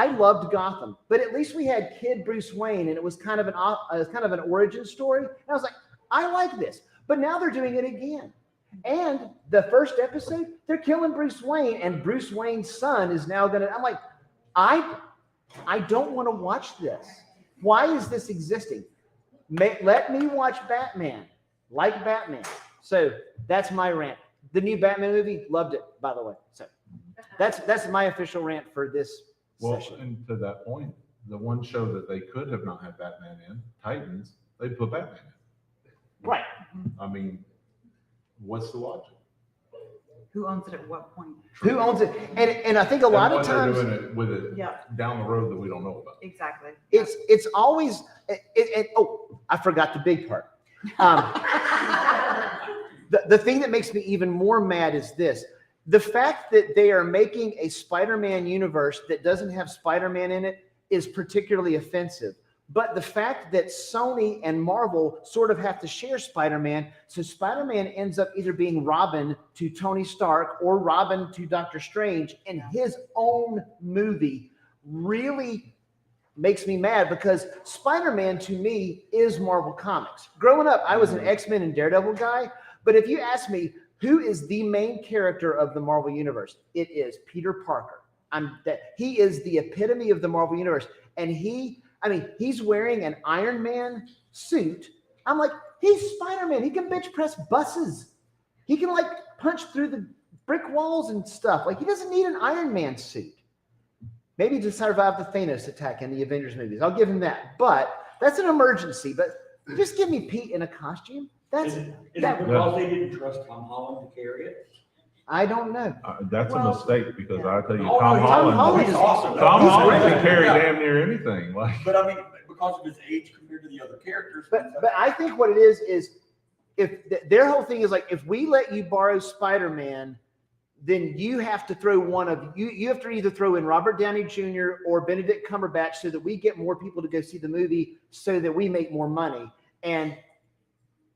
loved Gotham, but at least we had Kid Bruce Wayne, and it was kind of an origin story. And I was like, I like this, but now they're doing it again. And the first episode, they're killing Bruce Wayne, and Bruce Wayne's son is now gonna. I'm like, I don't want to watch this. Why is this existing? Let me watch Batman, like Batman. So that's my rant. The new Batman movie, loved it, by the way. So that's my official rant for this session. And to that point, the one show that they could have not had Batman in, Titans, they put Batman in. Right. I mean, what's the logic? Who owns it at what point? Who owns it? And I think a lot of times, doing it with it down the road that we don't know about. Exactly. It's always. Oh, I forgot the big part. The thing that makes me even more mad is this. The fact that they are making a Spider-Man universe that doesn't have Spider-Man in it is particularly offensive. But the fact that Sony and Marvel sort of have to share Spider-Man, so Spider-Man ends up either being Robin to Tony Stark or Robin to Doctor Strange in his own movie really makes me mad because Spider-Man to me is Marvel Comics. Growing up, I was an X-Men and Daredevil guy, but if you ask me, who is the main character of the Marvel Universe? It is Peter Parker. He is the epitome of the Marvel Universe. And he's wearing an Iron Man suit. I'm like, he's Spider-Man. He can bench press buses. He can punch through the brick walls and stuff. He doesn't need an Iron Man suit. Maybe to survive the Thanos attack in the Avengers movies. I'll give him that. But that's an emergency. But just give me Pete in a costume. Is it because they didn't trust Tom Holland to carry it? I don't know. That's a mistake because I tell you, Oh, Tom no, Holland, he's awesome. Tom He's Holland great. can carry Yeah. damn near anything. Like, But I mean, because of his age compared to the other characters. But I think what it is if their whole thing is like, if we let you borrow Spider-Man, then you have to throw one of you. You have to either throw in Robert Downey Jr. or Benedict Cumberbatch so that we get more people to go see the movie, so that we make more money. And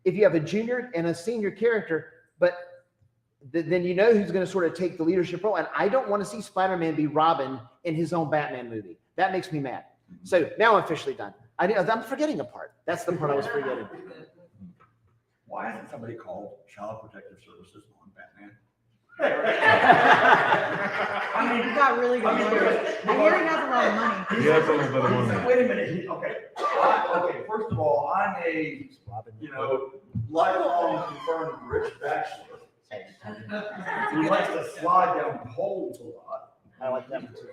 if you have a junior and a senior character, but then you know who's going to sort of take the leadership role. And I don't want to see Spider-Man be Robin in his own Batman movie. That makes me mad. So now I'm officially done. I'm forgetting a part. That's the part I was forgetting. Why isn't somebody called Child Protective Services on Batman? I mean, he got really good lawyers. I hear he has a lot of money. he has a little bit of money. Wait a minute. Okay. Okay. First of all, I'm a lifelong confirmed rich bachelor. He likes to slide down poles a lot. I like that one too.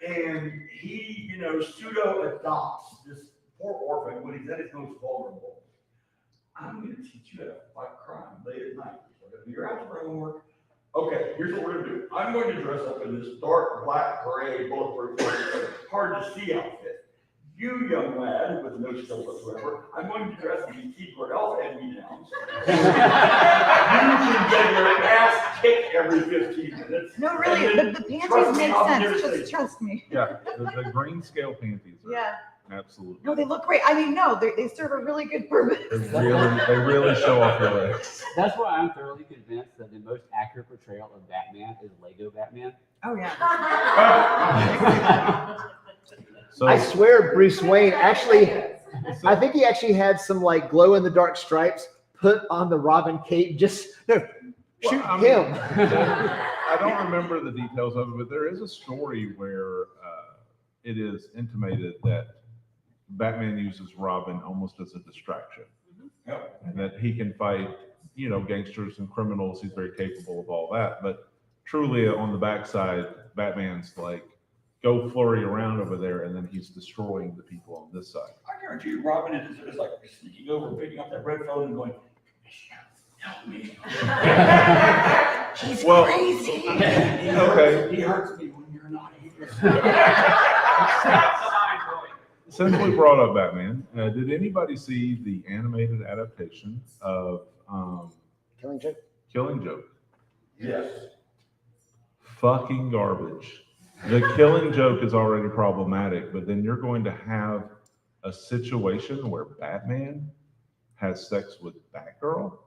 And he, pseudo adopts this poor orphan when he's at his most vulnerable. I'm going to teach you how to fight crime late at night. You're out for homework. Okay, here's what we're going to do. I'm going to dress up in this dark black gray bulletproof, hard to see outfit. You, young lad with no skills whatsoever, I'm going to dress in these keyboard elf hand-me-downs. You can get your ass kicked every 15 minutes. No, really, the panties make sense. Just trust me. Yeah, the green scale panties. Yeah. Absolutely. No, they look great. I mean, no, they serve a really good purpose. They really show off your legs. That's why I'm thoroughly convinced that the most accurate portrayal of Batman is Lego Batman. Oh yeah. So, I swear Bruce Wayne actually, I think he actually had some like glow in the dark stripes put on the Robin cape. Shoot him. I don't remember the details of it, but there is a story where it is intimated that Batman uses Robin almost as a distraction. Yep. And that he can fight, gangsters and criminals. He's very capable of all that. But truly on the backside, Batman's like, go flurry around over there, and then he's destroying the people on this side. I guarantee you, Robin is like sneaking over, picking up that red phone and going, help me. He's Well, crazy. Okay. He hurts me when you're not here. Since we brought up Batman, did anybody see the animated adaptation of Killing Joke? Killing Joke? Yes. Fucking garbage. The Killing Joke is already problematic, but then you're going to have a situation where Batman has sex with Batgirl?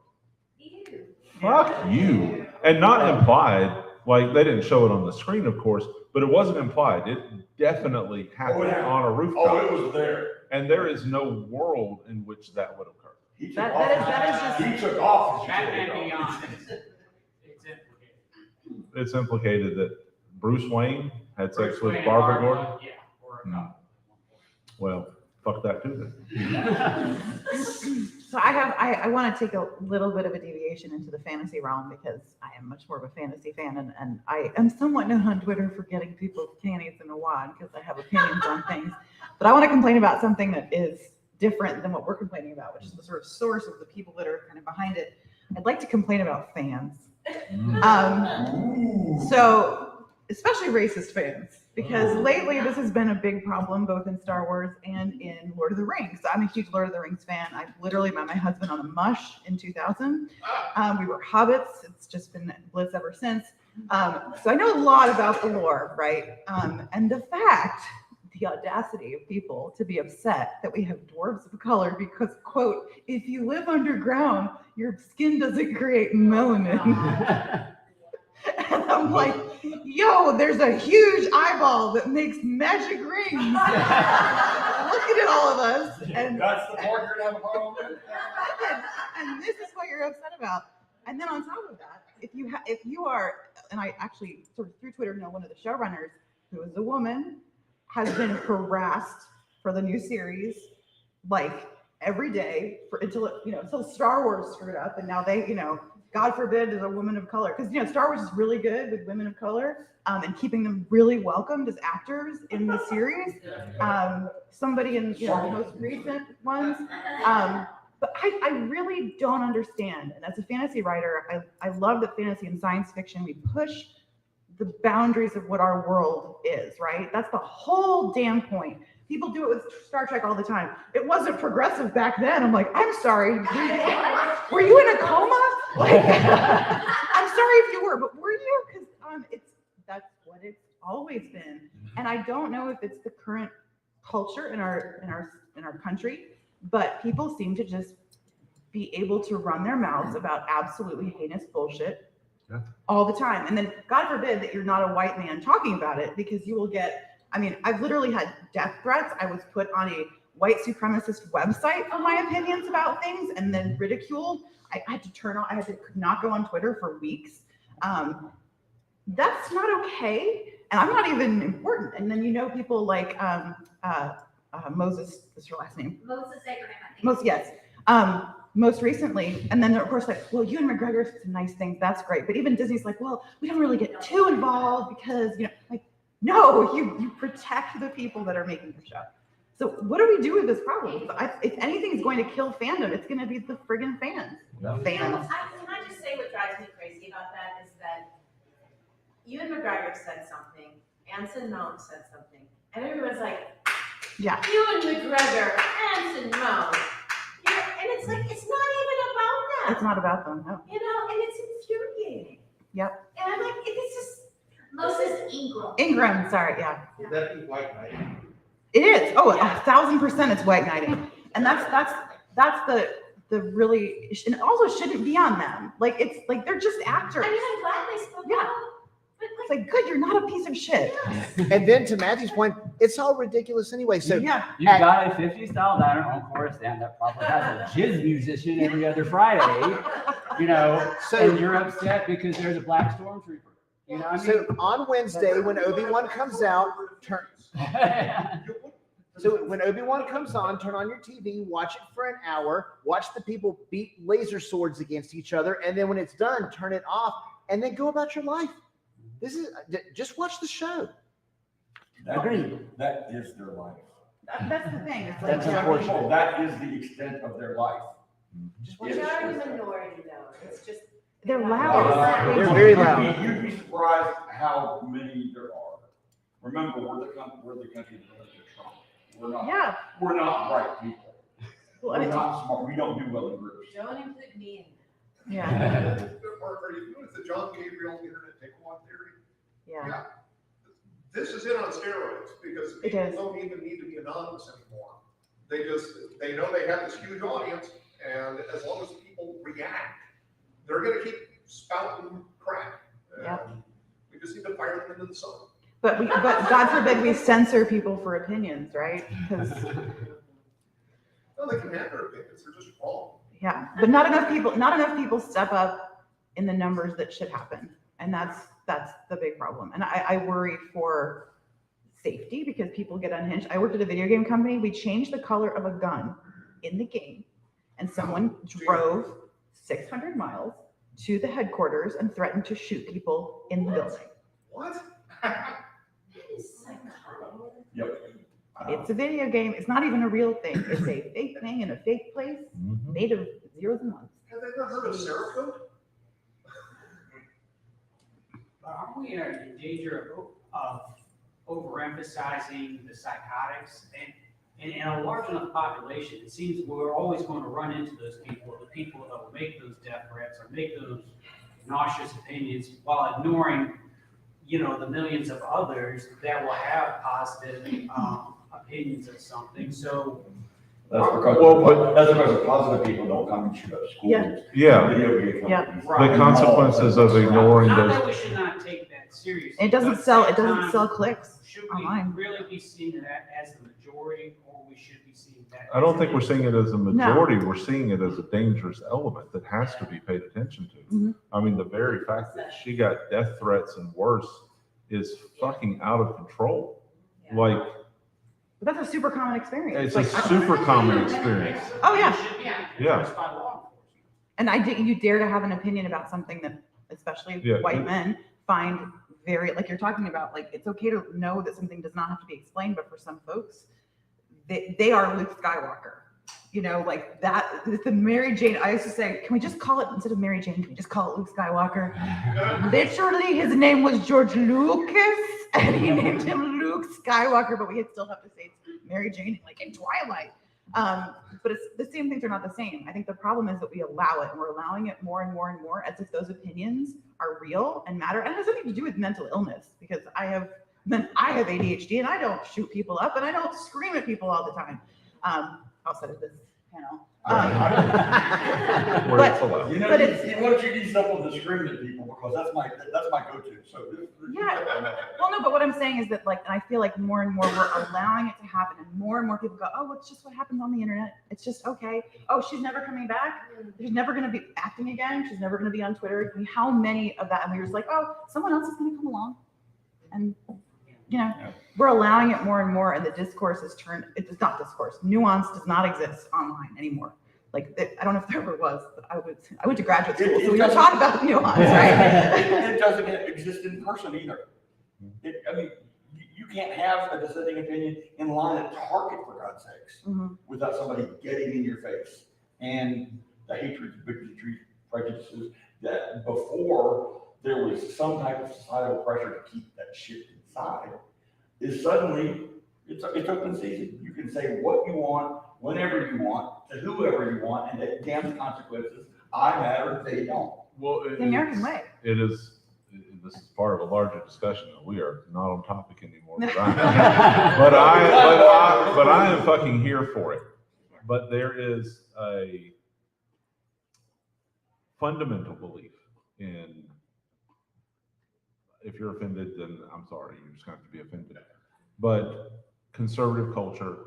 Fuck you. And not implied, like they didn't show it on the screen, of course, but it wasn't implied. It definitely happened on a rooftop. Oh, it was there. And there is no world in which that would occur. He took off. Batman Beyond. It's implicated that Bruce Wayne had sex Bruce with Wayne, Barbara Barbara, Gordon? yeah, or a couple. Well, fuck that too then. So I want to take a little bit of a deviation into the fantasy realm because I am much more of a fantasy fan, and I am somewhat known on Twitter for getting people's panties in a wad because I have opinions on things. But I want to complain about something that is different than what we're complaining about, which is the sort of source of the people that are kind of behind it. I'd like to complain about fans. So especially racist fans, because lately this has been a big problem both in Star Wars and in Lord of the Rings. I'm a huge Lord of the Rings fan. I literally met my husband on a mush in 2000. We were hobbits. It's just been bliss ever since. So I know a lot about the lore, right? And the fact, the audacity of people to be upset that we have dwarves of color because, quote, if you live underground, your skin doesn't create melanin. And I'm like, yo, there's a huge eyeball that makes magic rings. Looking at all of us. And that's the part you're gonna have a problem with. And this is what you're upset about. And then on top of that, if you are, and I actually sort of through Twitter know one of the showrunners who is a woman, has been harassed for the new series, like every day until Star Wars screwed up, and now they, God forbid, there's a woman of color, because Star Wars is really good with women of color, and keeping them really welcomed as actors in the series. Somebody in the most recent ones, But I really don't understand. And as a fantasy writer, I love that fantasy and science fiction, we push the boundaries of what our world is, right? That's the whole damn point. People do it with Star Trek all the time. It wasn't progressive back then. I'm like, I'm sorry. Were you in a coma? Like, I'm sorry if you were, but were you? Because that's what it's always been. And I don't know if it's the current culture in our country, but people seem to just be able to run their mouths about absolutely heinous bullshit all the time. And then God forbid that you're not a white man talking about it, because you will get, I mean, I've literally had death threats. I was put on a white supremacist website for my opinions about things and then ridiculed. I had to not go on Twitter for weeks. That's not okay. And I'm not even important. And then, people like Moses, is her last name? Moses Abraham. Yes. Most recently, and then of course, like, well, Ewan McGregor said some nice things. That's great. But even Disney's like, well, we don't really get too involved because, like, no, you protect the people that are making the show. So what do we do with this problem? If anything is going to kill fandom, it's going to be the friggin' fans. Can I just say what drives me crazy about that is that Ewan McGregor said something, Anson Mount said something, and everyone's like, yeah, Ewan McGregor, Anson Mount. And it's like, it's not even about that. It's not about them, no. And it's infuriating. Yep. And I'm like, it's just, Moses Ingram. Ingram, sorry, yeah. Would that be white knighting? It is. Oh, 1,000% it's white knighting. And that's the really, and it also shouldn't be on them. Like, it's like, they're just actors. I mean, I'm glad they spoke out. It's like, good, you're not a piece of shit. And then to Matthew's point, it's all ridiculous anyway. So yeah, you got a 50s style diner on chorus stand that probably has a jizz musician every other Friday, and you're upset because there's a black stormtrooper. You know what I mean? So on Wednesday, when Obi-Wan comes out, So when Obi-Wan comes on, turn on your TV, watch it for an hour, watch the people beat laser swords against each other, and then when it's done, turn it off, and then go about your life. This is just watch the show. Agreed. That is their life. That's the thing. It's That's like, unfortunate. That is the extent of their life. They're a minority though. It's just. They're loud. They're very loud. You'd be surprised how many there are. Remember, we're the country that lives in Trump. We're not bright people. We're not smart. We don't do well in groups. Don't include me in Yeah. Are you doing the John Gabriel internet take-one theory? Yeah. This is it on steroids because It people is. don't even need to be anonymous anymore. They know they have this huge audience, and as long as people react, they're going to keep spouting crap. Yep. And we just need to fire them into the sun. But God forbid we censor people for opinions, right? Because No, they can have their opinions. They're just wrong. yeah, but not enough people step up in the numbers that should happen, and that's the big problem. And I worry for safety because people get unhinged. I worked at a video game company. We changed the color of a gun in the game, and someone drove 600 miles to the headquarters and threatened to shoot people in the building. What? That is psychotic. Yep. It's a video game. It's not even a real thing. It's a fake thing in a fake place made of zeros and ones. Have they ever heard of Seraphobe? Aren't we in danger of overemphasizing the psychotics? And in a large enough population, it seems we're always going to run into those people, the people that will make those death threats or make those nauseous opinions while ignoring, the millions of others that will have positive opinions of something. So That's because the positive people don't come and shoot up schools. Yeah. Video game companies. The consequences of ignoring not those. that we should not take that seriously. It doesn't but sell. at It the doesn't time, sell clicks Should we online. really be seeing that as the majority, or we should be seeing that? I don't think we're seeing it as a majority. We're seeing it as a dangerous element that has to be paid attention to. Mhm. I mean, the very fact that she got death threats and worse is fucking out of control. Like, But that's a super common experience. it's a super common experience. Oh yeah. Yeah. And you dare to have an opinion about something that, especially Yeah. white men, find very, like you're talking about, like it's okay to know that something does not have to be explained, but for some folks, they are Luke Skywalker. you know, like that, the Mary Jane, I used to say, can we just call it, instead of Mary Jane, can we just call it Luke Skywalker? Literally, his name was George Lucas, and he named him Luke Skywalker, but we still have to say it's Mary Jane, like in Twilight. But it's the same things are not the same. I think the problem is that we allow it, and we're allowing it more and more and more as if those opinions are real and matter. And it has nothing to do with mental illness, because I have ADHD and I don't shoot people up and I don't scream at people all the time. Outside of this panel. You know, you need someone to scream at people, because that's my go-to. So yeah. Well, no, but what I'm saying is that, like, and I feel like more and more we're allowing it to happen, and more people go, oh, it's just what happens on the internet. It's just okay. Oh, she's never coming back. She's never going to be acting again. She's never going to be on Twitter. I mean, how many of that? And we were just like, oh, someone else is going to come along, and you know, we're allowing it more and more, and the discourse has turned. It's not discourse. Nuance does not exist online anymore. Like, I don't know if there ever was, but I went to graduate school, so we were talking about nuance, right? It doesn't exist in person either. I mean, you can't have a dissenting opinion in line at Target, for God's sakes, without somebody getting in your face. And the hatred, bigotry, prejudices that before there was some type of societal pressure to keep that shit inside, is suddenly it's open season. You can say what you want, whenever you want, to whoever you want, and the damn consequences, I matter, they don't. Well, The American way. It is. This is part of a larger discussion. We are not on topic anymore. But I am fucking here for it. But there is a fundamental belief in, if you're offended, then I'm sorry, you're just going to have to be offended. But conservative culture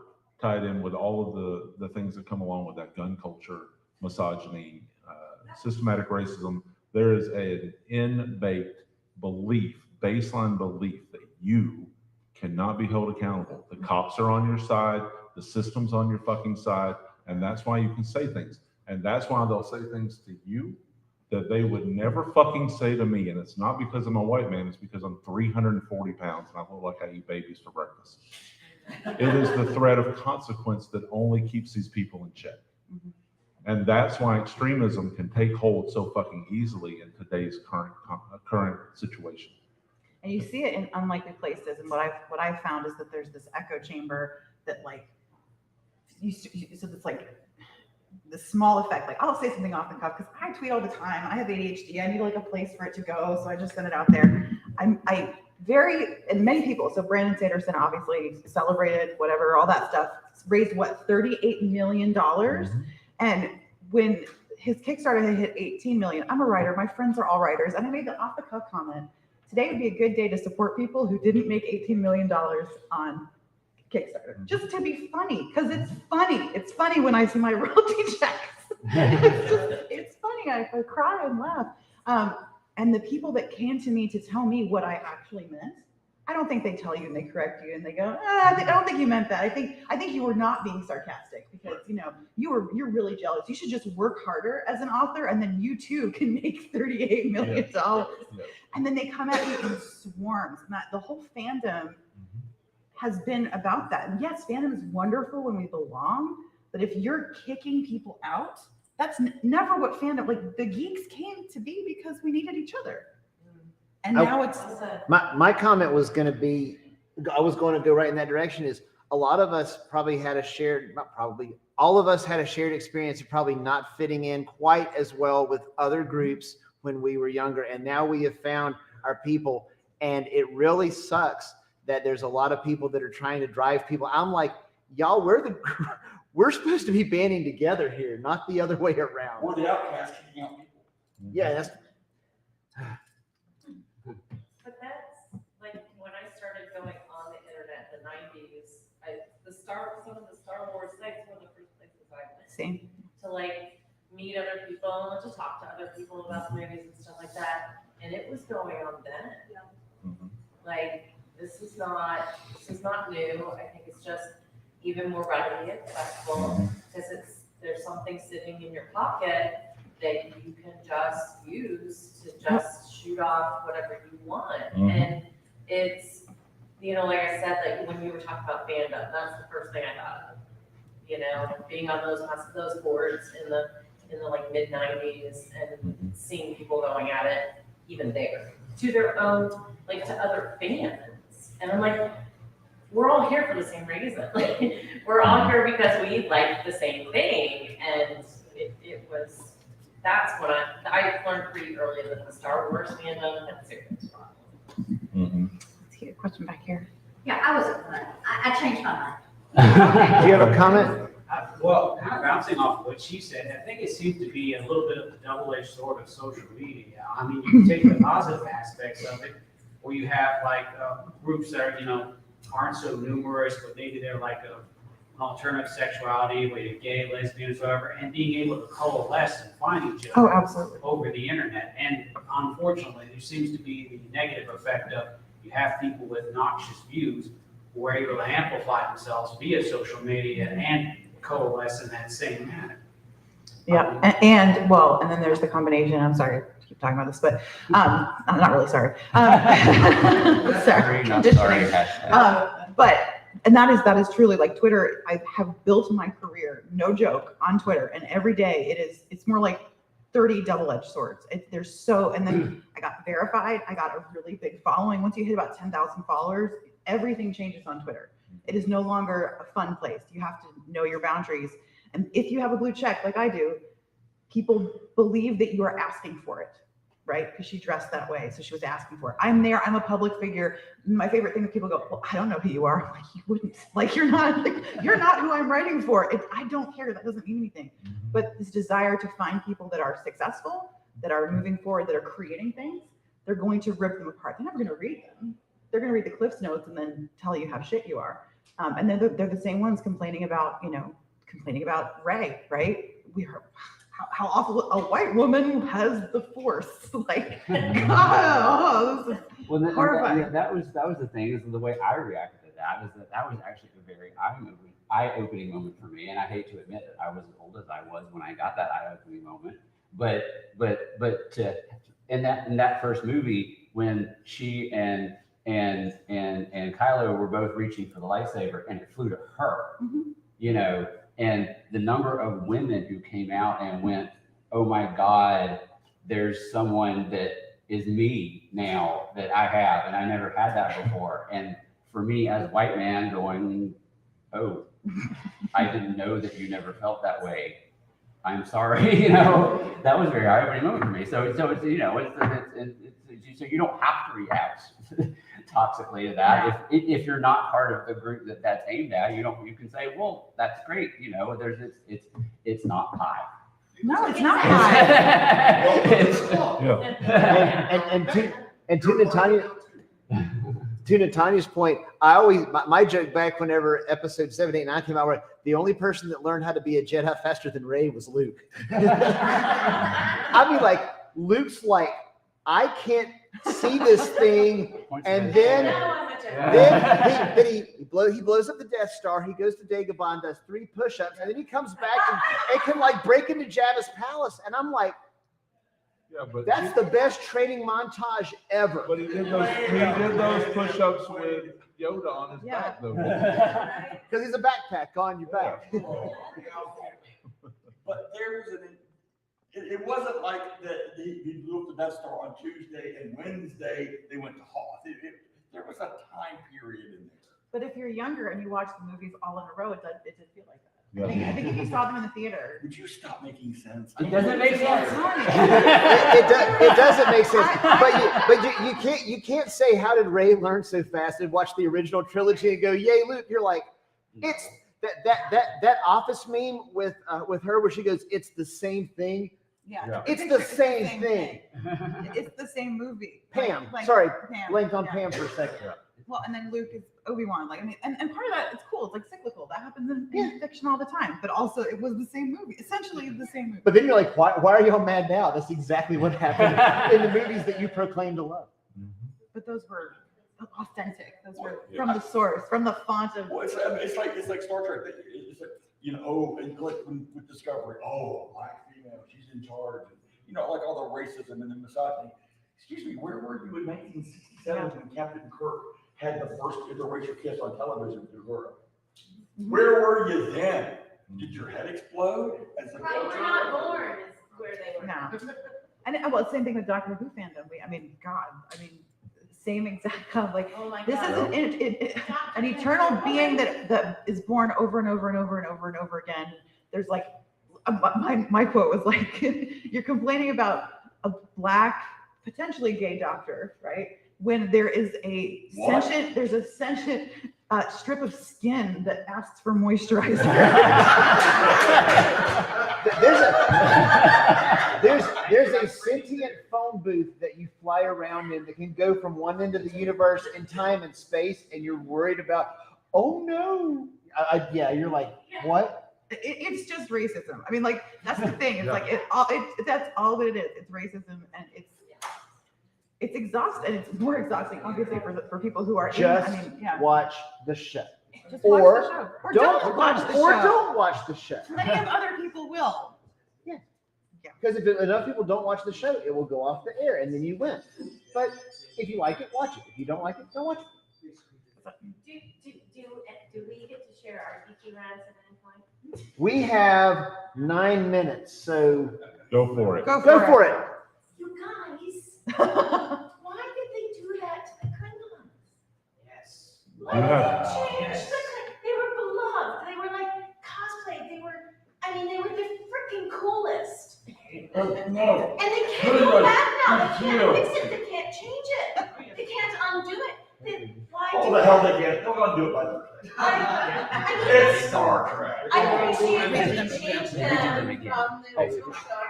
tied in with all of the things that come along with that, gun culture, misogyny, systematic racism, there is an in-baked belief, baseline belief, that you cannot be held accountable. The cops are on your side, the system's on your fucking side, and that's why you can say things. And that's why they'll say things to you that they would never fucking say to me. And it's not because I'm a white man, it's because I'm 340 pounds and I look like I eat babies for breakfast. It is the threat of consequence that only keeps these people in check. And that's why extremism can take hold so fucking easily in today's current situation. And you see it in unlikely places. And what I've found is that there's this echo chamber that, like, so it's like the small effect. Like, I'll say something off the cuff because I tweet all the time. I have ADHD. I need like a place for it to go, so I just send it out there. And many people. So Brandon Sanderson obviously celebrated whatever, all that stuff. Raised what, $38 million. And when his Kickstarter had hit 18 million, I'm a writer. My friends are all writers, and I made the off the cuff comment. Today would be a good day to support people who didn't make $18 million on Kickstarter. Just to be funny, because it's funny. It's funny when I see my royalty checks. It's funny. I cry and laugh. And the people that came to me to tell me what I actually meant, I don't think they tell you and they correct you and they go, I don't think you meant that. I think you were not being sarcastic because, you know, you're really jealous. You should just work harder as an author, and then you too can make $38 million. Yeah. And then they come at you in swarms. And the whole fandom has been about that. And yes, fandom is wonderful when we belong, but if you're kicking people out, that's never what fandom, like, the geeks came to be because we needed each other. And now it's my comment was going to be, I was going to go right in that direction, is a lot of us probably had a shared, not probably, all of us had a shared experience of probably not fitting in quite as well with other groups when we were younger. And now we have found our people, and it really sucks that there's a lot of people that are trying to drive people. I'm like, y'all, we're supposed to be banding together here, not the other way around. We're the outcasts kicking out people. Yeah, that's. But that's like when I started going on the internet in the 90s, some of the Star Wars sites were the first places I went. Same. To like meet other people and to talk to other people about the movies and stuff like that. And it was going on then. Like this is not new. I think it's just even more readily accessible because there's something sitting in your pocket that you can just use to just shoot off whatever you want. And it's, you know, like I said, like when you were talking about fandom, that's the first thing I thought of. you know, being on those boards in the like mid-90s and seeing people going at it even there to their own, like to other fans. And I'm like, we're all here for the same reason. Like, we're all here because we like the same thing. And it was, that's when I learned pretty early that the Star Wars fandom had serious problems. Let's get a question back here. Yeah, I wasn't fun. I changed my mind. Do you have a comment? Well, kind of bouncing off what she said, I think it seems to be a little bit of the double-edged sword of social media. I mean, you can take the positive aspects of it, where you have like groups that are, you know, aren't so numerous, but maybe they're like an alternative sexuality, where you're gay, lesbians, whatever, and being able to coalesce and find each other Oh, absolutely. over the internet. And unfortunately, there seems to be the negative effect of you have people with noxious views who are able to amplify themselves via social media and coalesce in that same manner. Yeah, and well, and then there's the combination. I'm sorry to keep talking about this, but I'm not really sorry. Sorry, Not sorry. but and that is truly like Twitter. I have built my career, no joke, on Twitter, and every day it's more like 30 double-edged swords. There's so, and then I got verified. I got a really big following. Once you hit about 10,000 followers, everything changes on Twitter. It is no longer a fun place. You have to know your boundaries. And if you have a blue check like I do, people believe that you are asking for it, right? Because she dressed that way, so she was asking for it. I'm there. I'm a public figure. My favorite thing is people go, "Well, I don't know who you are." I'm like, you wouldn't. Like, you're not who I'm writing for. I don't care. That doesn't mean anything. But this desire to find people that are successful, that are moving forward, that are creating things, they're going to rip them apart. They're never going to read them. They're going to read the Cliff's Notes and then tell you how shit you are. And then they're the same ones complaining about Ray, right? We heard how awful a white woman has the Force. Like, God, this is horrifying. That was the thing, is the way I reacted to that, is that was actually a very eye-opening moment for me. And I hate to admit that I was as old as I was when I got that eye-opening moment. But in that first movie, when she and Kylo were both reaching for the lightsaber and it flew to her, you know, and the number of women who came out and went, "Oh my God, there's someone that is me now that I have, and I never had that before." And for me as a white man going, "Oh, I didn't know that you never felt that way. I'm sorry," you know, that was a very eye-opening moment for me. So it's, you know, so you don't have to react toxically to that. If you're not part of the group that's aimed at, you can say, "Well, that's great," you know, it's not pie. No, it's not pie. And to Natania's point, I always, my joke back whenever episode 7, 8, and 9 came out, were the only person that learned how to be a Jedi faster than Rey was Luke. I mean, like, Luke's like, I can't see this thing, and then he blows up the Death Star. He goes to Dagobah, does 3 push-ups, and then he comes back and can like break into Jabba's palace. And I'm like, yeah, but that's the best training montage ever. But he did those push-ups with Yoda on his back, though. Because he's a backpack on your back. But there was it wasn't like he blew up the Death Star on Tuesday and Wednesday they went to Hoth. There was a time period in there. But if you're younger and you watch the movies all in a row, it did feel like that. Yeah. I think if you saw them in the theater. Would you stop making sense? It doesn't make sense. It doesn't make sense. But you can't say, how did Rey learn so fast, and watch the original trilogy and go, "Yay, Luke." You're like, it's that Office meme with her where she goes, "It's the same thing." Yeah. It's the same thing. It's the same movie. Pam. Like, Sorry, Pam. blanked on Yeah. Pam for a second. Well, and then Luke is Obi-Wan. Like, I mean, and part of that, it's cool. It's like cyclical. That happens in fiction all the time. But also, it was the same movie. Essentially, the same movie. But then you're like, why are y'all mad now? That's exactly what happened in the movies that you proclaim to love. But those were authentic. Those were from the source, from the font of. Well, it's like Star Trek. It's like, you know, and like with Discovery, oh, a black female, she's in charge. You know, like all the racism and the misogyny. Excuse me, where were you in 1967 when Captain Kirk had the first interracial kiss on television with Uhura? Where were you then? Did your head explode as a Right, we're not born is where they were. No. And well, same thing with Doctor Who fandom. Same exact kind of like, Oh my this God. is an eternal being that is born over and over and over and over and over again. There's like, my quote was like, you're complaining about a black, potentially gay doctor, right? When there is a sentient strip of skin that asks for moisturizer. There's a sentient phone booth that you fly around in that can go from one end of the universe in time and space, and you're worried about, oh no. Yeah, you're like, what? It's just racism. I mean, like, that's the thing. It's like, that's all that it is. It's racism, and it's exhausting. It's more exhausting, obviously, for people who are watch the show. Just Or watch the show. Or don't watch the show. Or don't watch the show. Plenty of other people will. Because if enough people don't watch the show, it will go off the air, and then you win. But if you like it, watch it. If you don't like it, don't watch it. Do we get to share our geeky rants at any point? We have 9 minutes, so go for it. Go for it. You guys, why did they do that to the Klingons? Yes. Why did they change they were beloved. They were like cosplay. They were the freaking coolest. No. And they can't go back now. They can't fix it. They can't change it. They can't undo it. Why Oh, do the hell they can't. They're gonna do it by the It's Star Trek. I appreciate that they changed them from the original show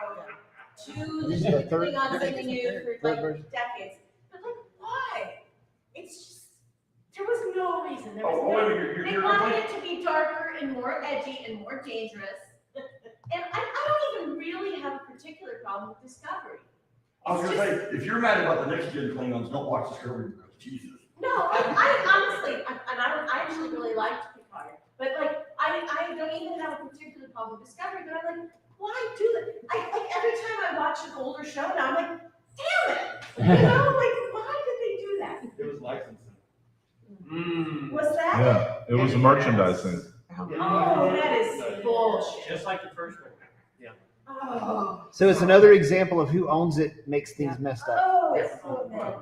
to the Klingons in the new for like decades. But like, why? It's just, there was no reason. There was they wanted it to be darker and more edgy and more dangerous. And I don't even really have a particular problem with Discovery. I was gonna say, if you're mad about the next gen Klingons, don't watch Discovery because Jesus. No, I honestly, I actually really liked Picard. But like, I don't even have a particular problem with Discovery, but I'm like, why do that? Like every time I watch an older show now, I'm like, damn it! You know, like, why did they do that? It was licensing. Was that Yeah, it was merchandising. Oh, that is bullshit. Just like the first one. Yeah. Oh. So it's another example of who owns it makes things messed up. Oh, it's so bad.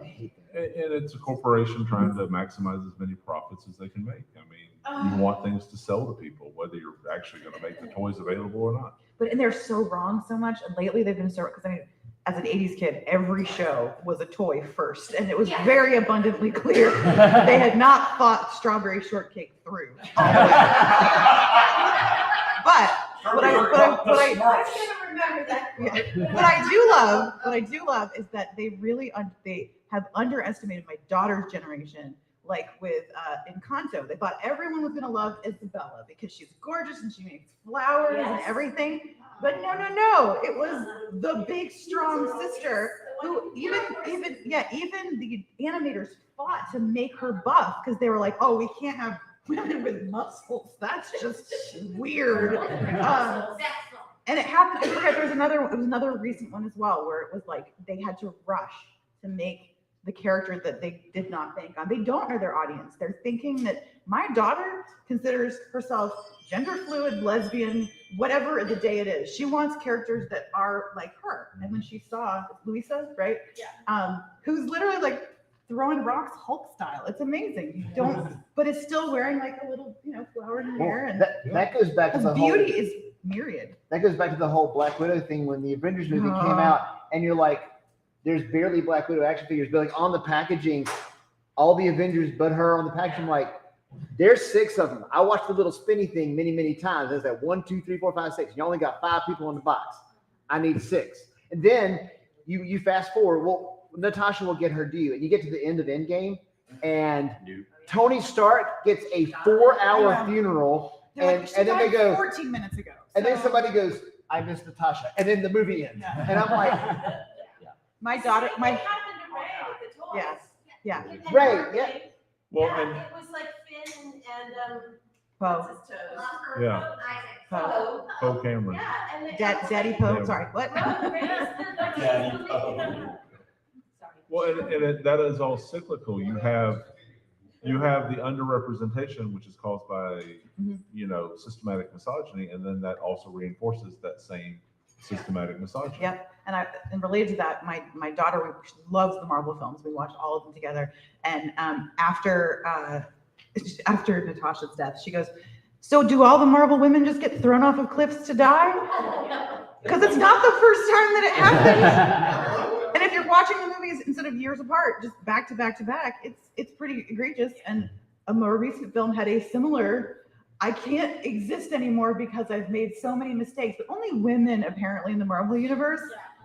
And it's a corporation trying to maximize as many profits as they can make. I mean, you want things to sell to people, whether you're actually going to make the toys available or not. And they're so wrong so much. And lately they've been so, because I mean, as an 80s kid, every show was a toy first. And it was very abundantly clear they had not thought Strawberry Shortcake through. What I do love is that they really they have underestimated my daughter's generation. Like with Encanto, they thought everyone was gonna love Isabella because she's gorgeous and she makes flowers and everything. But no, it was the big strong sister who even the animators fought to make her buff because they were like, oh, we can't have women with muscles. That's just weird. And it happened. I forget. There was another recent one as well where it was like they had to rush to make the character that they did not bank on. They don't know their audience. They're thinking that my daughter considers herself gender fluid, lesbian, whatever the day it is. She wants characters that are like her. And when she saw Luisa, right? Yeah. Who's literally like throwing rocks Hulk style. It's amazing. You don't, but it's still wearing like a little, flower in her hair. And that goes back to the whole beauty is myriad. That goes back to the whole Black Widow thing when the Avengers movie came out, and you're like, there's barely Black Widow action figures, but like on the packaging, all the Avengers but her on the packaging, like, there's 6 of them. I watched the little spinny thing many times. There's that 1, 2, 3, 4, 5, 6. You only got 5 people in the box. I need 6. And then you fast forward. Well, Natasha will get her due, and you get to the end of Endgame, and Tony Stark gets a 4-hour funeral, and then they go 14 minutes ago. And then somebody goes, I miss Natasha. And then the movie ends. And I'm like, my daughter, It happened to Ray with the toys. Yeah. Ray, yeah. Well, Yeah, and it was like Finn and Poe. what's his toes? yeah, Poe. Poe Cameron. Yeah, and it Daddy Poe. Sorry, what? Well, and that is all cyclical. You have you have the underrepresentation, which is caused by, Mhm. you know, systematic misogyny, and then that also reinforces that same systematic misogyny. Yep. And related to that, my daughter she loves the Marvel films. We watched all of them together. And after Natasha's death, she goes, "So do all the Marvel women just get thrown off of cliffs to die?" Because it's not the first time that it happens. And if you're watching the movies instead of years apart, just back to back to back, it's pretty egregious. And a more recent film had a similar, I can't exist anymore because I've made so many mistakes. But only women apparently in the Marvel universe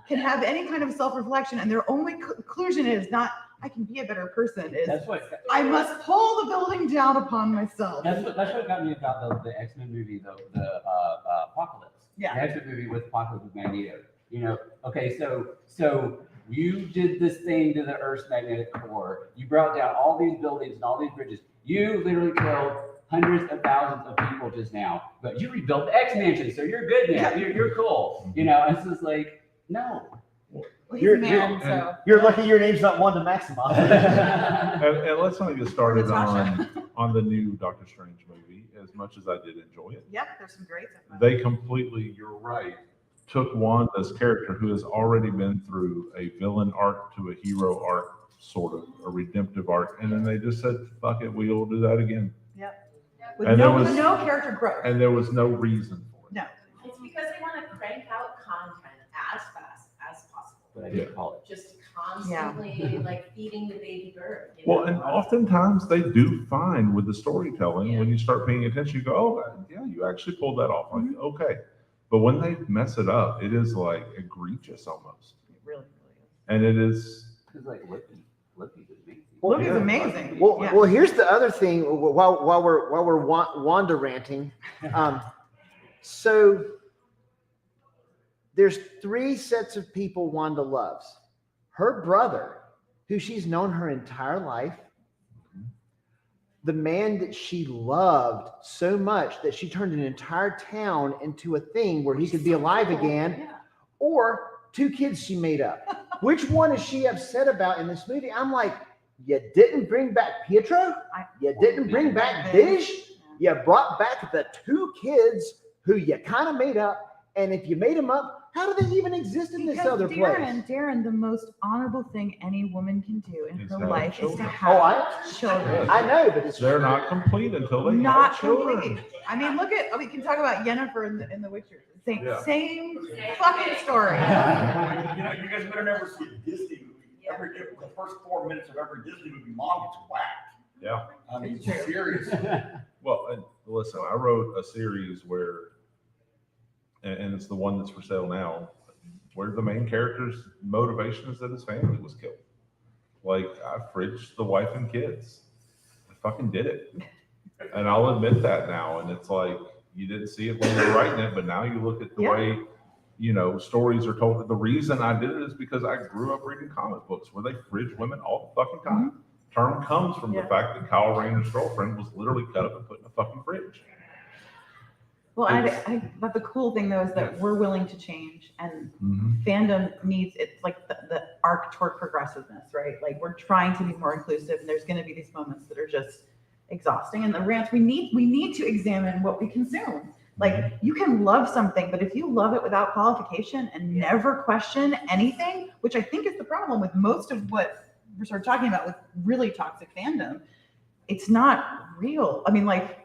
can have any kind of self-reflection, and their only conclusion is not I can be a better person. Is That's what I must pull the building down upon myself. That's what got me about the X-Men movie, the Apocalypse. Yeah. The X-Men movie with Apocalypse with Magneto. You know, okay, so you did this thing to the Earth's magnetic core. You brought down all these buildings and all these bridges. You literally killed hundreds of thousands of people just now, but you rebuilt the X-Mansion, so you're good now. You're cool. You know, and it's just like, no. Well, he's a man, so. You're lucky your name's not Wanda Maximoff. And let's not get started on the new Doctor Strange movie, as much as I did enjoy it. Yep, there's some great stuff. They completely, you're right, took Wanda's character, who has already been through a villain arc to a hero arc, sort of a redemptive arc, and then they just said, "Fuck it, we'll do that again." Yep. With And no, there was- no character growth. And there was no reason for it. No. It's because they want to crank out content as fast as possible. But I didn't call it. Just constantly like feeding the baby bird. You Well, know? and oftentimes they do fine with the storytelling. When you start paying attention, you go, "Oh, yeah, you actually pulled that off." Like, okay. But when they mess it up, it is like egregious almost. It really is. And it is. It's like Lippy's amazing. Lippy's amazing. Well, Yeah. well, here's the other thing. While we're Wanda ranting, so there's 3 sets of people Wanda loves: her brother, who she's known her entire life, the man that she loved so much that she turned an entire town into a thing where he could be alive again, or 2 kids she made up. Which one is she upset about in this movie? I'm like, you didn't bring back Pietro, you didn't bring back Vish, you brought back the 2 kids who you kind of made up, and if you made them up, how do they even exist in this other place? Darren, the most honorable thing any woman can do in It's her have life is to children. have children. I know, but it's They're not complete until they Not have children. complete. I mean, we can talk about Yennefer in the Witcher. Same, Yeah. same fucking story. You know, you guys better never see a Disney movie. The first 4 minutes of every Disney movie, mom gets whacked. Yeah. I mean, seriously. Well, and listen, I wrote a series where, and it's the one that's for sale now, where the main character's motivation is that his family was killed. Like, I fridged the wife and kids. I fucking did it. And I'll admit that now. And it's like, you didn't see it when you were writing it, but now you look at the way, you know, stories are told. The reason I did it is because I grew up reading comic books where they fridge women all the fucking time. Term comes from the fact that Kyle Rayner's girlfriend was literally cut up and put in a fucking fridge. Well, but the cool thing though is that we're willing to change, and fandom needs, it's like the arc toward progressiveness, right? Like, we're trying to be more inclusive, and there's going to be these moments that are just exhausting. And the rants, we need to examine what we consume. Like, you can love something, but if you love it without qualification and never question anything, which I think is the problem with most of what we're sort of talking about with really toxic fandom, it's not real. I mean, like,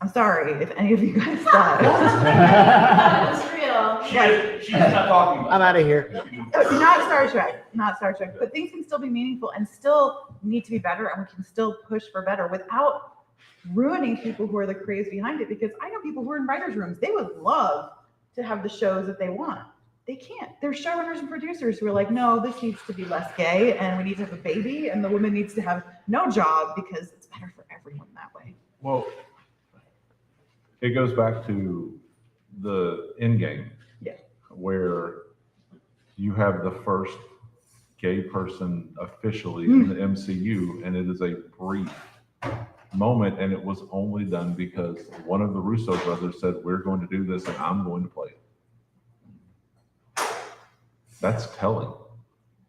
I'm sorry if any of you guys thought. It's real. She's not talking about. I'm out of here. Not Star Trek, but things can still be meaningful and still need to be better, and we can still push for better without ruining people who are the craze behind it. Because I know people who are in writers' rooms, they would love to have the shows that they want. They can't. There's showrunners and producers who are like, no, this needs to be less gay, and we need to have a baby, and the woman needs to have no job because it's better for everyone that way. Well, it goes back to the end game, where you have the first gay person officially in the MCU, and it is a brief moment, and it was only done because one of the Russo brothers said, "We're going to do this, and I'm going to play it." That's telling.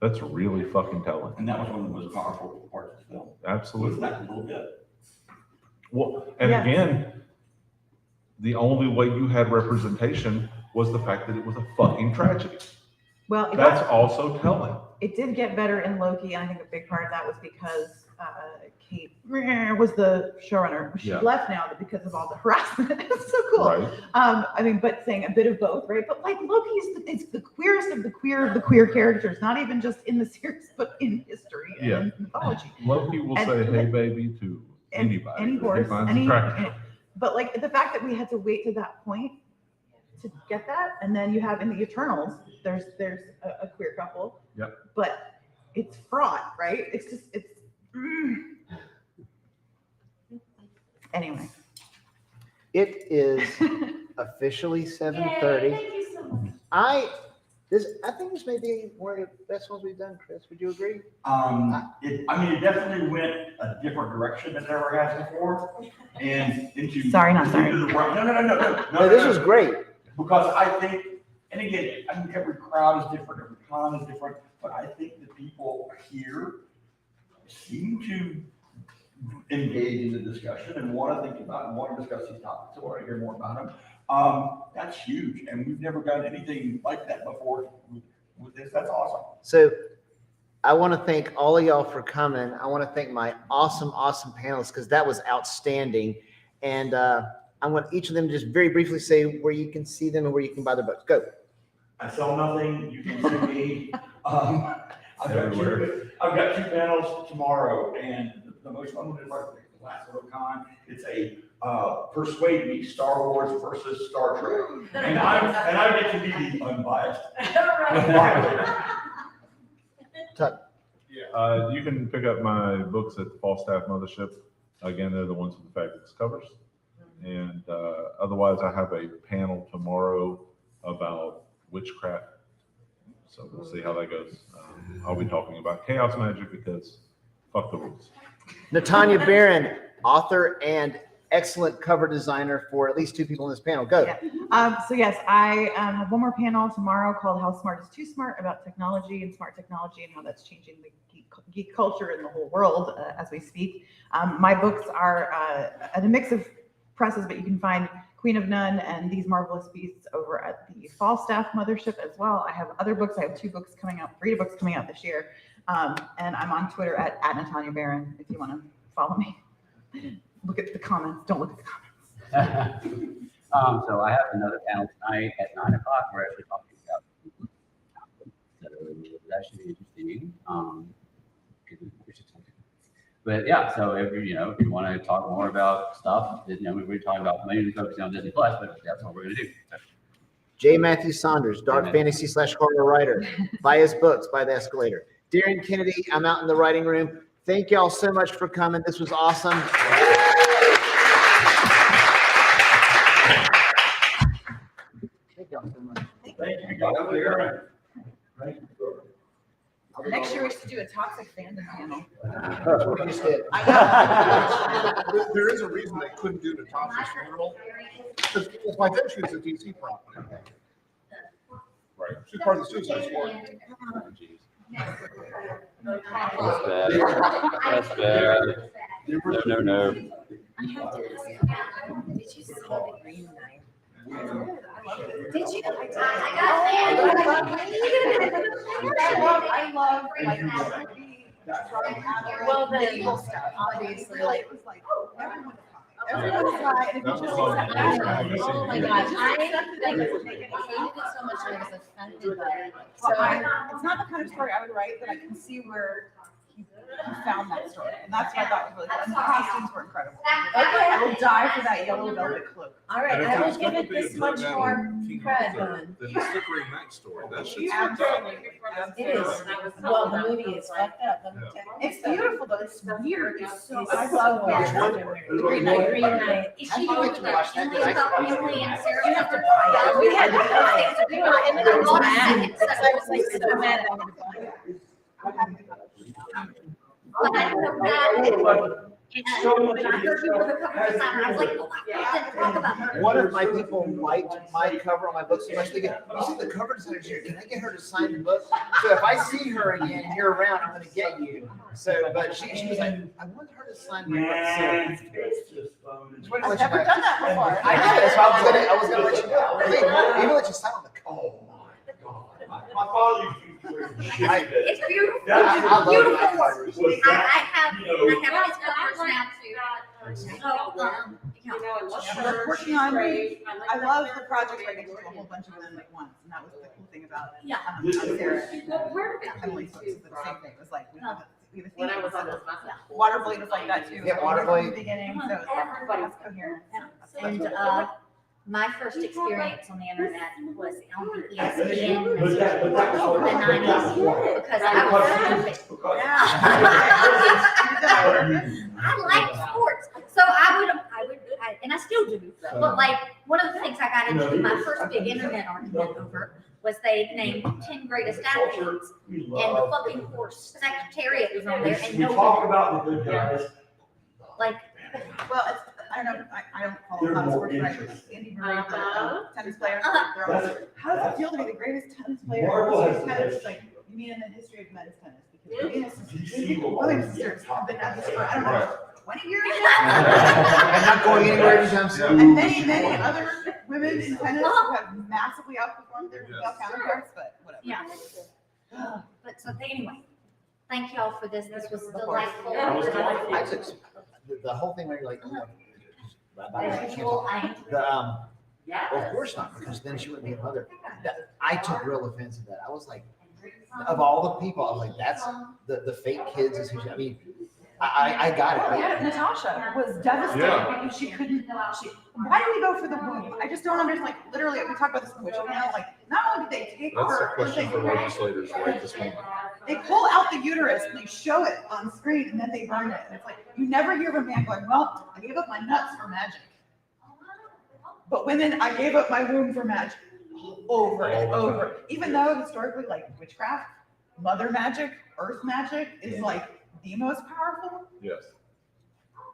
That's really fucking telling. And that was one of the most powerful parts of the film. Absolutely. Was that little bit. Well, and Yes. again, the only way you had representation was the fact that it was a fucking tragedy. Well, That's also telling. it did get better in Loki, and I think a big part of that was because Kate was the showrunner. She Yeah. left now because of all the harassment. It's so cool. Right. I mean, but saying a bit of both, right? But like Loki is it's the queerest of the queer characters, not even just in the series, but in history and Yeah. in mythology. Loki will And- say, "Hey, baby," to anybody. Any that he horse, finds any. attractive. But like the fact that we had to wait to that point to get that, and then you have in the Eternals, there's a queer couple. Yep. But it's fraught, right? It's just Anyway. It is officially 7:30. Thank you so much. I think this may be one of the best ones we've done, Chris. Would you agree? It definitely went a different direction than it ever has before. And into. Sorry, not sorry. into the right- No, This was great. Because I think, and again, I think every crowd is different, every con is different, but I think the people here seem to engage in the discussion and want to think about and want to discuss these topics. I want to hear more about them. That's huge, and we've never done anything like that before with this. That's awesome. So I want to thank all of y'all for coming. I want to thank my awesome panelists because that was outstanding. And I want each of them to just very briefly say where you can see them and where you can buy their books. Go. I sell nothing. You can see me. I've got two panels tomorrow, and the most fun one is like the last little con. It's a persuade me Star Wars versus Star Trek, and I get to be the unbiased. You can pick up my books at the Falstaff Mothership. Again, they're the ones with the fabulous covers. And otherwise, I have a panel tomorrow about witchcraft. So we'll see how that goes. I'll be talking about chaos magic because fuck the rules. Natanya Barron, author and excellent cover designer for at least two people in this panel. Go. So yes, I have one more panel tomorrow called "How Smart is Too Smart" about technology and smart technology and how that's changing the geek culture in the whole world as we speak. My books are at a mix of presses, but you can find Queen of None and These Marvelous Beasts over at the Falstaff Mothership as well. I have other books. I have 3 books coming out this year. And I'm on Twitter at Natanya Barron if you want to follow me. Look at the comments. Don't look at the comments. So I have another panel tonight at 9 o'clock. We're actually talking about so that should be interesting. But yeah, so if you want to talk more about stuff, we're talking about mainly focusing on Disney Plus, but that's what we're going to do. J. Matthew Saunders, dark fantasy / horror writer. Buy his books, By the Escalator. Darren Kennedy, I'm out in the writing room. Thank y'all so much for coming. This was awesome. Thank y'all so much. Next year we should do a toxic fandom panel. There is a reason they couldn't do Natasha's funeral. Because by then she was a DC property. Right. She's part of the Suicide Squad. That's bad. That's bad. No. Did you see the green knight? Did you? I love like well the evil stuff, obviously. Like it was like everyone's right. And Oh my gosh, I hated it so much that I was offended by it. So it's not the kind of story I would write, but I can see where he found that story, and that's what I thought was really good. And the costumes were incredible. Okay. I will die for that yellow velvet cloak. All right, I will give it this much more credit. The Slippery Night story. That shit's Absolutely. It is. Well, the movie is fucked up. It's beautiful, though. It's weird. It's so I love weird. Green Knight. Is she I'd like to watch that because Emily and Sarah? You have to buy it. We had to buy it. We were in the mad. I was like so mad I wanted to buy it. When I heard you were the cover designer, I was like, oh, I didn't talk about her. One of my people liked my cover on my book so much, they go, you see the cover designer here, can I get her to sign the book? So if I see her again and you're around, I'm gonna get you. So, but she was like, I want her to sign my book. So, I've never done that before. I know, that's why I was gonna let you know. Hey, even let you sign on the cover. My father used to. It's beautiful. I love Beautiful it. work. I have these covers now too. So, you know, We're working on, I love the project where I get to do a whole bunch of them at once, and that was the cool thing about Sarah. Emily's books, the same thing, it was like, we have a When I theme, was on so those buses. Waterblade was like that too. Yeah, So right from Waterblade. the beginning, so everybody's coherent. and my first experience on the internet was on the ESPN in the 90s because I was stupid. I like sports, so I would, and I still do. But like one of the things I got into my first big internet argument over was they named 10 greatest athletes, and the fucking horse Secretariat was on there, and We no talk one, about the good guys. like, Well, it's, I don't know, I don't follow a lot of sports, but Andy Murray, the tennis player, they're always, how does it feel to be the greatest tennis player? Marvel has the Tennis, best. like, you mean in the history of men's tennis? Because the Williams sisters have been at this for, I don't know, 20 years now? I'm not going anywhere anytime soon. And many, many other women in tennis who have massively outperformed their female counterparts, but whatever. yeah. But so anyway, thank y'all for this. This was delightful. I took the whole thing where you're like, As usual, well, of course not, because then she wouldn't be a mother. I took real offense to that. I was like, of all the people, I was like, that's the fake kids is who she, I mean, I got it. Yeah, Natasha was devastated because she couldn't, why do we go for the womb? I just don't understand, like, literally, we talked about this in the panel, like, not only did they take That's a her, but question for legislators right this moment. they pull out the uterus and they show it on screen and then they burn it. And it's like, you never hear of a man going, well, I gave up my nuts for magic. But women, I gave up my womb for magic. Over and over. Even though historically, like witchcraft, mother magic, earth magic is like the most powerful. Yes.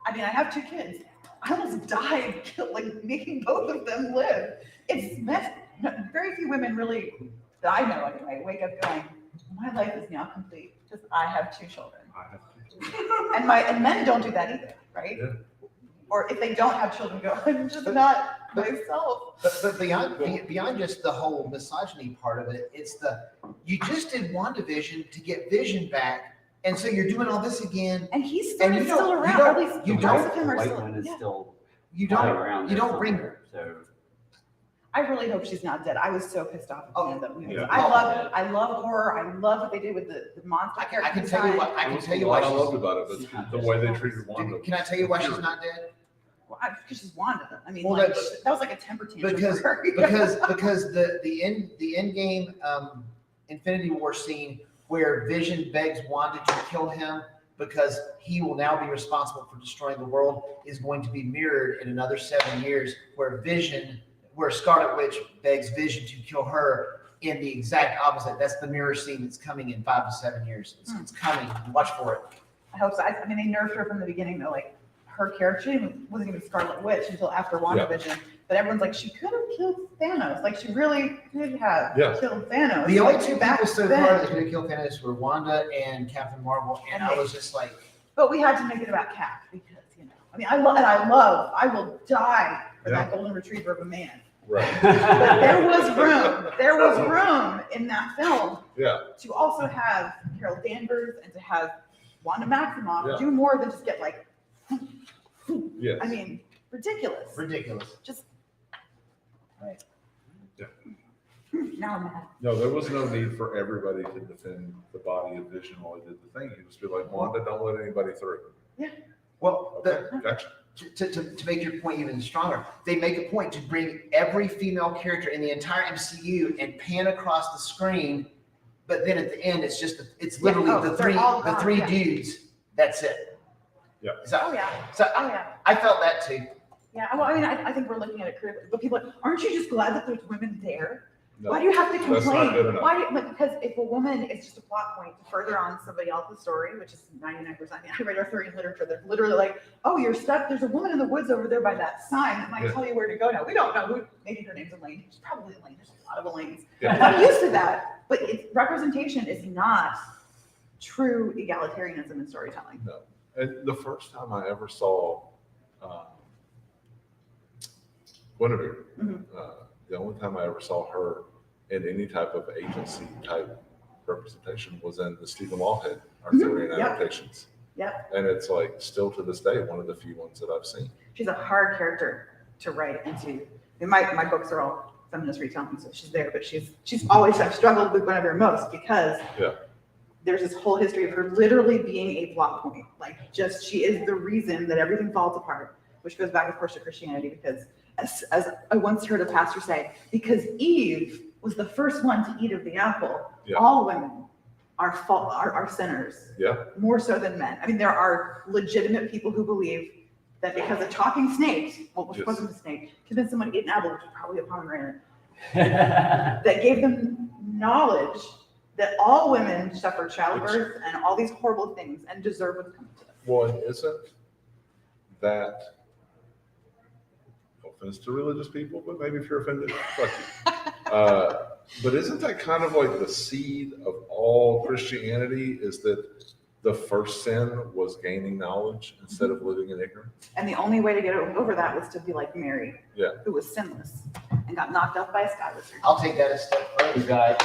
I mean, I have 2 kids. I almost died, like making both of them live. It's messed. Very few women really, that I know anyway, wake up going, my life is now complete because I have 2 children. And men don't do that either, right? Yeah. Or if they don't have children, go, I'm just not myself. But beyond just the whole misogyny part of it, it's you just did WandaVision to get Vision back, and so you're doing all this again. And he's and still around. At least you parts don't, of him are White still. one is Yeah. still you around. don't bring. So I really hope she's not dead. I was so pissed off at the end of that movie. Yeah. I love horror. I love what they did with the monster I character. can tell you what. I can tell you What why I she's. loved about it, but the way they treated Wanda. Can I tell you why she's not dead? Well, because she's Wanda. I mean, Well, like, that was like a temper tantrum. Because for her. because the end game Infinity War scene where Vision begs Wanda to kill him because he will now be responsible for destroying the world is going to be mirrored in another 7 years where Scarlet Witch begs Vision to kill her in the exact opposite. That's the mirror scene that's coming in 5 to 7 years. It's coming. Watch for it. I hope so. I mean, they nerfed her from the beginning. They're like, her character wasn't even Scarlet Witch until after WandaVision. But everyone's like, she could have killed Thanos. Like, she really could have killed Thanos. The only Like, 2 back people so then. far that could have killed Thanos were Wanda and Captain Marvel, and I was just like, But we had to make it about Cap because, I mean, I will die for that golden retriever of a man. Right. But there was room in that film to also have Carol Danvers and to have Wanda Maximoff do more than just get like, yes. I mean, ridiculous. Just. Right. Yeah. Now I'm mad. No, there was no need for everybody to defend the body of Vision while he did the thing. He was be like, Wanda, don't let anybody through. Yeah. Well, Gotcha. To make your point even stronger, they make a point to bring every female character in the entire MCU and pan across the screen, but then at the end, it's literally the three dudes. That's it. Yeah. So, Oh yeah. I felt that too. Yeah. Well, I mean, I think we're looking at it critically, but people are like, aren't you just glad that there's women there? No, Why do you have to that's not complain? good enough. Why? Because if a woman is just a plot point to further on somebody else's story, which is 99%. I read Arthurian literature. They're literally like, oh, you're stuck. There's a woman in the woods over there by that sign that might tell you where to go now. We don't know who. Maybe her name's Elaine. She's probably Elaine. There's a lot of Elaines. I'm used to that. But representation is not true egalitarianism in storytelling. No. And the first time I ever saw Guinevere, the only time I ever saw her in any type of agency type representation was in the Stephen Lawhead Arthurian adaptations. Yep. And it's like still to this day one of the few ones that I've seen. She's a hard character to write into. And my books are all feminist retelling, so she's there, but she's always, I've struggled with Guinevere most because there's this whole history of her literally being a plot point. Like she is the reason that everything falls apart, which goes back, of course, to Christianity, because as I once heard a pastor say, because Eve was the first one to eat of the apple, all women are sinners. More so than men. I mean, there are legitimate people who believe that because a talking snake, which wasn't a snake, convinced someone to eat an apple, which was probably a pomegranate, that gave them knowledge that all women suffer childbirth and all these horrible things and deserve what's coming to them. Well, and isn't that, no offense to religious people, but maybe if you're offended, fuck you. But isn't that kind of like the seed of all Christianity, is that the first sin was gaining knowledge instead of living in ignorance? And the only way to get over that was to be like Mary, who was sinless and got knocked up by a sky lizard. I'll take that a step further. You got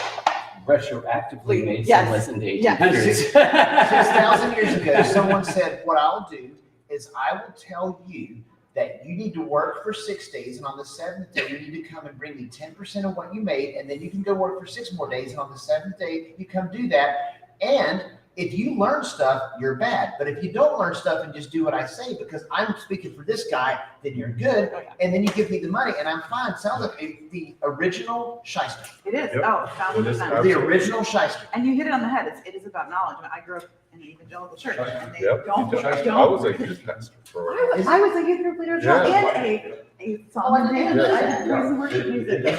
retroactively made sinless in the 1800s. 6,000 years ago, someone said, what I'll do is I will tell you that you need to work for 6 days, and on the 7th day, you need to come and bring me 10% of what you made, and then you can go work for 6 more days, and on the 7th day, you come do that. And if you learn stuff, you're bad. But if you don't learn stuff and just do what I say, because I'm speaking for this guy, then you're good. And then you give me the money and I'm fine. Sounds like the original shyster. It is. Oh, 1,000%. The original shyster. And you hit it on the head. It is about knowledge. I mean, I grew up in an evangelical church. And they don't. I was a youth pastor for I was a youth group leader and a song band. I did praise and worship music. We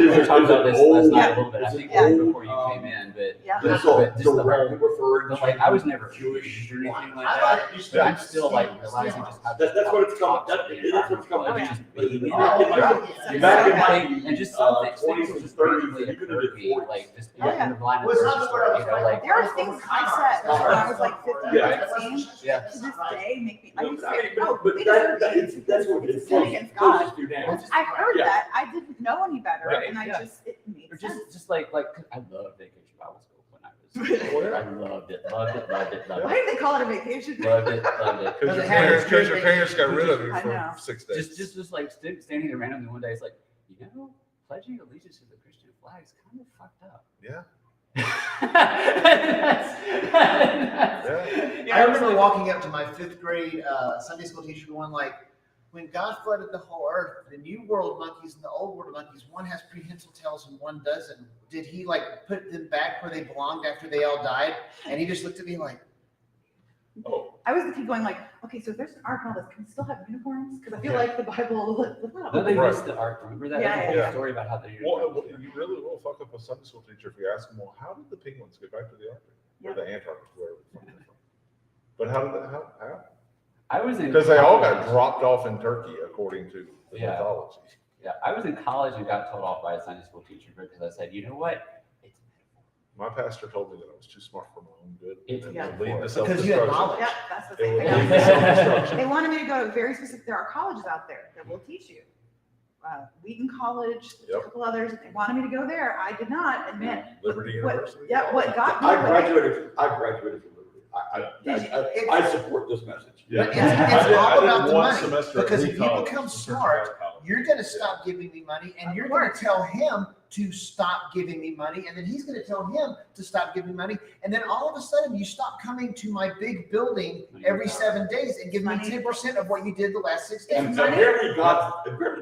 were talking about this last night a little bit. I think before you came in, but like I was never Jewish or anything like that. But I'm still like realizing just how that's what it's called. That's what it's called. And just some things were just really occurred to me, like just in the blind of the story, you know, like there are things I said when I was like 15 or 16 to this day make me. I used to say, oh, that's what it's against God. I heard that. I didn't know any better, and I just it made sense. Just like I love Vacation Bible School when I was. I loved it. Why did they call it a vacation? Loved it. Because your parents got rid of you for 6 days. Just like standing there randomly one day, it's like, you know, pledging allegiance to the Christian flag is kind of fucked up. I remember walking up to my 5th grade Sunday school teacher going like, when God flooded the whole earth, the new world monkeys and the old world monkeys, one has prehensile tails and one doesn't. Did he like put them back where they belonged after they all died? And he just looked at me like, oh. I was the kid going like, okay, so if there's an ark and all this, can we still have unicorns? Because I feel like the Bible. No, they missed the ark. Remember that? Yeah. Story about how they. Well, you really will fuck up a Sunday school teacher if you ask them, well, how did the penguins get back to the Arctic or the Antarctic, wherever it's from? But how did that? How? I was in because they all got dropped off in Turkey, according to the mythology. Yeah, I was in college and got told off by a Sunday school teacher because I said, you know what? My pastor told me that I was too smart for my own good. It's and yeah. to lead to because you had knowledge. Yeah, that's the It same would thing. lead to self-destruction. They wanted me to go to very specific. There are colleges out there that will teach you. Wheaton College, a couple others. They wanted me to go there. I did not. And man, Liberty University. What got me? I graduated from Liberty. I support this message. But it's all about the money. Because if you become smart, you're going to stop giving me money, and you're going to tell him to stop giving me money, and then he's going to tell him to stop giving me money, and then all of a sudden you stop coming to my big building every 7 days and give me 10% of what you did the last 6 days. And so apparently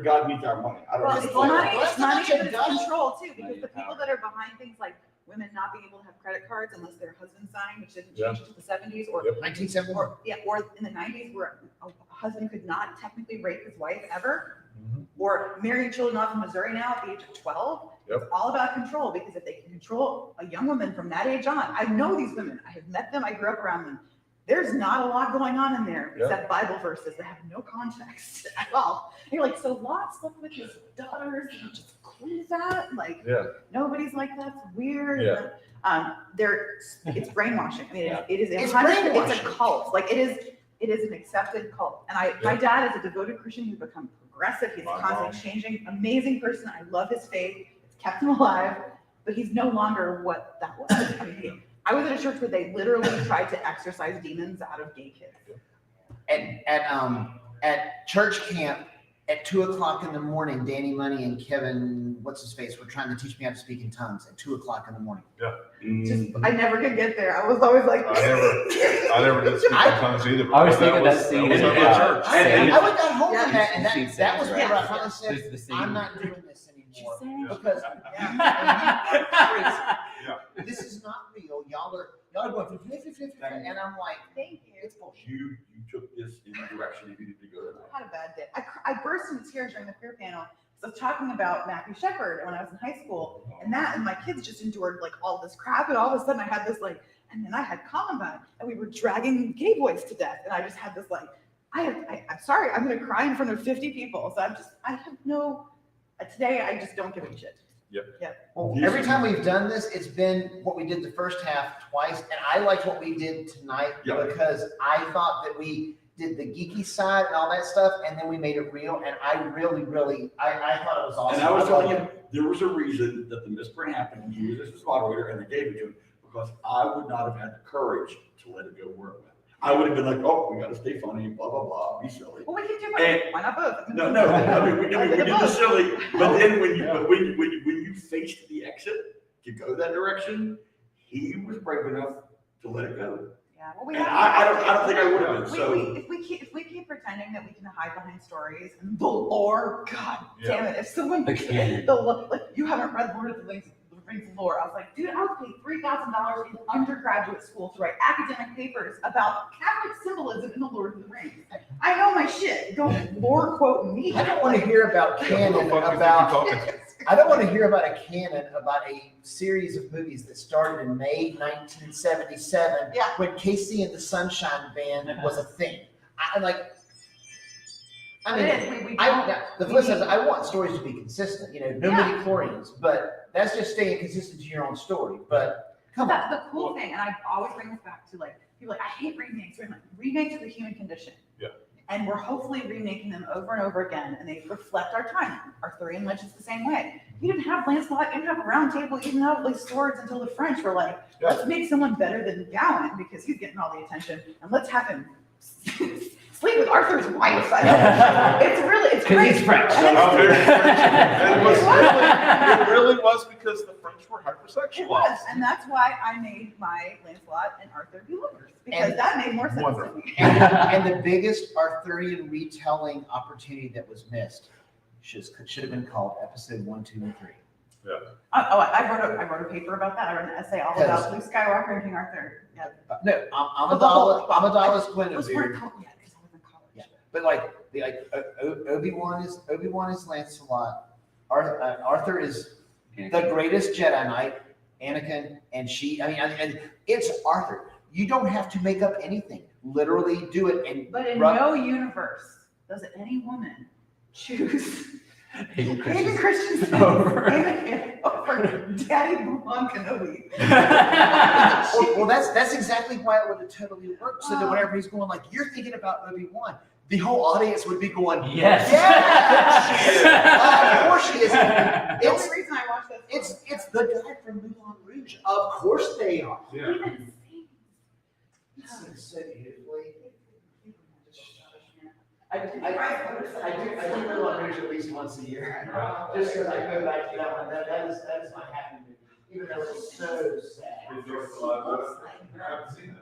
God needs our money. I don't know. It's money, but it's control too, because the people that are behind things like women not being able to have credit cards unless their husband signed, which didn't change until the 70s or 1970, or in the 90s, where a husband could not technically rape his wife ever. or marrying children off in Missouri now at the age of 12. Yep. It's all about control, because if they can control a young woman from that age on, I know these women, I have met them, I grew up around them. There's not a lot going on in there except Bible verses that have no context at all. And you're like, so Lot slept with his daughters and just cool that? Like, nobody's like, that's weird. Yeah. It's brainwashing. I mean, it is It's 100%, brainwashing. it's a cult. Like, it is an accepted cult. And my dad is a devoted Christian who's become progressive. He's constantly changing. Amazing person. I love his faith. It's kept him alive, but he's no longer what that was. I mean, I was at a church where they literally tried to exorcise demons out of gay kids. At church camp at 2:00 in the morning, Danny Money and Kevin, what's his face, were trying to teach me how to speak in tongues at 2:00 in the morning. I never could get there. I was always like, I never did speak in tongues either. But I was thinking that scene was in at my church. I went down home from that, and Scene that was settings, where right? I finally said, There's the scene. I'm not doing this anymore. Because this is not real. Y'all are going, and I'm like, thank you. It's bullshit. You took this in the direction you needed to go. I had a bad day. I burst into tears during the prayer panel because I was talking about Matthew Shepard when I was in high school, and my kids just endured like all this crap, and all of a sudden I had this like, and then I had Columbine, and we were dragging gay boys to death, and I just had this like, I'm sorry, I'm gonna cry in front of 50 people, so today I just don't give a shit. Well, every time we've done this, it's been what we did the first half twice, and I liked what we did tonight because I thought that we did the geeky side and all that stuff, and then we made it real, and I really, I thought it was awesome. And I was telling you, there was a reason that the misprint happened, and you as his moderator, and they gave it to him, because I would not have had the courage to let it go where it went. I would have been like, oh, we got to stay funny, blah, blah, blah, be silly. Well, we can do both. Why not both? No, I mean, we did the silly, but then when you faced the exit to go that direction, he was brave enough to let it go. Yeah, well, And I don't think I would have been. So if we keep pretending that we can hide behind stories and the lore, God damn it! If someone you haven't read Lord of the Rings lore, I was like, dude, I was paid $3,000 in undergraduate school to write academic papers about Catholic symbolism in the Lord of the Rings. I know my shit. Don't lore quote me. I don't want to hear about canon about. I don't want to hear about a canon about a series of movies that started in May 1977 when Casey and the Sunshine Band was a thing. The flip side is I want stories to be consistent. No midi-chlorians, but that's just staying consistent to your own story. But come on. The cool thing, and I always bring this back to people I hate remakes. Remakes are the human condition. Yeah. And we're hopefully remaking them over and over again, and they reflect our time. Arthurian legends the same way. You didn't have Lancelot, you didn't have a round table, you didn't have swords until the French were like, let's make someone better than Gawain because he's getting all the attention, and let's have him sleep with Arthur's wife. It's great. He's French. And It really was because the French were hypersexualized. It was, and that's why I made my Lancelot and Arthur be lovers, because that made more sense to me. And the biggest Arthurian retelling opportunity that was missed should have been called episode 1, 2, and 3. Yeah. I wrote a paper about that. I wrote an essay all about Luke Skywalker and King Arthur. Yeah. No, Amidala's Guinevere. Yeah, but Obi-Wan is Lancelot. Arthur is the greatest Jedi Knight. Anakin and and it's Arthur. You don't have to make up anything. Literally do it. But in no universe does any woman choose Hayden Christensen over Daddy Obi-Wan Kenobi. Well, that's exactly why it would have totally worked. So that whenever he's going you're thinking about Obi-Wan, the whole audience would be going, yes, of course she is. The only reason I watched this, it's the guy from Moulin Rouge. Of course they are. Yeah. He sings so beautifully. I do Moulin Rouge at least once a year, just because I go back to that one. That is my happy movie, even though it's so sad. I haven't seen that.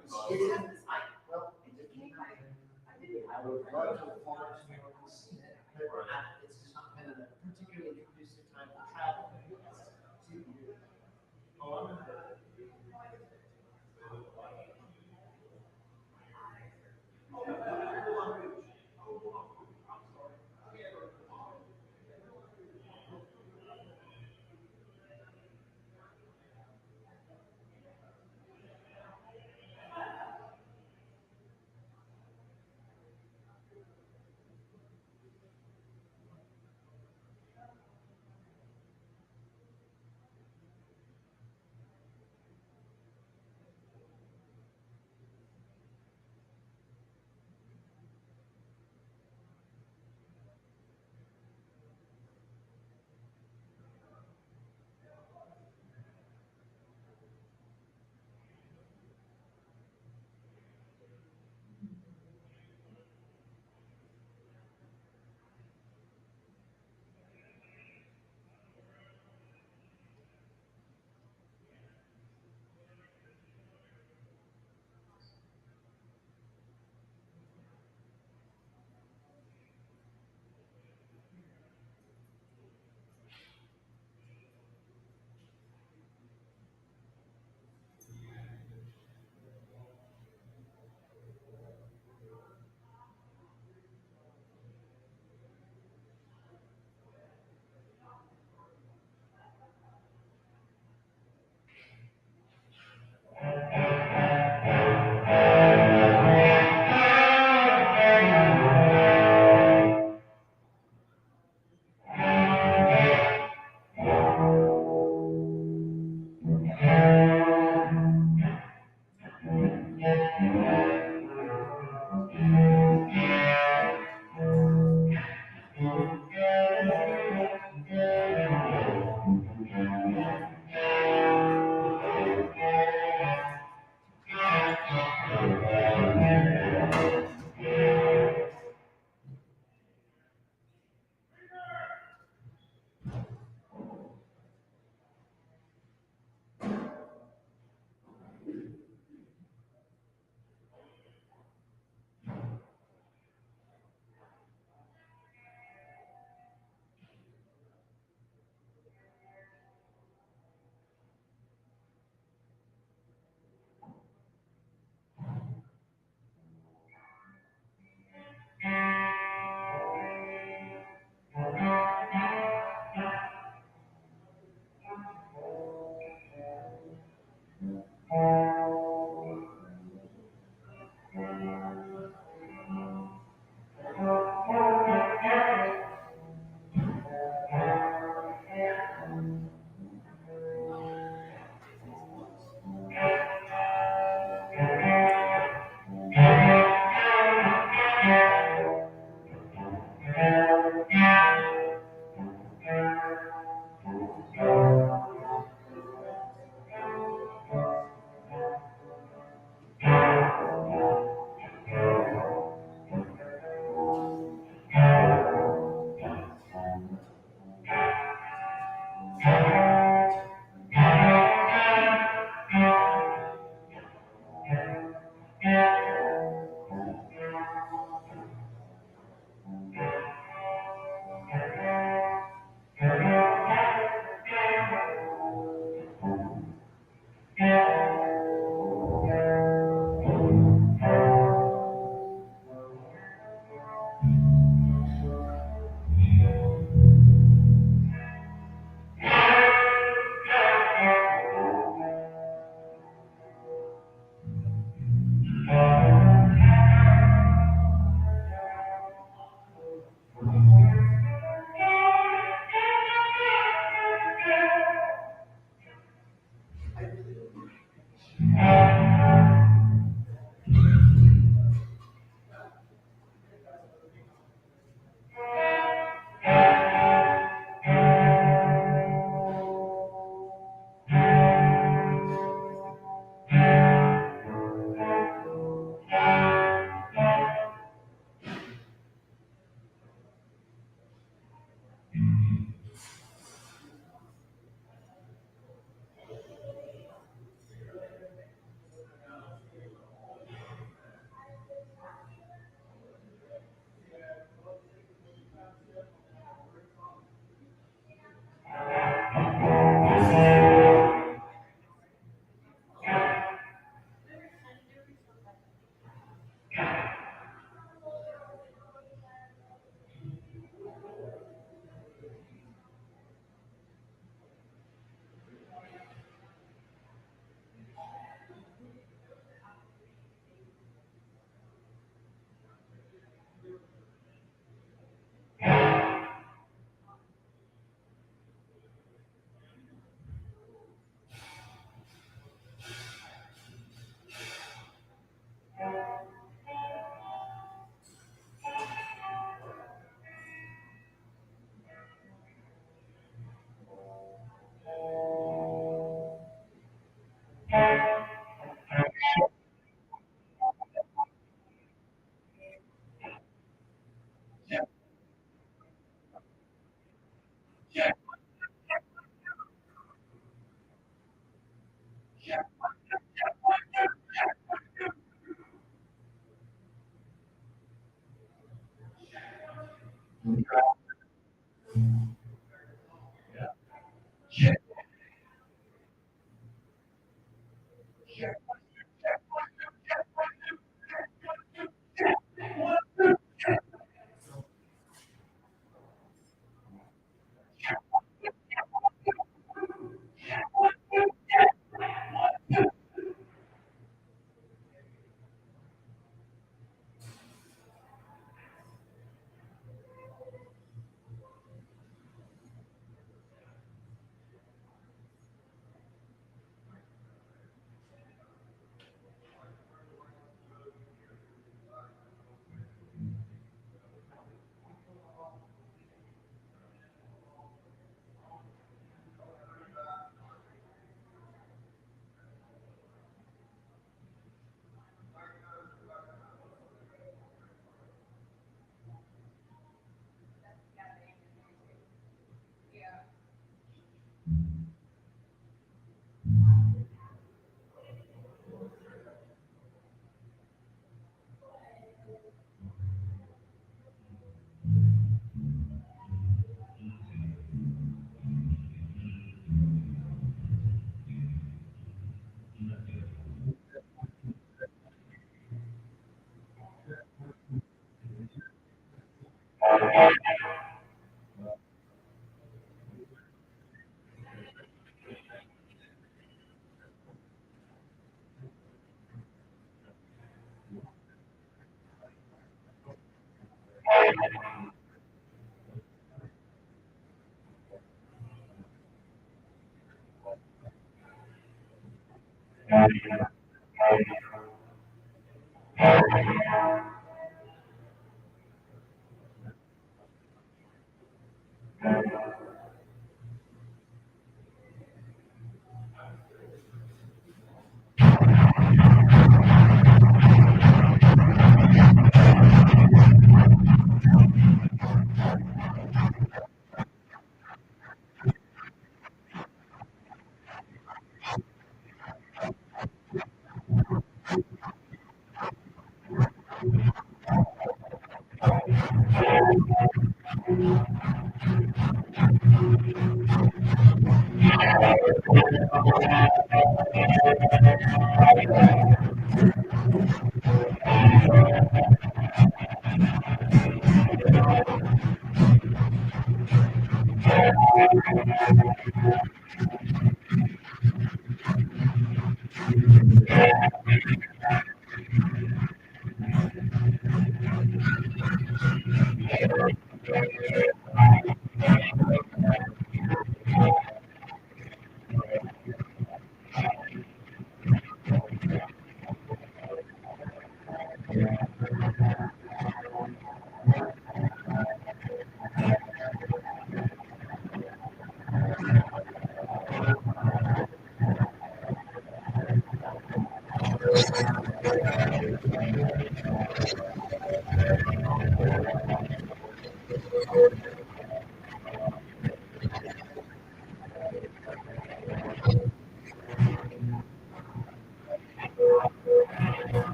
I would love to have wanted to see it, but it's just not been a particularly conducive time for travel.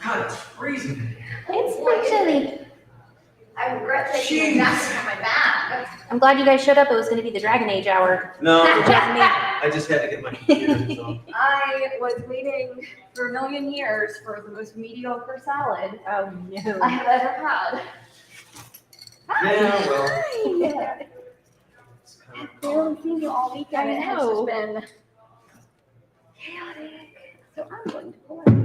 God, it's freezing in here. It's chilly. I regret taking a napkin on my back. I'm glad you guys showed up. It was going to be the Dragon Age hour. No, Just me. I just had to get my computer, so. I was waiting for a million years for the most mediocre salad Oh no. I have ever had. Yeah, well. Hi. I've barely seen you all weekend. It has just been chaotic. So I'm going to pull out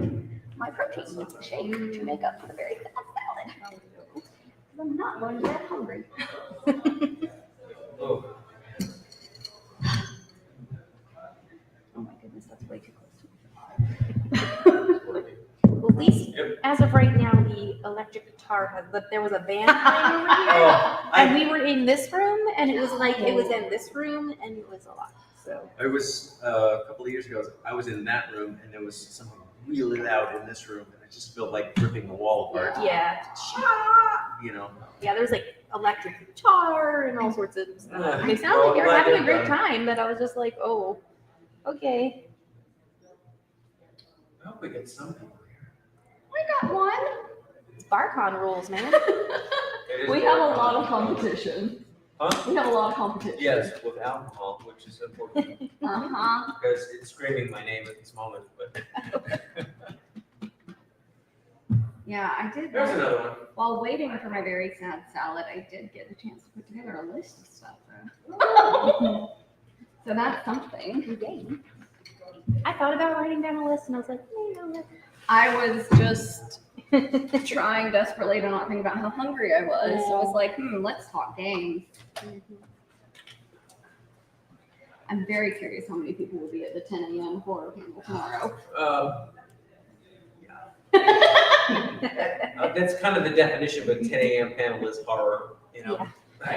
my protein shake to make up for the very fat salad. I'm not going to get hungry. Oh. Oh my goodness, that's way too close. Well, at least as of right now, the electric guitar has. There was a band playing over here, and we were in this room, and it was like it was in this room, and it was a lot. So I was, a couple of years ago, I was in that room and there was something really loud in this room. And I just felt like ripping the wall apart. yeah, You know. yeah. There's like electric guitar and all sorts of stuff. Yeah. They sound Well, like you're glad having a they're great done. time, but I was just like, oh, okay. I hope we get some people here. I got one. It's BarCon rules, man. We have a lot of competition. Huh? We have a lot of competition. Yes, with alcohol, which is important Uh-huh. because it's screaming my name at this moment, but. Yeah, I did. There's another one. While waiting for my very sad salad, I did get a chance to put together a list of stuff. So that's something. Yay. I thought about writing down a list, and I was like, no. I was just trying desperately to not think about how hungry I was. So I was like, let's talk games. I'm very curious how many people will be at the 10 a.m. horror panel tomorrow. That's kind of the definition of a 10 a.m. panel is horror, you know. I